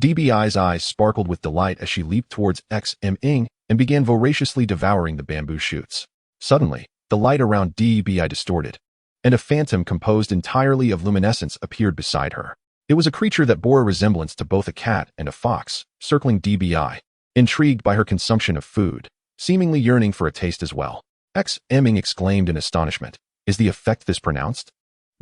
DBI's eyes sparkled with delight as she leaped towards Ming and began voraciously devouring the bamboo shoots. Suddenly, the light around DBI distorted, and a phantom composed entirely of luminescence appeared beside her. It was a creature that bore a resemblance to both a cat and a fox, circling DBI, intrigued by her consumption of food, seemingly yearning for a taste as well. Ming exclaimed in astonishment. Is the effect this pronounced?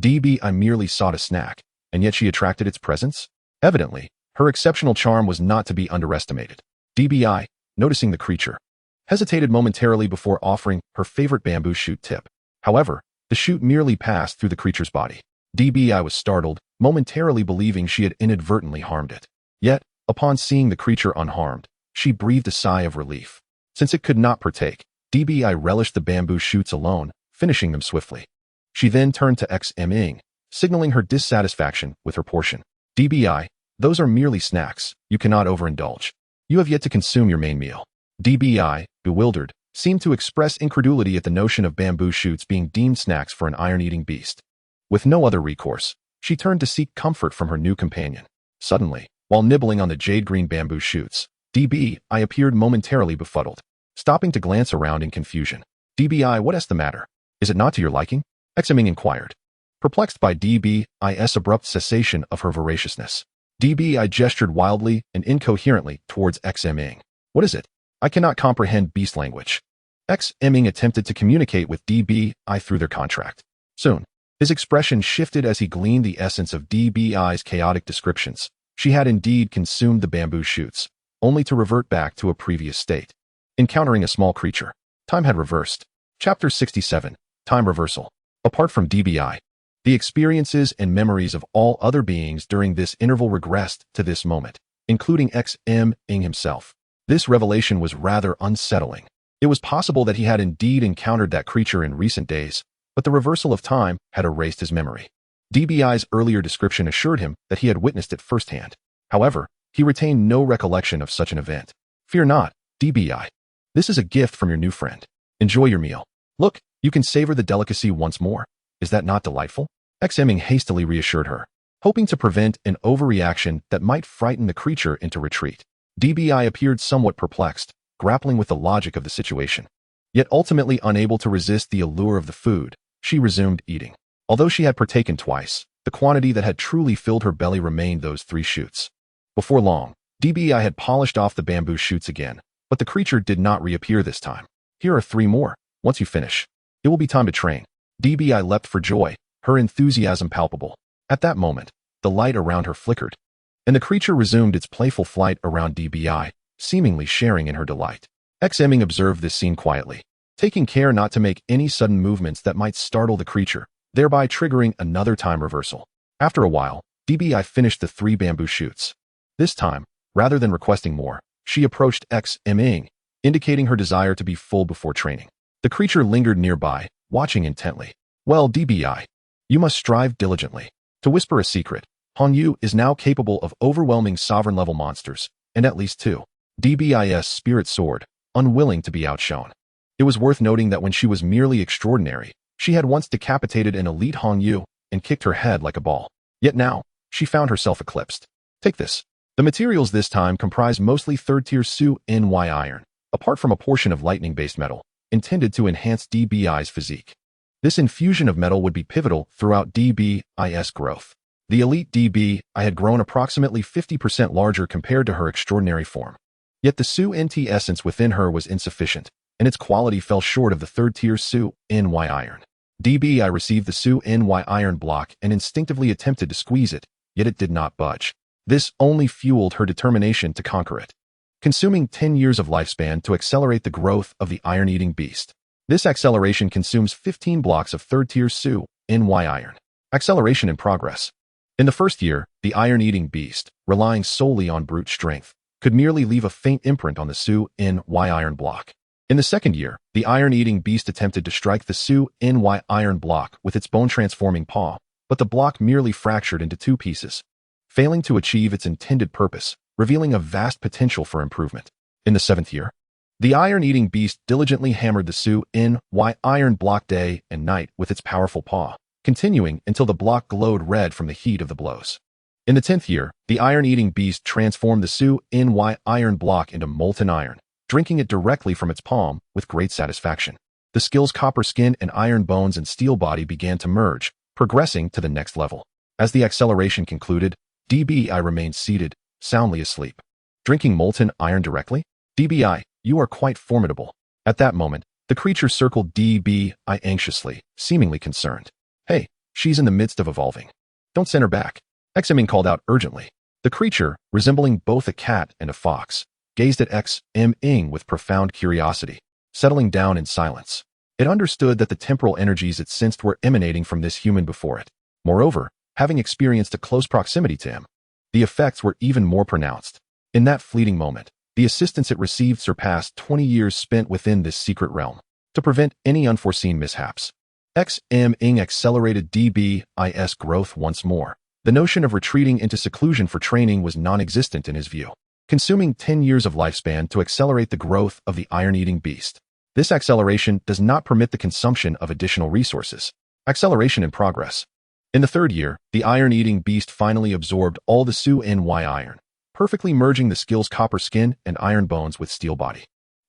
DBI merely sought a snack, and yet she attracted its presence? Evidently, her exceptional charm was not to be underestimated. DBI, noticing the creature, hesitated momentarily before offering her favorite bamboo shoot tip. However, the shoot merely passed through the creature's body. DBI was startled, momentarily believing she had inadvertently harmed it. Yet, upon seeing the creature unharmed, she breathed a sigh of relief. Since it could not partake, DBI relished the bamboo shoots alone, finishing them swiftly. She then turned to Ming, signaling her dissatisfaction with her portion. DBI, those are merely snacks. You cannot overindulge. You have yet to consume your main meal. DBI, bewildered, seemed to express incredulity at the notion of bamboo shoots being deemed snacks for an iron-eating beast. With no other recourse, she turned to seek comfort from her new companion. Suddenly, while nibbling on the jade-green bamboo shoots, DBI appeared momentarily befuddled. Stopping to glance around in confusion. DBI, what is the matter? Is it not to your liking? Ming inquired, perplexed by DBI's abrupt cessation of her voraciousness. DBI gestured wildly and incoherently towards Ming. What is it? I cannot comprehend beast language. Ming attempted to communicate with DBI through their contract. Soon, his expression shifted as he gleaned the essence of DBI's chaotic descriptions. She had indeed consumed the bamboo shoots, only to revert back to a previous state. Encountering a small creature. Time had reversed. Chapter 67. Time Reversal. Apart from DBI, the experiences and memories of all other beings during this interval regressed to this moment, including Ming himself. This revelation was rather unsettling. It was possible that he had indeed encountered that creature in recent days, but the reversal of time had erased his memory. DBI's earlier description assured him that he had witnessed it firsthand. However, he retained no recollection of such an event. Fear not, DBI. This is a gift from your new friend. Enjoy your meal. Look, you can savor the delicacy once more. Is that not delightful? Ming hastily reassured her, hoping to prevent an overreaction that might frighten the creature into retreat. DBI appeared somewhat perplexed, grappling with the logic of the situation. Yet ultimately unable to resist the allure of the food, she resumed eating. Although she had partaken twice, the quantity that had truly filled her belly remained those 3 shoots. Before long, DBI had polished off the bamboo shoots again, but the creature did not reappear this time. Here are 3 more. Once you finish, it will be time to train. DBI leapt for joy, her enthusiasm palpable. At that moment, the light around her flickered, and the creature resumed its playful flight around DBI, seemingly sharing in her delight. Ming observed this scene quietly, taking care not to make any sudden movements that might startle the creature, thereby triggering another time reversal. After a while, DBI finished the 3 bamboo shoots. This time, rather than requesting more, she approached Ming, indicating her desire to be full before training. The creature lingered nearby, watching intently. Well, DBI, you must strive diligently. To whisper a secret, Hanyu is now capable of overwhelming sovereign-level monsters, and at least 2. DBI's spirit soared, unwilling to be outshone. It was worth noting that when she was merely extraordinary, she had once decapitated an elite Hanyu and kicked her head like a ball. Yet now, she found herself eclipsed. Take this. The materials this time comprise mostly 3rd-tier Su-Ny iron, apart from a portion of lightning-based metal, intended to enhance DBI's physique. This infusion of metal would be pivotal throughout DBI's growth. The elite DBI had grown approximately 50% larger compared to her extraordinary form. Yet the Su-Nt essence within her was insufficient, and its quality fell short of the 3rd-tier Su-Ny iron. DBI received the Su-Ny iron block and instinctively attempted to squeeze it, yet it did not budge. This only fueled her determination to conquer it, consuming 10 years of lifespan to accelerate the growth of the iron-eating beast. This acceleration consumes 15 blocks of 3rd-tier Su-Ny iron. Acceleration in progress. In the first year, the iron-eating beast, relying solely on brute strength, could merely leave a faint imprint on the Su-Ny iron block. In the second year, the iron-eating beast attempted to strike the Su-Ny iron block with its bone-transforming paw, but the block merely fractured into two pieces, failing to achieve its intended purpose, revealing a vast potential for improvement. In the seventh year, the iron-eating beast diligently hammered the Su-Ny iron block day and night with its powerful paw, continuing until the block glowed red from the heat of the blows. In the 10th year, the iron-eating beast transformed the Su-Ny iron block into molten iron, drinking it directly from its palm with great satisfaction. The skill's copper skin and iron bones and steel body began to merge, progressing to the next level. As the acceleration concluded, DBI remained seated, soundly asleep. Drinking molten iron directly? DBI, you are quite formidable. At that moment, the creature circled DBI anxiously, seemingly concerned. Hey, she's in the midst of evolving. Don't send her back. Ming called out urgently. The creature, resembling both a cat and a fox, gazed at Ming with profound curiosity, settling down in silence. It understood that the temporal energies it sensed were emanating from this human before it. Moreover, having experienced a close proximity to him, the effects were even more pronounced. In that fleeting moment, the assistance it received surpassed 20 years spent within this secret realm. To prevent any unforeseen mishaps, Ming accelerated DBI's growth once more. The notion of retreating into seclusion for training was non-existent in his view, consuming 10 years of lifespan to accelerate the growth of the iron-eating beast. This acceleration does not permit the consumption of additional resources. Acceleration in progress. In the third year, the iron-eating beast finally absorbed all the Su-Ny iron, perfectly merging the skill's copper skin and iron bones with steel body.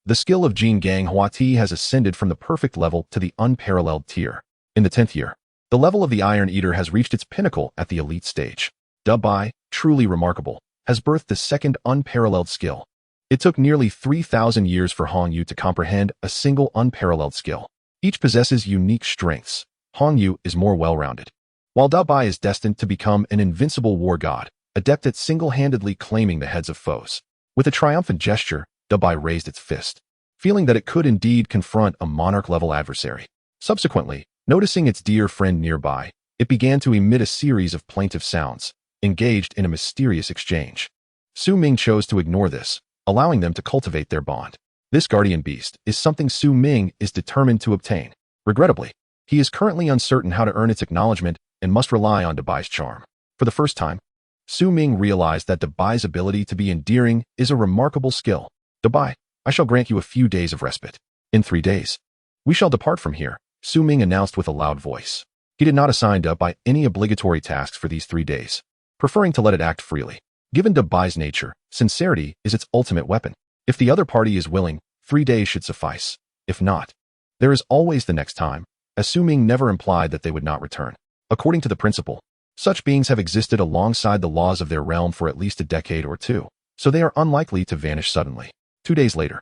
The skill of Jin Gang Huati has ascended from the perfect level to the unparalleled tier. In the 10th year, the level of the Iron Eater has reached its pinnacle at the elite stage. Dubai, truly remarkable, has birthed the second unparalleled skill. It took nearly 3,000 years for Hongyu to comprehend a single unparalleled skill. Each possesses unique strengths. Hongyu is more well-rounded, while Dubai is destined to become an invincible war god, adept at single-handedly claiming the heads of foes. With a triumphant gesture, Dubai raised its fist, feeling that it could indeed confront a monarch-level adversary. Subsequently, noticing its dear friend nearby, it began to emit a series of plaintive sounds, engaged in a mysterious exchange. Ming chose to ignore this, allowing them to cultivate their bond. This guardian beast is something Ming is determined to obtain. Regrettably, he is currently uncertain how to earn its acknowledgement and must rely on Dubai's charm. For the first time, Ming realized that Dubai's ability to be endearing is a remarkable skill. Dubai, I shall grant you a few days of respite. In 3 days, we shall depart from here, Ming announced with a loud voice. He did not assign Dubai any obligatory tasks for these 3 days, preferring to let it act freely. Given Dubai's nature, sincerity is its ultimate weapon. If the other party is willing, 3 days should suffice. If not, there is always the next time, as Ming never implied that they would not return. According to the principle, such beings have existed alongside the laws of their realm for at least a decade or two, so they are unlikely to vanish suddenly. 2 days later,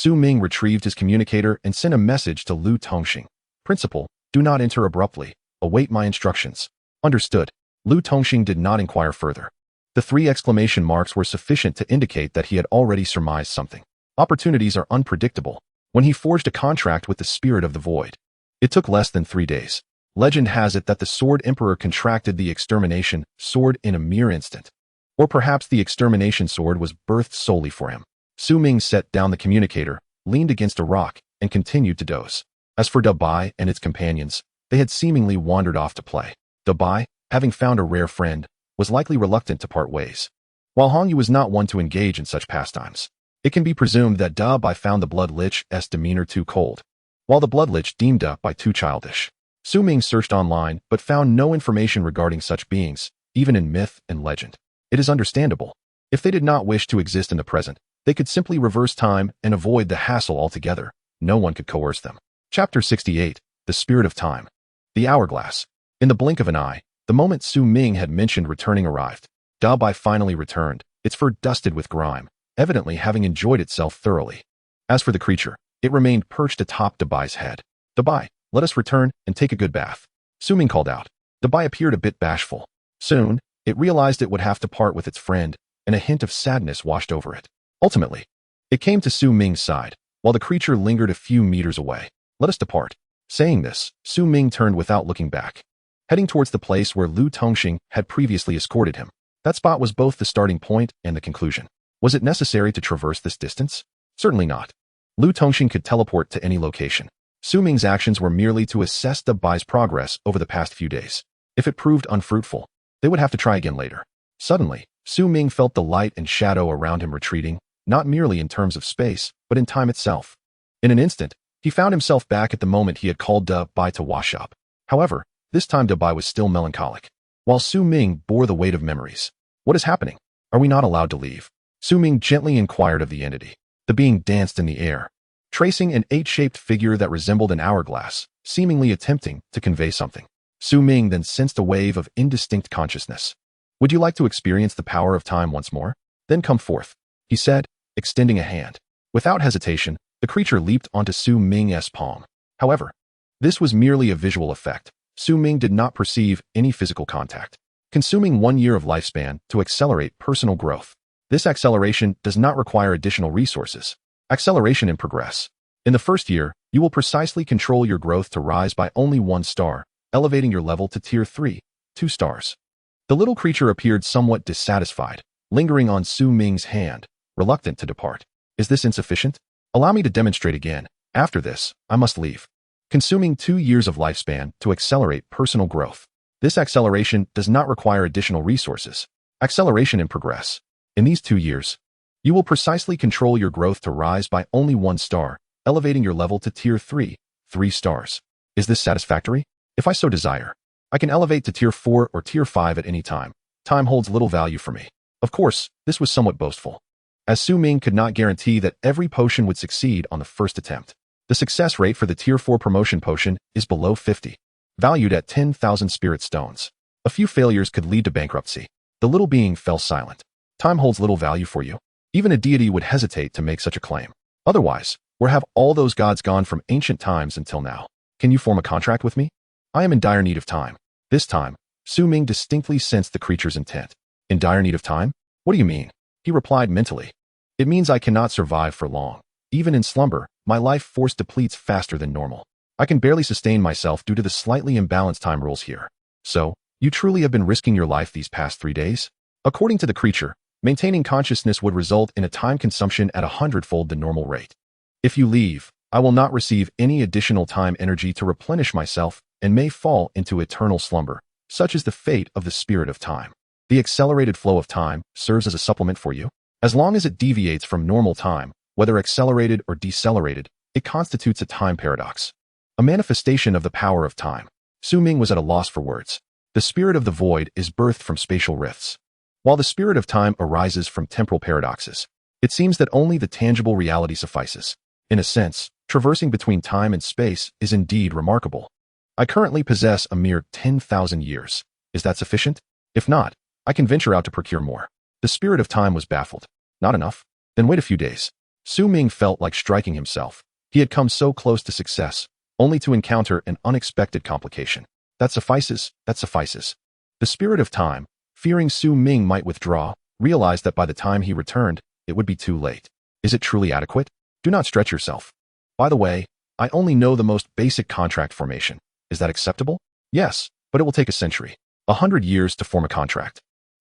Ming retrieved his communicator and sent a message to Lu Tongxing. Principal, do not enter abruptly. Await my instructions. Understood. Lu Tongxing did not inquire further. The 3 exclamation marks were sufficient to indicate that he had already surmised something. Opportunities are unpredictable. When he forged a contract with the Spirit of the Void, it took less than 3 days. Legend has it that the Sword Emperor contracted the Extermination Sword in a mere instant. Or perhaps the Extermination Sword was birthed solely for him. Ming set down the communicator, leaned against a rock, and continued to doze. As for Dubai and its companions, they had seemingly wandered off to play. Dubai, having found a rare friend, was likely reluctant to part ways. While Hongyu was not one to engage in such pastimes, it can be presumed that Dubai found the Blood Lich's demeanor too cold, while the Blood Lich deemed Dubai too childish. Ming searched online but found no information regarding such beings, even in myth and legend. It is understandable. If they did not wish to exist in the present, they could simply reverse time and avoid the hassle altogether. No one could coerce them. Chapter 68, The Spirit of Time. The Hourglass. In the blink of an eye, the moment Ming had mentioned returning arrived. Dubai finally returned, its fur dusted with grime, evidently having enjoyed itself thoroughly. As for the creature, it remained perched atop Dubai's head. Dubai, let us return and take a good bath. Ming called out. Dubai appeared a bit bashful. Soon, it realized it would have to part with its friend, and a hint of sadness washed over it. Ultimately, it came to Ming's side, while the creature lingered a few meters away. Let us depart. Saying this, Ming turned without looking back, heading towards the place where Lu Tongxing had previously escorted him. That spot was both the starting point and the conclusion. Was it necessary to traverse this distance? Certainly not. Lu Tongxing could teleport to any location. Su Ming's actions were merely to assess Dabai's progress over the past few days. If it proved unfruitful, they would have to try again later. Suddenly, Su Ming felt the light and shadow around him retreating, not merely in terms of space, but in time itself. In an instant, he found himself back at the moment he had called Dabai to wash up. However, this time Dabai was still melancholic, while Su Ming bore the weight of memories. What is happening? Are we not allowed to leave? Su Ming gently inquired of the entity. The being danced in the air, tracing an 8-shaped figure that resembled an hourglass, seemingly attempting to convey something. Su Ming then sensed a wave of indistinct consciousness. Would you like to experience the power of time once more? Then come forth, he said, extending a hand. Without hesitation, the creature leaped onto Su Ming's palm. However, this was merely a visual effect. Su Ming did not perceive any physical contact. Consuming 1 year of lifespan to accelerate personal growth. This acceleration does not require additional resources. Acceleration in progress. In the first year, you will precisely control your growth to rise by only 1 star, elevating your level to tier 3, 2 stars. The little creature appeared somewhat dissatisfied, lingering on Su Ming's hand, reluctant to depart. Is this insufficient? Allow me to demonstrate again. After this, I must leave. Consuming 2 years of lifespan to accelerate personal growth. This acceleration does not require additional resources. Acceleration in progress. In these 2 years, you will precisely control your growth to rise by only 1 star, elevating your level to tier 3, 3 stars. Is this satisfactory? If I so desire, I can elevate to tier 4 or tier 5 at any time. Time holds little value for me. Of course, this was somewhat boastful, as Su Ming could not guarantee that every potion would succeed on the first attempt. The success rate for the tier 4 promotion potion is below 50, valued at 10,000 spirit stones. A few failures could lead to bankruptcy. The little being fell silent. Time holds little value for you. Even a deity would hesitate to make such a claim. Otherwise, where have all those gods gone from ancient times until now? Can you form a contract with me? I am in dire need of time. This time, Su Ming distinctly sensed the creature's intent. In dire need of time? What do you mean? He replied mentally. It means I cannot survive for long. Even in slumber, my life force depletes faster than normal. I can barely sustain myself due to the slightly imbalanced time rules here. So, you truly have been risking your life these past 3 days? According to the creature, maintaining consciousness would result in a time consumption at 100-fold the normal rate. If you leave, I will not receive any additional time energy to replenish myself and may fall into eternal slumber. Such is the fate of the spirit of time. The accelerated flow of time serves as a supplement for you. As long as it deviates from normal time, whether accelerated or decelerated, it constitutes a time paradox. A manifestation of the power of time. Su Ming was at a loss for words. The spirit of the void is birthed from spatial rifts, while the spirit of time arises from temporal paradoxes. It seems that only the tangible reality suffices. In a sense, traversing between time and space is indeed remarkable. I currently possess a mere 10,000 years. Is that sufficient? If not, I can venture out to procure more. The spirit of time was baffled. Not enough? Then wait a few days. Su Ming felt like striking himself. He had come so close to success, only to encounter an unexpected complication. That suffices, that suffices. The spirit of time, fearing Su Ming might withdraw, realized that by the time he returned, it would be too late. Is it truly adequate? Do not stretch yourself. By the way, I only know the most basic contract formation. Is that acceptable? Yes, but it will take a century, 100 years to form a contract.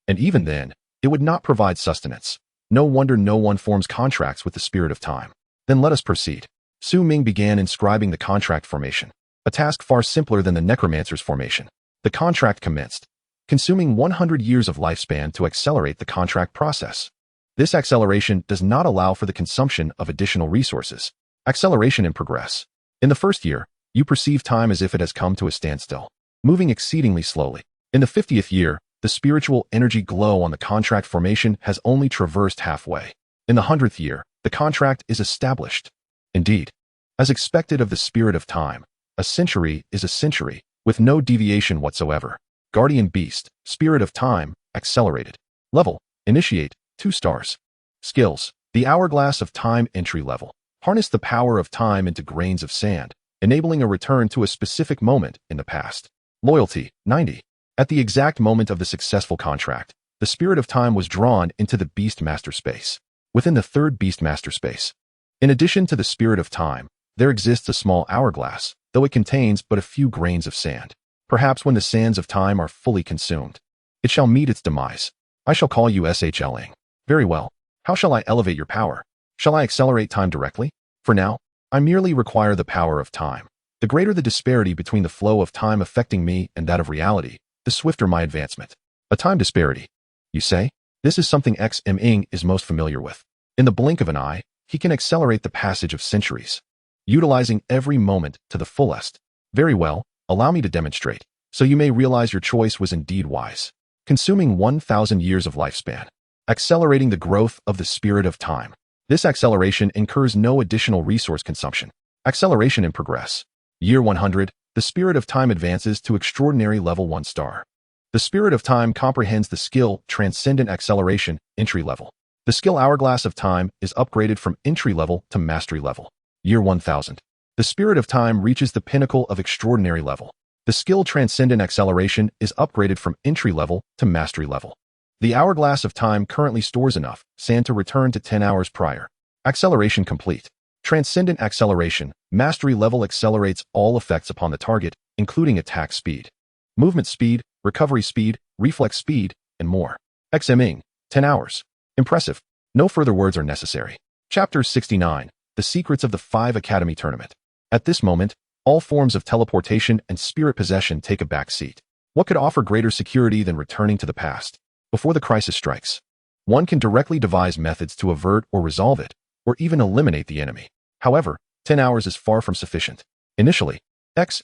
And even then, it would not provide sustenance. No wonder no one forms contracts with the spirit of time. Then let us proceed. Su Ming began inscribing the contract formation, a task far simpler than the necromancer's formation. The contract commenced, consuming 100 years of lifespan to accelerate the contract process. This acceleration does not allow for the consumption of additional resources. Acceleration in progress. In the first year, you perceive time as if it has come to a standstill, moving exceedingly slowly. In the 50th year, the spiritual energy glow on the contract formation has only traversed halfway. In the 100th year, the contract is established. Indeed, as expected of the spirit of time, a century is a century, with no deviation whatsoever. Guardian Beast, Spirit of Time, accelerated. Level, initiate, 2 stars. Skills, the Hourglass of Time entry level. Harness the power of time into grains of sand, enabling a return to a specific moment in the past. Loyalty, 90. At the exact moment of the successful contract, the spirit of time was drawn into the Beast Master space. Within the 3rd Beast Master space, in addition to the spirit of time, there exists a small hourglass, though it contains but a few grains of sand. Perhaps when the sands of time are fully consumed, it shall meet its demise. I shall call you SHLing. Very well. How shall I elevate your power? Shall I accelerate time directly? For now, I merely require the power of time. The greater the disparity between the flow of time affecting me and that of reality, the swifter my advancement. A time disparity, you say? This is something Ming is most familiar with. In the blink of an eye, he can accelerate the passage of centuries, utilizing every moment to the fullest. Very well, allow me to demonstrate, so you may realize your choice was indeed wise. Consuming 1,000 years of lifespan. Accelerating the growth of the spirit of time. This acceleration incurs no additional resource consumption. Acceleration in progress. Year 100, the spirit of time advances to extraordinary level 1 star. The spirit of time comprehends the skill Transcendent Acceleration, entry level. The skill Hourglass of Time is upgraded from entry level to mastery level. Year 1000. The spirit of time reaches the pinnacle of extraordinary level. The skill Transcendent Acceleration is upgraded from entry level to mastery level. The Hourglass of Time currently stores enough sand to return to 10 hours prior. Acceleration complete. Transcendent Acceleration, mastery level accelerates all effects upon the target, including attack speed, movement speed, recovery speed, reflex speed, and more. Ming, 10 hours. Impressive. No further words are necessary. Chapter 69, The Secrets of the 5 Academy Tournament. At this moment, all forms of teleportation and spirit possession take a back seat. What could offer greater security than returning to the past? Before the crisis strikes, one can directly devise methods to avert or resolve it, or even eliminate the enemy. However, 10 hours is far from sufficient. Initially,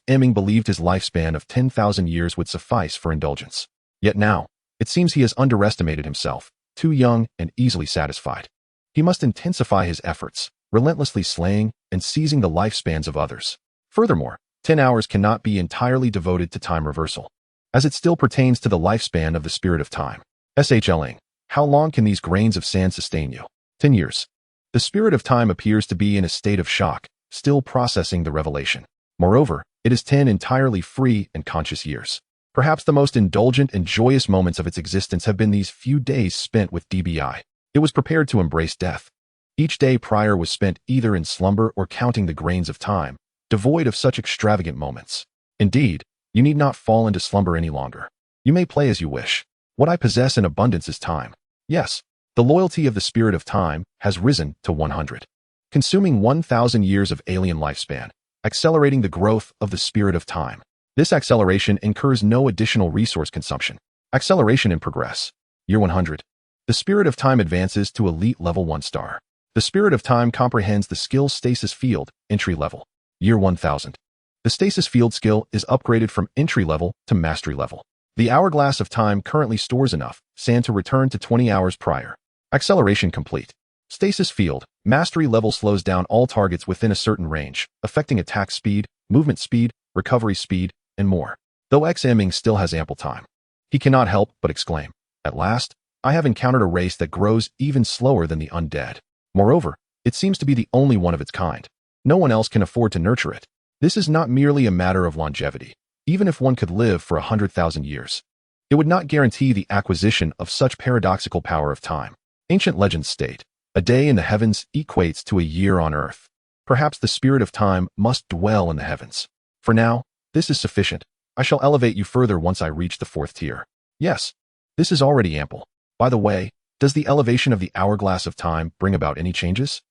Ming believed his lifespan of 10,000 years would suffice for indulgence. Yet now, it seems he has underestimated himself, too young and easily satisfied. He must intensify his efforts, relentlessly slaying and seizing the lifespans of others. Furthermore, 10 hours cannot be entirely devoted to time reversal, as it still pertains to the lifespan of the spirit of time. SHLing, how long can these grains of sand sustain you? 10 years. The spirit of time appears to be in a state of shock, still processing the revelation. Moreover, it is 10 entirely free and conscious years. Perhaps the most indulgent and joyous moments of its existence have been these few days spent with DBI. It was prepared to embrace death. Each day prior was spent either in slumber or counting the grains of time, devoid of such extravagant moments. Indeed, you need not fall into slumber any longer. You may play as you wish. What I possess in abundance is time. Yes, the loyalty of the spirit of time has risen to 100. Consuming 1,000 years of alien lifespan, accelerating the growth of the spirit of time. This acceleration incurs no additional resource consumption. Acceleration in progress. Year 100. The spirit of time advances to elite level 1 star. The spirit of time comprehends the skill Stasis Field, entry level. Year 1000. The Stasis Field skill is upgraded from entry level to mastery level. The Hourglass of Time currently stores enough sand to return to 20 hours prior. Acceleration complete. Stasis Field, mastery level slows down all targets within a certain range, affecting attack speed, movement speed, recovery speed, and more. Though Ming still has ample time, he cannot help but exclaim, "At last, I have encountered a race that grows even slower than the undead. Moreover, it seems to be the only one of its kind. No one else can afford to nurture it. This is not merely a matter of longevity. Even if one could live for 100,000 years, it would not guarantee the acquisition of such paradoxical power of time. Ancient legends state, a day in the heavens equates to a year on earth. Perhaps the spirit of time must dwell in the heavens. For now, this is sufficient. I shall elevate you further once I reach the 4th tier. Yes, this is already ample. By the way, does the elevation of the Hourglass of Time bring about any changes?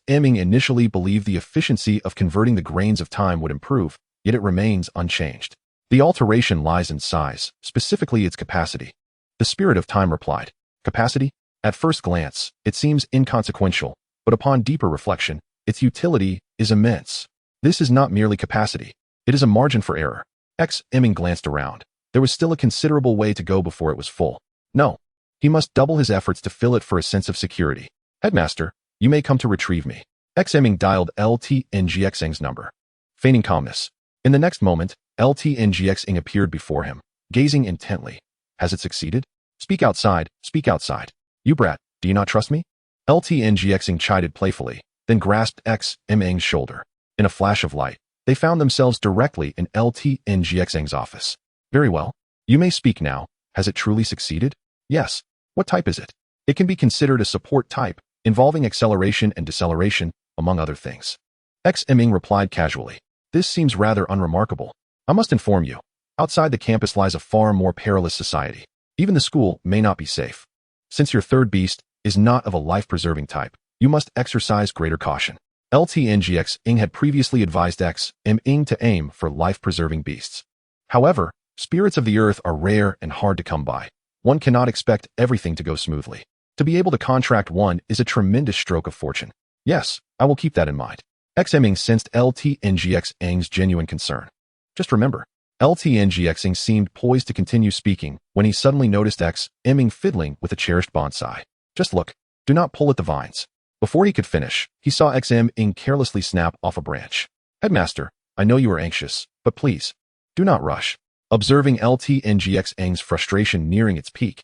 Ming initially believed the efficiency of converting the grains of time would improve, yet it remains unchanged. The alteration lies in size, specifically its capacity. The spirit of time replied, "Capacity? At first glance, it seems inconsequential, but upon deeper reflection, its utility is immense. This is not merely capacity. It is a margin for error." Ming glanced around. There was still a considerable way to go before it was full. No, he must double his efforts to fill it for a sense of security. "Headmaster, you may come to retrieve me." Ming dialed LTNGXing's number, feigning calmness. In the next moment, LTNGXing appeared before him, gazing intently. "Has it succeeded? Speak outside, speak outside. You brat, do you not trust me?" LTNGXing chided playfully, then grasped Ming's shoulder. In a flash of light, they found themselves directly in LTNGXing's office. "Very well. You may speak now. Has it truly succeeded?" "Yes." "What type is it?" "It can be considered a support type, involving acceleration and deceleration, among other things." Ming replied casually. "This seems rather unremarkable. I must inform you, outside the campus lies a far more perilous society. Even the school may not be safe. Since your 3rd beast, is not of a life-preserving type. You must exercise greater caution. LTNGX Ing had previously advised Ing to aim for life-preserving beasts. However, spirits of the earth are rare and hard to come by. One cannot expect everything to go smoothly. To be able to contract one is a tremendous stroke of fortune. Yes, I will keep that in mind. Ing sensed LTNGX Ing's genuine concern. Just remember, LTNGX Ing seemed poised to continue speaking when he suddenly noticed Ing fiddling with a cherished bonsai. Just look, do not pull at the vines. Before he could finish, he saw Ing carelessly snap off a branch. Headmaster, I know you are anxious, but please, do not rush. Observing LTNGX Ing's frustration nearing its peak,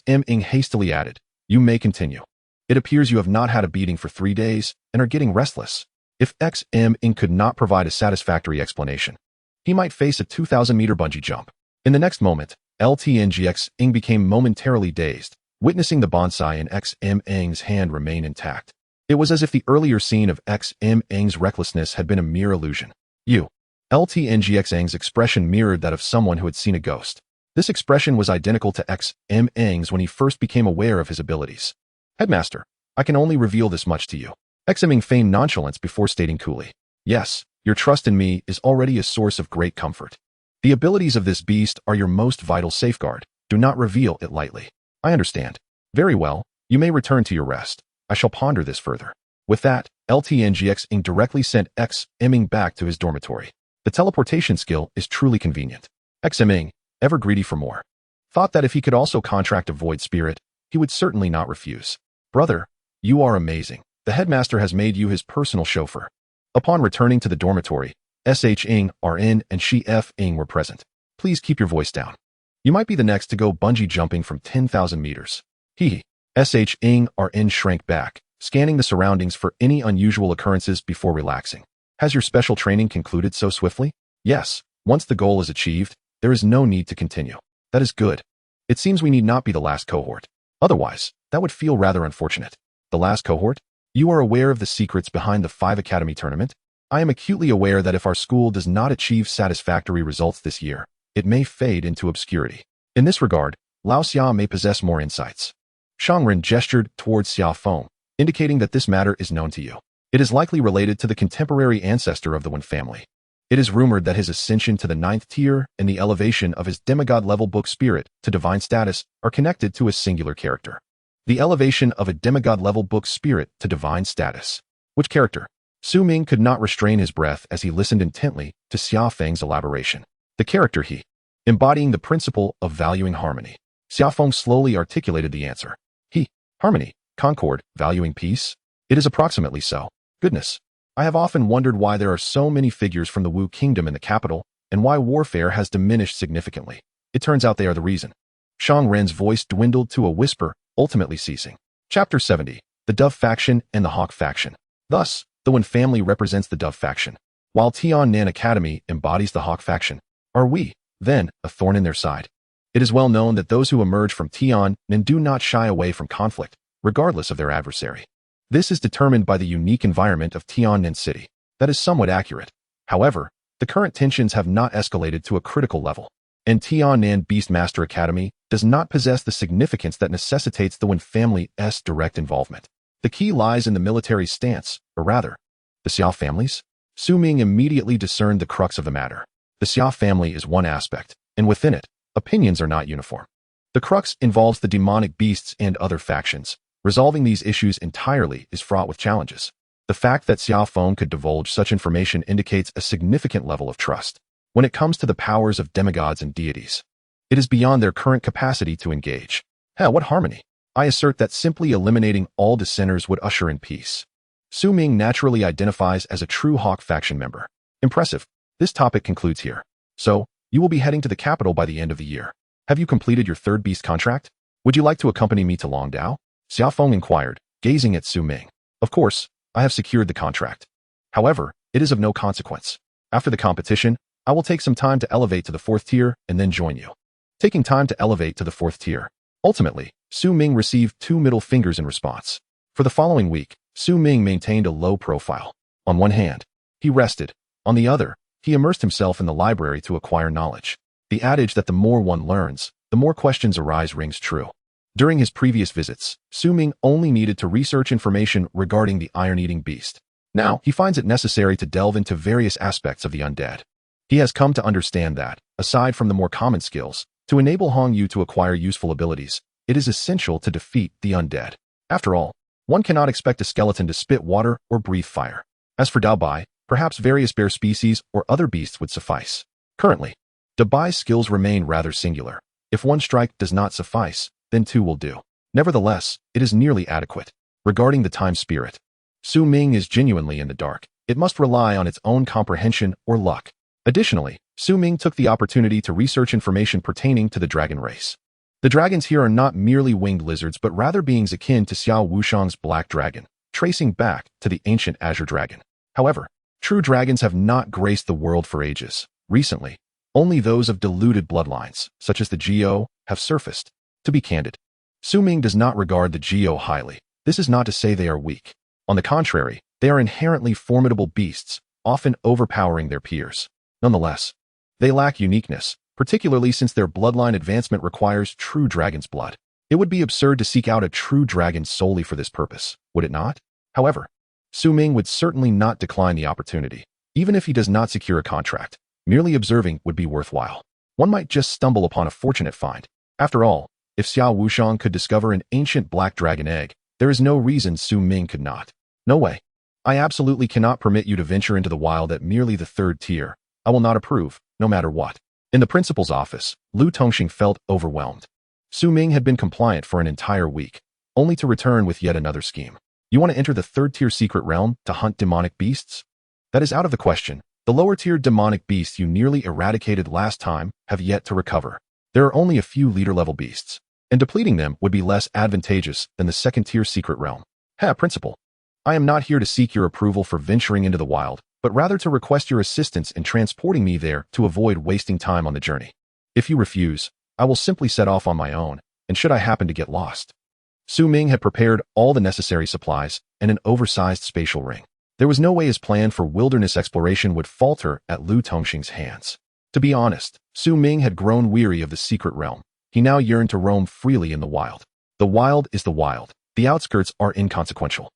Ing hastily added, you may continue. It appears you have not had a beating for 3 days and are getting restless. If Ing could not provide a satisfactory explanation, he might face a 2,000-meter bungee jump. In the next moment, LTNGX Ing became momentarily dazed, witnessing the bonsai in Ing's hand remain intact. It was as if the earlier scene of Ing's recklessness had been a mere illusion. LTNGX Ing's expression mirrored that of someone who had seen a ghost. This expression was identical to Ing's when he first became aware of his abilities. Headmaster, I can only reveal this much to you. Ing feigned nonchalance before stating coolly, yes, your trust in me is already a source of great comfort. The abilities of this beast are your most vital safeguard. Do not reveal it lightly. I understand. Very well, you may return to your rest. I shall ponder this further. With that, LTNGX Ing directly sent Ing back to his dormitory. The teleportation skill is truly convenient. Ing, ever greedy for more, thought that if he could also contract a void spirit, he would certainly not refuse. Brother, you are amazing. The headmaster has made you his personal chauffeur. Upon returning to the dormitory, Ing, Rn, and Shi Ing were present. Please keep your voice down. You might be the next to go bungee jumping from 10,000 meters. Ing, Rn shrank back, scanning the surroundings for any unusual occurrences before relaxing. Has your special training concluded so swiftly? Yes, once the goal is achieved, there is no need to continue. That is good. It seems we need not be the last cohort. Otherwise, that would feel rather unfortunate. The last cohort? You are aware of the secrets behind the 5 Academy tournament? I am acutely aware that if our school does not achieve satisfactory results this year, it may fade into obscurity. In this regard, Lao Xia may possess more insights. Shangren gestured towards Xia Feng, indicating that this matter is known to you. It is likely related to the contemporary ancestor of the Wen family. It is rumored that his ascension to the 9th tier and the elevation of his demigod-level book spirit to divine status are connected to a singular character. The elevation of a demigod-level book spirit to divine status. Which character? Su Ming could not restrain his breath as he listened intently to Xia Feng's elaboration. The character he, embodying the principle of valuing harmony. Xia Feng slowly articulated the answer. He, harmony, concord, valuing peace? It is approximately so. Goodness, I have often wondered why there are so many figures from the Wu Kingdom in the capital, and why warfare has diminished significantly. It turns out they are the reason. Shang Ren's voice dwindled to a whisper, ultimately ceasing. Chapter 70. The Dove Faction and the Hawk Faction. Thus, the Wen family represents the Dove Faction, while Tiannan Academy embodies the Hawk Faction. Are we, then, a thorn in their side? It is well known that those who emerge from Tiannan do not shy away from conflict, regardless of their adversary. This is determined by the unique environment of Tiannan City. That is somewhat accurate. However, the current tensions have not escalated to a critical level, and Tiannan Beastmaster Academy does not possess the significance that necessitates the Wen family's direct involvement. The key lies in the military stance, or rather, the Xia families. Su Ming immediately discerned the crux of the matter. The Xia family is one aspect, and within it, opinions are not uniform. The crux involves the demonic beasts and other factions. Resolving these issues entirely is fraught with challenges. The fact that Xia Feng could divulge such information indicates a significant level of trust. When it comes to the powers of demigods and deities, it is beyond their current capacity to engage. Hell, what harmony! I assert that simply eliminating all dissenters would usher in peace. Su Ming naturally identifies as a true Hawk faction member. Impressive. This topic concludes here. So, you will be heading to the capital by the end of the year. Have you completed your 3rd beast contract? Would you like to accompany me to Longdao? Xia Feng inquired, gazing at Su Ming. Of course, I have secured the contract. However, it is of no consequence. After the competition, I will take some time to elevate to the 4th tier and then join you. Taking time to elevate to the 4th tier. Ultimately, Su Ming received 2 middle fingers in response. For the following week, Su Ming maintained a low profile. On one hand, he rested. On the other, he immersed himself in the library to acquire knowledge. The adage that the more one learns, the more questions arise rings true. During his previous visits, Su Ming only needed to research information regarding the iron-eating beast. Now, he finds it necessary to delve into various aspects of the undead. He has come to understand that, aside from the more common skills, to enable Hong Yu to acquire useful abilities, it is essential to defeat the undead. After all, one cannot expect a skeleton to spit water or breathe fire. As for Dao Bai, perhaps various bear species or other beasts would suffice. Currently, Dao Bai's skills remain rather singular. If one strike does not suffice, then two will do. Nevertheless, it is nearly adequate. Regarding the time spirit, Su Ming is genuinely in the dark. It must rely on its own comprehension or luck. Additionally, Su Ming took the opportunity to research information pertaining to the dragon race. The dragons here are not merely winged lizards but rather beings akin to Xiao Wushang's black dragon, tracing back to the ancient azure dragon. However, true dragons have not graced the world for ages. Recently, only those of diluted bloodlines, such as the Geo, have surfaced. To be candid, Su Ming does not regard the Geo highly. This is not to say they are weak. On the contrary, they are inherently formidable beasts, often overpowering their peers. Nonetheless, they lack uniqueness, particularly since their bloodline advancement requires true dragon's blood. It would be absurd to seek out a true dragon solely for this purpose, would it not? However, Su Ming would certainly not decline the opportunity. Even if he does not secure a contract, merely observing would be worthwhile. One might just stumble upon a fortunate find. After all, if Xiao Wushang could discover an ancient black dragon egg, there is no reason Su Ming could not. No way. I absolutely cannot permit you to venture into the wild at merely the 3rd tier. I will not approve, no matter what. In the principal's office, Lu Tongxing felt overwhelmed. Su Ming had been compliant for an entire week, only to return with yet another scheme. You want to enter the 3rd-tier secret realm to hunt demonic beasts? That is out of the question. The lower-tier demonic beasts you nearly eradicated last time have yet to recover. There are only a few leader-level beasts, and depleting them would be less advantageous than the 2nd-tier secret realm. Principal, I am not here to seek your approval for venturing into the wild, but rather to request your assistance in transporting me there to avoid wasting time on the journey. If you refuse, I will simply set off on my own, and should I happen to get lost. Su Ming had prepared all the necessary supplies and an oversized spatial ring. There was no way his plan for wilderness exploration would falter at Lu Tongxing's hands. To be honest, Su Ming had grown weary of the secret realm. He now yearned to roam freely in the wild. The wild is the wild. The outskirts are inconsequential.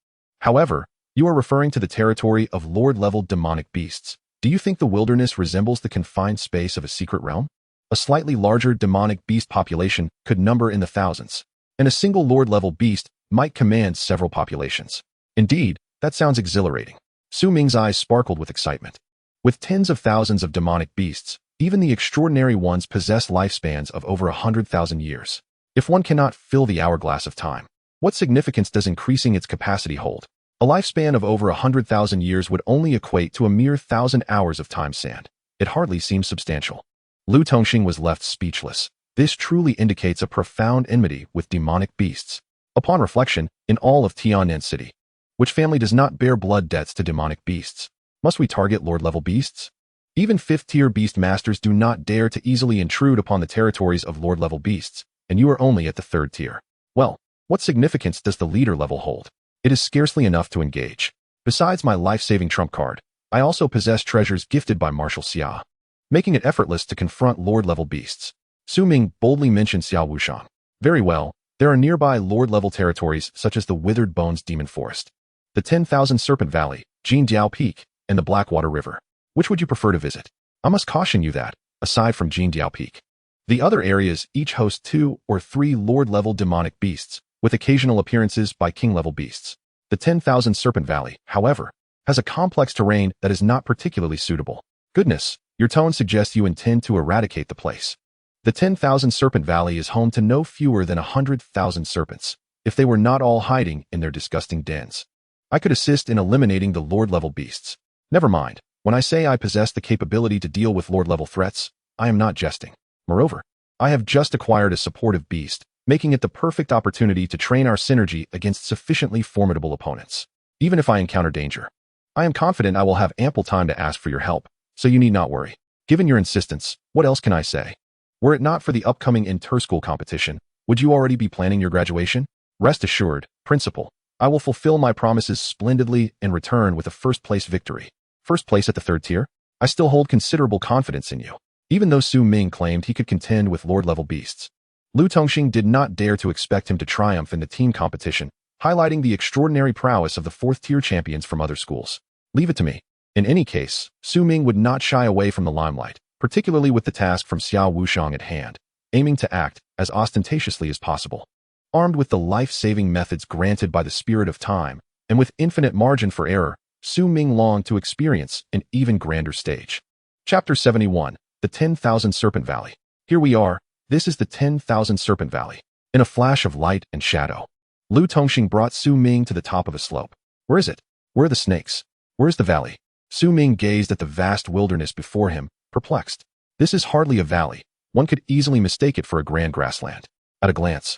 However, you are referring to the territory of Lord-level demonic beasts. Do you think the wilderness resembles the confined space of a secret realm? A slightly larger demonic beast population could number in the thousands, and a single Lord-level beast might command several populations. Indeed, that sounds exhilarating. Su Ming's eyes sparkled with excitement. With tens of thousands of demonic beasts, even the extraordinary ones possess lifespans of over 100,000 years. If one cannot fill the hourglass of time, what significance does increasing its capacity hold? A lifespan of over 100,000 years would only equate to a mere 1,000 hours of time sand. It hardly seems substantial. Lu Tongxing was left speechless. This truly indicates a profound enmity with demonic beasts. Upon reflection, in all of Tianan City, which family does not bear blood debts to demonic beasts? Must we target Lord-level beasts? Even 5th-tier beast masters do not dare to easily intrude upon the territories of Lord-level beasts, and you are only at the 3rd tier. Well, what significance does the leader level hold? It is scarcely enough to engage. Besides my life-saving trump card, I also possess treasures gifted by Marshal Xia, making it effortless to confront Lord-level beasts. Su Ming boldly mentioned Xiao Wushang. Very well, there are nearby Lord-level territories such as the Withered Bones Demon Forest, the 10,000 Serpent Valley, Jindiao Peak, and the Blackwater River. Which would you prefer to visit? I must caution you that, aside from Jindiao Peak, the other areas each host 2 or 3 Lord-level demonic beasts, with occasional appearances by King-level beasts. The 10,000 Serpent Valley, however, has a complex terrain that is not particularly suitable. Goodness, your tone suggests you intend to eradicate the place. The 10,000 Serpent Valley is home to no fewer than 100,000 serpents, if they were not all hiding in their disgusting dens. I could assist in eliminating the Lord-level beasts. Never mind, when I say I possess the capability to deal with Lord-level threats, I am not jesting. Moreover, I have just acquired a supportive beast, making it the perfect opportunity to train our synergy against sufficiently formidable opponents. Even if I encounter danger, I am confident I will have ample time to ask for your help, so you need not worry. Given your insistence, what else can I say? Were it not for the upcoming inter-school competition, would you already be planning your graduation? Rest assured, Principal, I will fulfill my promises splendidly and return with a first-place victory. First place at the 3rd tier? I still hold considerable confidence in you. Even though Su Ming claimed he could contend with Lord-level beasts, Lu Tongxing did not dare to expect him to triumph in the team competition, highlighting the extraordinary prowess of the fourth-tier champions from other schools. Leave it to me. In any case, Su Ming would not shy away from the limelight, particularly with the task from Xiao Wuxiang at hand, aiming to act as ostentatiously as possible. Armed with the life-saving methods granted by the spirit of time, and with infinite margin for error, Su Ming longed to experience an even grander stage. Chapter 71, The 10,000 Serpent Valley. Here we are. This is the 10,000 Serpent Valley. In a flash of light and shadow, Lu Tongxing brought Su Ming to the top of a slope. Where is it? Where are the snakes? Where's the valley? Su Ming gazed at the vast wilderness before him, perplexed. This is hardly a valley. One could easily mistake it for a grand grassland. At a glance,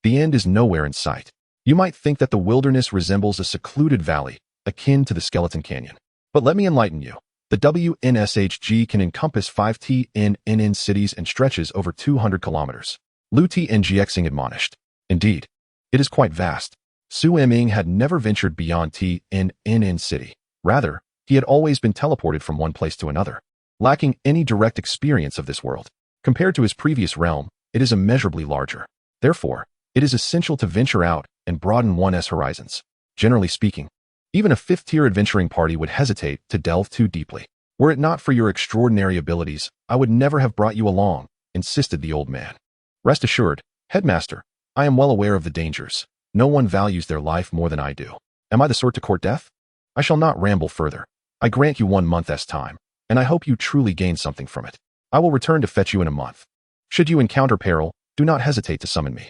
the end is nowhere in sight. You might think that the wilderness resembles a secluded valley, akin to the Skeleton Canyon. But let me enlighten you. The WNSHG can encompass 5 TNNN cities and stretches over 200 kilometers. Lu Tngxing admonished. Indeed, it is quite vast. Su Ming had never ventured beyond TNNN city. Rather, he had always been teleported from one place to another, lacking any direct experience of this world. Compared to his previous realm, it is immeasurably larger. Therefore, it is essential to venture out and broaden one's horizons. Generally speaking, even a fifth-tier adventuring party would hesitate to delve too deeply. Were it not for your extraordinary abilities, I would never have brought you along, insisted the old man. Rest assured, Headmaster, I am well aware of the dangers. No one values their life more than I do. Am I the sort to court death? I shall not ramble further. I grant you 1 month's time, and I hope you truly gain something from it. I will return to fetch you in a month. Should you encounter peril, do not hesitate to summon me.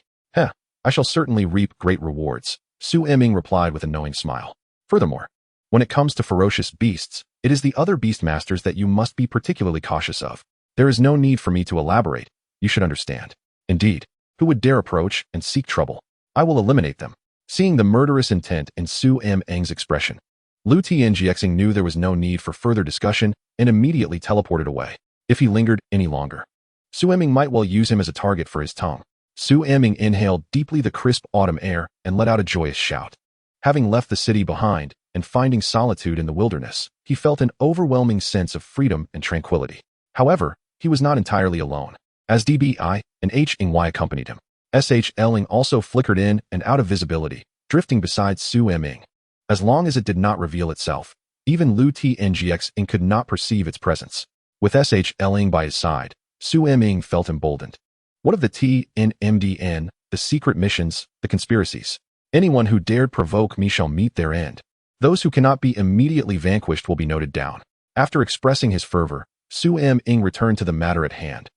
I shall certainly reap great rewards, Su Ming replied with a knowing smile. Furthermore, when it comes to ferocious beasts, it is the other beastmasters that you must be particularly cautious of. There is no need for me to elaborate. You should understand. Indeed, who would dare approach and seek trouble? I will eliminate them. Seeing the murderous intent in Su Ming's expression, Lu Tngxing knew there was no need for further discussion and immediately teleported away. If he lingered any longer, Su Ming might well use him as a target for his tongue. Su Ming inhaled deeply the crisp autumn air and let out a joyous shout. Having left the city behind and finding solitude in the wilderness, he felt an overwhelming sense of freedom and tranquility. However, he was not entirely alone, as DBI and Hny accompanied him. SHLing also flickered in and out of visibility, drifting beside Su Ming. As long as it did not reveal itself, even Lu Tngxing could not perceive its presence. With SHLing by his side, Su Ming felt emboldened. What of the TNMDN, the secret missions, the conspiracies? Anyone who dared provoke me shall meet their end. Those who cannot be immediately vanquished will be noted down. After expressing his fervor, Su Ming returned to the matter at hand.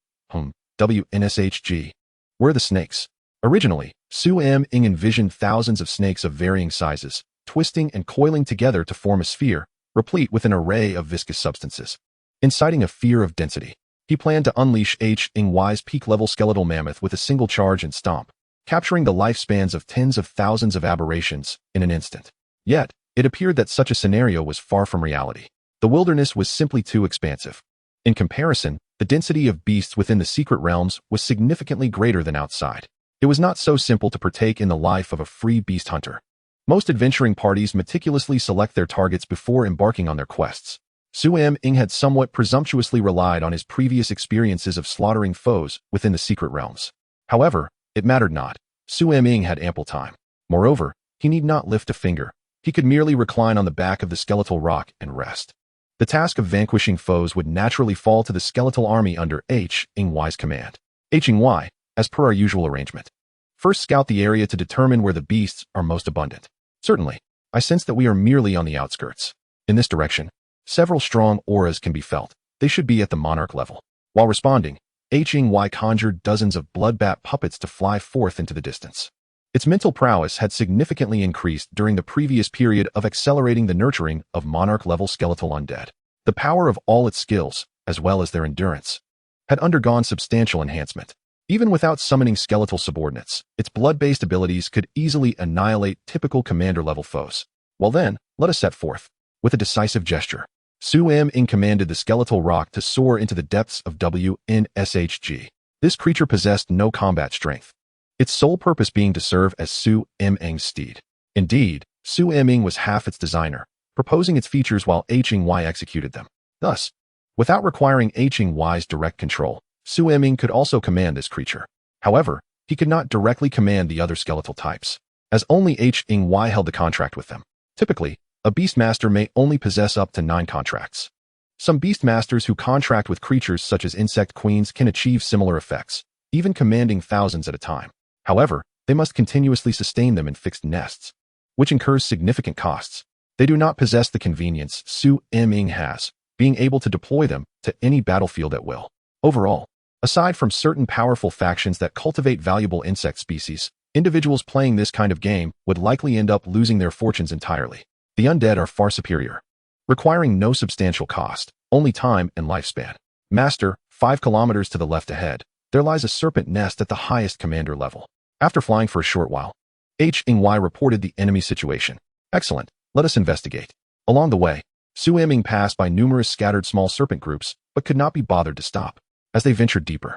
WNSHG. Where are the snakes? Originally, Su Ming envisioned thousands of snakes of varying sizes, twisting and coiling together to form a sphere, replete with an array of viscous substances. Inciting a fear of density, he planned to unleash Hny's peak-level skeletal mammoth with a single charge and stomp, capturing the lifespans of tens of thousands of aberrations in an instant. Yet, it appeared that such a scenario was far from reality. The wilderness was simply too expansive. In comparison, the density of beasts within the secret realms was significantly greater than outside. It was not so simple to partake in the life of a free beast hunter. Most adventuring parties meticulously select their targets before embarking on their quests. Su Ming had somewhat presumptuously relied on his previous experiences of slaughtering foes within the secret realms. However, it mattered not. Su Ming had ample time. Moreover, he need not lift a finger. He could merely recline on the back of the skeletal rock and rest. The task of vanquishing foes would naturally fall to the skeletal army under Hny's command. Hny, as per our usual arrangement. First scout the area to determine where the beasts are most abundant. Certainly, I sense that we are merely on the outskirts. In this direction, several strong auras can be felt. They should be at the monarch level. While responding, Hny conjured dozens of bloodbat puppets to fly forth into the distance. Its mental prowess had significantly increased during the previous period of accelerating the nurturing of monarch-level skeletal undead. The power of all its skills, as well as their endurance, had undergone substantial enhancement. Even without summoning skeletal subordinates, its blood-based abilities could easily annihilate typical commander-level foes. Well then, let us set forth. With a decisive gesture, Su Ming commanded the skeletal rock to soar into the depths of WNSHG. This creature possessed no combat strength, its sole purpose being to serve as Su Ming's steed. Indeed, Su Ming was half its designer, proposing its features while Hny executed them. Thus, without requiring Hny's direct control, Su Ming could also command this creature. However, he could not directly command the other skeletal types, as only Hing held the contract with them. Typically, a Beastmaster may only possess up to 9 contracts. Some Beastmasters who contract with creatures such as insect queens can achieve similar effects, even commanding thousands at a time. However, they must continuously sustain them in fixed nests, which incurs significant costs. They do not possess the convenience Ming has, being able to deploy them to any battlefield at will. Overall, aside from certain powerful factions that cultivate valuable insect species, individuals playing this kind of game would likely end up losing their fortunes entirely. The undead are far superior, requiring no substantial cost, only time and lifespan. Master, 5 kilometers to the left ahead, there lies a serpent nest at the highest commander level. After flying for a short while, Hing reported the enemy situation. Excellent, let us investigate. Along the way, Ming passed by numerous scattered small serpent groups, but could not be bothered to stop. As they ventured deeper,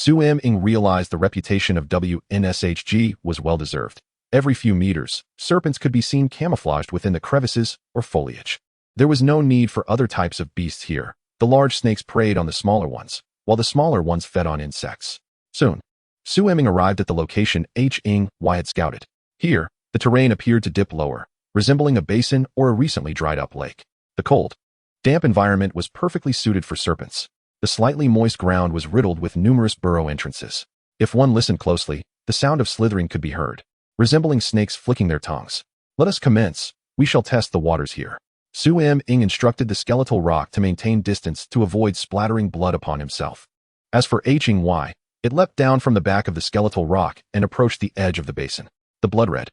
Ming realized the reputation of WNSHG was well-deserved. Every few meters, serpents could be seen camouflaged within the crevices or foliage. There was no need for other types of beasts here. The large snakes preyed on the smaller ones, while the smaller ones fed on insects. Soon, Ming arrived at the location Hing had scouted. Here, the terrain appeared to dip lower, resembling a basin or a recently dried-up lake. The cold, damp environment was perfectly suited for serpents. The slightly moist ground was riddled with numerous burrow entrances. If one listened closely, the sound of slithering could be heard, resembling snakes flicking their tongues. Let us commence. We shall test the waters here. Ming instructed the skeletal rock to maintain distance to avoid splattering blood upon himself. As for Hing, it leapt down from the back of the skeletal rock and approached the edge of the basin. The blood-red,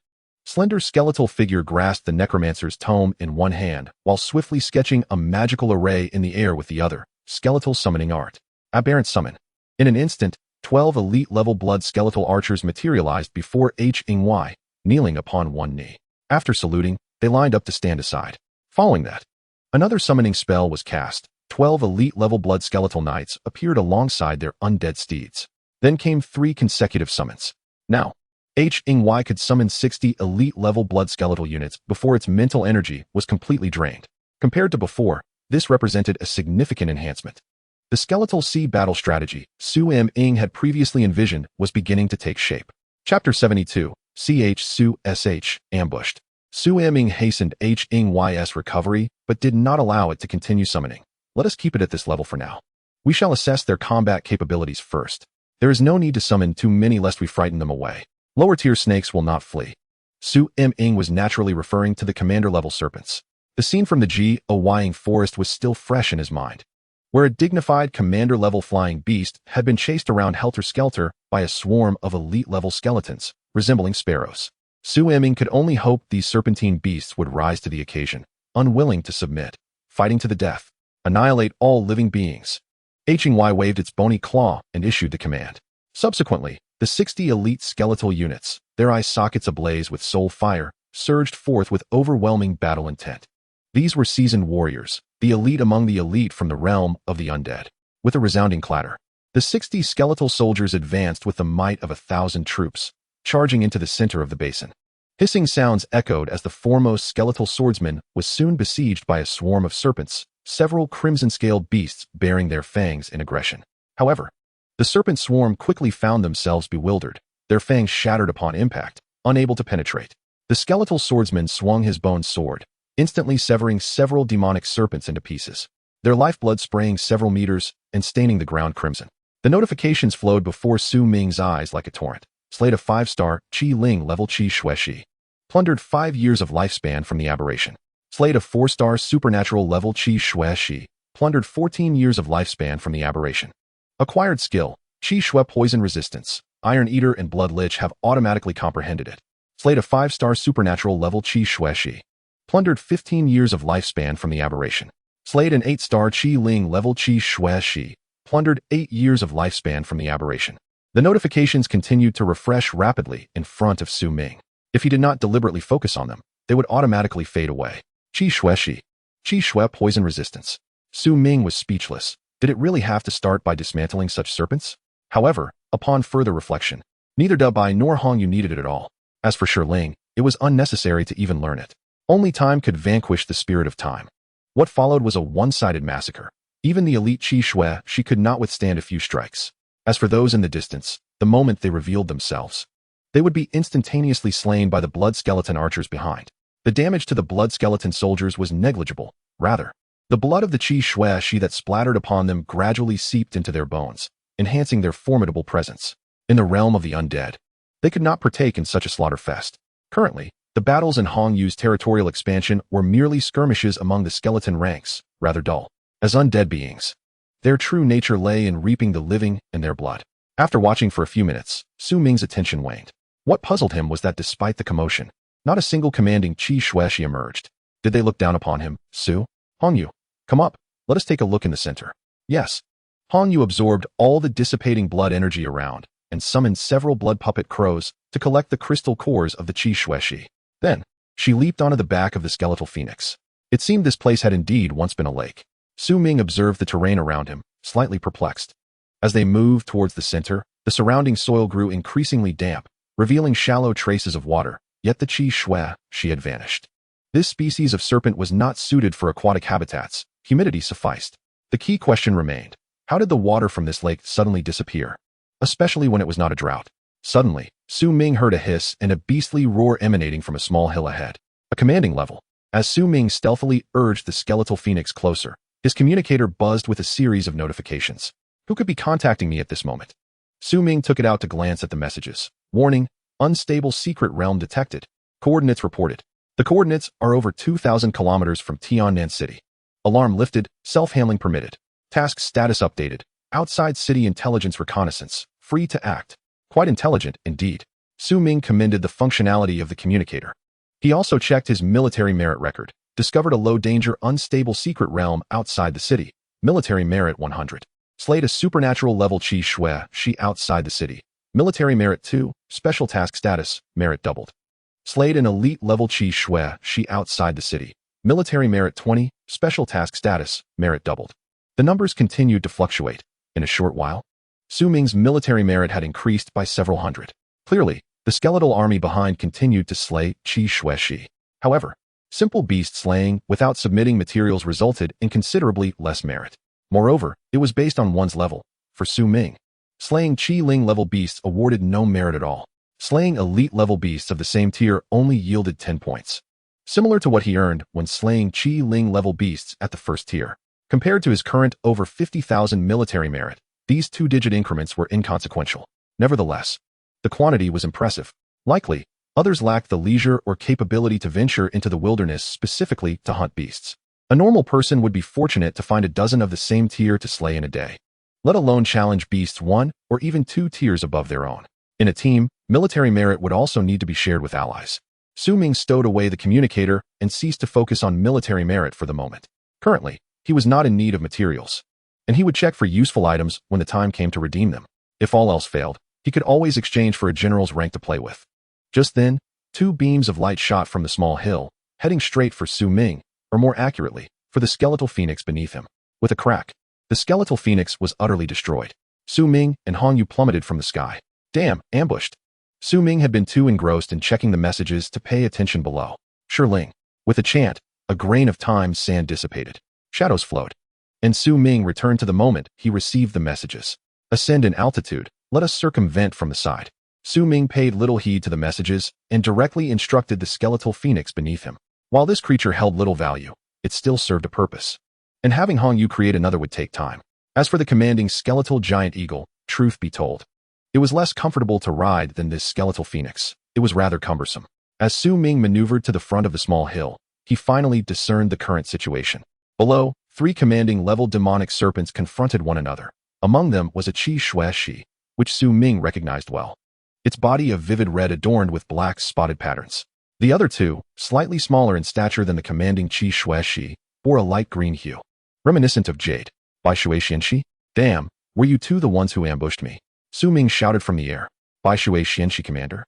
slender skeletal figure grasped the necromancer's tome in one hand while swiftly sketching a magical array in the air with the other. Skeletal summoning art. Aberrant summon. In an instant, 12 elite-level blood skeletal archers materialized before Hing, kneeling upon one knee. After saluting, they lined up to stand aside. Following that, another summoning spell was cast. 12 elite-level blood skeletal knights appeared alongside their undead steeds. Then came 3 consecutive summons. Now, Hing could summon 60 elite-level blood skeletal units before its mental energy was completely drained. Compared to before, this represented a significant enhancement. The skeletal sea battle strategy Ming had previously envisioned was beginning to take shape. Chapter 72, Ambushed. Ming hastened Hing's recovery, but did not allow it to continue summoning. Let us keep it at this level for now. We shall assess their combat capabilities first. There is no need to summon too many lest we frighten them away. Lower-tier snakes will not flee. Ming was naturally referring to the commander-level serpents. The scene from the Ying forest was still fresh in his mind, where a dignified commander-level flying beast had been chased around helter-skelter by a swarm of elite-level skeletons, resembling sparrows. Ming could only hope these serpentine beasts would rise to the occasion, unwilling to submit, fighting to the death. Annihilate all living beings. Hing waved its bony claw and issued the command. Subsequently, the 60 elite skeletal units, their eye sockets ablaze with soul fire, surged forth with overwhelming battle intent. These were seasoned warriors, the elite among the elite from the realm of the undead. With a resounding clatter, the 60 skeletal soldiers advanced with the might of 1,000 troops, charging into the center of the basin. Hissing sounds echoed as the foremost skeletal swordsman was soon besieged by a swarm of serpents, several crimson-scaled beasts bearing their fangs in aggression. However, the serpent swarm quickly found themselves bewildered, their fangs shattered upon impact, unable to penetrate. The skeletal swordsman swung his bone sword, instantly severing several demonic serpents into pieces, their lifeblood spraying several meters and staining the ground crimson. The notifications flowed before Ming's eyes like a torrent. Slayed a 5-star Qi Ling level Qi Shui. Plundered 5 years of lifespan from the aberration. Slayed a 4-star supernatural level Qi Shui. Plundered 14 years of lifespan from the aberration. Acquired skill, Qi Shui poison resistance. Iron Eater and Blood Lich have automatically comprehended it. Slayed a 5-star supernatural level Qi Shui. Plundered 15 years of lifespan from the aberration. Slayed an 8-star Qi Ling level Qi Shui. Plundered 8 years of lifespan from the aberration. The notifications continued to refresh rapidly in front of Ming. If he did not deliberately focus on them, they would automatically fade away. Qi Shui poison resistance. Ming was speechless. Did it really have to start by dismantling such serpents? However, upon further reflection, neither Dubai nor Hongyu needed it at all. As for Ling, it was unnecessary to even learn it. Only time could vanquish the spirit of time. What followed was a one-sided massacre. Even the elite Qi Shui could not withstand a few strikes. As for those in the distance, the moment they revealed themselves. They would be instantaneously slain by the blood skeleton archers behind. The damage to the blood skeleton soldiers was negligible. Rather, the blood of the Qi Shui Shi that splattered upon them gradually seeped into their bones, enhancing their formidable presence. In the realm of the undead, they could not partake in such a slaughterfest. Currently, the battles in Hong Yu's territorial expansion were merely skirmishes among the skeleton ranks, rather dull. As undead beings, their true nature lay in reaping the living in their blood. After watching for a few minutes, Su Ming's attention waned. What puzzled him was that despite the commotion, not a single commanding Qi Shui Shi emerged. Did they look down upon him? Su? Hong Yu, come up. Let us take a look in the center. Yes. Hong Yu absorbed all the dissipating blood energy around and summoned several blood puppet crows to collect the crystal cores of the Qi Shui Shi. Then, she leaped onto the back of the skeletal phoenix. It seemed this place had indeed once been a lake. Su Ming observed the terrain around him, slightly perplexed. As they moved towards the center, the surrounding soil grew increasingly damp, revealing shallow traces of water, yet the Qi Shui Shi had vanished. This species of serpent was not suited for aquatic habitats. Humidity sufficed. The key question remained. How did the water from this lake suddenly disappear? Especially when it was not a drought. Suddenly, Su Ming heard a hiss and a beastly roar emanating from a small hill ahead. A commanding level. As Su Ming stealthily urged the skeletal phoenix closer, his communicator buzzed with a series of notifications. Who could be contacting me at this moment? Su Ming took it out to glance at the messages. Warning, unstable secret realm detected. Coordinates reported. The coordinates are over 2,000 kilometers from Tiannan City. Alarm lifted, self-handling permitted. Task status updated. Outside city intelligence reconnaissance. Free to act. Quite intelligent, indeed. Su Ming commended the functionality of the communicator. He also checked his military merit record. Discovered a low-danger, unstable secret realm outside the city. Military merit 100. Slayed a supernatural level Qi Shui Shi outside the city. Military merit 2. Special task status. Merit doubled. Slayed an elite level Qi Shui Shi outside the city. Military merit 20. Special task status. Merit doubled. The numbers continued to fluctuate. In a short while, Su Ming's military merit had increased by several hundred. Clearly, the skeletal army behind continued to slay Qi Shui Shi. However, simple beast slaying without submitting materials resulted in considerably less merit. Moreover, it was based on one's level. For Su Ming, slaying Qi Ling level beasts awarded no merit at all. Slaying elite level beasts of the same tier only yielded 10 points. Similar to what he earned when slaying Qi Ling level beasts at the first tier. Compared to his current over 50,000 military merit, these two-digit increments were inconsequential. Nevertheless, the quantity was impressive. Likely, others lacked the leisure or capability to venture into the wilderness specifically to hunt beasts. A normal person would be fortunate to find a dozen of the same tier to slay in a day, let alone challenge beasts 1 or even 2 tiers above their own. In a team, military merit would also need to be shared with allies. Su Ming stowed away the communicator and ceased to focus on military merit for the moment. Currently, he was not in need of materials, and he would check for useful items when the time came to redeem them. If all else failed, he could always exchange for a general's rank to play with. Just then, 2 beams of light shot from the small hill, heading straight for Su Ming, or more accurately, for the skeletal phoenix beneath him. With a crack, the skeletal phoenix was utterly destroyed. Su Ming and Hong Yu plummeted from the sky. Damn, ambushed. Su Ming had been too engrossed in checking the messages to pay attention below. Shiling. With a chant, a grain of time sand dissipated. Shadows flowed. And Su Ming returned to the moment he received the messages. Ascend in altitude, let us circumvent from the side. Su Ming paid little heed to the messages and directly instructed the skeletal phoenix beneath him. While this creature held little value, it still served a purpose. And having Hong Yu create another would take time. As for the commanding skeletal giant eagle, truth be told, it was less comfortable to ride than this skeletal phoenix. It was rather cumbersome. As Su Ming maneuvered to the front of the small hill, he finally discerned the current situation. Below, 3 commanding level demonic serpents confronted one another. Among them was a Qi Shui Shi, which Su Ming recognized well. Its body of vivid red adorned with black spotted patterns. The other 2, slightly smaller in stature than the commanding Qi Shui Shi, bore a light green hue, reminiscent of jade. Bai Shui Xianxi? Damn, were you 2 the ones who ambushed me? Su Ming shouted from the air. Bai Shui Xianxi, commander?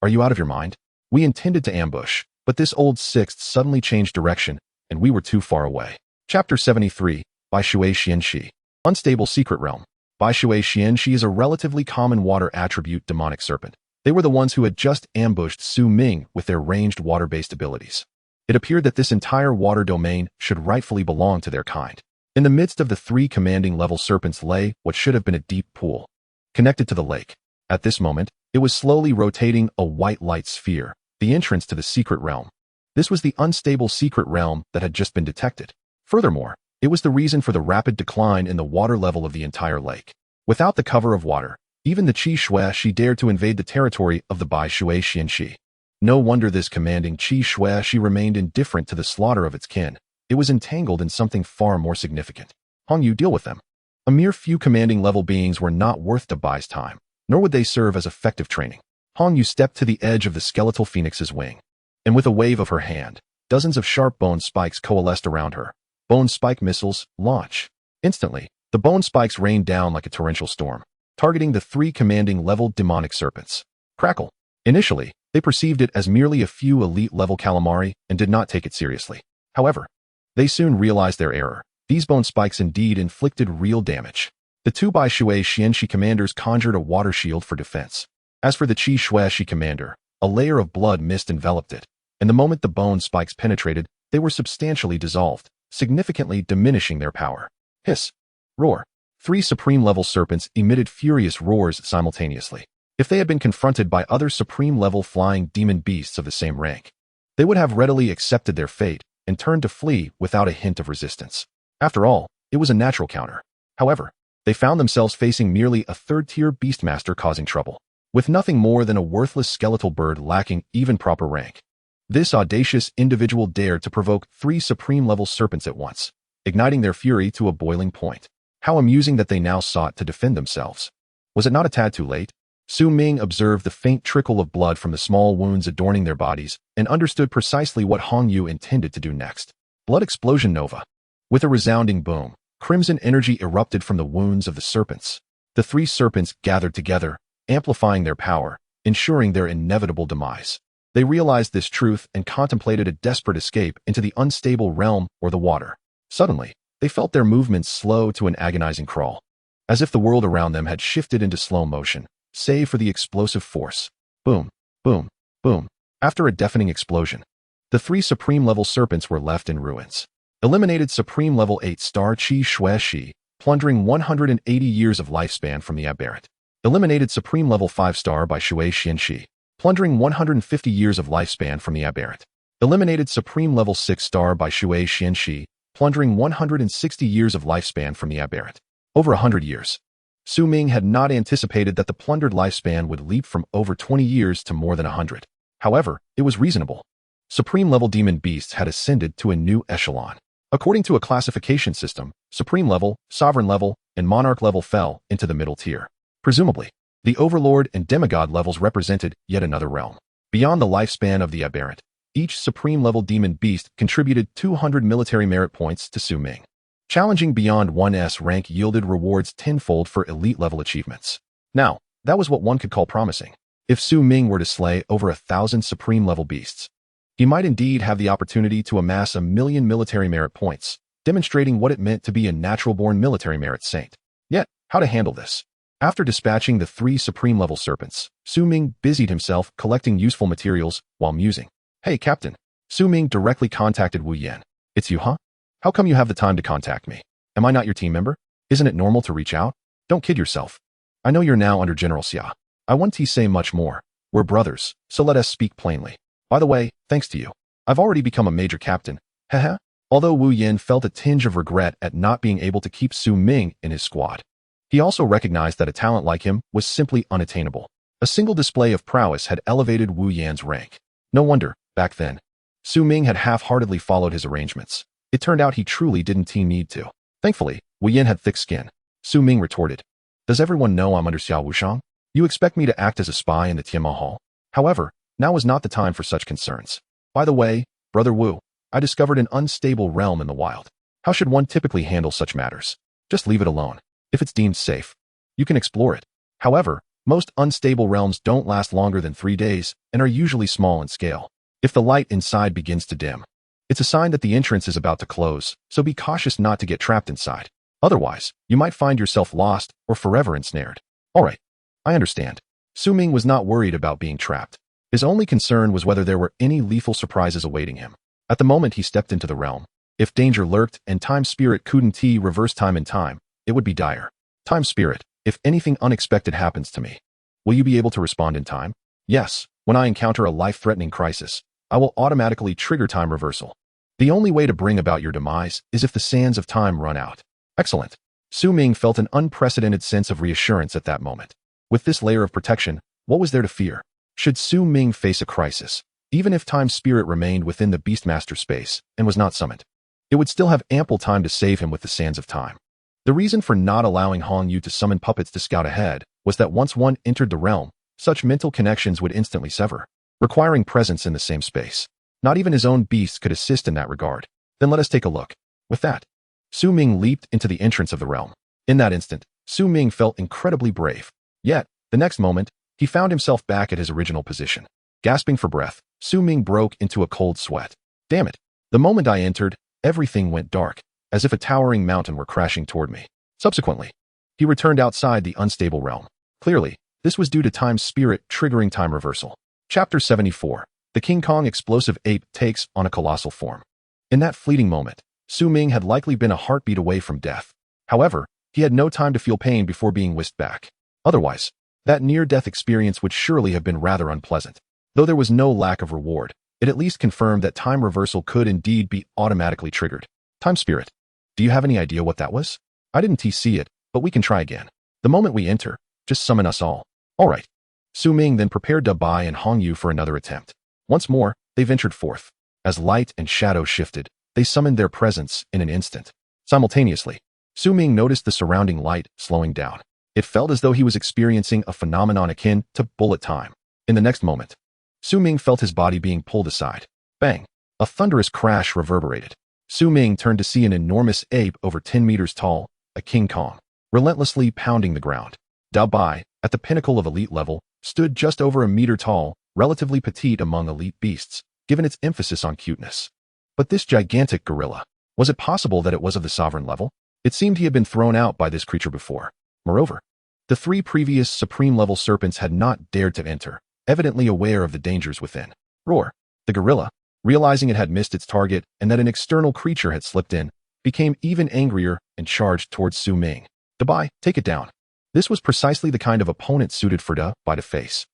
Are you out of your mind? We intended to ambush, but this old sixth suddenly changed direction, and we were too far away. Chapter 73, Bai Shui Xianxi. Unstable Secret Realm. Bai Shui Xianxi is a relatively common water attribute demonic serpent. They were the ones who had just ambushed Su Ming with their ranged water-based abilities. It appeared that this entire water domain should rightfully belong to their kind. In the midst of the 3 commanding level serpents lay what should have been a deep pool. Connected to the lake, At this moment, it was slowly rotating a white light sphere, the entrance to the secret realm. This was the unstable secret realm that had just been detected. Furthermore, it was the reason for the rapid decline in the water level of the entire lake. Without the cover of water, even the Qi Shui dared to invade the territory of the Bai Shui Xianxi. No wonder this commanding Qi Shui remained indifferent to the slaughter of its kin. It was entangled in something far more significant. Hong Yu, deal with them. A mere few commanding level beings were not worth the Bai's time, nor would they serve as effective training. Hong Yu stepped to the edge of the skeletal phoenix's wing, and with a wave of her hand, dozens of sharp bone spikes coalesced around her. Bone spike missiles, launch. Instantly, the bone spikes rained down like a torrential storm, targeting the 3 commanding level demonic serpents. Crackle. Initially, they perceived it as merely a few elite-level calamari and did not take it seriously. However, they soon realized their error. These bone spikes indeed inflicted real damage. The 2 Bai Shui Xianxi commanders conjured a water shield for defense. As for the Qi Shui commander, a layer of blood mist enveloped it, and the moment the bone spikes penetrated, they were substantially dissolved, significantly diminishing their power. Hiss. Roar. 3 supreme-level serpents emitted furious roars simultaneously. If they had been confronted by other supreme-level flying demon beasts of the same rank, they would have readily accepted their fate and turned to flee without a hint of resistance. After all, it was a natural counter. However, they found themselves facing merely a third-tier beastmaster causing trouble, with nothing more than a worthless skeletal bird lacking even proper rank. This audacious individual dared to provoke 3 supreme-level serpents at once, igniting their fury to a boiling point. How amusing that they now sought to defend themselves. Was it not a tad too late? Su Ming observed the faint trickle of blood from the small wounds adorning their bodies and understood precisely what Hong Yu intended to do next. Blood explosion nova. With a resounding boom, crimson energy erupted from the wounds of the serpents. The 3 serpents gathered together, amplifying their power, ensuring their inevitable demise. They realized this truth and contemplated a desperate escape into the unstable realm or the water. Suddenly, they felt their movements slow to an agonizing crawl, as if the world around them had shifted into slow motion, save for the explosive force. Boom, boom, boom. After a deafening explosion, the 3 supreme-level serpents were left in ruins. Eliminated Supreme-level 8-star Qi Shui, plundering 180 years of lifespan from the aberrant. Eliminated Supreme-level 5-star Bai Shui Xianxi, plundering 150 years of lifespan from the aberrant. Eliminated Supreme-level 6-star Bai Shui Xianxi, plundering 160 years of lifespan from the aberrant. Over 100 years. Su Ming had not anticipated that the plundered lifespan would leap from over 20 years to more than 100. However, it was reasonable. Supreme-level demon beasts had ascended to a new echelon. According to a classification system, Supreme level, Sovereign level, and Monarch level fell into the middle tier. Presumably, the Overlord and Demigod levels represented yet another realm. Beyond the lifespan of the aberrant, each Supreme-level demon beast contributed 200 military merit points to Su Ming. Challenging beyond 1's rank yielded rewards tenfold for elite-level achievements. Now, that was what one could call promising. If Su Ming were to slay over 1,000 Supreme-level beasts, he might indeed have the opportunity to amass 1,000,000 military merit points, demonstrating what it meant to be a natural-born military merit saint. Yet, how to handle this? After dispatching the 3 Supreme-level serpents, Su Ming busied himself collecting useful materials while musing. Hey, Captain. Su Ming directly contacted Wu Yan. It's you, huh? How come you have the time to contact me? Am I not your team member? Isn't it normal to reach out? Don't kid yourself. I know you're now under General Xia. I want to say much more. We're brothers, so let us speak plainly. By the way, thanks to you, I've already become a major captain. Haha. Although Wu Yan felt a tinge of regret at not being able to keep Su Ming in his squad, he also recognized that a talent like him was simply unattainable. A single display of prowess had elevated Wu Yan's rank. No wonder, back then, Su Ming had half-heartedly followed his arrangements. It turned out he truly didn't need to. Thankfully, Wu Yan had thick skin. Su Ming retorted. Does everyone know I'm under Xiao Wushang? You expect me to act as a spy in the Tianma Hall? However, now is not the time for such concerns. By the way, Brother Wu, I discovered an unstable realm in the wild. How should one typically handle such matters? Just leave it alone. If it's deemed safe, you can explore it. However, most unstable realms don't last longer than 3 days and are usually small in scale. If the light inside begins to dim, it's a sign that the entrance is about to close, so be cautious not to get trapped inside. Otherwise, you might find yourself lost or forever ensnared. Alright, I understand. Su Ming was not worried about being trapped. His only concern was whether there were any lethal surprises awaiting him. At the moment he stepped into the realm, if danger lurked and Time Spirit couldn't reverse time and time, it would be dire. Time Spirit, if anything unexpected happens to me, Will you be able to respond in time? Yes. When I encounter a life-threatening crisis, I will automatically trigger time reversal. The only way to bring about your demise is if the sands of time run out. Excellent. Su Ming felt an unprecedented sense of reassurance at that moment. With this layer of protection, what was there to fear? Should Su Ming face a crisis, even if Time's spirit remained within the Beastmaster space and was not summoned, it would still have ample time to save him with the sands of time. The reason for not allowing Hong Yu to summon puppets to scout ahead was that once one entered the realm, such mental connections would instantly sever, requiring presence in the same space. Not even his own beasts could assist in that regard. Then let us take a look. With that, Su Ming leaped into the entrance of the realm. In that instant, Su Ming felt incredibly brave. Yet, the next moment, he found himself back at his original position. Gasping for breath, Su Ming broke into a cold sweat. Damn it. The moment I entered, everything went dark, as if a towering mountain were crashing toward me. Subsequently, he returned outside the unstable realm. Clearly, this was due to Time's spirit triggering time reversal. Chapter 74. The King Kong explosive ape takes on a colossal form. In that fleeting moment, Su Ming had likely been a heartbeat away from death. However, he had no time to feel pain before being whisked back. Otherwise, that near-death experience would surely have been rather unpleasant. Though there was no lack of reward, it at least confirmed that time reversal could indeed be automatically triggered. Time spirit. Do you have any idea what that was? I didn't see it, but we can try again. The moment we enter, just summon us all. All right. Su Ming then prepared Bai and Hong Yu for another attempt. Once more, they ventured forth. As light and shadow shifted, they summoned their presence in an instant. Simultaneously, Su Ming noticed the surrounding light slowing down. It felt as though he was experiencing a phenomenon akin to bullet time. In the next moment, Su Ming felt his body being pulled aside. Bang! A thunderous crash reverberated. Su Ming turned to see an enormous ape over 10 meters tall, a King Kong, relentlessly pounding the ground. Bai, at the pinnacle of elite level, stood just over a meter tall, relatively petite among elite beasts, given its emphasis on cuteness. But this gigantic gorilla, was it possible that it was of the sovereign level? It seemed he had been thrown out by this creature before. Moreover, the 3 previous supreme-level serpents had not dared to enter, evidently aware of the dangers within. Roar. The gorilla, realizing it had missed its target and that an external creature had slipped in, became even angrier and charged towards Su Ming. Bai, take it down. This was precisely the kind of opponent suited for Bai to face.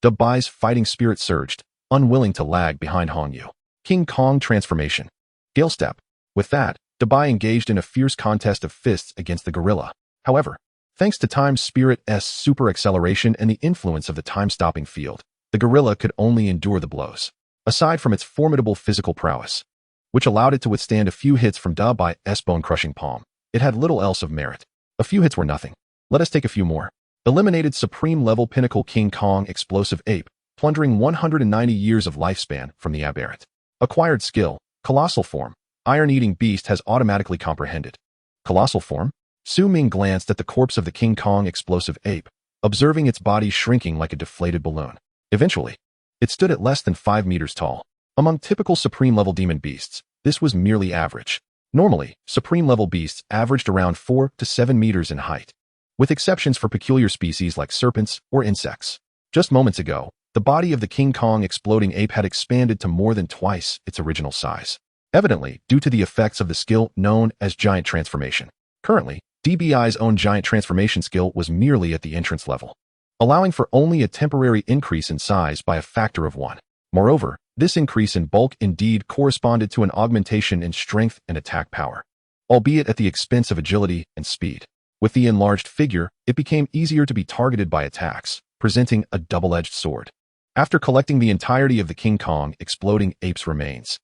Bai's fighting spirit surged, unwilling to lag behind Hong Yu. King Kong transformation. Gale step. With that, Bai engaged in a fierce contest of fists against the gorilla. However, thanks to Time's spirit's super acceleration and the influence of the time-stopping field, the gorilla could only endure the blows. Aside from its formidable physical prowess, which allowed it to withstand a few hits from Bai's bone-crushing palm, it had little else of merit. A few hits were nothing. Let us take a few more. Eliminated supreme-level pinnacle King Kong explosive ape, plundering 190 years of lifespan from the aberrant. Acquired skill, colossal form. Iron-eating beast has automatically comprehended. Colossal form? Su Ming glanced at the corpse of the King Kong explosive ape, observing its body shrinking like a deflated balloon. Eventually, it stood at less than 5 meters tall. Among typical supreme-level demon beasts, this was merely average. Normally, supreme-level beasts averaged around 4 to 7 meters in height, with exceptions for peculiar species like serpents or insects. Just moments ago, the body of the King Kong exploding ape had expanded to more than twice its original size, evidently due to the effects of the skill known as giant transformation. Currently, Bai's own giant transformation skill was merely at the entrance level, allowing for only a temporary increase in size by a factor of 1. Moreover, this increase in bulk indeed corresponded to an augmentation in strength and attack power, albeit at the expense of agility and speed. With the enlarged figure, it became easier to be targeted by attacks, presenting a double-edged sword. After collecting the entirety of the King Kong exploding ape's remains,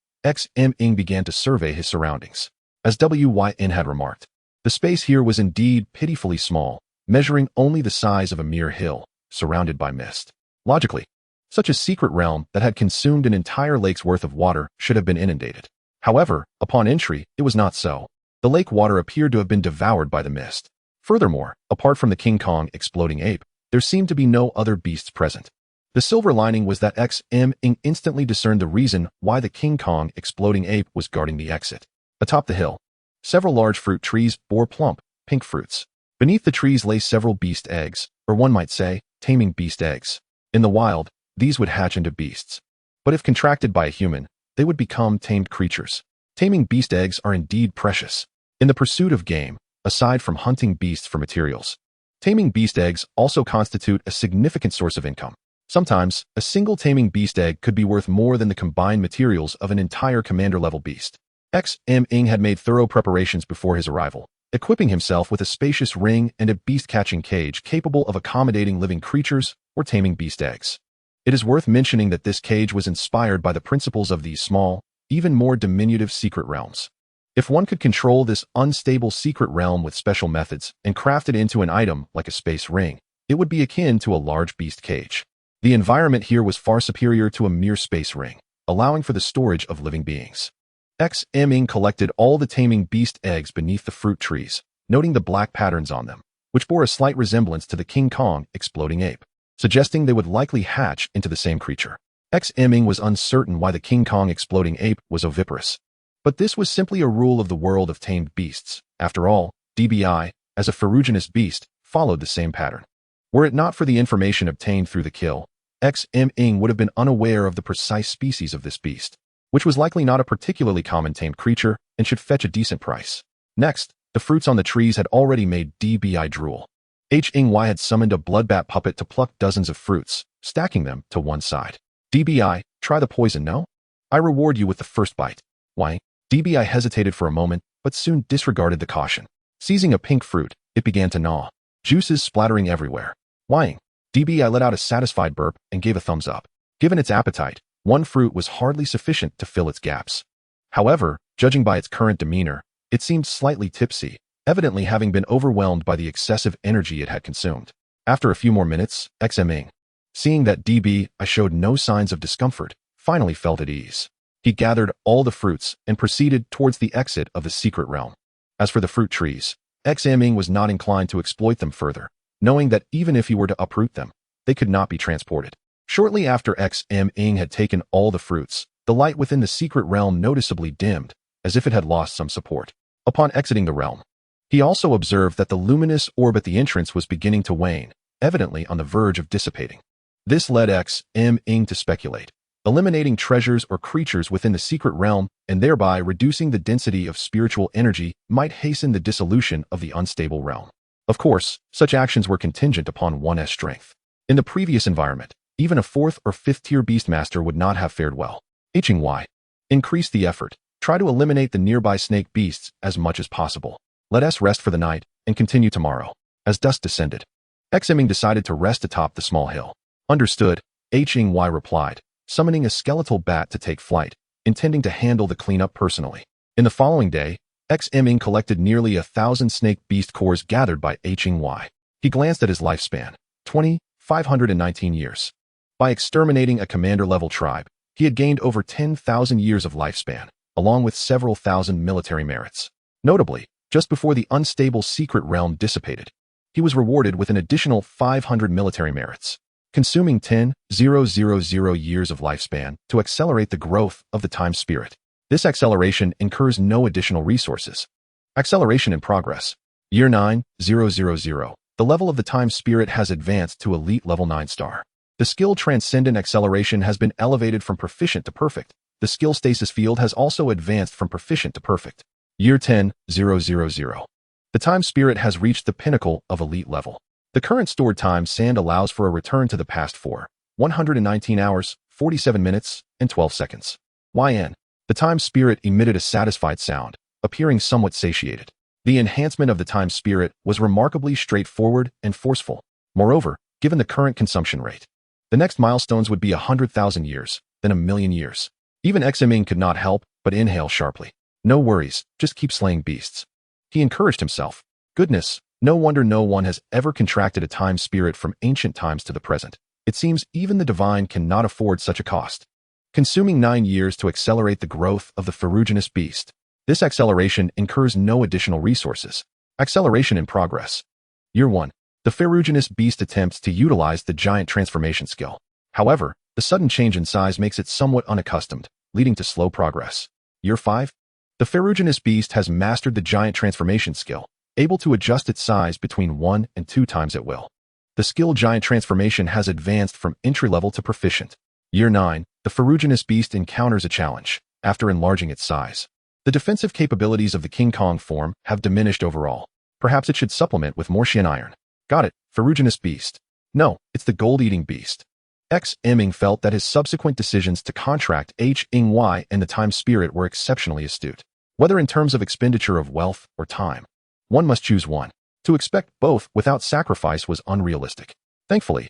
Ming began to survey his surroundings. As Wyn had remarked, the space here was indeed pitifully small, measuring only the size of a mere hill, surrounded by mist. Logically, such a secret realm that had consumed an entire lake's worth of water should have been inundated. However, upon entry, it was not so. The lake water appeared to have been devoured by the mist. Furthermore, apart from the King Kong exploding ape, there seemed to be no other beasts present. The silver lining was that Ming instantly discerned the reason why the King Kong exploding ape was guarding the exit. Atop the hill, several large fruit trees bore plump, pink fruits. Beneath the trees lay several beast eggs, or one might say, taming beast eggs. In the wild, these would hatch into beasts. But if contracted by a human, they would become tamed creatures. Taming beast eggs are indeed precious. In the pursuit of game, aside from hunting beasts for materials, Taming beast eggs also constitute a significant source of income. Sometimes, a single taming beast egg could be worth more than the combined materials of an entire commander-level beast. Ming had made thorough preparations before his arrival, equipping himself with a spacious ring and a beast-catching cage capable of accommodating living creatures or taming beast eggs. It is worth mentioning that this cage was inspired by the principles of these small, even more diminutive secret realms. If one could control this unstable secret realm with special methods and craft it into an item like a space ring, it would be akin to a large beast cage. The environment here was far superior to a mere space ring, allowing for the storage of living beings. Ming collected all the taming beast eggs beneath the fruit trees, noting the black patterns on them, which bore a slight resemblance to the King Kong exploding ape, suggesting they would likely hatch into the same creature. Ming was uncertain why the King Kong exploding ape was oviparous. But this was simply a rule of the world of tamed beasts. After all, DBI, as a ferruginous beast, followed the same pattern. Were it not for the information obtained through the kill, Ming would have been unaware of the precise species of this beast, which was likely not a particularly common tamed creature and should fetch a decent price. Next, the fruits on the trees had already made DBI drool. Hy had summoned a bloodbat puppet to pluck dozens of fruits, stacking them to one side. DBI, try the poison, no? I reward you with the first bite. Why? DBI hesitated for a moment, but soon disregarded the caution. Seizing a pink fruit, it began to gnaw, juices splattering everywhere. Whining, DBI let out a satisfied burp and gave a thumbs up. Given its appetite, one fruit was hardly sufficient to fill its gaps. However, judging by its current demeanor, it seemed slightly tipsy, evidently having been overwhelmed by the excessive energy it had consumed. After a few more minutes, Ming, seeing that DBI showed no signs of discomfort, finally felt at ease. He gathered all the fruits and proceeded towards the exit of the secret realm. As for the fruit trees, Ming was not inclined to exploit them further, knowing that even if he were to uproot them, they could not be transported. Shortly after Ming had taken all the fruits, the light within the secret realm noticeably dimmed, as if it had lost some support. Upon exiting the realm, he also observed that the luminous orb at the entrance was beginning to wane, evidently on the verge of dissipating. This led Ming to speculate. Eliminating treasures or creatures within the secret realm and thereby reducing the density of spiritual energy might hasten the dissolution of the unstable realm. Of course, such actions were contingent upon one's strength. In the previous environment, even a 4th or 5th tier beastmaster would not have fared well. Hy. Increase the effort. Try to eliminate the nearby snake beasts as much as possible. Let us rest for the night and continue tomorrow. As dusk descended, Ming decided to rest atop the small hill. Understood, Hy replied, summoning a skeletal bat to take flight, intending to handle the cleanup personally. In the following day, Ming collected nearly 1,000 snake beast cores gathered by Hy. He glanced at his lifespan, 519 years. By exterminating a commander-level tribe, he had gained over 10,000 years of lifespan, along with several thousand military merits. Notably, just before the unstable secret realm dissipated, he was rewarded with an additional 500 military merits, consuming 10,000 years of lifespan to accelerate the growth of the time spirit. This acceleration incurs no additional resources. Acceleration in progress. Year 9000. The level of the time spirit has advanced to elite level 9 star. The skill Transcendent Acceleration has been elevated from proficient to perfect. The skill Stasis Field has also advanced from proficient to perfect. Year 10000. The time spirit has reached the pinnacle of elite level. The current stored time sand allows for a return to the past for 119 hours, 47 minutes, and 12 seconds. YN. The time spirit emitted a satisfied sound, appearing somewhat satiated. The enhancement of the time spirit was remarkably straightforward and forceful. Moreover, given the current consumption rate, the next milestones would be 100,000 years, then 1,000,000 years. Even Ming could not help but inhale sharply. No worries, just keep slaying beasts. He encouraged himself. Goodness, no wonder no one has ever contracted a time spirit from ancient times to the present. It seems even the divine cannot afford such a cost. Consuming 9 years to accelerate the growth of the ferruginous beast. This acceleration incurs no additional resources. Acceleration in progress. Year 1. The ferruginous beast attempts to utilize the giant transformation skill. However, the sudden change in size makes it somewhat unaccustomed, leading to slow progress. Year 5. The ferruginous beast has mastered the giant transformation skill, able to adjust its size between 1 and 2 times at will. The skill Giant Transformation has advanced from entry-level to proficient. Year 9. The ferruginous beast encounters a challenge, after enlarging its size. The defensive capabilities of the King Kong form have diminished overall. Perhaps it should supplement with more shin iron. Got it, ferruginous beast. No, it's the gold-eating beast. Ming felt that his subsequent decisions to contract Y and the time spirit were exceptionally astute. Whether in terms of expenditure of wealth or time, one must choose one. To expect both without sacrifice was unrealistic. Thankfully,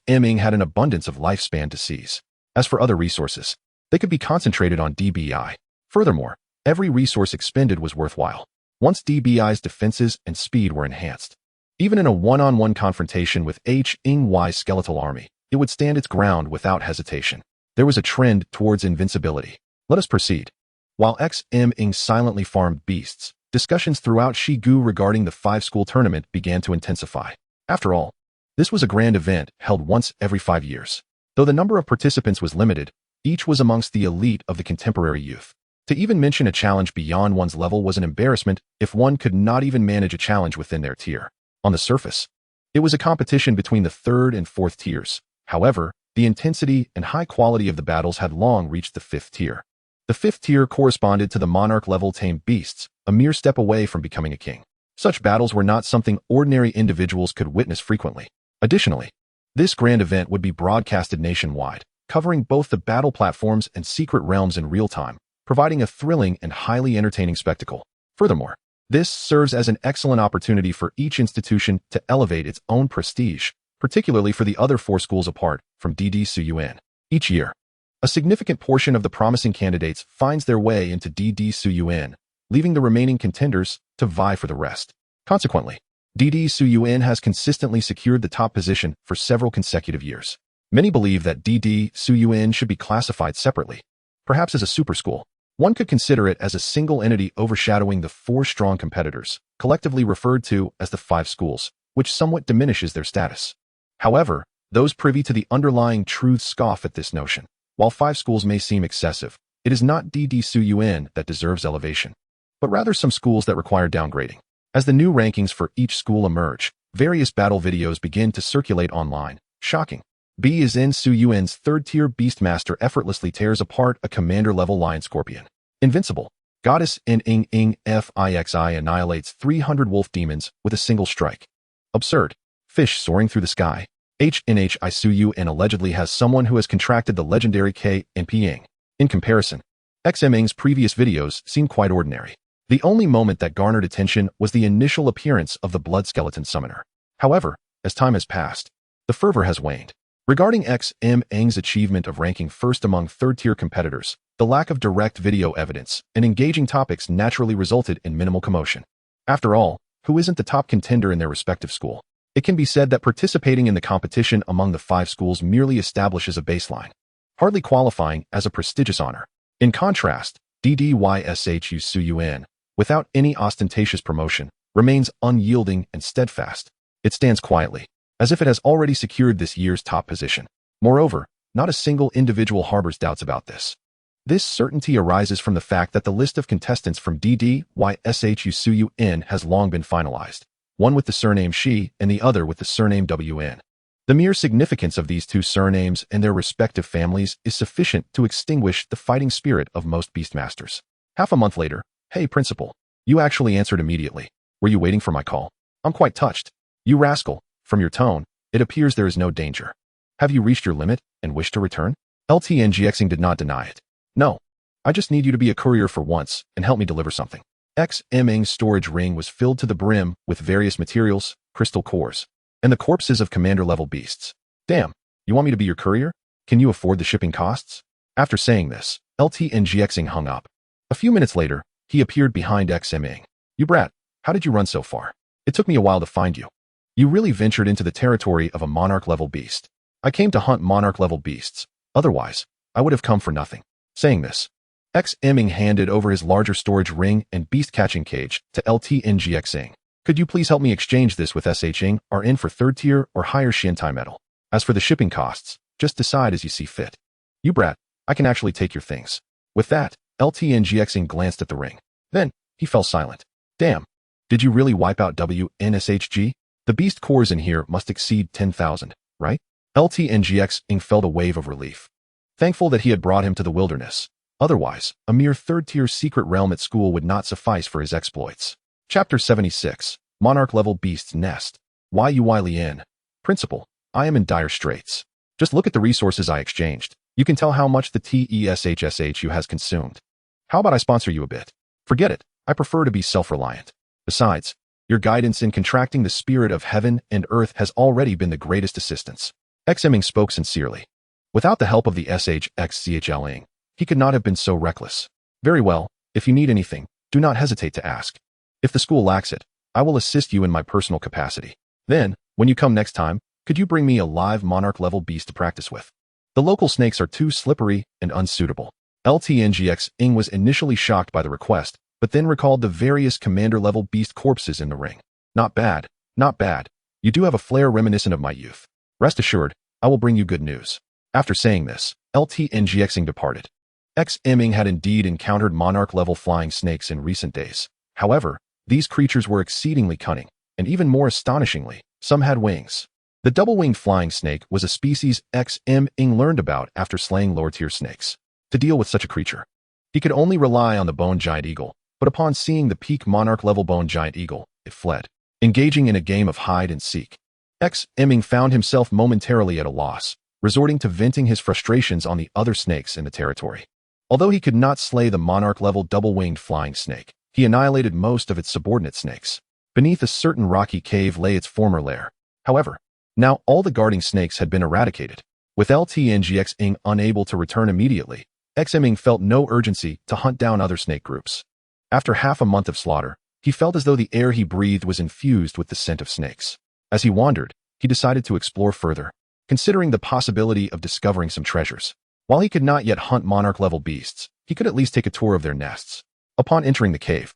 Ming had an abundance of lifespan to seize. As for other resources, they could be concentrated on DBI. Furthermore, every resource expended was worthwhile. Once DBI's defenses and speed were enhanced, even in a one-on-one confrontation with Y's skeletal army, it would stand its ground without hesitation. There was a trend towards invincibility. Let us proceed. While Ming silently farmed beasts, discussions throughout Shigu regarding the 5-school tournament began to intensify. After all, this was a grand event held once every 5 years. Though the number of participants was limited, each was amongst the elite of the contemporary youth. To even mention a challenge beyond one's level was an embarrassment if one could not even manage a challenge within their tier. On the surface, it was a competition between the 3rd and 4th tiers. However, the intensity and high quality of the battles had long reached the 5th tier. The 5th tier corresponded to the monarch-level tamed beasts, a mere step away from becoming a king. Such battles were not something ordinary individuals could witness frequently. Additionally, this grand event would be broadcasted nationwide, covering both the battle platforms and secret realms in real time, providing a thrilling and highly entertaining spectacle. Furthermore, this serves as an excellent opportunity for each institution to elevate its own prestige, particularly for the other 4 schools apart from DD Suyuan. Each year, a significant portion of the promising candidates finds their way into DD Suyuan, leaving the remaining contenders to vie for the rest. Consequently, DD Suyuan has consistently secured the top position for several consecutive years. Many believe that DD Suyuan should be classified separately, perhaps as a super school. One could consider it as a single entity overshadowing the 4 strong competitors, collectively referred to as the 5 schools, which somewhat diminishes their status. However, those privy to the underlying truth scoff at this notion. While 5 schools may seem excessive, it is not DD Suyuan that deserves elevation, but rather some schools that require downgrading. As the new rankings for each school emerge, various battle videos begin to circulate online. Shocking. B is in Suyuan's 3rd-tier Beastmaster effortlessly tears apart a commander-level lion scorpion. Invincible. Goddess Fixi annihilates 300 wolf demons with a single strike. Absurd. Fish soaring through the sky. Suyuan allegedly has someone who has contracted the legendary K&Ping. In comparison, Ming's previous videos seem quite ordinary. The only moment that garnered attention was the initial appearance of the blood skeleton summoner. However, as time has passed, the fervor has waned. Regarding Ming's achievement of ranking first among 3rd-tier competitors, the lack of direct video evidence and engaging topics naturally resulted in minimal commotion. After all, who isn't the top contender in their respective school? It can be said that participating in the competition among the 5 schools merely establishes a baseline, hardly qualifying as a prestigious honor. In contrast, DDYSHU Suyuan, without any ostentatious promotion, remains unyielding and steadfast. It stands quietly, as if it has already secured this year's top position. Moreover, not a single individual harbors doubts about this. This certainty arises from the fact that the list of contestants from DDYSHU Suyuan has long been finalized, one with the surname Shi and the other with the surname WN. The mere significance of these 2 surnames and their respective families is sufficient to extinguish the fighting spirit of most beastmasters. Half a month later, "Hey, Principal, you actually answered immediately. Were you waiting for my call? I'm quite touched. You rascal, from your tone, it appears there is no danger. Have you reached your limit and wish to return?" LTNGXing did not deny it. "No, I just need you to be a courier for once and help me deliver something." Ming's storage ring was filled to the brim with various materials, crystal cores, and the corpses of commander-level beasts. "Damn, you want me to be your courier? Can you afford the shipping costs?" After saying this, LTNGXing hung up. A few minutes later, he appeared behind Ming. "You brat, how did you run so far? It took me a while to find you. You really ventured into the territory of a monarch-level beast. I came to hunt monarch-level beasts. Otherwise, I would have come for nothing." Saying this, Ming handed over his larger storage ring and beast-catching cage to LTNGXing. "Could you please help me exchange this with SHing RN for 3rd-tier or higher Xiantai metal? As for the shipping costs, just decide as you see fit." "You brat, I can actually take your things." With that, LTNGXing glanced at the ring. Then, he fell silent. "Damn, did you really wipe out WNSHG? The beast cores in here must exceed 10,000, right?" LTNGXing felt a wave of relief, thankful that he had brought him to the wilderness. Otherwise, a mere 3rd-tier secret realm at school would not suffice for his exploits. Chapter 76, Monarch-Level Beast's Nest. Yui Lien. Principal, I am in dire straits. Just look at the resources I exchanged. You can tell how much the TESHSHU has consumed. How about I sponsor you a bit? Forget it. I prefer to be self-reliant. Besides, your guidance in contracting the spirit of heaven and earth has already been the greatest assistance. Ming spoke sincerely. Without the help of the SHXCHLing, he could not have been so reckless. Very well, if you need anything, do not hesitate to ask. If the school lacks it, I will assist you in my personal capacity. Then, when you come next time, could you bring me a live monarch-level beast to practice with? The local snakes are too slippery and unsuitable. LTNGX-ing was initially shocked by the request, but then recalled the various commander-level beast corpses in the ring. Not bad, not bad. You do have a flair reminiscent of my youth. Rest assured, I will bring you good news. After saying this, LTNGX-ing departed. Ming had indeed encountered monarch-level flying snakes in recent days. However, these creatures were exceedingly cunning, and even more astonishingly, some had wings. The double-winged flying snake was a species Ming learned about after slaying lower-tier snakes. To deal with such a creature, he could only rely on the bone giant eagle, but upon seeing the peak monarch-level bone giant eagle, it fled, engaging in a game of hide-and-seek. Ming found himself momentarily at a loss, resorting to venting his frustrations on the other snakes in the territory. Although he could not slay the monarch-level double-winged flying snake, he annihilated most of its subordinate snakes. Beneath a certain rocky cave lay its former lair. However, now all the guarding snakes had been eradicated. With LTNGX-ing unable to return immediately, Ming felt no urgency to hunt down other snake groups. After half a month of slaughter, he felt as though the air he breathed was infused with the scent of snakes. As he wandered, he decided to explore further, considering the possibility of discovering some treasures. While he could not yet hunt monarch-level beasts, he could at least take a tour of their nests. Upon entering the cave,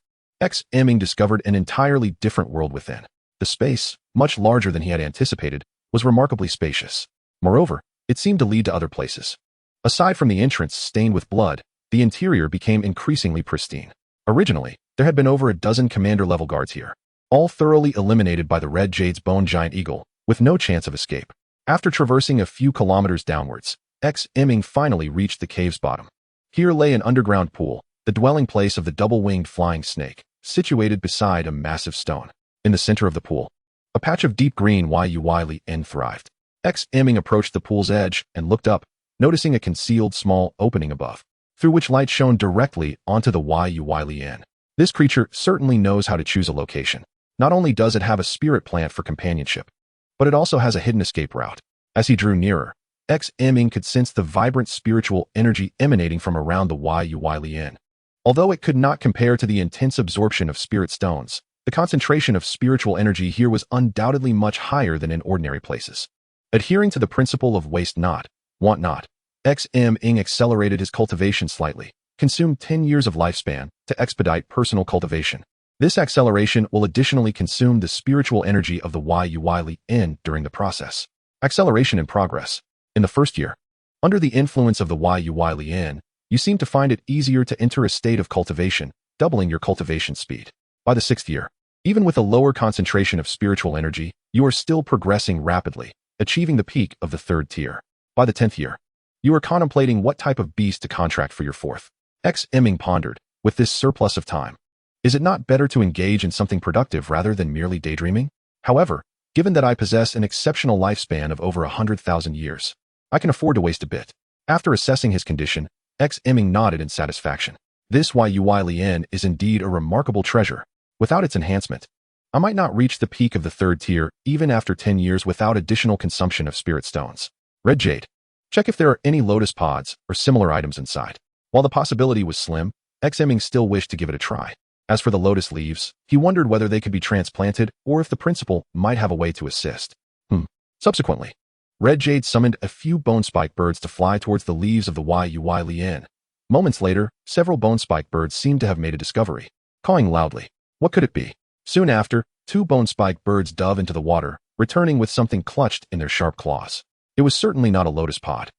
Ming discovered an entirely different world within. The space, much larger than he had anticipated, was remarkably spacious. Moreover, it seemed to lead to other places. Aside from the entrance stained with blood, the interior became increasingly pristine. Originally, there had been over a dozen commander-level guards here, all thoroughly eliminated by the Red Jade's bone giant eagle, with no chance of escape. After traversing a few kilometers downwards, Ming finally reached the cave's bottom. Here lay an underground pool, the dwelling place of the double-winged flying snake, situated beside a massive stone. In the center of the pool, a patch of deep green Yui Lien thrived. Ming approached the pool's edge and looked up, noticing a concealed small opening above, through which light shone directly onto the Yui Lien. This creature certainly knows how to choose a location. Not only does it have a spirit plant for companionship, but it also has a hidden escape route. As he drew nearer, Ming could sense the vibrant spiritual energy emanating from around the Yui Lien. Although it could not compare to the intense absorption of spirit stones, the concentration of spiritual energy here was undoubtedly much higher than in ordinary places. Adhering to the principle of waste not, want not, Ming accelerated his cultivation slightly, consumed 10 years of lifespan to expedite personal cultivation. This acceleration will additionally consume the spiritual energy of the Yui Lien during the process. Acceleration in progress. In the first year, under the influence of the Yui Lien, you seem to find it easier to enter a state of cultivation, doubling your cultivation speed. By the 6th year, even with a lower concentration of spiritual energy, you are still progressing rapidly, achieving the peak of the 3rd tier. By the 10th year, you are contemplating what type of beast to contract for your 4th. Ming pondered, with this surplus of time, is it not better to engage in something productive rather than merely daydreaming? However, given that I possess an exceptional lifespan of over 100,000 years, I can afford to waste a bit. After assessing his condition, Ming nodded in satisfaction. This Yui Lien is indeed a remarkable treasure. Without its enhancement, I might not reach the peak of the 3rd tier even after 10 years without additional consumption of spirit stones. Red Jade. Check if there are any lotus pods or similar items inside. While the possibility was slim, Ming still wished to give it a try. As for the lotus leaves, he wondered whether they could be transplanted or if the principal might have a way to assist. Subsequently, Red Jade summoned a few bone-spike birds to fly towards the leaves of the Yui Lien. Moments later, several bone-spike birds seemed to have made a discovery, cawing loudly. What could it be? Soon after, 2 bone-spike birds dove into the water, returning with something clutched in their sharp claws. It was certainly not a lotus pod.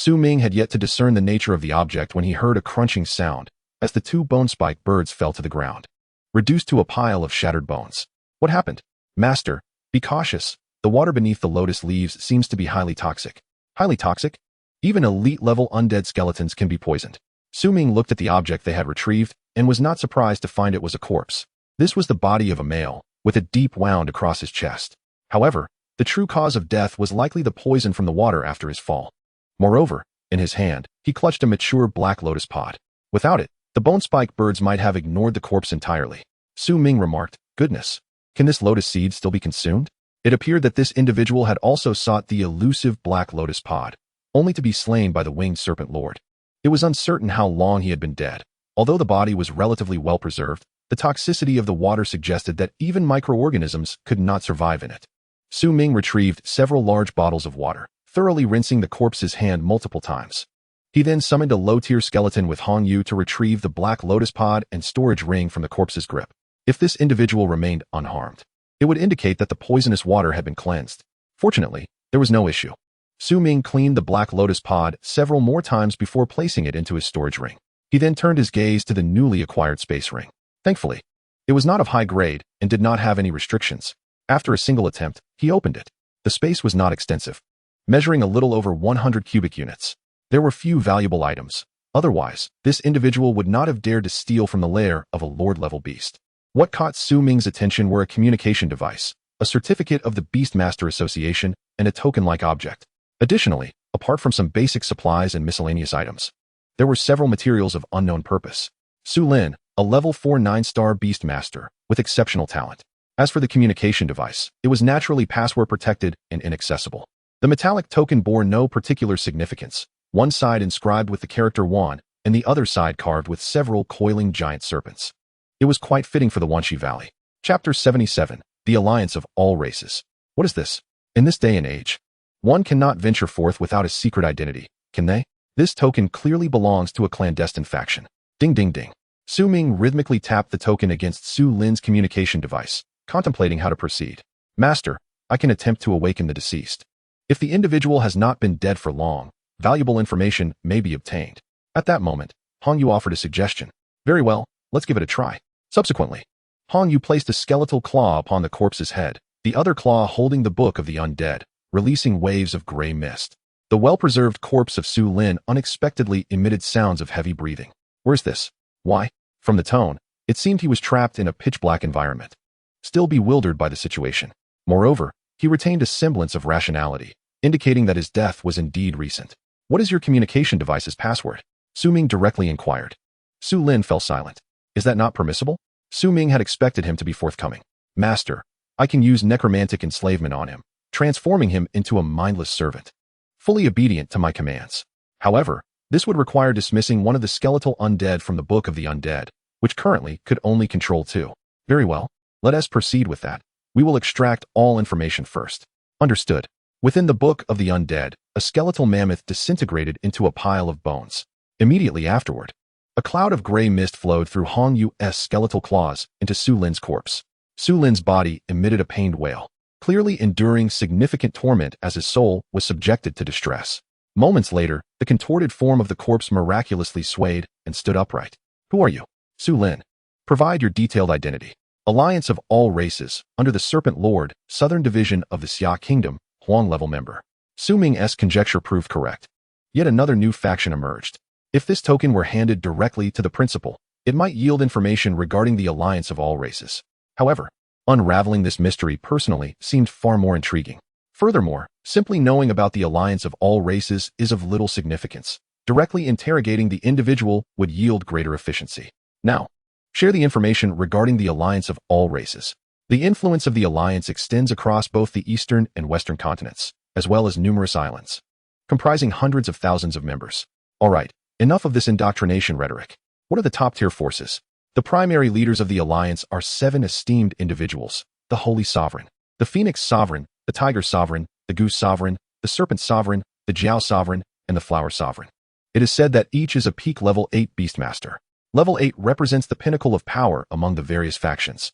Ming had yet to discern the nature of the object when he heard a crunching sound as the 2 bone-spike birds fell to the ground, reduced to a pile of shattered bones. What happened? Master, be cautious. The water beneath the lotus leaves seems to be highly toxic. Highly toxic? Even elite-level undead skeletons can be poisoned. Ming looked at the object they had retrieved and was not surprised to find it was a corpse. This was the body of a male, with a deep wound across his chest. However, the true cause of death was likely the poison from the water after his fall. Moreover, in his hand, he clutched a mature black lotus pod. Without it, the bone-spike birds might have ignored the corpse entirely. Su Ming remarked, "Goodness, can this lotus seed still be consumed?" It appeared that this individual had also sought the elusive black lotus pod, only to be slain by the winged serpent lord. It was uncertain how long he had been dead. Although the body was relatively well preserved, the toxicity of the water suggested that even microorganisms could not survive in it. Su Ming retrieved several large bottles of water, thoroughly rinsing the corpse's hand multiple times. He then summoned a low-tier skeleton with Hong Yu to retrieve the black lotus pod and storage ring from the corpse's grip. If this individual remained unharmed, it would indicate that the poisonous water had been cleansed. Fortunately, there was no issue. Su Ming cleaned the black lotus pod several more times before placing it into his storage ring. He then turned his gaze to the newly acquired space ring. Thankfully, it was not of high grade and did not have any restrictions. After a single attempt, he opened it. The space was not extensive, measuring a little over 100 cubic units. There were few valuable items. Otherwise, this individual would not have dared to steal from the lair of a lord-level beast. What caught Su Ming's attention were a communication device, a certificate of the Beastmaster Association, and a token-like object. Additionally, apart from some basic supplies and miscellaneous items, there were several materials of unknown purpose. Su Lin, a level 4 9-star Beastmaster, with exceptional talent. As for the communication device, it was naturally password-protected and inaccessible. The metallic token bore no particular significance, one side inscribed with the character Wan, and the other side carved with several coiling giant serpents. It was quite fitting for the Wanshi Valley. Chapter 77, The Alliance of All Races. What is this? In this day and age, one cannot venture forth without a secret identity, can they? This token clearly belongs to a clandestine faction. Ding ding ding. Su Ming rhythmically tapped the token against Su Lin's communication device, contemplating how to proceed. Master, I can attempt to awaken the deceased. If the individual has not been dead for long, valuable information may be obtained. At that moment, Hong Yu offered a suggestion. Very well, let's give it a try. Subsequently, Hong Yu placed a skeletal claw upon the corpse's head, the other claw holding the Book of the Undead, releasing waves of gray mist. The well-preserved corpse of Su Lin unexpectedly emitted sounds of heavy breathing. Where's this? Why? From the tone, it seemed he was trapped in a pitch-black environment, still bewildered by the situation. Moreover, he retained a semblance of rationality, indicating that his death was indeed recent. What is your communication device's password? Su Ming directly inquired. Su Lin fell silent. Is that not permissible? Su Ming had expected him to be forthcoming. Master, I can use necromantic enslavement on him, transforming him into a mindless servant, fully obedient to my commands. However, this would require dismissing one of the skeletal undead from the Book of the Undead, which currently could only control 2. Very well, let us proceed with that. We will extract all information first. Understood. Within the Book of the Undead, a skeletal mammoth disintegrated into a pile of bones. Immediately afterward, a cloud of gray mist flowed through Hong Yu's skeletal claws into Su Lin's corpse. Su Lin's body emitted a pained wail, clearly enduring significant torment as his soul was subjected to distress. Moments later, the contorted form of the corpse miraculously swayed and stood upright. Who are you? Su Lin. Provide your detailed identity. Alliance of All Races, under the Serpent Lord, Southern Division of the Xia Kingdom, Huang-level member. Su Ming's conjecture proved correct. Yet another new faction emerged. If this token were handed directly to the principal, it might yield information regarding the Alliance of All Races. However, unraveling this mystery personally seemed far more intriguing. Furthermore, simply knowing about the Alliance of All Races is of little significance. Directly interrogating the individual would yield greater efficiency. Now, share the information regarding the Alliance of All Races. The influence of the Alliance extends across both the eastern and western continents, as well as numerous islands, comprising hundreds of thousands of members. All right, enough of this indoctrination rhetoric. What are the top-tier forces? The primary leaders of the Alliance are 7 esteemed individuals: the Holy Sovereign, the Phoenix Sovereign, the Tiger Sovereign, the Goose Sovereign, the Serpent Sovereign, the Jiao Sovereign, and the Flower Sovereign. It is said that each is a peak level 8 Beastmaster. Level 8 represents the pinnacle of power among the various factions.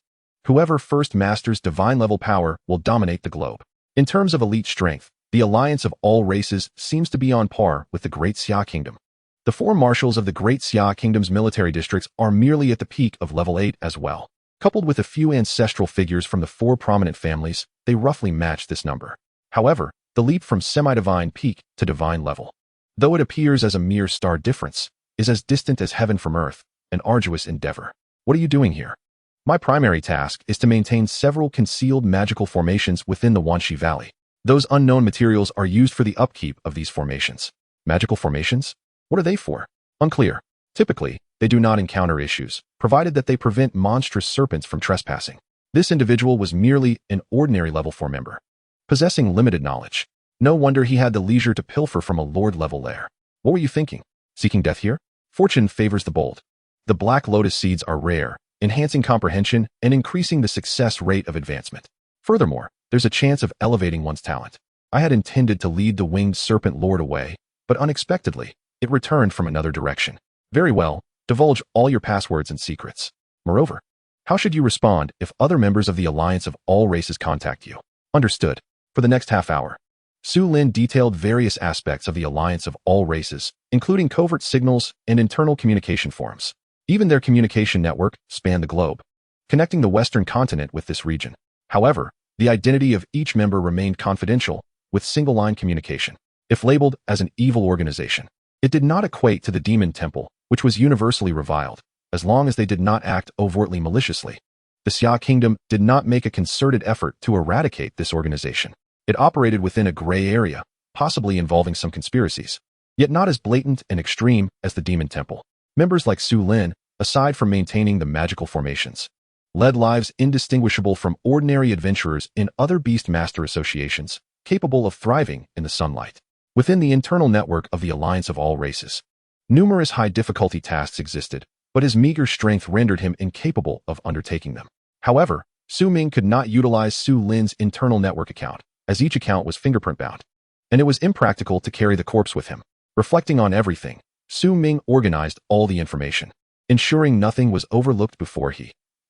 Whoever first masters divine level power will dominate the globe. In terms of elite strength, the Alliance of All Races seems to be on par with the Great Xia Kingdom. The 4 marshals of the Great Xia Kingdom's military districts are merely at the peak of level 8 as well. Coupled with a few ancestral figures from the 4 prominent families, they roughly match this number. However, the leap from semi-divine peak to divine level, though it appears as a mere star difference, is as distant as heaven from earth, an arduous endeavor. What are you doing here? My primary task is to maintain several concealed magical formations within the Wanxi Valley. Those unknown materials are used for the upkeep of these formations. Magical formations? What are they for? Unclear. Typically, they do not encounter issues, provided that they prevent monstrous serpents from trespassing. This individual was merely an ordinary level 4 member, possessing limited knowledge. No wonder he had the leisure to pilfer from a lord-level lair. What were you thinking? Seeking death here? Fortune favors the bold. The black lotus seeds are rare, enhancing comprehension and increasing the success rate of advancement. Furthermore, there's a chance of elevating one's talent. I had intended to lead the winged serpent lord away, but unexpectedly, it returned from another direction. Very well, divulge all your passwords and secrets. Moreover, how should you respond if other members of the Alliance of All Races contact you? Understood. For the next half hour, Su Lin detailed various aspects of the Alliance of All Races, including covert signals and internal communication forums. Even their communication network spanned the globe, connecting the Western continent with this region. However, the identity of each member remained confidential, with single-line communication. If labeled as an evil organization, it did not equate to the Demon Temple, which was universally reviled, as long as they did not act overtly maliciously. The Xia Kingdom did not make a concerted effort to eradicate this organization. It operated within a gray area, possibly involving some conspiracies, yet not as blatant and extreme as the Demon Temple. Members like Su Lin, aside from maintaining the magical formations, led lives indistinguishable from ordinary adventurers in other Beastmaster associations, capable of thriving in the sunlight. Within the internal network of the Alliance of All Races, numerous high-difficulty tasks existed, but his meager strength rendered him incapable of undertaking them. However, Su Ming could not utilize Su Lin's internal network account, as each account was fingerprint-bound, and it was impractical to carry the corpse with him. Reflecting on everything, Su Ming organized all the information, ensuring nothing was overlooked before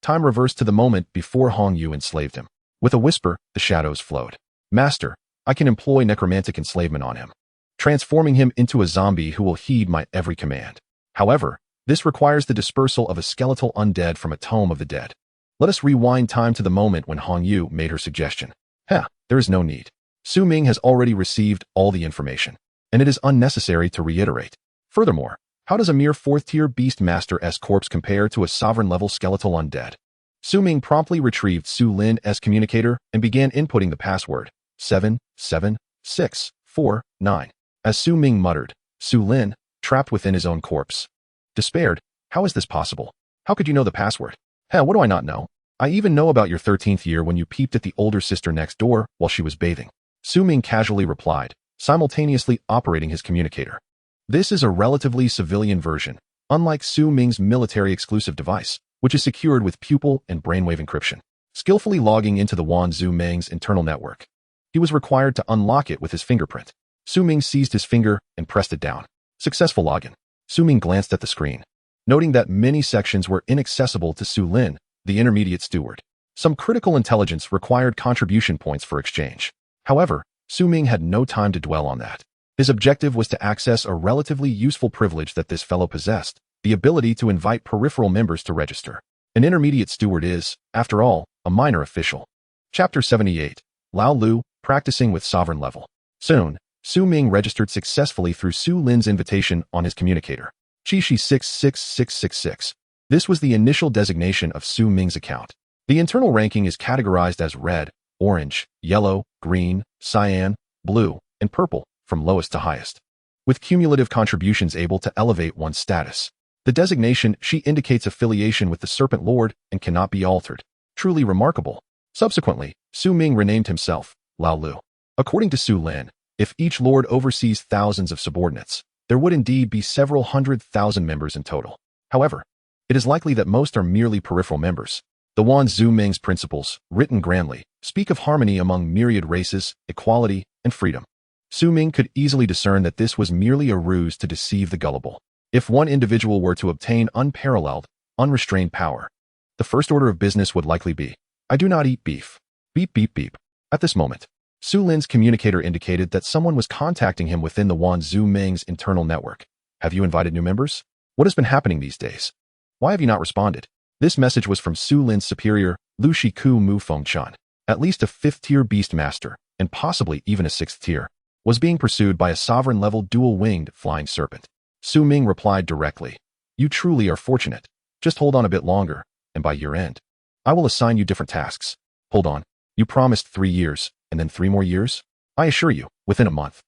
time reversed to the moment before Hong Yu enslaved him. With a whisper, the shadows flowed. Master, I can employ necromantic enslavement on him, transforming him into a zombie who will heed my every command. However, this requires the dispersal of a skeletal undead from a tome of the dead. Let us rewind time to the moment when Hong Yu made her suggestion. There is no need. Su Ming has already received all the information, and it is unnecessary to reiterate. Furthermore, how does a mere 4th-tier Beastmaster's corpse compare to a sovereign-level skeletal undead? Su Ming promptly retrieved Su Lin's communicator and began inputting the password, 77649. As Su Ming muttered, Su Lin, trapped within his own corpse, despaired, how is this possible? How could you know the password? What do I not know? I even know about your 13th year when you peeped at the older sister next door while she was bathing. Su Ming casually replied, simultaneously operating his communicator. This is a relatively civilian version, unlike Su Ming's military-exclusive device, which is secured with pupil and brainwave encryption. Skillfully logging into the Wan Zhu Meng's internal network, he was required to unlock it with his fingerprint. Su Ming seized his finger and pressed it down. Successful login. Su Ming glanced at the screen, noting that many sections were inaccessible to Su Lin, the intermediate steward. Some critical intelligence required contribution points for exchange. However, Su Ming had no time to dwell on that. His objective was to access a relatively useful privilege that this fellow possessed, the ability to invite peripheral members to register. An intermediate steward is, after all, a minor official. Chapter 78. Lao Lu, practicing with sovereign level. Soon, Su Ming registered successfully through Su Lin's invitation on his communicator. Chishi 66666. This was the initial designation of Su Ming's account. The internal ranking is categorized as red, orange, yellow, green, cyan, blue, and purple, from lowest to highest, with cumulative contributions able to elevate one's status. The designation she indicates affiliation with the Serpent Lord and cannot be altered. Truly remarkable. Subsequently, Su Ming renamed himself Lao Lu. According to Su Lin, if each lord oversees thousands of subordinates, there would indeed be several 100,000 members in total. However, it is likely that most are merely peripheral members. The Wan Zhu Meng's principles, written grandly, speak of harmony among myriad races, equality, and freedom. Su Ming could easily discern that this was merely a ruse to deceive the gullible. If one individual were to obtain unparalleled, unrestrained power, the first order of business would likely be, I do not eat beef. Beep beep beep. At this moment, Su Lin's communicator indicated that someone was contacting him within the Wan Zhu Meng's internal network. Have you invited new members? What has been happening these days? Why have you not responded? This message was from Su Lin's superior, Lu Shiku Mu Fengchan. At least a 5th-tier Beastmaster, and possibly even a 6th tier, was being pursued by a sovereign-level dual-winged flying serpent. Su Ming replied directly, You truly are fortunate. Just hold on a bit longer, and by year-end, I will assign you different tasks. Hold on. You promised 3 years, and then 3 more years? I assure you, within a month.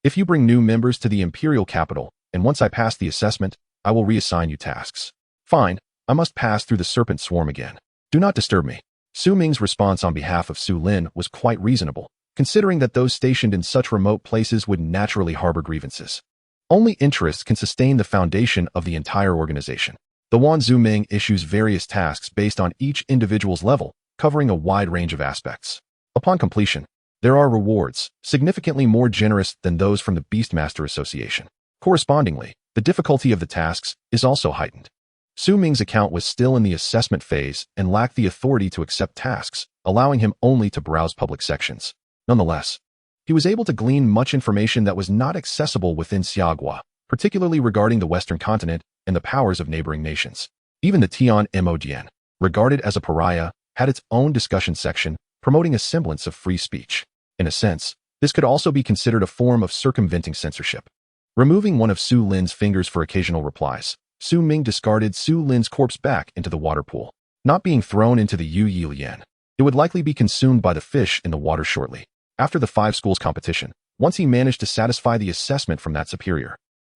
If you bring new members to the Imperial capital, and once I pass the assessment, I will reassign you tasks. Fine, I must pass through the Serpent Swarm again. Do not disturb me. Su Ming's response on behalf of Su Lin was quite reasonable, considering that those stationed in such remote places would naturally harbor grievances. Only interest can sustain the foundation of the entire organization. The Wan Zhu Ming issues various tasks based on each individual's level, covering a wide range of aspects. Upon completion, there are rewards, significantly more generous than those from the Beastmaster Association. Correspondingly, the difficulty of the tasks is also heightened. Su Ming's account was still in the assessment phase and lacked the authority to accept tasks, allowing him only to browse public sections. Nonetheless, he was able to glean much information that was not accessible within Saga, particularly regarding the Western continent and the powers of neighboring nations. Even the Tian Modien, regarded as a pariah, had its own discussion section, promoting a semblance of free speech. In a sense, this could also be considered a form of circumventing censorship. Removing one of Su Lin's fingers for occasional replies, Su Ming discarded Su Lin's corpse back into the water pool. Not being thrown into the Yu Yi Lian, it would likely be consumed by the fish in the water shortly. After the 5 schools competition, once he managed to satisfy the assessment from that superior,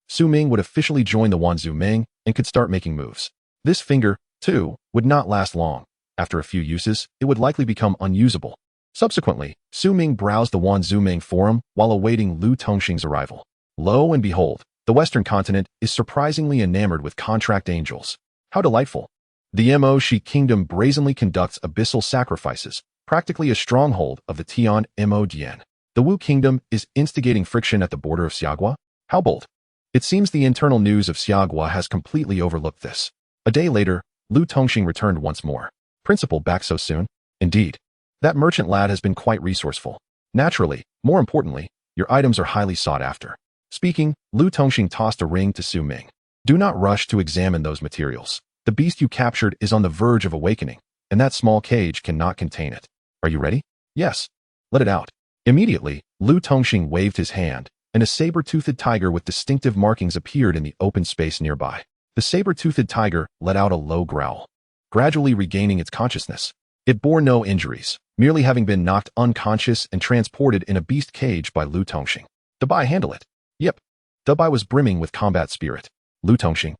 Su Ming would officially join the Wan Zhu Ming and could start making moves. This finger, too, would not last long. After a few uses, it would likely become unusable. Subsequently, Su Ming browsed the Wan Zhu Ming forum while awaiting Lu Tongxing's arrival. Lo and behold, the Western continent is surprisingly enamored with contract angels. How delightful. The Mo Shi kingdom brazenly conducts abyssal sacrifices, practically a stronghold of the Tian Modien. The Wu kingdom is instigating friction at the border of Saga? How bold. It seems the internal news of Saga has completely overlooked this. A day later, Lu Tongxing returned once more. Principal back so soon? Indeed. That merchant lad has been quite resourceful. Naturally, more importantly, your items are highly sought after. Speaking, Lu Tongxing tossed a ring to Su Ming. Do not rush to examine those materials. The beast you captured is on the verge of awakening, and that small cage cannot contain it. Are you ready? Yes. Let it out. Immediately, Lu Tongxing waved his hand, and a saber-toothed tiger with distinctive markings appeared in the open space nearby. The saber-toothed tiger let out a low growl, gradually regaining its consciousness. It bore no injuries, merely having been knocked unconscious and transported in a beast cage by Lu Tongxing. Dabai, handle it. Yep. Dabai was brimming with combat spirit. Lu Tongxing,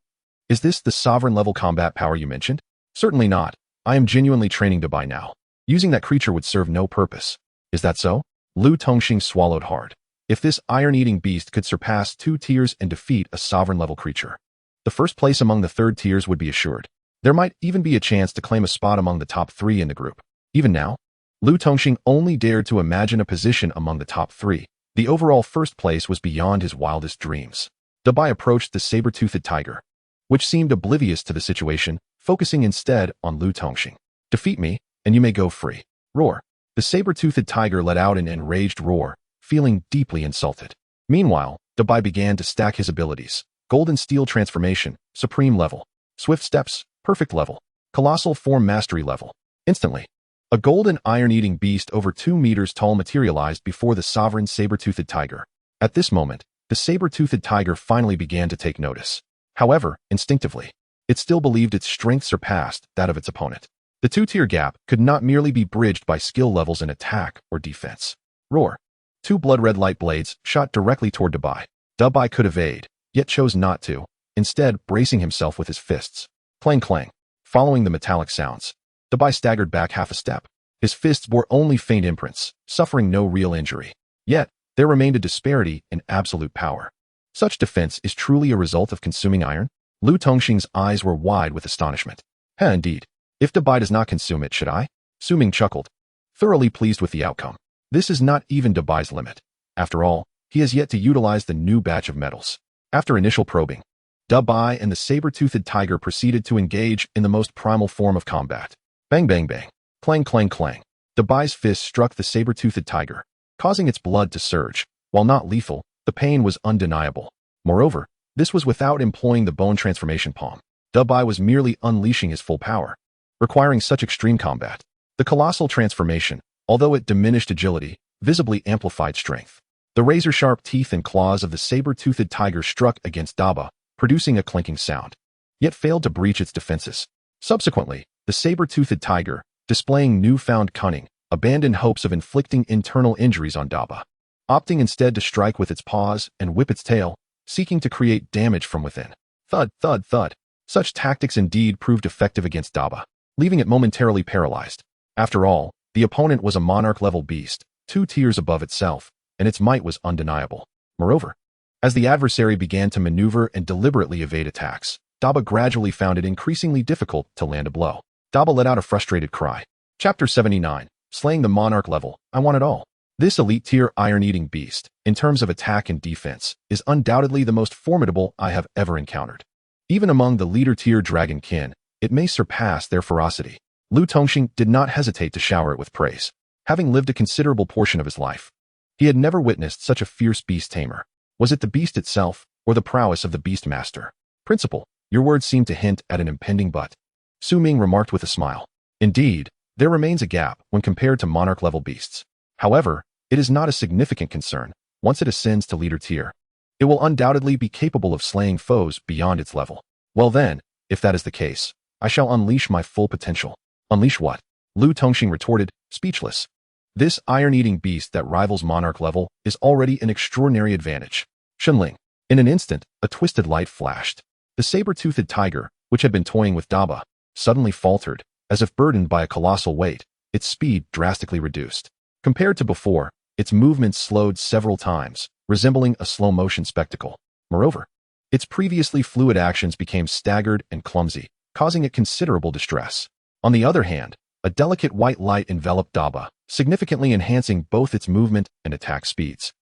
is this the sovereign-level combat power you mentioned? Certainly not. I am genuinely training Dabai now. Using that creature would serve no purpose. Is that so? Lu Tongxing swallowed hard. If this iron-eating beast could surpass 2 tiers and defeat a sovereign-level creature, the first place among the 3rd tiers would be assured. There might even be a chance to claim a spot among the top 3 in the group. Even now, Lu Tongxing only dared to imagine a position among the top 3. The overall first place was beyond his wildest dreams. Dabai approached the saber-toothed tiger, which seemed oblivious to the situation, focusing instead on Lu Tongxing. Defeat me, and you may go free. Roar. The saber-toothed tiger let out an enraged roar, feeling deeply insulted. Meanwhile, Dabai began to stack his abilities. Golden Steel Transformation, Supreme Level. Swift Steps, Perfect Level. Colossal Form Mastery Level. Instantly, a golden iron-eating beast over 2 meters tall materialized before the sovereign saber-toothed tiger. At this moment, the saber-toothed tiger finally began to take notice. However, instinctively, it still believed its strength surpassed that of its opponent. The 2-tier gap could not merely be bridged by skill levels in attack or defense. Roar. 2 blood-red light blades shot directly toward Dabai. Dabai could evade, yet chose not to, instead bracing himself with his fists. Clang clang. Following the metallic sounds, Dabai staggered back half a step. His fists bore only faint imprints, suffering no real injury. Yet, there remained a disparity in absolute power. Such defense is truly a result of consuming iron? Lu Tongxing's eyes were wide with astonishment. Indeed. If Dabai does not consume it, should I? Su Ming chuckled, thoroughly pleased with the outcome. This is not even Dabai's limit. After all, he has yet to utilize the new batch of metals. After initial probing, Dabai and the saber-toothed tiger proceeded to engage in the most primal form of combat. Bang bang bang. Clang clang clang. Dabai's fist struck the saber-toothed tiger, causing its blood to surge. While not lethal, the pain was undeniable. Moreover, this was without employing the bone transformation palm. Dabai was merely unleashing his full power, requiring such extreme combat. The colossal transformation, although it diminished agility, visibly amplified strength. The razor-sharp teeth and claws of the saber-toothed tiger struck against Dabai, producing a clinking sound, yet failed to breach its defenses. Subsequently, the saber-toothed tiger, displaying newfound cunning, abandoned hopes of inflicting internal injuries on Daba, opting instead to strike with its paws and whip its tail, seeking to create damage from within. Thud, thud, thud. Such tactics indeed proved effective against Daba, leaving it momentarily paralyzed. After all, the opponent was a monarch-level beast, 2 tiers above itself, and its might was undeniable. Moreover, as the adversary began to maneuver and deliberately evade attacks, Daba gradually found it increasingly difficult to land a blow. Daba let out a frustrated cry. Chapter 79. Slaying the Monarch level, I want it all. This elite-tier iron-eating beast, in terms of attack and defense, is undoubtedly the most formidable I have ever encountered. Even among the leader-tier dragon kin, it may surpass their ferocity. Lu Tongxing did not hesitate to shower it with praise. Having lived a considerable portion of his life, he had never witnessed such a fierce beast-tamer. Was it the beast itself, or the prowess of the beast-master? Principal, your words seem to hint at an impending but. Su Ming remarked with a smile. Indeed, there remains a gap when compared to monarch-level beasts. However, it is not a significant concern. Once it ascends to leader tier, it will undoubtedly be capable of slaying foes beyond its level. Well then, if that is the case, I shall unleash my full potential. Unleash what? Lu Tongxing retorted, speechless. This iron-eating beast that rivals monarch level is already an extraordinary advantage. Shenling. In an instant, a twisted light flashed. The saber-toothed tiger, which had been toying with Daba, suddenly faltered, as if burdened by a colossal weight, its speed drastically reduced. Compared to before, its movements slowed several times, resembling a slow-motion spectacle. Moreover, its previously fluid actions became staggered and clumsy, causing it considerable distress. On the other hand, a delicate white light enveloped Daba, significantly enhancing both its movement and attack speeds.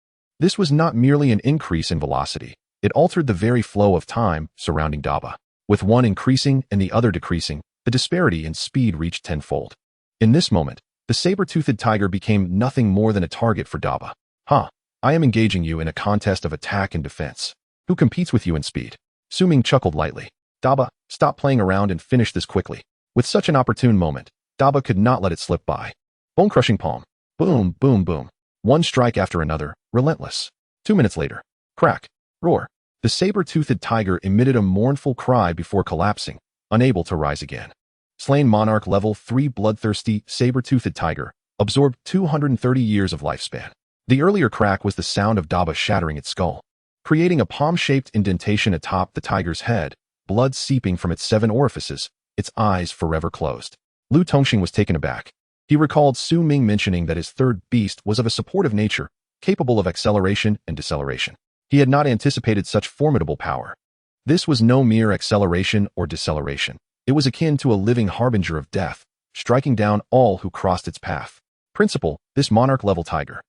This was not merely an increase in velocity, it altered the very flow of time surrounding Daba. With one increasing and the other decreasing, the disparity in speed reached tenfold. In this moment, the saber-toothed tiger became nothing more than a target for Daba. I am engaging you in a contest of attack and defense. Who competes with you in speed? Su Ming chuckled lightly. Daba, stop playing around and finish this quickly. With such an opportune moment, Daba could not let it slip by. Bone-crushing palm. Boom, boom, boom. One strike after another, relentless. 2 minutes later. Crack. Roar. The saber-toothed tiger emitted a mournful cry before collapsing, unable to rise again. Slain Monarch Level 3 bloodthirsty saber-toothed tiger, absorbed 230 years of lifespan. The earlier crack was the sound of Daba shattering its skull, creating a palm-shaped indentation atop the tiger's head, blood seeping from its 7 orifices, its eyes forever closed. Lu Tongxing was taken aback. He recalled Su Ming mentioning that his third beast was of a supportive nature, capable of acceleration and deceleration. He had not anticipated such formidable power. This was no mere acceleration or deceleration. It was akin to a living harbinger of death, striking down all who crossed its path. Principal, this monarch-level tiger.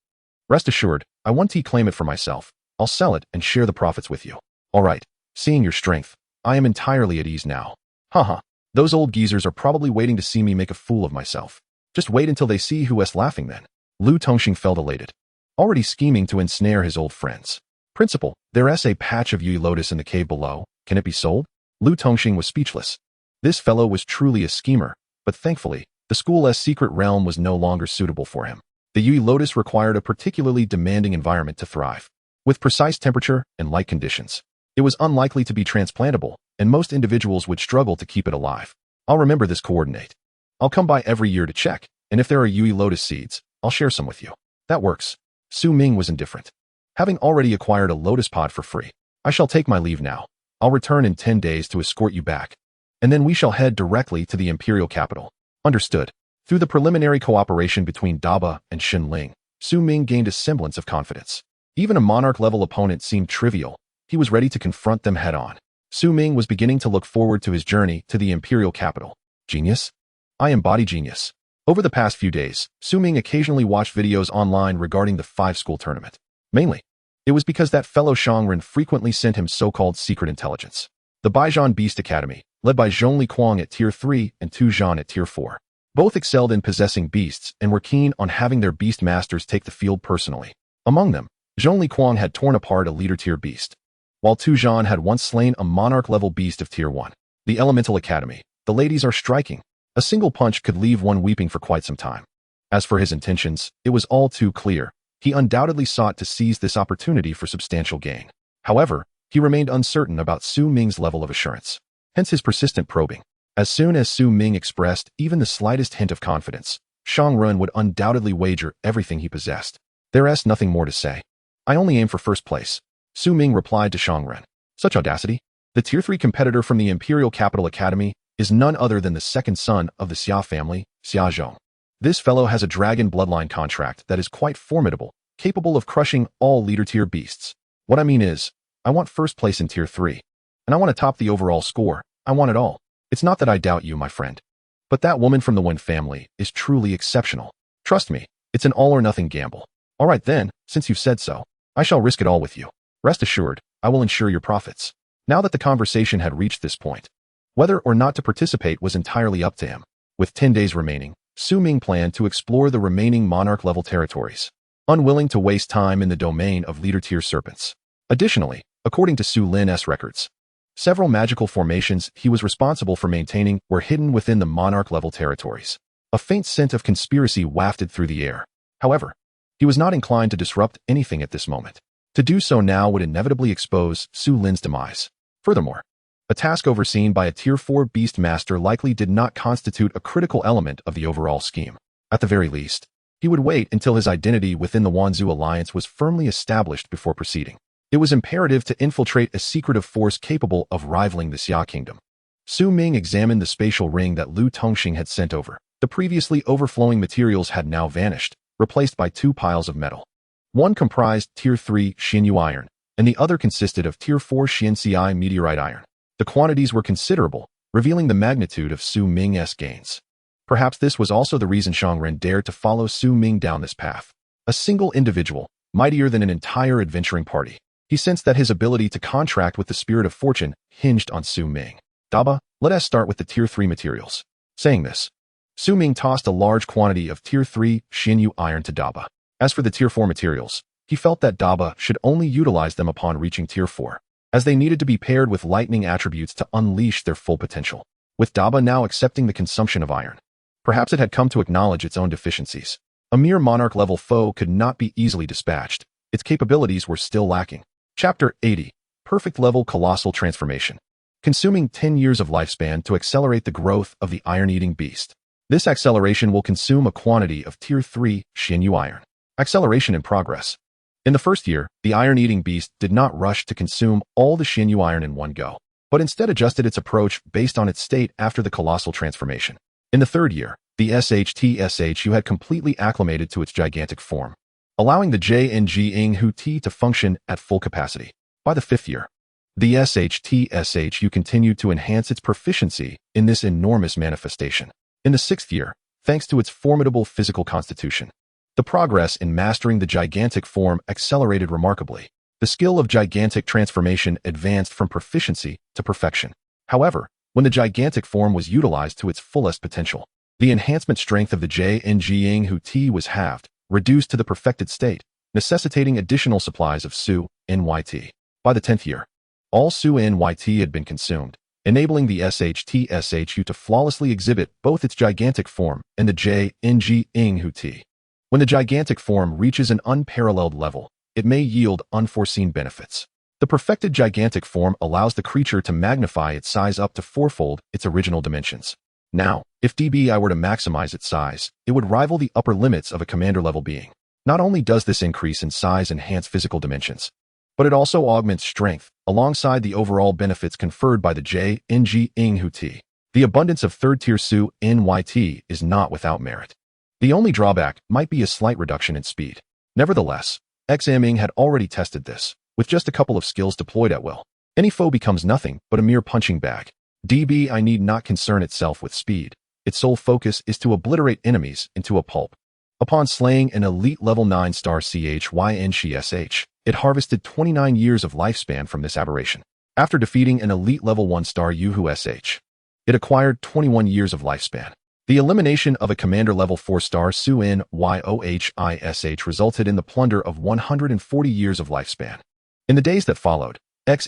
Rest assured, I want to claim it for myself. I'll sell it and share the profits with you. All right, seeing your strength, I am entirely at ease now. Haha, those old geezers are probably waiting to see me make a fool of myself. Just wait until they see who is laughing then. Lu Tongxing felt elated, already scheming to ensnare his old friends. Principal, there's a patch of Yui Lotus in the cave below. Can it be sold? Lu Tongxing was speechless. This fellow was truly a schemer, but thankfully, the school's secret realm was no longer suitable for him. The Yui Lotus required a particularly demanding environment to thrive. With precise temperature and light conditions, it was unlikely to be transplantable, and most individuals would struggle to keep it alive. I'll remember this coordinate. I'll come by every year to check, and if there are Yui Lotus seeds, I'll share some with you. That works. Su Ming was indifferent. Having already acquired a lotus pod for free, I shall take my leave now. I'll return in 10 days to escort you back, and then we shall head directly to the imperial capital. Understood. Through the preliminary cooperation between Daba and Shenling, Su Ming gained a semblance of confidence. Even a monarch-level opponent seemed trivial. He was ready to confront them head-on. Su Ming was beginning to look forward to his journey to the imperial capital. Genius? I embody genius. Over the past few days, Su Ming occasionally watched videos online regarding the 5-school tournament. Mainly, it was because that fellow Shangren frequently sent him so-called secret intelligence. The Baijian Beast Academy, led by Zhongli Kuang at Tier 3 and Tu Zhan at Tier 4. Both excelled in possessing beasts and were keen on having their beast masters take the field personally. Among them, Zhongli Kuang had torn apart a leader-tier beast, while Tu Zhan had once slain a monarch-level beast of Tier 1. The Elemental Academy. The ladies are striking. A single punch could leave one weeping for quite some time. As for his intentions, it was all too clear. He undoubtedly sought to seize this opportunity for substantial gain. However, he remained uncertain about Su Ming's level of assurance. Hence his persistent probing. As soon as Su Ming expressed even the slightest hint of confidence, Shang Run would undoubtedly wager everything he possessed. There's nothing more to say. I only aim for first place, Su Ming replied to Shang Run. Such audacity? The Tier 3 competitor from the Imperial Capital Academy is none other than the second son of the Xia family, Xia Zhong. This fellow has a dragon bloodline contract that is quite formidable, capable of crushing all leader-tier beasts. What I mean is, I want first place in Tier 3. And I want to top the overall score. I want it all. It's not that I doubt you, my friend. But that woman from the Wen family is truly exceptional. Trust me, it's an all-or-nothing gamble. All right then, since you've said so, I shall risk it all with you. Rest assured, I will ensure your profits. Now that the conversation had reached this point, whether or not to participate was entirely up to him. With 10 days remaining, Su Ming planned to explore the remaining monarch-level territories, unwilling to waste time in the domain of leader-tier serpents. Additionally, according to Su Lin's records, several magical formations he was responsible for maintaining were hidden within the monarch-level territories. A faint scent of conspiracy wafted through the air. However, he was not inclined to disrupt anything at this moment. To do so now would inevitably expose Su Lin's demise. Furthermore, a task overseen by a Tier 4 Beast Master likely did not constitute a critical element of the overall scheme. At the very least, he would wait until his identity within the Wanzhou Alliance was firmly established before proceeding. It was imperative to infiltrate a secretive force capable of rivaling the Xia Kingdom. Su Ming examined the spatial ring that Lu Tongxing had sent over. The previously overflowing materials had now vanished, replaced by two piles of metal. One comprised Tier 3 Xinyu iron, and the other consisted of Tier 4 Xianci meteorite iron. The quantities were considerable, revealing the magnitude of Su Ming's gains. Perhaps this was also the reason Shang Ren dared to follow Su Ming down this path. A single individual, mightier than an entire adventuring party. He sensed that his ability to contract with the spirit of fortune hinged on Su Ming. Daba, let us start with the Tier 3 materials. Saying this, Su Ming tossed a large quantity of Tier 3 Xinyu iron to Daba. As for the Tier 4 materials, he felt that Daba should only utilize them upon reaching Tier 4, as they needed to be paired with lightning attributes to unleash their full potential. With Daba now accepting the consumption of iron, perhaps it had come to acknowledge its own deficiencies. A mere monarch-level foe could not be easily dispatched. Its capabilities were still lacking. Chapter 80. Perfect Level Colossal Transformation. Consuming 10 years of lifespan to accelerate the growth of the iron-eating beast. This acceleration will consume a quantity of Tier 3 Xinyu iron. Acceleration in progress. In the first year, the iron-eating beast did not rush to consume all the Xinyu iron in one go, but instead adjusted its approach based on its state after the colossal transformation. In the third year, the SHTSHU had completely acclimated to its gigantic form, allowing the JNG to function at full capacity. By the fifth year, the SHTSHU continued to enhance its proficiency in this enormous manifestation. In the sixth year, thanks to its formidable physical constitution, the progress in mastering the gigantic form accelerated remarkably. The skill of gigantic transformation advanced from proficiency to perfection. However, when the gigantic form was utilized to its fullest potential, the enhancement strength of the JNG was halved, reduced to the perfected state, necessitating additional supplies of Su NYT. By the 10th year, all Su NYT had been consumed, enabling the SHTSHU to flawlessly exhibit both its gigantic form and the JNG. When the gigantic form reaches an unparalleled level, it may yield unforeseen benefits. The perfected gigantic form allows the creature to magnify its size up to fourfold its original dimensions. Now, if DBI were to maximize its size, it would rival the upper limits of a commander-level being. Not only does this increase in size enhance physical dimensions, but it also augments strength, alongside the overall benefits conferred by the JNG. The abundance of third-tier Su NYT is not without merit. The only drawback might be a slight reduction in speed. Nevertheless, Ming had already tested this. With just a couple of skills deployed at will, any foe becomes nothing but a mere punching bag. DBI need not concern itself with speed. Its sole focus is to obliterate enemies into a pulp. Upon slaying an elite level 9-star CHYNCSH, it harvested 29 years of lifespan from this aberration. After defeating an elite level 1-star UHU-SH, it acquired 21 years of lifespan. The elimination of a commander level 4-star Su NYOHISH resulted in the plunder of 140 years of lifespan. In the days that followed,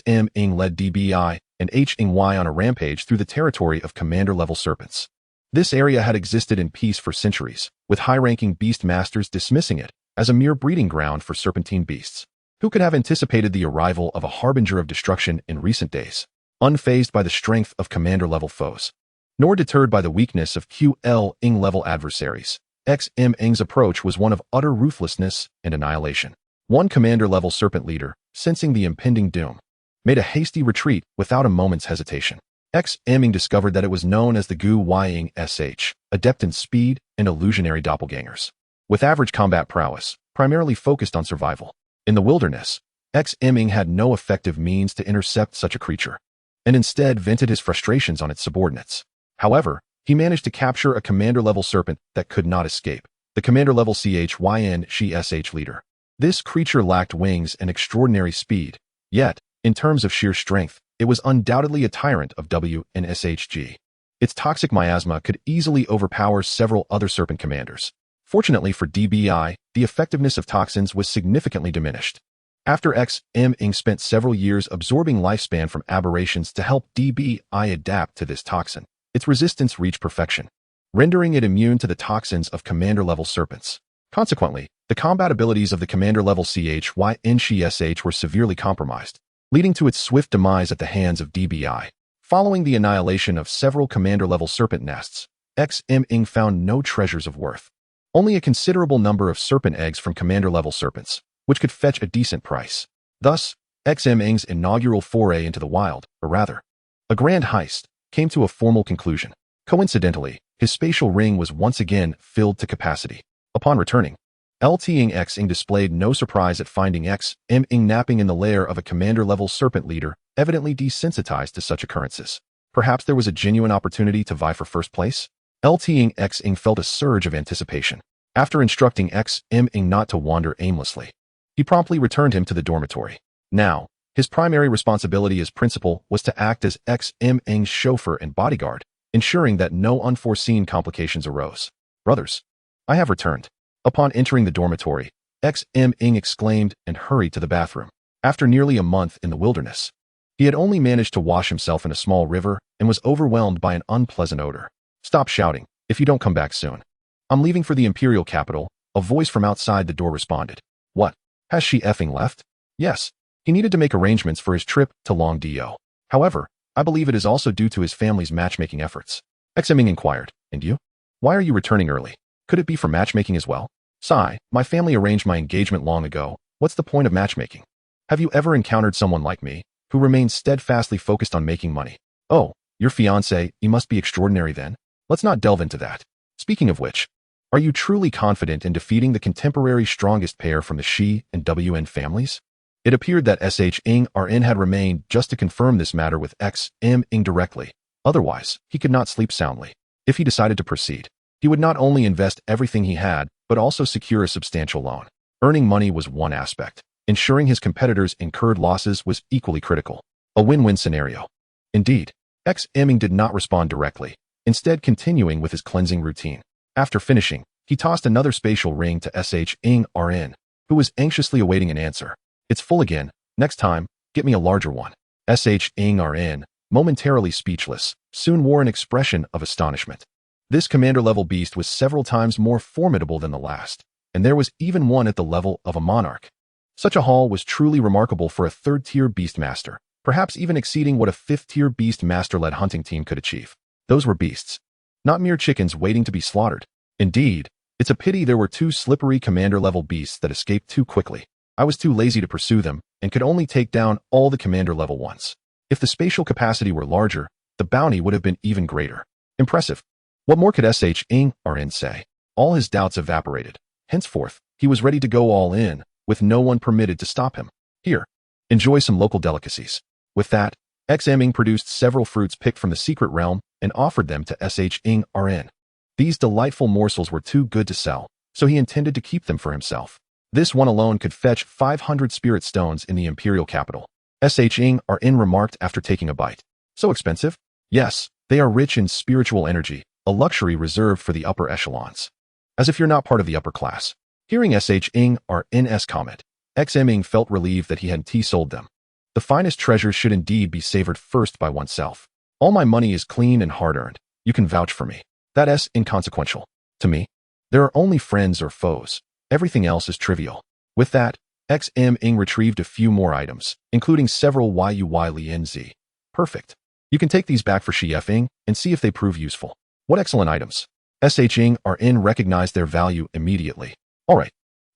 Ming led DBI and HY on a rampage through the territory of commander-level serpents. This area had existed in peace for centuries, with high-ranking beast masters dismissing it as a mere breeding ground for serpentine beasts. Who could have anticipated the arrival of a harbinger of destruction in recent days, unfazed by the strength of commander-level foes? Nor deterred by the weakness of QL-ing level adversaries, XM-ing's approach was one of utter ruthlessness and annihilation. One commander-level serpent leader, sensing the impending doom, made a hasty retreat without a moment's hesitation. XM-ing discovered that it was known as the Gu-Ying SH, adept in speed and illusionary doppelgangers. With average combat prowess, primarily focused on survival. In the wilderness, XM-ing had no effective means to intercept such a creature, and instead vented his frustrations on its subordinates. However, he managed to capture a commander-level serpent that could not escape, the commander-level CHYN-SH leader. This creature lacked wings and extraordinary speed, yet, in terms of sheer strength, it was undoubtedly a tyrant of WNSHG. Its toxic miasma could easily overpower several other serpent commanders. Fortunately for DBI, the effectiveness of toxins was significantly diminished. After XM-ing spent several years absorbing lifespan from aberrations to help DBI adapt to this toxin, its resistance reached perfection, rendering it immune to the toxins of commander-level serpents. Consequently, the combat abilities of the commander-level CHYN-SH were severely compromised, leading to its swift demise at the hands of DBI. Following the annihilation of several commander-level serpent nests, XM-ing found no treasures of worth. Only a considerable number of serpent eggs from commander-level serpents, which could fetch a decent price. Thus, XM-ing's inaugural foray into the wild, or rather, a grand heist, came to a formal conclusion. Coincidentally, his spatial ring was once again filled to capacity. Upon returning, LT-ing displayed no surprise at finding XM-ing napping in the lair of a commander-level serpent leader, evidently desensitized to such occurrences. Perhaps there was a genuine opportunity to vie for first place? LT-ing felt a surge of anticipation. After instructing XM-ing not to wander aimlessly, he promptly returned him to the dormitory. Now, his primary responsibility as principal was to act as XM-ing's chauffeur and bodyguard, ensuring that no unforeseen complications arose. "Brothers, I have returned." Upon entering the dormitory, XM-ing exclaimed and hurried to the bathroom. After nearly a month in the wilderness, he had only managed to wash himself in a small river and was overwhelmed by an unpleasant odor. "Stop shouting, if you don't come back soon. I'm leaving for the imperial capital," a voice from outside the door responded. "What? Has she effing left?" "Yes. He needed to make arrangements for his trip to Longdo. However, I believe it is also due to his family's matchmaking efforts." XM-ing inquired, "And you? Why are you returning early? Could it be for matchmaking as well?" "Sigh, my family arranged my engagement long ago. What's the point of matchmaking? Have you ever encountered someone like me, who remains steadfastly focused on making money?" "Oh, your fiancé, he must be extraordinary then. Let's not delve into that. Speaking of which, are you truly confident in defeating the contemporary strongest pair from the Shi and WN families?" It appeared that SHing-RN had remained just to confirm this matter with XM-ing directly. Otherwise, he could not sleep soundly. If he decided to proceed, he would not only invest everything he had, but also secure a substantial loan. Earning money was one aspect. Ensuring his competitors incurred losses was equally critical. A win-win scenario. Indeed, XM-ing did not respond directly, instead continuing with his cleansing routine. After finishing, he tossed another spatial ring to SHing-RN, who was anxiously awaiting an answer. "It's full again. Next time, get me a larger one." SHing-RN, momentarily speechless, soon wore an expression of astonishment. This commander-level beast was several times more formidable than the last, and there was even one at the level of a monarch. Such a haul was truly remarkable for a third-tier beastmaster, perhaps even exceeding what a fifth-tier beastmaster-led hunting team could achieve. Those were beasts, not mere chickens waiting to be slaughtered. Indeed, it's a pity there were two slippery commander-level beasts that escaped too quickly. I was too lazy to pursue them and could only take down all the commander-level ones. If the spatial capacity were larger, the bounty would have been even greater. Impressive. What more could SHing-RN say? All his doubts evaporated. Henceforth, he was ready to go all in, with no one permitted to stop him. "Here, enjoy some local delicacies." With that, XM-ing produced several fruits picked from the secret realm and offered them to SHing-RN. These delightful morsels were too good to sell, so he intended to keep them for himself. This one alone could fetch 500 spirit stones in the imperial capital. SHing-RN remarked after taking a bite. "So expensive?" "Yes, they are rich in spiritual energy, a luxury reserved for the upper echelons. As if you're not part of the upper class." Hearing SHing-RN's comment, XM-ing felt relieved that he hadn't T-sold them. The finest treasures should indeed be savored first by oneself. "All my money is clean and hard-earned. You can vouch for me. That's inconsequential. To me, there are only friends or foes. Everything else is trivial." With that, XM-ing retrieved a few more items, including several YUY Lienzi. "Perfect. You can take these back for Shi Ying and see if they prove useful. What excellent items. Ying are in recognized their value immediately. Alright,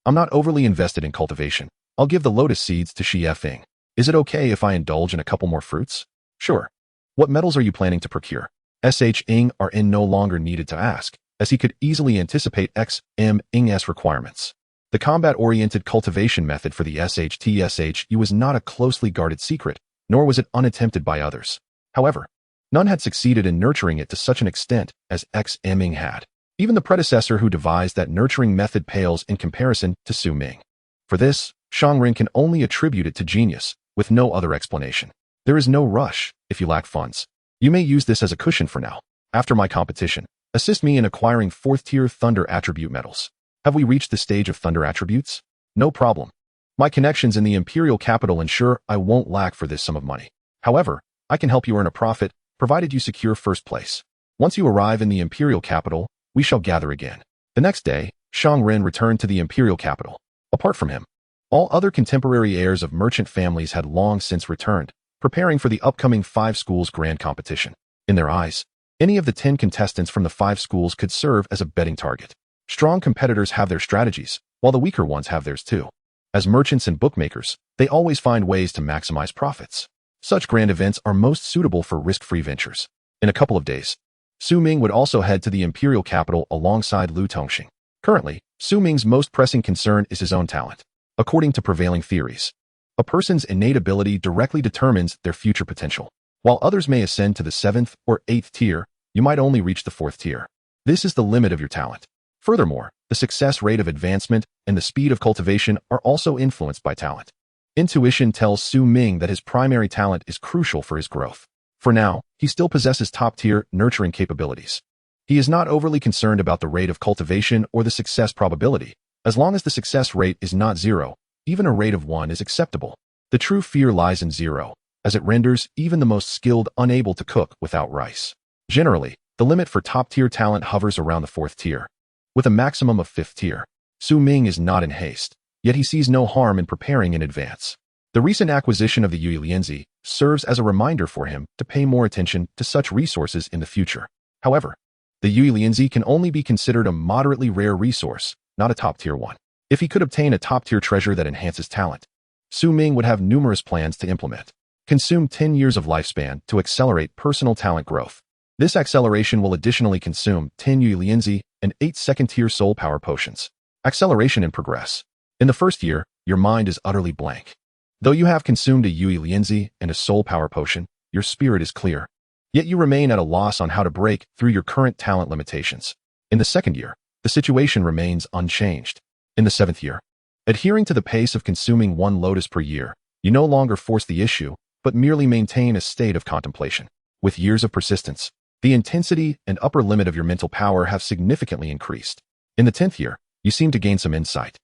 I'm not overly invested in cultivation. I'll give the lotus seeds to Shi Ying. Is it okay if I indulge in a couple more fruits? Sure. What metals are you planning to procure? Ying are in no longer needed to ask, as he could easily anticipate Ing's requirements. The combat-oriented cultivation method for the SHTSHU was not a closely guarded secret, nor was it unattempted by others. However, none had succeeded in nurturing it to such an extent as Ming had. Even the predecessor who devised that nurturing method pales in comparison to Su Ming. For this, Shangren can only attribute it to genius, with no other explanation. There is no rush, if you lack funds. You may use this as a cushion for now. After my competition, assist me in acquiring 4th-tier Thunder attribute metals. Have we reached the stage of Thunder attributes? No problem. My connections in the Imperial capital ensure I won't lack for this sum of money. However, I can help you earn a profit, provided you secure first place. Once you arrive in the Imperial capital, we shall gather again. The next day, Shangren returned to the Imperial capital. Apart from him, all other contemporary heirs of merchant families had long since returned, preparing for the upcoming 5 schools grand competition. In their eyes, any of the 10 contestants from the 5 schools could serve as a betting target. Strong competitors have their strategies, while the weaker ones have theirs too. As merchants and bookmakers, they always find ways to maximize profits. Such grand events are most suitable for risk-free ventures. In a couple of days, Su Ming would also head to the Imperial capital alongside Lu Tongxing. Currently, Su Ming's most pressing concern is his own talent. According to prevailing theories, a person's innate ability directly determines their future potential. While others may ascend to the 7th or 8th tier, you might only reach the 4th tier. This is the limit of your talent. Furthermore, the success rate of advancement and the speed of cultivation are also influenced by talent. Intuition tells Su Ming that his primary talent is crucial for his growth. For now, he still possesses top-tier nurturing capabilities. He is not overly concerned about the rate of cultivation or the success probability. As long as the success rate is not 0, even a rate of 1 is acceptable. The true fear lies in 0, as it renders even the most skilled unable to cook without rice. Generally, the limit for top-tier talent hovers around the 4th tier, with a maximum of 5th tier. Su Ming is not in haste, yet he sees no harm in preparing in advance. The recent acquisition of the Yui Lianzi serves as a reminder for him to pay more attention to such resources in the future. However, the Yui Lianzi can only be considered a moderately rare resource, not a top-tier one. If he could obtain a top-tier treasure that enhances talent, Su Ming would have numerous plans to implement. Consume 10 years of lifespan to accelerate personal talent growth. This acceleration will additionally consume 10 Yui Lianzi and 8 second-tier soul power potions. Acceleration and progress. In the first year, your mind is utterly blank. Though you have consumed a Yui Lianzi and a soul power potion, your spirit is clear. Yet you remain at a loss on how to break through your current talent limitations. In the second year, the situation remains unchanged. In the 7th year, adhering to the pace of consuming 1 lotus per year, you no longer force the issue, but merely maintain a state of contemplation. With years of persistence, the intensity and upper limit of your mental power have significantly increased. In the 10th year, you seem to gain some insight.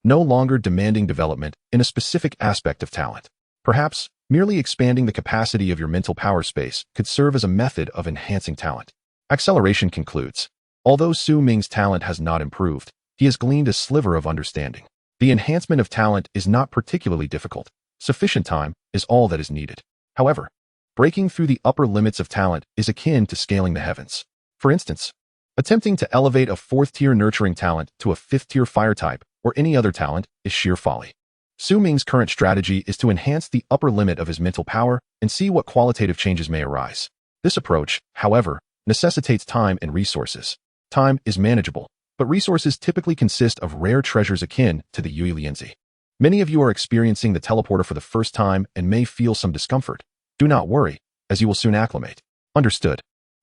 No longer demanding development in a specific aspect of talent. Perhaps, merely expanding the capacity of your mental power space could serve as a method of enhancing talent. Acceleration concludes. Although Su Ming's talent has not improved, he has gleaned a sliver of understanding. The enhancement of talent is not particularly difficult. Sufficient time is all that is needed. However, breaking through the upper limits of talent is akin to scaling the heavens. For instance, attempting to elevate a 4th-tier nurturing talent to a 5th-tier fire type or any other talent is sheer folly. Su Ming's current strategy is to enhance the upper limit of his mental power and see what qualitative changes may arise. This approach, however, necessitates time and resources. Time is manageable, but resources typically consist of rare treasures akin to the Yui Lianzi. Many of you are experiencing the teleporter for the first time and may feel some discomfort. Do not worry, as you will soon acclimate. Understood.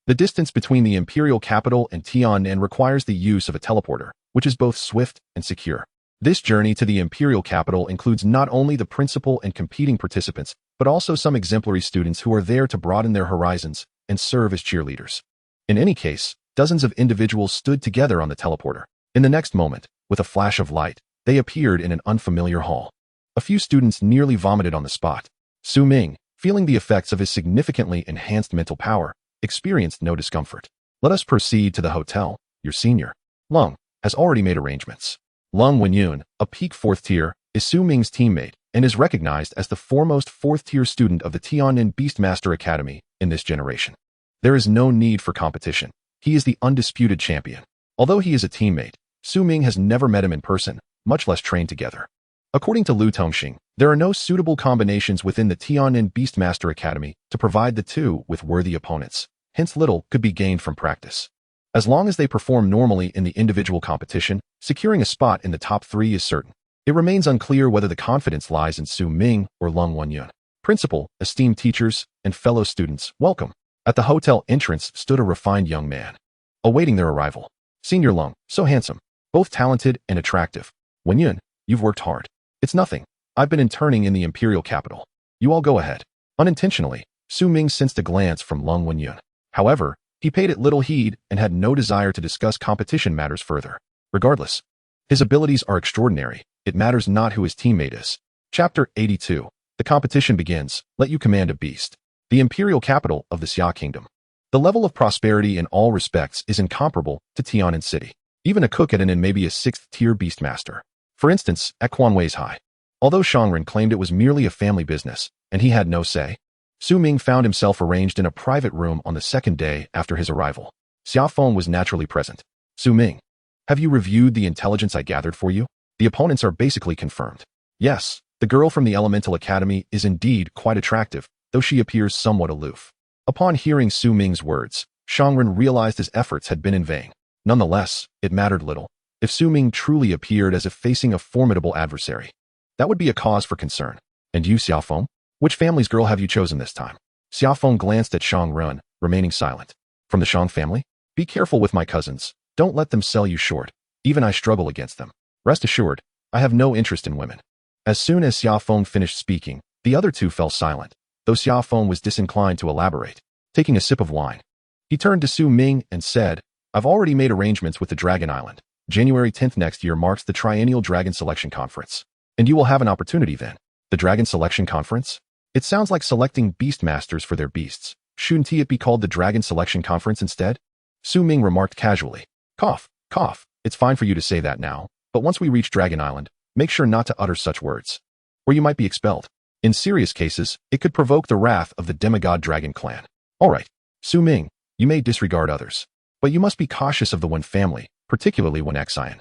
The distance between the Imperial capital and Tiannan requires the use of a teleporter, which is both swift and secure. This journey to the Imperial capital includes not only the principal and competing participants, but also some exemplary students who are there to broaden their horizons and serve as cheerleaders. In any case, dozens of individuals stood together on the teleporter. In the next moment, with a flash of light, they appeared in an unfamiliar hall. A few students nearly vomited on the spot. Su Ming, feeling the effects of his significantly enhanced mental power, experienced no discomfort. Let us proceed to the hotel. Your senior, Lung, has already made arrangements. Lung Wenyun, a peak 4th tier, is Su Ming's teammate, and is recognized as the foremost fourth-tier student of the Tiannin Beastmaster Academy in this generation. There is no need for competition. He is the undisputed champion. Although he is a teammate, Su Ming has never met him in person, much less trained together. According to Lu Tongxing, there are no suitable combinations within the Tiannin Beastmaster Academy to provide the two with worthy opponents, hence little could be gained from practice. As long as they perform normally in the individual competition, securing a spot in the top 3 is certain. It remains unclear whether the confidence lies in Su Ming or Lung Wenyun. Principal, esteemed teachers, and fellow students, welcome. At the hotel entrance stood a refined young man, awaiting their arrival. Senior Lung, so handsome, both talented and attractive. Wenyun, you've worked hard. It's nothing. I've been interning in the imperial capital. You all go ahead. Unintentionally, Su Ming sensed a glance from Lung Wenyun. However, he paid it little heed and had no desire to discuss competition matters further. Regardless, his abilities are extraordinary. It matters not who his teammate is. Chapter 82. The competition begins. Let you command a beast. The imperial capital of the Xia Kingdom. The level of prosperity in all respects is incomparable to Tiannin City. Even a cook at an inn may be a 6th-tier beastmaster. For instance, at Quanwei's High. Although Shangren claimed it was merely a family business, and he had no say, Su Ming found himself arranged in a private room on the second day after his arrival. Xia Feng was naturally present. Su Ming, have you reviewed the intelligence I gathered for you? The opponents are basically confirmed. Yes, the girl from the Elemental Academy is indeed quite attractive, though she appears somewhat aloof. Upon hearing Su Ming's words, Shangren realized his efforts had been in vain. Nonetheless, it mattered little. If Su Ming truly appeared as if facing a formidable adversary, that would be a cause for concern. And you, Xiaofeng? Which family's girl have you chosen this time? Xiaofeng glanced at Shangren, remaining silent. From the Shang family? Be careful with my cousins. Don't let them sell you short. Even I struggle against them. Rest assured, I have no interest in women. As soon as Xiaofeng finished speaking, the other two fell silent, though Xiaofeng was disinclined to elaborate. Taking a sip of wine, he turned to Su Ming and said, I've already made arrangements with the Dragon Island. January 10th next year marks the Triennial Dragon Selection Conference. And you will have an opportunity then. The Dragon Selection Conference? It sounds like selecting beastmasters for their beasts. Shouldn't it be called the Dragon Selection Conference instead? Su Ming remarked casually. Cough, cough. It's fine for you to say that now, but once we reach Dragon Island, make sure not to utter such words, or you might be expelled. In serious cases, it could provoke the wrath of the demigod dragon clan. All right, Su Ming, you may disregard others, but you must be cautious of the Wen family, particularly Wen Xian.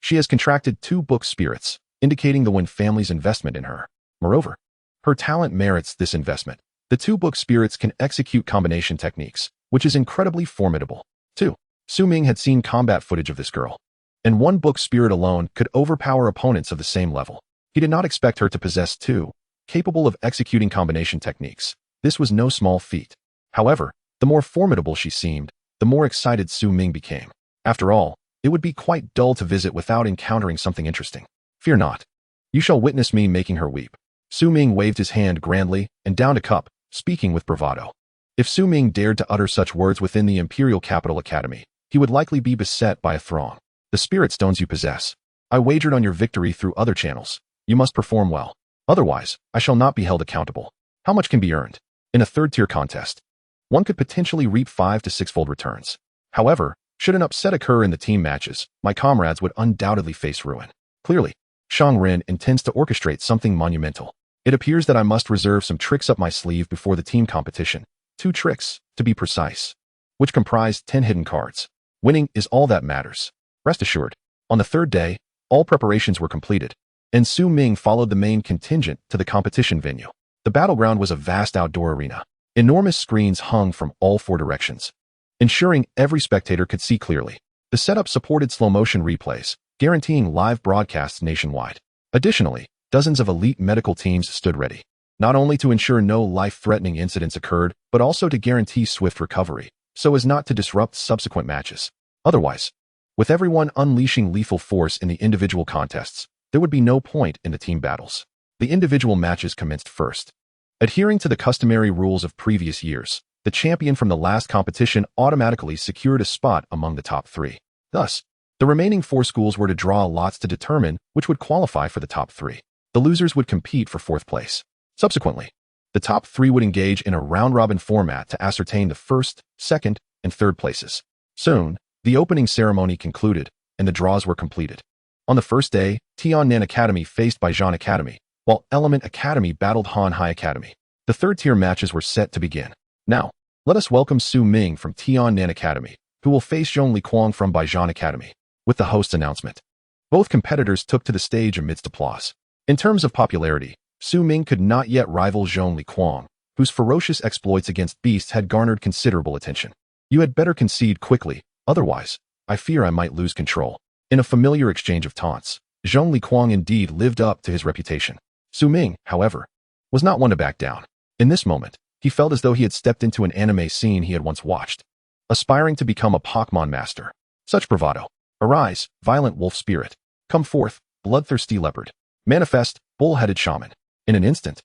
She has contracted 2 book spirits, indicating the Wen family's investment in her. Moreover, her talent merits this investment. The 2 book spirits can execute combination techniques, which is incredibly formidable. 2. Su Ming had seen combat footage of this girl, and 1 book spirit alone could overpower opponents of the same level. He did not expect her to possess 2, capable of executing combination techniques. This was no small feat. However, the more formidable she seemed, the more excited Su Ming became. After all, it would be quite dull to visit without encountering something interesting. Fear not. You shall witness me making her weep. Su Ming waved his hand grandly and downed a cup, speaking with bravado. If Su Ming dared to utter such words within the Imperial Capital Academy, he would likely be beset by a throng. The spirit stones you possess. I wagered on your victory through other channels. You must perform well. Otherwise, I shall not be held accountable. How much can be earned? In a 3rd-tier contest, one could potentially reap 5 to 6-fold returns. However, should an upset occur in the team matches, my comrades would undoubtedly face ruin. Clearly, Shang Ren intends to orchestrate something monumental. It appears that I must reserve some tricks up my sleeve before the team competition. 2 tricks, to be precise, which comprise 10 hidden cards. Winning is all that matters. Rest assured, on the 3rd day, all preparations were completed, and Su Ming followed the main contingent to the competition venue. The battleground was a vast outdoor arena. Enormous screens hung from all 4 directions, ensuring every spectator could see clearly. The setup supported slow-motion replays, guaranteeing live broadcasts nationwide. Additionally, dozens of elite medical teams stood ready, not only to ensure no life-threatening incidents occurred, but also to guarantee swift recovery, so as not to disrupt subsequent matches. Otherwise, with everyone unleashing lethal force in the individual contests, there would be no point in the team battles. The individual matches commenced first. Adhering to the customary rules of previous years, the champion from the last competition automatically secured a spot among the top 3. Thus, the remaining 4 schools were to draw lots to determine which would qualify for the top 3. The losers would compete for 4th place. Subsequently, the top 3 would engage in a round-robin format to ascertain the 1st, 2nd, and 3rd places. Soon, the opening ceremony concluded, and the draws were completed. On the first day, Tiannan Academy faced by Zhan Academy, while Element Academy battled Han High Academy. The third-tier matches were set to begin. Now, let us welcome Su Ming from Tiannan Academy, who will face Zhong Liquang from Baijian Academy, with the host's announcement. Both competitors took to the stage amidst applause. In terms of popularity, Su Ming could not yet rival Zhong Liquang, whose ferocious exploits against beasts had garnered considerable attention. You had better concede quickly, otherwise, I fear I might lose control. In a familiar exchange of taunts, Zhong Liquang indeed lived up to his reputation. Su Ming, however, was not one to back down. In this moment, he felt as though he had stepped into an anime scene he had once watched, aspiring to become a Pokemon master. Such bravado. Arise, violent wolf spirit. Come forth, bloodthirsty leopard. Manifest, bull-headed shaman. In an instant,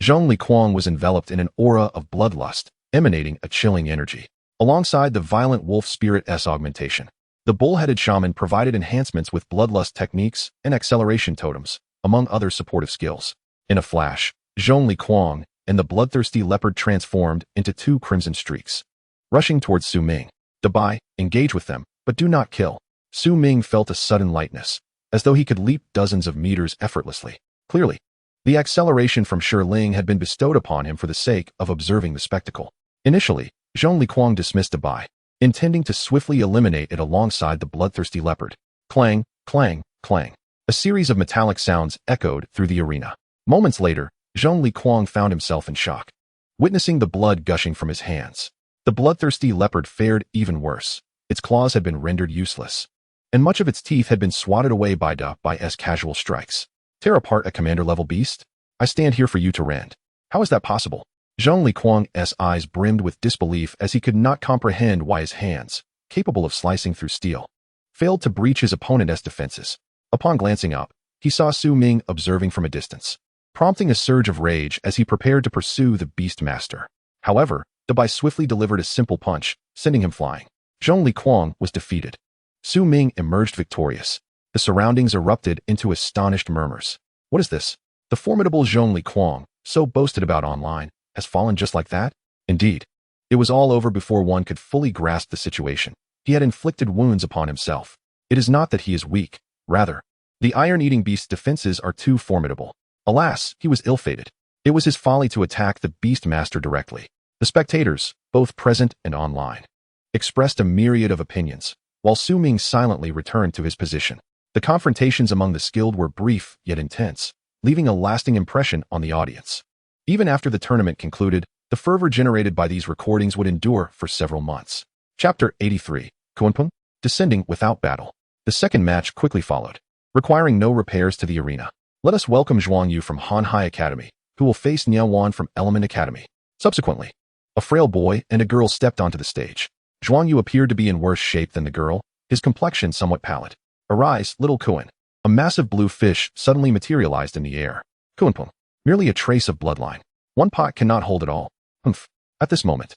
Zhong Liquang was enveloped in an aura of bloodlust, emanating a chilling energy. Alongside the violent wolf spirit's augmentation, the bull-headed shaman provided enhancements with bloodlust techniques and acceleration totems, among other supportive skills. In a flash, Zhong Liquang and the bloodthirsty leopard transformed into two crimson streaks. Rushing towards Su Ming. Dabai, engage with them, but do not kill. Su Ming felt a sudden lightness, as though he could leap dozens of meters effortlessly. Clearly, the acceleration from Shi Ling had been bestowed upon him for the sake of observing the spectacle. Initially, Zhong Liquang dismissed Dabai, intending to swiftly eliminate it alongside the bloodthirsty leopard. Clang, clang, clang. A series of metallic sounds echoed through the arena. Moments later, Zhong Liquang found himself in shock, witnessing the blood gushing from his hands. The bloodthirsty leopard fared even worse. Its claws had been rendered useless, and much of its teeth had been swatted away by Dabai's casual strikes. Tear apart a commander-level beast? I stand here for you to rend. How is that possible? Zhong Liquang's eyes brimmed with disbelief as he could not comprehend why his hands, capable of slicing through steel, failed to breach his opponent's defenses. Upon glancing up, he saw Su Ming observing from a distance, prompting a surge of rage as he prepared to pursue the beast master. However, Dabai swiftly delivered a simple punch, sending him flying. Zhong Liquang was defeated. Su Ming emerged victorious. The surroundings erupted into astonished murmurs. What is this? The formidable Zhong Liquang, so boasted about online, has fallen just like that? Indeed. It was all over before one could fully grasp the situation. He had inflicted wounds upon himself. It is not that he is weak. Rather, the iron-eating beast's defenses are too formidable. Alas, he was ill-fated. It was his folly to attack the beast master directly. The spectators, both present and online, expressed a myriad of opinions, while Su Ming silently returned to his position. The confrontations among the skilled were brief yet intense, leaving a lasting impression on the audience. Even after the tournament concluded, the fervor generated by these recordings would endure for several months. Chapter 83, Kunpeng, Descending Without Battle. The second match quickly followed, requiring no repairs to the arena. Let us welcome Zhuang Yu from Han High Academy, who will face Niao Wan from Element Academy. Subsequently, a frail boy and a girl stepped onto the stage. Zhuang Yu appeared to be in worse shape than the girl, his complexion somewhat pallid. Arise, little Kuan. A massive blue fish suddenly materialized in the air. Kunpeng, merely a trace of bloodline. One pot cannot hold it all. Humph. At this moment,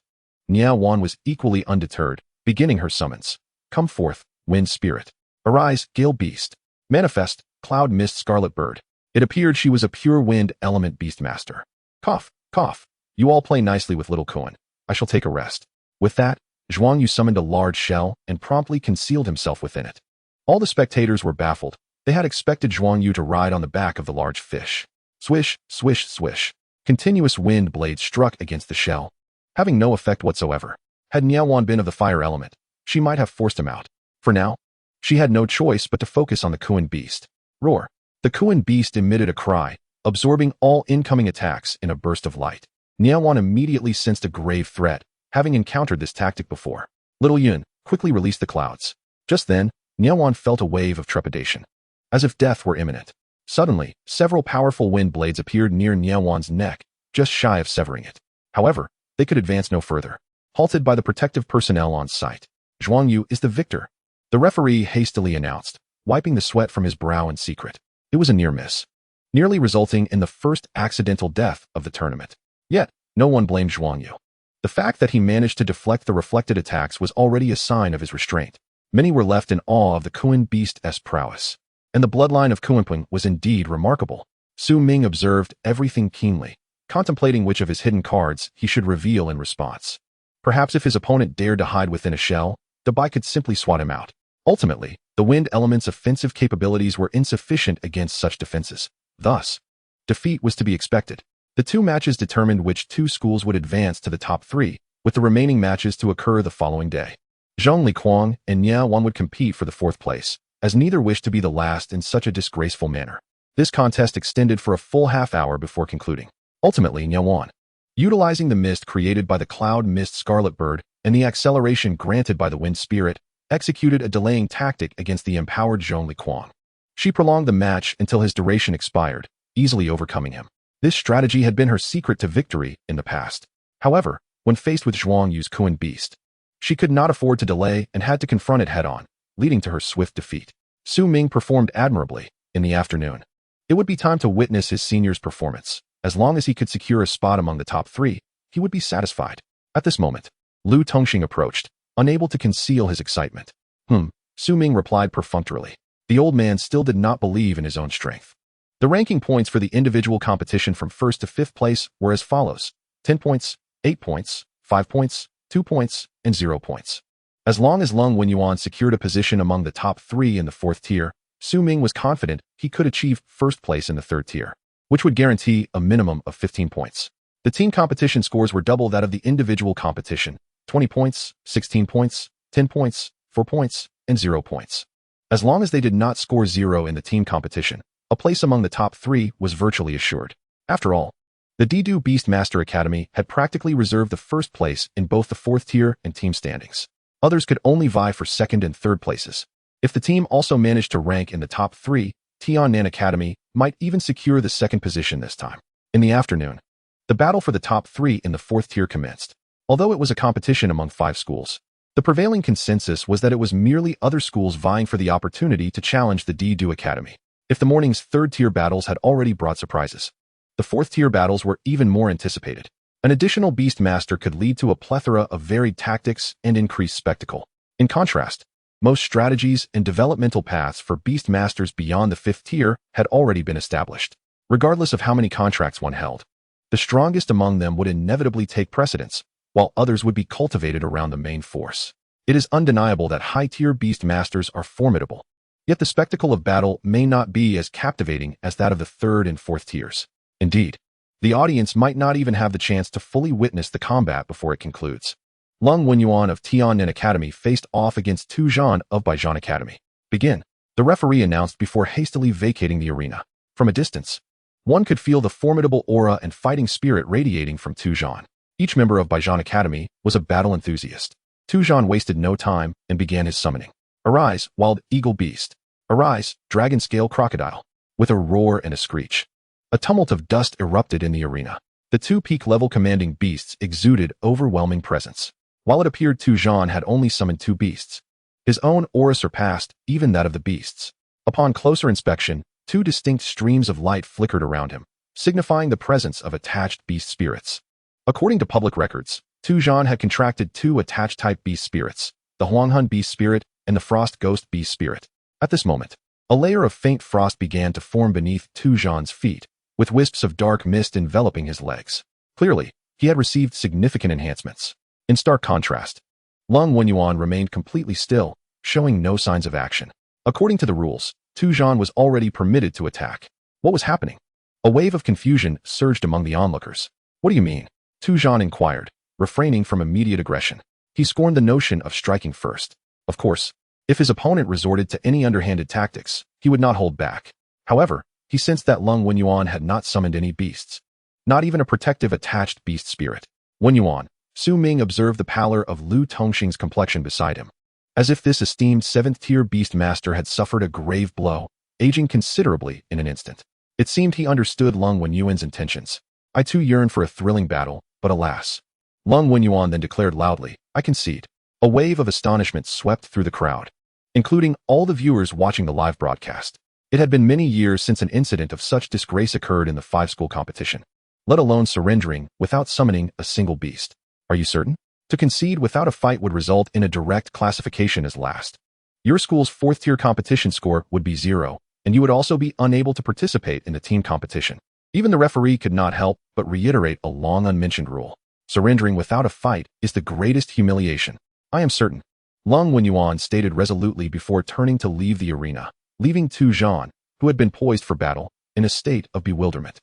Niao Wan was equally undeterred, beginning her summons. Come forth, wind spirit. Arise, gale beast. Manifest, cloud mist scarlet bird. It appeared she was a pure wind element beastmaster. Cough, cough. You all play nicely with little Kuan. I shall take a rest. With that, Zhuang Yu summoned a large shell and promptly concealed himself within it. All the spectators were baffled. They had expected Zhuang Yu to ride on the back of the large fish. Swish, swish, swish. Continuous wind blades struck against the shell, having no effect whatsoever. Had Niao Wan been of the fire element, she might have forced him out. For now, she had no choice but to focus on the Kuan beast. Roar. The Kuan beast emitted a cry, absorbing all incoming attacks in a burst of light. Niao Wan immediately sensed a grave threat, having encountered this tactic before. Little Yun quickly released the clouds. Just then, Niao Wan felt a wave of trepidation, as if death were imminent. Suddenly, several powerful wind blades appeared near Niao Wan's neck, just shy of severing it. However, they could advance no further, halted by the protective personnel on site. Zhuang Yu is the victor, the referee hastily announced, wiping the sweat from his brow in secret. It was a near miss, nearly resulting in the first accidental death of the tournament. Yet, no one blamed Zhuang Yu. The fact that he managed to deflect the reflected attacks was already a sign of his restraint. Many were left in awe of the Kuan beast's prowess, and the bloodline of Kunpeng was indeed remarkable. Su Ming observed everything keenly, contemplating which of his hidden cards he should reveal in response. Perhaps if his opponent dared to hide within a shell, Dabai could simply swat him out. Ultimately, the wind element's offensive capabilities were insufficient against such defenses. Thus, Defeat was to be expected. The two matches determined which two schools would advance to the top 3, with the remaining matches to occur the following day. Zhang Liquang and Nia Wan would compete for the 4th place, as neither wished to be the last in such a disgraceful manner. This contest extended for a full half-hour before concluding. Ultimately, Nia Wan, utilizing the mist created by the cloud mist Scarlet Bird and the acceleration granted by the wind spirit, executed a delaying tactic against the empowered Zhang Liquang. She prolonged the match until his duration expired, easily overcoming him. This strategy had been her secret to victory in the past. However, when faced with Zhuang Yu's Kuan beast, she could not afford to delay and had to confront it head-on, leading to her swift defeat. Su Ming performed admirably in the afternoon. It would be time to witness his senior's performance. As long as he could secure a spot among the top 3, he would be satisfied. At this moment, Lu Tongxing approached, unable to conceal his excitement. Su Ming replied perfunctorily. The old man still did not believe in his own strength. The ranking points for the individual competition from 1st to 5th place were as follows: 10 points, 8 points, 5 points, 2 points, and 0 points. As long as Lung Wenyuan secured a position among the top 3 in the 4th tier, Su Ming was confident he could achieve 1st place in the 3rd tier, which would guarantee a minimum of 15 points. The team competition scores were double that of the individual competition: 20 points, 16 points, 10 points, 4 points, and 0 points. As long as they did not score 0 in the team competition, a place among the top 3 was virtually assured. After all, the Didu Beastmaster Academy had practically reserved the 1st place in both the 4th tier and team standings. Others could only vie for 2nd and 3rd places. If the team also managed to rank in the top 3, Tiannan Academy might even secure the 2nd position this time. In the afternoon, the battle for the top 3 in the 4th tier commenced. Although it was a competition among 5 schools, the prevailing consensus was that it was merely other schools vying for the opportunity to challenge the Didu Academy. If the morning's 3rd tier battles had already brought surprises, the 4th tier battles were even more anticipated. An additional Beastmaster could lead to a plethora of varied tactics and increased spectacle. In contrast, most strategies and developmental paths for Beastmasters beyond the 5th tier had already been established. Regardless of how many contracts one held, the strongest among them would inevitably take precedence, while others would be cultivated around the main force. It is undeniable that high-tier Beastmasters are formidable, yet the spectacle of battle may not be as captivating as that of the 3rd and 4th tiers. Indeed, the audience might not even have the chance to fully witness the combat before it concludes. Lung Wenyuan of Tiannan Academy faced off against Tu Zhan of Baijian Academy. Begin, the referee announced before hastily vacating the arena. From a distance, one could feel the formidable aura and fighting spirit radiating from Tu Zhan. Each member of Baijian Academy was a battle enthusiast. Tu Zhan wasted no time and began his summoning. Arise, wild eagle beast. Arise, dragon scale crocodile. With a roar and a screech, a tumult of dust erupted in the arena. The 2 peak-level commanding beasts exuded overwhelming presence. While it appeared Tu Zhan had only summoned 2 beasts, his own aura surpassed even that of the beasts. Upon closer inspection, 2 distinct streams of light flickered around him, signifying the presence of attached beast spirits. According to public records, Tu Zhan had contracted 2 attached-type beast spirits, the Huanghun beast spirit and the Frost Ghost beast spirit. At this moment, a layer of faint frost began to form beneath Tu Zhan's feet, with wisps of dark mist enveloping his legs. Clearly, he had received significant enhancements. In stark contrast, Lung Wenyuan remained completely still, showing no signs of action. According to the rules, Tu Zhan was already permitted to attack. What was happening? A wave of confusion surged among the onlookers. What do you mean? Tu Zhan inquired, refraining from immediate aggression. He scorned the notion of striking first. Of course, if his opponent resorted to any underhanded tactics, he would not hold back. However, he sensed that Lung Wenyuan had not summoned any beasts, not even a protective attached beast spirit. Wenyuan, Su Ming observed the pallor of Lu Tongxing's complexion beside him, as if this esteemed 7th-tier Beastmaster had suffered a grave blow, aging considerably in an instant. It seemed he understood Lung Wenyuan's intentions. I too yearn for a thrilling battle, but alas. Lung Wenyuan then declared loudly, I concede. A wave of astonishment swept through the crowd, including all the viewers watching the live broadcast. It had been many years since an incident of such disgrace occurred in the 5-school competition, let alone surrendering without summoning a single beast. Are you certain? To concede without a fight would result in a direct classification as last. Your school's 4th-tier competition score would be 0, and you would also be unable to participate in the team competition. Even the referee could not help but reiterate a long unmentioned rule. Surrendering without a fight is the greatest humiliation. I am certain. Lung Wenyuan stated resolutely before turning to leave the arena, leaving Tu Zhan, who had been poised for battle, in a state of bewilderment.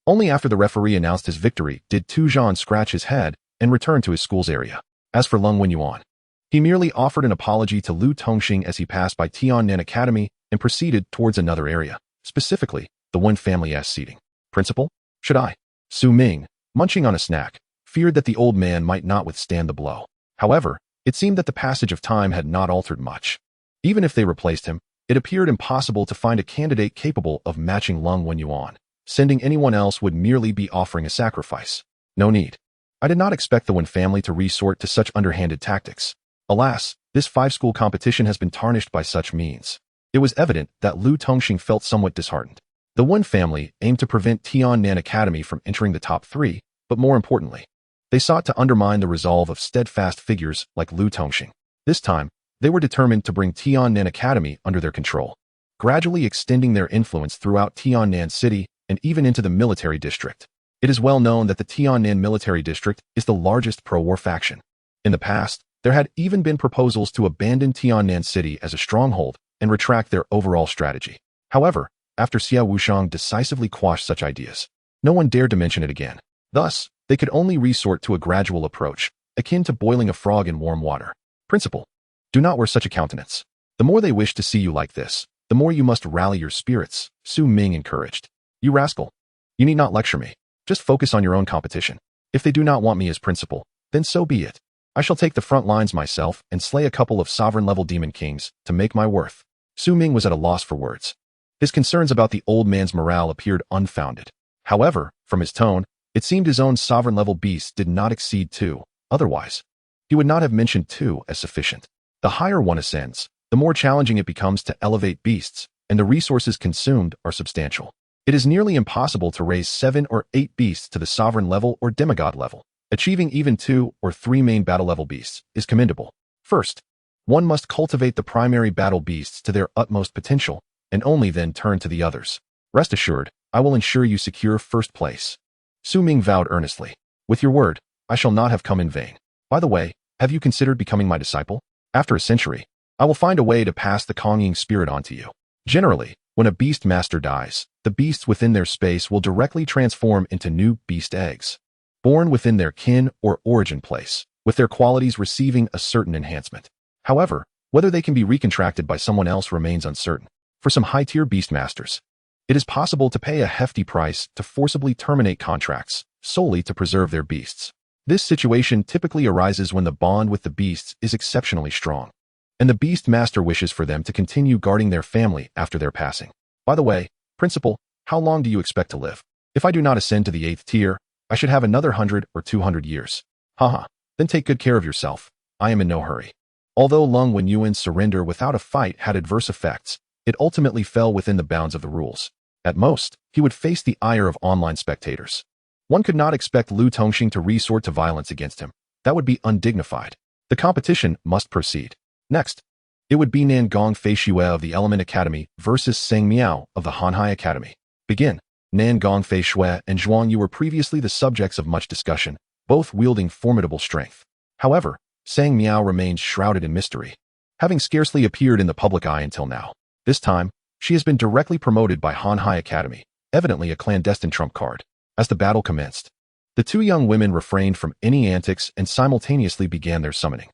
Only after the referee announced his victory did Tu Zhan scratch his head and return to his school's area. As for Lung Wenyuan, he merely offered an apology to Lu Tongxing as he passed by Tiannan Academy and proceeded towards another area, specifically the Wen family's seating. Principal? Should I? Su Ming, munching on a snack, feared that the old man might not withstand the blow. However, it seemed that the passage of time had not altered much. Even if they replaced him, it appeared impossible to find a candidate capable of matching Lung Wenyuan. Sending anyone else would merely be offering a sacrifice. No need. I did not expect the Wen family to resort to such underhanded tactics. Alas, this five-school competition has been tarnished by such means. It was evident that Lu Tongxing felt somewhat disheartened. The Wen family aimed to prevent Tiannan Academy from entering the top 3, but more importantly, they sought to undermine the resolve of steadfast figures like Lu Tongxing. This time, they were determined to bring Tiannan Academy under their control, gradually extending their influence throughout Tiannan City and even into the military district. It is well known that the Tiannan military district is the largest pro-war faction. In the past, there had even been proposals to abandon Tiannan City as a stronghold and retract their overall strategy. However, after Xia Wushang decisively quashed such ideas, no one dared to mention it again. Thus, they could only resort to a gradual approach, akin to boiling a frog in warm water. Principal, do not wear such a countenance. The more they wish to see you like this, the more you must rally your spirits, Su Ming encouraged. You rascal. You need not lecture me. Just focus on your own competition. If they do not want me as principal, then so be it. I shall take the front lines myself and slay a couple of sovereign-level demon kings to make my worth. Su Ming was at a loss for words. His concerns about the old man's morale appeared unfounded. However, from his tone, it seemed his own sovereign-level beasts did not exceed 2. Otherwise, he would not have mentioned 2 as sufficient. The higher one ascends, the more challenging it becomes to elevate beasts, and the resources consumed are substantial. It is nearly impossible to raise 7 or 8 beasts to the sovereign level or demigod level. Achieving even 2 or 3 main battle level beasts is commendable. First, one must cultivate the primary battle beasts to their utmost potential, and only then turn to the others. Rest assured, I will ensure you secure first place. Su Ming vowed earnestly. With your word, I shall not have come in vain. By the way, have you considered becoming my disciple? After a century, I will find a way to pass the Kongying spirit on to you. Generally, when a beast master dies, the beasts within their space will directly transform into new beast eggs, born within their kin or origin place, with their qualities receiving a certain enhancement. However, whether they can be recontracted by someone else remains uncertain. For some high-tier beast masters, it is possible to pay a hefty price to forcibly terminate contracts solely to preserve their beasts. This situation typically arises when the bond with the beasts is exceptionally strong, and the beast master wishes for them to continue guarding their family after their passing. By the way, Principal, how long do you expect to live? If I do not ascend to the 8th tier, I should have another 100 or 200 years. Haha, then take good care of yourself. I am in no hurry. Although Lung Wenyuan's surrender without a fight had adverse effects, it ultimately fell within the bounds of the rules. At most, he would face the ire of online spectators. One could not expect Lu Tongxing to resort to violence against him. That would be undignified. The competition must proceed. Next, it would be Nan Gong Fei Xue of the Element Academy versus Sang Miao of the Hanhai Academy. Begin. Nan Gong Fei Xue and Zhuang Yu were previously the subjects of much discussion, both wielding formidable strength. However, Sang Miao remains shrouded in mystery, having scarcely appeared in the public eye until now. This time, she has been directly promoted by Hanhai Academy, evidently a clandestine trump card. As the battle commenced, the two young women refrained from any antics and simultaneously began their summoning.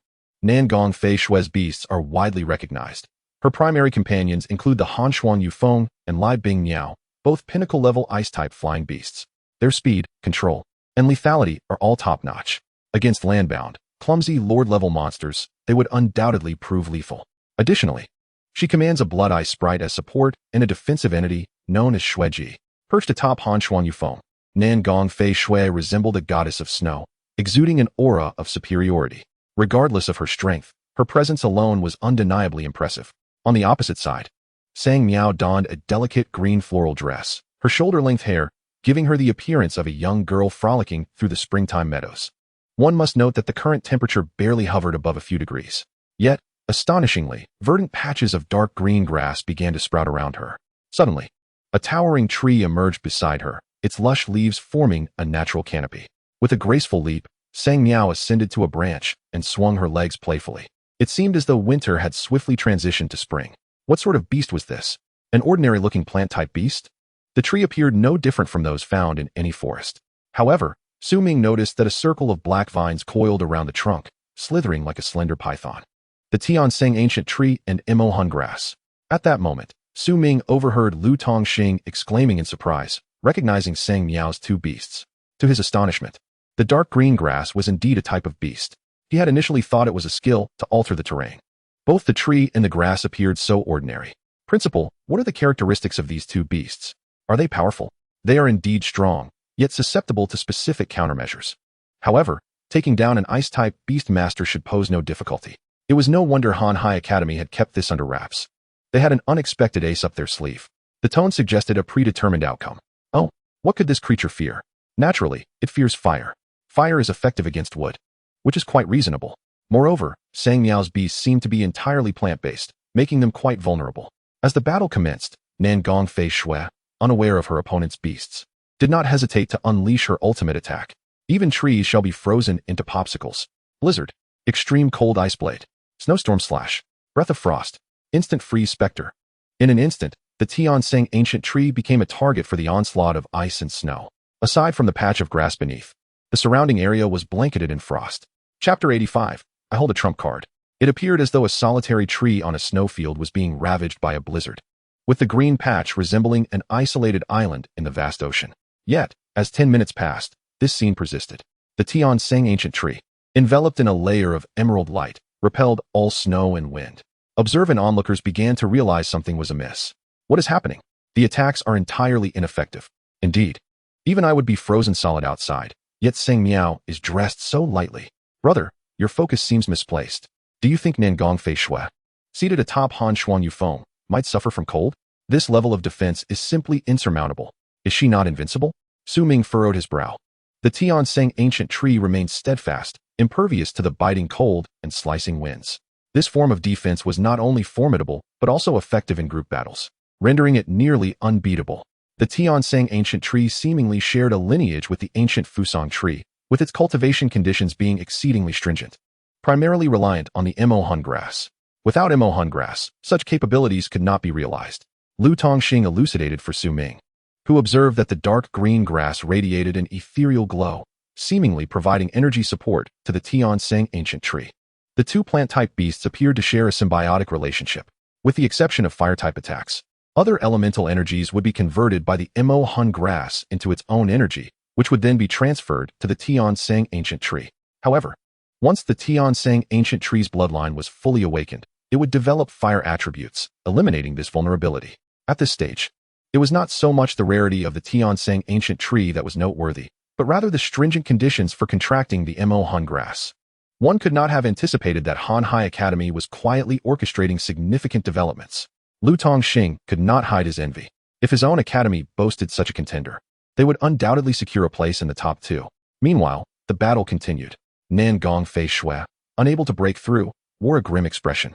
Nan Gong Fei Xue's beasts are widely recognized. Her primary companions include the Hanshuan Yufeng and Lai Bing Miao, both pinnacle-level ice-type flying beasts. Their speed, control, and lethality are all top-notch. Against landbound, clumsy Lord-level monsters, they would undoubtedly prove lethal. Additionally, she commands a Blood Ice sprite as support and a defensive entity known as Xueji. Perched atop Hanshuan Yufeng, Nan Gong Fei Xue resembled a goddess of snow, exuding an aura of superiority. Regardless of her strength, her presence alone was undeniably impressive. On the opposite side, Sang Miao donned a delicate green floral dress, her shoulder-length hair giving her the appearance of a young girl frolicking through the springtime meadows. One must note that the current temperature barely hovered above a few degrees. Yet, astonishingly, verdant patches of dark green grass began to sprout around her. Suddenly, a towering tree emerged beside her, its lush leaves forming a natural canopy. With a graceful leap, Sang Miao ascended to a branch and swung her legs playfully. It seemed as though winter had swiftly transitioned to spring. What sort of beast was this? An ordinary-looking plant-type beast? The tree appeared no different from those found in any forest. However, Ming noticed that a circle of black vines coiled around the trunk, slithering like a slender python. The Tianseng ancient tree and Imo grass. At that moment, Ming overheard Lu Tongxing exclaiming in surprise, recognizing Sang Miao's two beasts. To his astonishment, the dark green grass was indeed a type of beast. He had initially thought it was a skill to alter the terrain. Both the tree and the grass appeared so ordinary. Principal, what are the characteristics of these two beasts? Are they powerful? They are indeed strong, yet susceptible to specific countermeasures. However, taking down an ice-type beast master should pose no difficulty. It was no wonder Han Hai Academy had kept this under wraps. They had an unexpected ace up their sleeve. The tone suggested a predetermined outcome. Oh, what could this creature fear? Naturally, it fears fire. Fire is effective against wood, which is quite reasonable. Moreover, Sang Miao's beasts seemed to be entirely plant-based, making them quite vulnerable. As the battle commenced, Nangong Fei Shui, unaware of her opponent's beasts, did not hesitate to unleash her ultimate attack. Even trees shall be frozen into popsicles. Blizzard, extreme cold ice blade, snowstorm slash, breath of frost, instant freeze specter. In an instant, the Tianseng ancient tree became a target for the onslaught of ice and snow. Aside from the patch of grass beneath, the surrounding area was blanketed in frost. Chapter 85. I hold a trump card. It appeared as though a solitary tree on a snowfield was being ravaged by a blizzard, with the green patch resembling an isolated island in the vast ocean. Yet, as 10 minutes passed, this scene persisted. The Tianseng ancient tree, enveloped in a layer of emerald light, repelled all snow and wind. Observant onlookers began to realize something was amiss. What is happening? The attacks are entirely ineffective. Indeed, even I would be frozen solid outside, yet Sang Miao is dressed so lightly. Brother, your focus seems misplaced. Do you think Nangong Fei Shui, seated atop Han Xuan Yufeng, might suffer from cold? This level of defense is simply insurmountable. Is she not invincible? Ming furrowed his brow. The Tianseng ancient tree remained steadfast, impervious to the biting cold and slicing winds. This form of defense was not only formidable, but also effective in group battles, rendering it nearly unbeatable. The Tianseng ancient tree seemingly shared a lineage with the ancient Fusang tree, with its cultivation conditions being exceedingly stringent, primarily reliant on the Imo grass. Without Imo grass, such capabilities could not be realized. Lu Tongxing elucidated for Ming, who observed that the dark green grass radiated an ethereal glow, seemingly providing energy support to the Tianseng ancient tree. The two plant-type beasts appeared to share a symbiotic relationship. With the exception of fire-type attacks, other elemental energies would be converted by the Imo grass into its own energy, which would then be transferred to the Tianseng ancient tree. However, once the Tianseng ancient tree's bloodline was fully awakened, it would develop fire attributes, eliminating this vulnerability. At this stage, it was not so much the rarity of the Tianseng ancient tree that was noteworthy, but rather the stringent conditions for contracting the Imo grass. One could not have anticipated that Han Hai Academy was quietly orchestrating significant developments. Lu Tongxing could not hide his envy. If his own academy boasted such a contender, they would undoubtedly secure a place in the top two. Meanwhile, the battle continued. Nangong Fei Shui, unable to break through, wore a grim expression,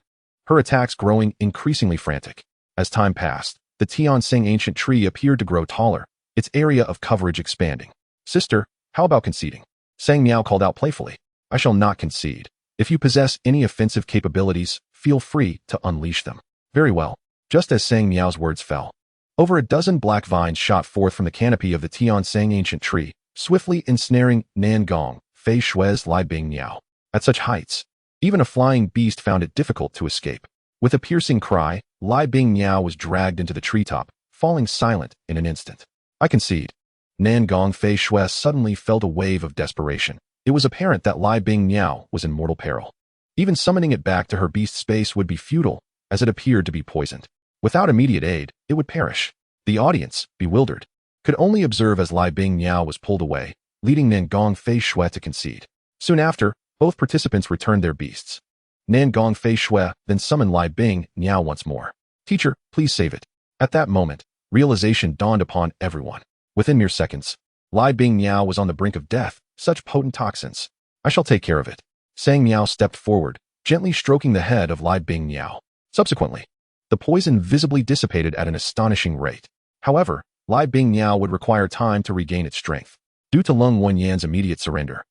her attacks growing increasingly frantic. As time passed, the Tianseng ancient tree appeared to grow taller, its area of coverage expanding. Sister, how about conceding? Sang Miao called out playfully. I shall not concede. If you possess any offensive capabilities, feel free to unleash them. Very well. Just as Sang Miao's words fell, over a dozen black vines shot forth from the canopy of the Tianseng ancient tree, swiftly ensnaring Nangong Fei Shui's Lai Bing Miao. At such heights, even a flying beast found it difficult to escape. With a piercing cry, Lai Bing Miao was dragged into the treetop, falling silent in an instant. I concede. Nangong Fei Shui suddenly felt a wave of desperation. It was apparent that Lai Bing Miao was in mortal peril. Even summoning it back to her beast space would be futile, as it appeared to be poisoned. Without immediate aid, it would perish. The audience, bewildered, could only observe as Lai Bing Miao was pulled away, leading Nangong Fei Shui to concede. Soon after, both participants returned their beasts. Nangong Fei Shui then summoned Lai Bing Miao once more. Teacher, please save it. At that moment, realization dawned upon everyone. Within mere seconds, Lai Bing Miao was on the brink of death, such potent toxins. I shall take care of it. Sang Miao stepped forward, gently stroking the head of Lai Bing Miao. Subsequently, the poison visibly dissipated at an astonishing rate. However, Lai Bing Miao would require time to regain its strength. Due to Lung Wenyan's immediate surrender,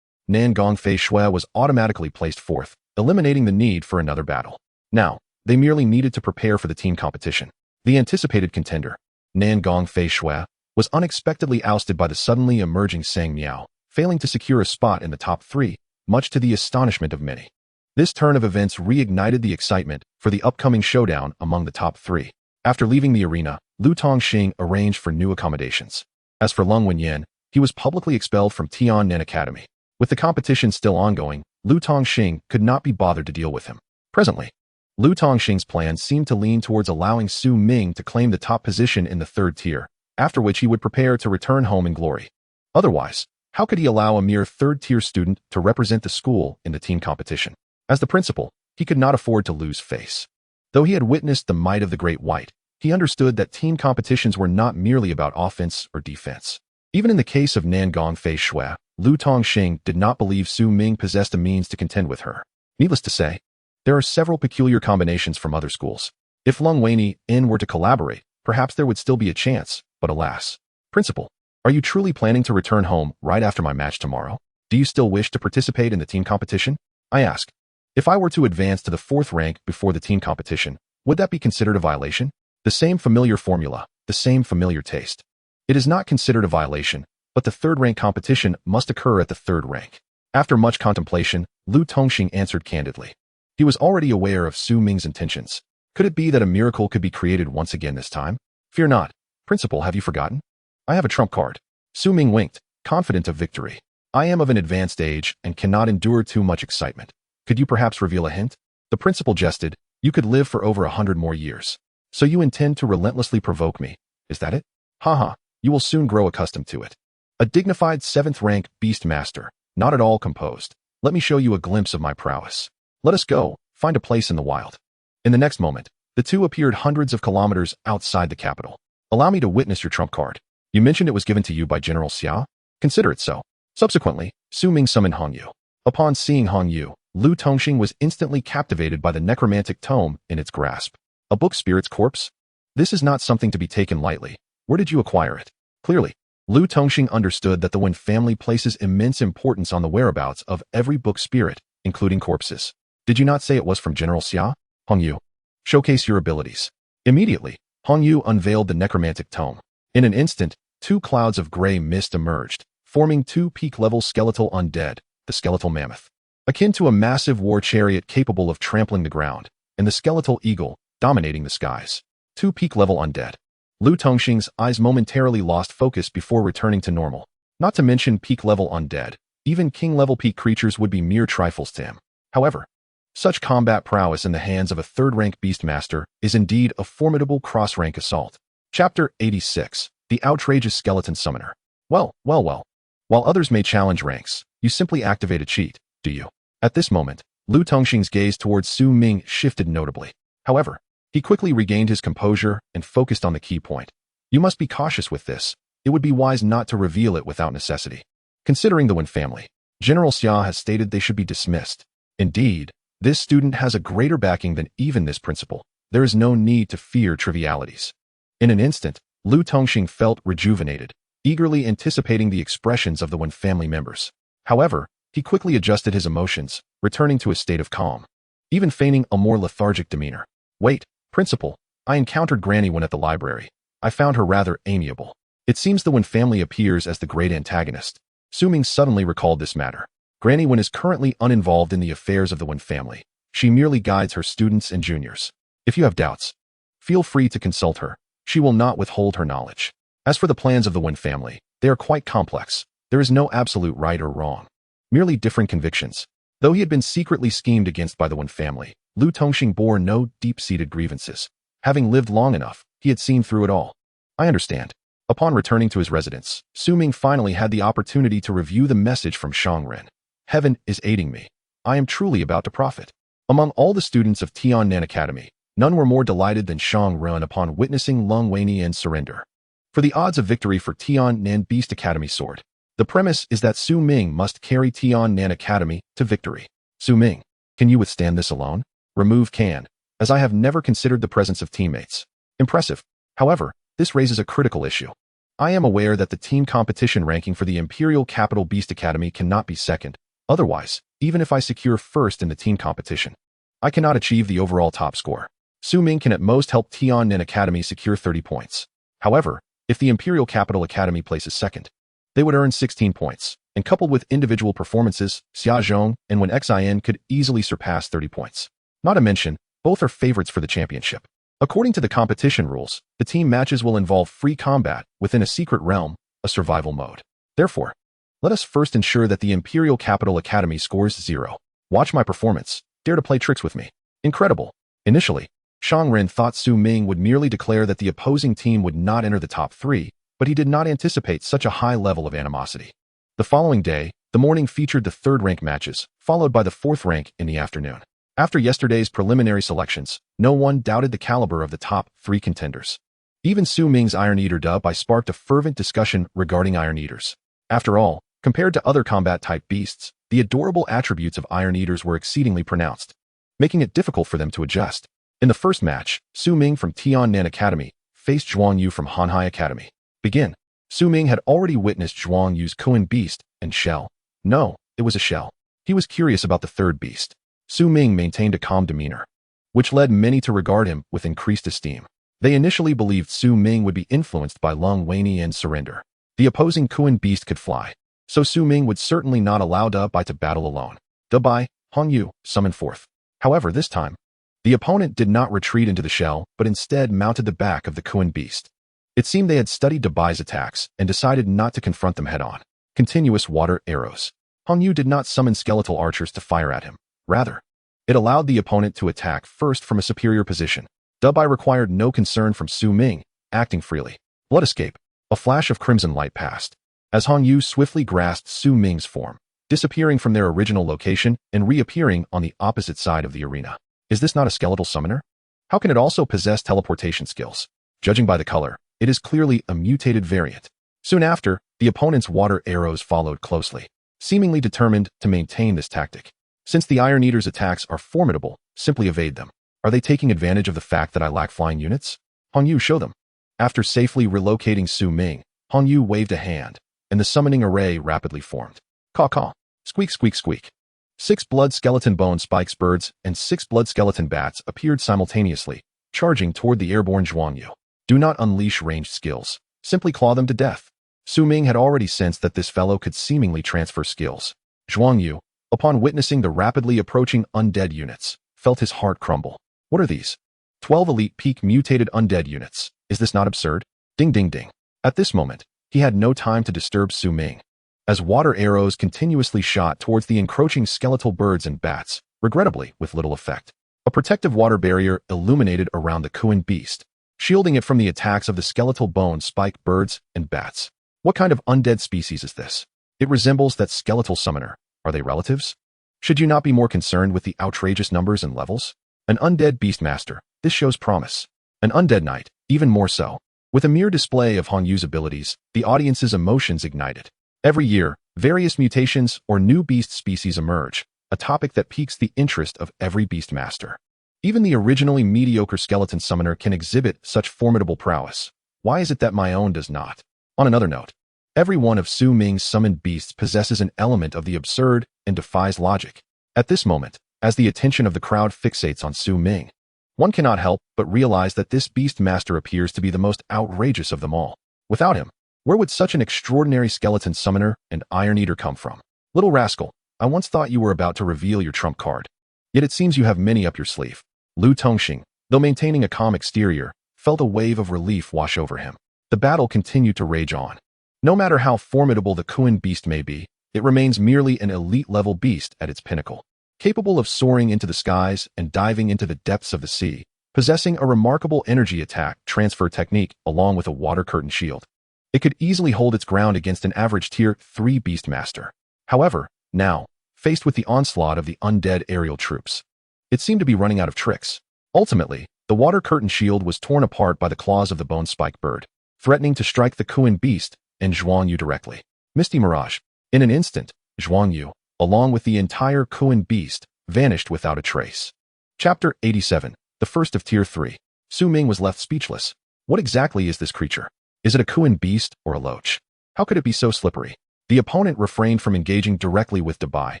Nangong Fei Shui was automatically placed fourth, eliminating the need for another battle. Now, they merely needed to prepare for the team competition. The anticipated contender, Nan Gongfei Shui, was unexpectedly ousted by the suddenly emerging Sang Miao, failing to secure a spot in the top 3, much to the astonishment of many. This turn of events reignited the excitement for the upcoming showdown among the top 3. After leaving the arena, Lu Tongxing arranged for new accommodations. As for Lung Wenyan, he was publicly expelled from Tiannan Academy. With the competition still ongoing, Lu Tongxing could not be bothered to deal with him. Presently, Lu Tongxing's plan seemed to lean towards allowing Su Ming to claim the top position in the 3rd tier, after which he would prepare to return home in glory. Otherwise, how could he allow a mere 3rd-tier student to represent the school in the team competition? As the principal, he could not afford to lose face. Though he had witnessed the might of the Great White, he understood that team competitions were not merely about offense or defense. Even in the case of Nan Gongfei Shui, Lu Tongxing did not believe Su Ming possessed a means to contend with her. Needless to say, there are several peculiar combinations from other schools. If Lung Wenyan were to collaborate, perhaps there would still be a chance, but alas. Principal, are you truly planning to return home right after my match tomorrow? Do you still wish to participate in the team competition? I ask. If I were to advance to the 4th rank before the team competition, would that be considered a violation? The same familiar formula, the same familiar taste. It is not considered a violation, but the 3rd rank competition must occur at the 3rd rank. After much contemplation, Lu Tongxing answered candidly. He was already aware of Su Ming's intentions. Could it be that a miracle could be created once again this time? Fear not. Principal, have you forgotten? I have a trump card. Su Ming winked, confident of victory. I am of an advanced age and cannot endure too much excitement. Could you perhaps reveal a hint? The principal jested. You could live for over 100 more years. So you intend to relentlessly provoke me, is that it? Haha, you will soon grow accustomed to it. A dignified 7th rank beast master, not at all composed. Let me show you a glimpse of my prowess. Let us go, find a place in the wild. In the next moment, the two appeared hundreds of kilometers outside the capital. Allow me to witness your trump card. You mentioned it was given to you by General Xia? Consider it so. Subsequently, Su Ming summoned Hong Yu. Upon seeing Hong Yu, Lu Tongxing was instantly captivated by the necromantic tome in its grasp. A book spirit's corpse? This is not something to be taken lightly. Where did you acquire it? Clearly, Lu Tongxing understood that the Wen family places immense importance on the whereabouts of every book spirit, including corpses. Did you not say it was from General Xia? Hong Yu, showcase your abilities. Immediately, Hong Yu unveiled the necromantic tome. In an instant, 2 clouds of gray mist emerged, forming 2 peak-level skeletal undead, the skeletal mammoth. Akin to a massive war chariot capable of trampling the ground, and the skeletal eagle, dominating the skies. 2 peak-level undead. Lu Tongxing's eyes momentarily lost focus before returning to normal. Not to mention peak-level undead, even king-level peak creatures would be mere trifles to him. However, such combat prowess in the hands of a 3rd-rank beastmaster is indeed a formidable cross-rank assault. Chapter 86. The Outrageous Skeleton Summoner. Well. While others may challenge ranks, you simply activate a cheat, do you? At this moment, Lu Tongxing's gaze towards Su Ming shifted notably. However, he quickly regained his composure and focused on the key point. You must be cautious with this. It would be wise not to reveal it without necessity. Considering the Wen family, General Xia has stated they should be dismissed. Indeed, this student has a greater backing than even this principal. There is no need to fear trivialities. In an instant, Lu Tongxing felt rejuvenated, eagerly anticipating the expressions of the Wen family members. However, he quickly adjusted his emotions, returning to a state of calm, even feigning a more lethargic demeanor. Wait, principal, I encountered Granny Wen at the library. I found her rather amiable. It seems the Wen family appears as the great antagonist. Su Ming suddenly recalled this matter. Granny Wen is currently uninvolved in the affairs of the Wen family. She merely guides her students and juniors. If you have doubts, feel free to consult her. She will not withhold her knowledge. As for the plans of the Wen family, they are quite complex. There is no absolute right or wrong. Merely different convictions. Though he had been secretly schemed against by the Wen family, Lu Tongxing bore no deep-seated grievances. Having lived long enough, he had seen through it all. I understand. Upon returning to his residence, Su Ming finally had the opportunity to review the message from Shangren. Heaven is aiding me. I am truly about to profit. Among all the students of Tiannan Academy, none were more delighted than Shangren upon witnessing Lung Wenyan's surrender. For the odds of victory for Tiannan Beast Academy sword, the premise is that Su Ming must carry Tiannan Academy to victory. Su Ming, can you withstand this alone? Remove can, as I have never considered the presence of teammates. Impressive. However, this raises a critical issue. I am aware that the team competition ranking for the Imperial Capital Beast Academy cannot be second. Otherwise, even if I secure first in the team competition, I cannot achieve the overall top score. Su Ming can at most help Tiannan Academy secure 30 points. However, if the Imperial Capital Academy places second, they would earn 16 points, and coupled with individual performances, Xiaozhong and Wen Xin could easily surpass 30 points. Not to mention, both are favorites for the championship. According to the competition rules, the team matches will involve free combat within a secret realm, a survival mode. Therefore, let us first ensure that the Imperial Capital Academy scores 0. Watch my performance. Dare to play tricks with me. Incredible. Initially, Shangren thought Su Ming would merely declare that the opposing team would not enter the top 3, but he did not anticipate such a high level of animosity. The following day, the morning featured the third-rank matches, followed by the fourth rank in the afternoon. After yesterday's preliminary selections, no one doubted the caliber of the top 3 contenders. Even Su Ming's Iron Eater dub sparked a fervent discussion regarding Iron Eaters. After all, compared to other combat-type beasts, the adorable attributes of Iron Eaters were exceedingly pronounced, making it difficult for them to adjust. In the first match, Su Ming from Tiannan Academy faced Zhuang Yu from Hanhai Academy. Begin. Su Ming had already witnessed Zhuang Yu's Kuan beast and shell. No, it was a shell. He was curious about the third beast. Su Ming maintained a calm demeanor, which led many to regard him with increased esteem. They initially believed Su Ming would be influenced by Lung Weini and surrender. The opposing Kuan beast could fly, so Su Ming would certainly not allow Bai to battle alone. Bai, Hong Yu, summoned forth. However, this time, the opponent did not retreat into the shell, but instead mounted the back of the Kuan beast. It seemed they had studied Bai's attacks and decided not to confront them head-on. Continuous water arrows. Hong Yu did not summon skeletal archers to fire at him. Rather, it allowed the opponent to attack first from a superior position. Bai required no concern from Su Ming, acting freely. Blood escape. A flash of crimson light passed, as Hong Yu swiftly grasped Su Ming's form, disappearing from their original location and reappearing on the opposite side of the arena. Is this not a skeletal summoner? How can it also possess teleportation skills? Judging by the color, it is clearly a mutated variant. Soon after, the opponent's water arrows followed closely, seemingly determined to maintain this tactic. Since the Iron Eater's attacks are formidable, simply evade them. Are they taking advantage of the fact that I lack flying units? Hong Yu, show them. After safely relocating Su Ming, Hong Yu waved a hand, and the summoning array rapidly formed. Caw-caw. Squeak, squeak, squeak. 6 blood skeleton bone spikes birds and 6 blood skeleton bats appeared simultaneously, charging toward the airborne Zhuang Yu. Do not unleash ranged skills. Simply claw them to death. Su Ming had already sensed that this fellow could seemingly transfer skills. Zhuang Yu, upon witnessing the rapidly approaching undead units, felt his heart crumble. What are these? 12 elite peak mutated undead units. Is this not absurd? Ding ding ding. At this moment, he had no time to disturb Su Ming, as water arrows continuously shot towards the encroaching skeletal birds and bats, regrettably with little effect. A protective water barrier illuminated around the Kuan beast, shielding it from the attacks of the skeletal bone spiked birds and bats. What kind of undead species is this? It resembles that skeletal summoner. Are they relatives? Should you not be more concerned with the outrageous numbers and levels? An undead beastmaster. This shows promise. An undead knight, even more so. With a mere display of Hong Yu's abilities, the audience's emotions ignited. Every year, various mutations or new beast species emerge, a topic that piques the interest of every beastmaster. Even the originally mediocre skeleton summoner can exhibit such formidable prowess. Why is it that my own does not? On another note, every one of Su Ming's summoned beasts possesses an element of the absurd and defies logic. At this moment, as the attention of the crowd fixates on Su Ming, one cannot help but realize that this beastmaster appears to be the most outrageous of them all. Without him, where would such an extraordinary skeleton summoner and Iron Eater come from? Little rascal, I once thought you were about to reveal your trump card. Yet it seems you have many up your sleeve. Lu Tongxing, though maintaining a calm exterior, felt a wave of relief wash over him. The battle continued to rage on. No matter how formidable the Kuan beast may be, it remains merely an elite-level beast at its pinnacle, capable of soaring into the skies and diving into the depths of the sea, possessing a remarkable energy attack transfer technique along with a water curtain shield. It could easily hold its ground against an average Tier 3 beastmaster. However, now, faced with the onslaught of the undead aerial troops, it seemed to be running out of tricks. Ultimately, the water curtain shield was torn apart by the claws of the bone-spiked bird, threatening to strike the Kuan beast and Zhuang Yu directly. Misty Mirage. In an instant, Zhuang Yu, along with the entire Kuan beast, vanished without a trace. Chapter 87. The first of Tier 3. Su Ming was left speechless. What exactly is this creature? Is it a Kuan beast or a Lich? How could it be so slippery? The opponent refrained from engaging directly with Bai,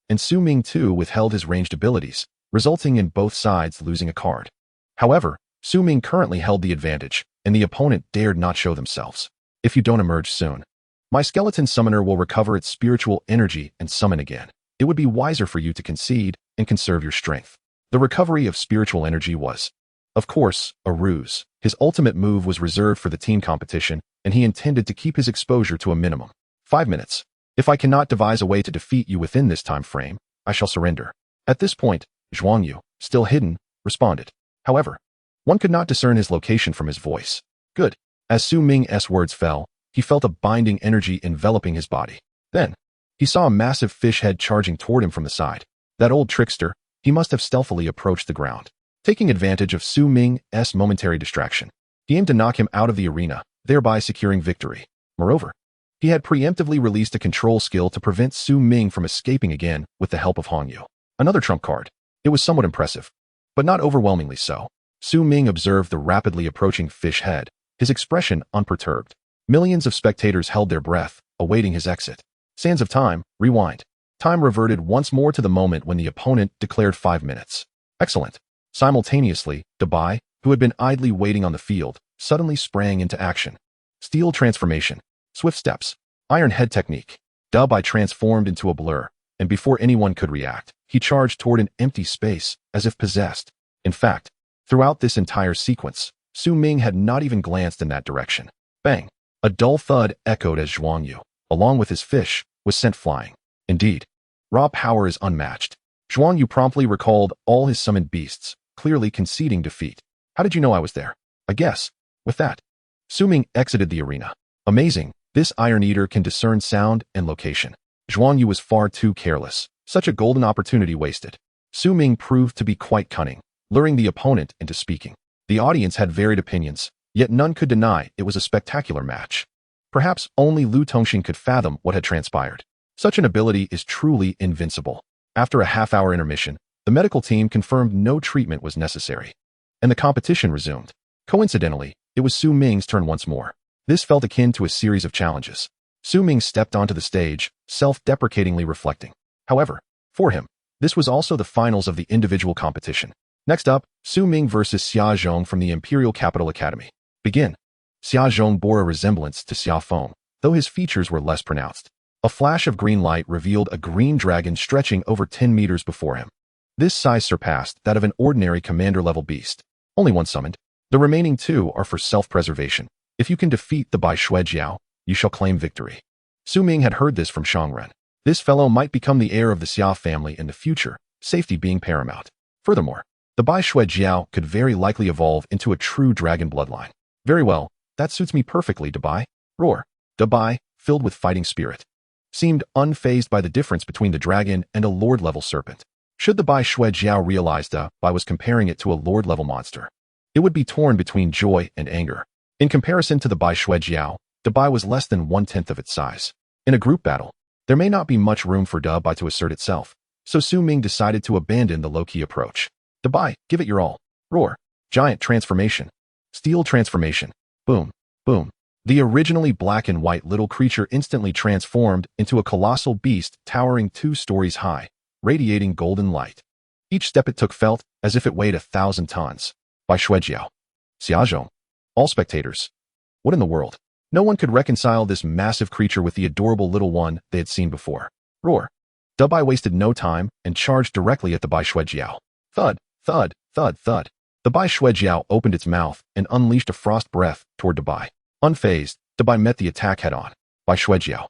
and Su Ming too withheld his ranged abilities, resulting in both sides losing a card. However, Su Ming currently held the advantage, and the opponent dared not show themselves. If you don't emerge soon, my skeleton summoner will recover its spiritual energy and summon again. It would be wiser for you to concede and conserve your strength. The recovery of spiritual energy was, of course, a ruse. His ultimate move was reserved for the team competition, and he intended to keep his exposure to a minimum. 5 minutes. If I cannot devise a way to defeat you within this time frame, I shall surrender. At this point, Zhuangyu, still hidden, responded. However, one could not discern his location from his voice. Good. As Su Ming's words fell, he felt a binding energy enveloping his body. Then, he saw a massive fish head charging toward him from the side. That old trickster, he must have stealthily approached the ground. Taking advantage of Su Ming's momentary distraction, he aimed to knock him out of the arena, thereby securing victory. Moreover, he had preemptively released a control skill to prevent Su Ming from escaping again with the help of Hongyu. Another trump card. It was somewhat impressive, but not overwhelmingly so. Su Ming observed the rapidly approaching fish head, his expression unperturbed. Millions of spectators held their breath, awaiting his exit. Sands of time, rewind. Time reverted once more to the moment when the opponent declared 5 minutes. Excellent. Simultaneously, Dabai, who had been idly waiting on the field, suddenly sprang into action. Steel transformation. Swift steps. Iron head technique. Dabai transformed into a blur, and before anyone could react, he charged toward an empty space, as if possessed. In fact, throughout this entire sequence, Su Ming had not even glanced in that direction. Bang! A dull thud echoed as Zhuangyu, along with his fish, was sent flying. Indeed, raw power is unmatched. Zhuangyu promptly recalled all his summoned beasts, clearly conceding defeat. How did you know I was there? I guess. With that, Su Ming exited the arena. Amazing, this Iron Eater can discern sound and location. Zhuangyu was far too careless. Such a golden opportunity wasted. Su Ming proved to be quite cunning, luring the opponent into speaking. The audience had varied opinions, yet none could deny it was a spectacular match. Perhaps only Lu Tongxing could fathom what had transpired. Such an ability is truly invincible. After a half-hour intermission, the medical team confirmed no treatment was necessary, and the competition resumed. Coincidentally, it was Su Ming's turn once more. This felt akin to a series of challenges. Su Ming stepped onto the stage, self-deprecatingly reflecting. However, for him, this was also the finals of the individual competition. Next up, Su Ming versus Xia Zhong from the Imperial Capital Academy. Begin. Xia Zhong bore a resemblance to Xia Feng, though his features were less pronounced. A flash of green light revealed a green dragon stretching over 10 meters before him. This size surpassed that of an ordinary commander-level beast. Only one summoned. The remaining 2 are for self-preservation. If you can defeat the Bai Shui Jiao, you shall claim victory. Su Ming had heard this from Shangren. This fellow might become the heir of the Xia family in the future, safety being paramount. Furthermore, the Bai Shui Jiao could very likely evolve into a true dragon bloodline. Very well, that suits me perfectly, Dabai. Roar. Dabai, filled with fighting spirit, seemed unfazed by the difference between the dragon and a lord-level serpent. Should the Bai Shui Jiao realize Dabai was comparing it to a lord-level monster, it would be torn between joy and anger. In comparison to the Bai Shui Jiao, Dabai was less than 1/10 of its size. In a group battle, there may not be much room for Dabai to assert itself, so Su Ming decided to abandon the low-key approach. Dabai, give it your all. Roar. Giant transformation. Steel transformation. Boom. Boom. The originally black and white little creature instantly transformed into a colossal beast towering 2 stories high, radiating golden light. Each step it took felt as if it weighed 1,000 tons. Bai Shui Jiao. Xia Zhong. All spectators. What in the world? No one could reconcile this massive creature with the adorable little one they had seen before. Roar. Dabai wasted no time and charged directly at the Bai Shui Jiao. Thud, thud, thud, thud. The Bai Shui Jiao opened its mouth and unleashed a frost breath toward Dabai. Unfazed, Dabai met the attack head-on. Bai Shui Jiao.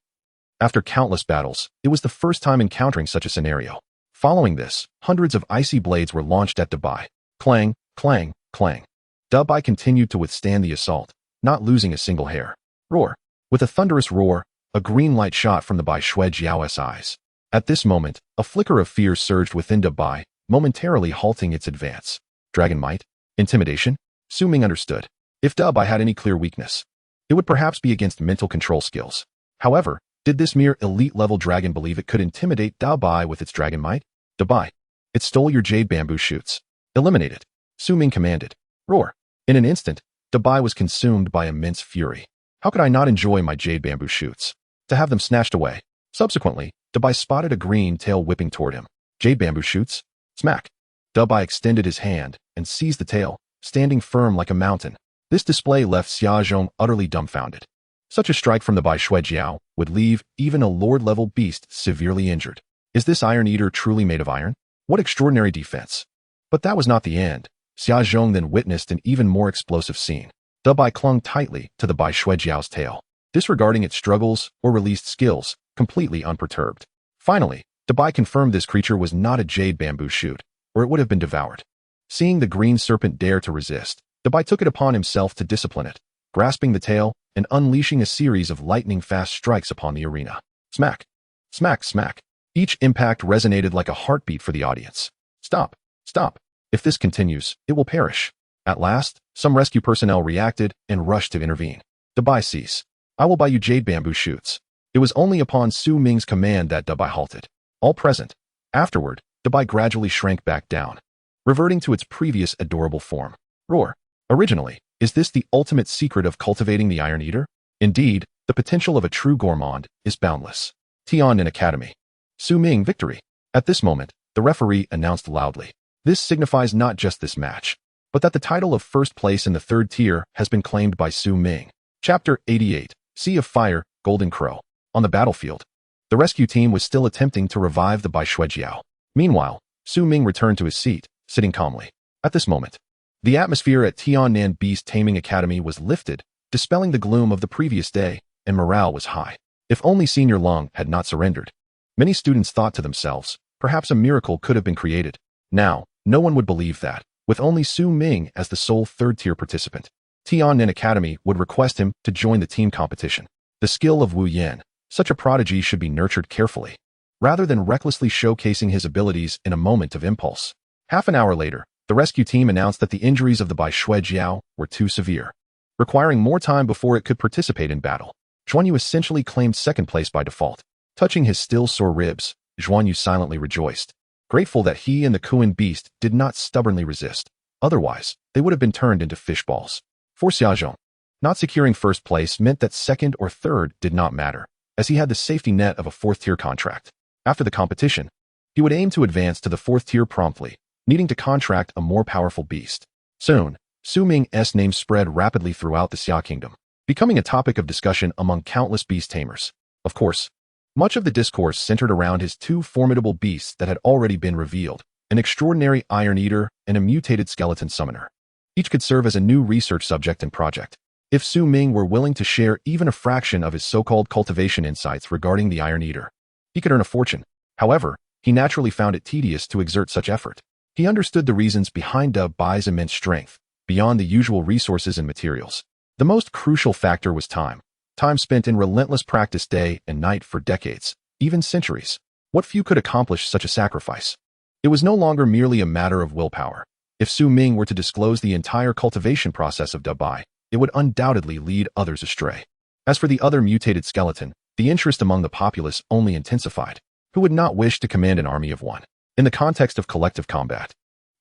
After countless battles, it was the first time encountering such a scenario. Following this, hundreds of icy blades were launched at Dabai. Clang, clang, clang. Dabai continued to withstand the assault, not losing a single hair. Roar. With a thunderous roar, a green light shot from the Bai Shui Jiao's eyes. At this moment, a flicker of fear surged within Dabai, momentarily halting its advance. Dragon might? Intimidation? Su Ming understood. If Dabai had any clear weakness, it would perhaps be against mental control skills. However, did this mere elite-level dragon believe it could intimidate Dabai with its dragon might? Dabai, it stole your jade bamboo shoots. Eliminate it. Su Ming commanded. Roar. In an instant, Dabai was consumed by immense fury. How could I not enjoy my jade bamboo shoots? To have them snatched away. Subsequently, Dabai spotted a green tail whipping toward him. Jade bamboo shoots? Smack. Dabai extended his hand and seized the tail, standing firm like a mountain. This display left Xia Zhong utterly dumbfounded. Such a strike from the Bai Shui Jiao would leave even a lord-level beast severely injured. Is this Iron Eater truly made of iron? What extraordinary defense! But that was not the end. Xia Zhong then witnessed an even more explosive scene. Da Bai clung tightly to the Bai Shui Jiao's tail, disregarding its struggles or released skills, completely unperturbed. Finally, Da Bai confirmed this creature was not a jade bamboo shoot, or it would have been devoured. Seeing the green serpent dare to resist, Da Bai took it upon himself to discipline it, grasping the tail and unleashing a series of lightning-fast strikes upon the arena. Smack! Smack! Smack! Each impact resonated like a heartbeat for the audience. Stop! Stop! If this continues, it will perish. At last, some rescue personnel reacted and rushed to intervene. Da Bai cease. I will buy you jade bamboo shoots. It was only upon Su Ming's command that Da Bai halted. All present. Afterward, Da Bai gradually shrank back down, reverting to its previous adorable form. Roar. Originally, is this the ultimate secret of cultivating the Iron Eater? Indeed, the potential of a true gourmand is boundless. Tiannan Academy. Su Ming victory. At this moment, the referee announced loudly. This signifies not just this match, but that the title of first place in the third tier has been claimed by Su Ming. Chapter 88. Sea of Fire, Golden Crow. On the battlefield, the rescue team was still attempting to revive the Bai Shui Jiao. Meanwhile, Su Ming returned to his seat, sitting calmly. At this moment, the atmosphere at Tiannan Beast-Taming Academy was lifted, dispelling the gloom of the previous day, and morale was high. If only Senior Long had not surrendered. Many students thought to themselves, perhaps a miracle could have been created. Now, no one would believe that, with only Su Ming as the sole third-tier participant. Tiannan Academy would request him to join the team competition. The skill of Wu Yan, such a prodigy should be nurtured carefully, rather than recklessly showcasing his abilities in a moment of impulse. Half an hour later, the rescue team announced that the injuries of the Bai Shui Jiao were too severe, requiring more time before it could participate in battle. Zhuan Yu essentially claimed second place by default. Touching his still sore ribs, Zhuan Yu silently rejoiced, grateful that he and the Kuan beast did not stubbornly resist. Otherwise, they would have been turned into fish balls. For Xia Zhong, not securing first place meant that second or third did not matter, as he had the safety net of a fourth-tier contract. After the competition, he would aim to advance to the fourth tier promptly, needing to contract a more powerful beast. Soon, Su Ming's name spread rapidly throughout the Xia Kingdom, becoming a topic of discussion among countless beast tamers. Of course, much of the discourse centered around his two formidable beasts that had already been revealed, an extraordinary Iron Eater and a mutated skeleton summoner. Each could serve as a new research subject and project. If Su Ming were willing to share even a fraction of his so-called cultivation insights regarding the Iron Eater, he could earn a fortune. However, he naturally found it tedious to exert such effort. He understood the reasons behind Da Bai's immense strength, beyond the usual resources and materials. The most crucial factor was time. Time spent in relentless practice day and night for decades, even centuries. What few could accomplish such a sacrifice? It was no longer merely a matter of willpower. If Su Ming were to disclose the entire cultivation process of Da Bai, it would undoubtedly lead others astray. As for the other mutated skeleton, the interest among the populace only intensified. Who would not wish to command an army of one? In the context of collective combat,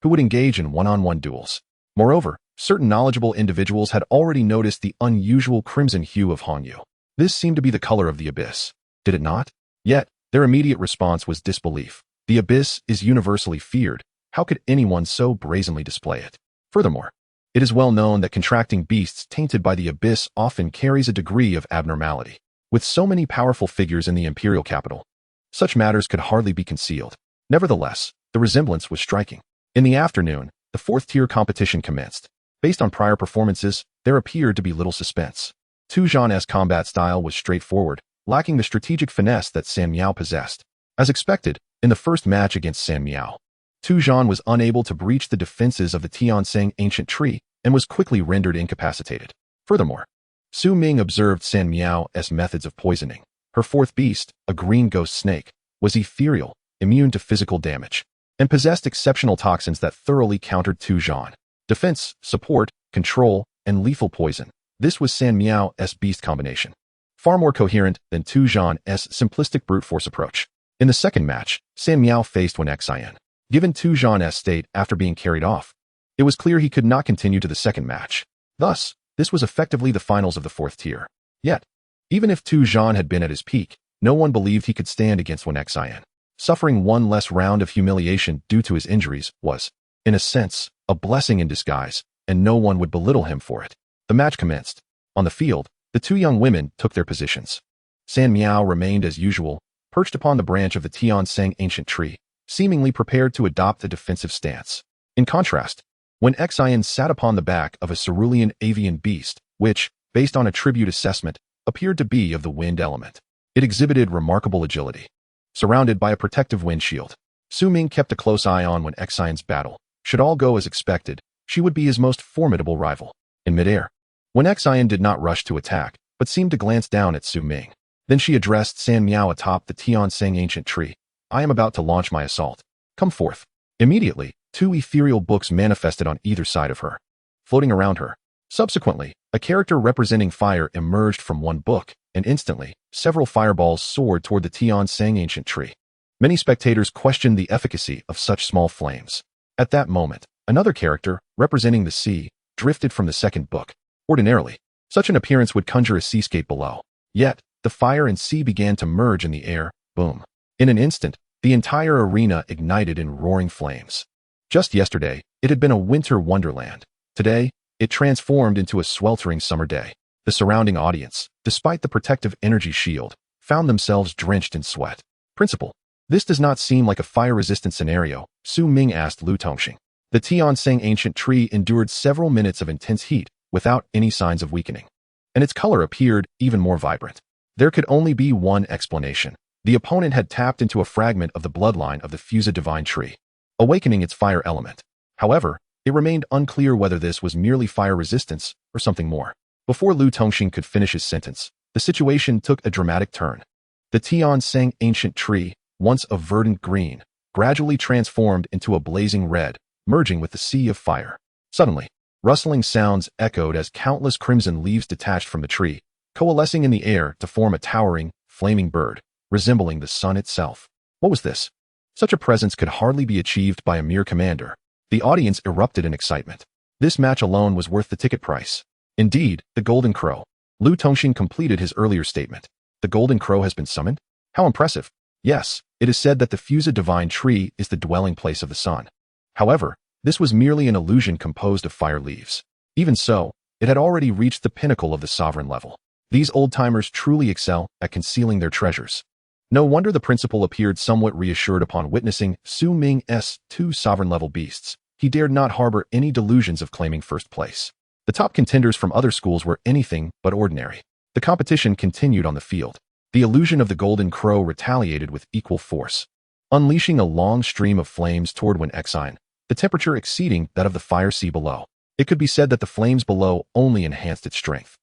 who would engage in one-on-one duels? Moreover, certain knowledgeable individuals had already noticed the unusual crimson hue of Hongyu. This seemed to be the color of the abyss, did it not? Yet, their immediate response was disbelief. The abyss is universally feared. How could anyone so brazenly display it? Furthermore, it is well known that contracting beasts tainted by the abyss often carries a degree of abnormality. With so many powerful figures in the imperial capital, such matters could hardly be concealed. Nevertheless, the resemblance was striking. In the afternoon, the fourth-tier competition commenced. Based on prior performances, there appeared to be little suspense. Tu Zhan's combat style was straightforward, lacking the strategic finesse that San Miao possessed. As expected, in the first match against San Miao, Tu Zhan was unable to breach the defenses of the Tianseng ancient tree and was quickly rendered incapacitated. Furthermore, Su Ming observed San Miao's methods of poisoning. Her fourth beast, a green ghost snake, was ethereal, immune to physical damage, and possessed exceptional toxins that thoroughly countered Tu Zhan. Defense, support, control, and lethal poison. This was San Miao's beast combination, far more coherent than Tu Zhan's simplistic brute force approach. In the second match, San Miao faced Wen Xian. Given Tu Zhan's state after being carried off, it was clear he could not continue to the second match. Thus, this was effectively the finals of the fourth tier. Yet, even if Tu Zhan had been at his peak, no one believed he could stand against Wen Xian. Suffering one less round of humiliation due to his injuries was, in a sense, a blessing in disguise. and no one would belittle him for it. The match commenced. On the field, the two young women took their positions. San Miao remained as usual, perched upon the branch of the Tianseng ancient tree, seemingly prepared to adopt a defensive stance. In contrast, when Xian sat upon the back of a cerulean avian beast, which, based on a tribute assessment, appeared to be of the wind element, it exhibited remarkable agility. Surrounded by a protective wind shield, Su Ming kept a close eye on when Xian's battle. Should all go as expected, she would be his most formidable rival. In midair, when Xian did not rush to attack, but seemed to glance down at Su Ming, then she addressed San Miao atop the Tianseng ancient tree. I am about to launch my assault. Come forth. Immediately, two ethereal books manifested on either side of her, floating around her. Subsequently, a character representing fire emerged from one book, and instantly, several fireballs soared toward the Tianseng ancient tree. Many spectators questioned the efficacy of such small flames. At that moment, another character, representing the sea, drifted from the second book. Ordinarily, such an appearance would conjure a seascape below. Yet, the fire and sea began to merge in the air. Boom. In an instant, the entire arena ignited in roaring flames. Just yesterday, it had been a winter wonderland. Today, it transformed into a sweltering summer day. The surrounding audience, despite the protective energy shield, found themselves drenched in sweat. Principal, this does not seem like a fire-resistant scenario, Su Ming asked Lu Tongxing. The Tianseng ancient tree endured several minutes of intense heat without any signs of weakening, and its color appeared even more vibrant. There could only be one explanation. The opponent had tapped into a fragment of the bloodline of the Fusa divine tree, awakening its fire element. However, it remained unclear whether this was merely fire resistance or something more. Before Lu Tongxing could finish his sentence, the situation took a dramatic turn. The Tianseng ancient tree, once a verdant green, gradually transformed into a blazing red, merging with the sea of fire. Suddenly, rustling sounds echoed as countless crimson leaves detached from the tree, coalescing in the air to form a towering, flaming bird, resembling the sun itself. What was this? Such a presence could hardly be achieved by a mere commander. The audience erupted in excitement. This match alone was worth the ticket price. Indeed, the Golden Crow. Lu Tongxing completed his earlier statement. The Golden Crow has been summoned? How impressive. Yes, it is said that the Fusa divine tree is the dwelling place of the sun. However, this was merely an illusion composed of fire leaves. Even so, it had already reached the pinnacle of the sovereign level. These old-timers truly excel at concealing their treasures. No wonder the principal appeared somewhat reassured upon witnessing Su Ming's two sovereign-level beasts. He dared not harbor any delusions of claiming first place. The top contenders from other schools were anything but ordinary. The competition continued on the field. The illusion of the Golden Crow retaliated with equal force, unleashing a long stream of flames toward Xian, the temperature exceeding that of the fire sea below. It could be said that the flames below only enhanced its strength.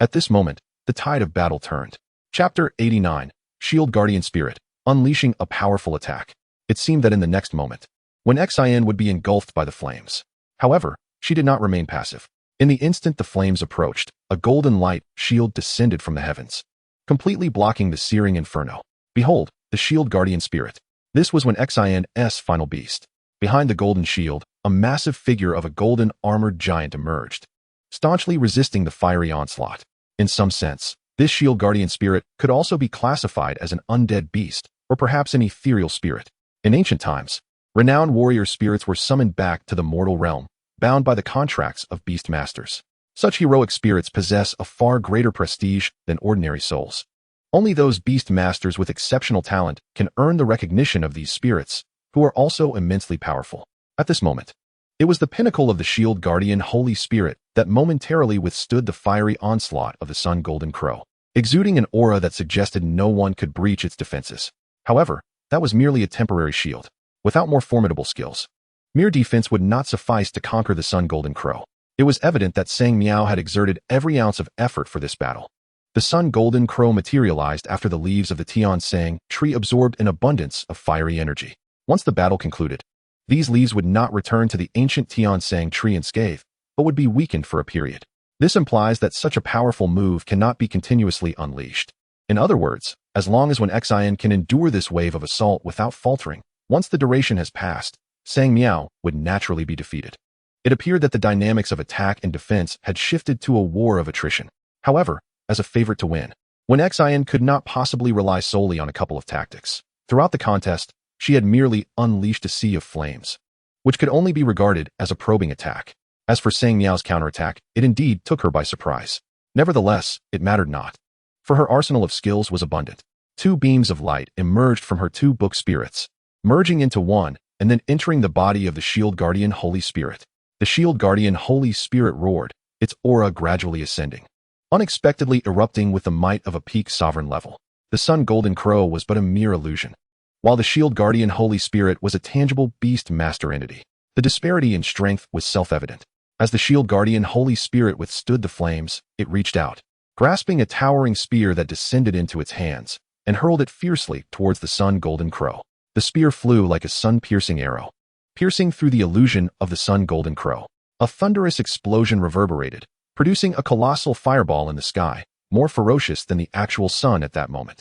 At this moment, the tide of battle turned. Chapter 89, Shield Guardian Spirit, unleashing a powerful attack. It seemed that in the next moment, when Xian would be engulfed by the flames. However, she did not remain passive. In the instant the flames approached, a golden light shield descended from the heavens, completely blocking the searing inferno. Behold, the Shield Guardian Spirit. This was when Xian's final beast. Behind the golden shield, a massive figure of a golden armored giant emerged, staunchly resisting the fiery onslaught. In some sense, this Shield Guardian Spirit could also be classified as an undead beast, or perhaps an ethereal spirit. In ancient times, renowned warrior spirits were summoned back to the mortal realm, bound by the contracts of beast masters. Such heroic spirits possess a far greater prestige than ordinary souls. Only those beast masters with exceptional talent can earn the recognition of these spirits, who are also immensely powerful. At this moment, it was the pinnacle of the Shield Guardian Holy Spirit that momentarily withstood the fiery onslaught of the Sun Golden Crow, exuding an aura that suggested no one could breach its defenses. However, that was merely a temporary shield. Without more formidable skills, mere defense would not suffice to conquer the Sun Golden Crow. It was evident that Sang Miao had exerted every ounce of effort for this battle. The Sun Golden Crow materialized after the leaves of the Tianseng tree absorbed an abundance of fiery energy. Once the battle concluded, these leaves would not return to the ancient Tianseng tree unscathed, but would be weakened for a period. This implies that such a powerful move cannot be continuously unleashed. In other words, as long as Xian can endure this wave of assault without faltering, once the duration has passed, Sang Miao would naturally be defeated. It appeared that the dynamics of attack and defense had shifted to a war of attrition. However, as a favorite to win, Xian could not possibly rely solely on a couple of tactics. Throughout the contest, she had merely unleashed a sea of flames, which could only be regarded as a probing attack. As for Sang Miao's counterattack, it indeed took her by surprise. Nevertheless, it mattered not, for her arsenal of skills was abundant. Two beams of light emerged from her two book spirits, merging into one and then entering the body of the Shield Guardian Holy Spirit. The Shield Guardian Holy Spirit roared, its aura gradually ascending, unexpectedly erupting with the might of a peak sovereign level. The Sun Golden Crow was but a mere illusion, while the Shield Guardian Holy Spirit was a tangible beast master entity. The disparity in strength was self-evident. As the Shield Guardian Holy Spirit withstood the flames, it reached out, grasping a towering spear that descended into its hands, and hurled it fiercely towards the Sun Golden Crow. The spear flew like a sun-piercing arrow, piercing through the illusion of the Sun Golden Crow. A thunderous explosion reverberated, producing a colossal fireball in the sky, more ferocious than the actual sun at that moment.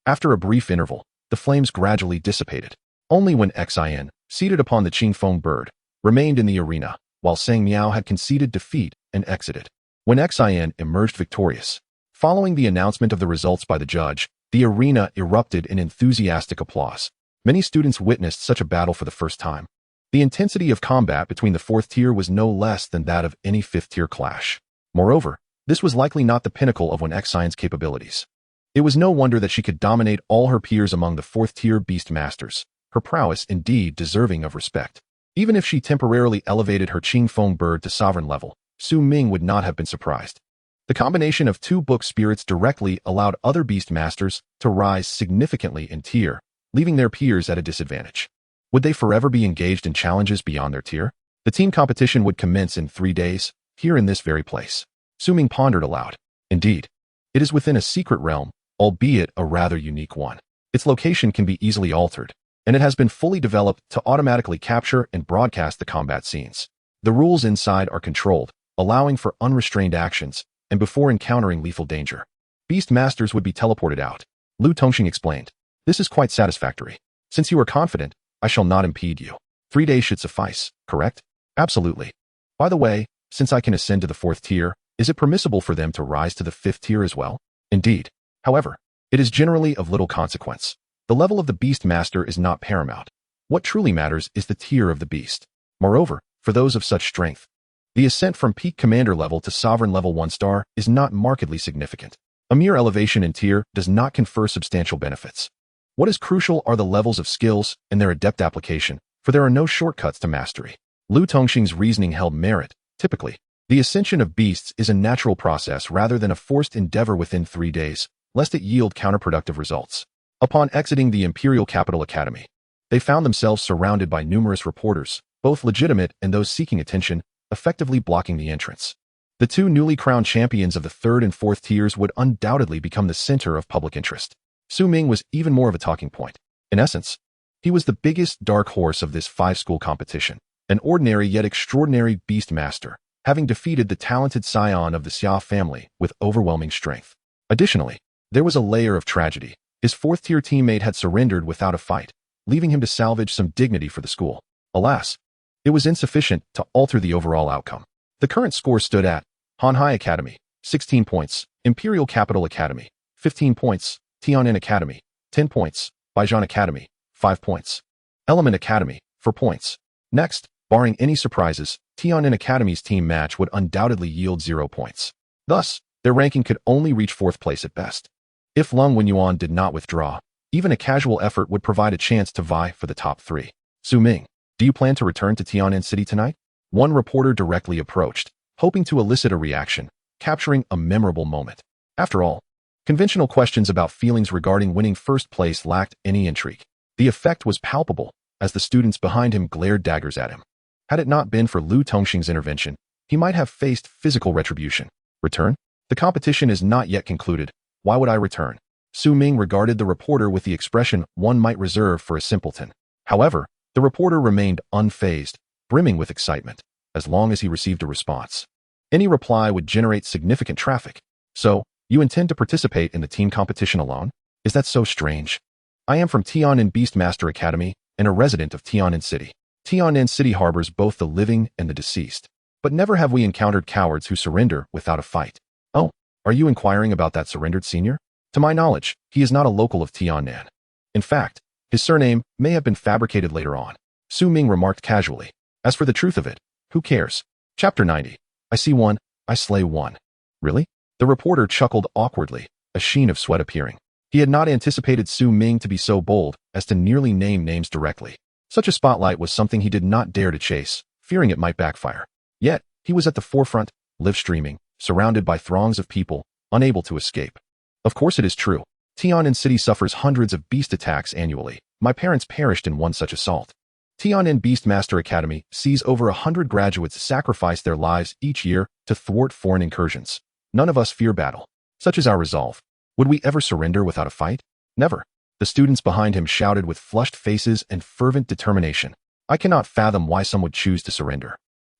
After a brief interval, the flames gradually dissipated. Only when Xin, seated upon the Qingfeng bird, remained in the arena, while Sang Miao had conceded defeat and exited. When Xin emerged victorious, following the announcement of the results by the judge, the arena erupted in enthusiastic applause. Many students witnessed such a battle for the first time. The intensity of combat between the fourth tier was no less than that of any fifth-tier clash. Moreover, this was likely not the pinnacle of Xion's capabilities. It was no wonder that she could dominate all her peers among the fourth-tier beast masters, her prowess indeed deserving of respect. Even if she temporarily elevated her Qingfeng bird to sovereign level, Su Ming would not have been surprised. The combination of two book spirits directly allowed other beast masters to rise significantly in tier, leaving their peers at a disadvantage. Would they forever be engaged in challenges beyond their tier? The team competition would commence in 3 days, here in this very place. Su Ming pondered aloud. Indeed, it is within a secret realm, albeit a rather unique one. Its location can be easily altered, and it has been fully developed to automatically capture and broadcast the combat scenes. The rules inside are controlled, allowing for unrestrained actions, and before encountering lethal danger, beast masters would be teleported out. Lu Tongxing explained. This is quite satisfactory. Since you are confident, I shall not impede you. 3 days should suffice, correct? Absolutely. By the way, since I can ascend to the 4th tier, is it permissible for them to rise to the 5th tier as well? Indeed. However, it is generally of little consequence. The level of the beast master is not paramount. What truly matters is the tier of the beast. Moreover, for those of such strength, the ascent from peak commander level to sovereign level 1 star is not markedly significant. A mere elevation in tier does not confer substantial benefits. What is crucial are the levels of skills and their adept application, for there are no shortcuts to mastery. Lu Tongxing's reasoning held merit. Typically, the ascension of beasts is a natural process rather than a forced endeavor within 3 days, lest it yield counterproductive results. Upon exiting the Imperial Capital Academy, they found themselves surrounded by numerous reporters, both legitimate and those seeking attention, effectively blocking the entrance. The two newly crowned champions of the 3rd and 4th tiers would undoubtedly become the center of public interest. Su Ming was even more of a talking point. In essence, he was the biggest dark horse of this 5-school competition, an ordinary yet extraordinary beast master, having defeated the talented scion of the Xia family with overwhelming strength. Additionally, there was a layer of tragedy. His 4th-tier teammate had surrendered without a fight, leaving him to salvage some dignity for the school. Alas, it was insufficient to alter the overall outcome. The current score stood at Hanhai Academy, 16 points, Imperial Capital Academy, 15 points, Tian'an Academy, 10 points, Baijian Academy, 5 points, Element Academy, 4 points. Next, barring any surprises, Tian'an Academy's team match would undoubtedly yield 0 points. Thus, their ranking could only reach 4th place at best. If Lung Wenyuan did not withdraw, even a casual effort would provide a chance to vie for the top 3. Su Ming, do you plan to return to Tian'an City tonight? One reporter directly approached, hoping to elicit a reaction, capturing a memorable moment. After all, conventional questions about feelings regarding winning 1st place lacked any intrigue. The effect was palpable, as the students behind him glared daggers at him. Had it not been for Lu Tongxing's intervention, he might have faced physical retribution. Return? The competition is not yet concluded. Why would I return? Su Ming regarded the reporter with the expression one might reserve for a simpleton. However, the reporter remained unfazed, brimming with excitement, as long as he received a response. Any reply would generate significant traffic. So, you intend to participate in the team competition alone? Is that so strange? I am from Tian'an Beastmaster Academy and a resident of Tian'an City. Tian'an City harbors both the living and the deceased. But never have we encountered cowards who surrender without a fight. Oh, are you inquiring about that surrendered senior? To my knowledge, he is not a local of Tian'an. In fact, his surname may have been fabricated later on. Su Ming remarked casually. As for the truth of it, who cares? Chapter 90. I see one, I slay one. Really? The reporter chuckled awkwardly, a sheen of sweat appearing. He had not anticipated Su Ming to be so bold as to nearly name names directly. Such a spotlight was something he did not dare to chase, fearing it might backfire. Yet, he was at the forefront, live streaming, surrounded by throngs of people, unable to escape. Of course it is true. Tian'an City suffers hundreds of beast attacks annually. My parents perished in one such assault. Tian'an Beastmaster Academy sees over 100 graduates sacrifice their lives each year to thwart foreign incursions. None of us fear battle. Such is our resolve. Would we ever surrender without a fight? Never. The students behind him shouted with flushed faces and fervent determination. I cannot fathom why some would choose to surrender.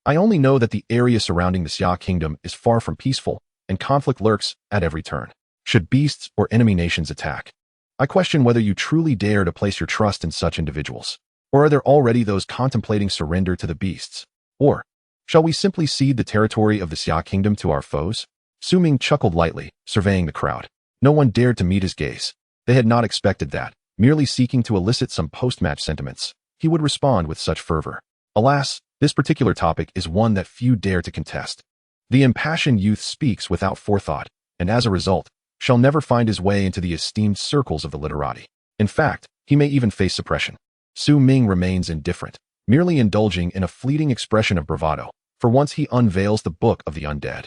I only know that the area surrounding the Xia Kingdom is far from peaceful, and conflict lurks at every turn. Should beasts or enemy nations attack? I question whether you truly dare to place your trust in such individuals. Or are there already those contemplating surrender to the beasts? Or, shall we simply cede the territory of the Xia Kingdom to our foes? Su Ming chuckled lightly, surveying the crowd. No one dared to meet his gaze. They had not expected that, merely seeking to elicit some post-match sentiments, he would respond with such fervor. Alas, this particular topic is one that few dare to contest. The impassioned youth speaks without forethought, and as a result, shall never find his way into the esteemed circles of the literati. In fact, he may even face suppression. Su Ming remains indifferent, merely indulging in a fleeting expression of bravado, for once he unveils the book of the undead.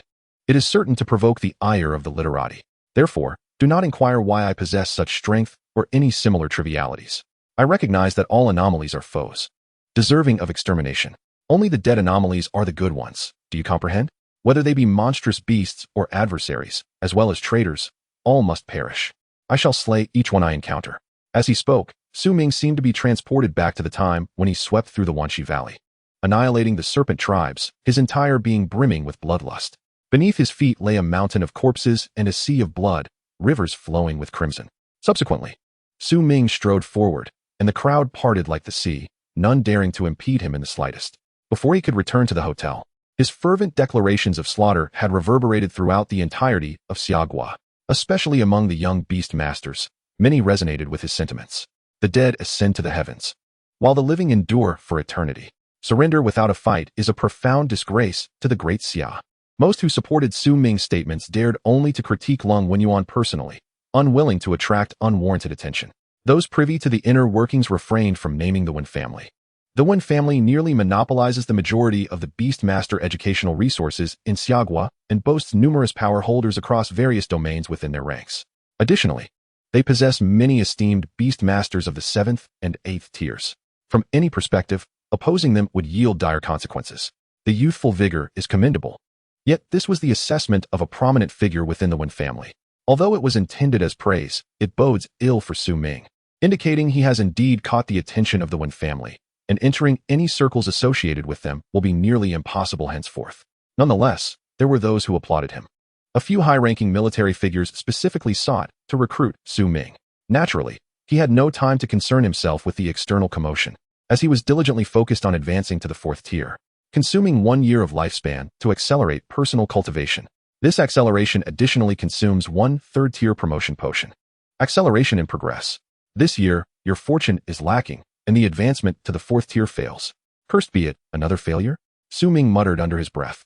It is certain to provoke the ire of the literati. Therefore, do not inquire why I possess such strength or any similar trivialities. I recognize that all anomalies are foes, deserving of extermination. Only the dead anomalies are the good ones. Do you comprehend? Whether they be monstrous beasts or adversaries, as well as traitors, all must perish. I shall slay each one I encounter. As he spoke, Su Ming seemed to be transported back to the time when he swept through the Wanxi Valley, annihilating the serpent tribes, his entire being brimming with bloodlust. Beneath his feet lay a mountain of corpses and a sea of blood, rivers flowing with crimson. Subsequently, Su Ming strode forward, and the crowd parted like the sea, none daring to impede him in the slightest. Before he could return to the hotel, his fervent declarations of slaughter had reverberated throughout the entirety of Xiagua, especially among the young beast masters. Many resonated with his sentiments. The dead ascend to the heavens, while the living endure for eternity. Surrender without a fight is a profound disgrace to the great Xia. Most who supported Su Ming's statements dared only to critique Lung Wenyuan personally, unwilling to attract unwarranted attention. Those privy to the inner workings refrained from naming the Wen family. The Wen family nearly monopolizes the majority of the Beastmaster educational resources in Xiagua and boasts numerous power holders across various domains within their ranks. Additionally, they possess many esteemed Beastmasters of the 7th and 8th tiers. From any perspective, opposing them would yield dire consequences. The youthful vigor is commendable. Yet this was the assessment of a prominent figure within the Wen family. Although it was intended as praise, it bodes ill for Su Ming, indicating he has indeed caught the attention of the Wen family, and entering any circles associated with them will be nearly impossible henceforth. Nonetheless, there were those who applauded him. A few high-ranking military figures specifically sought to recruit Su Ming. Naturally, he had no time to concern himself with the external commotion, as he was diligently focused on advancing to the 4th tier, consuming 1 year of lifespan to accelerate personal cultivation. This acceleration additionally consumes 1 3rd-tier promotion potion. Acceleration in progress. This year, your fortune is lacking, and the advancement to the 4th tier fails. Cursed be it, another failure? Su Ming muttered under his breath.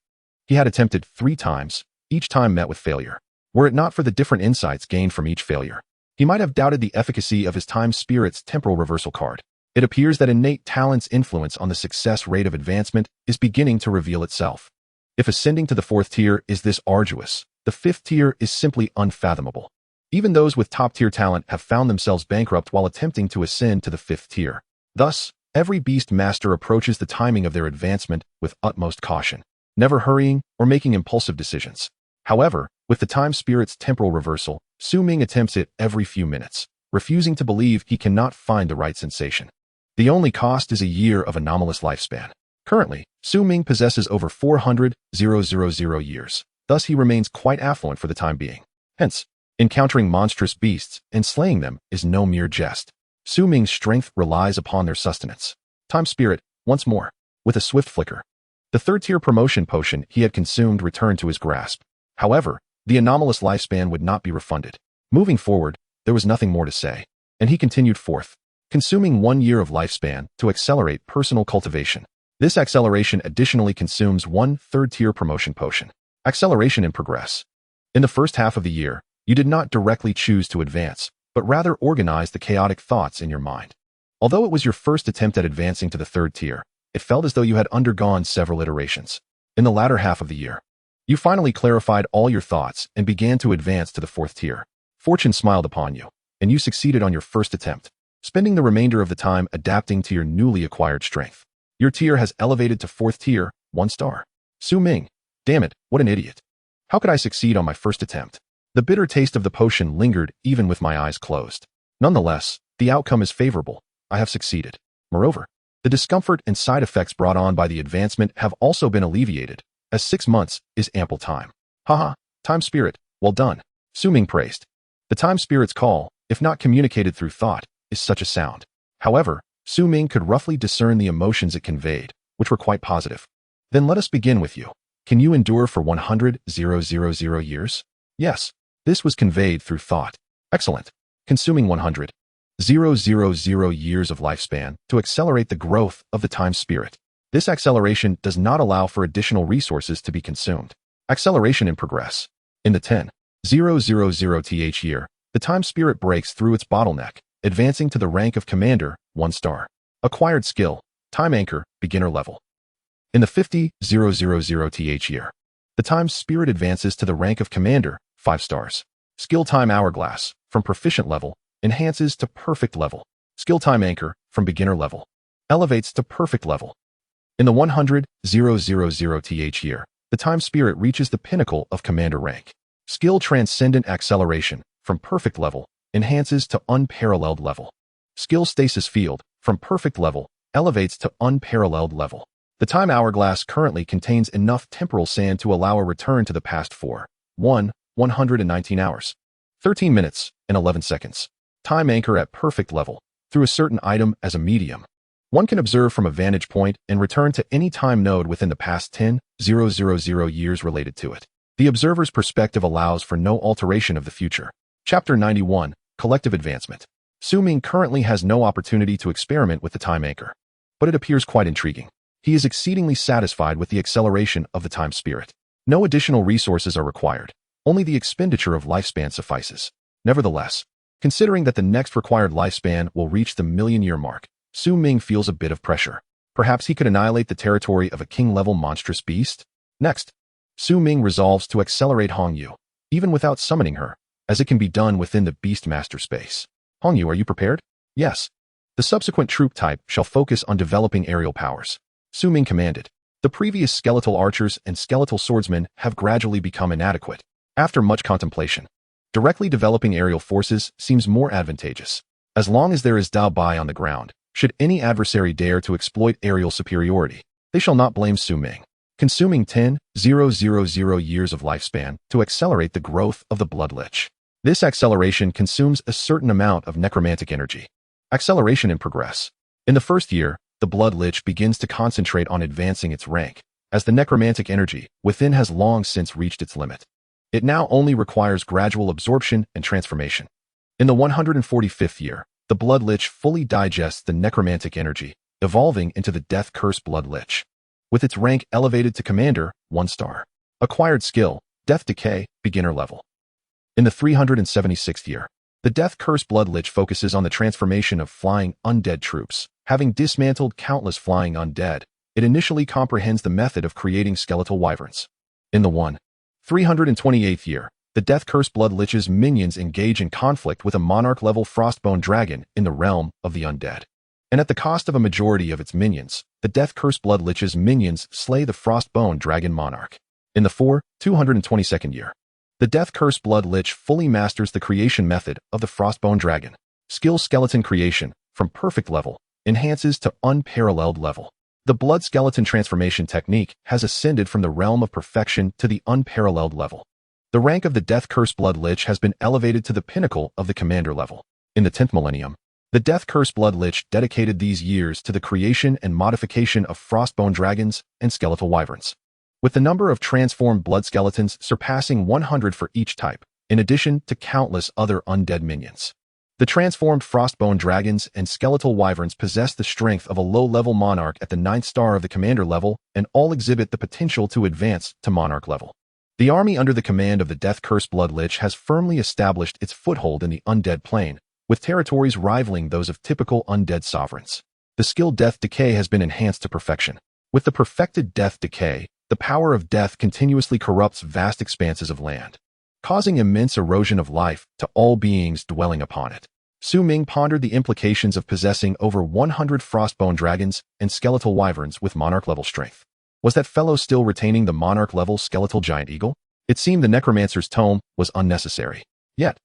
He had attempted 3 times, each time met with failure. Were it not for the different insights gained from each failure, he might have doubted the efficacy of his Time Spirit's temporal reversal card. It appears that innate talent's influence on the success rate of advancement is beginning to reveal itself. If ascending to the 4th tier is this arduous, the 5th tier is simply unfathomable. Even those with top-tier talent have found themselves bankrupt while attempting to ascend to the 5th tier. Thus, every beast master approaches the timing of their advancement with utmost caution, never hurrying or making impulsive decisions. However, with the Time Spirit's temporal reversal, Su Ming attempts it every few minutes, refusing to believe he cannot find the right sensation. The only cost is a year of anomalous lifespan. Currently, Su Ming possesses over 400,000 years, thus he remains quite affluent for the time being. Hence, encountering monstrous beasts and slaying them is no mere jest. Su Ming's strength relies upon their sustenance. Time Spirit, once more, with a swift flicker. The 3rd-tier promotion potion he had consumed returned to his grasp. However, the anomalous lifespan would not be refunded. Moving forward, there was nothing more to say, and he continued forth, consuming 1 year of lifespan to accelerate personal cultivation. This acceleration additionally consumes one third-tier promotion potion. Acceleration in progress. In the first half of the year, you did not directly choose to advance, but rather organize the chaotic thoughts in your mind. Although it was your first attempt at advancing to the third tier, it felt as though you had undergone several iterations. In the latter half of the year, you finally clarified all your thoughts and began to advance to the fourth tier. Fortune smiled upon you, and you succeeded on your first attempt, spending the remainder of the time adapting to your newly acquired strength. Your tier has elevated to fourth tier, 1 star. Ming, damn it, what an idiot. How could I succeed on my first attempt? The bitter taste of the potion lingered even with my eyes closed. Nonetheless, the outcome is favorable. I have succeeded. Moreover, the discomfort and side effects brought on by the advancement have also been alleviated, as 6 months is ample time. Haha, time spirit, well done. Ming praised. The time spirit's call, if not communicated through thought, is such a sound. However, Ming could roughly discern the emotions it conveyed, which were quite positive. Then let us begin with you. Can you endure for 100,000 years? Yes, this was conveyed through thought. Excellent. Consuming 100,000 years of lifespan to accelerate the growth of the time spirit. This acceleration does not allow for additional resources to be consumed. Acceleration in progress. In the 10,000th year, the time spirit breaks through its bottleneck, advancing to the rank of commander, 1 star. Acquired skill, time anchor, beginner level. In the 50,000th year, the time spirit advances to the rank of commander, 5 stars. Skill time hourglass, from proficient level, enhances to perfect level. Skill time anchor, from beginner level, elevates to perfect level. In the 100,000th year, the time spirit reaches the pinnacle of commander rank. Skill transcendent acceleration, from perfect level, enhances to unparalleled level. Skill stasis field, from perfect level, elevates to unparalleled level. The time hourglass currently contains enough temporal sand to allow a return to the past for 119 hours, 13 minutes, and 11 seconds. Time anchor at perfect level, through a certain item as a medium. One can observe from a vantage point and return to any time node within the past 10,000 years related to it. The observer's perspective allows for no alteration of the future. Chapter 91, Collective Advancement. Ming currently has no opportunity to experiment with the time anchor, but it appears quite intriguing. He is exceedingly satisfied with the acceleration of the time spirit. No additional resources are required. Only the expenditure of lifespan suffices. Nevertheless, considering that the next required lifespan will reach the million-year mark, Ming feels a bit of pressure. Perhaps he could annihilate the territory of a king-level monstrous beast? Next, Ming resolves to accelerate Hongyu, even without summoning her, as it can be done within the Beastmaster space. Hongyu, are you prepared? Yes. The subsequent troop type shall focus on developing aerial powers. Ming commanded. The previous skeletal archers and skeletal swordsmen have gradually become inadequate. After much contemplation, directly developing aerial forces seems more advantageous. As long as there is Dao Bai on the ground, should any adversary dare to exploit aerial superiority, they shall not blame Ming. Consuming 10,000 years of lifespan to accelerate the growth of the Blood Lich. This acceleration consumes a certain amount of necromantic energy. Acceleration in progress. In the first year, the Blood Lich begins to concentrate on advancing its rank, as the necromantic energy within has long since reached its limit. It now only requires gradual absorption and transformation. In the 145th year, the Blood Lich fully digests the necromantic energy, evolving into the Death Curse Blood Lich. With its rank elevated to Commander, 1 star. Acquired skill, Death Decay, beginner level. In the 376th year, the Death Curse Blood Lich focuses on the transformation of flying undead troops. Having dismantled countless flying undead, it initially comprehends the method of creating skeletal wyverns. In the 328th year, the Death Curse Blood Lich's minions engage in conflict with a monarch-level frostbone dragon in the realm of the undead. And at the cost of a majority of its minions, the Death Curse Blood Lich's minions slay the frostbone dragon monarch. In the 222nd year, the Death Curse Blood Lich fully masters the creation method of the frostbone dragon. Skill skeleton creation, from perfect level, enhances to unparalleled level. The blood skeleton transformation technique has ascended from the realm of perfection to the unparalleled level. The rank of the Death Curse Blood Lich has been elevated to the pinnacle of the commander level. In the 10th millennium, the Death Curse Blood Lich dedicated these years to the creation and modification of frostbone dragons and skeletal wyverns, with the number of transformed blood skeletons surpassing 100 for each type, in addition to countless other undead minions. The transformed frostbone dragons and skeletal wyverns possess the strength of a low-level monarch at the 9th star of the commander level, and all exhibit the potential to advance to monarch level. The army under the command of the death-cursed Blood Lich has firmly established its foothold in the undead plane, with territories rivaling those of typical undead sovereigns. The skill Death Decay has been enhanced to perfection. With the perfected Death Decay, the power of death continuously corrupts vast expanses of land, causing immense erosion of life to all beings dwelling upon it. Ming pondered the implications of possessing over 100 frostbone dragons and skeletal wyverns with monarch-level strength. Was that fellow still retaining the monarch-level skeletal giant eagle? It seemed the necromancer's tome was unnecessary. Yet,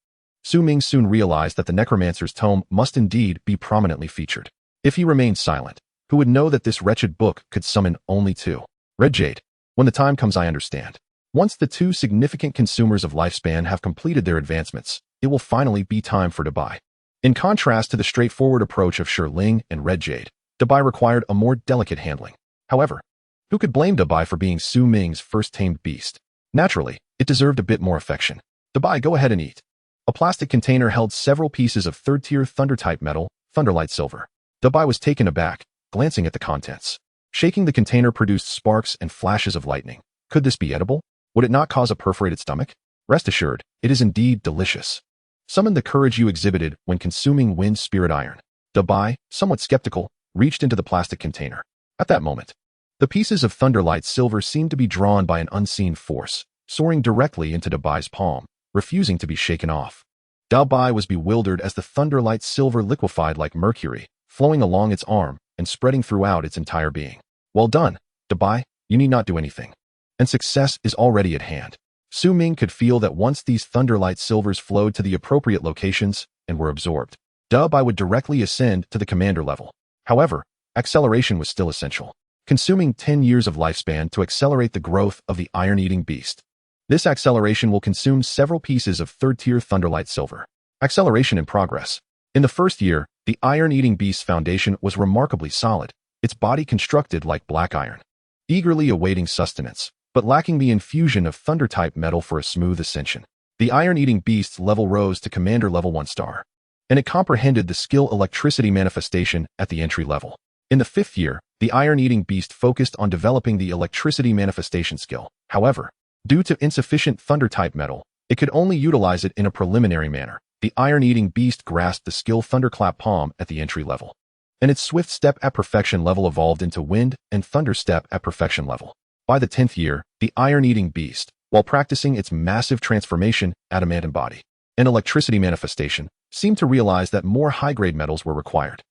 Ming soon realized that the necromancer's tome must indeed be prominently featured. If he remained silent, who would know that this wretched book could summon only 2? Red Jade. When the time comes, I understand. Once the 2 significant consumers of lifespan have completed their advancements, it will finally be time for Dabai. In contrast to the straightforward approach of Ling and Red Jade, Dabai required a more delicate handling. However, who could blame Dabai for being Ming's first tamed beast? Naturally, it deserved a bit more affection. Dabai, go ahead and eat. A plastic container held several pieces of third-tier thunder-type metal, Thunderlight silver. Dabai was taken aback, glancing at the contents. Shaking the container produced sparks and flashes of lightning. Could this be edible? Would it not cause a perforated stomach? Rest assured, it is indeed delicious. Summon the courage you exhibited when consuming wind spirit iron. Dabai, somewhat skeptical, reached into the plastic container. At that moment, the pieces of Thunderlight silver seemed to be drawn by an unseen force, soaring directly into Dabai's palm, refusing to be shaken off. Dabai was bewildered as the Thunderlight silver liquefied like mercury, flowing along its arm and spreading throughout its entire being. Well done, Dabai, you need not do anything. And success is already at hand. Ming could feel that once these Thunderlight silvers flowed to the appropriate locations and were absorbed, Dabai would directly ascend to the commander level. However, acceleration was still essential, consuming 10 years of lifespan to accelerate the growth of the iron-eating beast. This acceleration will consume several pieces of third-tier Thunderlight silver. Acceleration in progress. In the first year, the iron-eating beast's foundation was remarkably solid, its body constructed like black iron, eagerly awaiting sustenance, but lacking the infusion of thunder-type metal for a smooth ascension. The iron-eating beast's level rose to commander level 1 star, and it comprehended the skill electricity manifestation at the entry level. In the 5th year, the iron-eating beast focused on developing the electricity manifestation skill. However, due to insufficient thunder-type metal, it could only utilize it in a preliminary manner. The iron-eating beast grasped the skill Thunderclap Palm at the entry level, and its Swift Step at perfection level evolved into Wind and Thunder Step at perfection level. By the 10th year, the iron-eating beast, while practicing its massive transformation, adamantine body, and electricity manifestation, seemed to realize that more high-grade metals were required.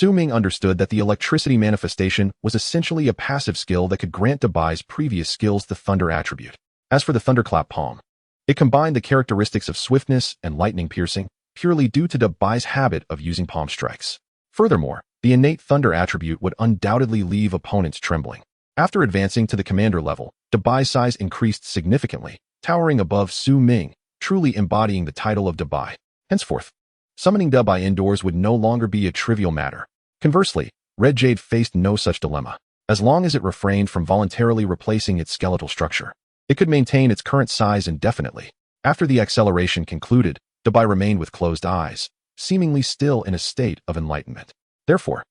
Ming understood that the electricity manifestation was essentially a passive skill that could grant Dabai's previous skills the Thunder attribute. As for the Thunderclap Palm, it combined the characteristics of swiftness and lightning piercing, purely due to Dabai's habit of using palm strikes. Furthermore, the innate Thunder attribute would undoubtedly leave opponents trembling. After advancing to the commander level, Dabai's size increased significantly, towering above Ming, truly embodying the title of Dabai. Henceforth, summoning Dabai indoors would no longer be a trivial matter. Conversely, Red Jade faced no such dilemma. As long as it refrained from voluntarily replacing its skeletal structure, it could maintain its current size indefinitely. After the acceleration concluded, Dabai remained with closed eyes, seemingly still in a state of enlightenment. Therefore,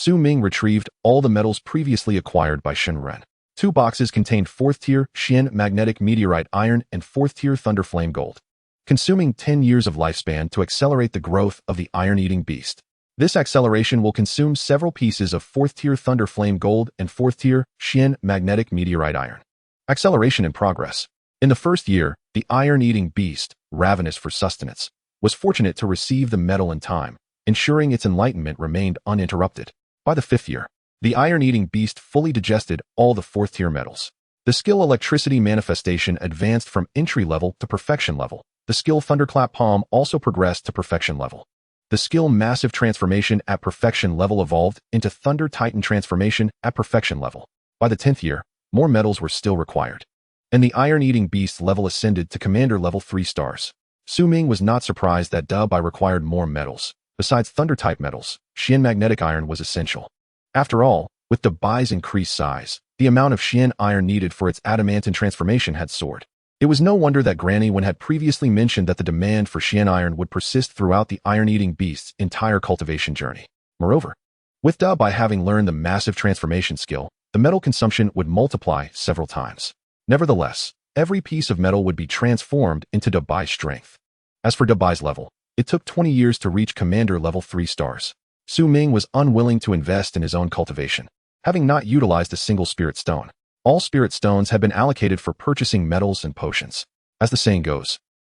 Ming retrieved all the metals previously acquired by Shenren. 2 boxes contained 4th-tier Xian magnetic meteorite iron and 4th-tier thunder flame gold, consuming 10 years of lifespan to accelerate the growth of the iron-eating beast. This acceleration will consume several pieces of 4th-tier thunder flame gold and 4th-tier Xian magnetic meteorite iron. Acceleration in progress. In the 1st year, the iron-eating beast, ravenous for sustenance, was fortunate to receive the metal in time, ensuring its enlightenment remained uninterrupted. By the 5th year, the iron-eating beast fully digested all the 4th-tier metals. The skill electricity manifestation advanced from entry level to perfection level. The skill Thunderclap Palm also progressed to perfection level. The skill Massive Transformation at perfection level evolved into Thunder Titan Transformation at perfection level. By the 10th year, more metals were still required, and the iron-eating beast level ascended to commander level 3 stars. Ming was not surprised that Dabai required more metals. Besides Thunder-type metals, Xian magnetic iron was essential. After all, with Dabai's increased size, the amount of Xian iron needed for its adamantine transformation had soared. It was no wonder that Granny Wen had previously mentioned that the demand for Xian iron would persist throughout the iron-eating beast's entire cultivation journey. Moreover, with Da Bai having learned the massive transformation skill, the metal consumption would multiply several times. Nevertheless, every piece of metal would be transformed into Da Bai's strength. As for Da Bai's level, it took 20 years to reach Commander level 3 stars. Su Ming was unwilling to invest in his own cultivation, having not utilized a single spirit stone. All spirit stones had been allocated for purchasing metals and potions. As the saying goes,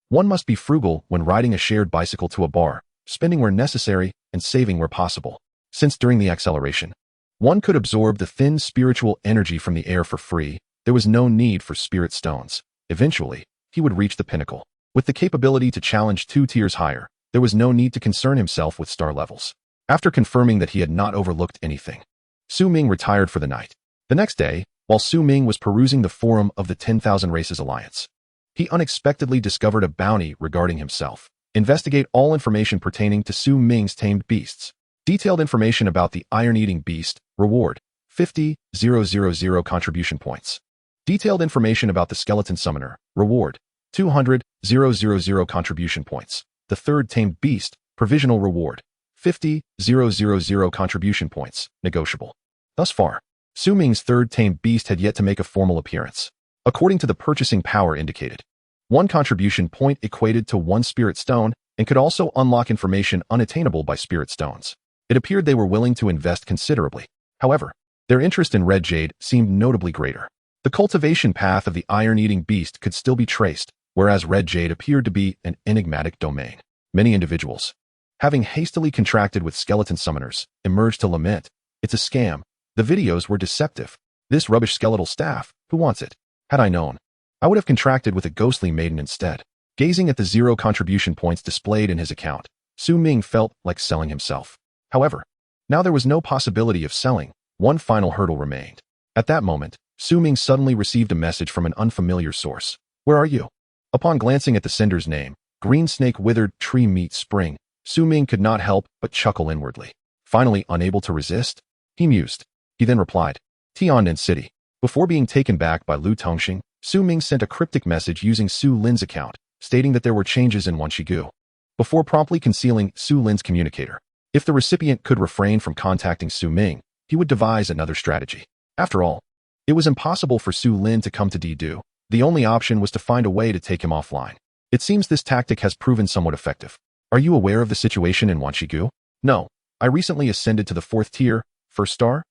one must be frugal when riding a shared bicycle to a bar, spending where necessary and saving where possible. Since during the acceleration, one could absorb the thin spiritual energy from the air for free, there was no need for spirit stones. Eventually, he would reach the pinnacle. With the capability to challenge 2 tiers higher, there was no need to concern himself with star levels. After confirming that he had not overlooked anything, Su Ming retired for the night. The next day, while Su Ming was perusing the forum of the 10,000 Races Alliance, he unexpectedly discovered a bounty regarding himself. Investigate all information pertaining to Su Ming's tamed beasts. Detailed information about the iron-eating beast. Reward: 50,000 contribution points. Detailed information about the skeleton summoner. Reward: 200,000 contribution points. The third tamed beast. Provisional reward: 50,000 contribution points. Negotiable. Thus far, Su Ming's third tamed beast had yet to make a formal appearance. According to the purchasing power indicated, 1 contribution point equated to 1 spirit stone and could also unlock information unattainable by spirit stones. It appeared they were willing to invest considerably. However, their interest in red jade seemed notably greater. The cultivation path of the iron-eating beast could still be traced, whereas red jade appeared to be an enigmatic domain. Many individuals, having hastily contracted with skeleton summoners, emerged to lament, "It's a scam. The videos were deceptive. This rubbish skeletal staff, who wants it? Had I known, I would have contracted with a ghostly maiden instead." Gazing at the 0 contribution points displayed in his account, Su Ming felt like selling himself. However, now there was no possibility of selling. One final hurdle remained. At that moment, Su Ming suddenly received a message from an unfamiliar source. "Where are you?" Upon glancing at the sender's name, Green Snake Withered Tree Meat Spring, Su Ming could not help but chuckle inwardly. Finally unable to resist, he mused. He then replied, Tiannan City. Before being taken back by Lu Tongxing, Su Ming sent a cryptic message using Su Lin's account, stating that there were changes in Wanshigu. Before promptly concealing Su Lin's communicator, if the recipient could refrain from contacting Su Ming, he would devise another strategy. After all, it was impossible for Su Lin to come to Didu. The only option was to find a way to take him offline. It seems this tactic has proven somewhat effective. Are you aware of the situation in Wanshigu? No. I recently ascended to the 4th tier, 1st star,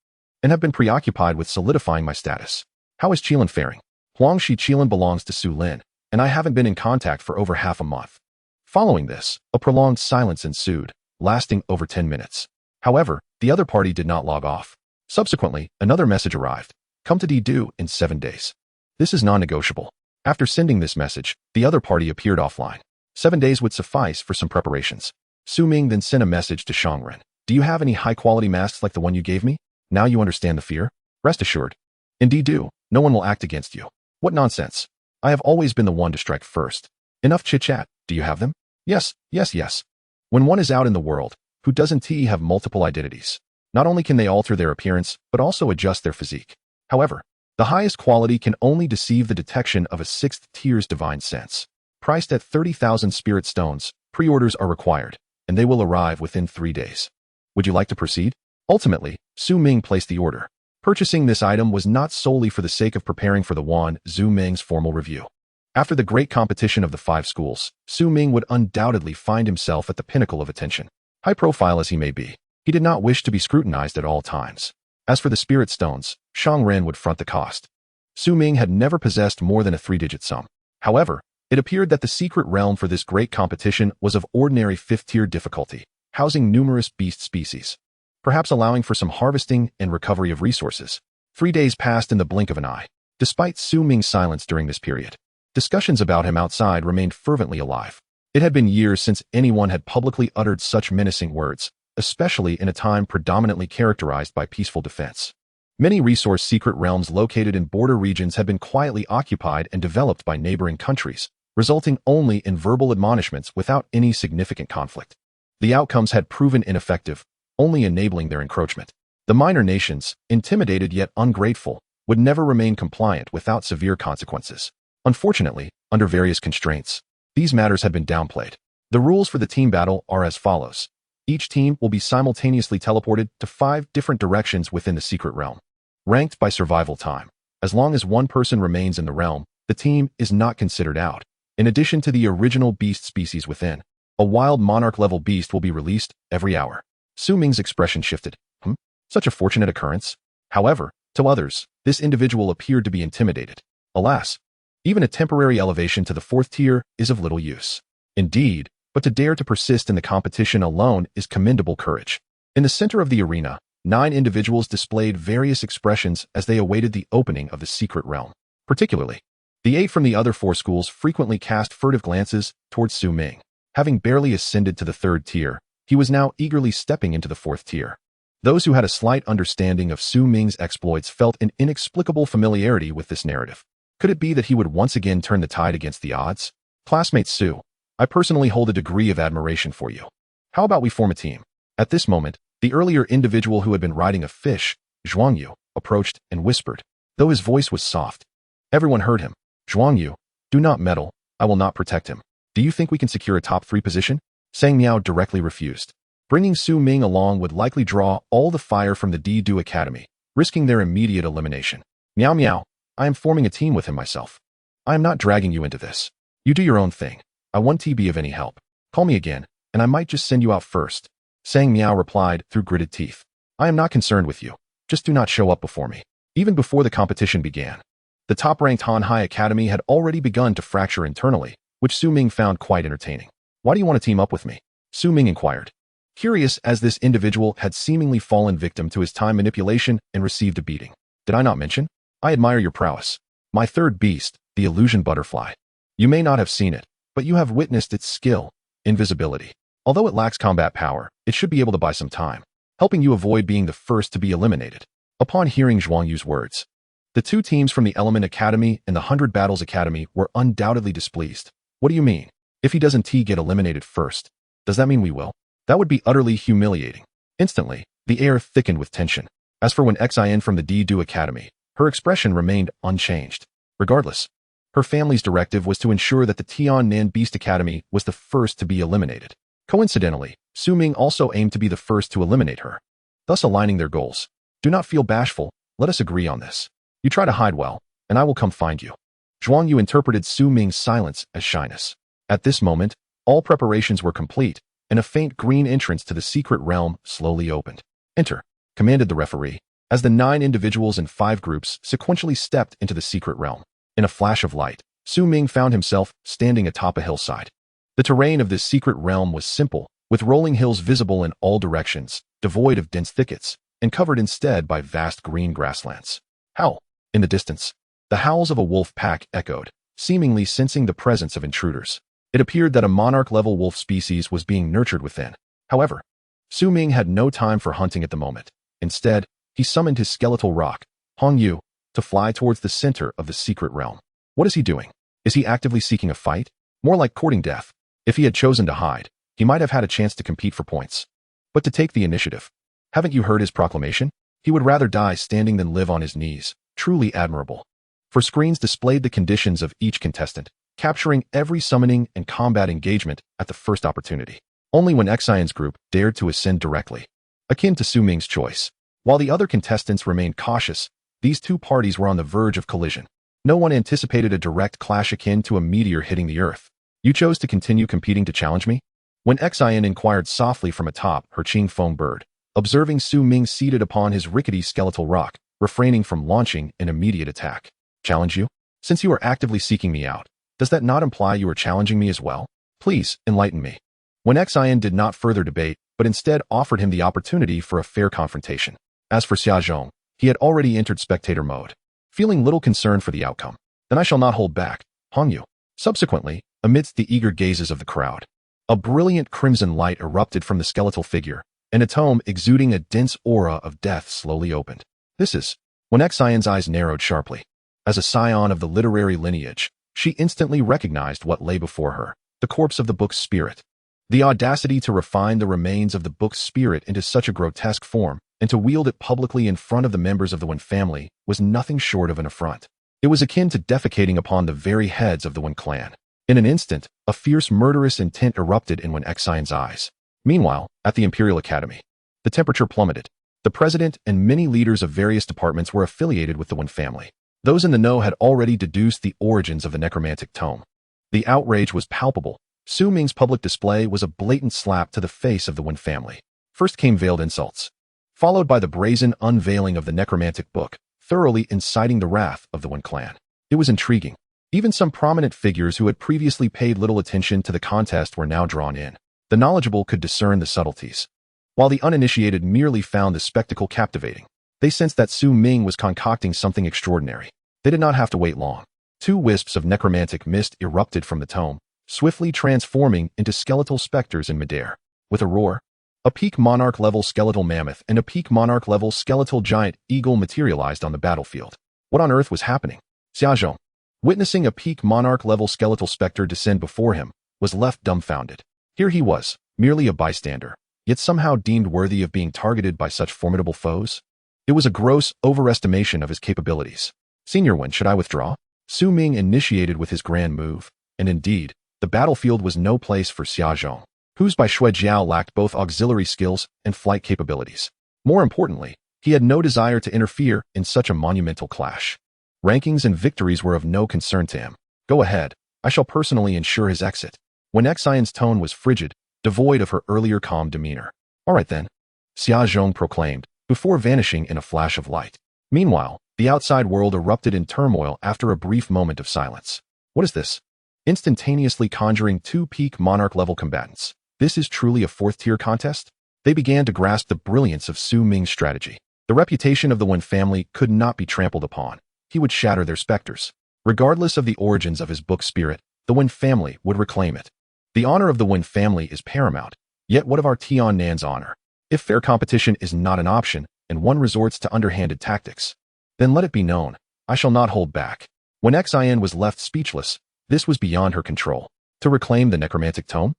and have been preoccupied with solidifying my status. How is Qilin faring? Huangshi Qilin belongs to Su Lin, and I haven't been in contact for over half a month. Following this, a prolonged silence ensued, lasting over 10 minutes. However, the other party did not log off. Subsequently, another message arrived. Come to Didu in 7 days. This is non-negotiable. After sending this message, the other party appeared offline. 7 days would suffice for some preparations. Su Ming then sent a message to Shangren. Do you have any high-quality masks like the one you gave me? Now you understand the fear? Rest assured. In Didu, no one will act against you. What nonsense. I have always been the one to strike first. Enough chit-chat. Do you have them? Yes. When one is out in the world, who doesn't he have multiple identities? Not only can they alter their appearance, but also adjust their physique. However, the highest quality can only deceive the detection of a 6th tier's divine sense. Priced at 30,000 spirit stones, pre-orders are required, and they will arrive within 3 days. Would you like to proceed? Ultimately, Su Ming placed the order. Purchasing this item was not solely for the sake of preparing for the Wan Zhu Ming's formal review. After the great competition of the 5 schools, Su Ming would undoubtedly find himself at the pinnacle of attention. High profile as he may be, he did not wish to be scrutinized at all times. As for the spirit stones, Shang Ren would front the cost. Su Ming had never possessed more than a 3-digit sum. However, it appeared that the secret realm for this great competition was of ordinary 5th-tier difficulty, housing numerous beast species, perhaps allowing for some harvesting and recovery of resources. 3 days passed in the blink of an eye. Despite Su Ming's silence during this period, discussions about him outside remained fervently alive. It had been years since anyone had publicly uttered such menacing words, especially in a time predominantly characterized by peaceful defense. Many resource secret realms located in border regions had been quietly occupied and developed by neighboring countries, resulting only in verbal admonishments without any significant conflict. The outcomes had proven ineffective, only enabling their encroachment. The minor nations, intimidated yet ungrateful, would never remain compliant without severe consequences. Unfortunately, under various constraints. These matters had been downplayed. The rules for the team battle are as follows. Each team will be simultaneously teleported to 5 different directions within the secret realm, ranked by survival time. As long as one person remains in the realm, the team is not considered out. In addition to the original beast species within, a wild monarch-level beast will be released every hour. Su Ming's expression shifted. Such a fortunate occurrence. However, to others, this individual appeared to be intimidated. Alas, even a temporary elevation to the 4th tier is of little use. Indeed, but to dare to persist in the competition alone is commendable courage. In the center of the arena, 9 individuals displayed various expressions as they awaited the opening of the secret realm. Particularly, the 8 from the other 4 schools frequently cast furtive glances towards Su Ming. Having barely ascended to the 3rd tier, he was now eagerly stepping into the 4th tier. Those who had a slight understanding of Su Ming's exploits felt an inexplicable familiarity with this narrative. Could it be that he would once again turn the tide against the odds? Classmate Su, I personally hold a degree of admiration for you. How about we form a team? At this moment, the earlier individual who had been riding a fish, Zhuangyu, approached and whispered, though his voice was soft. Everyone heard him. Zhuangyu, do not meddle, I will not protect him. Do you think we can secure a top 3 position? Sang Miao directly refused. Bringing Su Ming along would likely draw all the fire from the D-Do Academy, risking their immediate elimination. Miao Miao, I am forming a team with him myself. I am not dragging you into this. You do your own thing. I won't be of any help. Call me again, and I might just send you out first. Sang Miao replied through gritted teeth. I am not concerned with you. Just do not show up before me. Even before the competition began, the top-ranked Han Hai Academy had already begun to fracture internally, which Su Ming found quite entertaining. Why do you want to team up with me? Su Ming inquired. Curious as this individual had seemingly fallen victim to his time manipulation and received a beating. Did I not mention? I admire your prowess. My 3rd beast, the illusion butterfly. You may not have seen it, but you have witnessed its skill, invisibility. Although it lacks combat power, it should be able to buy some time, helping you avoid being the first to be eliminated. Upon hearing Zhuangyu's words, the 2 teams from the Element Academy and the 100 Battles Academy were undoubtedly displeased. What do you mean? If he doesn't get eliminated first, does that mean we will? That would be utterly humiliating. Instantly, the air thickened with tension. As for when Xin from the D-Do Academy, her expression remained unchanged. Regardless, her family's directive was to ensure that the Tian Beast Academy was the first to be eliminated. Coincidentally, Su Ming also aimed to be the first to eliminate her, thus aligning their goals. Do not feel bashful, let us agree on this. You try to hide well, and I will come find you. Zhuangyu interpreted Su Ming's silence as shyness. At this moment, all preparations were complete, and a faint green entrance to the secret realm slowly opened. Enter, commanded the referee, as the 9 individuals in 5 groups sequentially stepped into the secret realm. In a flash of light, Su Ming found himself standing atop a hillside. The terrain of this secret realm was simple, with rolling hills visible in all directions, devoid of dense thickets, and covered instead by vast green grasslands. Howl! In the distance, the howls of a wolf pack echoed, seemingly sensing the presence of intruders. It appeared that a monarch-level wolf species was being nurtured within. However, Su Ming had no time for hunting at the moment. Instead, he summoned his skeletal rock, Hong Yu, to fly towards the center of the secret realm. What is he doing? Is he actively seeking a fight? More like courting death. If he had chosen to hide, he might have had a chance to compete for points. But to take the initiative. Haven't you heard his proclamation? He would rather die standing than live on his knees. Truly admirable. For screens displayed the conditions of each contestant, capturing every summoning and combat engagement at the first opportunity. Only when Xion's group dared to ascend directly, akin to Su Ming's choice. While the other contestants remained cautious, these 2 parties were on the verge of collision. No one anticipated a direct clash akin to a meteor hitting the earth. You chose to continue competing to challenge me? When Xion inquired softly from atop her Qing Feng bird, observing Su Ming seated upon his rickety skeletal rock, refraining from launching an immediate attack. Challenge you? Since you are actively seeking me out, does that not imply you are challenging me as well? Please, enlighten me. When Xion did not further debate, but instead offered him the opportunity for a fair confrontation. As for Xia Zhong, he had already entered spectator mode, feeling little concern for the outcome. Then I shall not hold back, Hong Yu. Subsequently, amidst the eager gazes of the crowd, a brilliant crimson light erupted from the skeletal figure, and a tome exuding a dense aura of death slowly opened. This is when Xion's eyes narrowed sharply. As a scion of the literary lineage, she instantly recognized what lay before her, the corpse of the book's spirit. The audacity to refine the remains of the book's spirit into such a grotesque form, and to wield it publicly in front of the members of the Wen family, was nothing short of an affront. It was akin to defecating upon the very heads of the Wen clan. In an instant, a fierce murderous intent erupted in Wen Xian's eyes. Meanwhile, at the Imperial Academy, the temperature plummeted. The president and many leaders of various departments were affiliated with the Wen family. Those in the know had already deduced the origins of the necromantic tome. The outrage was palpable. Su Ming's public display was a blatant slap to the face of the Wen family. First came veiled insults, followed by the brazen unveiling of the necromantic book, thoroughly inciting the wrath of the Wen clan. It was intriguing. Even some prominent figures who had previously paid little attention to the contest were now drawn in. The knowledgeable could discern the subtleties, while the uninitiated merely found the spectacle captivating. They sensed that Su Ming was concocting something extraordinary. They did not have to wait long. 2 wisps of necromantic mist erupted from the tome, swiftly transforming into skeletal specters in midair. With a roar, a peak monarch-level skeletal mammoth and a peak monarch-level skeletal giant eagle materialized on the battlefield. What on earth was happening? Xiaozhong, witnessing a peak monarch-level skeletal specter descend before him, was left dumbfounded. Here he was, merely a bystander, yet somehow deemed worthy of being targeted by such formidable foes? It was a gross overestimation of his capabilities. Senior Wen, should I withdraw? Su Ming initiated with his grand move, and indeed, the battlefield was no place for Xiaozhong, whose by Shui Jiao lacked both auxiliary skills and flight capabilities. More importantly, he had no desire to interfere in such a monumental clash. Rankings and victories were of no concern to him. Go ahead, I shall personally ensure his exit. Wen Xian's tone was frigid, devoid of her earlier calm demeanor. All right then, Xiaozhong proclaimed, before vanishing in a flash of light. Meanwhile, the outside world erupted in turmoil after a brief moment of silence. What is this? Instantaneously conjuring 2 peak monarch-level combatants. This is truly a 4th-tier contest? They began to grasp the brilliance of Su Ming's strategy. The reputation of the Wen family could not be trampled upon. He would shatter their specters. Regardless of the origins of his book spirit, the Wen family would reclaim it. The honor of the Wen family is paramount. Yet what of our Tian Nan's honor? If fair competition is not an option, and one resorts to underhanded tactics, then let it be known, I shall not hold back. When Xian was left speechless, this was beyond her control. To reclaim the necromantic tome?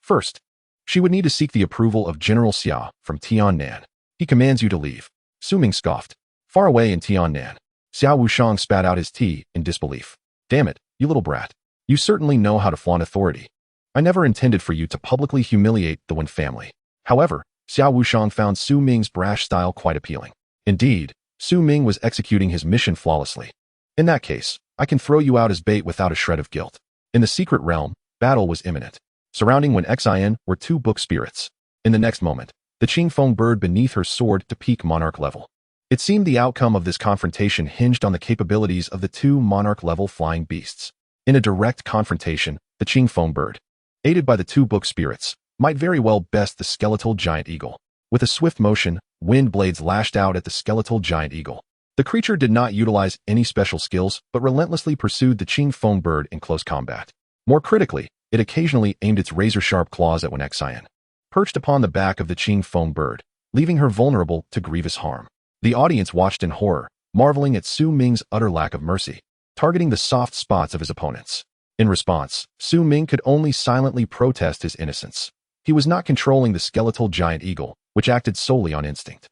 First, she would need to seek the approval of General Xia from Tian Nan. He commands you to leave. Su Ming scoffed. Far away in Tian Nan, Xiao Wushang spat out his tea in disbelief. Damn it, you little brat. You certainly know how to flaunt authority. I never intended for you to publicly humiliate the Wen family. However, Xiao Wushang found Su Ming's brash style quite appealing. Indeed, Su Ming was executing his mission flawlessly. In that case, I can throw you out as bait without a shred of guilt. In the secret realm, battle was imminent. Surrounding Wen Xian were 2 book spirits. In the next moment, the Qingfeng bird beneath her soared to peak monarch level. It seemed the outcome of this confrontation hinged on the capabilities of the 2 monarch-level flying beasts. In a direct confrontation, the Qingfeng bird, aided by the 2 book spirits, might very well best the skeletal giant eagle. With a swift motion, wind blades lashed out at the skeletal giant eagle. The creature did not utilize any special skills, but relentlessly pursued the Qingfeng bird in close combat. More critically, it occasionally aimed its razor-sharp claws at Wen Xian, perched upon the back of the Qingfeng bird, leaving her vulnerable to grievous harm. The audience watched in horror, marveling at Su Ming's utter lack of mercy, targeting the soft spots of his opponents. In response, Su Ming could only silently protest his innocence. He was not controlling the skeletal giant eagle, which acted solely on instinct.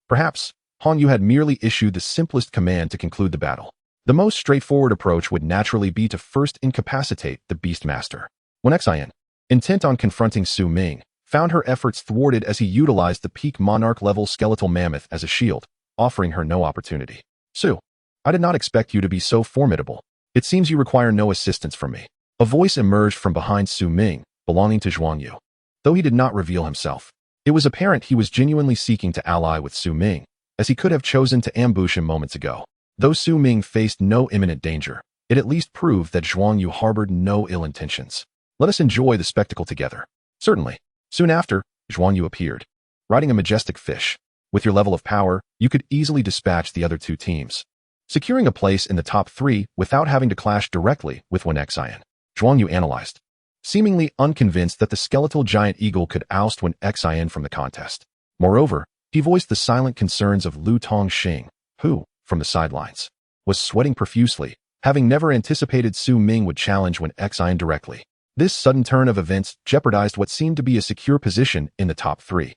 Perhaps, Han Yu had merely issued the simplest command to conclude the battle. The most straightforward approach would naturally be to first incapacitate the Beastmaster. Wen Xian, intent on confronting Su Ming, found her efforts thwarted as he utilized the peak monarch-level skeletal mammoth as a shield, offering her no opportunity. Su, I did not expect you to be so formidable. It seems you require no assistance from me. A voice emerged from behind Su Ming, belonging to Zhuang Yu. Though he did not reveal himself, it was apparent he was genuinely seeking to ally with Su Ming, as he could have chosen to ambush him moments ago. Though Su Ming faced no imminent danger, it at least proved that Zhuang Yu harbored no ill intentions. Let us enjoy the spectacle together. Certainly. Soon after, Zhuang Yu appeared, riding a majestic fish. With your level of power, you could easily dispatch the other 2 teams, securing a place in the top 3 without having to clash directly with Wen Xian. Zhuang Yu analyzed, seemingly unconvinced that the skeletal giant eagle could oust Wen Xian from the contest. Moreover, he voiced the silent concerns of Lu Tongxing, who, from the sidelines, was sweating profusely, having never anticipated Su Ming would challenge Wen Xian directly. This sudden turn of events jeopardized what seemed to be a secure position in the top 3.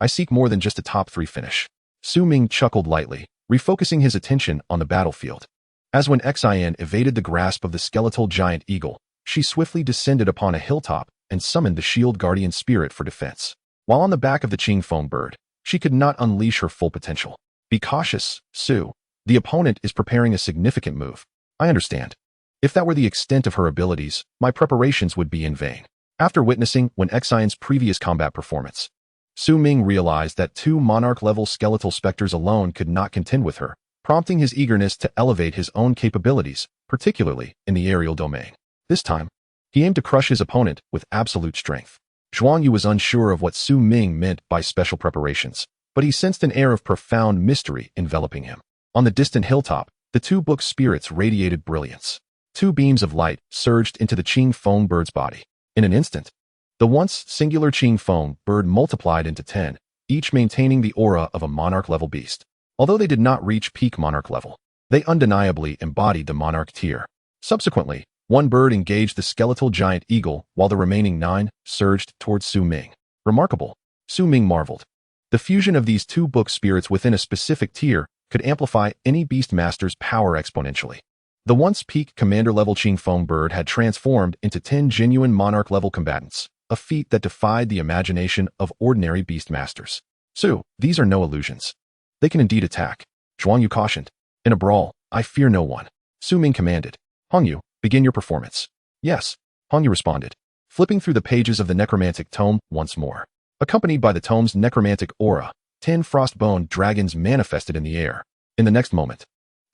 I seek more than just a top 3 finish. Su Ming chuckled lightly, refocusing his attention on the battlefield. As when Xin evaded the grasp of the skeletal giant eagle, she swiftly descended upon a hilltop and summoned the shield guardian spirit for defense. While on the back of the Qingfeng bird, she could not unleash her full potential. Be cautious, Su. The opponent is preparing a significant move. I understand. If that were the extent of her abilities, my preparations would be in vain. After witnessing when Xion's previous combat performance, Su Ming realized that 2 monarch-level skeletal specters alone could not contend with her, prompting his eagerness to elevate his own capabilities, particularly in the aerial domain. This time, he aimed to crush his opponent with absolute strength. Zhuangyu was unsure of what Su Ming meant by special preparations, but he sensed an air of profound mystery enveloping him. On the distant hilltop, the 2 book spirits radiated brilliance. 2 beams of light surged into the Qingfeng bird's body. In an instant, the once singular Qingfeng bird multiplied into 10, each maintaining the aura of a monarch-level beast. Although they did not reach peak monarch level, they undeniably embodied the monarch tier. Subsequently, 1 bird engaged the skeletal giant eagle, while the remaining 9 surged towards Su Ming. Remarkable, Su Ming marveled. The fusion of these 2 book spirits within a specific tier could amplify any beast master's power exponentially. The once peak commander-level Qingfeng bird had transformed into 10 genuine monarch-level combatants, a feat that defied the imagination of ordinary beast masters. Su, these are no illusions. They can indeed attack. Zhuangyu cautioned. In a brawl, I fear no one. Su Ming commanded. Hongyu, begin your performance. Yes, Hongyu responded, flipping through the pages of the necromantic tome once more. Accompanied by the tome's necromantic aura, 10 frostbone dragons manifested in the air. In the next moment,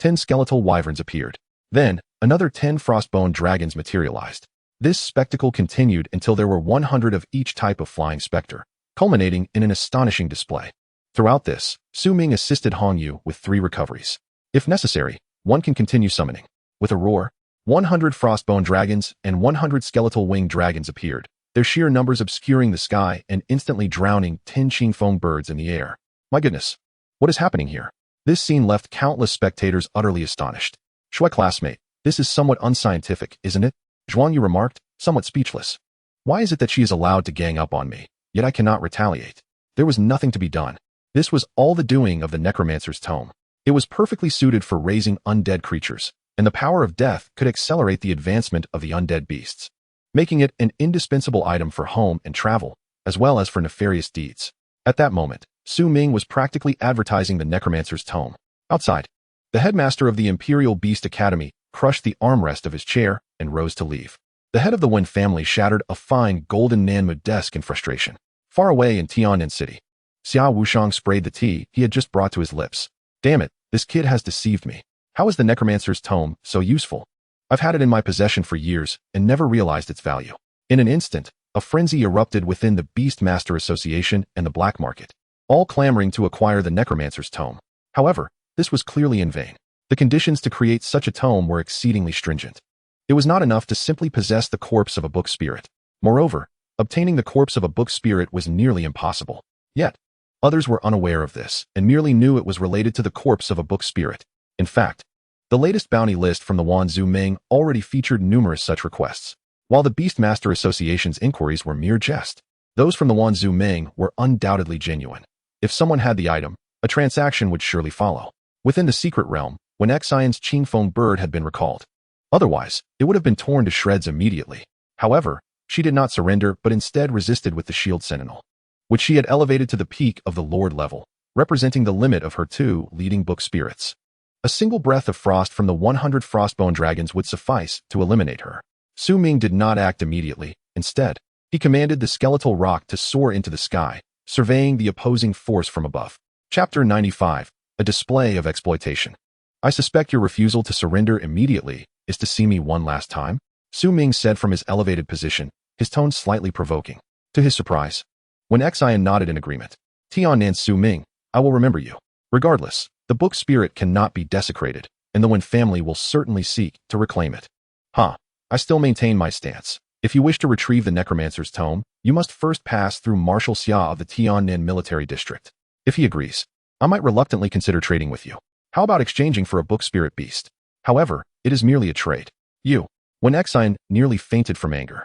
10 skeletal wyverns appeared. Then, another 10 frostbone dragons materialized. This spectacle continued until there were 100 of each type of flying specter, culminating in an astonishing display. Throughout this, Su Ming assisted Hongyu with 3 recoveries. If necessary, one can continue summoning. With a roar, 100 frostbone dragons and 100 skeletal winged dragons appeared, their sheer numbers obscuring the sky and instantly drowning 10 Qingfeng birds in the air. My goodness, what is happening here? This scene left countless spectators utterly astonished. Shui classmate, this is somewhat unscientific, isn't it? Zhuangyu remarked, somewhat speechless. Why is it that she is allowed to gang up on me, yet I cannot retaliate? There was nothing to be done. This was all the doing of the necromancer's tome. It was perfectly suited for raising undead creatures, and the power of death could accelerate the advancement of the undead beasts, making it an indispensable item for home and travel, as well as for nefarious deeds. At that moment, Su Ming was practically advertising the necromancer's tome. Outside, the headmaster of the Imperial Beast Academy crushed the armrest of his chair and rose to leave. The head of the Wen family shattered a fine golden Nanmu desk in frustration. Far away in Tiannan City, Xia Wushang sprayed the tea he had just brought to his lips. Damn it, this kid has deceived me. How is the necromancer's tome so useful? I've had it in my possession for years and never realized its value. In an instant, a frenzy erupted within the Beastmaster Association and the black market, all clamoring to acquire the necromancer's tome. However, this was clearly in vain. The conditions to create such a tome were exceedingly stringent. It was not enough to simply possess the corpse of a book spirit. Moreover, obtaining the corpse of a book spirit was nearly impossible. Yet, others were unaware of this and merely knew it was related to the corpse of a book spirit. In fact, the latest bounty list from the Wanzhou Ming already featured numerous such requests. While the Beastmaster Association's inquiries were mere jest, those from the Wanzhou Ming were undoubtedly genuine. If someone had the item, a transaction would surely follow. Within the secret realm, when Xion's Qingfeng bird had been recalled. Otherwise, it would have been torn to shreds immediately. However, she did not surrender but instead resisted with the shield sentinel, which she had elevated to the peak of the Lord level, representing the limit of her 2 leading book spirits. A single breath of frost from the 100 frostbone dragons would suffice to eliminate her. Su Ming did not act immediately. Instead, he commanded the skeletal rock to soar into the sky, surveying the opposing force from above. Chapter 95, A Display of Exploitation. I suspect your refusal to surrender immediately is to see me one last time, Su Ming said from his elevated position, his tone slightly provoking. To his surprise, when Xian nodded in agreement, Tiannan Su Ming, I will remember you. Regardless, the book spirit cannot be desecrated, and the Wen family will certainly seek to reclaim it. I still maintain my stance. If you wish to retrieve the necromancer's tome, you must first pass through Marshal Xia of the Tiannan military district. If he agrees, I might reluctantly consider trading with you. How about exchanging for a book spirit beast? However, it is merely a trade. When Xian nearly fainted from anger.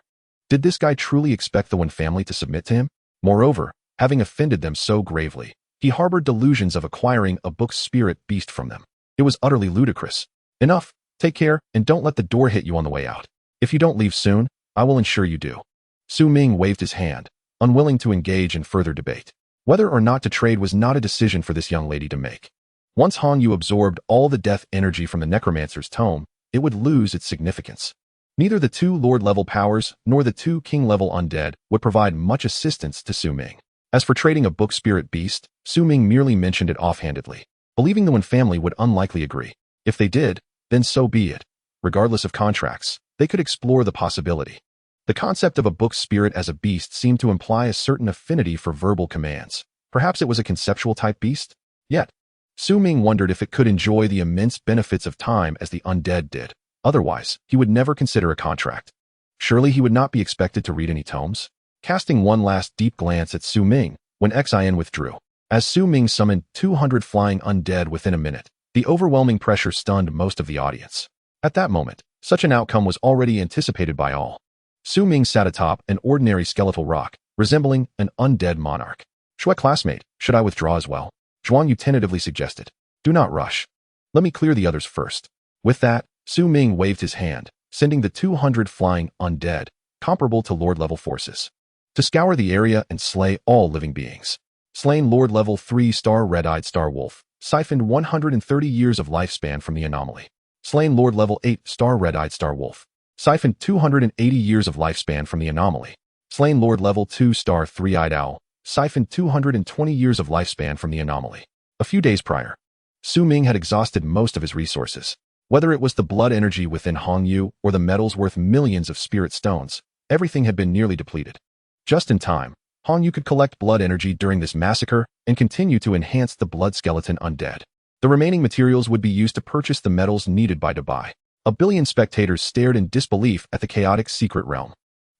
Did this guy truly expect the Wen family to submit to him? Moreover, having offended them so gravely, he harbored delusions of acquiring a book spirit beast from them. It was utterly ludicrous. Enough, Take care, and don't let the door hit you on the way out. If you don't leave soon, I will ensure you do. Su Ming waved his hand, unwilling to engage in further debate. Whether or not to trade was not a decision for this young lady to make. Once Hong Yu absorbed all the death energy from the necromancer's tome, it would lose its significance. Neither the two Lord-level powers nor the two King-level undead would provide much assistance to Su Ming. As for trading a book spirit beast, Su Ming merely mentioned it offhandedly, believing the Wen family would unlikely agree. If they did, then so be it. Regardless of contracts, they could explore the possibility. The concept of a book spirit as a beast seemed to imply a certain affinity for verbal commands. Perhaps it was a conceptual-type beast? Yet, Su Ming wondered if it could enjoy the immense benefits of time as the undead did. Otherwise, he would never consider a contract. Surely he would not be expected to read any tomes? Casting one last deep glance at Su Ming, when Xin withdrew. As Su Ming summoned 200 flying undead within a minute, the overwhelming pressure stunned most of the audience. At that moment, such an outcome was already anticipated by all. Su Ming sat atop an ordinary skeletal rock, resembling an undead monarch. Shui classmate, should I withdraw as well? Zhuang Yu tentatively suggested. Do not rush. Let me clear the others first. With that, Su Ming waved his hand, sending the 200 flying undead, comparable to Lord-level forces, to scour the area and slay all living beings. Slain Lord-level 3-star Red-Eyed Star Wolf, siphoned 130 years of lifespan from the anomaly. Slain Lord-level 8-star Red-Eyed Star Wolf, siphoned 280 years of lifespan from the anomaly. Slain Lord-level 2-star Three-Eyed Owl, siphoned 220 years of lifespan from the anomaly. A few days prior, Su Ming had exhausted most of his resources. Whether it was the blood energy within Hong Yu or the metals worth millions of spirit stones, everything had been nearly depleted. Just in time, Hong Yu could collect blood energy during this massacre and continue to enhance the blood skeleton undead. The remaining materials would be used to purchase the metals needed by Dubai. A billion spectators stared in disbelief at the chaotic secret realm.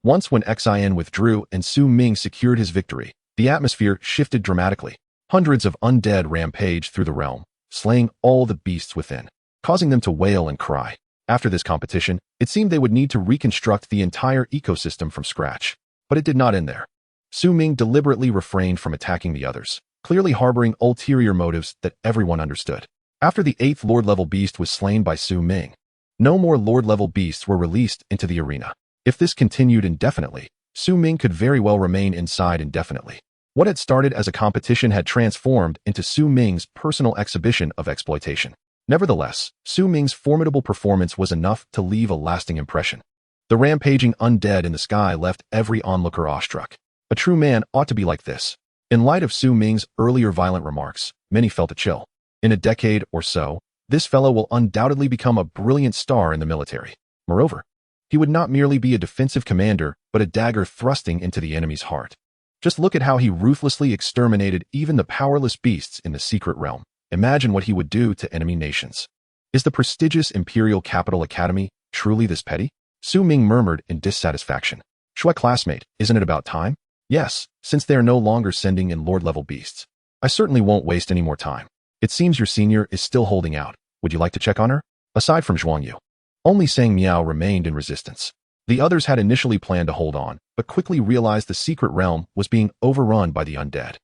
Once when Xin withdrew and Su Ming secured his victory, the atmosphere shifted dramatically. Hundreds of undead rampaged through the realm, slaying all the beasts within, causing them to wail and cry. After this competition, it seemed they would need to reconstruct the entire ecosystem from scratch. But it did not end there. Su Ming deliberately refrained from attacking the others, clearly harboring ulterior motives that everyone understood. After the 8th Lord-level beast was slain by Su Ming, no more Lord-level beasts were released into the arena. If this continued indefinitely, Su Ming could very well remain inside indefinitely. What had started as a competition had transformed into Su Ming's personal exhibition of exploitation. Nevertheless, Su Ming's formidable performance was enough to leave a lasting impression. The rampaging undead in the sky left every onlooker awestruck. A true man ought to be like this. In light of Su Ming's earlier violent remarks, many felt a chill. In a decade or so, this fellow will undoubtedly become a brilliant star in the military. Moreover, he would not merely be a defensive commander, but a dagger thrusting into the enemy's heart. Just look at how he ruthlessly exterminated even the powerless beasts in the secret realm. Imagine what he would do to enemy nations. Is the prestigious Imperial Capital Academy truly this petty? Su Ming murmured in dissatisfaction. Shui classmate, isn't it about time? Yes, since they are no longer sending in Lord-level beasts. I certainly won't waste any more time. It seems your senior is still holding out. Would you like to check on her? Aside from Zhuang Yu, only Sang Miao remained in resistance. The others had initially planned to hold on, but quickly realized the secret realm was being overrun by the undead.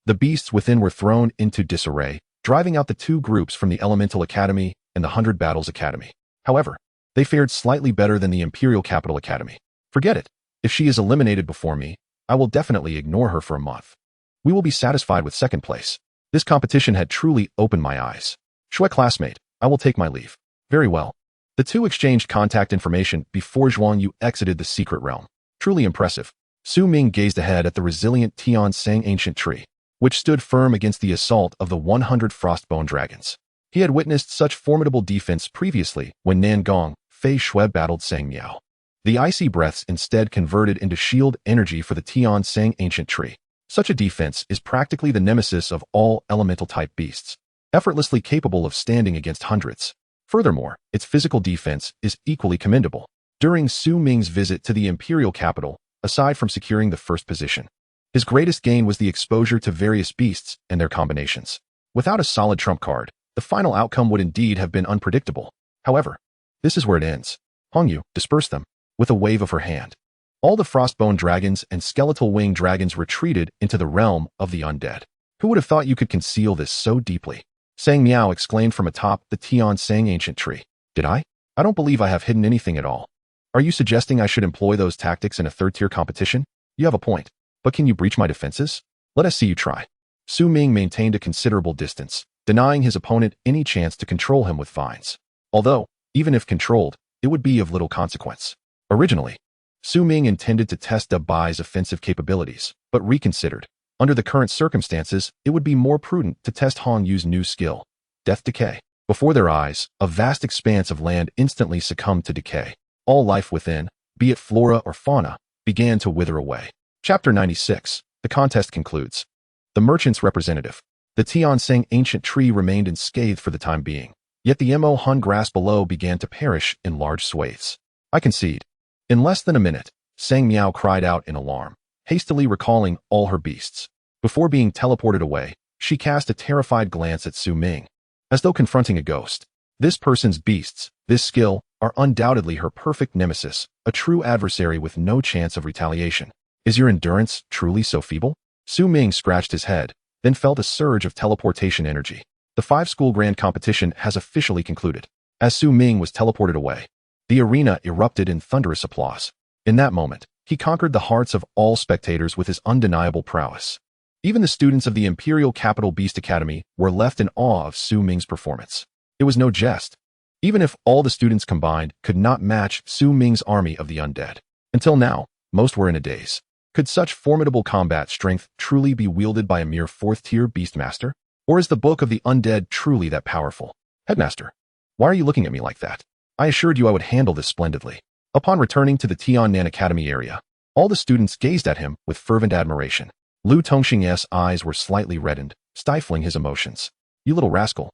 The beasts within were thrown into disarray, driving out the two groups from the Elemental Academy and the 100 Battles Academy. However, they fared slightly better than the Imperial Capital Academy. Forget it. If she is eliminated before me, I will definitely ignore her for a month. We will be satisfied with second place. This competition had truly opened my eyes. Shui classmate, I will take my leave. Very well. The two exchanged contact information before Zhuang Yu exited the secret realm. Truly impressive. Su Ming gazed ahead at the resilient Tian Sang ancient tree, which stood firm against the assault of the 100 frostbone dragons. He had witnessed such formidable defense previously when Nangong, Fei Shui battled Sang Miao. The icy breaths instead converted into shield energy for the Tian Sang ancient tree. Such a defense is practically the nemesis of all elemental-type beasts, effortlessly capable of standing against hundreds. Furthermore, its physical defense is equally commendable. During Su Ming's visit to the imperial capital, aside from securing the first position, his greatest gain was the exposure to various beasts and their combinations. Without a solid trump card, the final outcome would indeed have been unpredictable. However, this is where it ends. Hong Yu, disperse them. With a wave of her hand, all the frostbone dragons and skeletal winged dragons retreated into the realm of the undead. Who would have thought you could conceal this so deeply? Sang Miao exclaimed from atop the Tian Sang ancient tree. Did I? I don't believe I have hidden anything at all. Are you suggesting I should employ those tactics in a third-tier competition? You have a point. But can you breach my defenses? Let us see you try. Su Ming maintained a considerable distance, denying his opponent any chance to control him with fines. Although, even if controlled, it would be of little consequence. Originally, Su Ming intended to test Bai's offensive capabilities, but reconsidered. Under the current circumstances, it would be more prudent to test Hong Yu's new skill, Death Decay. Before their eyes, a vast expanse of land instantly succumbed to decay. All life within, be it flora or fauna, began to wither away. Chapter 96. The contest concludes. The merchant's representative. The Tianseng ancient tree remained unscathed for the time being, yet the Mo Hun grass below began to perish in large swathes. I concede. In less than a minute, Sang Miao cried out in alarm, hastily recalling all her beasts. Before being teleported away, she cast a terrified glance at Su Ming, as though confronting a ghost. This person's beasts, this skill, are undoubtedly her perfect nemesis, a true adversary with no chance of retaliation. Is your endurance truly so feeble? Su Ming scratched his head, then felt a surge of teleportation energy. The 5-school grand competition has officially concluded. As Su Ming was teleported away, the arena erupted in thunderous applause. In that moment, he conquered the hearts of all spectators with his undeniable prowess. Even the students of the Imperial Capital Beast Academy were left in awe of Su Ming's performance. It was no jest. Even if all the students combined could not match Su Ming's army of the undead. Until now, most were in a daze. Could such formidable combat strength truly be wielded by a mere 4th-tier beastmaster? Or is the book of the undead truly that powerful? Headmaster, why are you looking at me like that? I assured you I would handle this splendidly. Upon returning to the Tiannan Academy area, all the students gazed at him with fervent admiration. Lu Tongxing's eyes were slightly reddened, stifling his emotions. You little rascal.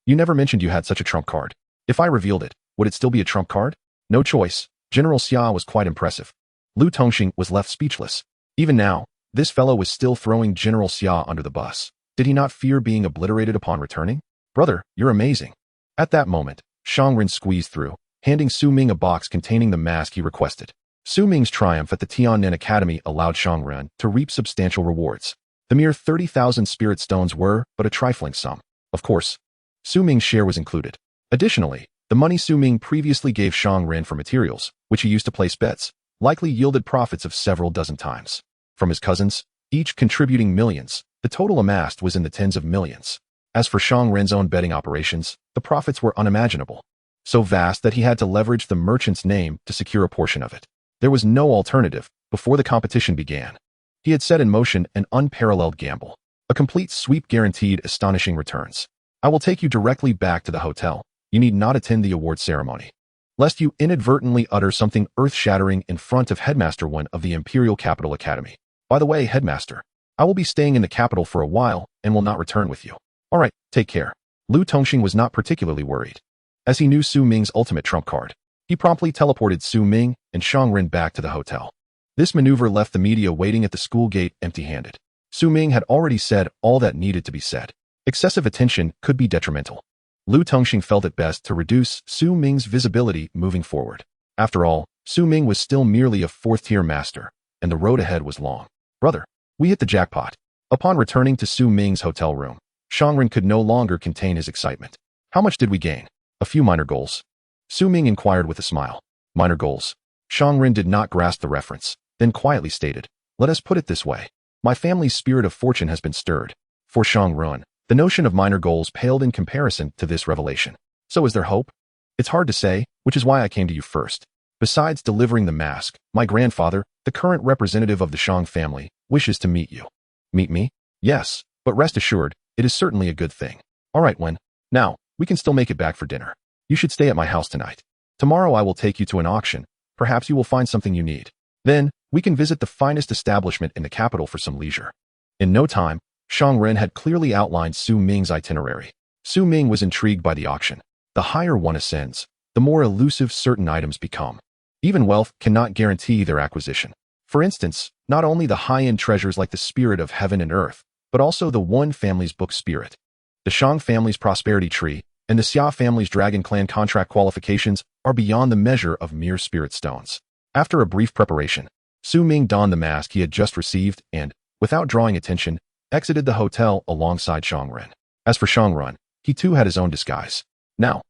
You never mentioned you had such a trump card. If I revealed it, would it still be a trump card? No choice. General Xia was quite impressive. Lu Tongxing was left speechless. Even now, this fellow was still throwing General Xia under the bus. Did he not fear being obliterated upon returning? Brother, you're amazing. At that moment, Shang Ren squeezed through, handing Su Ming a box containing the mask he requested. Su Ming's triumph at the Tiannan Academy allowed Shang Ren to reap substantial rewards. The mere 30,000 spirit stones were but a trifling sum. Of course, Su Ming's share was included. Additionally, the money Su Ming previously gave Shang Ren for materials, which he used to place bets, likely yielded profits of several dozen times. From his cousins, each contributing millions, the total amassed was in the tens of millions. As for Shang Ren's own betting operations, the profits were unimaginable. So vast that he had to leverage the merchant's name to secure a portion of it. There was no alternative before the competition began. He had set in motion an unparalleled gamble. A complete sweep guaranteed astonishing returns. I will take you directly back to the hotel. You need not attend the award ceremony, lest you inadvertently utter something earth-shattering in front of Headmaster One of the Imperial Capital Academy. By the way, Headmaster, I will be staying in the capital for a while and will not return with you. All right, take care. Lu Tongxing was not particularly worried. As he knew Su Ming's ultimate trump card, he promptly teleported Su Ming and Shang Ren back to the hotel. This maneuver left the media waiting at the school gate empty-handed. Su Ming had already said all that needed to be said. Excessive attention could be detrimental. Lu Tongxing felt it best to reduce Su Ming's visibility moving forward. After all, Su Ming was still merely a 4th-tier master, and the road ahead was long. Brother, we hit the jackpot. Upon returning to Su Ming's hotel room, Shang Ren could no longer contain his excitement. How much did we gain? A few minor goals. Su Ming inquired with a smile. Minor goals. Shang Ren did not grasp the reference, then quietly stated, let us put it this way. My family's spirit of fortune has been stirred. For Shang Ren, the notion of minor goals paled in comparison to this revelation. So is there hope? It's hard to say, which is why I came to you first. Besides delivering the mask, my grandfather, the current representative of the Shang family, wishes to meet you. Meet me? Yes, but rest assured, it is certainly a good thing. All right, Wen. Now, we can still make it back for dinner. You should stay at my house tonight. Tomorrow I will take you to an auction. Perhaps you will find something you need. Then, we can visit the finest establishment in the capital for some leisure. In no time, Shang Ren had clearly outlined Su Ming's itinerary. Su Ming was intrigued by the auction. The higher one ascends, the more elusive certain items become. Even wealth cannot guarantee their acquisition. For instance, not only the high-end treasures like the spirit of heaven and earth, but also the One family's book spirit. The Shang family's prosperity tree and the Xia family's dragon clan contract qualifications are beyond the measure of mere spirit stones. After a brief preparation, Su Ming donned the mask he had just received and, without drawing attention, exited the hotel alongside Shang Ren. As for Shang Ren, he too had his own disguise. Now,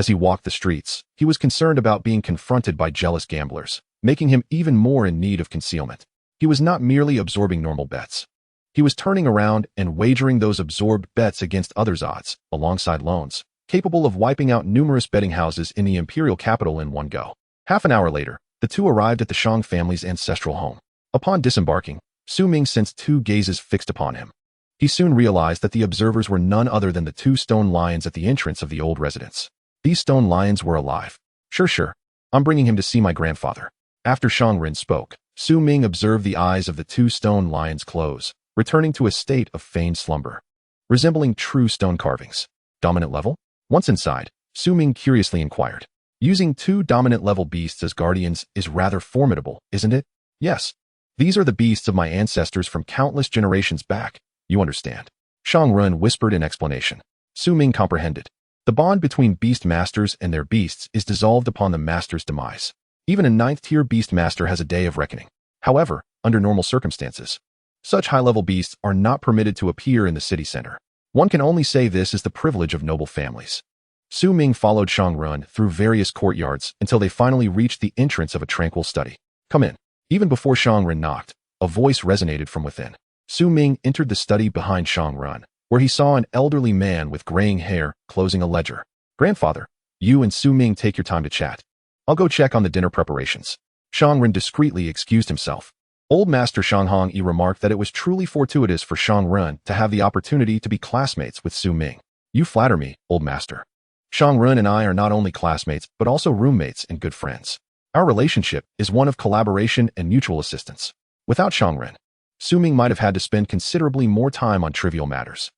As he walked the streets, he was concerned about being confronted by jealous gamblers, making him even more in need of concealment. He was not merely absorbing normal bets. He was turning around and wagering those absorbed bets against others' odds, alongside loans, capable of wiping out numerous betting houses in the imperial capital in one go. Half an hour later, the two arrived at the Shang family's ancestral home. Upon disembarking, Su Ming sensed two gazes fixed upon him. He soon realized that the observers were none other than the two stone lions at the entrance of the old residence. These stone lions were alive. Sure. I'm bringing him to see my grandfather. After Shangren spoke, Su Ming observed the eyes of the two stone lions close, returning to a state of feigned slumber, resembling true stone carvings. Dominant level? Once inside, Su Ming curiously inquired. Using two dominant level beasts as guardians is rather formidable, isn't it? Yes. These are the beasts of my ancestors from countless generations back, you understand. Shangren whispered in explanation. Su Ming comprehended. The bond between beast masters and their beasts is dissolved upon the master's demise. Even a 9th-tier beast master has a day of reckoning. However, under normal circumstances, such high-level beasts are not permitted to appear in the city center. One can only say this is the privilege of noble families. Su Ming followed Shangren through various courtyards until they finally reached the entrance of a tranquil study. Come in. Even before Shangren knocked, a voice resonated from within. Su Ming entered the study behind Shangren, where he saw an elderly man with graying hair closing a ledger. Grandfather, you and Su Ming take your time to chat. I'll go check on the dinner preparations. Shangren discreetly excused himself. Old Master Shanghongyi remarked that it was truly fortuitous for Shangren to have the opportunity to be classmates with Su Ming. You flatter me, Old Master. Shangren and I are not only classmates, but also roommates and good friends. Our relationship is one of collaboration and mutual assistance. Without Shangren, Su Ming might have had to spend considerably more time on trivial matters.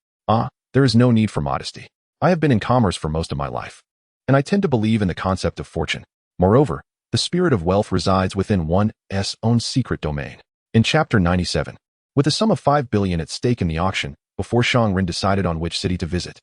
There is no need for modesty. I have been in commerce for most of my life, and I tend to believe in the concept of fortune. Moreover, the spirit of wealth resides within one's own secret domain. In Chapter 97, with a sum of 5 billion at stake in the auction, before Shangren decided on which city to visit,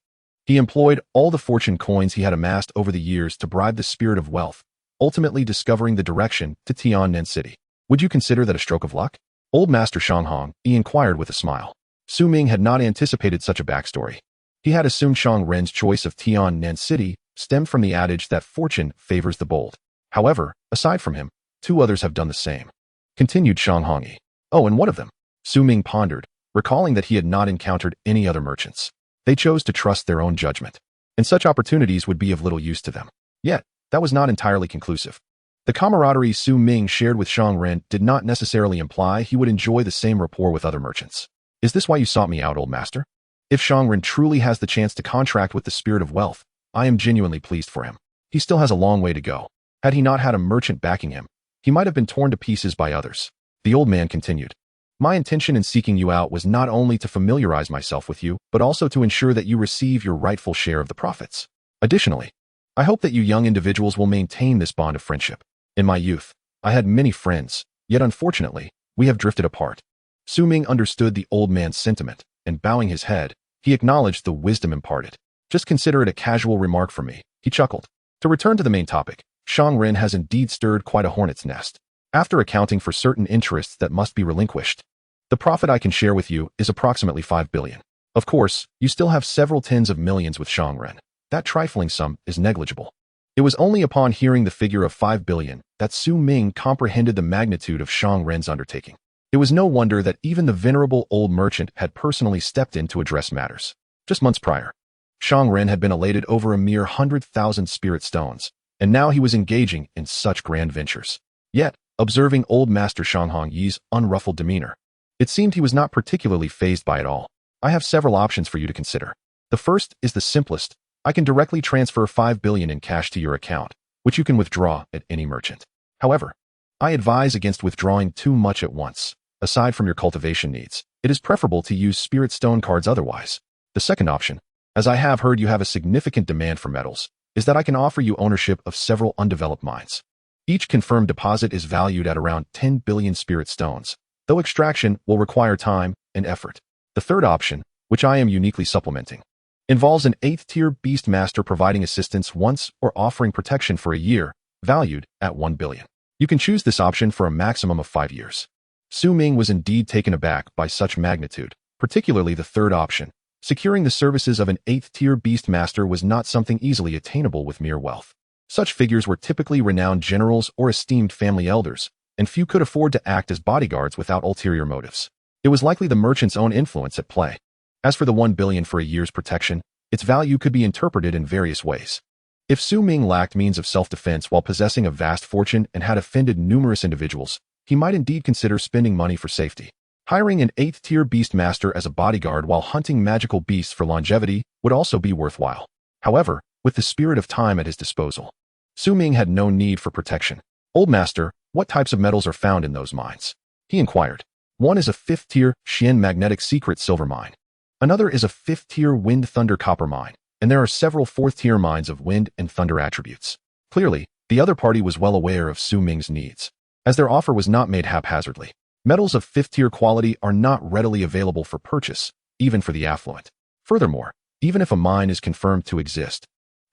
he employed all the fortune coins he had amassed over the years to bribe the spirit of wealth, ultimately discovering the direction to Tiannan City. Would you consider that a stroke of luck? Old Master Shanghong inquired with a smile. Su Ming had not anticipated such a backstory. He had assumed Shangren's choice of Tiannan City stemmed from the adage that fortune favors the bold. However, aside from him, 2 others have done the same. Continued Shanghongyi. Oh, and what of them? Su Ming pondered, recalling that he had not encountered any other merchants. They chose to trust their own judgment, and such opportunities would be of little use to them. Yet, that was not entirely conclusive. The camaraderie Su Ming shared with Shangren did not necessarily imply he would enjoy the same rapport with other merchants. Is this why you sought me out, old master? If Shangren truly has the chance to contract with the spirit of wealth, I am genuinely pleased for him. He still has a long way to go. Had he not had a merchant backing him, he might have been torn to pieces by others. The old man continued. My intention in seeking you out was not only to familiarize myself with you, but also to ensure that you receive your rightful share of the profits. Additionally, I hope that you young individuals will maintain this bond of friendship. In my youth, I had many friends, yet unfortunately, we have drifted apart. Su Ming understood the old man's sentiment, and bowing his head, he acknowledged the wisdom imparted. Just consider it a casual remark from me, he chuckled. To return to the main topic, Shangren has indeed stirred quite a hornet's nest. After accounting for certain interests that must be relinquished, the profit I can share with you is approximately 5 billion. Of course, you still have several tens of millions with Shangren. That trifling sum is negligible. It was only upon hearing the figure of 5 billion that Su Ming comprehended the magnitude of Shangren's undertaking. It was no wonder that even the venerable old merchant had personally stepped in to address matters. Just months prior, Shangren had been elated over a mere 100,000 spirit stones, and now he was engaging in such grand ventures. Yet, observing old Master Shanghongyi's unruffled demeanor, it seemed he was not particularly fazed by it all. I have several options for you to consider. The first is the simplest. I can directly transfer 5 billion in cash to your account, which you can withdraw at any merchant. However, I advise against withdrawing too much at once. Aside from your cultivation needs, it is preferable to use spirit stone cards otherwise. The second option, as I have heard you have a significant demand for metals, is that I can offer you ownership of several undeveloped mines. Each confirmed deposit is valued at around 10 billion spirit stones, though extraction will require time and effort. The third option, which I am uniquely supplementing, involves an 8th-tier beast master providing assistance once or offering protection for a year, valued at 1 billion. You can choose this option for a maximum of 5 years. Su Ming was indeed taken aback by such magnitude, particularly the third option, Securing the services of an 8th-tier beastmaster was not something easily attainable with mere wealth. Such figures were typically renowned generals or esteemed family elders, and few could afford to act as bodyguards without ulterior motives. It was likely the merchant's own influence at play. As for the 1 billion for a year's protection, its value could be interpreted in various ways. If Su Ming lacked means of self-defense while possessing a vast fortune and had offended numerous individuals, he might indeed consider spending money for safety. Hiring an 8th-tier beastmaster as a bodyguard while hunting magical beasts for longevity would also be worthwhile. However, with the spirit of time at his disposal, Su Ming had no need for protection. Old Master, what types of metals are found in those mines? He inquired. One is a 5th-tier Xian magnetic secret silver mine. Another is a 5th-tier wind thunder copper mine, and there are several 4th-tier mines of wind and thunder attributes. Clearly, the other party was well aware of Su Ming's needs, as their offer was not made haphazardly. Metals of 5th-tier quality are not readily available for purchase, even for the affluent. Furthermore, even if a mine is confirmed to exist,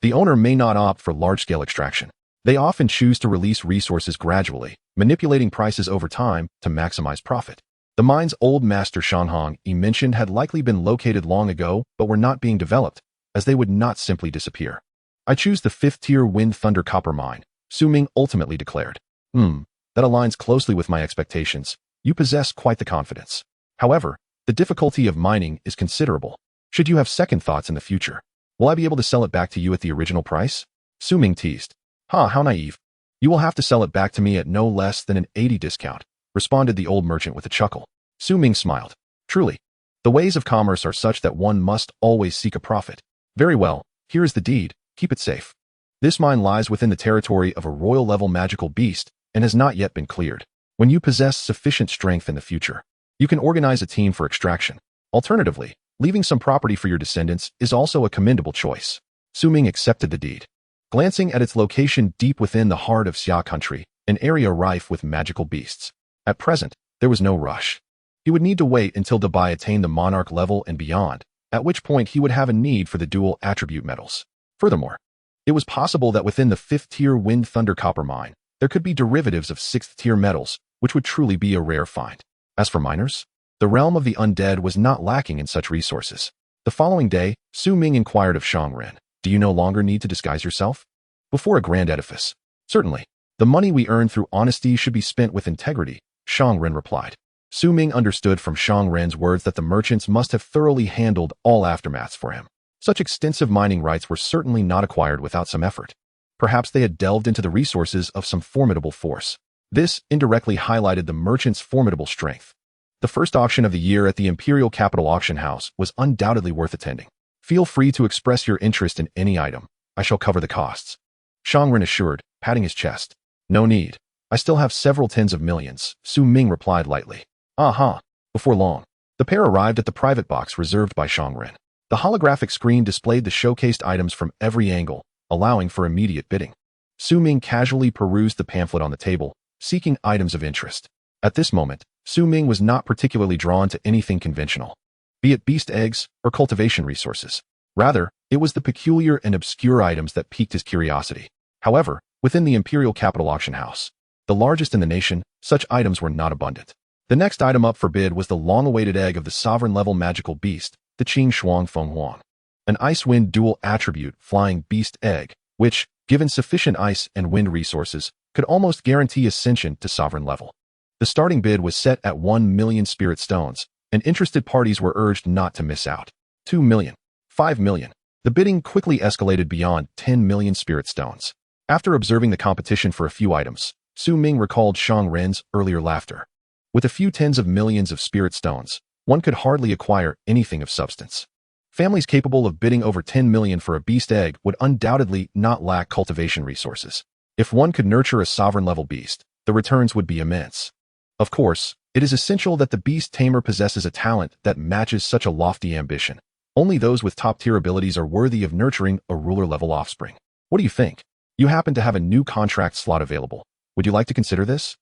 the owner may not opt for large-scale extraction. They often choose to release resources gradually, manipulating prices over time to maximize profit. The mine's old master Shanhong he mentioned had likely been located long ago but were not being developed, as they would not simply disappear. I choose the 5th-tier wind thunder copper mine, Su Ming ultimately declared. That aligns closely with my expectations. You possess quite the confidence. However, the difficulty of mining is considerable. Should you have second thoughts in the future, will I be able to sell it back to you at the original price? Su Ming teased. How naive. You will have to sell it back to me at no less than an 80 discount, responded the old merchant with a chuckle. Su Ming smiled. Truly, the ways of commerce are such that one must always seek a profit. Very well, here is the deed, keep it safe. This mine lies within the territory of a royal-level magical beast and has not yet been cleared. When you possess sufficient strength in the future, you can organize a team for extraction. Alternatively, leaving some property for your descendants is also a commendable choice. Su Ming accepted the deed. Glancing at its location deep within the heart of Xia country, an area rife with magical beasts. At present, there was no rush. He would need to wait until Dubai attained the monarch level and beyond, at which point he would have a need for the dual attribute metals. Furthermore, it was possible that within the 5th-tier wind thunder copper mine, there could be derivatives of 6th-tier metals, which would truly be a rare find. As for miners, the realm of the undead was not lacking in such resources. The following day, Su Ming inquired of Shangren, do you no longer need to disguise yourself? Before a grand edifice. Certainly. The money we earn through honesty should be spent with integrity, Shangren replied. Su Ming understood from Shangren's words that the merchants must have thoroughly handled all aftermaths for him. Such extensive mining rights were certainly not acquired without some effort. Perhaps they had delved into the resources of some formidable force. This indirectly highlighted the merchant's formidable strength. The first auction of the year at the Imperial Capital Auction House was undoubtedly worth attending. Feel free to express your interest in any item. I shall cover the costs. Shangren assured, patting his chest. No need. I still have several tens of millions, Su Ming replied lightly. Aha. Before long, the pair arrived at the private box reserved by Shangren. The holographic screen displayed the showcased items from every angle, allowing for immediate bidding. Su Ming casually perused the pamphlet on the table, seeking items of interest. At this moment, Su Ming was not particularly drawn to anything conventional, be it beast eggs or cultivation resources. Rather, it was the peculiar and obscure items that piqued his curiosity. However, within the Imperial Capital Auction House, the largest in the nation, such items were not abundant. The next item up for bid was the long-awaited egg of the sovereign-level magical beast, the Qing Shuang Feng Huang, an ice-wind dual attribute flying beast egg, which, given sufficient ice and wind resources, could almost guarantee ascension to sovereign level. The starting bid was set at 1 million spirit stones, and interested parties were urged not to miss out. 2 million. 5 million. The bidding quickly escalated beyond 10 million spirit stones. After observing the competition for a few items, Su Ming recalled Shangren's earlier laughter. With a few tens of millions of spirit stones, one could hardly acquire anything of substance. Families capable of bidding over 10 million for a beast egg would undoubtedly not lack cultivation resources. If one could nurture a sovereign-level beast, the returns would be immense. Of course, it is essential that the beast tamer possesses a talent that matches such a lofty ambition. Only those with top-tier abilities are worthy of nurturing a ruler-level offspring. What do you think? You happen to have a new contract slot available. Would you like to consider this?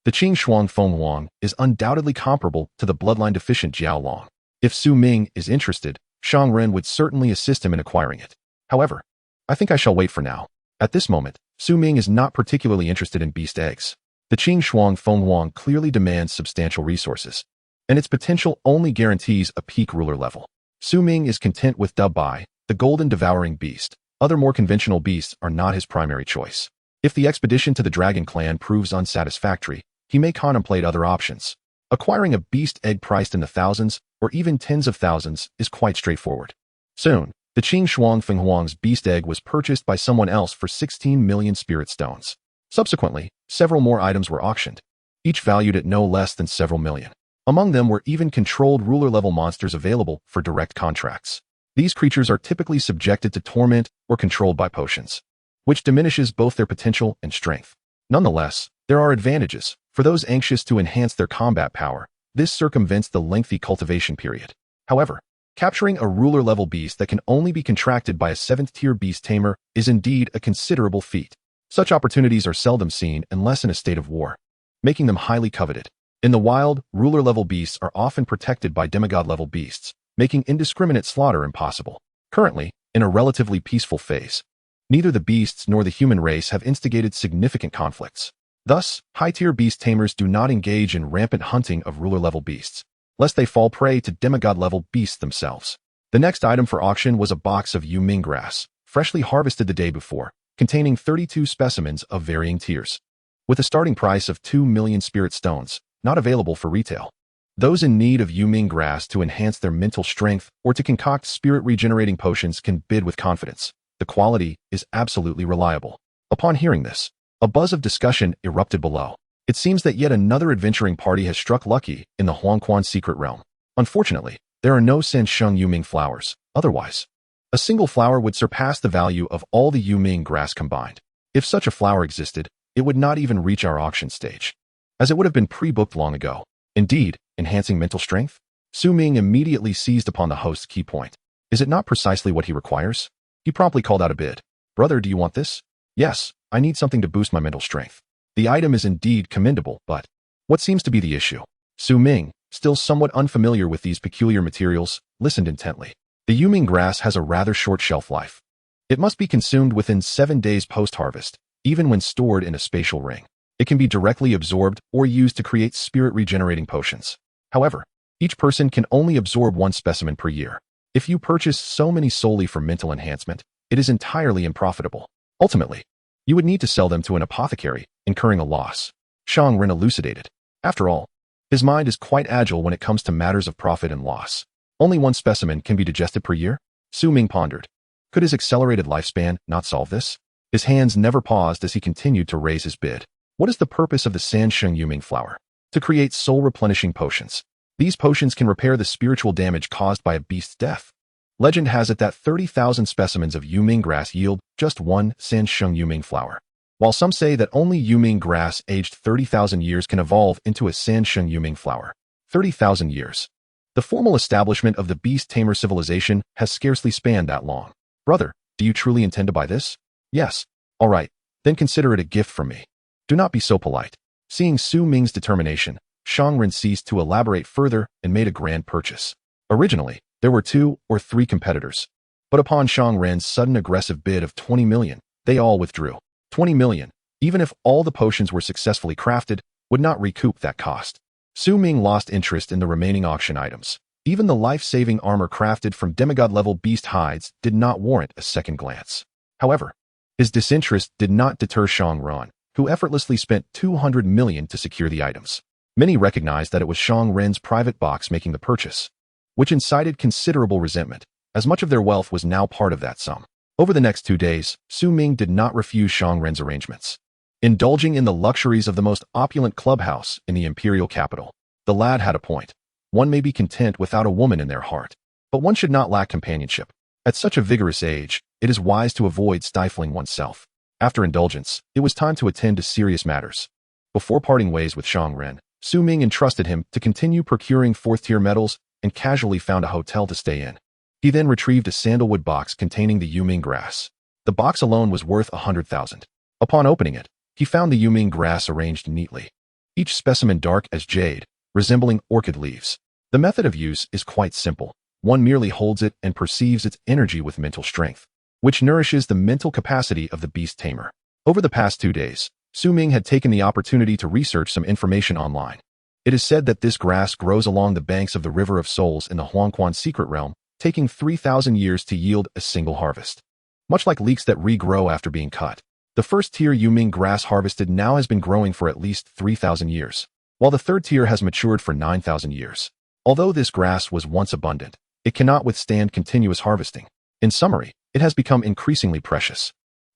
The Qing Shuang Feng Huang is undoubtedly comparable to the bloodline-deficient Jiao Long. If Su Ming is interested, Shangren would certainly assist him in acquiring it. However, I think I shall wait for now. At this moment, Su Ming is not particularly interested in beast eggs. The Qing Shuang Feng Huang clearly demands substantial resources, and its potential only guarantees a peak ruler level. Su Ming is content with dub by the golden devouring beast. Other more conventional beasts are not his primary choice. If the expedition to the Dragon Clan proves unsatisfactory, he may contemplate other options. Acquiring a beast egg priced in the thousands or even tens of thousands is quite straightforward. Soon, the Qing Shuang Fenghuang's beast egg was purchased by someone else for 16 million spirit stones. Subsequently, several more items were auctioned, each valued at no less than several million. Among them were even controlled ruler-level monsters available for direct contracts. These creatures are typically subjected to torment or controlled by potions, which diminishes both their potential and strength. Nonetheless, there are advantages. For those anxious to enhance their combat power, this circumvents the lengthy cultivation period. However, capturing a ruler-level beast that can only be contracted by a 7th-tier beast tamer is indeed a considerable feat. Such opportunities are seldom seen unless in a state of war, making them highly coveted. In the wild, ruler-level beasts are often protected by demigod-level beasts, making indiscriminate slaughter impossible. Currently, in a relatively peaceful phase, neither the beasts nor the human race have instigated significant conflicts. Thus, high-tier beast tamers do not engage in rampant hunting of ruler-level beasts, lest they fall prey to demigod-level beasts themselves. The next item for auction was a box of Ming grass, freshly harvested the day before, containing 32 specimens of varying tiers, with a starting price of 2 million spirit stones, not available for retail. Those in need of Ming grass to enhance their mental strength or to concoct spirit-regenerating potions can bid with confidence. The quality is absolutely reliable. Upon hearing this, a buzz of discussion erupted below. It seems that yet another adventuring party has struck lucky in the Huangquan secret realm. Unfortunately, there are no Sansheng Ming flowers. Otherwise, a single flower would surpass the value of all the Ming grass combined. If such a flower existed, it would not even reach our auction stage, as it would have been pre-booked long ago. Indeed, enhancing mental strength? Su Ming immediately seized upon the host's key point. Is it not precisely what he requires? He promptly called out a bid. Brother, do you want this? Yes, I need something to boost my mental strength. The item is indeed commendable, but what seems to be the issue? Su Ming, still somewhat unfamiliar with these peculiar materials, listened intently. The Ming grass has a rather short shelf life. It must be consumed within 7 days post-harvest, even when stored in a spatial ring. It can be directly absorbed or used to create spirit-regenerating potions. However, each person can only absorb one specimen per year. If you purchase so many solely for mental enhancement, it is entirely unprofitable. Ultimately, you would need to sell them to an apothecary, incurring a loss. Shang Ren elucidated. After all, his mind is quite agile when it comes to matters of profit and loss. Only one specimen can be digested per year? Su Ming pondered. Could his accelerated lifespan not solve this? His hands never paused as he continued to raise his bid. What is the purpose of the Sansheng Ming flower? To create soul-replenishing potions. These potions can repair the spiritual damage caused by a beast's death. Legend has it that 30,000 specimens of Ming grass yield just one Sansheng Ming flower. While some say that only Ming grass aged 30,000 years can evolve into a Sansheng Ming flower. 30,000 years. The formal establishment of the beast tamer civilization has scarcely spanned that long. Brother, do you truly intend to buy this? Yes. All right, then consider it a gift from me. Do not be so polite. Seeing Su Ming's determination, Shang Ren ceased to elaborate further and made a grand purchase. Originally, there were 2 or 3 competitors, but upon Shang Ren's sudden aggressive bid of 20 million, they all withdrew. 20 million, even if all the potions were successfully crafted, would not recoup that cost. Su Ming lost interest in the remaining auction items. Even the life-saving armor crafted from demigod-level beast hides did not warrant a second glance. However, his disinterest did not deter Shang Ren, who effortlessly spent 200 million to secure the items. Many recognized that it was Shang Ren's private box making the purchase, which incited considerable resentment, as much of their wealth was now part of that sum. Over the next 2 days, Su Ming did not refuse Shang Ren's arrangements. Indulging in the luxuries of the most opulent clubhouse in the imperial capital, the lad had a point. One may be content without a woman in their heart, but one should not lack companionship. At such a vigorous age, it is wise to avoid stifling oneself. After indulgence, it was time to attend to serious matters. Before parting ways with Shang Ren, Su Ming entrusted him to continue procuring 4th-tier metals and casually found a hotel to stay in. He then retrieved a sandalwood box containing the Ming grass. The box alone was worth 100,000. Upon opening it, he found the Ming grass arranged neatly, each specimen dark as jade, resembling orchid leaves. The method of use is quite simple. One merely holds it and perceives its energy with mental strength, which nourishes the mental capacity of the beast tamer. Over the past 2 days, Su Ming had taken the opportunity to research some information online. It is said that this grass grows along the banks of the River of Souls in the Huangquan secret realm, taking 3,000 years to yield a single harvest. Much like leeks that regrow after being cut, the first tier Ming grass harvested now has been growing for at least 3,000 years, while the third tier has matured for 9,000 years. Although this grass was once abundant, it cannot withstand continuous harvesting. In summary, it has become increasingly precious.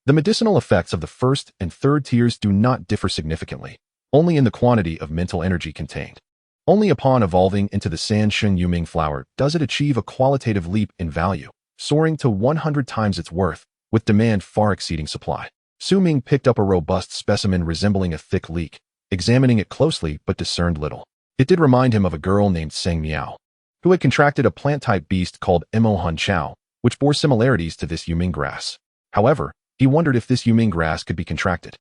The medicinal effects of the first and third tiers do not differ significantly, only in the quantity of mental energy contained. Only upon evolving into the Sansheng Yuming flower does it achieve a qualitative leap in value, soaring to 100 times its worth, with demand far exceeding supply. Su Ming picked up a robust specimen resembling a thick leek, examining it closely but discerned little. It did remind him of a girl named Sang Miao, who had contracted a plant-type beast called Mo Hun Chao, which bore similarities to this Yuming grass. However, he wondered if this Yuming grass could be contracted.